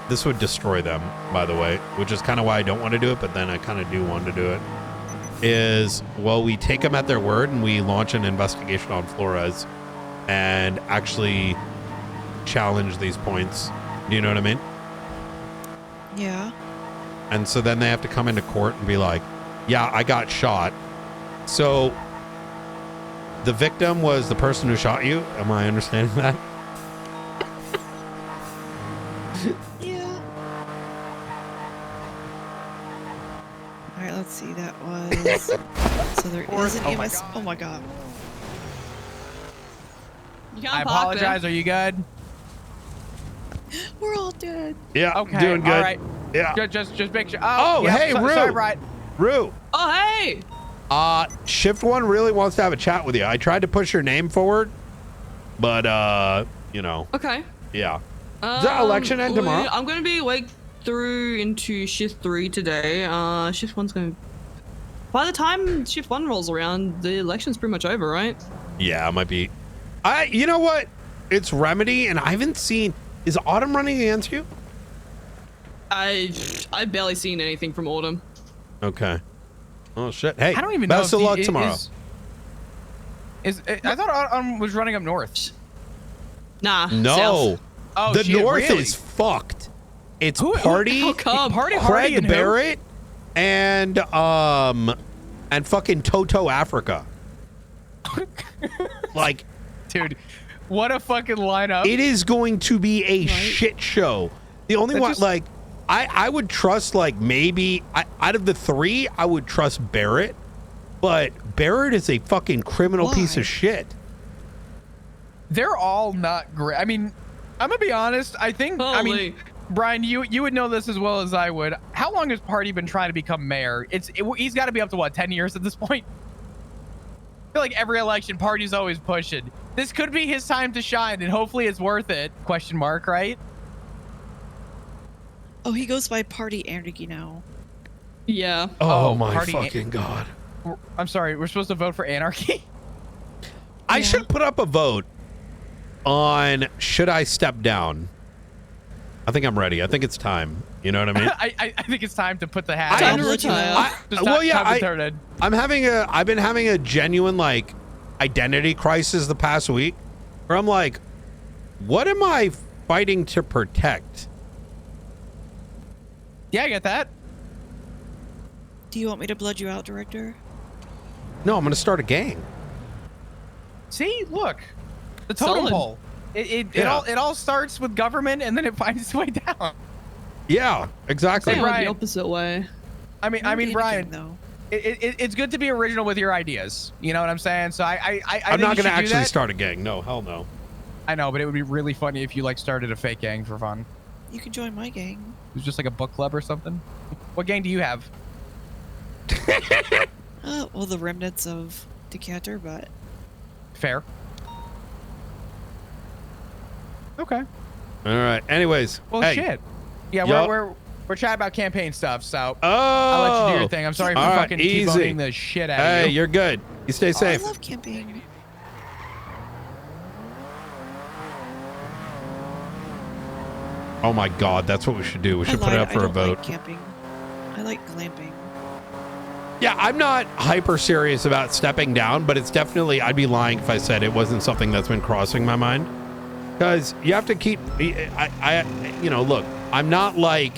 this would destroy them, by the way, which is kind of why I don't want to do it, but then I kind of do want to do it, is, well, we take them at their word and we launch an investigation on Flores and actually challenge these points. Do you know what I mean? Yeah. And so then they have to come into court and be like, yeah, I got shot. So the victim was the person who shot you. Am I understanding that? Yeah. All right, let's see. That was. So there is an EMS. Oh my god. I apologize. Are you good? We're all dead. Yeah, Okay. doing good. All right. Yeah. Just make sure. Oh, yeah, hey, Rue. Sorry, Brian. Rue. Oh, hey. Shift 1 really wants to have a chat with you. I tried to push your name forward, but you know. Okay. Yeah. Is that election end tomorrow? I'm going to be awake through into shift 3 today. Shift 1's going to... By the time shift 1 rolls around, the election's pretty much over, right? Yeah, it might be. You know what? It's Remedy, and I haven't seen... Is Autumn running against you? I've barely seen anything from Autumn. Okay. Oh, shit. Hey, I don't even know. best of luck tomorrow. I thought Autumn was running up north. Nah. No. South. Oh, the shit, north really? is fucked. It's Who- Party, how come? Party Hardy Craig and who? Barrett, and fucking Toto Africa. Like, dude, what a fucking lineup. it is going to be a shit show. The only one, like, I would trust, like, maybe out of the three, I would trust Barrett, but Barrett is a fucking criminal piece of shit. They're all not great. I mean, I'm gonna be honest. I think. I mean, Brian, you would know this as well as I would. How long has Party been trying to become mayor? He's got to be up to what, 10 years at this point. I feel like every election, Party's always pushing. This could be his time to shine, and hopefully it's worth it. Question mark, right? Oh, he goes by Party Anarchy now. Yeah. Oh, my Party fucking God. I'm sorry. We're supposed to vote for Anarchy? I should put up a vote on should I step down. I think I'm ready. I think it's time. You know what I mean? I think it's time to put the hat Time on. to retire. I've been having a genuine like identity crisis the past week where I'm like, what am I fighting to protect? Yeah, I get that. Do you want me to blood you out, Director? No, I'm gonna start a gang. See, look, the totem Solid. pole. It all starts with government, and then it finds its way down. Yeah, exactly. Hey, Or the Brian. opposite way. I mean, Brian. Though. It's good to be original with your ideas. You know what I'm saying? So I I'm not think you gonna should do actually that. start a gang. No, hell no. I know, but it would be really funny if you like started a fake gang for fun. You can join my gang. It was just like a book club or something. What gang do you have? Well, the remnants of Decanter, but Fair. Okay. All right. Anyways. Well, hey, shit. Yeah, y'all- we're chatting about campaign stuff, so Oh, I'll let you do your thing. I'm sorry for all right, fucking easy. T-boning the shit out of Hey, you. you're good. You stay safe. I love camping. Oh my God, that's what we should do. We should put it up for a vote. Like camping. I like glamping. Yeah, I'm not hyper serious about stepping down, but it's definitely, I'd be lying if I said it wasn't something that's been crossing my mind. Because you have to keep, you know, look, I'm not like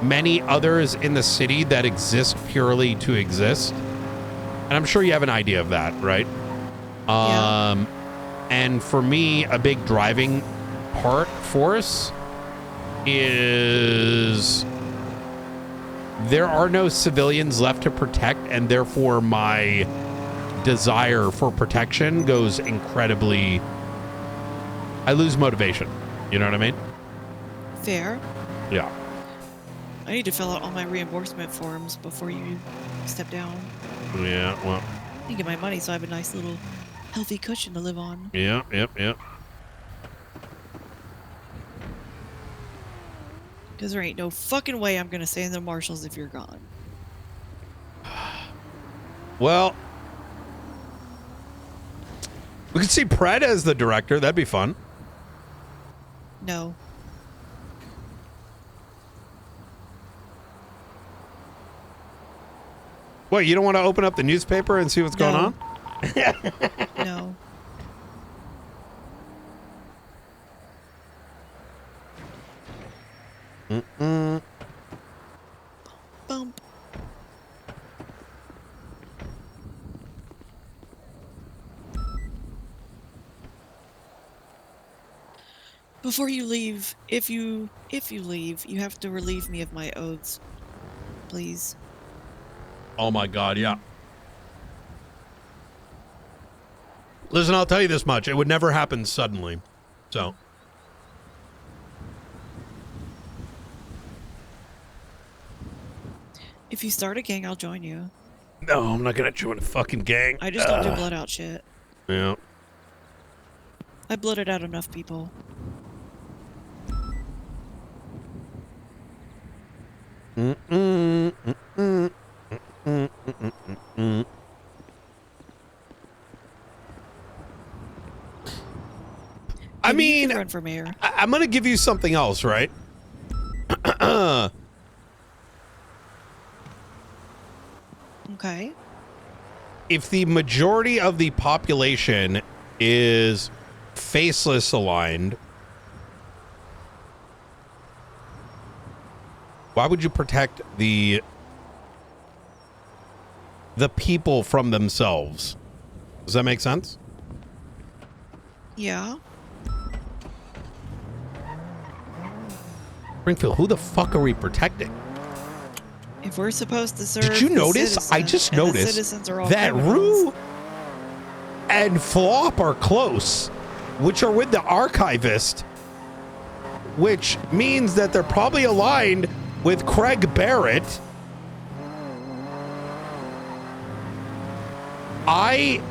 many others in the city that exist purely to exist. And I'm sure you have an idea of that, right? Yeah. And for me, a big driving force is there are no civilians left to protect, and therefore my desire for protection goes incredibly, I lose motivation. You know what I mean? Fair. Yeah. I need to fill out all my reimbursement forms before you step down. Yeah, well. I get my money so I have a nice little healthy cushion to live on. Yeah, yep. Because there ain't no fucking way I'm going to stay in the marshals if you're gone. Well, we could see Pred as the director. That'd be fun. No. What, you don't want to open up the newspaper and see what's going on? No. Bump. Before you leave, if you leave, you have to relieve me of my oaths. Please. Oh my God, yeah. Listen, I'll tell you this much. It would never happen suddenly. So. If you start a gang, I'll join you. No, I'm not going to join a fucking gang. I just don't do blood out shit. Yeah. I blooded out enough people. I mean, run for mayor. I'm going to give you something else, right? Okay. If the majority of the population is faceless aligned, why would you protect the people from themselves? Does that make sense? Yeah. Springfield, who the fuck are we protecting? If we're supposed to serve Did you the notice? I citizens, just and the noticed citizens are all that criminals. Rue and Flop are close, which are with the archivist, which means that they're probably aligned with Craig Barrett. I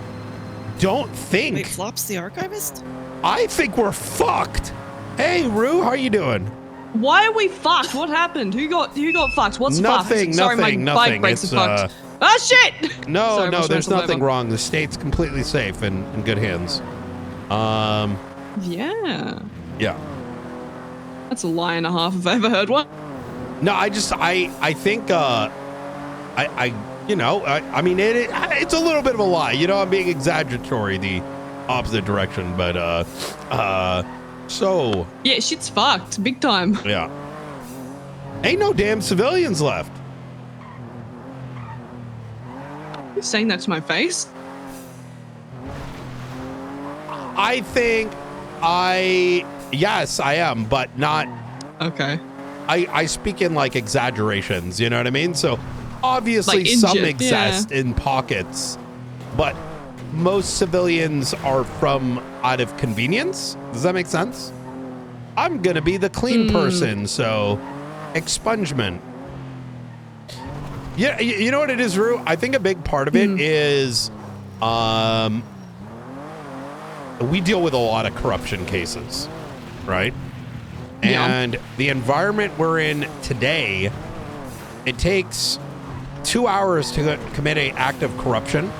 don't think. Wait, Flop's the archivist? I think we're fucked. Hey, Rue, how you doing? Why are we fucked? What happened? Who got fucked? What's Nothing, fucked? Sorry, my nothing. bike brakes It's, are fucked. Ah, shit! No, Sorry, no, my there's special nothing flavor. wrong. The state's completely safe and in good hands. Yeah. Yeah. That's a lie and a half if I ever heard one. No, I think, you know, I mean, it's a little bit of a lie. You know, I'm being exaggeratory, the opposite direction, but, so. Yeah, shit's fucked. Big time. Yeah. Ain't no damn civilians left. You saying that to my face? I think yes, I am, but not. Okay. I speak in like exaggerations, you know what I mean? So obviously Like some injured, exist in pockets, but most civilians are from out of convenience. Does that make sense? I'm going to be the clean person, so expungement. Yeah, you know what it is, Rue? I think a big part of it is we deal with a lot of corruption cases, right? Yeah. And the environment we're in today, it takes 2 hours to commit an act of corruption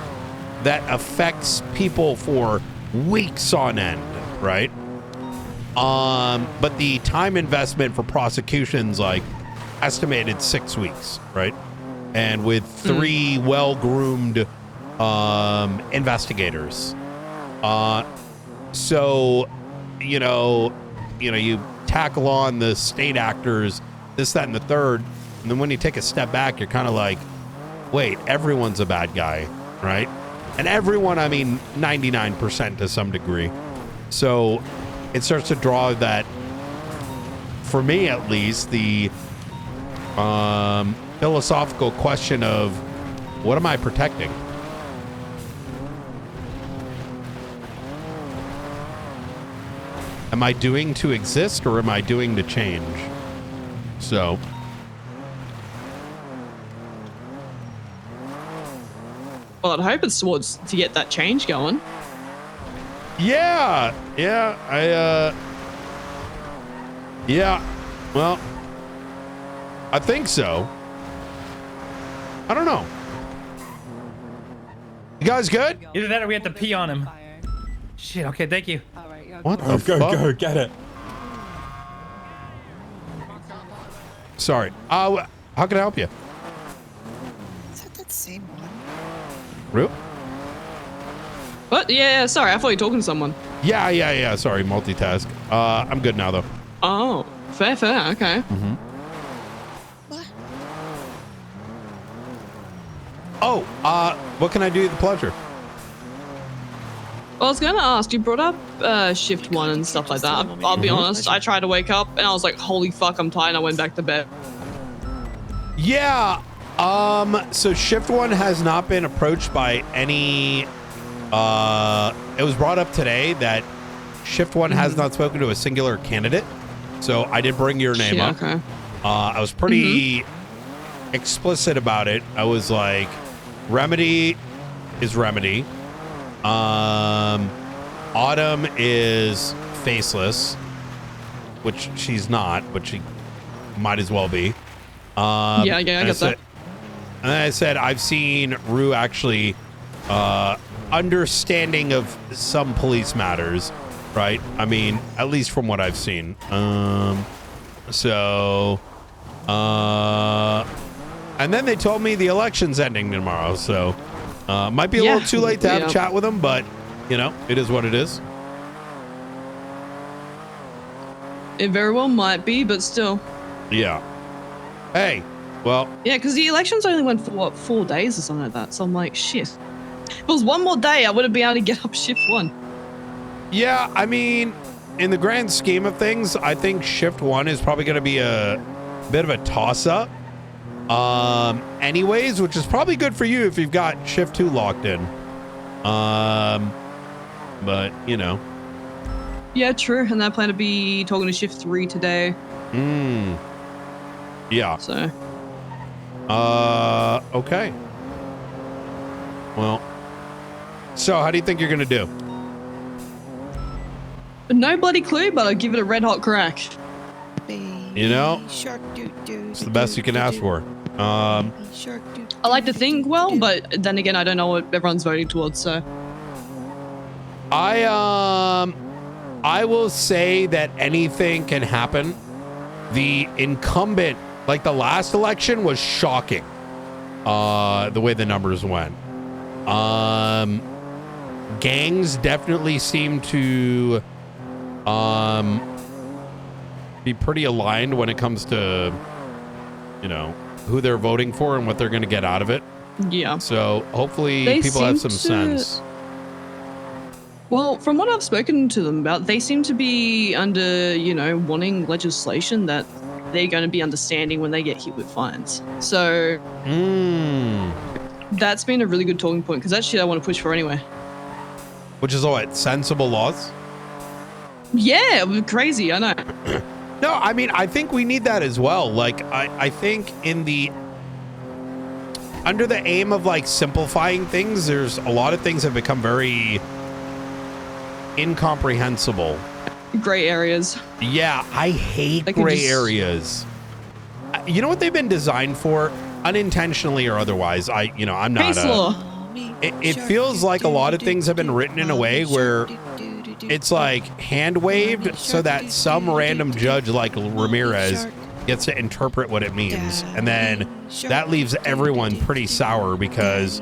that affects people for weeks on end, right? But the time investment for prosecution's like estimated 6 weeks, right? And with 3 well-groomed investigators. So you tackle on the state actors, this, that, and the third. And then when you take a step back, you're kind of like, wait, everyone's a bad guy, right? And everyone, I mean, 99% to some degree. So it starts to draw that, for me at least, the philosophical question of, what am I protecting? Am I doing to exist, or am I doing to change? So. Well, I'd hope it's towards to get that change going. Yeah. Well, I think so. I don't know. You guys good? Either that or we have to pee on him. Shit, okay, thank you. What the fuck? Go, get it. Sorry. How can I help you? Is that that same one? Root? What? Yeah, sorry, I thought you were talking to someone. Yeah. Sorry, multitask. I'm good now, though. Oh, fair, okay. Mm-hmm. Oh, what can I do you the pleasure? Well, I was going to ask, you brought up shift 1 and stuff like that. I'll be honest, I tried to wake up and I was like, holy fuck, I'm tired, and I went back to bed. Yeah, so shift 1 has not been approached by any, it was brought up today that shift 1 has not spoken to a singular candidate. So I did bring your name up. Okay. I was pretty explicit about it. I was like, Remedy is Remedy. Autumn is faceless, which she's not, but she might as well be. Yeah, I get that. And then I said, I've seen Rue actually understanding of some police matters, right? I mean, at least from what I've seen. And then they told me the election's ending tomorrow, so might be a little too late to have a chat with them, but you know, it is what it is. It very well might be, but still. Yeah. Hey, well. Yeah, because the elections only went for what, 4 days or something like that. So I'm like, shit. If it was one more day, I would have been able to get up shift 1. Yeah, I mean, in the grand scheme of things, I think shift 1 is probably going to be a bit of a toss-up. Anyways, which is probably good for you if you've got shift 2 locked in. But you know. Yeah, true. And I plan to be talking to shift 3 today. Yeah. So. Okay. Well. So, how do you think you're gonna do? No bloody clue, but I'll give it a red hot crack. You know, it's the best you can ask for. I like to think well, but then again, I don't know what everyone's voting towards, so. I will say that anything can happen. The incumbent, like the last election, was shocking. The way the numbers went. Gangs definitely seem to be pretty aligned when it comes to, you know, who they're voting for and what they're going to get out of it. Yeah. So hopefully people have some sense. Well, from what I've spoken to them about, they seem to be under, you know, wanting legislation that they're going to be understanding when they get hit with fines. So that's been a really good talking point, because that's shit I want to push for anyway. Which is what? Sensible laws? Yeah, crazy, I know. No, I mean, I think we need that as well. Like, I think under the aim of like simplifying things, there's a lot of things that become very incomprehensible. Gray areas. Yeah, I hate gray areas. You know what they've been designed for, unintentionally or otherwise. I'm not. It feels like a lot of things have been written in a way where it's like hand waved so that some random judge like Ramirez gets to interpret what it means, and then that leaves everyone pretty sour because,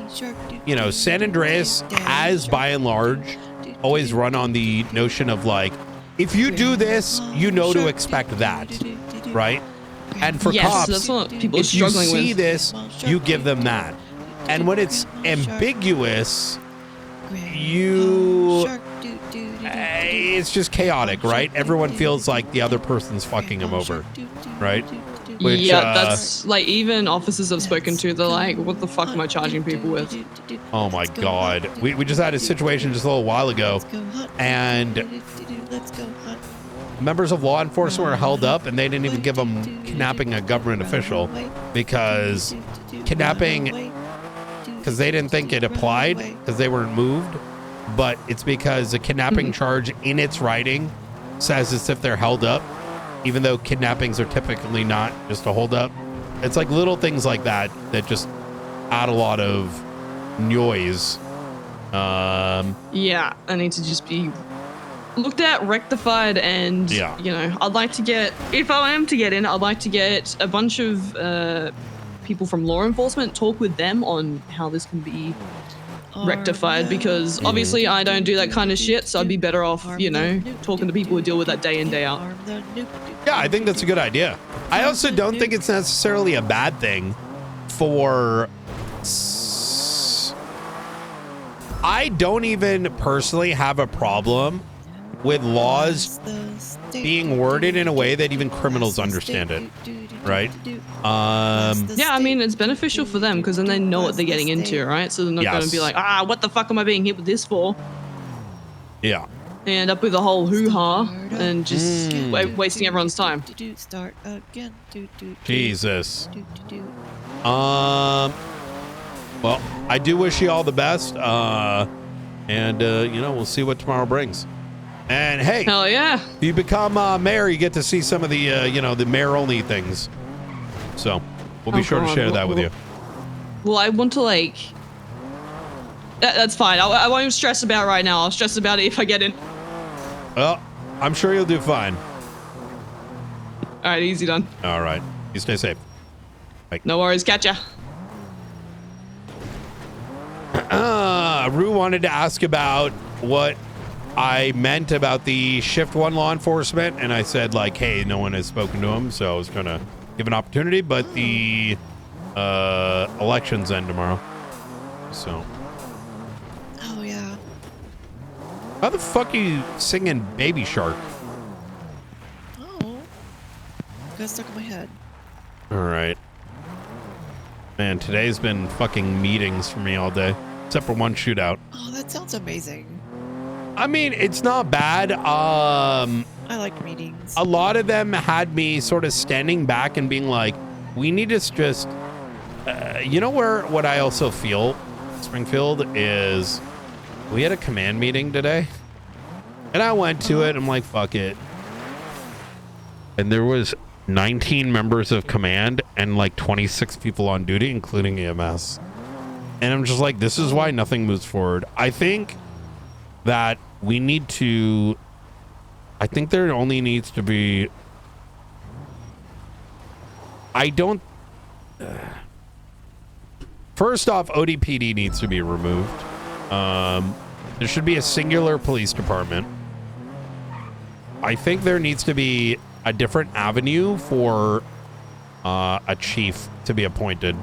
you know, San Andreas has by and large always run on the notion of like, if you do this, you know to expect that, right? And for Yes, cops, that's what people are if you struggling see with. this, you give them that. And when it's ambiguous, it's just chaotic, right? Everyone feels like the other person's fucking them over, right? Which, yeah, that's like even officers I've spoken to, they're like, what the fuck am I charging people with? oh my God. We just had a situation just a little while ago, and members of law enforcement were held up, and they didn't even give them kidnapping a government official because kidnapping, because they didn't think it applied because they weren't moved, but it's because the kidnapping charge in its writing says as if they're held up, even though kidnappings are typically not just a hold up. It's like little things like that that just add a lot of noise. Yeah, I need to just be looked at, rectified, and Yeah. you know, I'd like to get, if I am to get in, I'd like to get a bunch of people from law enforcement, talk with them on how this can be rectified, because obviously I don't do that kind of shit, so I'd be better off, you know, talking to people who deal with that day in, day out. Yeah, I think that's a good idea. I also don't think it's necessarily a bad thing for... I don't even personally have a problem with laws being worded in a way that even criminals understand it, right? Yeah, I mean, it's beneficial for them because then they know what they're getting into, right? So they're not going to be like, what the fuck am I being hit with this for? Yeah. They end up with a whole hoo-ha and just wasting everyone's time. Jesus. Well, I do wish you all the best. And you know, we'll see what tomorrow brings. And hey, hell yeah, if you become mayor, you get to see some of the you know, the mayor only things. So we'll be sure to share that with you. Well, I want to like. That's fine. I won't even stress about it right now. I'll stress about it if I get in. Well, I'm sure you'll do fine. All right, easy done. All right, you stay safe. Bye. No worries. Catch ya. Rue wanted to ask about what I meant about the shift 1 law enforcement, and I said like, hey, no one has spoken to him, so I was gonna give an opportunity, but the elections end tomorrow, so. Oh yeah. How the fuck are you singing Baby Shark? Oh, got stuck in my head. All right, man, today's been fucking meetings for me all day, except for one shootout. Oh, that sounds amazing. I mean, it's not bad. I like meetings. A lot of them had me sort of standing back and being like, we need to just, you know, what I also feel, Springfield, is we had a command meeting today and I went to it. I'm like, fuck it. And there was 19 members of command and like 26 people on duty, including EMS. And I'm just like, this is why nothing moves forward. I think that we need to, I think there only needs to be, first off, ODPD needs to be removed. There should be a singular police department. I think there needs to be a different avenue for a chief to be appointed.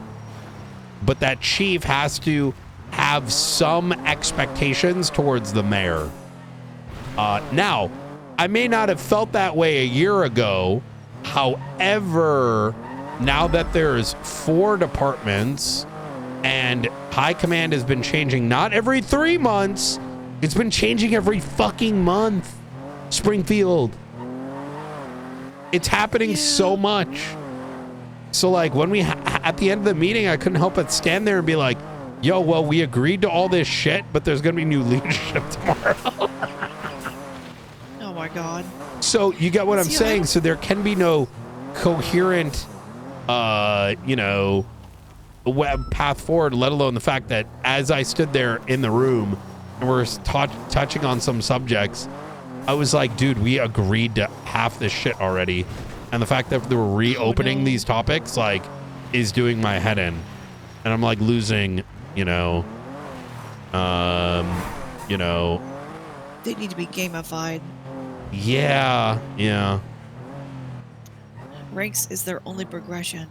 But that chief has to have some expectations towards the mayor. Now, I may not have felt that way a year ago. However, now that there's 4 departments and high command has been changing, not every 3 months, it's been changing every fucking month. Springfield. It's happening so much. So like when we, at the end of the meeting, I couldn't help but stand there and be like, yo, well, we agreed to all this shit, but there's going to be new leadership tomorrow. Oh my God. So you get what I'm saying? So there can be no coherent, you know, web path forward, let alone the fact that as I stood there in the room and we're touching on some subjects, I was like, dude, we agreed to half this shit already. And the fact that they're reopening these topics, like, is doing my head in. And I'm like losing, you know, They need to be gamified. Yeah. Yeah. Ranks is their only progression.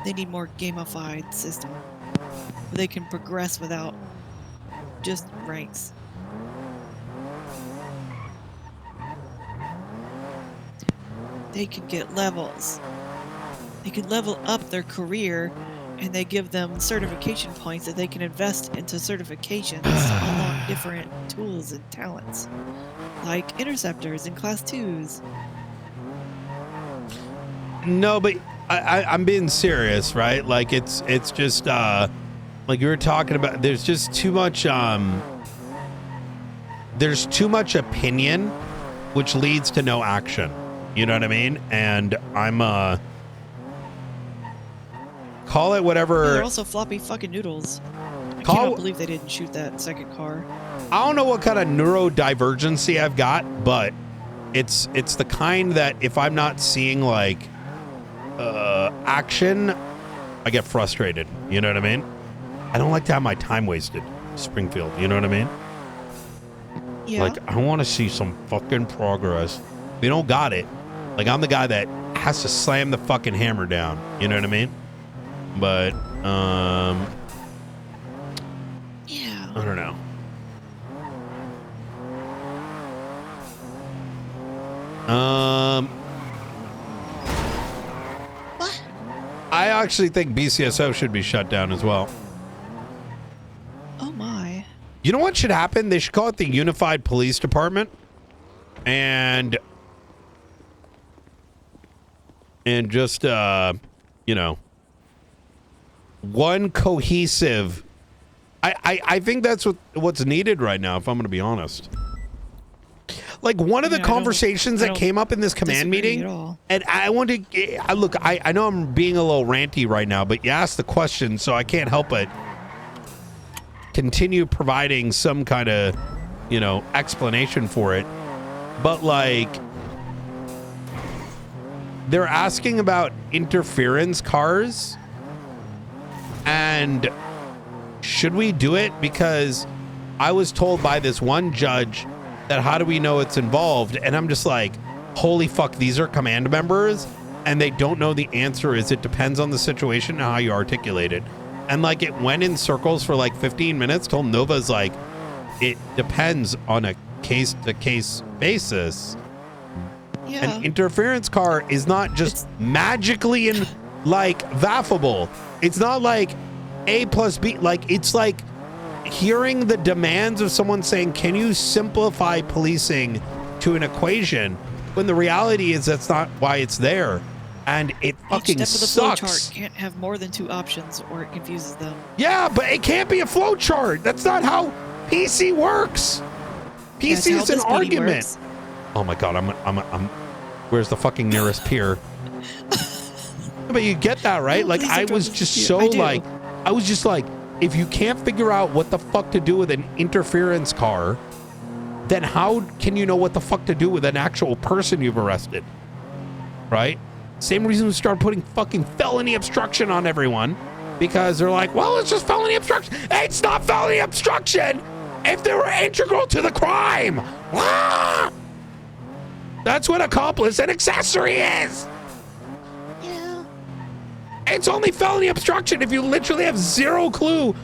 They need more gamified system where they can progress without just ranks. They can get levels. They can level up their career, and they give them certification points that they can invest into certifications to unlock different tools and talents, like interceptors and class 2s. No, but I'm being serious, right? Like it's just like you were talking about. There's just too much. There's too much opinion, which leads to no action. You know what I mean? And I'm call it whatever. They're also floppy fucking noodles. I cannot believe they didn't shoot that second car. I don't know what kind of neurodivergency I've got, but it's the kind that if I'm not seeing like action, I get frustrated. You know what I mean? I don't like to have my time wasted, Springfield. You know what I mean? Yeah. Like, I want to see some fucking progress. If you don't got it, like, I'm the guy that has to slam the fucking hammer down. You know what I mean? But, yeah. I don't know. What? I actually think BCSO should be shut down as well. Oh my. You know what should happen? They should call it the Unified Police Department. And just, you know, one cohesive. I think that's what's needed right now, if I'm going to be honest. Like one of the conversations that came up in this command meeting, and I want to look. I know I'm being a little ranty right now, but you asked the question, so I can't help but continue providing some kind of, you know, explanation for it. But like, they're asking about interference cars, and should we do it? Because I was told by this one judge that how do we know it's involved? And I'm just like, holy fuck, these are command members and they don't know the answer is it depends on the situation and how you articulate it. And like it went in circles for like 15 minutes till Nova's like, it depends on a case to case basis. Yeah. An interference car is not just magically in like vaffable. It's not like A plus B. Like it's like hearing the demands of someone saying, can you simplify policing to an equation, when the reality is that's not why it's there. And it fucking Each step of the sucks. flowchart can't have more than 2 options or it confuses them. Yeah, but it can't be a flowchart. That's not how PC works. PC is an argument. Oh my God, I'm where's the fucking nearest pier? But you get that, right? Like I was just so like, I was just like, if you can't figure out what the fuck to do with an interference car, then how can you know what the fuck to do with an actual person you've arrested? Right? Same reason we start putting fucking felony obstruction on everyone, because they're like, well, it's just felony obstruction. It's not felony obstruction if they were integral to the crime. Ah! That's what accomplice and accessory is. It's only felony obstruction if you literally have zero clue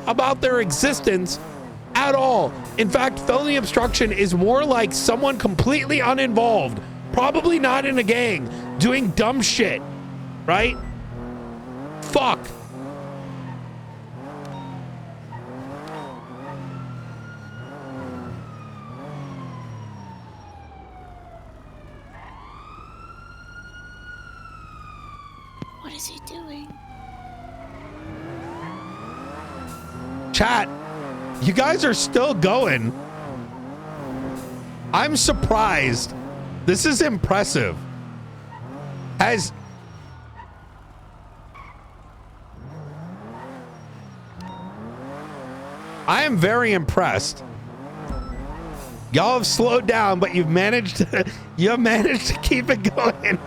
about their existence at all. In fact, felony obstruction is more like someone completely uninvolved, probably not in a gang, doing dumb shit, right? Fuck. What is he doing? Chat, you guys are still going. I'm surprised. This is impressive. I am very impressed. Y'all have slowed down, but you've managed to keep it going.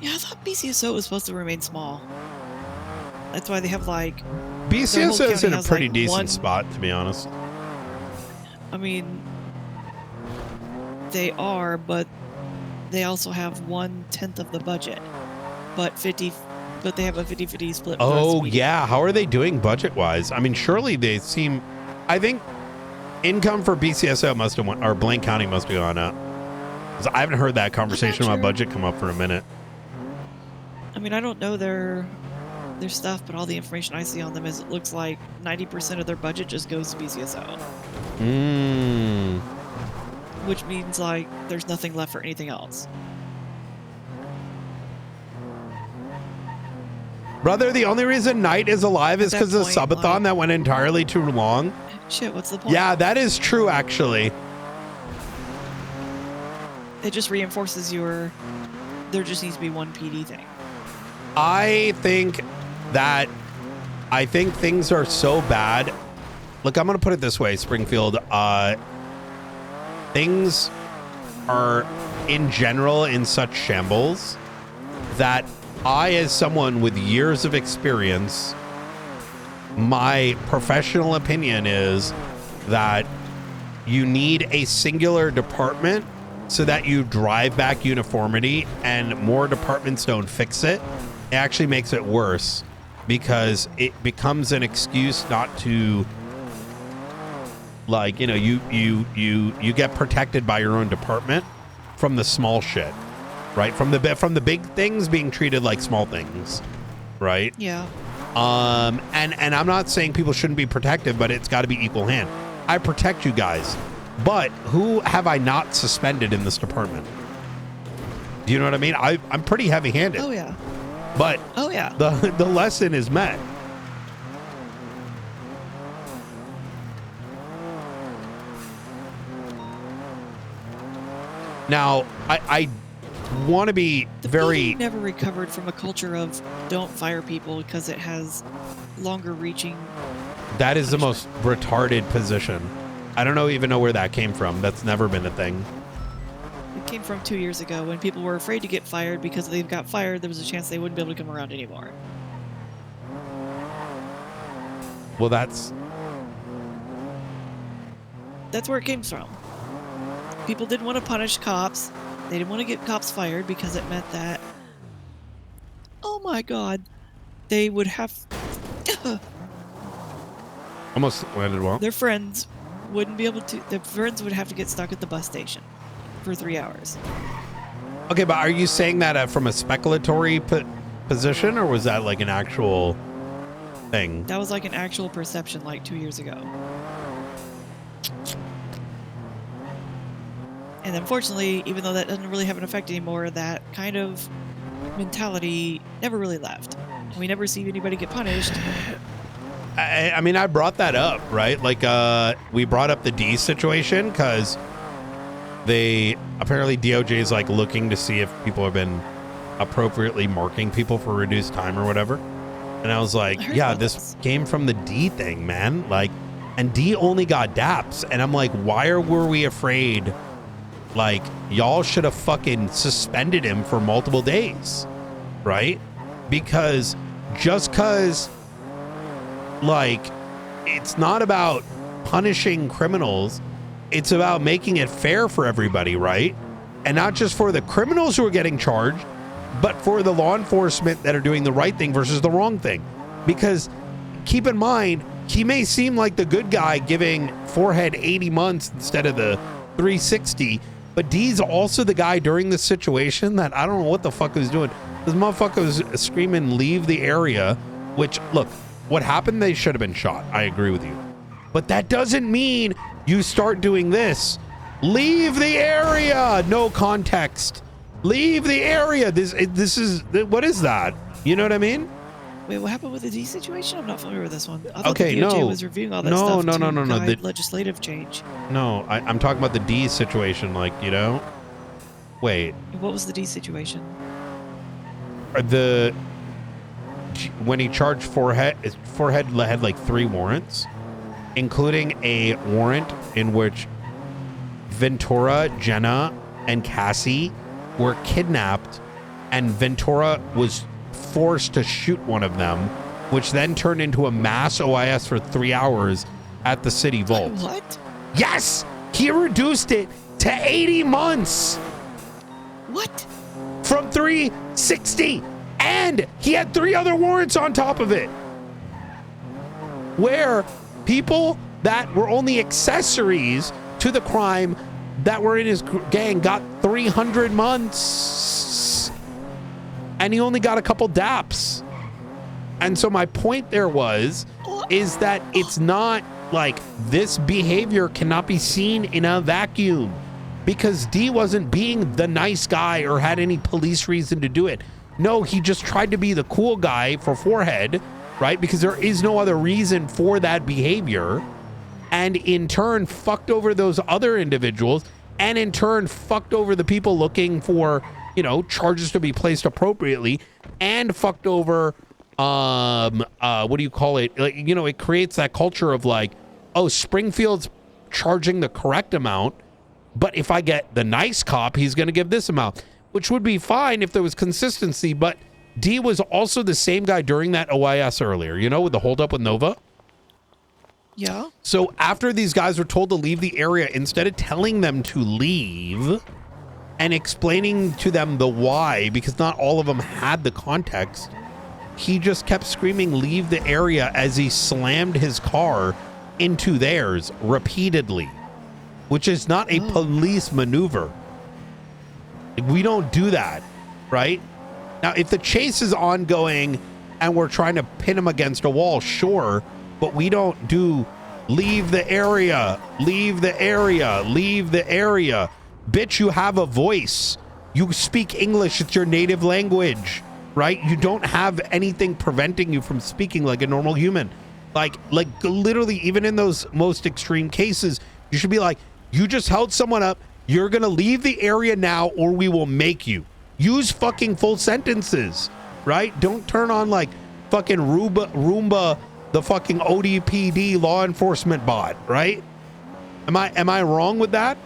Yeah, I thought BCSO was supposed to remain small. That's why they have like BCSO is in a has, pretty like, decent one- spot, to be honest. I mean, they are, but they also have 1/10 of the budget, but they have a 50-50 split. With Oh dasMEHDI. yeah, how are they doing budget-wise? I mean, surely they seem. I think income for BCSO must have went, or Blaine County must have gone up. 'Cause I haven't heard that conversation about sure. budget come up for a minute. I mean, I don't know their stuff, but all the information I see on them is it looks like 90% of their budget just goes to BCSO, which means like there's nothing left for anything else. Brother, the only reason Knight is alive is At because that of the point, subathon that went entirely too long. Shit, what's the point? Yeah, that is true, actually. It just reinforces there just needs to be one PD thing. I think things are so bad. Look, I'm going to put it this way, Springfield. Things are, in general, in such shambles that I, as someone with years of experience, my professional opinion is that you need a singular department so that you drive back uniformity, and more departments don't fix it. It actually makes it worse because it becomes an excuse not to, like, you know, you get protected by your own department from the small shit, right? From the big things being treated like small things, right? Yeah. And I'm not saying people shouldn't be protective, but it's got to be equal hand. I protect you guys, but who have I not suspended in this department? Do you know what I mean? I'm pretty heavy-handed. Oh yeah. But oh yeah, the lesson is met. Now, I want to be very. PD never recovered from a culture of don't fire people because it has longer reaching. That is the most retarded position. I don't even know where that came from. That's never been a thing. It came from 2 years ago when people were afraid to get fired because if they got fired, there was a chance they wouldn't be able to come around anymore. Well, that's where it came from. People didn't want to punish cops. They didn't want to get cops fired because it meant that, oh my God, they would have almost landed well. their friends wouldn't be able to. Their friends would have to get stuck at the bus station for 3 hours. Okay, but are you saying that from a speculatory position, or was that like an actual thing? That was like an actual perception like 2 years ago. And unfortunately, even though that doesn't really have an effect anymore, that kind of mentality never really left. We never see anybody get punished. I mean, I brought that up, right? Like, we brought up the D situation because they apparently DOJ is like looking to see if people have been appropriately marking people for reduced time or whatever. And I was like, yeah, this came from the D thing, man. Like, and D only got DAPs. And I'm like, were we afraid? Like, y'all should have fucking suspended him for multiple days, right? Because just because, like, it's not about punishing criminals, it's about making it fair for everybody, right? And not just for the criminals who are getting charged, but for the law enforcement that are doing the right thing versus the wrong thing. Because keep in mind, he may seem like the good guy giving Forehead 80 months instead of the 360, but D's also the guy during this situation that I don't know what the fuck he was doing. This motherfucker was screaming, leave the area, which, look, what happened, they should have been shot. I agree with you. But that doesn't mean you start doing this. Leave the area. No context. Leave the area. This is, what is that? You know what I mean? Wait, what happened with the D situation? I'm not familiar with this one. I thought Okay, the DOJ no. was reviewing all that No, stuff no, to no, no, no. guide legislative change. No, I'm talking about the D situation, like, you know? Wait. What was the D situation? When he charged Forehead had like 3 warrants, including a warrant in which Ventura, Jenna, and Cassie were kidnapped, and Ventura was forced to shoot one of them which then turned into a mass OIS for 3 hours at the city vault. What? Yes, he reduced it to 80 months. What? From 360, and he had 3 other warrants on top of it, where people that were only accessories to the crime that were in his gang got 300 months, and he only got a couple daps. And so my point there is that it's not like this behavior cannot be seen in a vacuum, because D wasn't being the nice guy or had any police reason to do it. No, he just tried to be the cool guy for Forehead, right? Because there is no other reason for that behavior. And in turn, fucked over those other individuals, and in turn, fucked over the people looking for, you know, charges to be placed appropriately, and fucked over, what do you call it? Like, you know, it creates that culture of like, oh, Springfield's charging the correct amount, but if I get the nice cop, he's going to give this amount, which would be fine if there was consistency. But D was also the same guy during that OIS earlier, you know, with the holdup with Nova. Yeah. So after these guys were told to leave the area, instead of telling them to leave and explaining to them the why, because not all of them had the context, he just kept screaming, leave the area, as he slammed his car into theirs repeatedly, which is not a police maneuver. We don't do that, right? Now, if the chase is ongoing and we're trying to pin him against a wall, sure, but we don't do leave the area, leave the area, leave the area. Bitch, you have a voice. You speak English. It's your native language, right? You don't have anything preventing you from speaking like a normal human. Like literally, even in those most extreme cases, you should be like, you just held someone up. You're going to leave the area now or we will make you. Use fucking full sentences, right? Don't turn on like fucking Roomba, the fucking ODPD law enforcement bot, right? Am I wrong with that?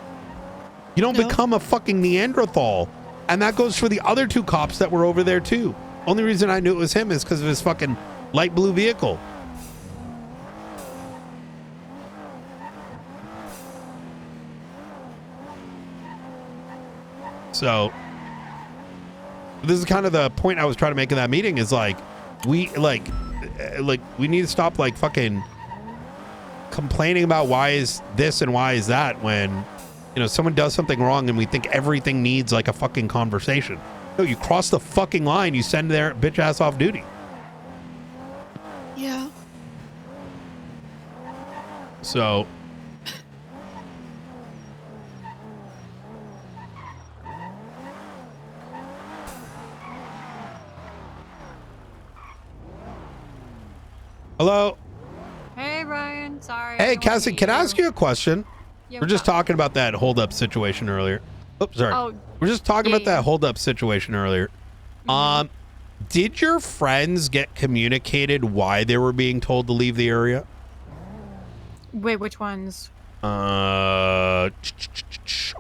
You don't become a fucking Neanderthal. And that goes for the other 2 cops that were over there too. Only reason I knew it was him is because of his fucking light blue vehicle. So this is kind of the point I was trying to make in that meeting, is like, we need to stop like fucking complaining about why is this and why is that, when, you know, someone does something wrong and we think everything needs like a fucking conversation. No, you cross the fucking line, you send their bitch ass off duty. Yeah. So hello. Hey, Ryan. Sorry. Hey, Cassie, can I ask you a question? Yeah, We're just talking about that hold-up situation earlier. Oops, sorry. Oh, We're just talking about that hold-up situation earlier. Did your friends get communicated why they were being told to leave the area? wait, which ones? I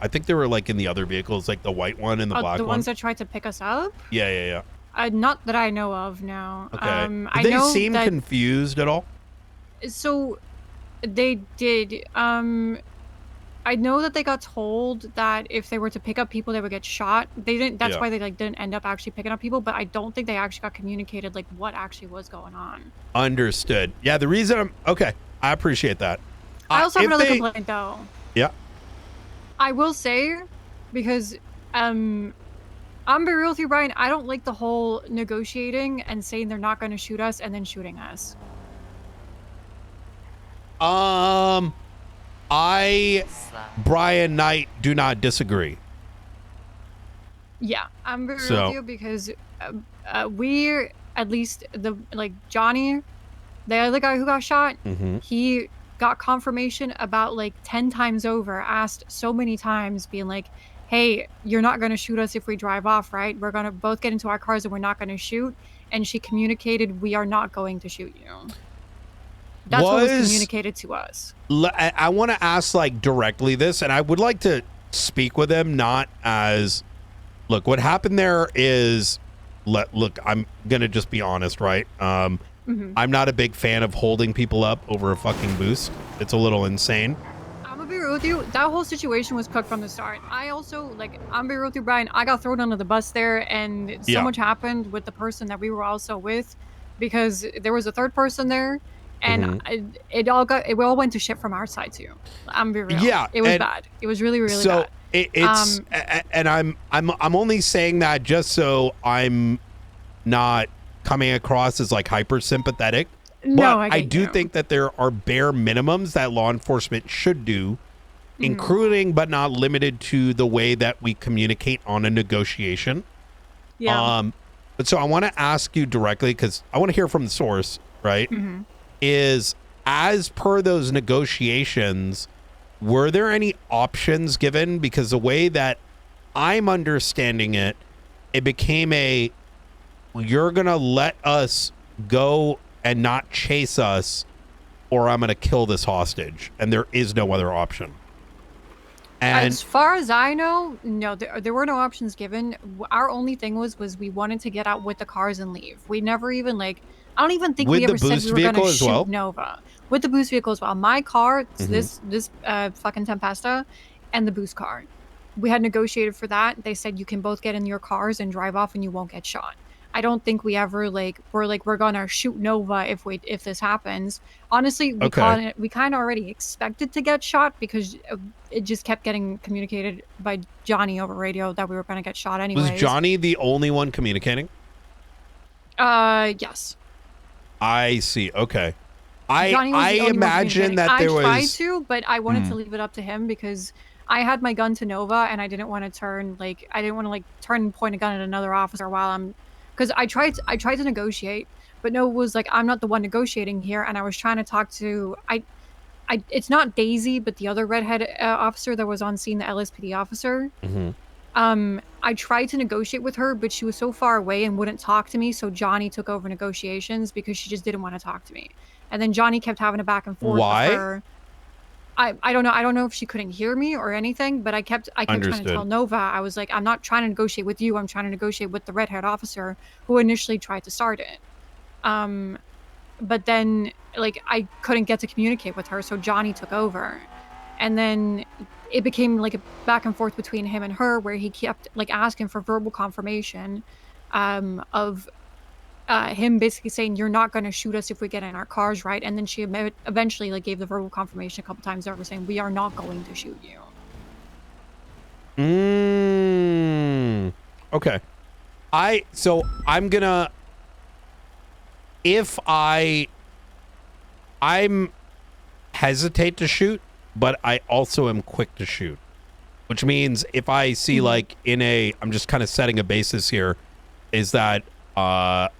think they were like in the other vehicles, like the white one and the black The one. ones that tried to pick us up? Yeah. Not that I know of, no. Okay. Did they seem confused at all? So they did. I know that they got told that if they were to pick up people, they would get shot. They didn't. That's why they didn't end up actually picking up people. But I don't think they actually got communicated like what actually was going on. Understood. Yeah, the reason I appreciate that. I also have another complaint though. Yeah. I will say, because I'm be real with you, Brian. I don't like the whole negotiating and saying they're not going to shoot us and then shooting us. Brian Knight, do not disagree. Yeah, I'm very real with you because we, at least Johnny, the other guy who got shot, he got confirmation about like 10 times over, asked so many times, being like, hey, you're not going to shoot us if we drive off, right? We're going to both get into our cars and we're not going to shoot. And she communicated, we are not going to shoot you. That's what was communicated to us. I want to ask like directly this, and I would like to speak with him, not as, look, what happened there is, look, I'm going to just be honest, right? I'm not a big fan of holding people up over a fucking boost. It's a little insane. I'm gonna be real with you. That whole situation was cooked from the start. I also, like, I'm gonna be real with you, Brian. I got thrown under the bus there, and so much happened with the person that we were also with, because there was a third person there, and it all went to shit from our side too. I'm gonna be real. Yeah, it was and bad. It was really, really so bad. it's and I'm only saying that just so I'm not coming across as like hyper sympathetic. No, but I do think that there are bare minimums that law enforcement should do, including but not limited to the way that we communicate on a negotiation. Yeah. But so I want to ask you directly, because I want to hear from the source, right? Is as per those negotiations, were there any options given? Because the way that I'm understanding it, it became you're going to let us go and not chase us, or I'm going to kill this hostage. And there is no other option. And as far as I know, no, there were no options given. Our only thing was we wanted to get out with the cars and leave. We never even, like, I don't even think we ever said we were going to shoot Nova. With the boost vehicle as well. My car, this fucking Tempesta, and the boost car. We had negotiated for that. They said you can both get in your cars and drive off and you won't get shot. I don't think we ever we're gonna shoot Nova if this happens. Honestly, we kind of already expected to get shot because it just kept getting communicated by Johnny over radio that we were gonna get shot anyways. was Johnny the only one communicating? Yes. I see. Okay. Johnny was the I only one imagine that there was. I tried to, but I wanted to leave it up to him because I had my gun to Nova and I didn't want to turn and point a gun at another officer while I'm. Because I tried to negotiate, but Nova was like, I'm not the one negotiating here, and I was trying to talk to it's not Daisy, but the other redhead officer that was on scene, the LSPD officer. I tried to negotiate with her, but she was so far away and wouldn't talk to me, so Johnny took over negotiations because she just didn't want to talk to me. And then Johnny kept having a back and forth with her. I don't know. I don't know if she couldn't hear me or anything, but I kept trying to tell Nova. I was like, I'm not trying to negotiate with you. I'm trying to negotiate with the red-haired officer who initially tried to start it. But then, like, I couldn't get to communicate with her, so Johnny took over. And then it became like a back and forth between him and her where he kept like asking for verbal confirmation of him basically saying, you're not going to shoot us if we get in our cars, right? And then she eventually like gave the verbal confirmation a couple times over saying, we are not going to shoot you. Okay. I'm gonna, if I'm hesitate to shoot, but I also am quick to shoot, which means if I see like I'm just kind of setting a basis here, is that I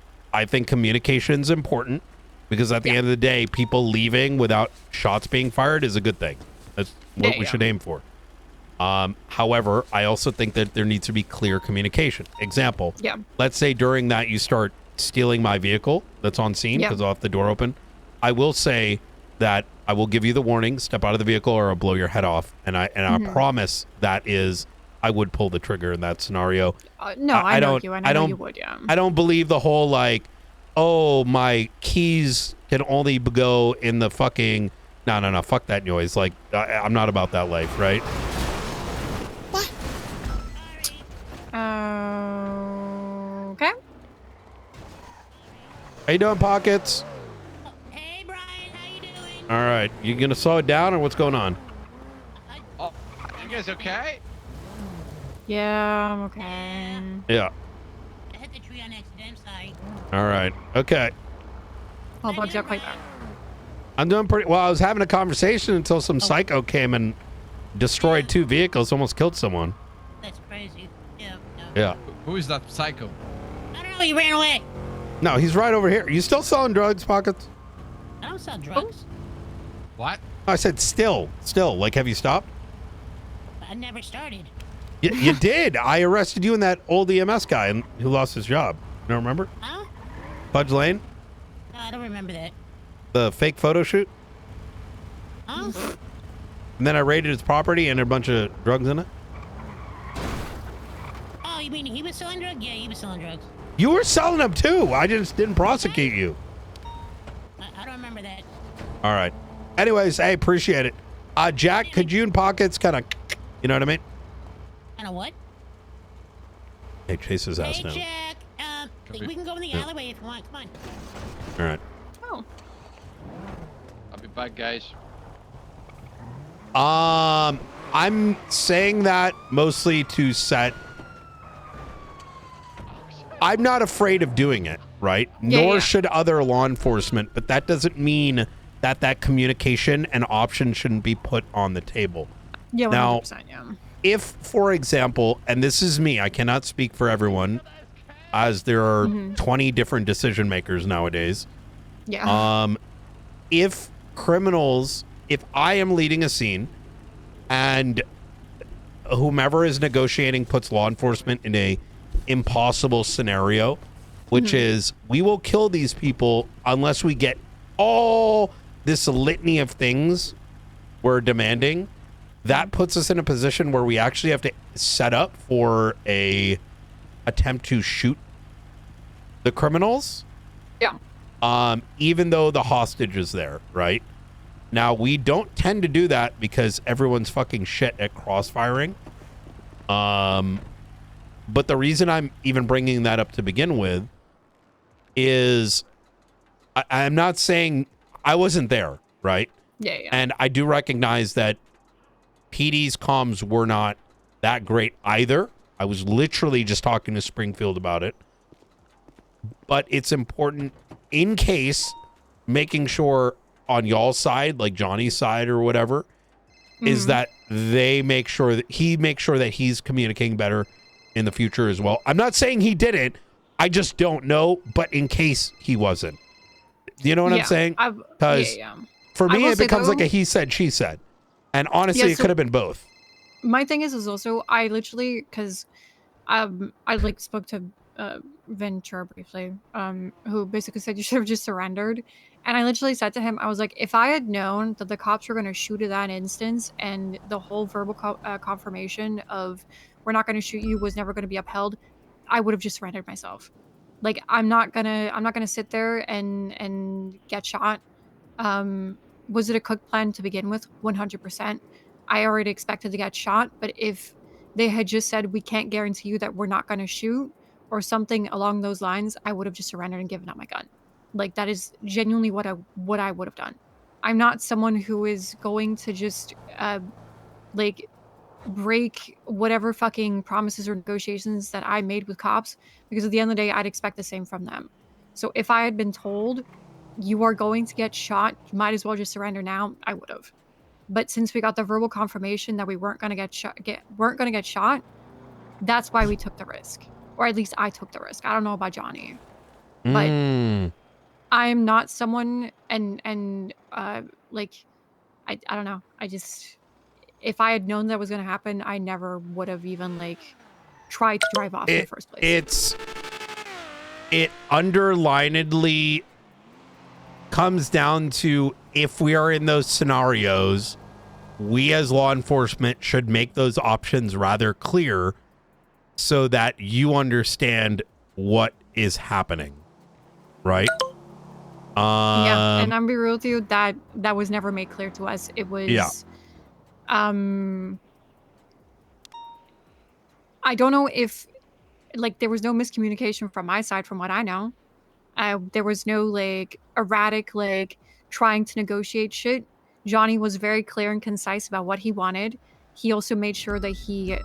think communication is important because at the end of the day, people leaving without shots being fired is a good thing. That's what we should aim for. However, I also think that there needs to be clear communication. Example, let's say during that you start stealing my vehicle that's on scene because I'll have the door open. I will say that I will give you the warning, step out of the vehicle or I'll blow your head off. And I promise that is, I would pull the trigger in that scenario. No, I know you. I know you would, yeah. I don't believe the whole like, oh, my keys can only go in the fucking, no, fuck that noise. Like, I'm not about that life, right? Okay. How you doing, Pockets? Hey, Brian, how you doing? All right, you gonna slow it down or what's going on? Oh, you guys okay? Yeah, I'm okay. Yeah. I hit the tree on accident site. All right. Okay. I'll bug you out quite bad. I'm doing pretty well. I was having a conversation until some psycho came and destroyed 2 vehicles, almost killed someone. That's crazy. Yeah. No. Yeah. Who is that psycho? I don't know. He ran away. No, he's right over here. You still selling drugs, Pockets? I don't sell drugs. What? I said still. Like, have you stopped? I never started. You did. I arrested you and that old EMS guy who lost his job. You don't remember? Huh? Pudge Lane? No, I don't remember that. The fake photo shoot? Huh? And then I raided his property and a bunch of drugs in it. Oh, you mean he was selling drugs? Yeah, he was selling drugs. You were selling them too. I just didn't prosecute you. All right. Anyways, I appreciate it. Jack, could you and Pockets kind of, you know what I mean? Kind of what? Hey, Chase his ass Hey, now. Jack. We can go in the alleyway if you want. Come on. All right. Oh. I'll be back, guys. I'm saying that mostly to set. I'm not afraid of doing it, right? Yeah, Nor yeah. should other law enforcement, but that doesn't mean that communication and option shouldn't be put on the table. Yeah, 100%, Now, yeah. if, for example, and this is me, I cannot speak for everyone, as there are 20 different decision makers nowadays. Yeah. If criminals, if I am leading a scene and whomever is negotiating puts law enforcement in a impossible scenario, which is we will kill these people unless we get all this litany of things we're demanding, that puts us in a position where we actually have to set up for a attempt to shoot the criminals. Yeah. Even though the hostage is there, right? Now, we don't tend to do that because everyone's fucking shit at crossfiring. But the reason I'm even bringing that up to begin with is I'm not saying I wasn't there, right? Yeah, yeah. And I do recognize that PD's comms were not that great either. I was literally just talking to Springfield about it. But it's important in case making sure on y'all's side, like Johnny's side or whatever, is that they make sure that he makes sure that he's communicating better in the future as well. I'm not saying he didn't. I just don't know, but in case he wasn't. You know what I'm saying? Because for me, it becomes like a he said, she said. And honestly, it could have been both. My thing is also, I literally, because I like spoke to Ventura briefly, who basically said you should have just surrendered. And I literally said to him, I was like, if I had known that the cops were going to shoot at that instance and the whole verbal confirmation of we're not going to shoot you was never going to be upheld, I would have just surrendered myself. Like, I'm not gonna sit there and get shot. Was it a cooked plan to begin with? 100%. I already expected to get shot, but if they had just said we can't guarantee you that we're not going to shoot or something along those lines, I would have just surrendered and given up my gun. Like, that is genuinely what I would have done. I'm not someone who is going to just like break whatever fucking promises or negotiations that I made with cops, because at the end of the day, I'd expect the same from them. So if I had been told you are going to get shot, you might as well just surrender now, I would have. But since we got the verbal confirmation that we weren't going to get shot, that's why we took the risk. Or at least I took the risk. I don't know about Johnny. But I'm not someone and like I don't know. I just, if I had known that was going to happen, I never would have even like tried to drive off in the first place. It underlinedly comes down to, if we are in those scenarios, we as law enforcement should make those options rather clear so that you understand what is happening, right? Yeah, and I'm be real with you, that was never made clear to us. It was I don't know if like there was no miscommunication from my side from what I know. There was no like erratic like trying to negotiate shit. Johnny was very clear and concise about what he wanted. He also made sure that he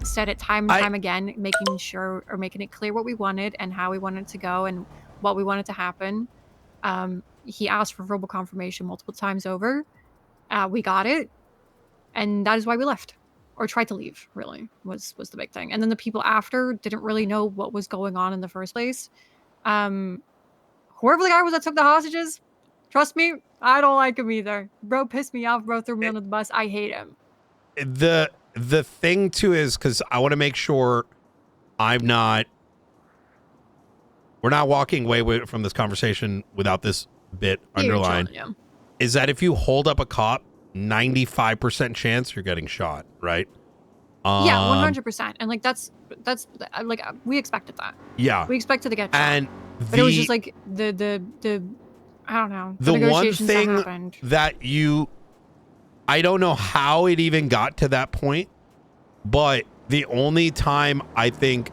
said it time and time again, making sure or making it clear what we wanted and how we wanted it to go and what we wanted to happen. He asked for verbal confirmation multiple times over. We got it. And that is why we left, or tried to leave, really, was the big thing. And then the people after didn't really know what was going on in the first place. Whoever the guy was that took the hostages, trust me, I don't like him either. Bro pissed me off, bro threw me under the bus. I hate him. The thing too is, because I want to make sure we're not walking away from this conversation without this bit underlined, is that if you hold up a cop, 95% chance you're getting shot, right? Yeah, 100%. And like that's like we expected that. Yeah, we expected to get shot. And but it was just like the I don't know. The one negotiations that thing happened. that I don't know how it even got to that point, but the only time I think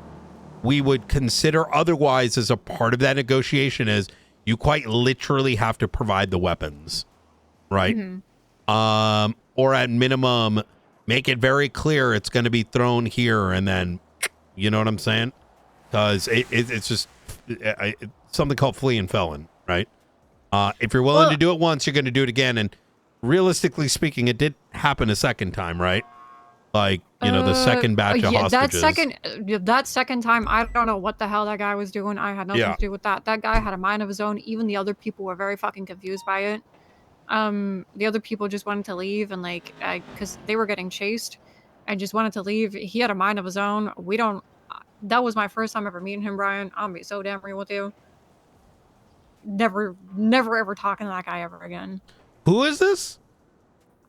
we would consider otherwise as a part of that negotiation is you quite literally have to provide the weapons, right? Or at minimum, make it very clear it's going to be thrown here, and then, you know what I'm saying? Because it's just something called flee and felon, right? If you're willing to do it once, you're going to do it again. And realistically speaking, it did happen a second time, right? Like, you know, the second batch of hostages. That second time, I don't know what the hell that guy was doing. I had nothing to do with that. That guy had a mind of his own. Even the other people were very fucking confused by it. The other people just wanted to leave, and like, because they were getting chased, and just wanted to leave. He had a mind of his own. That was my first time ever meeting him, Brian. I'm gonna be so damn real with you. Never ever talking to that guy ever again. Who is this?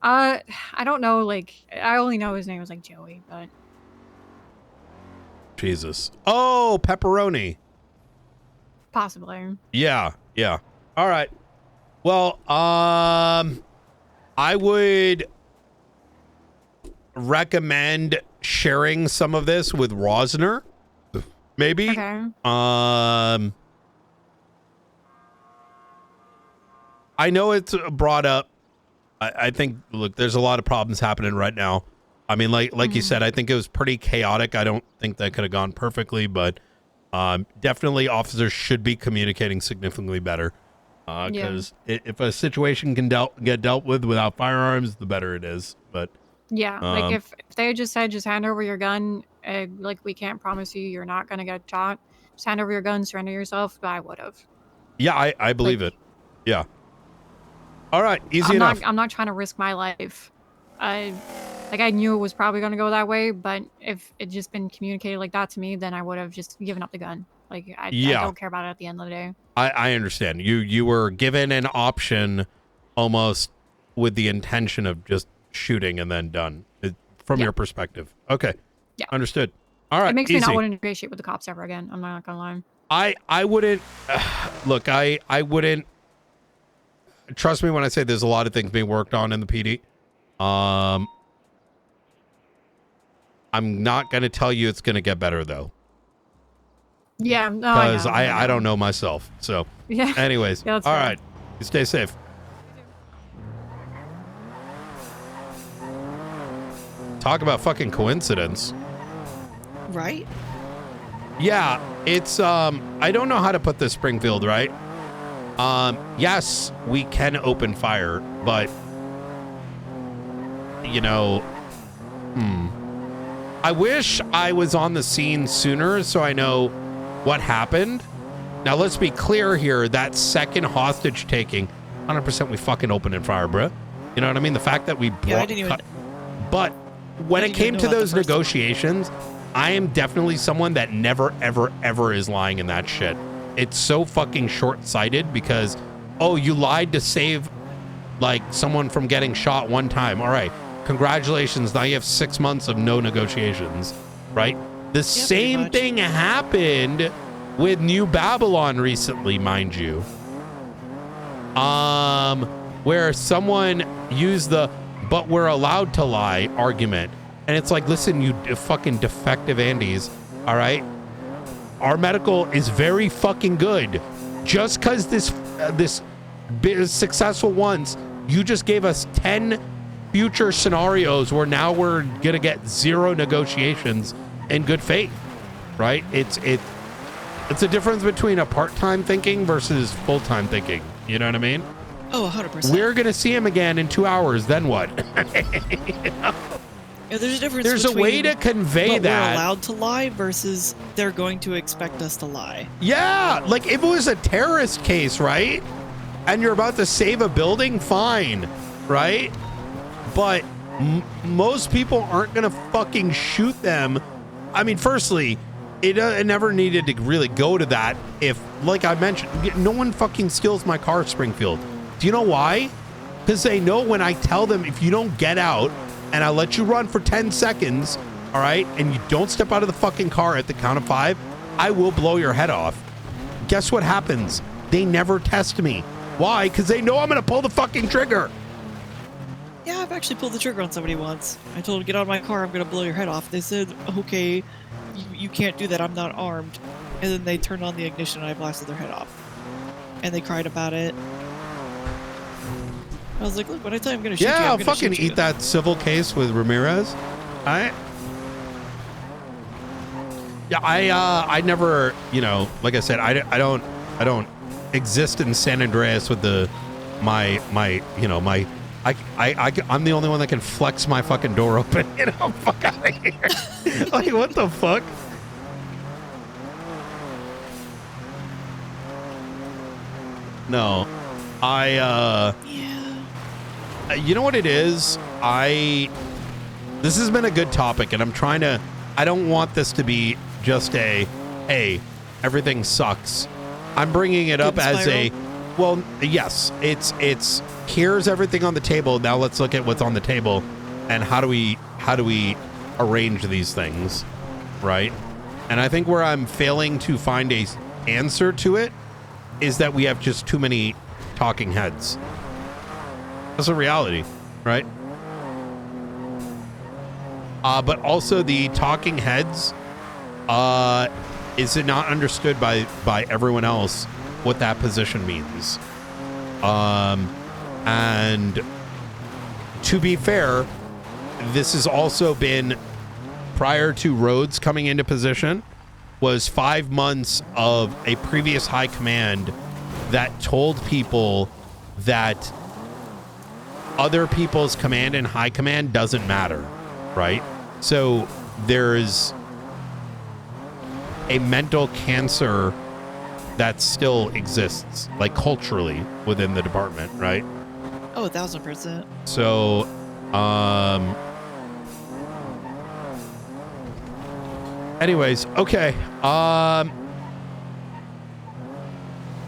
I don't know. Like, I only know his name was like Joey, but Jesus. Oh, pepperoni. possibly. Yeah. All right. Well, I would recommend sharing some of this with Rosner, maybe. Okay. I know it's brought up. I think, look, there's a lot of problems happening right now. I mean, like you said, I think it was pretty chaotic. I don't think that could have gone perfectly, but definitely officers should be communicating significantly better. Because if a situation can get dealt with without firearms, the better it is. But yeah, like if they had just said, just hand over your gun, like we can't promise you're not gonna get shot. Just hand over your gun, surrender yourself. I would have. Yeah, I believe it. Yeah. All right, easy enough. I'm not trying to risk my life. I knew it was probably going to go that way, but if it just been communicated like that to me, then I would have just given up the gun. Like, I don't care about it at the end of the day. I understand. You were given an option almost with the intention of just shooting and then done from your perspective. Okay. Yeah. Understood. All right. It makes me not want to negotiate with the cops ever again. I'm not going to lie. I wouldn't look, I wouldn't trust me when I say there's a lot of things being worked on in the PD. I'm not going to tell you it's going to get better though. Yeah, no, because I don't know myself. So, yeah. Anyways, yeah, all fair. right, you stay safe. Talk about fucking coincidence, right? Yeah, it's I don't know how to put this, Springfield, right? Yes, we can open fire, but you know, I wish I was on the scene sooner so I know what happened. Now, let's be clear here. That second hostage taking, 100% we fucking opened in fire, bruh. You know what I mean? The fact that we brought... But when it came to those negotiations, I am definitely someone that never, ever, ever is lying in that shit. It's so fucking short-sighted because, oh, you lied to save, like, someone from getting shot one time. All right. Congratulations. Now you have 6 months of no negotiations, right? The same thing happened with New Babylon recently, mind you. Where someone used the "but we're allowed to lie" argument. And it's like, listen, you fucking defective Andes, all right? Our medical is very fucking good. Just because this is successful once, you just gave us 10 future scenarios where now we're gonna get 0 negotiations in good faith, right? It's a difference between a part-time thinking versus full-time thinking. You know what I mean? Oh, 100%. We're gonna see him again in 2 hours. Then what? You know? Yeah, there's a difference. There's a way to convey that. We're allowed to lie versus they're going to expect us to lie. Yeah, like if it was a terrorist case, right? And you're about to save a building, fine, right? But most people aren't gonna fucking shoot them. I mean, firstly, it never needed to really go to that. If, like I mentioned, no one fucking steals my car, Springfield. Do you know why? Because they know when I tell them, if you don't get out and I let you run for 10 seconds, all right, and you don't step out of the fucking car at the count of 5, I will blow your head off. Guess what happens? They never test me. Why? Because they know I'm gonna pull the fucking trigger. Yeah, I've actually pulled the trigger on somebody once. I told them, get out of my car, I'm gonna blow your head off. They said, okay, you can't do that, I'm not armed. And then they turned on the ignition and I blasted their head off. And they cried about it. I was like, look, when I tell you I'm gonna shoot you, Yeah, I'm I'll gonna fucking shoot you. eat that civil case with Ramirez. I never, you know, like I said, I don't exist in San Andreas with I'm the only one that can flex my fucking door open. You know, fuck out of here. Like, what the fuck? No, you know what it is? This has been a good topic, and I don't want this to be just hey, everything sucks. I'm bringing it up as well, yes, it's here's everything on the table. Now let's look at what's on the table and how do we arrange these things, right? And I think where I'm failing to find a answer to it is that we have just too many talking heads. That's a reality, right? But also the talking heads, is it not understood by everyone else what that position means? And to be fair, this has also been prior to Rhodes coming into position, was 5 months of a previous high command that told people that other people's command and high command doesn't matter, right? So there's a mental cancer that still exists, like culturally within the department, right? Oh, 1000%. So, anyways, okay.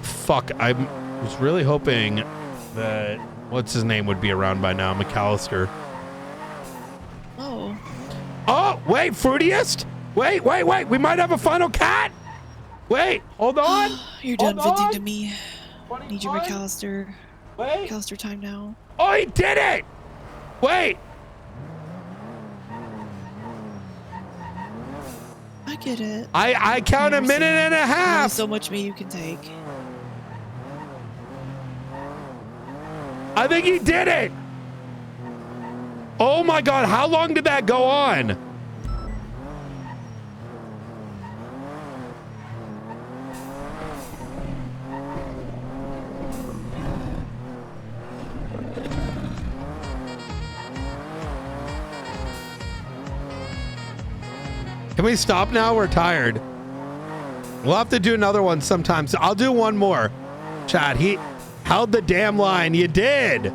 Fuck, I was really hoping that what's his name would be around by now, McAllister. Oh. Oh, wait, Fruitiest? Wait, we might have a final cat. Wait, hold on. You're done venting to me. Need your McAllister. Wait. McAllister time now. Oh, he did it. Wait. I get it. I count a minute and a half. There's so much me you can take. I think he did it. Oh my God, how long did that go on? Can we stop now? We're tired. We'll have to do another one sometime. So I'll do one more. Chad, he held the damn line. You did.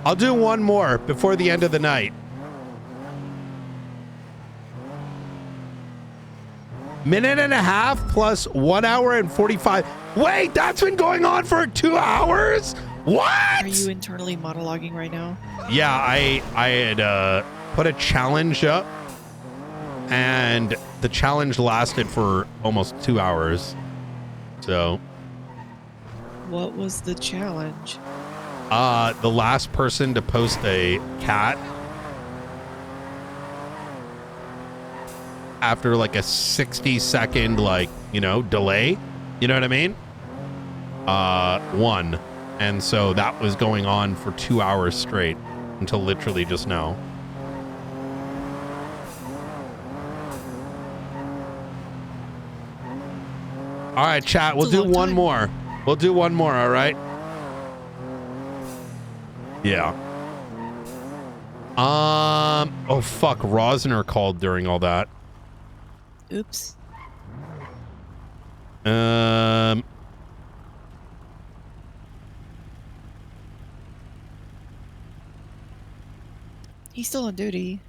I'll do one more before the end of the night. Minute and a half plus 1 hour and 45. Wait, that's been going on for 2 hours? What? Are you internally monologuing right now? Yeah, I had put a challenge up, and the challenge lasted for almost 2 hours. So, What was the challenge? the last person to post a cat after like a 60-second delay, you know what I mean? Won. And so that was going on for 2 hours straight until literally just now. All right, chat, we'll do one more. We'll do one more, all right? Yeah. Oh fuck, Rosner called during all that. Oops. He's still on duty.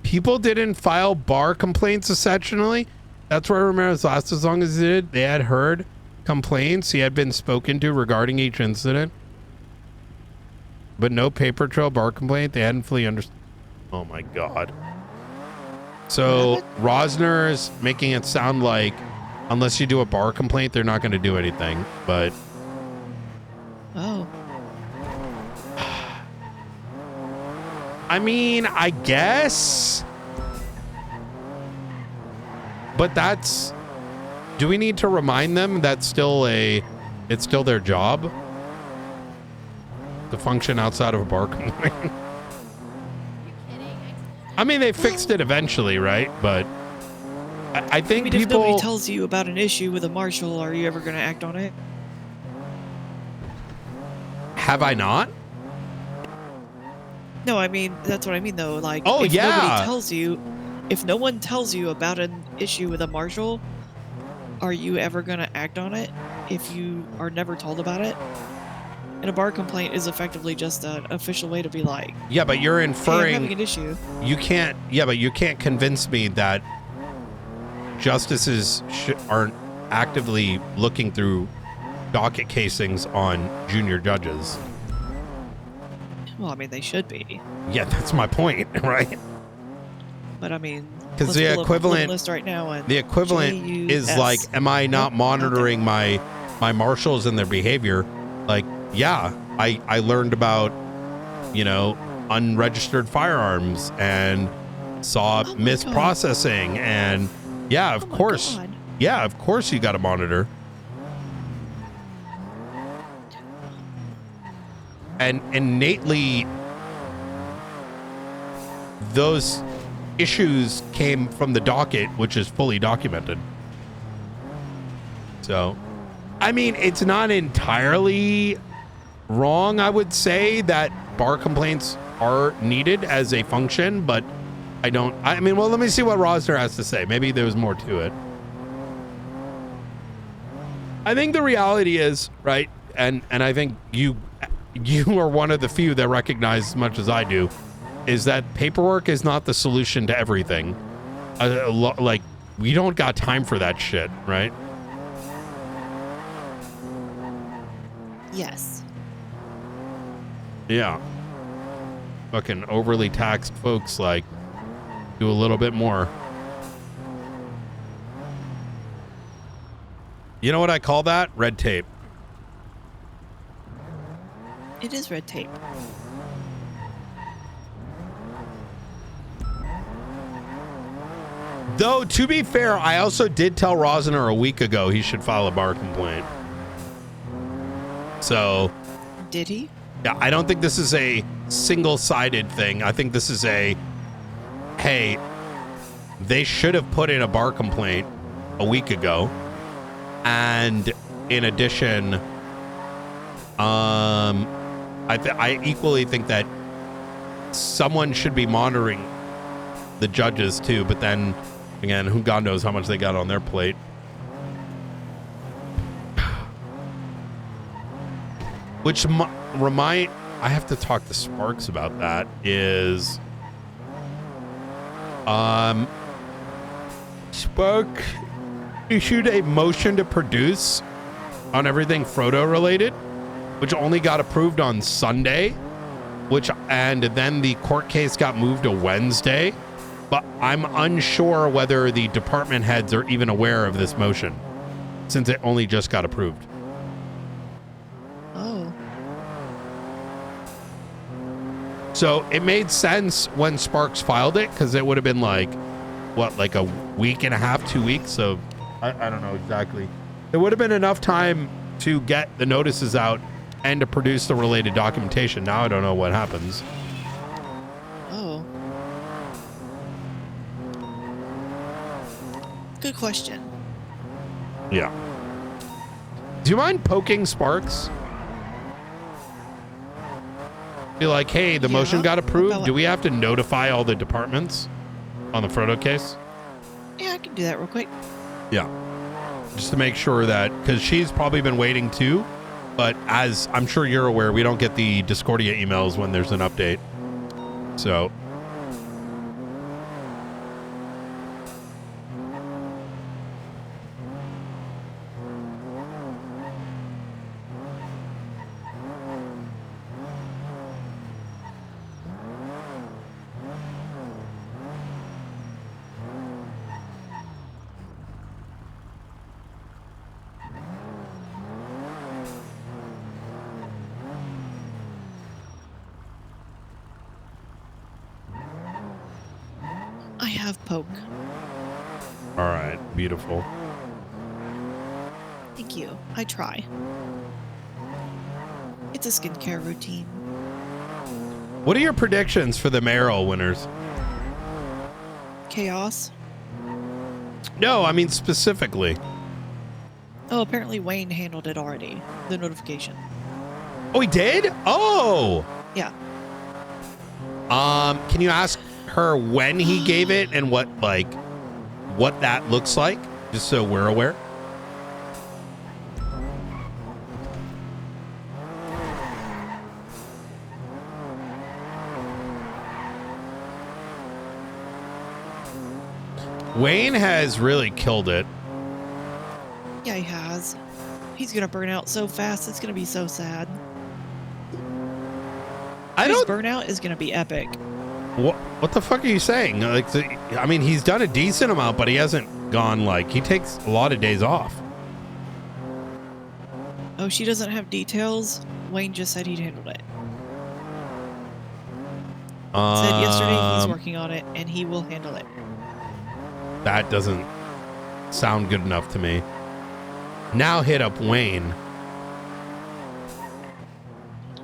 People didn't file bar complaints essentially. That's where Ramirez last as long as he did. They had heard complaints he had been spoken to regarding each incident. But no paper trail bar complaint. They hadn't fully understood. Oh my God. So Rosner is making it sound like Unless you do a bar complaint, they're not going to do anything. But Oh. I mean, I guess. But that's. Do we need to remind them that's still it's still their job to function outside of a bar complaint? I mean, they fixed it eventually, right? But I think If people. nobody tells you about an issue with a marshal, are you ever going to act on it? Have I not? No, I mean, that's what I mean, though. Like, Oh, if yeah. nobody tells you, if no one tells you about an issue with a marshal, are you ever going to act on it if you are never told about it? And a bar complaint is effectively just an official way to be like, Yeah, but you're hey, I'm inferring having an issue. you can't. Yeah, but you can't convince me that justices aren't actively looking through docket casings on junior judges. Well, I mean, they should be. Yeah, that's my point, right? But I mean, Because let's the pull up the equivalent list right now and the equivalent is like, am I not monitoring my marshals and their behavior? Like, yeah, I learned about, unregistered firearms and saw misprocessing, and yeah, of course, you got to monitor. And innately, those issues came from the docket, which is fully documented. So, I mean, it's not entirely wrong, I would say, that bar complaints are needed as a function, but let me see what Rosner has to say. Maybe there's more to it. I think the reality is, right, and I think you are one of the few that recognize as much as I do, is that paperwork is not the solution to everything. Like, we don't got time for that shit, right? Yes. Yeah. Fucking overly taxed folks, like, do a little bit more. You know what I call that? Red tape. It is red tape. Though, to be fair, I also did tell Rosner a week ago he should file a bar complaint. So. Did he? Yeah, I don't think this is a single-sided thing. I think this is hey, they should have put in a bar complaint a week ago. And in addition, I equally think that someone should be monitoring the judges too, but then again, who God knows how much they got on their plate. Which I have to talk to Sparks about that, is Spark issued a motion to produce on everything Frodo related, which only got approved on Sunday, and then the court case got moved to Wednesday. But I'm unsure whether the department heads are even aware of this motion, since it only just got approved. Oh. So it made sense when Sparks filed it, because it would have been like a week and a half, 2 weeks. So I don't know exactly. There would have been enough time to get the notices out and to produce the related documentation. Now I don't know what happens. Oh. Good question. Yeah. Do you mind poking Sparks? Be like, hey, the motion got approved. Do we have to notify all the departments on the Frodo case? Yeah, I can do that real quick. Yeah. Just to make sure that, because she's probably been waiting too, but as I'm sure you're aware, we don't get the Discordia emails when there's an update. So. I have poke. All right, beautiful. Thank you. I try. It's a skincare routine. What are your predictions for the mayoral winners? Chaos. No, I mean specifically. Oh, apparently Wayne handled it already. The notification. Oh, he did? Oh. Yeah. Can you ask her when he gave it and what that looks like, just so we're aware? Wayne has really killed it. Yeah, he has. He's gonna burn out so fast, it's gonna be so sad. His burnout is gonna be epic. What the fuck are you saying? Like, I mean, he's done a decent amount, but he hasn't gone he takes a lot of days off. Oh, she doesn't have details? Wayne just said he'd handled it. Said yesterday he's working on it and he will handle it. That doesn't sound good enough to me. Now hit up Wayne.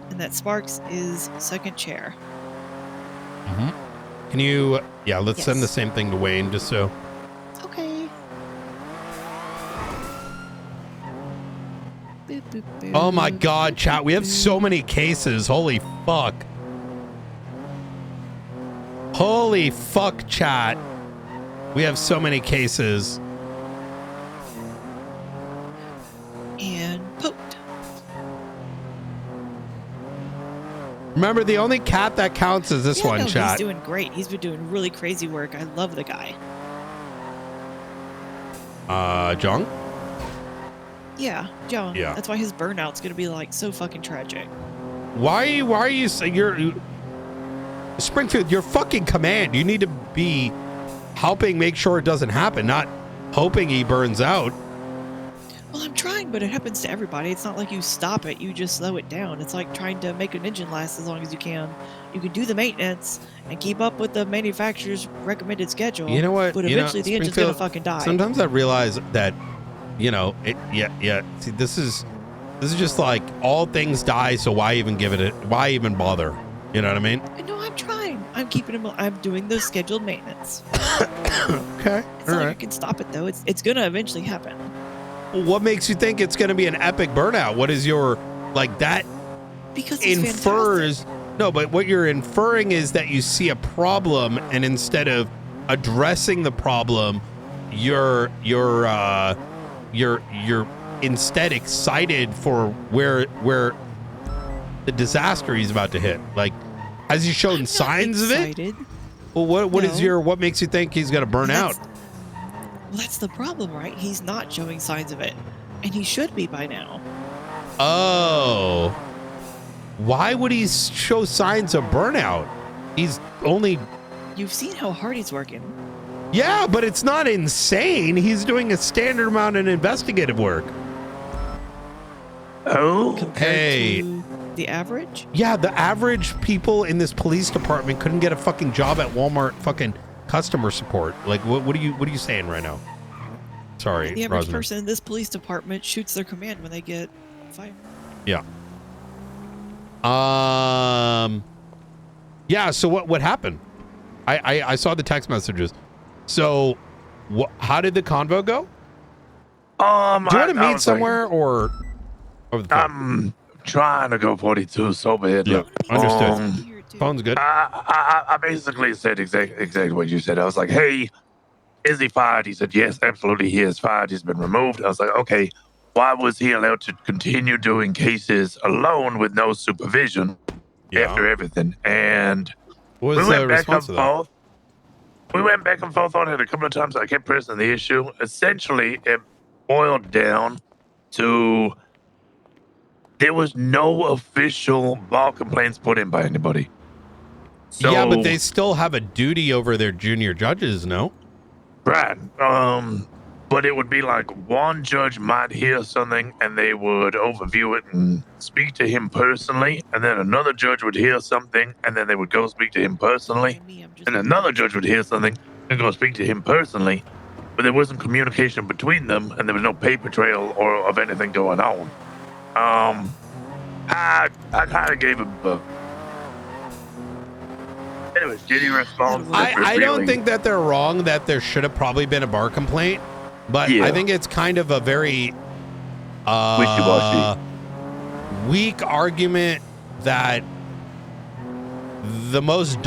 And that Sparks is second chair. Can you, let's send the same thing to Wayne just so. Okay. Boop, boop, boop. Oh my God, chat. We have so many cases. Holy fuck. Holy fuck, chat. We have so many cases. And poked. Remember, the only cat that counts is this one, no, chat. He's doing great. He's been doing really crazy work. I love the guy. Jung? Yeah, John. Yeah. That's why his burnout's gonna be so fucking tragic. Why are you saying you're Springfield, you're fucking command. You need to be helping make sure it doesn't happen, not hoping he burns out. Well, I'm trying, but it happens to everybody. It's not like you stop it, you just slow it down. It's like trying to make an engine last as long as you can. You can do the maintenance and keep up with the manufacturer's recommended schedule. You know what? But eventually the engine's gonna fucking die. Sometimes I realize that, see, this is just like all things die, so why even why even bother? You know what I mean? I know, I'm trying. I'm keeping him. I'm doing the scheduled maintenance. Okay. It's not like I can stop it though. It's gonna eventually happen. What makes you think it's going to be an epic burnout? What is your that? Because he's infers no, but what you're inferring is that you see a problem, and instead of addressing the problem, you're instead excited for where the disaster he's about to hit. Like, has he shown signs of it? Well, what makes you think he's going to burn out? Well, that's the problem, right? He's not showing signs of it, and he should be by now. Oh, why would he show signs of burnout? He's only... You've seen how hard he's working. Yeah, but it's not insane. He's doing a standard amount of investigative work. Oh, hey. To the average? Yeah, the average people in this police department couldn't get a fucking job at Walmart fucking customer support. Like, what are you saying right now? Sorry, the average Rosner. person in this police department shoots their command when they get fired. Yeah. Yeah. So what happened? I saw the text messages. So, how did the convo go? Do you want to meet somewhere or? Over the phone? I'm trying to go 42 so badly. Yeah, understood. Phone's good. I basically said exactly what you said. I was like, hey, is he fired? He said, yes, absolutely, he is fired. He's been removed. I was like, okay, why was he allowed to continue doing cases alone with no supervision after everything? And what was we the went back and response to that? forth. We went back and forth on it a couple of times. I kept pressing the issue. Essentially, it boiled down to there was no official bar complaints put in by anybody. So, yeah, but they still have a duty over their junior judges, no? Right. But it would be like one judge might hear something and they would overview it and speak to him personally, and then another judge would hear something and then they would go speak to him personally, and another judge would hear something and go speak to him personally, but there wasn't communication between them, and there was no paper trail or of anything going on. I kind of gave him a... Anyways, did he respond? I don't think that they're wrong that there should have probably been a bar complaint, but Yeah. I think it's kind of a very wishy-washy, weak argument that the most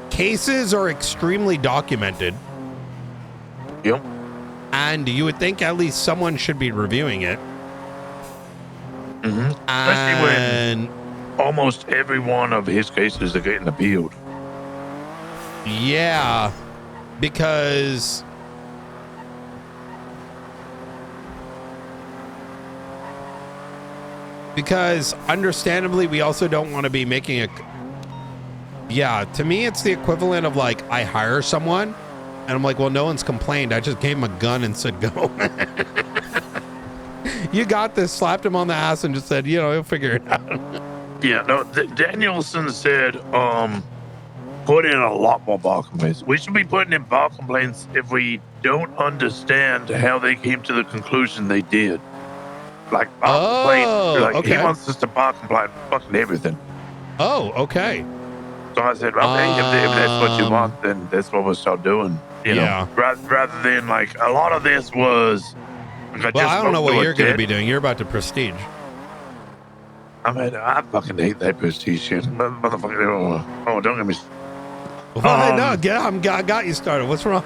cases are extremely documented. Yep. And you would think at least someone should be reviewing it. Mm-hmm. Especially when almost every one of his cases are getting appealed. Yeah, because understandably we also don't want to be making a... Yeah, to me it's the equivalent of like I hire someone and I'm like, well, no one's complained. I just gave him a gun and said, go. You got this, slapped him on the ass and just said, you know, he'll figure it out. Yeah, no, Danielson said, put in a lot more bar complaints. We should be putting in bar complaints if we don't understand how they came to the conclusion they did. Like, bar complaint, like, okay. he wants us to bar complain fucking everything. Oh, okay. So I said, okay, if that's what you want, then that's what we'll start doing. You know, rather than like, a lot of this was... Like, I don't know what you're going to be doing. You're about to prestige. I mean, I fucking hate that prestige shit. Motherfucker. Oh, don't get me... No, I got you started. What's wrong?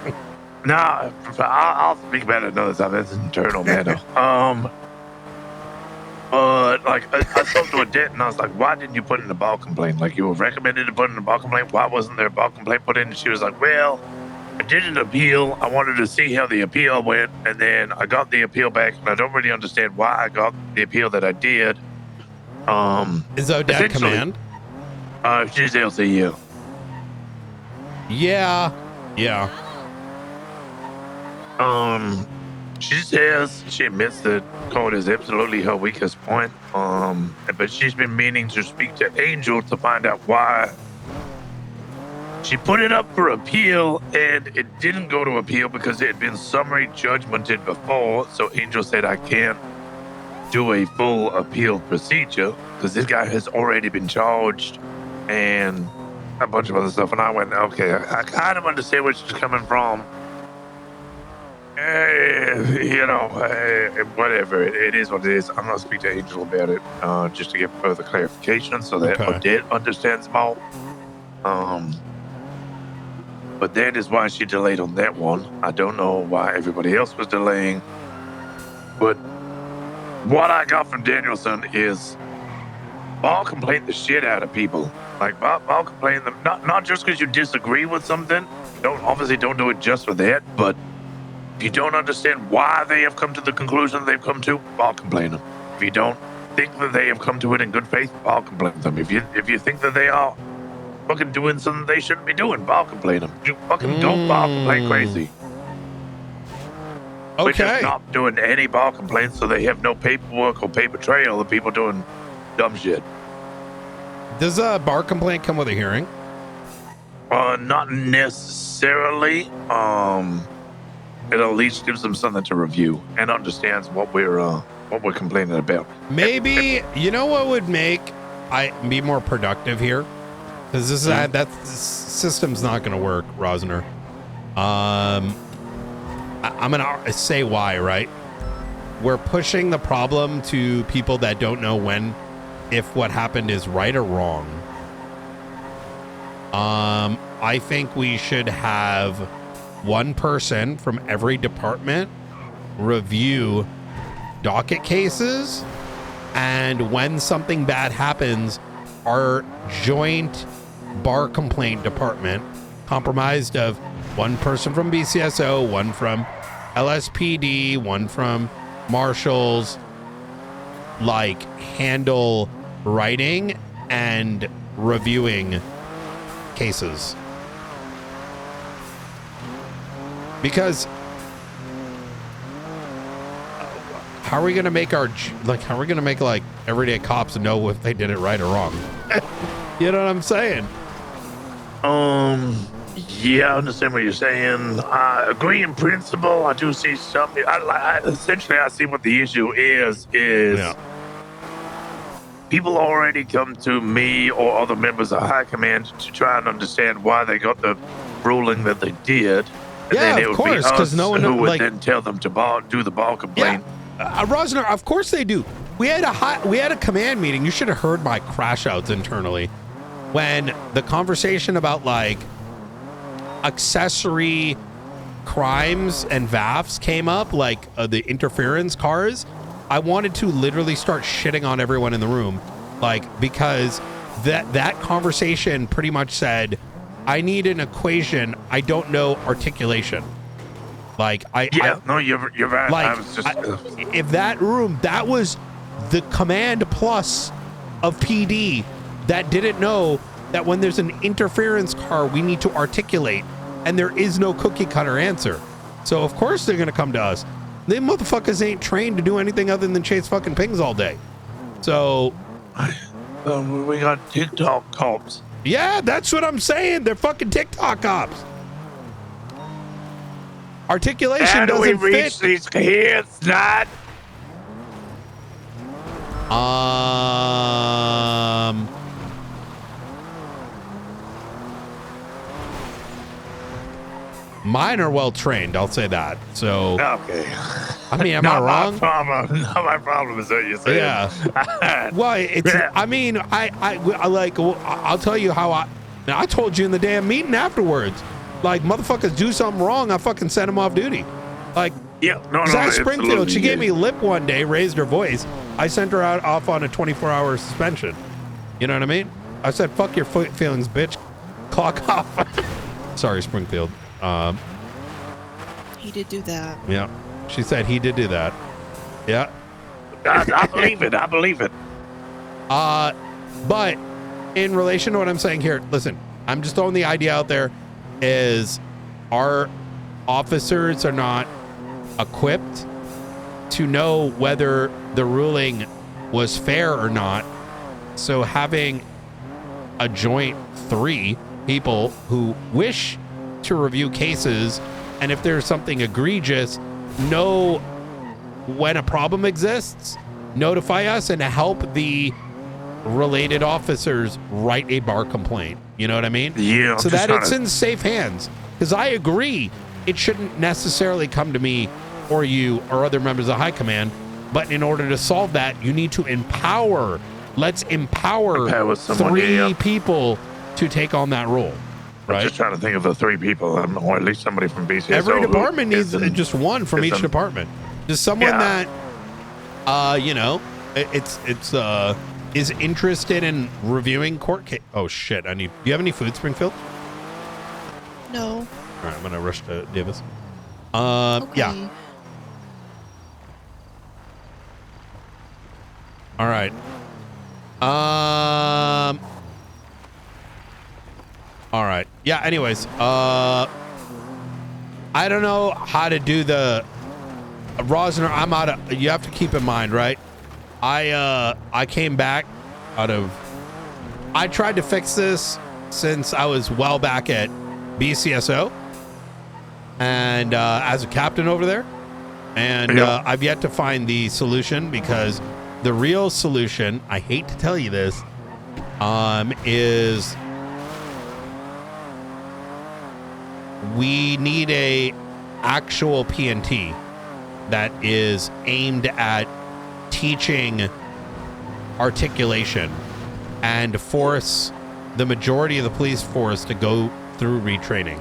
Nah, I'll speak about it another time. That's an internal matter. Like, I spoke to a debt and I was like, why didn't you put in a bar complaint? Like, you were recommended to put in a bar complaint. Why wasn't there a bar complaint put in? And she was like, well, I did an appeal. I wanted to see how the appeal went. And then I got the appeal back. And I don't really understand why I got the appeal that I did. Is Odette command? She's LCU. Yeah. She says she admits that code is absolutely her weakest point. But she's been meaning to speak to Angel to find out why. She put it up for appeal and it didn't go to appeal because it had been summary judgmented before. So Angel said, I can't do a full appeal procedure because this guy has already been charged and a bunch of other stuff. And I went, okay, I kind of understand where she's coming from. You know, whatever. It is what it is. I'm going to speak to Angel about it just to get further clarification so that Odette understands more. But that is why she delayed on that one. I don't know why everybody else was delaying. But what I got from Danielson is bar complain the shit out of people. Like, bar complain them, not just because you disagree with something. Obviously don't do it just for that, but if you don't understand why they have come to the conclusion they've come to, bar complain them. If you don't think that they have come to it in good faith, bar complain them. If you think that they are fucking doing something they shouldn't be doing, bar complain them. You fucking don't bar complain crazy. Okay. We're just not doing any bar complaints, so they have no paperwork or paper trail of people doing dumb shit. Does a bar complaint come with a hearing? Not necessarily. It at least gives them something to review and understands what we're complaining about. Maybe you know what would make I be more productive here, because this system's not going to work, Rosner. I'm gonna say why, right? We're pushing the problem to people that don't know if what happened is right or wrong. I think we should have one person from every department review docket cases, and when something bad happens, our joint bar complaint department, comprised of one person from BCSO, one from LSPD, one from Marshals, like, handle writing and reviewing cases. Because how are we going to make everyday cops know if they did it right or wrong? You know what I'm saying? Yeah, I understand what you're saying. I agree in principle. I do see something. Essentially, I see what the issue is people already come to me or other members of High Command to try and understand why they got the ruling that they did. And Yeah, then it of would course, be 'cause us no one, who would like- then tell them to do the ball complaint. Rosner, of course they do. We had a command meeting. You should have heard my crash outs internally when the conversation about like accessory crimes and VAFs came up, like the interference cars. I wanted to literally start shitting on everyone in the room, like, because that conversation pretty much said, I need an equation. I don't know articulation. Like you're right. Like, I was just if that room, that was the command plus of PD that didn't know that when there's an interference car, we need to articulate, and there is no cookie cutter answer. So of course they're gonna come to us. They motherfuckers ain't trained to do anything other than chase fucking pings all day. So we got TikTok cops. Yeah, that's what I'm saying. They're fucking TikTok cops. Articulation How do doesn't we reach fit. these kids, not? Mine are well trained, I'll say that. So Okay. I mean, am Not I my wrong? Not my problem is what you're saying. Yeah. Well, it's. I mean, I like. I'll tell you how I told you in the damn meeting afterwards. Like, motherfuckers do something wrong, I fucking send them off duty. Like, yeah, no, Zach Springfield, absolutely, she gave yeah. me lip one day, raised her voice. I sent her out off on a 24-hour suspension. You know what I mean? I said, "Fuck your feelings, bitch. Clock off." Sorry, Springfield. He did do that. Yeah. She said he did do that. Yeah. I believe it. I believe it. But in relation to what I'm saying here, listen, I'm just throwing the idea out there is our officers are not equipped to know whether the ruling was fair or not. So having a joint 3 people who wish to review cases, and if there's something egregious, know when a problem exists, notify us, and help the related officers write a bar complaint. You know what I mean? Yeah. So that it's in safe hands. Because I agree, it shouldn't necessarily come to me or you or other members of High Command. But in order to solve that, you need to empower. Let's empower someone, 3 yeah. people to take on that role. I'm just trying to think of the 3 people, or at least somebody from BCSO. Every who department needs is in- just one from is each in- department. Just someone Yeah. that, you know, is interested in reviewing court case. Oh shit! Do you have any food, Springfield? No. All right, I'm gonna rush to Davis. Yeah. All right. All right. Yeah. Anyways, I don't know how to do the Rosner. I'm out of. You have to keep in mind, right? I came back out of. I tried to fix this since I was well back at BCSO, and as a captain over there, and I've yet to find the solution, because the real solution, I hate to tell you this, is we need a actual PNT that is aimed at teaching articulation and force the majority of the police force to go through retraining.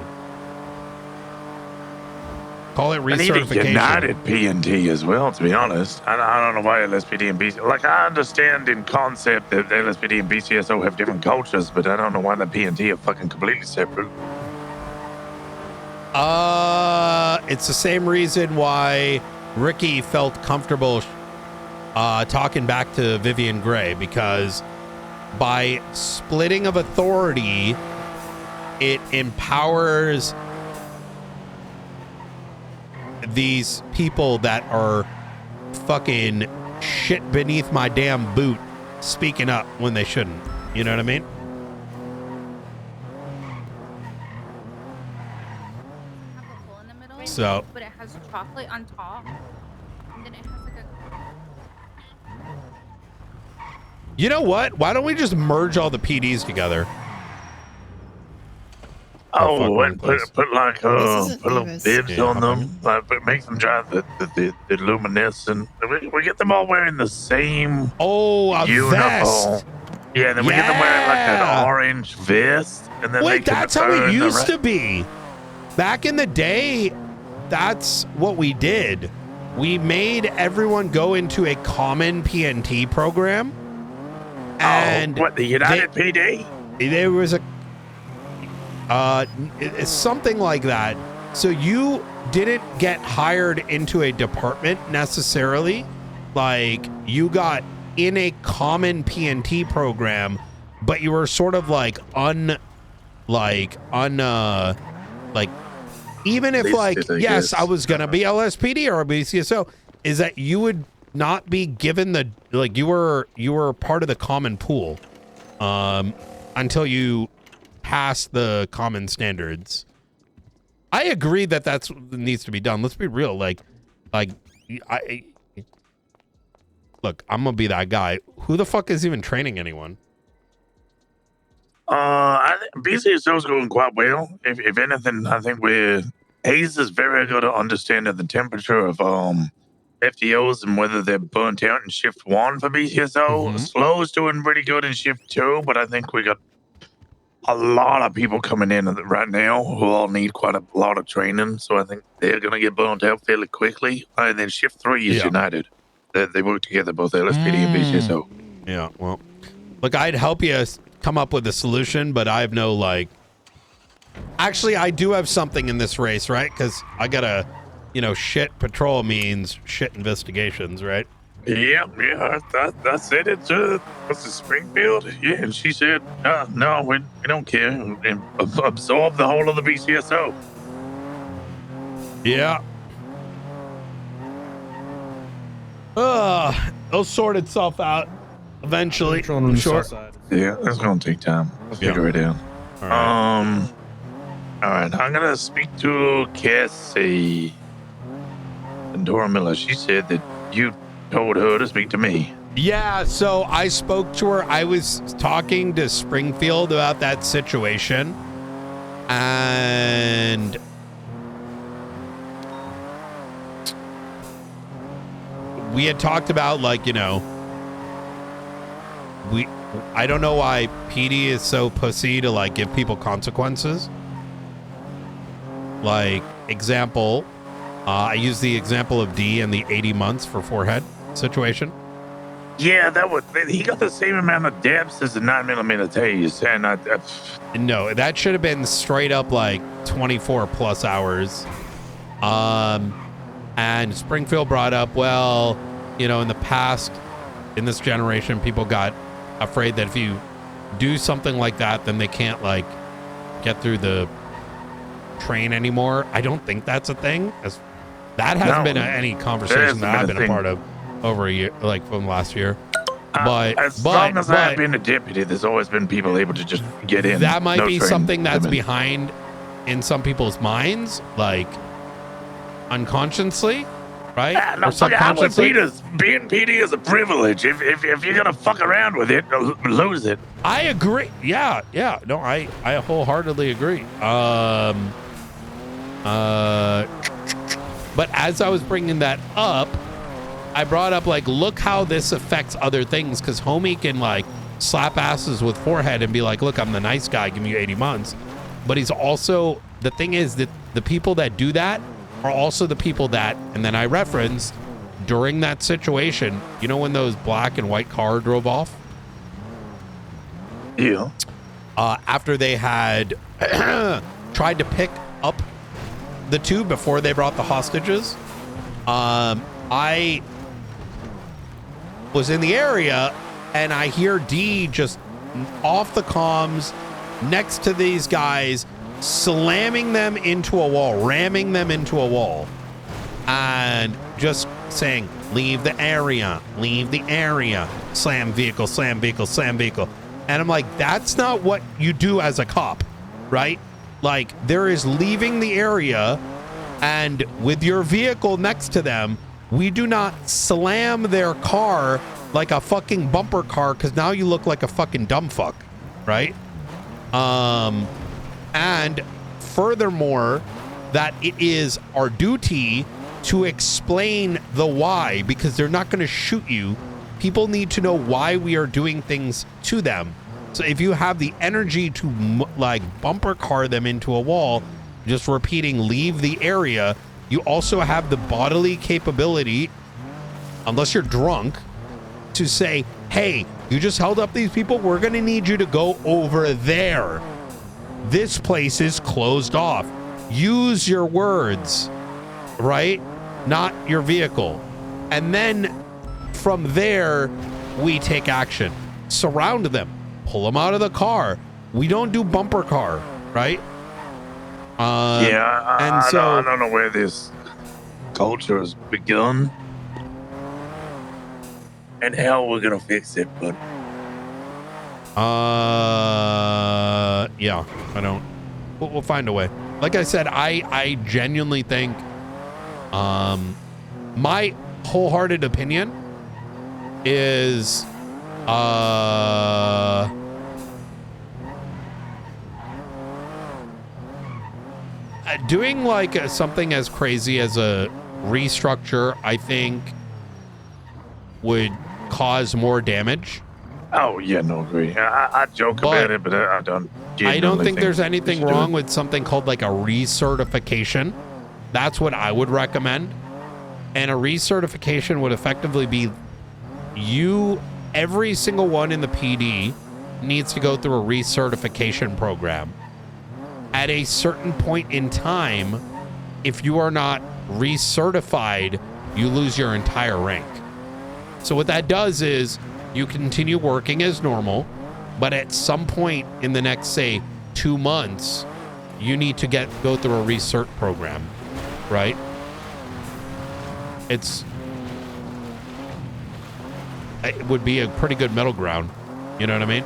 Call it I need a recertification. United P&T as well, to be honest. I don't know why LSPD and BCSO... Like, I understand in concept that LSPD and BCSO have different cultures, but I don't know why the P&T are fucking completely separate. It's the same reason why Ricky felt comfortable talking back to Vivian Gray, because by splitting of authority, it empowers these people that are fucking shit beneath my damn boot speaking up when they shouldn't. You know what I mean? So but it has chocolate on top, and then it has like a. you know what? Why don't we just merge all the PDs together? Oh, and put like put little bibs Yeah, on them, but make them drive the luminescent. We get them all wearing the same a uniform. vest. Yeah, then we get them wearing like an orange vest, and then Wait, they can that's how it earn the used right- to be. Back in the day, that's what we did. We made everyone go into a common PNT program. And what, the United PD? There was a it's something like that. So you didn't get hired into a department necessarily. Like you got in a common PNT program, but you were sort of like even if like, yes, I was going to be LSPD or BCSO, is that you would not be given the, like you were part of the common pool until you pass the common standards. I agree that that's what needs to be done. Let's be real. Like look, I'm gonna be that guy. Who the fuck is even training anyone? BCSO's going quite well. If anything, I think Hayes is very good at understanding the temperature of FTOs and whether they're burnt out in shift 1 for BCSO. Slow's doing pretty good in shift 2, but I think we got a lot of people coming in right now who all need quite a lot of training. So I think they're going to get burnt out fairly quickly. And then shift 3 is United. They work together, both LSPD and BCSO. Yeah, well, look, I'd help you come up with a solution, but I have no, like... Actually, I do have something in this race, right? Because I gotta, shit patrol means shit investigations, right? Yeah, that's it. It's what's the Springfield? Yeah, and she said, no, we don't care. And absorb the whole of the BCSO. Yeah. It'll sort itself out eventually. I'm sure. Yeah, that's gonna take time. Let's figure it out. All right, I'm gonna speak to Cassie and Dora Miller. She said that you told her to speak to me. Yeah, so I spoke to her. I was talking to Springfield about that situation, and we had talked about, like, I don't know why PD is so pussy to, like, give people consequences. Like, example, I used the example of D and the 80 months for forehead situation. Yeah, he got the same amount of depths as a 9mm tase, and no, that should have been straight up like 24 plus hours. And Springfield brought up, well, in the past, in this generation, people got afraid that if you do something like that, then they can't like get through the train anymore. I don't think that's a thing. That hasn't been any conversation that I've been a part of over a year, like from last year. But as long as I've been a deputy, there's always been people able to just get in. That might be train something that's limit. behind in some people's minds, like unconsciously, right? No, Or fuck it, I'm with subconsciously. Peters. Being PD is a privilege. If you're gonna fuck around with it, lose it. I agree. Yeah. No, I wholeheartedly agree. But as I was bringing that up, I brought up, like, look how this affects other things, because homie can, like, slap asses with forehead and be like, look, I'm the nice guy, give me 80 months. But he's also, the thing is that the people that do that are also the people that, and then I referenced, during that situation, when those black and white car drove off? Yeah. After they had tried to pick up the two before they brought the hostages, I was in the area and I hear D just off the comms next to these guys, slamming them into a wall, ramming them into a wall, and just saying, leave the area, slam vehicle, slam vehicle, slam vehicle. And I'm like, that's not what you do as a cop, right? Like, there is leaving the area And with your vehicle next to them, we do not slam their car like a fucking bumper car, because now you look like a fucking dumb fuck, right? And furthermore, that it is our duty to explain the why, because they're not going to shoot you. People need to know why we are doing things to them. So if you have the energy to like bumper car them into a wall, just repeating, leave the area, you also have the bodily capability, unless you're drunk, to say, hey, you just held up these people. We're going to need you to go over there. This place is closed off. Use your words, right? Not your vehicle. And then from there, we take action. Surround them. Pull them out of the car. We don't do bumper car, right? I don't know where this culture has begun and how we're gonna fix it, but yeah, I don't. We'll find a way. Like I said, I genuinely think, my wholehearted opinion is, doing like something as crazy as a restructure, I think, would cause more damage. oh yeah, no, agree. I joke about it, but I don't. I don't think there's we anything should do wrong it. with something called like a recertification. That's what I would recommend. And a recertification would effectively be every single one in the PD needs to go through a recertification program. At a certain point in time, if you are not recertified, you lose your entire rank. So what that does is you continue working as normal, but at some point in the next, say, 2 months, you need to go through a recert program, right? It would be a pretty good middle ground. You know what I mean?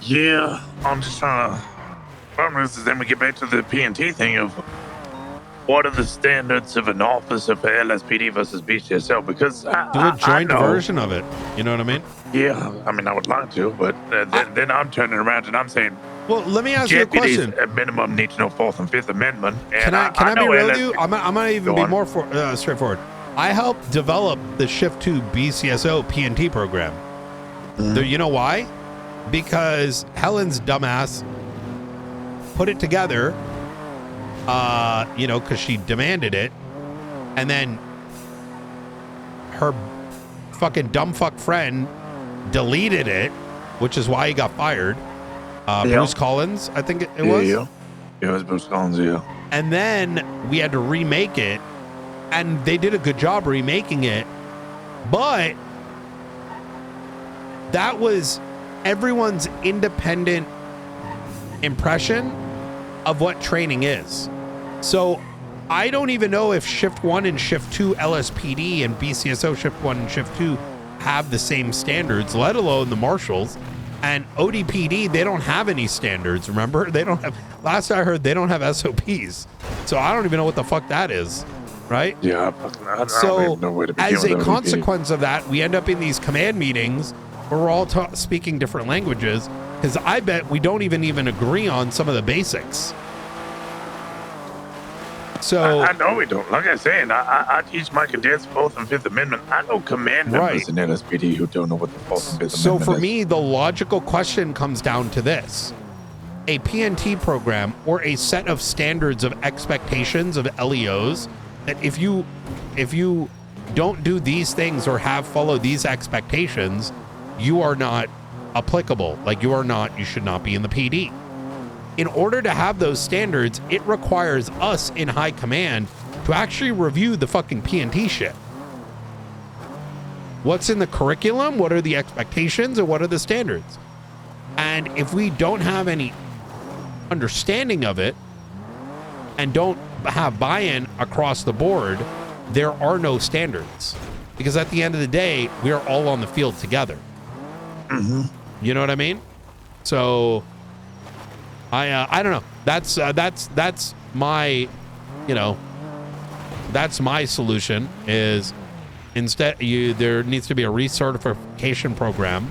Yeah, I'm just trying to. Problem is, then we get back to the P&T thing of what are the standards of an officer for LSPD versus BCSL? Because Do a joint version of it. You know what I mean? Yeah, I mean, I would like to, but then I'm turning around and I'm saying, well, let me ask you a deputies question. at minimum need to know 4th and 5th Amendment. And Can I be know real with LSPD you? I'm gonna even Go be on. more straightforward. I helped develop the Shift 2 BCSO PNT program. You know why? Because Helen's dumbass put it together, because she demanded it, and then her fucking dumb fuck friend deleted it, which is why he got fired. Bruce Collins, I think it was. Yeah, it was Bruce Collins, yeah. And then we had to remake it, and they did a good job remaking it, but that was everyone's independent impression of what training is. So I don't even know if Shift 1 and Shift 2 LSPD and BCSO Shift 1 and Shift 2 have the same standards, let alone the marshals. And ODPD, they don't have any standards, remember? They don't have, last I heard, they don't have SOPs. So I don't even know what the fuck that is, right? Yeah, I So don't even know where to begin as with a ODPD. consequence of that, we end up in these command meetings where we're all speaking different languages, because I bet we don't even agree on some of the basics. So I know we don't. Like I said, I teach my cadets 4th and 5th Amendment. I know command members in LSPD who don't know what the 4th and 5th So Amendment for is. me, the logical question comes down to this. A PNT program or a set of standards of expectations of LEOs that if you don't do these things or have followed these expectations, you are not applicable. Like you should not be in the PD. In order to have those standards, it requires us in high command to actually review the fucking PNT shit. What's in the curriculum? What are the expectations? And what are the standards? And if we don't have any understanding of it and don't have buy-in across the board, there are no standards. Because at the end of the day, we are all on the field together. You know what I mean? So I don't know. That's my, that's my solution. Is instead there needs to be a recertification program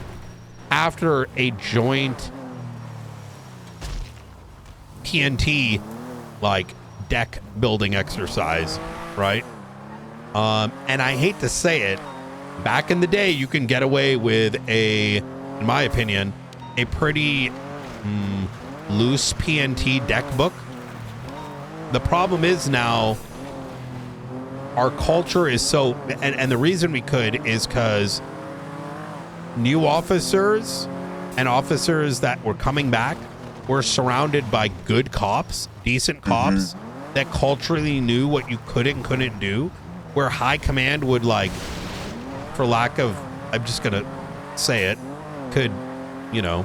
after a joint PNT like deck building exercise, right? And I hate to say it, back in the day, you can get away with in my opinion, a pretty loose PNT deck book. The problem is now our culture is so, and the reason we could is because new officers and officers that were coming back were surrounded by good cops, decent cops that culturally knew what you could and couldn't do, where high command would, like, for lack of, I'm just gonna say it, could, you know,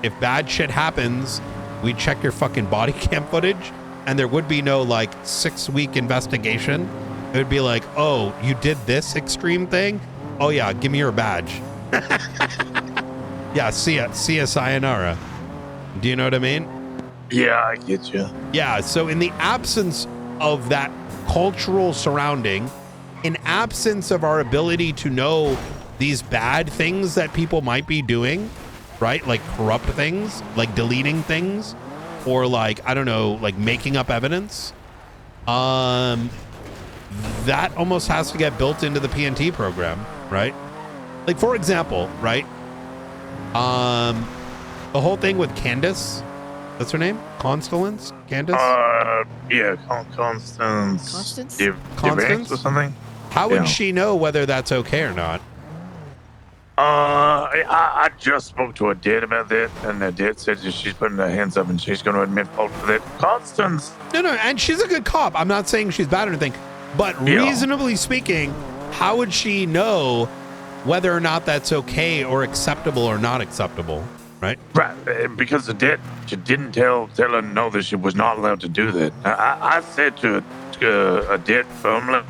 if bad shit happens, we check your fucking body cam footage and there would be no like 6-week investigation. It would be like, oh, you did this extreme thing? Oh yeah, give me your badge. Yeah, see ya, sayonara. Do you know what I mean? Yeah, I get you. Yeah, so in the absence of that cultural surrounding, in absence of our ability to know these bad things that people might be doing, right? Like corrupt things, like deleting things, or like, I don't know, like making up evidence. That almost has to get built into the PNT program, right? Like, for example, right? The whole thing with Candace, that's her name? Constance? Candace? Yeah, Constance. Constance? Constance or something. How would she know whether that's okay or not? I just spoke to a dad about that, and the dad said that she's putting her hands up and she's going to admit fault for that. Constance. No, and she's a good cop. I'm not saying she's bad or anything, but reasonably speaking, how would she know whether or not that's okay or acceptable or not acceptable, right? Right, because the dad didn't tell her no that she was not allowed to do that. I said to a dad firmly,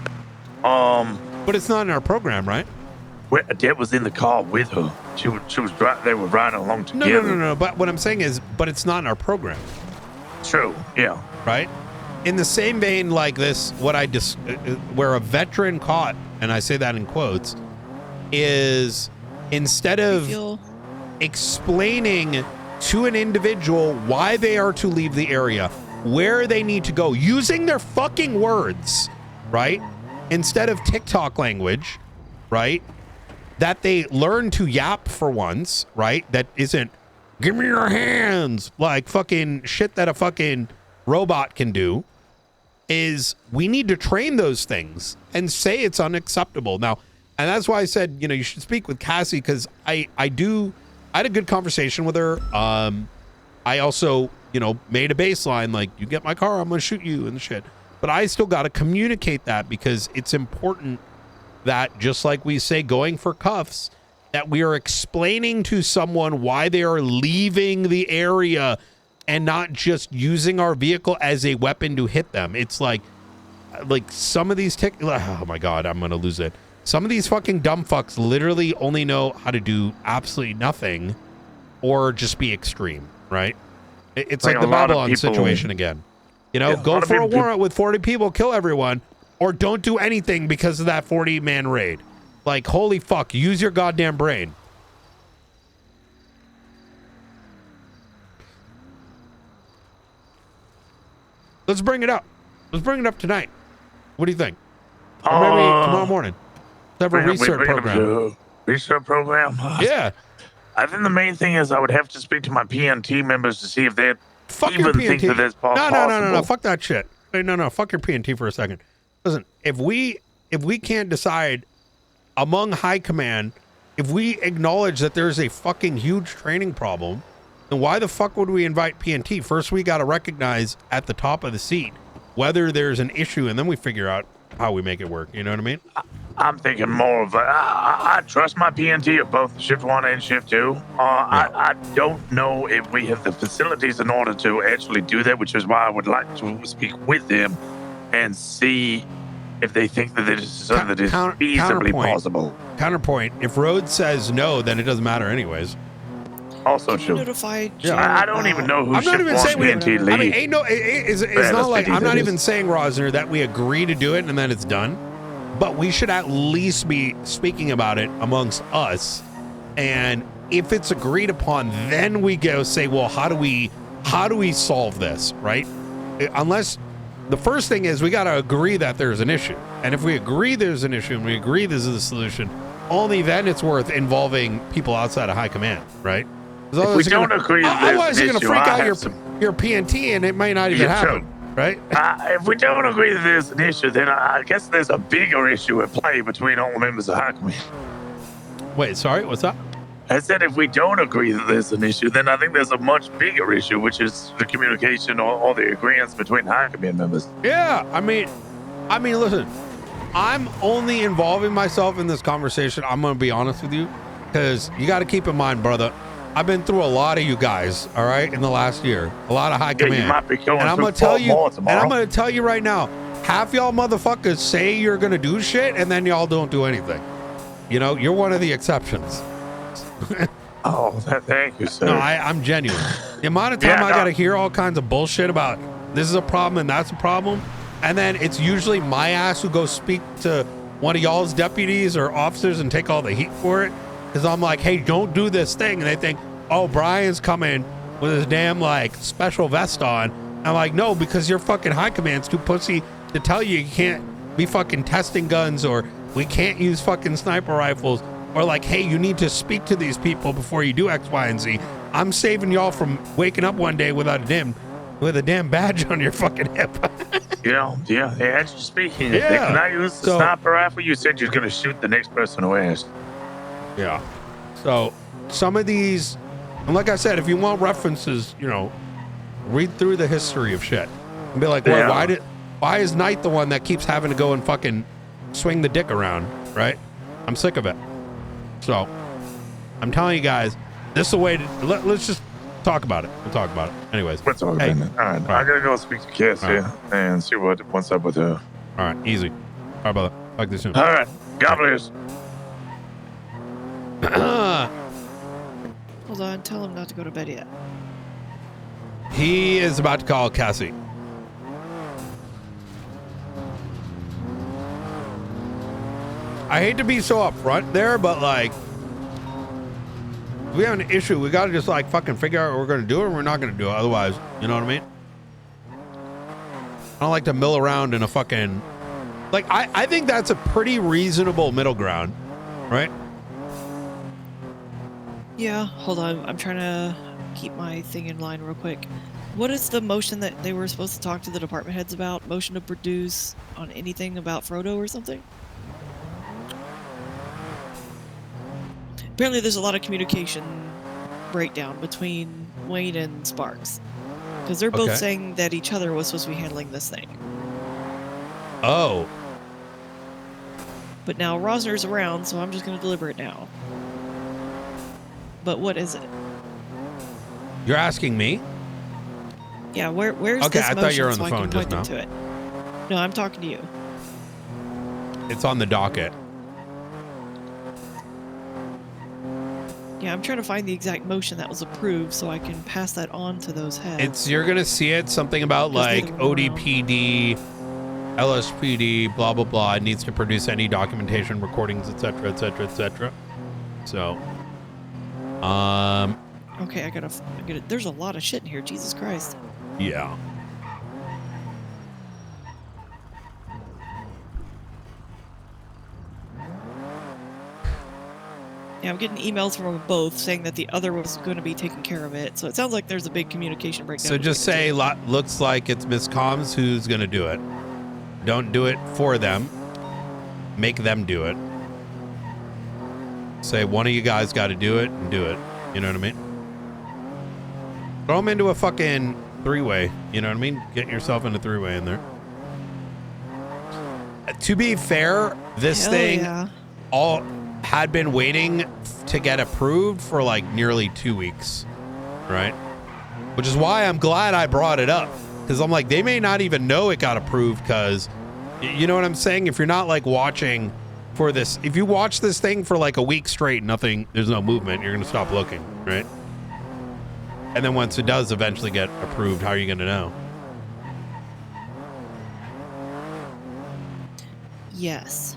but it's not in our program, right? Well, a dad was in the car with her. She was they were riding along together. No. But what I'm saying is, but it's not in our program. True. Yeah. Right. In the same vein, like this, what I just where a veteran caught, and I say that in quotes, is instead of explaining to an individual why they are to leave the area, where they need to go, using their fucking words, right? Instead of TikTok language, right? That they learn to yap for once, right? That isn't, give me your hands, like fucking shit that a fucking robot can do. Is we need to train those things and say it's unacceptable. Now, and that's why I said, you know, you should speak with Cassie, because I had a good conversation with her. I also, you know, made a baseline, like, you get my car, I'm gonna shoot you and shit. But I still got to communicate that, because it's important that, just like we say going for cuffs, that we are explaining to someone why they are leaving the area and not just using our vehicle as a weapon to hit them. It's like some of these oh my God, I'm going to lose it. Some of these fucking dumb fucks literally only know how to do absolutely nothing or just be extreme, right? It's like the Babylon situation again. You know, go for a warrant with 40 people, kill everyone, or don't do anything because of that 40-man raid. Like, holy fuck, use your goddamn brain. Let's bring it up. Let's bring it up tonight. What do you think? Or maybe tomorrow morning. Let's have a research program. Research program? Yeah. I think the main thing is I would have to speak to my PNT members to see if they Fuck even your PNT. think that that's possible. No. Fuck that shit. No. Fuck your PNT for a second. Listen, if we can't decide among high command, if we acknowledge that there's a fucking huge training problem, then why the fuck would we invite PNT? First, we got to recognize at the top of the seat whether there's an issue, and then we figure out how we make it work. You know what I mean? I'm thinking more of I trust my PNT of both Shift 1 and Shift 2. I don't know if we have the facilities in order to actually do that, which is why I would like to speak with them and see if they think that it is something that is feasibly possible. Counterpoint, if Rhodes says no, then it doesn't matter anyways. also Can you should. notify Yeah. I don't even know who I'm not should even want saying we. PNT leave. I mean, ain't no. It's Yeah, not like that's I'm not what it even is. saying, Rosner, that we agree to do it and then it's done. But we should at least be speaking about it amongst us. And if it's agreed upon, then we go say, well, how do we solve this, right? Unless the first thing is we got to agree that there's an issue. And if we agree there's an issue and we agree this is a solution, only then it's worth involving people outside of high command, right? If we don't agree that there's otherwise an you're going to issue, freak I out have your PNT and it might not even happen, right? If we don't agree that there's an issue, then I guess there's a bigger issue at play between all the members of High Command. Wait, sorry, what's that? I said if we don't agree that there's an issue, then I think there's a much bigger issue, which is the communication or the agreements between High Command members. Yeah, I mean, listen, I'm only involving myself in this conversation. I'm going to be honest with you, because you got to keep in mind, brother, I've been through a lot of you guys, all right, in the last year, a lot of high command. You might be going and I'm through going to tell you, more tomorrow. and I'm going to tell you right now, half y'all motherfuckers say you're going to do shit, and then y'all don't do anything. You know, you're one of the exceptions. Oh, thank you, sir. No, I'm genuine. The amount of time I got to hear all kinds of bullshit about this is a problem and that's a problem, and then it's usually my ass who goes speak to one of y'all's deputies or officers and take all the heat for it, because I'm like, hey, don't do this thing, and they think, oh, Brian's coming with his damn like special vest on. I'm like, no, because your fucking high command's too pussy to tell you can't be fucking testing guns, or we can't use fucking sniper rifles, or like, hey, you need to speak to these people before you do X, Y, and Z. I'm saving y'all from waking up one day with a damn badge on your fucking hip. Yeah, as you're speaking, Yeah. can I use the sniper rifle? You said you're going to shoot the next person who asked. Yeah. So some of these, and like I said, if you want references, read through the history of shit and be like, well, why is Knight the one that keeps having to go and fucking swing the dick around, right? I'm sick of it. So I'm telling you guys, this is the way to, let's just talk about it. We'll talk about it. Anyways. Let's talk about it. All right. I got to go speak to Cassie and see what's up with her. All right. Easy. All right, brother. Talk to you soon. All right. God bless. Hold on, tell him not to go to bed yet. He is about to call Cassie. I hate to be so upfront there, but like, if we have an issue, we gotta just like fucking figure out what we're gonna do or we're not gonna do it. Otherwise, you know what I mean? I don't like to mill around in a fucking, like, I think that's a pretty reasonable middle ground, right? Yeah, hold on. I'm trying to keep my thing in line real quick. What is the motion that they were supposed to talk to the department heads about? Motion to produce on anything about Frodo or something? Apparently there's a lot of communication breakdown between Wayne and Sparks. Because they're both saying that each other was supposed to be handling this thing. Oh. But now Rosner's around, so I'm just going to deliver it now. But what is it? You're asking me? Yeah, where's Okay, this I motion thought you were on so the I phone can just point now. them to it? No, I'm talking to you. It's on the docket. Yeah, I'm trying to find the exact motion that was approved so I can pass that on to those heads. You're gonna see it, something about like ODPD, LSPD, blah blah blah. It needs to produce any documentation, recordings, etc., etc., etc. So, Okay, I gotta. There's a lot of shit in here. Jesus Christ. yeah. Yeah, I'm getting emails from them both saying that the other was going to be taking care of it. So it sounds like there's a big communication breakdown. So just say, looks like it's Miss Comms who's gonna do it. Don't do it for them. Make them do it. Say one of you guys got to do it and do it. You know what I mean? Throw them into a fucking three-way. You know what I mean? Get yourself in a three-way in there. To be fair, this Hell thing yeah. all had been waiting to get approved for like nearly 2 weeks, right? Which is why I'm glad I brought it up, because I'm like, they may not even know it got approved, because you know what I'm saying? If you're not like watching for this, if you watch this thing for like a week straight, there's no movement, you're gonna stop looking, right? And then once it does eventually get approved, how are you going to know? Yes.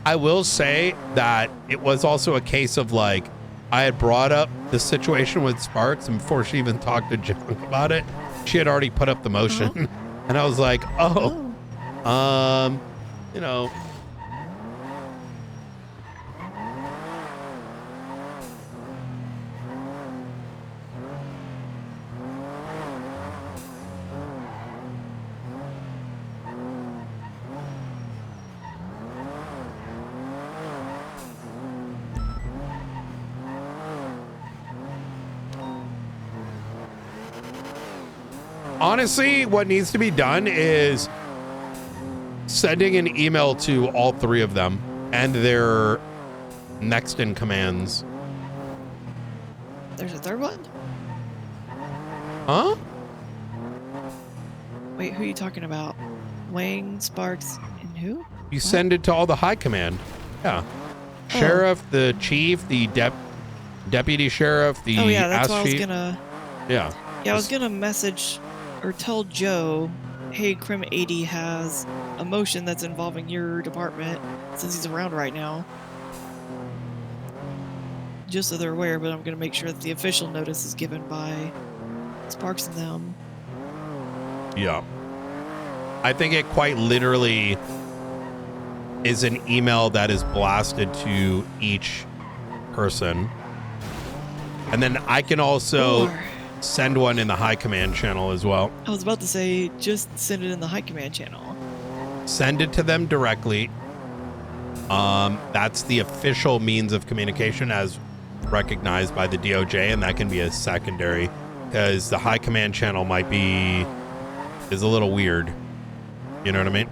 I will say that it was also a case of like, I had brought up the situation with Sparks, and before she even talked to Junk about it, she had already put up the motion. And I was like, you know, honestly, what needs to be done is sending an email to all three of them and their next in commands. There's a third one? Huh? Wait, who are you talking about? Wang, Sparks, and who? You send it to all the high command. Yeah. Sheriff, the chief, the deputy sheriff, the Oh yeah, that's what I was chief. gonna... Yeah. Yeah, I was gonna message or tell Joe, hey, Crim 80 has a motion that's involving your department since he's around right now. Just so they're aware, but I'm gonna make sure that the official notice is given by Sparks and them. Yeah. I think it quite literally is an email that is blasted to each person. And then I can also send one in the high command channel as well. I was about to say, just send it in the high command channel. Send it to them directly. That's the official means of communication as recognized by the DOJ, and that can be a secondary because the high command channel is a little weird. You know what I mean?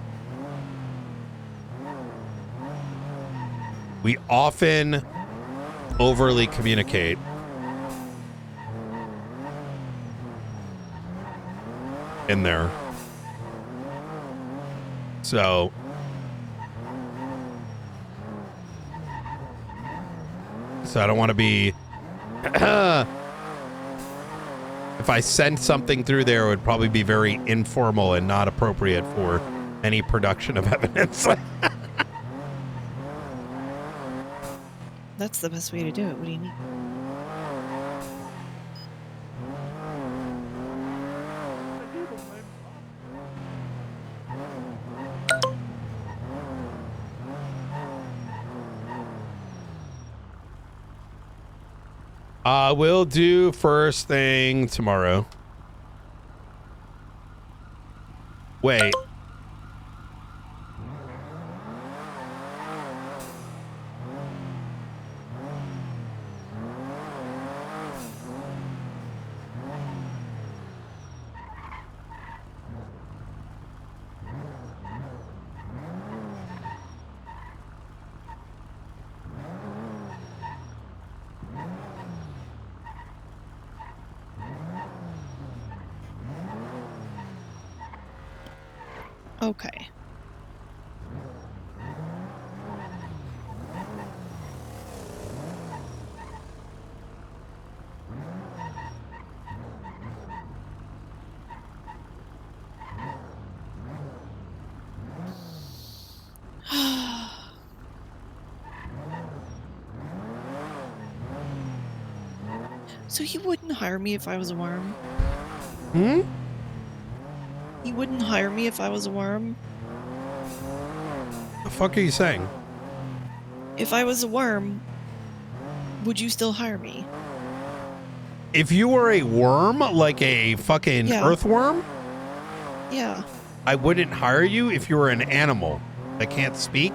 We often overly communicate. In there. So I don't want to be if I send something through there, it would probably be very informal and not appropriate for any production of evidence. That's the best way to do it. What do you need? We'll do first thing tomorrow. Wait. Okay. So you wouldn't hire me if I was a worm? Hmm? You wouldn't hire me if I was a worm? The fuck are you saying? If I was a worm, would you still hire me? If you were a worm, like a fucking earthworm, Yeah. I wouldn't hire you. If you were an animal that can't speak,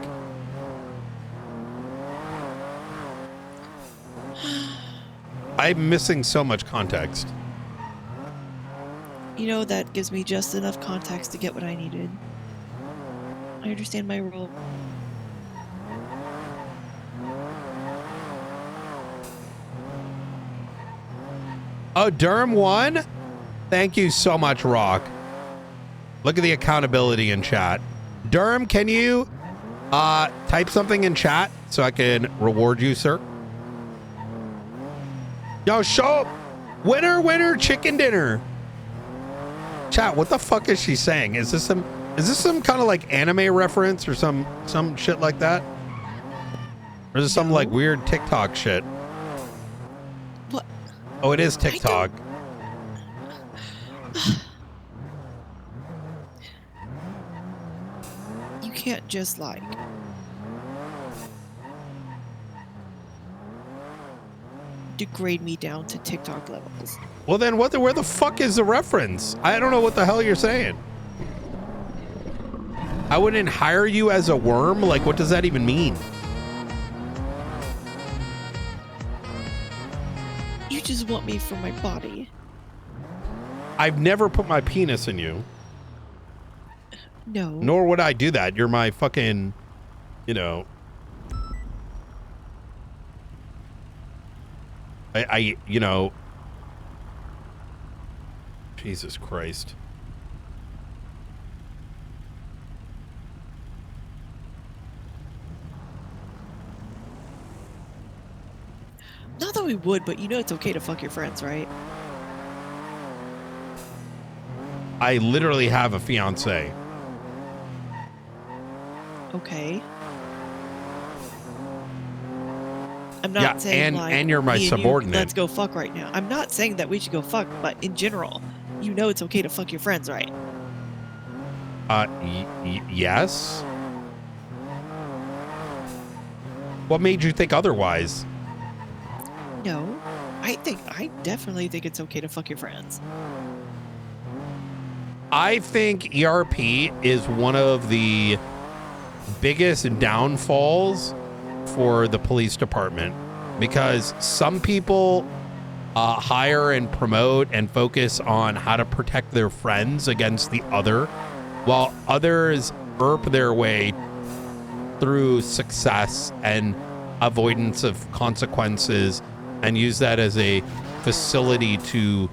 I'm missing so much context. You know, that gives me just enough context to get what I needed. I understand my role. Oh, Durham won? Thank you so much, Rock. Look at the accountability in chat. Durham, can you Type something in chat so I can reward you, sir. Yo, show up. Winner, winner, chicken dinner. Chat, what the fuck is she saying? Is this some kind of like anime reference or some shit like that? Or is it some like weird TikTok shit? What? Oh, it is TikTok. You can't just like degrade me down to TikTok levels. Well, then where the fuck is the reference? I don't know what the hell you're saying. I wouldn't hire you as a worm? Like, what does that even mean? You just want me for my body. I've never put my penis in you. No. Nor would I do that. You're my fucking, you know. You know. Jesus Christ. Not that we would, but you know it's okay to fuck your friends, right? I literally have a fiance. Okay. I'm not saying like, and you're my me and subordinate. You, let's go fuck right now. I'm not saying that we should go fuck, but in general, you know it's okay to fuck your friends, right? Yes. What made you think otherwise? No, I definitely think it's okay to fuck your friends. I think ERP is one of the biggest downfalls for the police department because some people hire and promote and focus on how to protect their friends against the other, while others burp their way through success and avoidance of consequences and use that as a facility to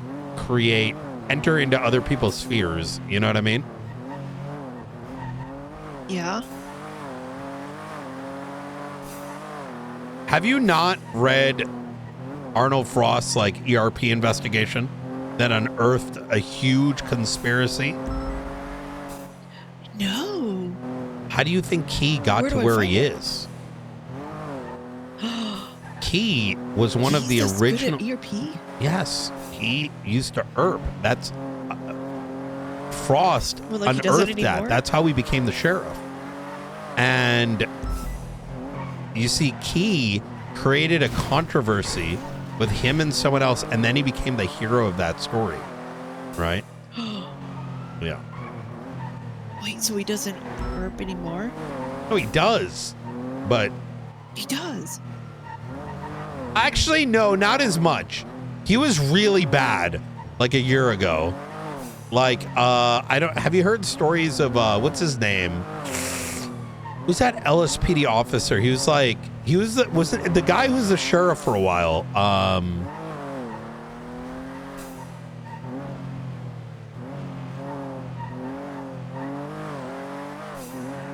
enter into other people's fears. You know what I mean? Yeah. Have you not read Arnold Frost's like ERP investigation that unearthed a huge conspiracy? No. How do you think Key got to where he is? Key was one of the original. Good at ERP? Yes, he used to ERP. That's Frost unearthed that. That's how he became the sheriff. And you see, Key created a controversy with him and someone else, and then he became the hero of that story, right? Yeah. Wait, so he doesn't burp anymore? No, he does, but he does. Actually, no, not as much. He was really bad like a year ago. Like, have you heard stories of, what's his name? Who's that LSPD officer? He was like, was the guy who was the sheriff for a while.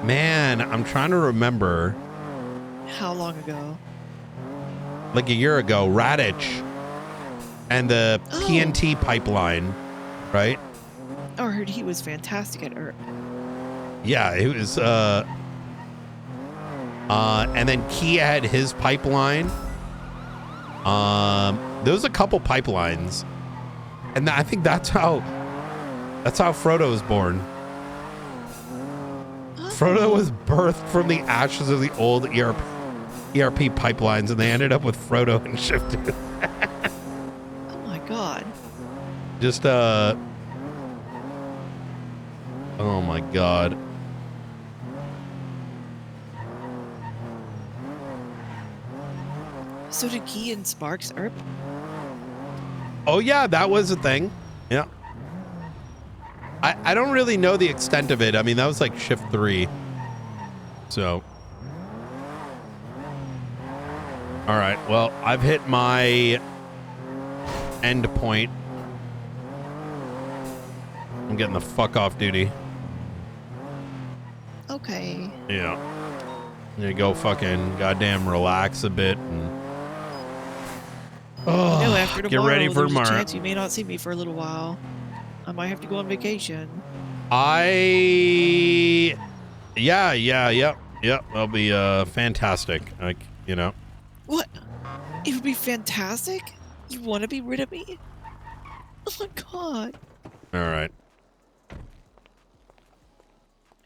Man, I'm trying to remember. How long ago? Like a year ago, Radich and the PNT pipeline, right? Oh, I heard he was fantastic at ERP. Yeah, it was, and then Key had his pipeline. There was a couple pipelines, and I think that's how Frodo was born. Frodo was birthed from the ashes of the old ERP pipelines, and they ended up with Frodo and Shifted. Oh my god. Just oh my god. So did Key and Sparks ERP? Oh yeah, that was a thing. Yeah. I don't really know the extent of it. I mean, that was like shift 3. So. All right. Well, I've hit my end point. I'm getting the fuck off duty. Okay. Yeah. You go fucking goddamn relax a bit and No, after get tomorrow, ready for there's a tomorrow. chance you may not see me for a little while. I might have to go on vacation. Yep. That'll be fantastic. Like, you know. What? It would be fantastic? You want to be rid of me? Oh my god. All right. I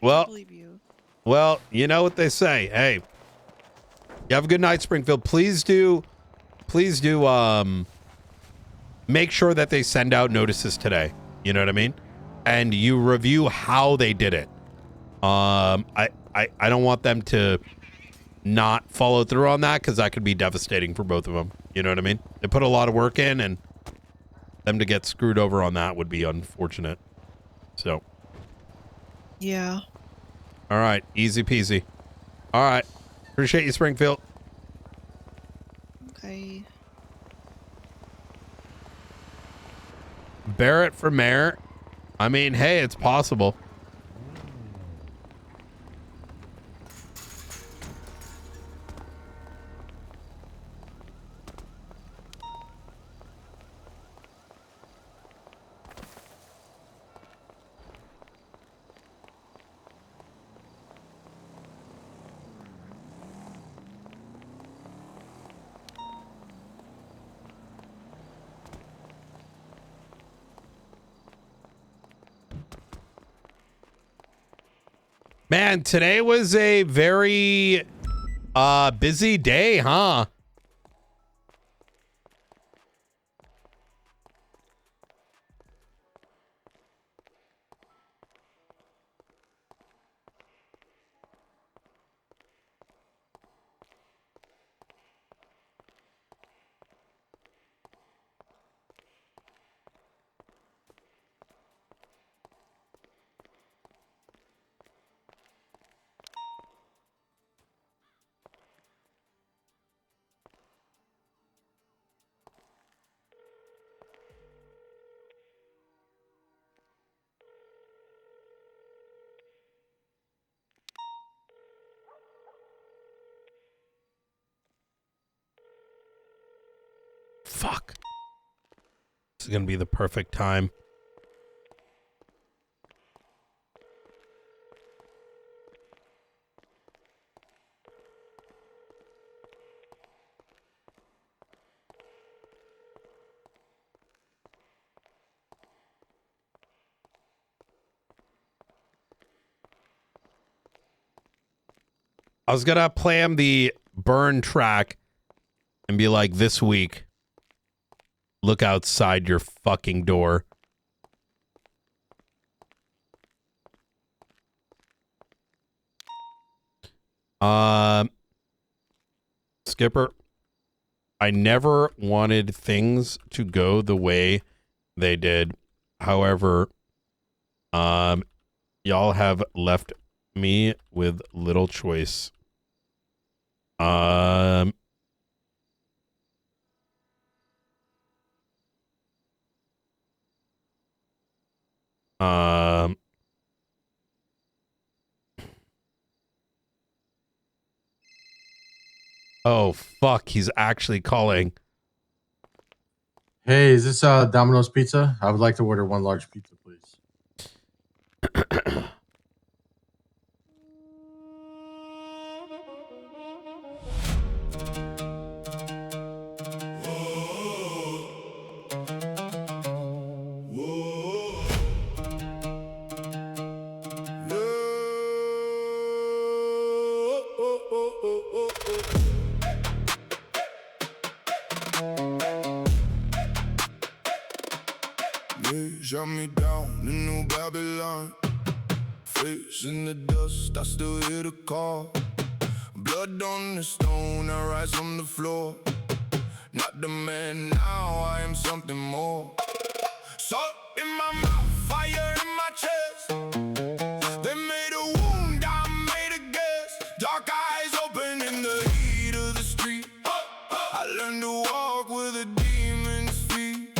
Well, believe you. well, you know what they say. Hey, you have a good night, Springfield. Please do make sure that they send out notices today. You know what I mean? And you review how they did it. I don't want them to not follow through on that because that could be devastating for both of them. You know what I mean? They put a lot of work in, and them to get screwed over on that would be unfortunate. So. Yeah. All right. Easy peasy. All right. Appreciate you, Springfield. Okay. Barrett for mayor. I mean, hey, it's possible. Man, today was a very busy day, huh? Fuck. This is going to be the perfect time. I was going to plan the burn track and be like, this week, look outside your fucking door. Skipper, I never wanted things to go the way they did. However, y'all have left me with little choice. Oh, fuck. He's actually calling. Hey, is this Domino's Pizza? I would like to order one large pizza, please. Shut me down in New Babylon. Face in the dust, I still hear the call. Blood on the stone, I rise from the floor. Not the man now, I am something more. Salt in my mouth, fire in my chest. They made a wound, I made a guess. Dark eyes open in the heat of the street. I learned to walk with a demon's feet.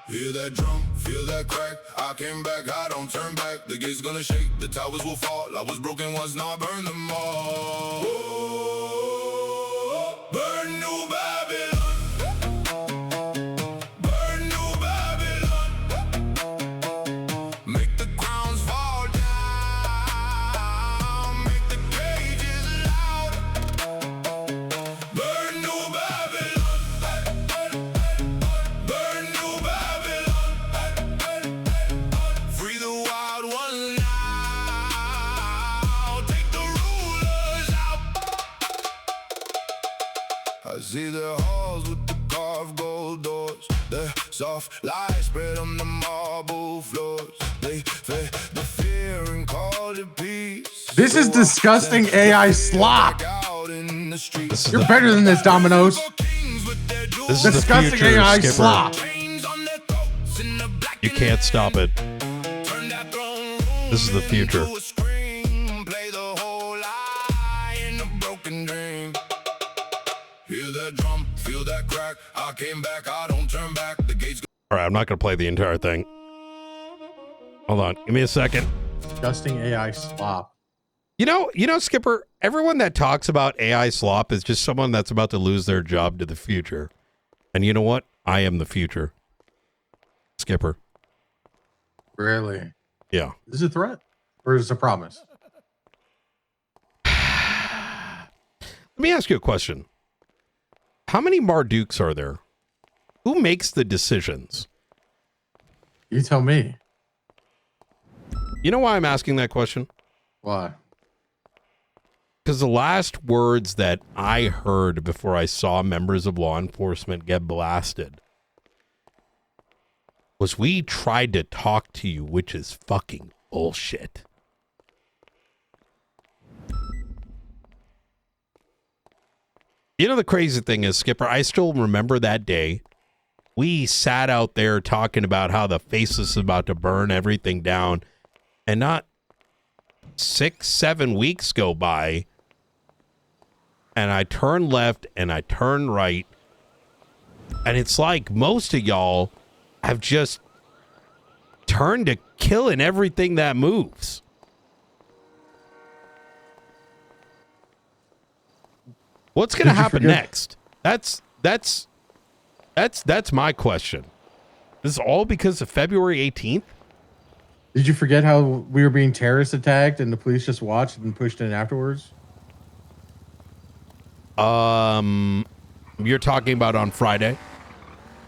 Hear that drum, feel that crack. I came back, I don't turn back. The gate's gonna shake, the towers will fall. I was broken once, now I burn them all. Whoa, burn New Babylon. Burn New Babylon. Make the crowns fall down. Make the cages loud. Burn New Babylon. Burn New Babylon. Free the wild ones now. Take the rulers out. I see their halls with the carved gold doors. The soft light spread on the marble floors. They fed the fear and called it peace. This is disgusting AI slop. You're better than this, Domino's. This is Disgusting the future, AI Skipper. slop. You can't stop it. This is the future. Play the whole lie in a broken dream. Hear that drum, feel that crack. I came back, I don't turn back. The gates go. All right, I'm not going to play the entire thing. Hold on. Give me a second. Disgusting AI slop. You know, Skipper, everyone that talks about AI slop is just someone that's about to lose their job to the future. And you know what? I am the future. Skipper. Really? Yeah. Is it a threat or is it a promise? Let me ask you a question. How many Mardukes are there? Who makes the decisions? You tell me. You know why I'm asking that question? Why? Because the last words that I heard before I saw members of law enforcement get blasted was, "We tried to talk to you," which is fucking bullshit. You know, the crazy thing is, Skipper, I still remember that day. We sat out there talking about how the faceless is about to burn everything down, and not 6-7 weeks go by, and I turn left and I turn right, and it's like most of y'all have just turned to killing everything that moves. What's going to happen next? That's my question. This is all because of February 18th? Did you forget how we were being terrorist attacked and the police just watched and pushed in afterwards? You're talking about on Friday?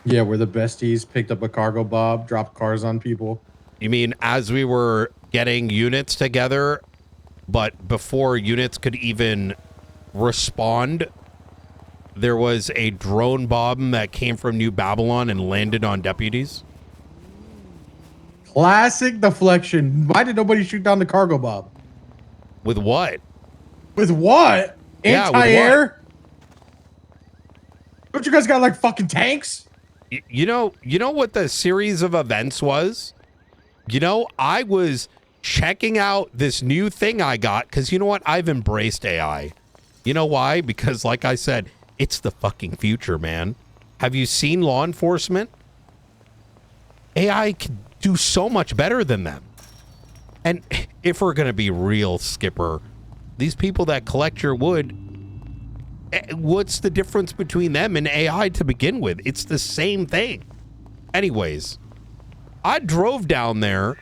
Yeah, where the besties picked up a cargo bob, dropped cars on people. You mean as we were getting units together, but before units could even respond, there was a drone bomb that came from New Babylon and landed on deputies? Classic deflection. Why did nobody shoot down the cargo bob? With what? With what? Yeah, with Anti-air? Don't you guys got like fucking tanks? You know what the series of events was? You know, I was checking out this new thing I got because you know what? I've embraced AI. You know why? Because like I said, it's the fucking future, man. Have you seen law enforcement? AI can do so much better than them. And if we're going to be real, Skipper, these people that collect your wood, what's the difference between them and AI to begin with? It's the same thing. Anyways, I drove down there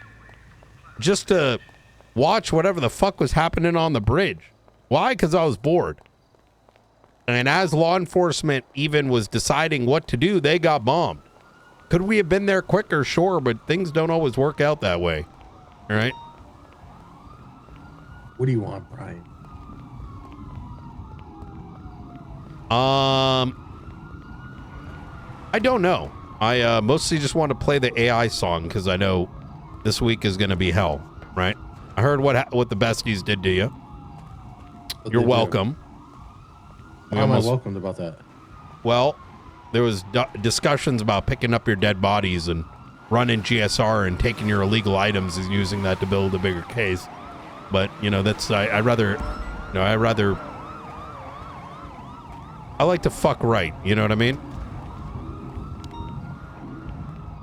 just to watch whatever the fuck was happening on the bridge. Why? Because I was bored. And as law enforcement even was deciding what to do, they got bombed. Could we have been there quicker? Sure, but things don't always work out that way. All right? What do you want, Brian? I don't know. I mostly just want to play the AI song because I know this week is going to be hell, right? I heard what the besties did to you. You're welcome. How am I welcomed about that? Well, there was discussions about picking up your dead bodies and running GSR and taking your illegal items and using that to build a bigger case. But, you know, that's, I like to fuck right. You know what I mean?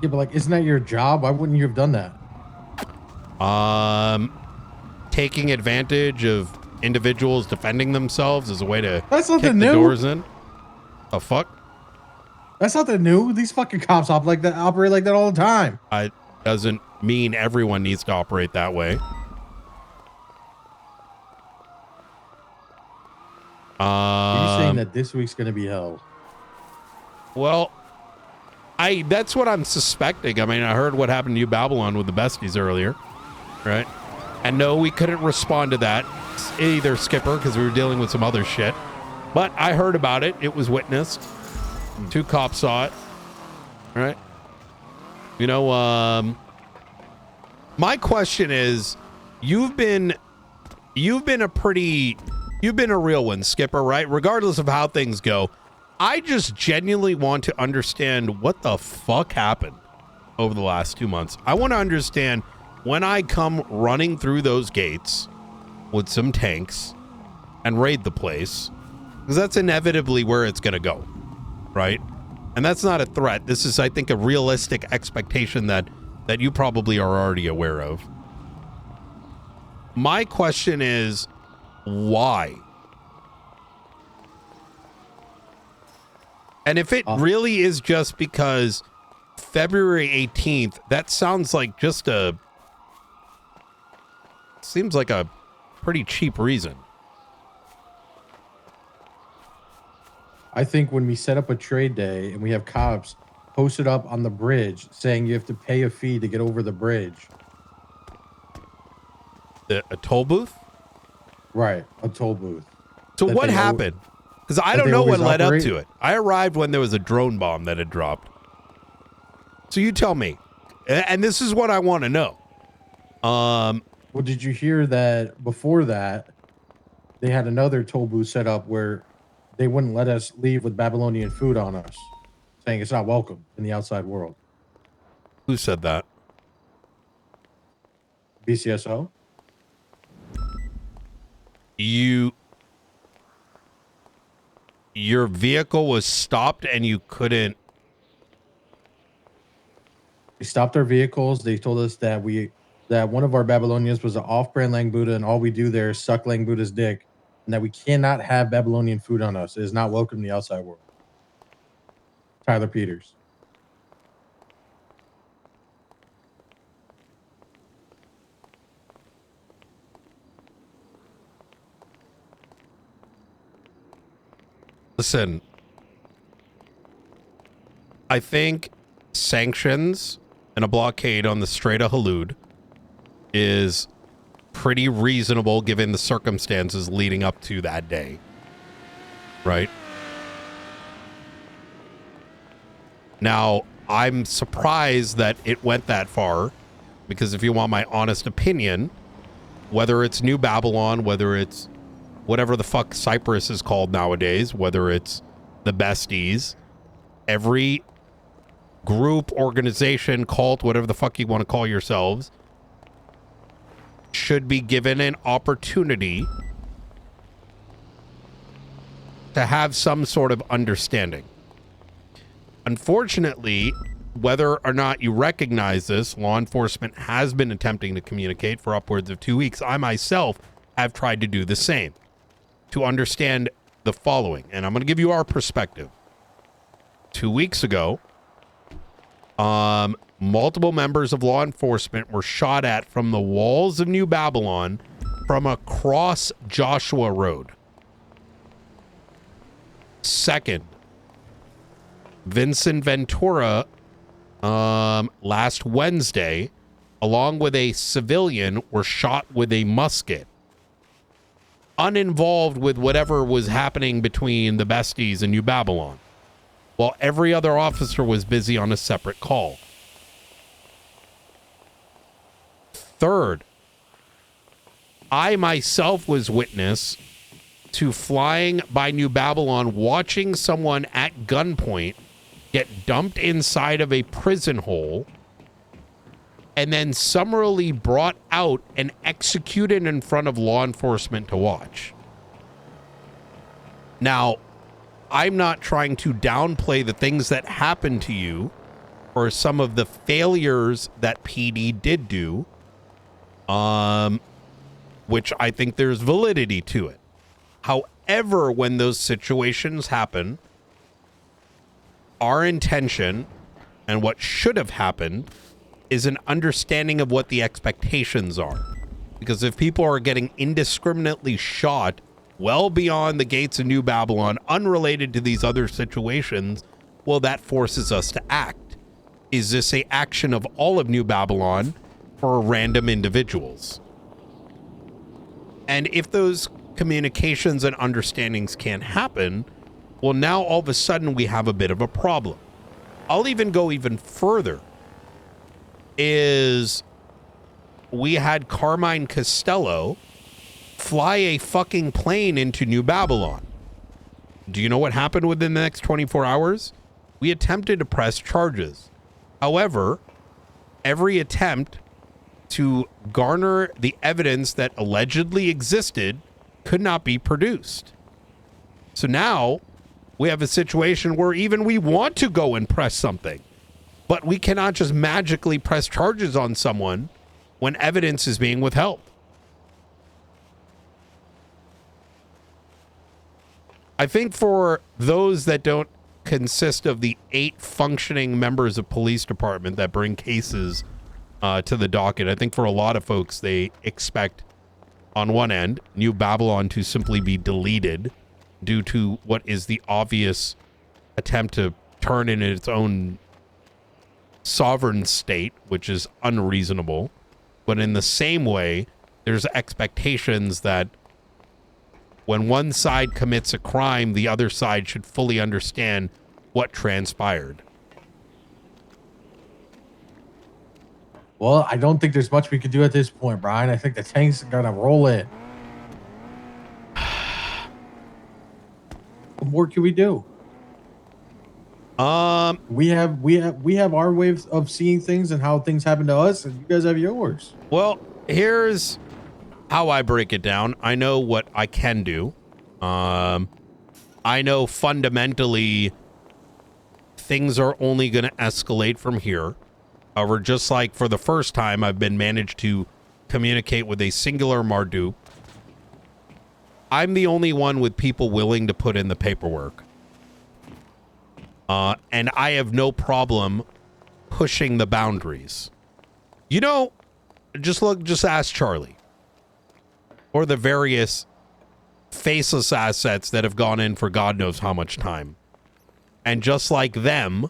Yeah, but like, isn't that your job? Why wouldn't you have done that? Taking advantage of individuals defending themselves as a way to That's kick nothing the new. doors in. The fuck? That's nothing new. These fucking cops operate like that all the time. It doesn't mean everyone needs to operate that way. Are you saying that this week's gonna be hell? Well, that's what I'm suspecting. I mean, I heard what happened to you, Babylon, with the besties earlier, right? And no, we couldn't respond to that either, Skipper, because we were dealing with some other shit. But I heard about it. It was witnessed. 2 cops saw it, right? You know, my question is, you've been a real one, Skipper, right? Regardless of how things go. I just genuinely want to understand what the fuck happened over the last 2 months. I want to understand when I come running through those gates with some tanks and raid the place, because that's inevitably where it's going to go, right? And that's not a threat. This is, I think, a realistic expectation that you probably are already aware of. My question is, why? And if it really is just because February 18th, that sounds like seems like a pretty cheap reason. I think when we set up a trade day and we have cops posted up on the bridge saying you have to pay a fee to get over the bridge. A toll booth? Right, a toll booth. So what happened? Because I don't know what led up to it. I arrived when there was a drone bomb that had dropped. So you tell me. And this is what I want to know. Well, did you hear that before that, they had another toll booth set up where they wouldn't let us leave with Babylonian food on us, saying it's not welcome in the outside world. Who said that? BCSO? Your vehicle was stopped and you couldn't. They stopped our vehicles. They told us that one of our Babylonians was an off-brand Langbuddha, and all we do there is suck Langbuddha's dick, and that we cannot have Babylonian food on us. It is not welcome in the outside world. Tyler Peters. Listen, I think sanctions and a blockade on the Strait of Halud is pretty reasonable given the circumstances leading up to that day. Right? Now, I'm surprised that it went that far, because if you want my honest opinion, whether it's New Babylon, whether it's whatever the fuck Cyprus is called nowadays, whether it's the besties, every group, organization, cult, whatever the fuck you want to call yourselves, should be given an opportunity to have some sort of understanding. Unfortunately, whether or not you recognize this, law enforcement has been attempting to communicate for upwards of 2 weeks. I myself have tried to do the same, to understand the following, and I'm going to give you our perspective. 2 weeks ago, multiple members of law enforcement were shot at from the walls of New Babylon from across Joshua Road. Second, Vincent Ventura, last Wednesday, along with a civilian, were shot with a musket, uninvolved with whatever was happening between the besties and New Babylon, while every other officer was busy on a separate call. Third, I myself was witness to flying by New Babylon, watching someone at gunpoint get dumped inside of a prison hole and then summarily brought out and executed in front of law enforcement to watch. Now, I'm not trying to downplay the things that happened to you or some of the failures that PD did do, which I think there's validity to it. However, when those situations happen, our intention and what should have happened is an understanding of what the expectations are. Because if people are getting indiscriminately shot well beyond the gates of New Babylon, unrelated to these other situations, well, that forces us to act. Is this a action of all of New Babylon or random individuals? And if those communications and understandings can't happen, well, now all of a sudden we have a bit of a problem. I'll even go even further. Is we had Carmine Costello fly a fucking plane into New Babylon. Do you know what happened within the next 24 hours? We attempted to press charges. However, every attempt to garner the evidence that allegedly existed could not be produced. So now we have a situation where even we want to go and press something, but we cannot just magically press charges on someone when evidence is being withheld. I think for those that don't consist of the 8 functioning members of police department that bring cases to the docket, I think for a lot of folks, they expect on one end, New Babylon to simply be deleted due to what is the obvious attempt to turn in its own sovereign state, which is unreasonable. But in the same way, there's expectations that when one side commits a crime, the other side should fully understand what transpired. Well, I don't think there's much we could do at this point, Brian. I think the tank's gonna roll in. What more can we do? We have our ways of seeing things and how things happen to us, and you guys have yours. Well, here's how I break it down. I know what I can do. I know fundamentally things are only going to escalate from here. However, just like for the first time, I've been managed to communicate with a singular Marduk. I'm the only one with people willing to put in the paperwork. And I have no problem pushing the boundaries. You know, just ask Charlie. Or the various faceless assets that have gone in for God knows how much time. And just like them,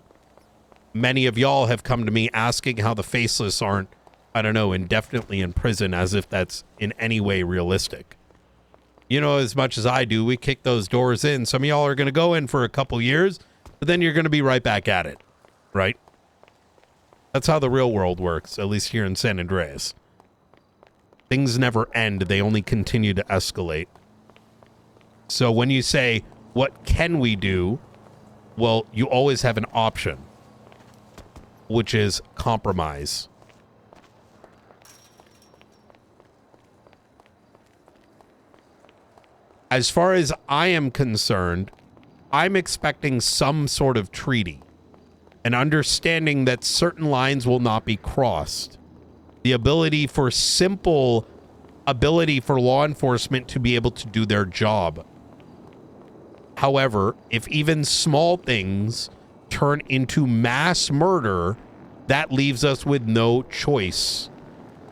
many of y'all have come to me asking how the faceless aren't, I don't know, indefinitely in prison, as if that's in any way realistic. You know, as much as I do, we kick those doors in. Some of y'all are going to go in for a couple years, but then you're going to be right back at it, right? That's how the real world works, at least here in San Andreas. Things never end. They only continue to escalate. So when you say, what can we do? Well, you always have an option, which is compromise. As far as I am concerned, I'm expecting some sort of treaty, an understanding that certain lines will not be crossed. The ability for law enforcement to be able to do their job. However, if even small things turn into mass murder, that leaves us with no choice.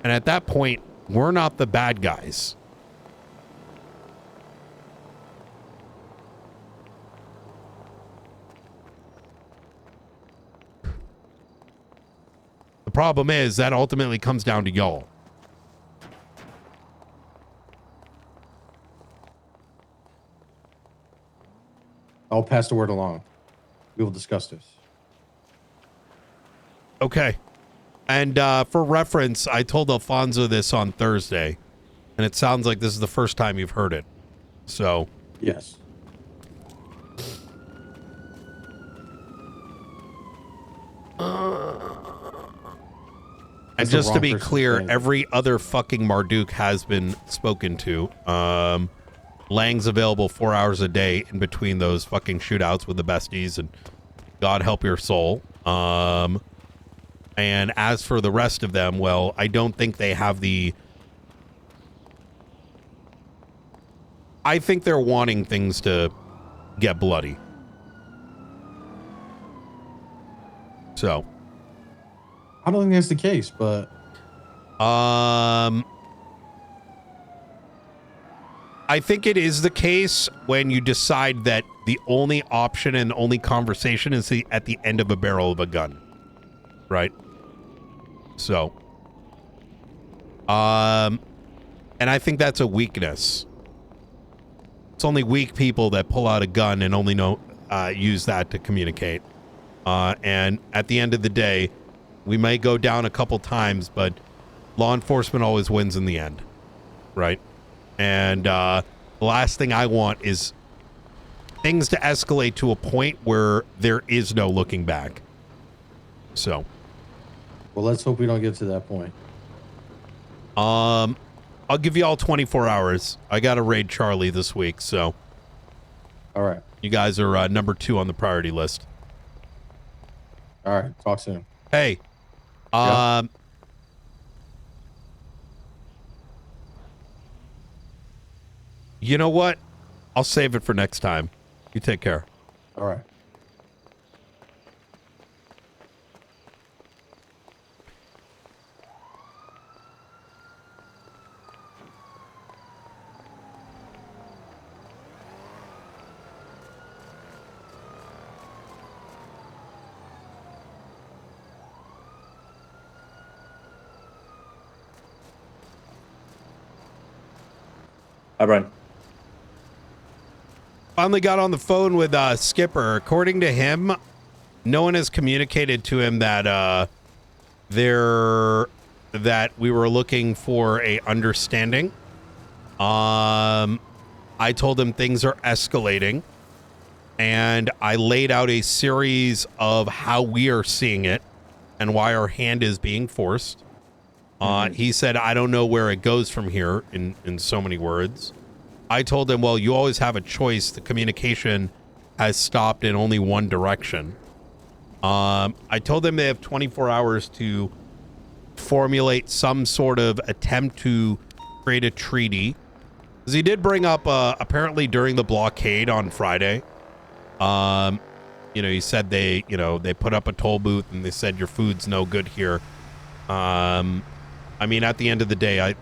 And at that point, we're not the bad guys. The problem is that ultimately comes down to y'all. I'll pass the word along. We will discuss this. Okay. And for reference, I told Alfonso this on Thursday, and it sounds like this is the first time you've heard it. So. Yes. And just to be clear, every other fucking Marduk has been spoken to. Lang's available 4 hours a day in between those fucking shootouts with the besties, and God help your soul. And as for the rest of them, well, I don't think they have the I think they're wanting things to get bloody. So. I don't think that's the case, but. I think it is the case when you decide that the only option and only conversation is at the end of a barrel of a gun. Right? So. And I think that's a weakness. It's only weak people that pull out a gun and only use that to communicate. And at the end of the day, we may go down a couple times, but law enforcement always wins in the end. Right? And the last thing I want is things to escalate to a point where there is no looking back. So. Well, let's hope we don't get to that point. I'll give you all 24 hours. I got to raid Charlie this week, so. All right. You guys are number 2 on the priority list. All right. Talk soon. Hey. Yeah. You know what? I'll save it for next time. You take care. All right. Hi, Brian. Finally got on the phone with Skipper. According to him, no one has communicated to him that that we were looking for a understanding. I told him things are escalating, and I laid out a series of how we are seeing it and why our hand is being forced. He said, I don't know where it goes from here, in so many words. I told him, well, you always have a choice. The communication has stopped in only one direction. I told them they have 24 hours to formulate some sort of attempt to create a treaty. Because he did bring up, apparently during the blockade on Friday, he said they put up a toll booth and they said your food's no good here. I mean, at the end of the day,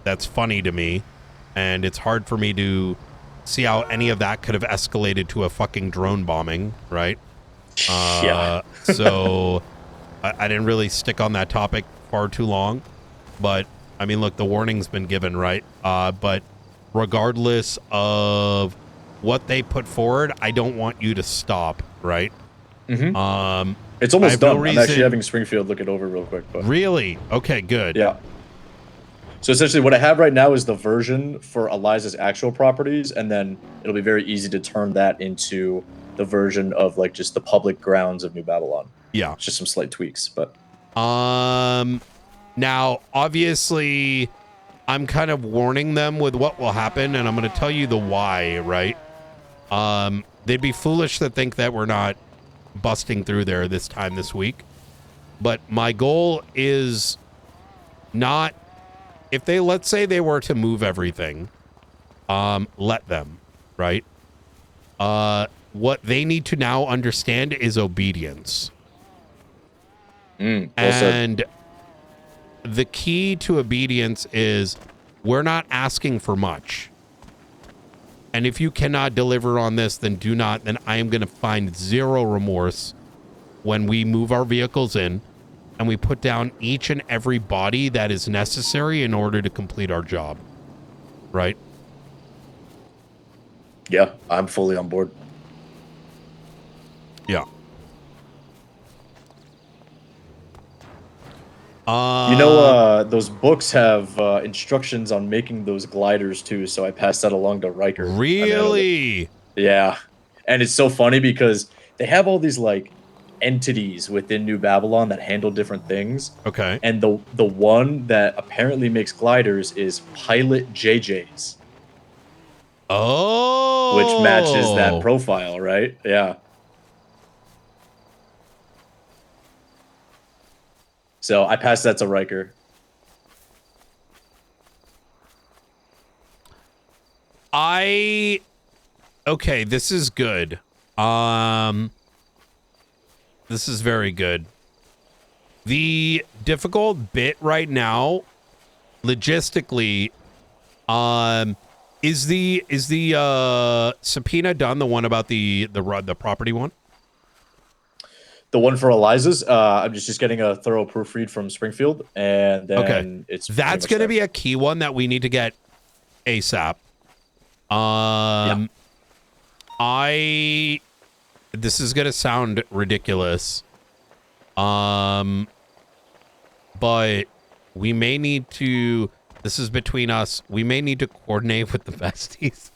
that's funny to me. And it's hard for me to see how any of that could have escalated to a fucking drone bombing, right? Yeah. So I didn't really stick on that topic far too long. But, I mean, look, the warning's been given, right? But regardless of what they put forward, I don't want you to stop, right? Mm-hmm. It's almost done. No I'm actually having Springfield look it over real quick. But. Really? Okay, good. Yeah. So essentially what I have right now is the version for Eliza's actual properties, and then it'll be very easy to turn that into the version of like just the public grounds of New Babylon. Yeah. It's just some slight tweaks, but now obviously I'm kind of warning them with what will happen, and I'm going to tell you the why, right? They'd be foolish to think that we're not busting through there this week. But my goal is not, if they, let's say they were to move everything, let them, right? What they need to now understand is obedience. Well said. And the key to obedience is we're not asking for much. And if you cannot deliver on this, then I am going to find zero remorse when we move our vehicles in and we put down each and every body that is necessary in order to complete our job. Right? Yeah, I'm fully on board. Yeah. Those books have instructions on making those gliders too, so I passed that along to Riker. Really? Yeah. And it's so funny because they have all these like entities within New Babylon that handle different things. Okay. And the one that apparently makes gliders is Pilot JJ's. Oh. Which matches that profile, right? Yeah. So I passed that to Riker. Okay, this is good. This is very good. The difficult bit right now, logistically, is the subpoena done? The one about the property one? The one for Eliza's, I'm just getting a thorough proofread from Springfield, and then That's going to be a key one that we need to get ASAP. This is going to sound ridiculous. But we may need to, this is between us, we may need to coordinate with the besties.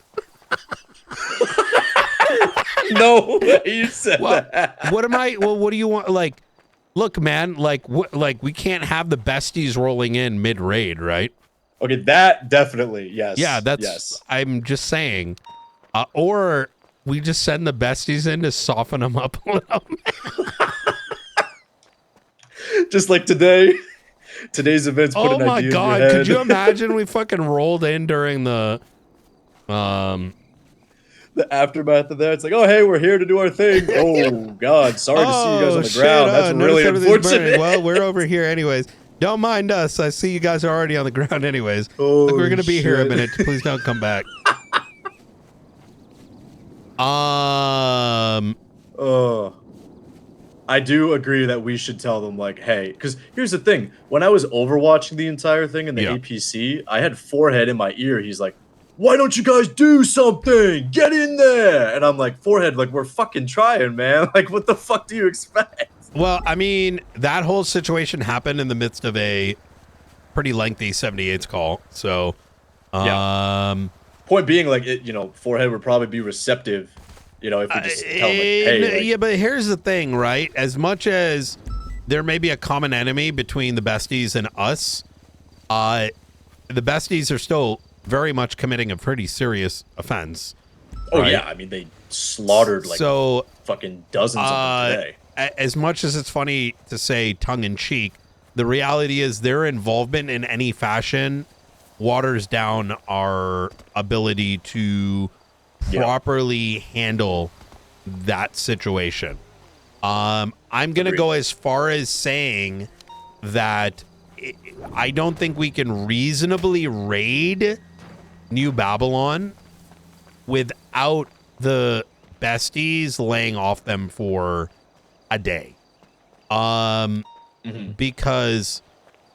No, you said that. What do you want? Like, look, man, like we can't have the besties rolling in mid-raid, right? Okay, that definitely, yes. Yeah, that's, yes. I'm just saying. Or we just send the besties in to soften them up a little bit. Just like today's events put an idea in your head. Could you imagine we fucking rolled in during the aftermath of that? It's like, oh, hey, we're here to do our thing. Oh, God, sorry to see you guys on the ground. That's really unfortunate. Well, we're over here anyways. Don't mind us. I see you guys are already on the ground anyways. Look, we're going to be here a minute. Please don't come back. I do agree that we should tell them, like, hey, because here's the thing. When I was overwatching the entire thing in the APC, I had Forehead in my ear. He's like, why don't you guys do something? Get in there. And I'm like, Forehead, like, we're fucking trying, man. Like, what the fuck do you expect? Well, I mean, that whole situation happened in the midst of a pretty lengthy 78's call. So, point being, like, Forehead would probably be receptive, if we just tell him, like, hey. Like, yeah, but here's the thing, right? As much as there may be a common enemy between the besties and us, the besties are still very much committing a pretty serious offense. Oh, right? yeah. I mean, they slaughtered, like, fucking dozens of them today. As much as it's funny to say tongue-in-cheek, the reality is their involvement in any fashion waters down our ability to properly handle that situation. I'm going to go as far as saying that I don't think we can reasonably raid New Babylon without the besties laying off them for a day. Because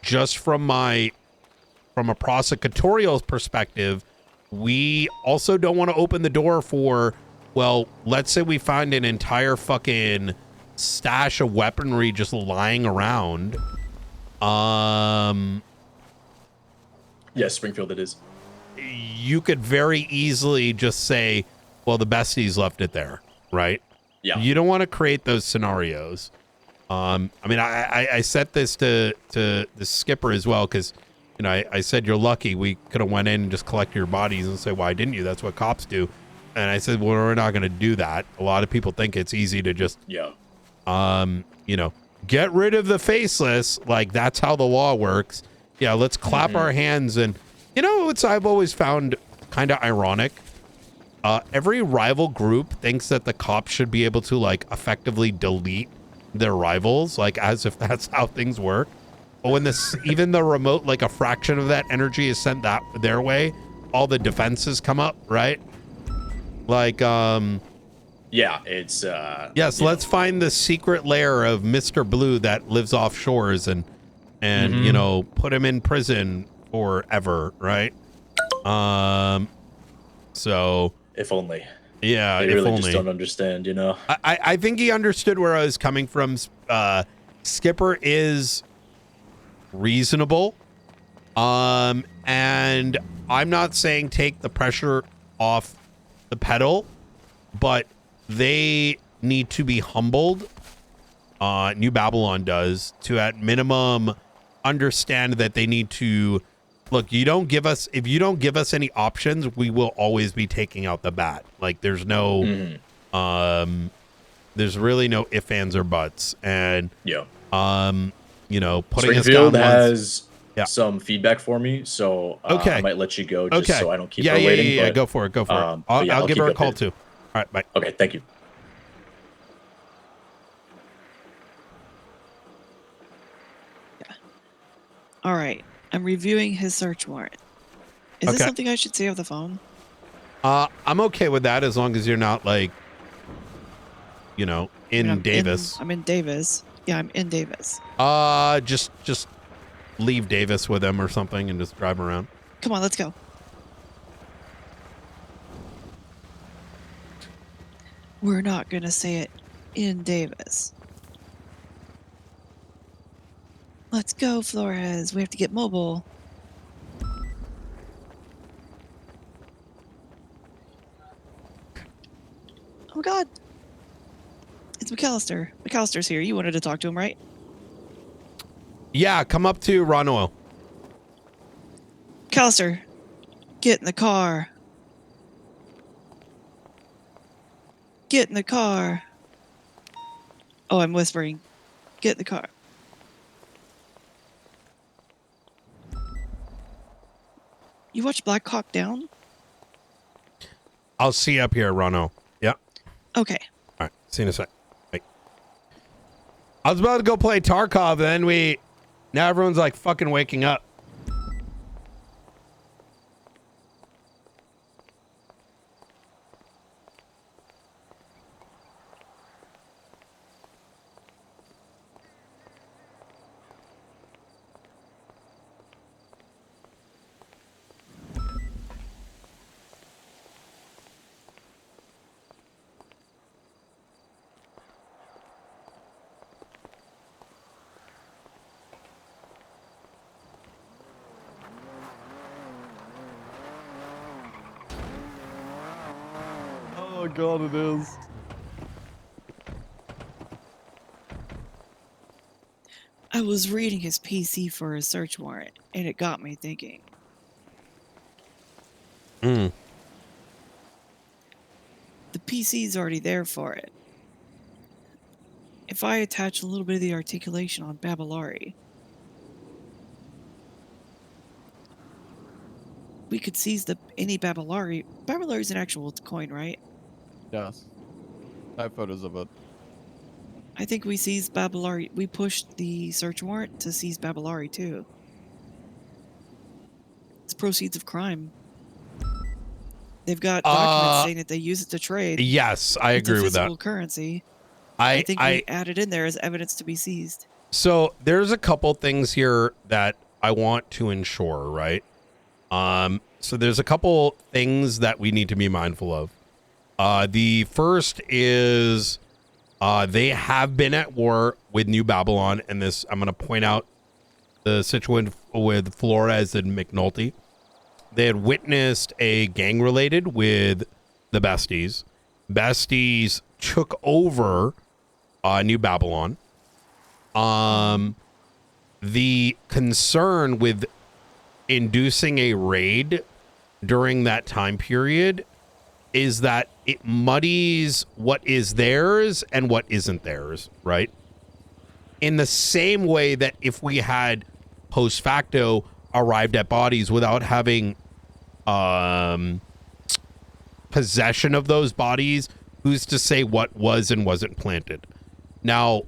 just from a prosecutorial perspective, we also don't want to open the door for, well, let's say we find an entire fucking stash of weaponry just lying around. Yes, Springfield it is. You could very easily just say, well, the besties left it there, right? Yeah. You don't want to create those scenarios. I mean, I set this to the skipper as well, because, I said, you're lucky we could have went in and just collected your bodies and say, why didn't you? That's what cops do. And I said, well, we're not going to do that. A lot of people think it's easy to just, get rid of the faceless. Like, that's how the law works. Yeah, let's clap our hands. And, what I've always found kind of ironic. Every rival group thinks that the cops should be able to, like, effectively delete their rivals, like, as if that's how things work. But when even the remote, like, a fraction of that energy is sent their way, all the defenses come up, right? Like, yeah, it's yes, let's find the secret lair of Mr. Blue that lives off shores and put him in prison forever, right? So if only. Yeah, they if really only. just don't understand, I think he understood where I was coming from. Skipper is reasonable, and I'm not saying take the pressure off the pedal, but they need to be humbled. New Babylon does, to at minimum understand that they need to look. If you don't give us any options, we will always be taking out the bat. Like, there's no there's really no ifs, ands, or buts. And putting Springfield us down has some feedback for me, so Okay. I might let you go just Okay. so I don't keep Yeah, her yeah, waiting. yeah, but, go for it. Go for it. but yeah, I'll give keep her a you call updated. too. All right, bye. Okay, thank you. All right. I'm reviewing his search warrant. Is this Okay. something I should say over the phone? I'm okay with that as long as you're not like, you know, in Davis. I'm in Davis. Yeah, I'm in Davis. Just leave Davis with him or something and just drive around. Come on, let's go. We're not gonna say it in Davis. Let's go, Flores. We have to get mobile. Oh God. It's McAllister. McAllister's here. You wanted to talk to him, right? Yeah, come up to Ron Oil. McAllister, get in the car. Get in the car. Oh, I'm whispering. Get in the car. You watch Black Hawk Down? I'll see you up here, Ron. Yeah. Okay. All right. See you in a sec. Bye. I was about to go play Tarkov, and then now everyone's like fucking waking up. Oh God, it is. I was reading his PC for a search warrant, and it got me thinking. Hmm. The PC's already there for it. If I attach a little bit of the articulation on Babylari, we could seize any Babylari. Babylari is an actual coin, right? Yes. I have photos of it. I think we seized Babylari. We pushed the search warrant to seize Babylari too. It's proceeds of crime. They've got documents saying that they use it to trade. Yes, I agree with that. It's a physical currency. I think we added in there as evidence to be seized. So there's a couple things here that I want to ensure, right? So there's a couple things that we need to be mindful of. The first is they have been at war with New Babylon, and this I'm going to point out the situation with Flores and McNulty. They had witnessed a gang related with the Besties. Besties took over New Babylon. The concern with inducing a raid during that time period is that it muddies what is theirs and what isn't theirs, right? In the same way that if we had post facto arrived at bodies without having possession of those bodies, who's to say what was and wasn't planted? Now,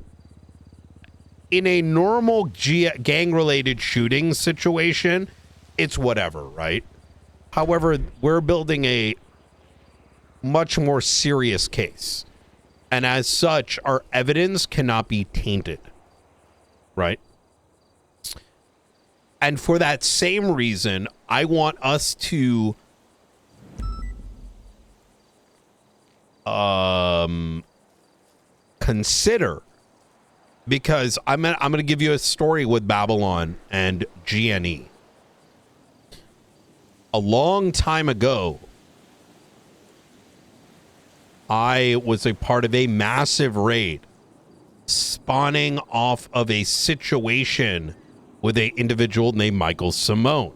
in a normal gang-related shooting situation, it's whatever, right? However, we're building a much more serious case. And as such, our evidence cannot be tainted, right? And for that same reason, I want us to consider, because I'm gonna give you a story with Babylon and GNE. A long time ago, I was a part of a massive raid spawning off of a situation with an individual named Michael Simone.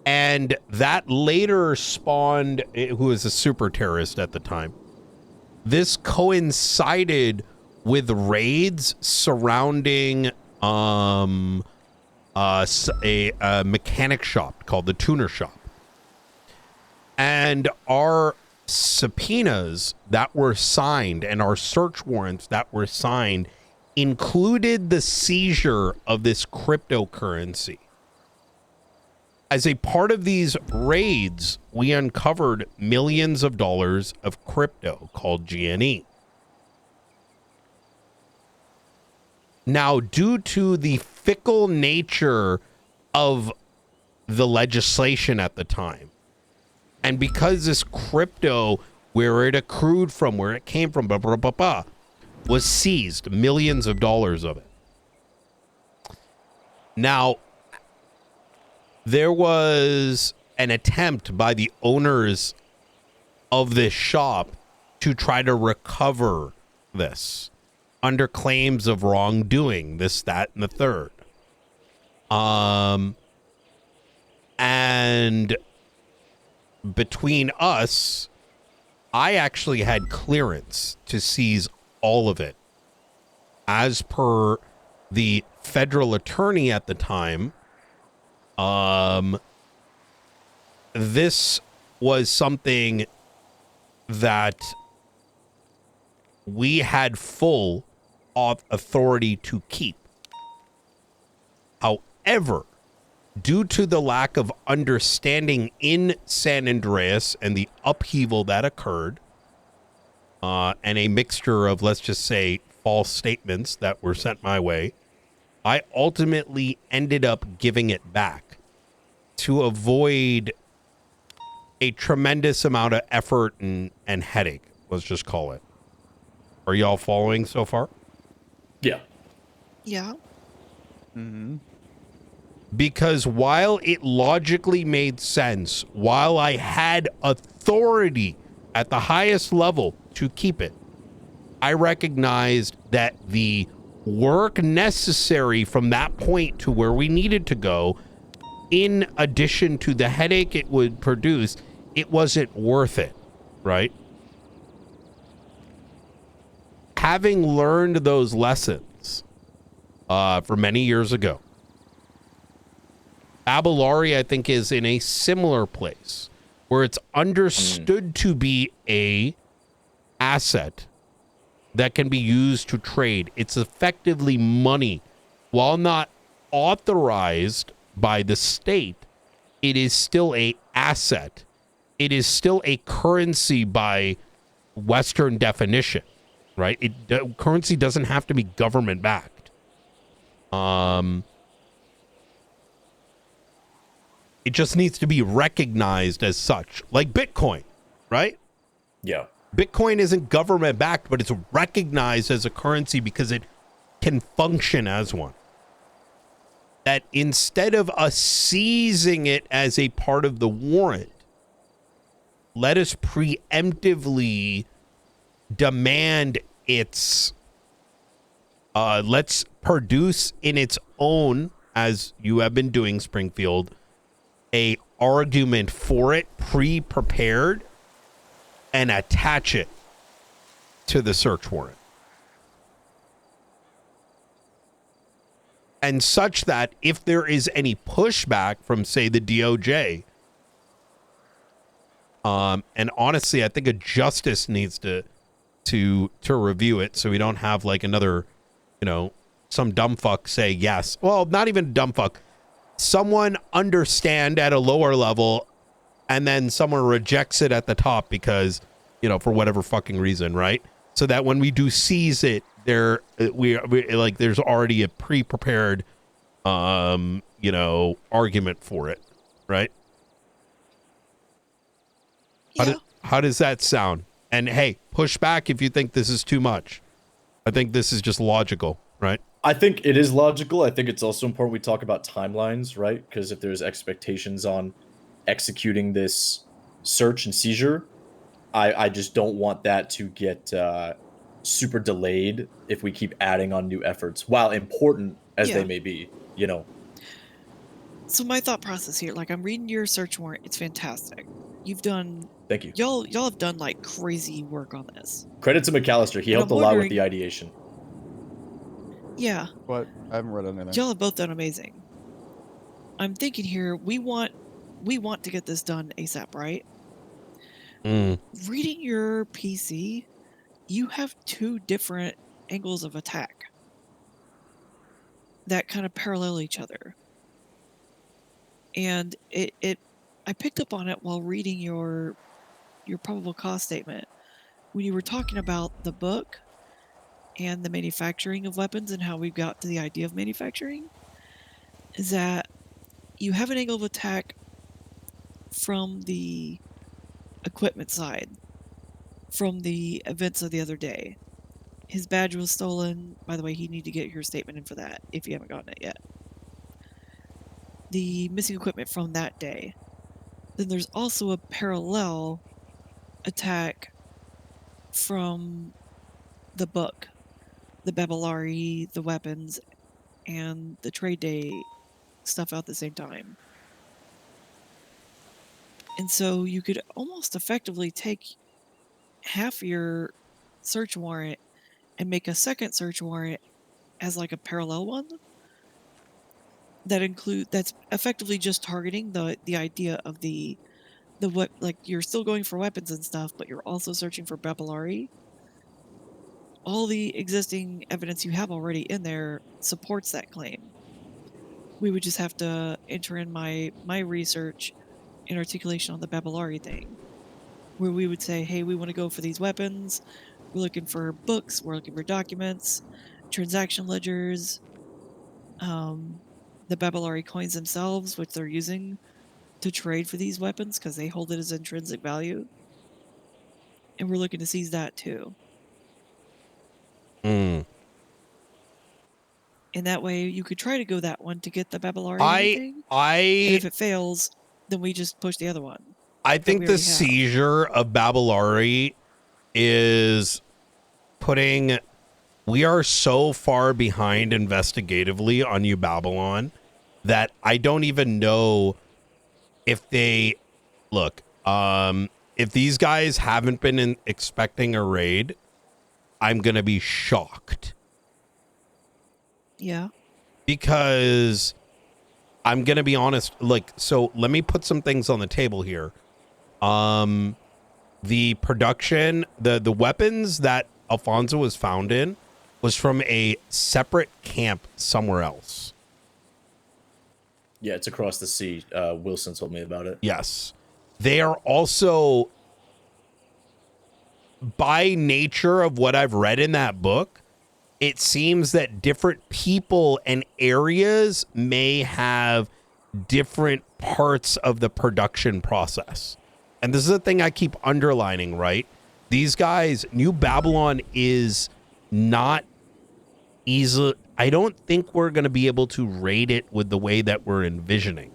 And that later spawned, who was a super terrorist at the time. This coincided with raids surrounding a mechanic shop called the Tuner Shop. And our subpoenas that were signed and our search warrants that were signed included the seizure of this cryptocurrency. As a part of these raids, we uncovered millions of dollars of crypto called GNE. Now, due to the fickle nature of the legislation at the time, and because this crypto, where it accrued from, where it came from, was seized, millions of dollars of it. Now, there was an attempt by the owners of this shop to try to recover this under claims of wrongdoing, this, that, and the third. And between us, I actually had clearance to seize all of it. As per the federal attorney at the time, this was something that we had full authority to keep. However, due to the lack of understanding in San Andreas and the upheaval that occurred, and a mixture of, let's just say, false statements that were sent my way, I ultimately ended up giving it back to avoid a tremendous amount of effort and headache, let's just call it. Are y'all following so far? Yeah. Yeah. Mm-hmm. Because while it logically made sense, while I had authority at the highest level to keep it, I recognized that the work necessary from that point to where we needed to go, in addition to the headache it would produce, it wasn't worth it, right? Having learned those lessons for many years ago, Abelari, I think, is in a similar place where it's understood to be a asset that can be used to trade. It's effectively money. While not authorized by the state, it is still a asset. It is still a currency by Western definition, right? Currency doesn't have to be government backed. It just needs to be recognized as such, like Bitcoin, right? Yeah. Bitcoin isn't government backed, but it's recognized as a currency because it can function as one. That instead of us seizing it as a part of the warrant, let us preemptively demand its, let's produce in its own, as you have been doing, Springfield, a argument for it pre-prepared and attach it to the search warrant. And such that if there is any pushback from, say, the DOJ, and honestly, I think a justice needs to review it so we don't have like another, some dumb fuck say yes. Well, not even dumb fuck. Someone understand at a lower level and then someone rejects it at the top because, for whatever fucking reason, right? So that when we do seize it, we like there's already a pre-prepared argument for it, right? Yeah. How does that sound? And hey, push back if you think this is too much. I think this is just logical, right? I think it is logical. I think it's also important we talk about timelines, right? Because if there's expectations on executing this search and seizure, I just don't want that to get super delayed if we keep adding on new efforts, while important as they may be, So my thought process here, like I'm reading your search warrant, it's fantastic. You've done. Thank you. Y'all have done like crazy work on this. Credit to McAllister. He helped a lot with the ideation. Yeah. But I haven't read anything. Y'all have both done amazing. I'm thinking here, we want to get this done ASAP, right? Reading your PC, you have two different angles of attack that kind of parallel each other. And I picked up on it while reading your probable cause statement. When you were talking about the book and the manufacturing of weapons and how we got to the idea of manufacturing, is that you have an angle of attack from the equipment side, from the events of the other day. His badge was stolen. By the way, you need to get your statement in for that if you haven't gotten it yet. The missing equipment from that day. Then there's also a parallel attack from the book, the Babylari, the weapons, and the trade day stuff out at the same time. And so you could almost effectively take half your search warrant and make a second search warrant as like a parallel one that's effectively just targeting the idea of the what, like, you're still going for weapons and stuff, but you're also searching for Babylari. All the existing evidence you have already in there supports that claim. We would just have to enter in my research and articulation on the Babylari thing, where we would say, hey, we want to go for these weapons. We're looking for books. We're looking for documents, transaction ledgers, the Babylari coins themselves, which they're using to trade for these weapons because they hold it as intrinsic value. And we're looking to seize that too. And that way you could try to go that one to get the Babylari thing. And if it fails, then we just push the other one. I think the seizure of Babylari is putting... We are so far behind investigatively on New Babylon that I don't even know if they... Look, if these guys haven't been expecting a raid, I'm going to be shocked. Yeah. Because I'm going to be honest, like, so let me put some things on the table here. The production, the weapons that Alfonso was found in was from a separate camp somewhere else. Yeah, it's across the sea. Wilson told me about it. Yes. They are also, by nature of what I've read in that book, it seems that different people and areas may have different parts of the production process. And this is the thing I keep underlining, right? These guys, New Babylon is not easy. I don't think we're going to be able to raid it with the way that we're envisioning.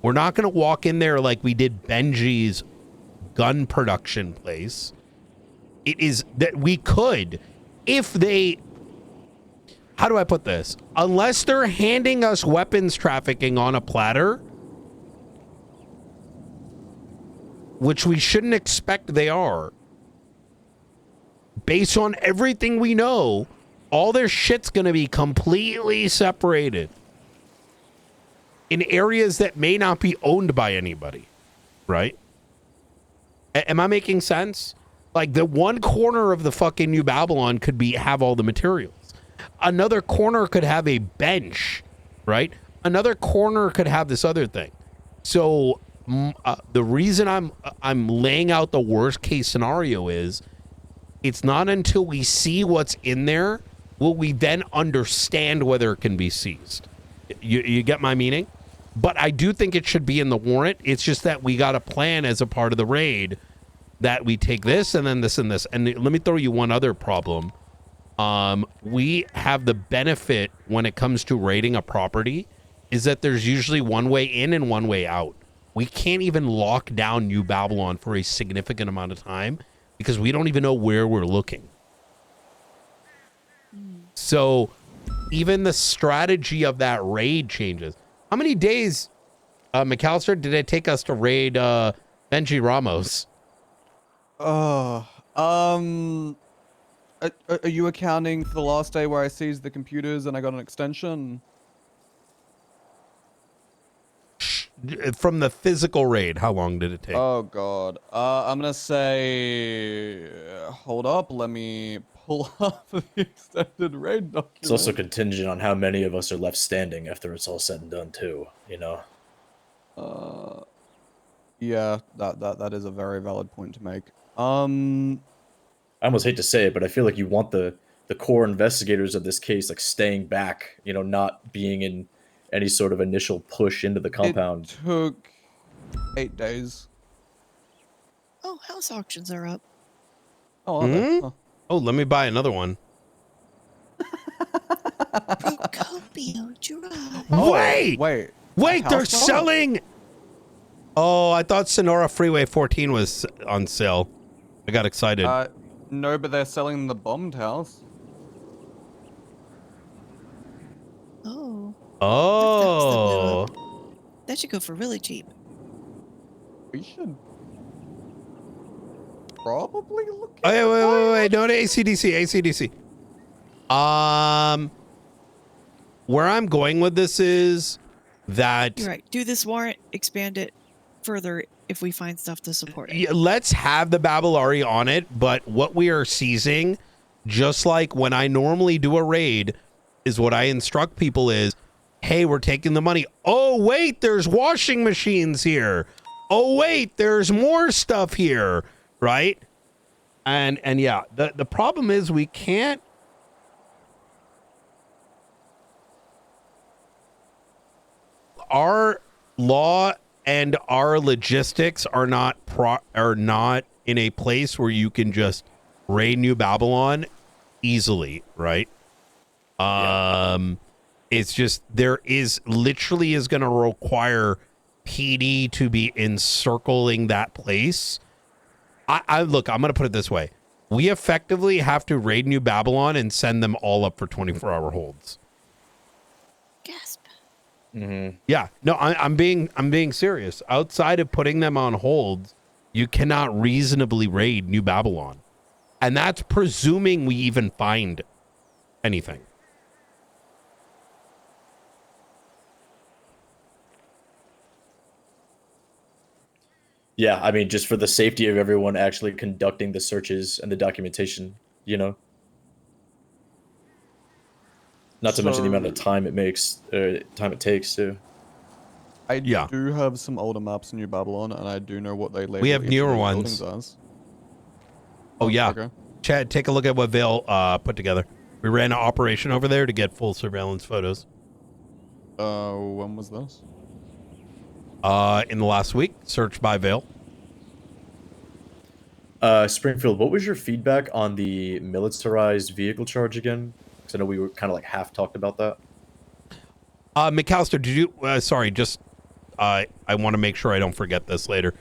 We're not going to walk in there like we did Benji's gun production place. It is that we could, if they... How do I put this? Unless they're handing us weapons trafficking on a platter, which we shouldn't expect they are, based on everything we know, all their shit's going to be completely separated in areas that may not be owned by anybody, right? Am I making sense? Like, the one corner of the fucking New Babylon could have all the materials. Another corner could have a bench, right? Another corner could have this other thing. So the reason I'm laying out the worst case scenario is it's not until we see what's in there will we then understand whether it can be seized. You get my meaning? But I do think it should be in the warrant. It's just that we got a plan as a part of the raid that we take this and then this and this. And let me throw you one other problem. We have the benefit when it comes to raiding a property is that there's usually one way in and one way out. We can't even lock down New Babylon for a significant amount of time because we don't even know where we're looking. So even the strategy of that raid changes. How many days, McAllister, did it take us to raid Benji Ramos? I Are you accounting for the last day where I seized the computers and I got an extension? From the physical raid, how long did it take? Oh god. I'm gonna say, hold up, let me pull up the extended raid document. It's also contingent on how many of us are left standing after it's all said and done too, you know? Yeah, that is a very valid point to make. I almost hate to say it, but I feel like you want the core investigators of this case like staying back, you know, not being in any sort of initial push into the compound. It took 8 days. Oh, house auctions are up. Oh, are they? Huh. Oh, let me buy another one. Procopio Drive. Wait, they're selling. Oh, I thought Sonora Freeway 14 was on sale. I got excited. No, but they're selling the bombed house. Oh. Oh. That should go for really cheap. We should probably look at wait. No to ACDC. Where I'm going with this is that... You're right. Do this warrant, expand it further if we find stuff to support it. Yeah, let's have the Babylari on it, but what we are seizing, just like when I normally do a raid, is what I instruct people is, hey, we're taking the money. Oh, wait, there's washing machines here. Oh, wait, there's more stuff here, right? And yeah, the problem is we can't. Our law and our logistics are not in a place where you can just raid New Babylon easily, right? It's just there is literally is going to require PD to be encircling that place. Look, I'm going to put it this way. We effectively have to raid New Babylon and send them all up for 24-hour holds. Gasp. Mm-hmm. Yeah, no, I'm being serious. Outside of putting them on holds, you cannot reasonably raid New Babylon. And that's presuming we even find anything. Yeah, I mean, just for the safety of everyone actually conducting the searches and the documentation, you know? Not to mention the amount of time it takes, too. I do have some older maps in New Babylon, and I do know what they label. We have each newer of the ones. buildings as. Oh, yeah. Okay. Chad, take a look at what Vale put together. We ran an operation over there to get full surveillance photos. When was this? In the last week, searched by Vale. Springfield, what was your feedback on the militarized vehicle charge again? Because I know we were kind of like half talked about that. McAllister, did you? Sorry, just I want to make sure I don't forget this later.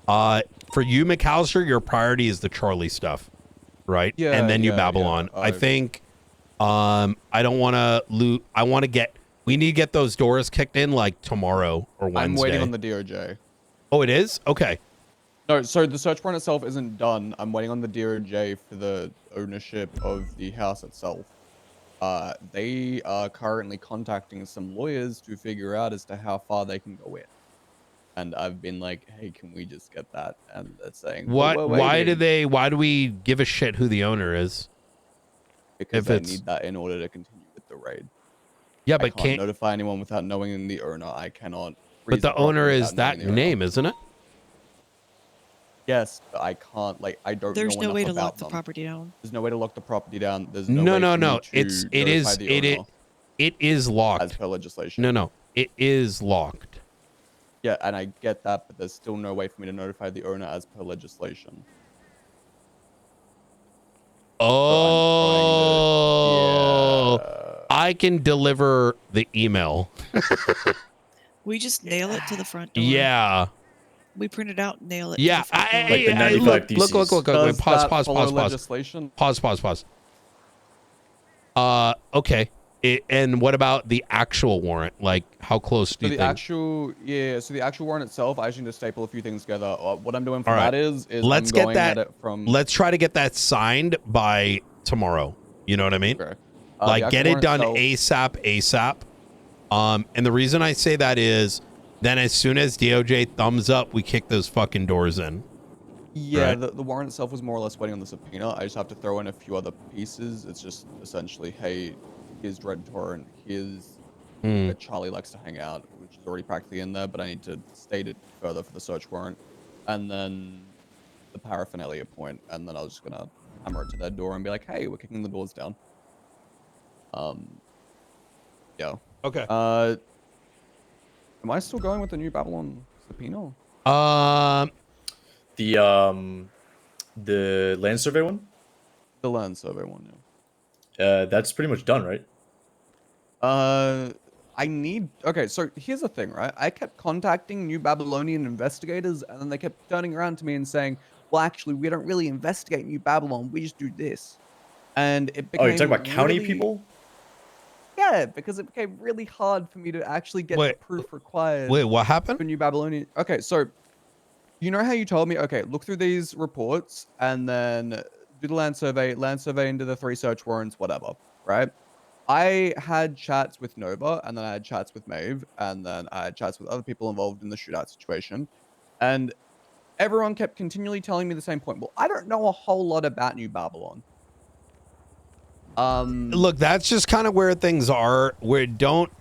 For you, McAllister, your priority is the Charlie stuff, right? Yeah, and then New yeah, Babylon. yeah. I think I don't want to loot. I want to get. We need to get those doors kicked in like tomorrow or Wednesday. I'm waiting on the DOJ. Oh, it is? Okay. No, so the search warrant itself isn't done. I'm waiting on the DOJ for the ownership of the house itself. They are currently contacting some lawyers to figure out as to how far they can go in. And I've been like, hey, can we just get that? And they're saying, What? Why do we give a shit who the owner is? Because they need that in order to continue with the raid. Yeah, I but can't notify anyone without knowing the owner. I cannot. But the owner is that name, isn't it? Yes, but I can't. Like, I don't. There's know no way to enough lock about the them. property down. There's no way to lock the property down. There's no way No. for me to It is notify the owner it is locked as per legislation. No, it is locked. Yeah, and I get that, but there's still no way for me to notify the owner as per legislation. Oh, I can deliver the email. We just nail it to the front door. Yeah. We print it out and nail it. Yeah. To the front door. Look. Wait, pause. Okay. And what about the actual warrant? Like, how close do you think? So the actual warrant itself, I just need to staple a few things together. What I'm doing for All right. that is Let's I'm get going that. at it from. Let's try to get that signed by tomorrow. You know what I mean? Okay. Like the get it actual done warrant ASAP. And the reason I say that is then as soon as DOJ thumbs up, we kick those fucking doors in. Yeah, right? the warrant itself was more or less waiting on the subpoena. I just have to throw in a few other pieces. It's just essentially, hey, here's Dread Torrent, here's where Charlie likes to hang out, which is already practically in there, but I need to state it further for the search warrant. And then the paraphernalia point, and then I was just gonna hammer it to their door and be like, hey, we're kicking the doors down. Yeah. Okay. Am I still going with the New Babylon subpoena? The land survey one? The land survey one, yeah. That's pretty much done, right? Okay, so here's the thing, right? I kept contacting New Babylonian investigators, and then they kept turning around to me and saying, well, actually, we don't really investigate New Babylon, we just do this. And it became Oh, you're talking about county really- people? Yeah, because it became really hard for me to actually get the proof required. Wait, what happened? For New Babylonian. Okay, so you know how you told me, okay, look through these reports and then do the land survey into the 3 search warrants, whatever, right? I had chats with Nova, and then I had chats with Maeve, and then I had chats with other people involved in the shootout situation. And everyone kept continually telling me the same point. Well, I don't know a whole lot about New Babylon. Look, that's just kind of where things are. Don't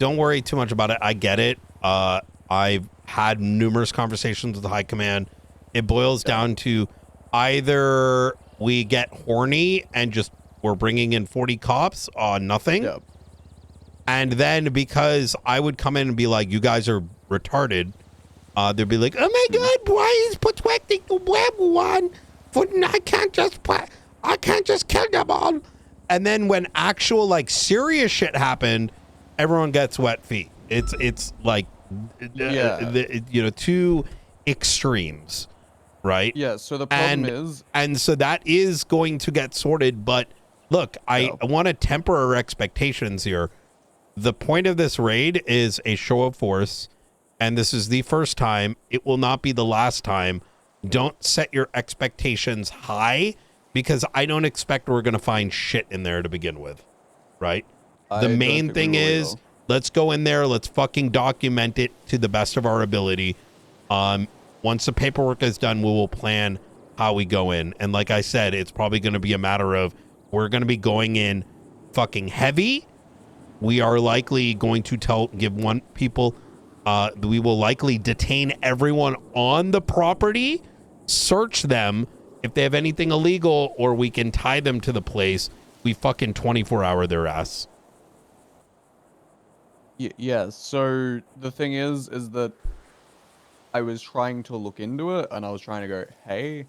worry too much about it. I get it. I've had numerous conversations with the high command. It boils down to either we get horny and just we're bringing in 40 cops on nothing. Yep. And then because I would come in and be like, you guys are retarded. They'd be like, oh my God, why is protecting the web one? I can't just kill them all. And then when actual like serious shit happened, everyone gets wet feet. It's like, two extremes, right? Yeah. So the problem is, and so that is going to get sorted. But look, I want to temper our expectations here. The point of this raid is a show of force, and this is the first time. It will not be the last time. Don't set your expectations high, because I don't expect we're going to find shit in there to begin with, right? The main thing is, let's go in there, let's fucking document it to the best of our ability. Once the paperwork is done, we will plan how we go in. And like I said, it's probably going to be a matter of we're going to be going in fucking heavy. We are likely going to give one people, we will likely detain everyone on the property, search them if they have anything illegal, or we can tie them to the place. We fucking 24-hour their ass. Yeah, so the thing is that I was trying to look into it, and I was trying to go, hey,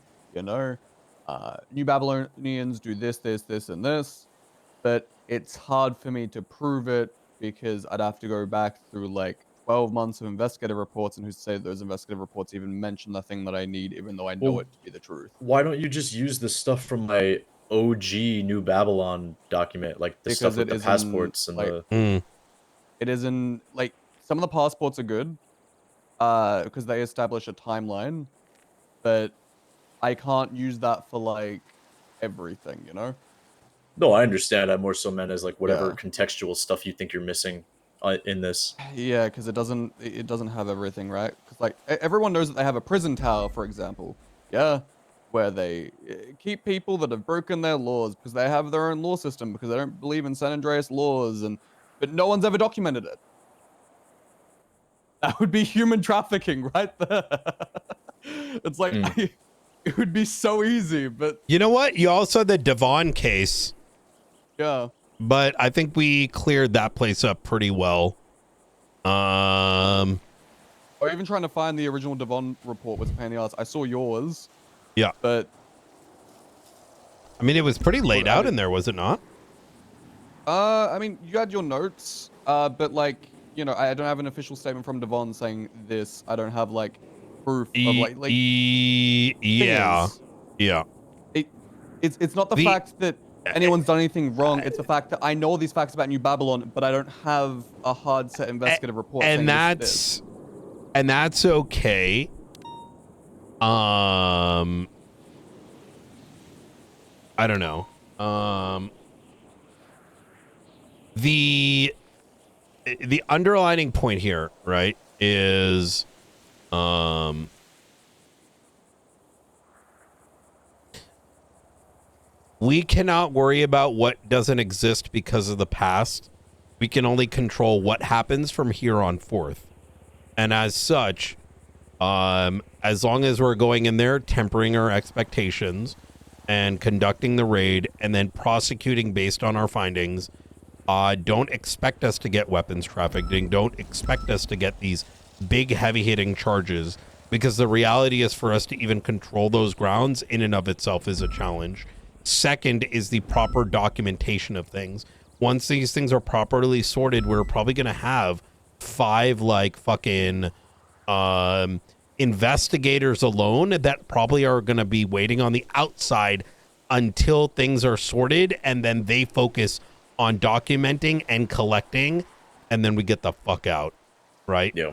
New Babylonians do this, and this, but it's hard for me to prove it because I'd have to go back through like 12 months of investigative reports, and who's to say those investigative reports even mention the thing that I need, even though I know it to be the truth. Why don't you just use the stuff from my OG New Babylon document, like the stuff with the passports and the... It isn't, like, some of the passports are good, because they establish a timeline, but I can't use that for, like, everything, No, I understand. I more so meant as, like, whatever contextual stuff you think you're missing in this. Yeah, because it doesn't have everything, right? Because, like, everyone knows that they have a prison tower, for example, where they keep people that have broken their laws because they have their own law system, because they don't believe in San Andreas laws, but no one's ever documented it. That would be human trafficking right there. It's like, it would be so easy, but... You know what? You also had the Devon case. Yeah. But I think we cleared that place up pretty well. Or even trying to find the original Devon report was a pain in the ass. I saw yours. Yeah. But... I mean, it was pretty laid out in there, was it not? I mean, you had your notes, but like, I don't have an official statement from Devon saying this. I don't have like proof of like yeah. It's not the fact that anyone's done anything wrong. It's the fact that I know all these facts about New Babylon, but I don't have a hard set investigative report. And that's okay. I don't know. The underlining point here, right, is we cannot worry about what doesn't exist because of the past. We can only control what happens from here on forth. And as such, as long as we're going in there, tempering our expectations and conducting the raid and then prosecuting based on our findings, don't expect us to get weapons trafficking. Don't expect us to get these big, heavy-hitting charges, because the reality is for us to even control those grounds in and of itself is a challenge. Second is the proper documentation of things. Once these things are properly sorted, we're probably going to have 5 like fucking investigators alone that probably are going to be waiting on the outside until things are sorted, and then they focus on documenting and collecting, and then we get the fuck out, right? Yeah.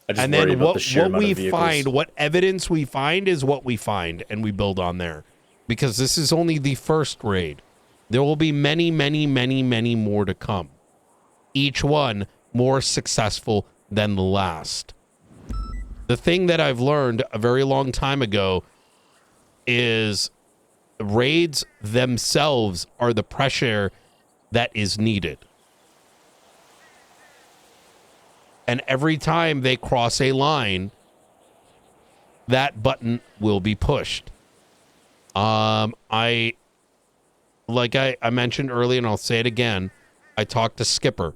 I just and worry then about what the sheer amount we of vehicles. find, what evidence we find is what we find, and we build on there. Because this is only the first raid. There will be many, many, many, many more to come. Each one more successful than the last. The thing that I've learned a very long time ago is raids themselves are the pressure that is needed. And every time they cross a line, that button will be pushed. I mentioned earlier, and I'll say it again, I talked to Skipper.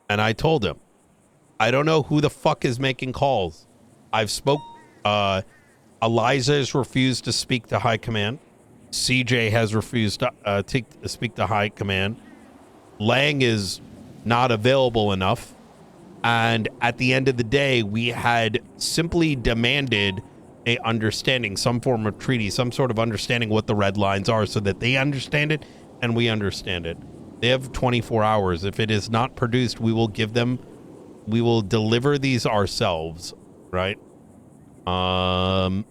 And I told him, I don't know who the fuck is making calls. I've spoke, Eliza has refused to speak to High Command. CJ has refused to speak to High Command. Lang is not available enough. And at the end of the day, we had simply demanded a understanding, some form of treaty, some sort of understanding what the red lines are so that they understand it and we understand it. They have 24 hours. If it is not produced, we will deliver these ourselves, right? Yeah,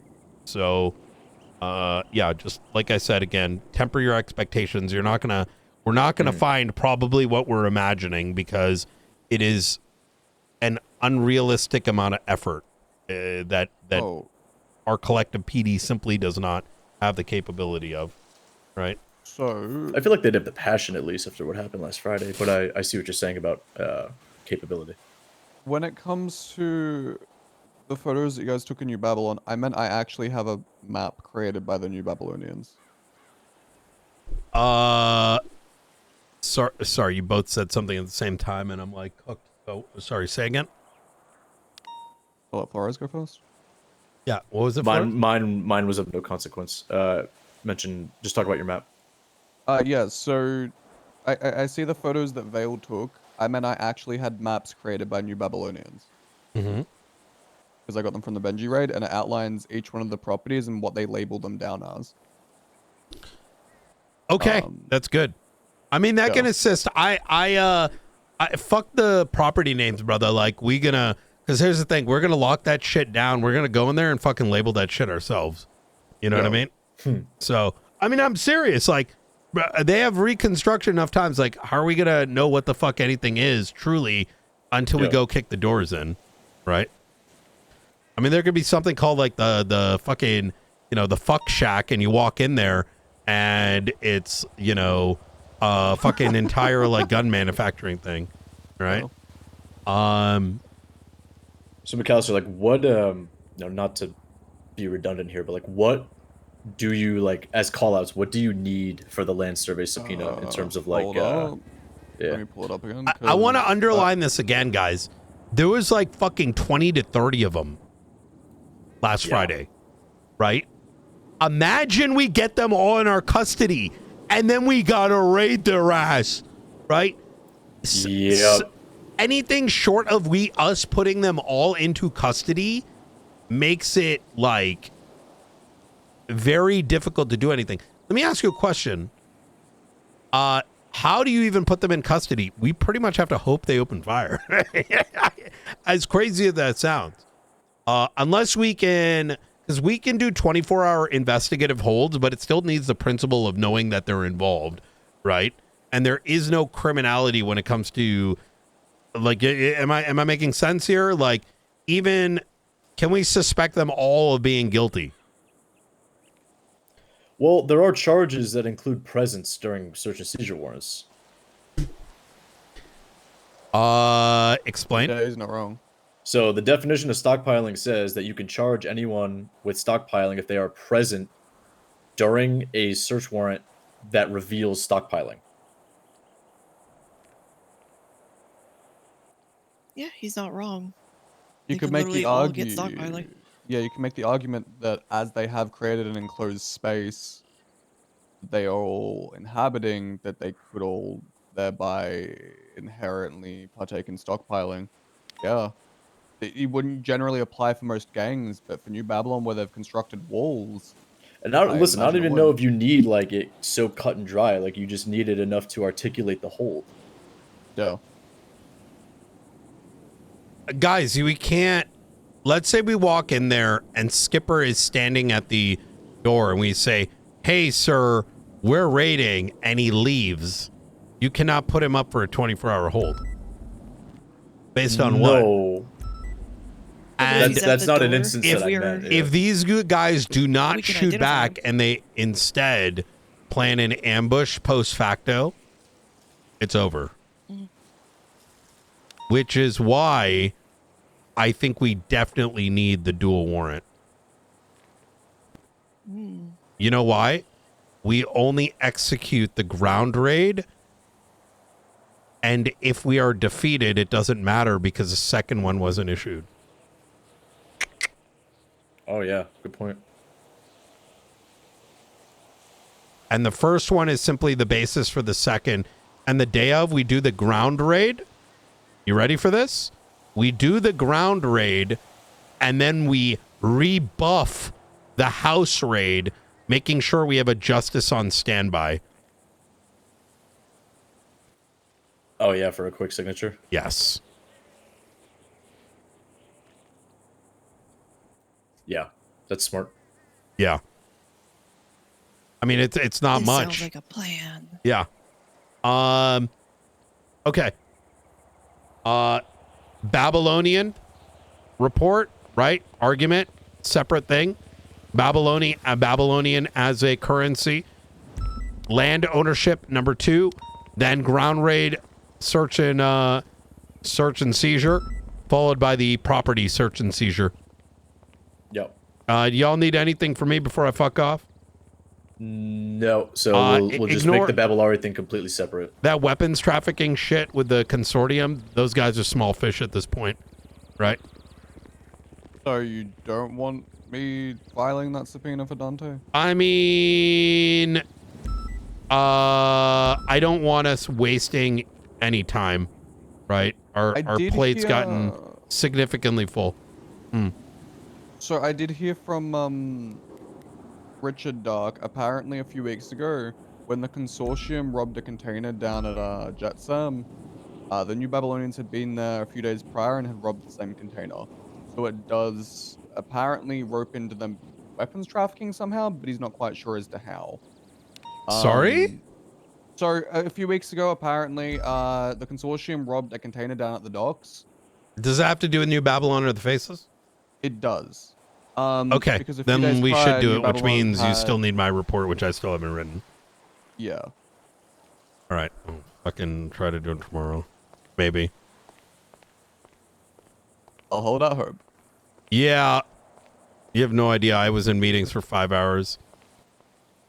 just like I said again, temper your expectations. We're not gonna find probably what we're imagining, because it is an unrealistic amount of effort that our collective PD simply does not have the capability of, right? So I feel like they'd have the passion at least after what happened last Friday, but I see what you're saying about capability. when it comes to the photos that you guys took in New Babylon, I meant I actually have a map created by the New Babylonians. Sorry, you both said something at the same time, and I'm like hooked. Oh, sorry, say again. I'll let Flores go first. Yeah, what was it? Mine was of no consequence. Just talk about your map. Yeah, so I see the photos that Vale took. I meant I actually had maps created by New Babylonians. Mm-hmm. Because I got them from the Benji raid, and it outlines each one of the properties and what they label them down as. Okay, that's good. I mean, that can assist. I fuck the property names, brother. Like, because here's the thing, we're gonna lock that shit down. We're gonna go in there and fucking label that shit ourselves. You know what I mean? So, I mean, I'm serious. Like, they have reconstruction enough times. Like, how are we gonna know what the fuck anything is truly until we go kick the doors in, right? I mean, there could be something called like the fucking, the fuck shack, and you walk in there and it's, fucking entire like gun manufacturing thing, right? So McAllister, like, what? Not to be redundant here, but like, what do you like as callouts? What do you need for the land survey subpoena in terms of like? Let me pull it up again. I want to underline this again, guys. There was like fucking 20 to 30 of them last Friday, right? Imagine we get them all in our custody, and then we gotta raid their ass, right? Anything short of us putting them all into custody makes it like very difficult to do anything. Let me ask you a question. How do you even put them in custody? We pretty much have to hope they open fire. As crazy as that sounds. Unless we can, Because we can do 24-hour investigative holds, but it still needs the principle of knowing that they're involved, right? And there is no criminality when it comes to, like, am I making sense here? Like, even, can we suspect them all of being guilty? Well, there are charges that include presence during search and seizure warrants. Explain. Yeah, he's not wrong. So the definition of stockpiling says that you can charge anyone with stockpiling if they are present during a search warrant that reveals stockpiling. Yeah, he's not wrong. You They could make literally the all get argument. stockpiling. Yeah, you can make the argument that as they have created an enclosed space, they are all inhabiting, that they could all thereby inherently partake in stockpiling. Yeah. It wouldn't generally apply for most gangs, but for New Babylon, where they've constructed walls. And I don't imagine it even would. know if you need like it so cut and dry. Like you just need it enough to articulate the hold. Yeah. Guys, we can't, let's say we walk in there and Skipper is standing at the door and we say, hey, sir, we're raiding, and he leaves. You cannot put him up for a 24-hour hold. Based on what? And That's not an instance that I meant. If these good guys do not shoot back and they instead plan an ambush post facto, it's over. Which is why I think we definitely need the dual warrant. You know why? We only execute the ground raid, and if we are defeated, it doesn't matter because the second one wasn't issued. Oh yeah, good point. And the first one is simply the basis for the second. And the day of, we do the ground raid. You ready for this? We do the ground raid, and then we rebuff the house raid, making sure we have a justice on standby. Oh yeah, for a quick signature? Yes. Yeah, that's smart. Yeah. I mean, it's not much. Sounds like a plan. Yeah. Okay. Babylonian report, right? Argument, separate thing. Babylonian as a currency. Land ownership, number 2. Then ground raid, search and seizure, followed by the property search and seizure. Yep. Y'all need anything from me before I fuck off? No, so we'll just ignore- make the Babylari thing completely separate. That weapons trafficking shit with the consortium, those guys are small fish at this point, right? So you don't want me filing that subpoena for Dante? I mean, I don't want us wasting any time, right? Our plate's gotten significantly full. So I did hear from Richard Dark apparently a few weeks ago when the consortium robbed a container down at Jetsam. The New Babylonians had been there a few days prior and had robbed the same container. So it does apparently rope into them weapons trafficking somehow, but he's not quite sure as to how. Sorry? So a few weeks ago, apparently, the consortium robbed a container down at the docks. Does that have to do with New Babylon or the Faces? It does. Okay, because a few then days we prior, should do New it, which Babylon means you had- still need my report, which I still haven't written. Yeah. All right, I'll fucking try to do it tomorrow. Maybe. I'll hold out hope. Yeah. You have no idea. I was in meetings for 5 hours.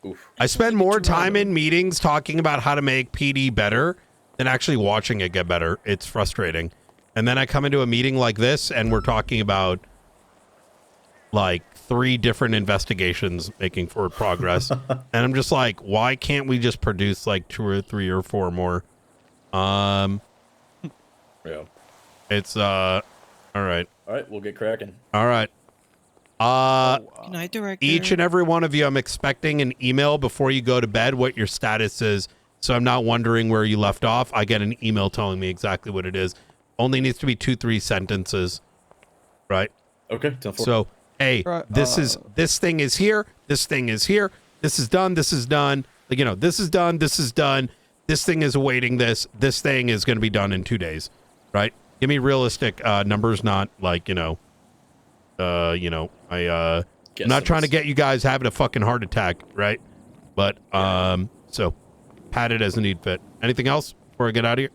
Oof. I spend more time in meetings talking about how to make PD better than actually watching it get better. It's frustrating. And then I come into a meeting like this and we're talking about like 3 different investigations making forward progress. And I'm just like, why can't we just produce like 2 or 3 or 4 more? Yeah. It's all right. All right, we'll get cracking. All right. Good night, Director. Each and every one of you, I'm expecting an email before you go to bed what your status is. So I'm not wondering where you left off. I get an email telling me exactly what it is. Only needs to be 2-3 sentences. Right? Okay. 10-4. So hey, this thing is here, this thing is here, this is done, this is done. Like, you know, this is done, this is done. This thing is awaiting this. This thing is going to be done in 2 days, right? Give me realistic numbers, not like, I'm not trying to get you guys having a fucking heart attack, right? But, so, pat it as a need fit. Anything else before I get out of here?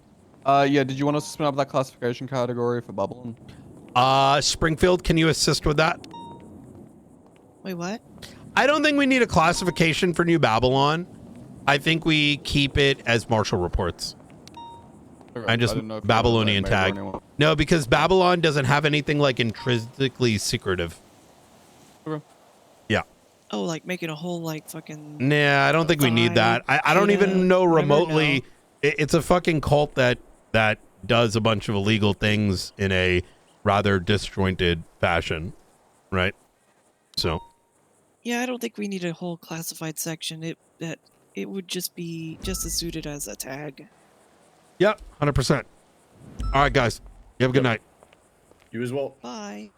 Yeah, did you want us to spin up that classification category for Babylon? Springfield, can you assist with that? Wait, what? I don't think we need a classification for New Babylon. I think we keep it as Marshall reports. Okay, I just didn't know if you Babylonian wanted, like, tag. maybe anyone- No, because Babylon doesn't have anything like intrinsically secretive. Okay. Yeah. Oh, like making a whole like fucking. Nah, I don't think we need that. I don't even know remotely. It's a fucking cult that does a bunch of illegal things in a rather disjointed fashion, right? So. Yeah, I don't think we need a whole classified section. It would just be just as suited as a tag. Yep, 100%. All right, guys. You have a good night. You as well. Bye.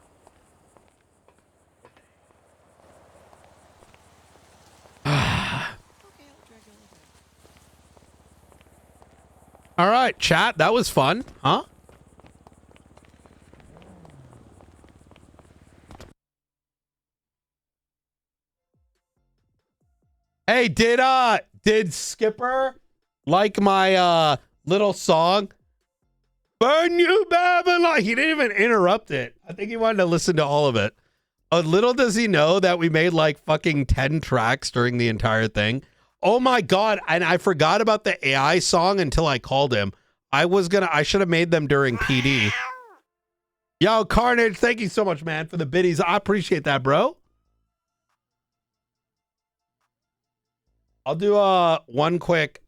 All right, chat. That was fun, huh? Hey, did Skipper like my little song? Burn you Babylon. He didn't even interrupt it. I think he wanted to listen to all of it. Little does he know that we made like fucking 10 tracks during the entire thing. Oh my God. And I forgot about the AI song until I called him. I should have made them during PD. Yo, Carnage, thank you so much, man, for the biddies. I appreciate that, bro. I'll do one quick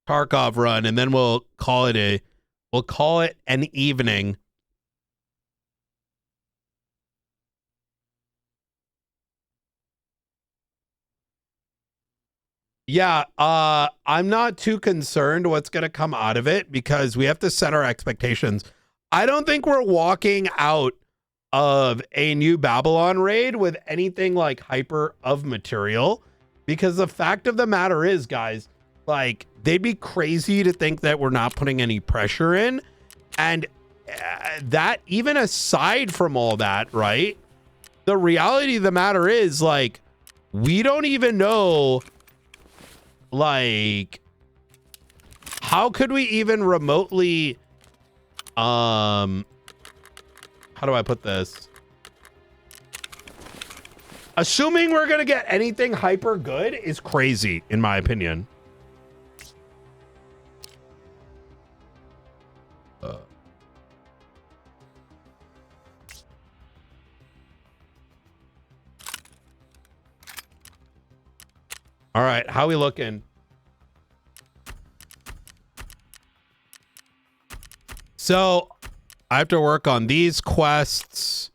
Tarkov run and then we'll call it an evening. Yeah, I'm not too concerned what's going to come out of it because we have to set our expectations. I don't think we're walking out of a New Babylon raid with anything like hyper of material, because the fact of the matter is, guys, like, they'd be crazy to think that we're not putting any pressure in. And that, even aside from all that, right? The reality of the matter is, like, we don't even know, like, how could we even remotely, how do I put this? Assuming we're going to get anything hyper good is crazy, in my opinion. All right, how we looking? So, I have to work on these quests.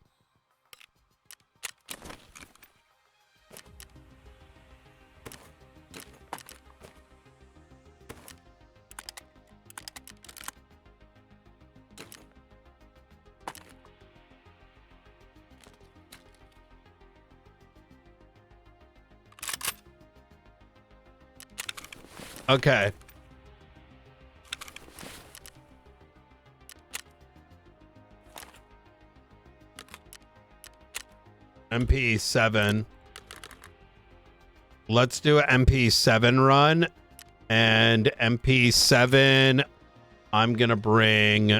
Okay. MP7. Let's do an MP7 run. And MP7, I'm going to bring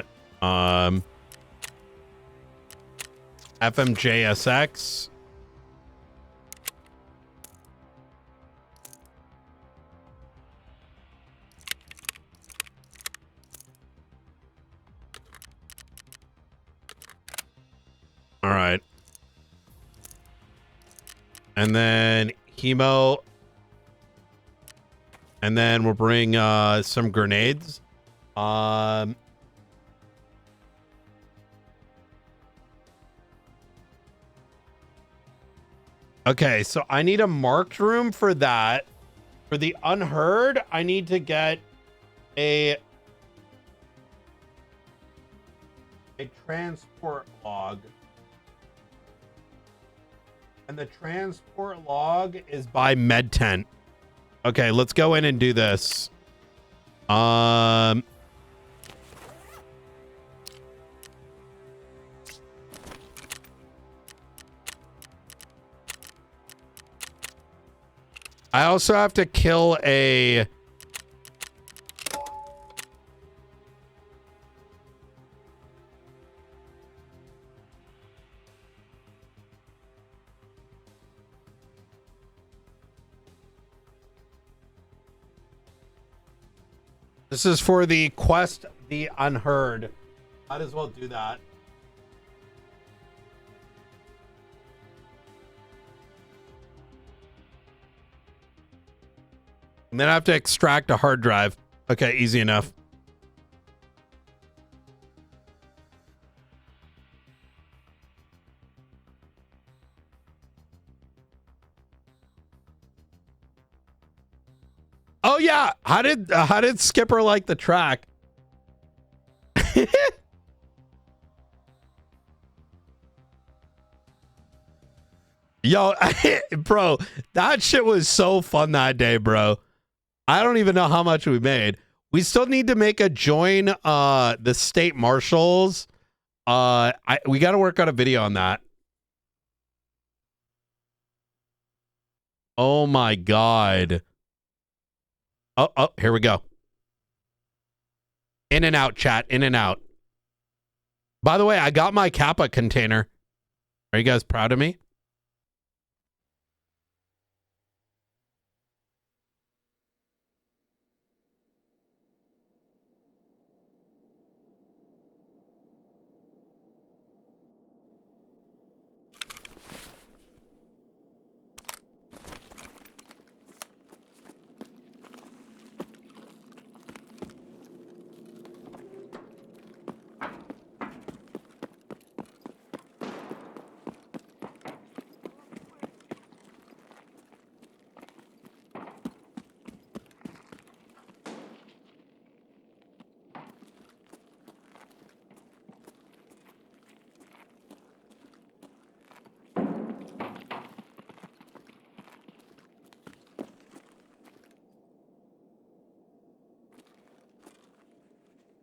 FMJSX. All right. And then Hemo. And then we'll bring some grenades. Okay, so I need a marked room for that. For the unheard, I need to get a transport log. And the transport log is by med tent. Okay, let's go in and do this. I also have to kill a... This is for the quest, the unheard. Might as well do that. And then I have to extract a hard drive. Okay, easy enough. Oh yeah, how did Skipper like the track? Yo, bro, that shit was so fun that day, bro. I don't even know how much we made. We still need to make a join the state marshals. We got to work on a video on that. Oh my god. Oh, here we go. In and out, chat. In and out. By the way, I got my Kappa container. Are you guys proud of me?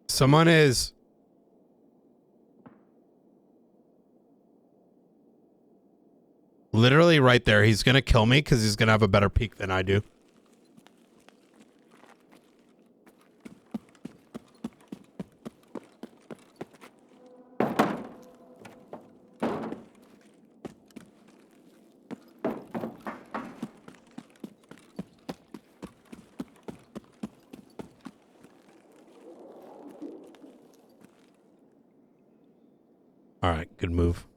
Someone is literally right there. He's going to kill me because he's going to have a better peek than I do. All right, good move.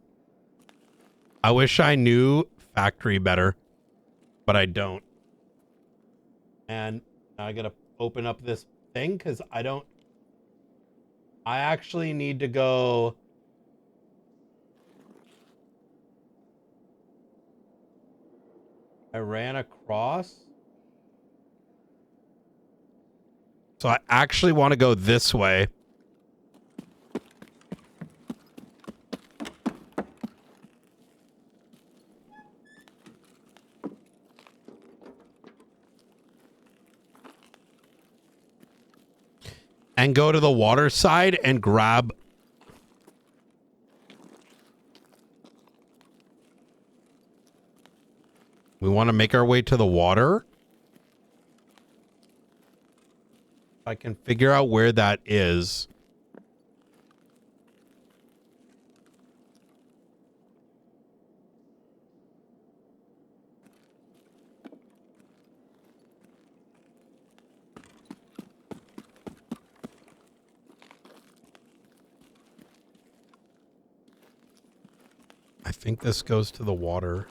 I wish I knew factory better, but I don't. And now I gotta open up this thing because I actually need to go. I ran across. So I actually want to go this way. And go to the water side and grab. We want to make our way to the water. I can figure out where that is. I think this goes to the water.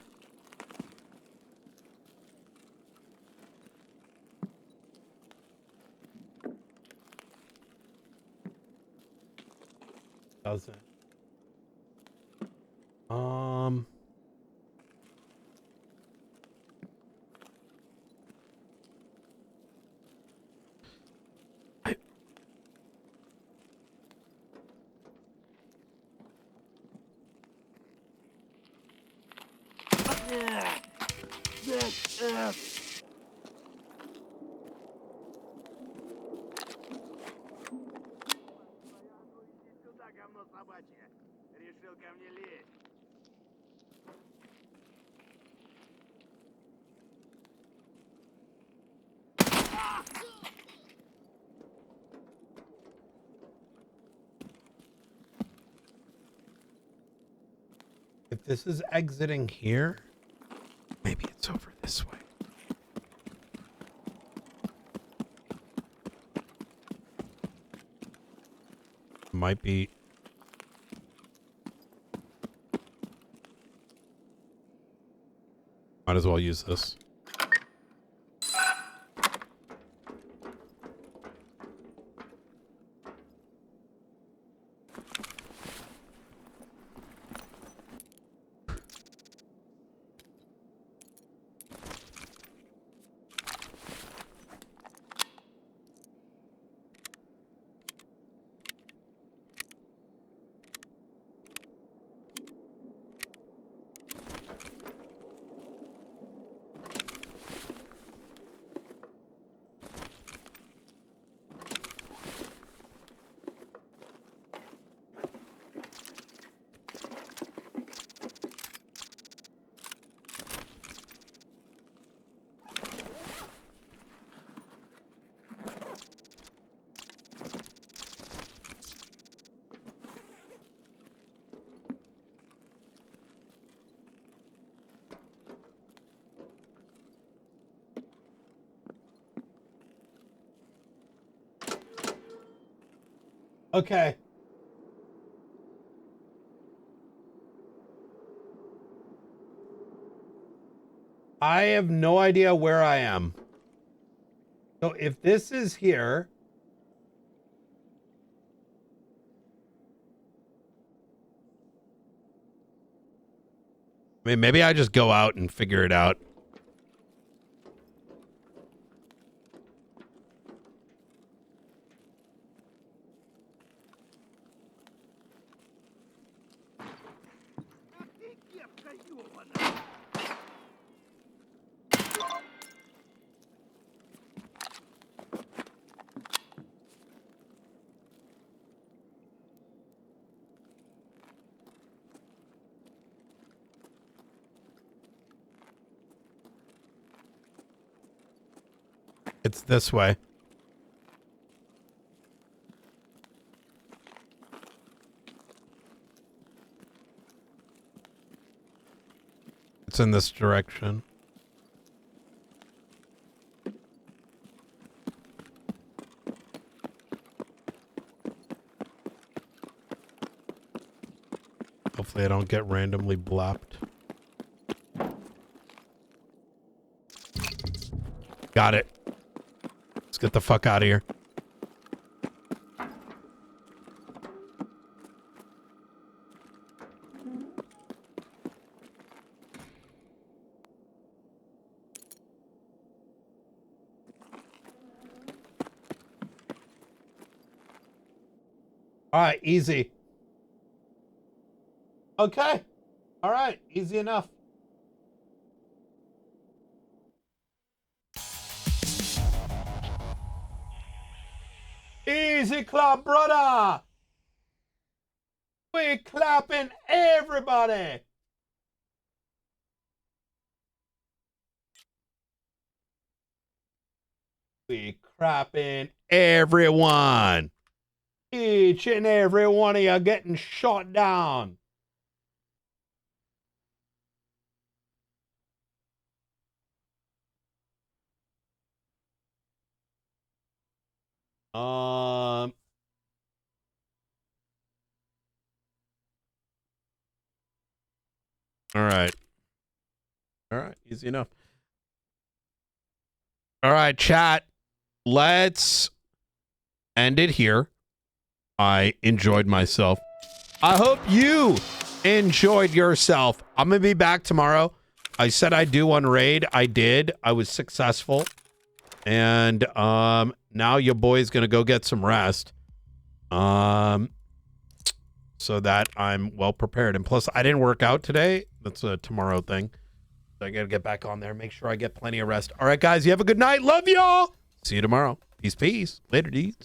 Doesn't. If this is exiting here, maybe it's over this way. Might be. Might as well use this. Okay. I have no idea where I am. So if this is here, I mean, maybe I just go out and figure it out. It's this way. It's in this direction. Hopefully I don't get randomly blopped. Got it. Let's get the fuck out of here. All right, easy. Okay. All right, easy enough. Easy clap, brother. We clapping, everybody. We clapping, everyone. Each and every one of you getting shot down. All right. All right, easy enough. All right, chat. Let's end it here. I enjoyed myself. I hope you enjoyed yourself. I'm going to be back tomorrow. I said I'd do one raid. I did. I was successful. And now your boy's going to go get some rest. So that I'm well prepared. And plus, I didn't work out today. That's a tomorrow thing. So I got to get back on there. Make sure I get plenty of rest. All right, guys. You have a good night. Love y'all. See you tomorrow. Peace, peace. Later, dudes.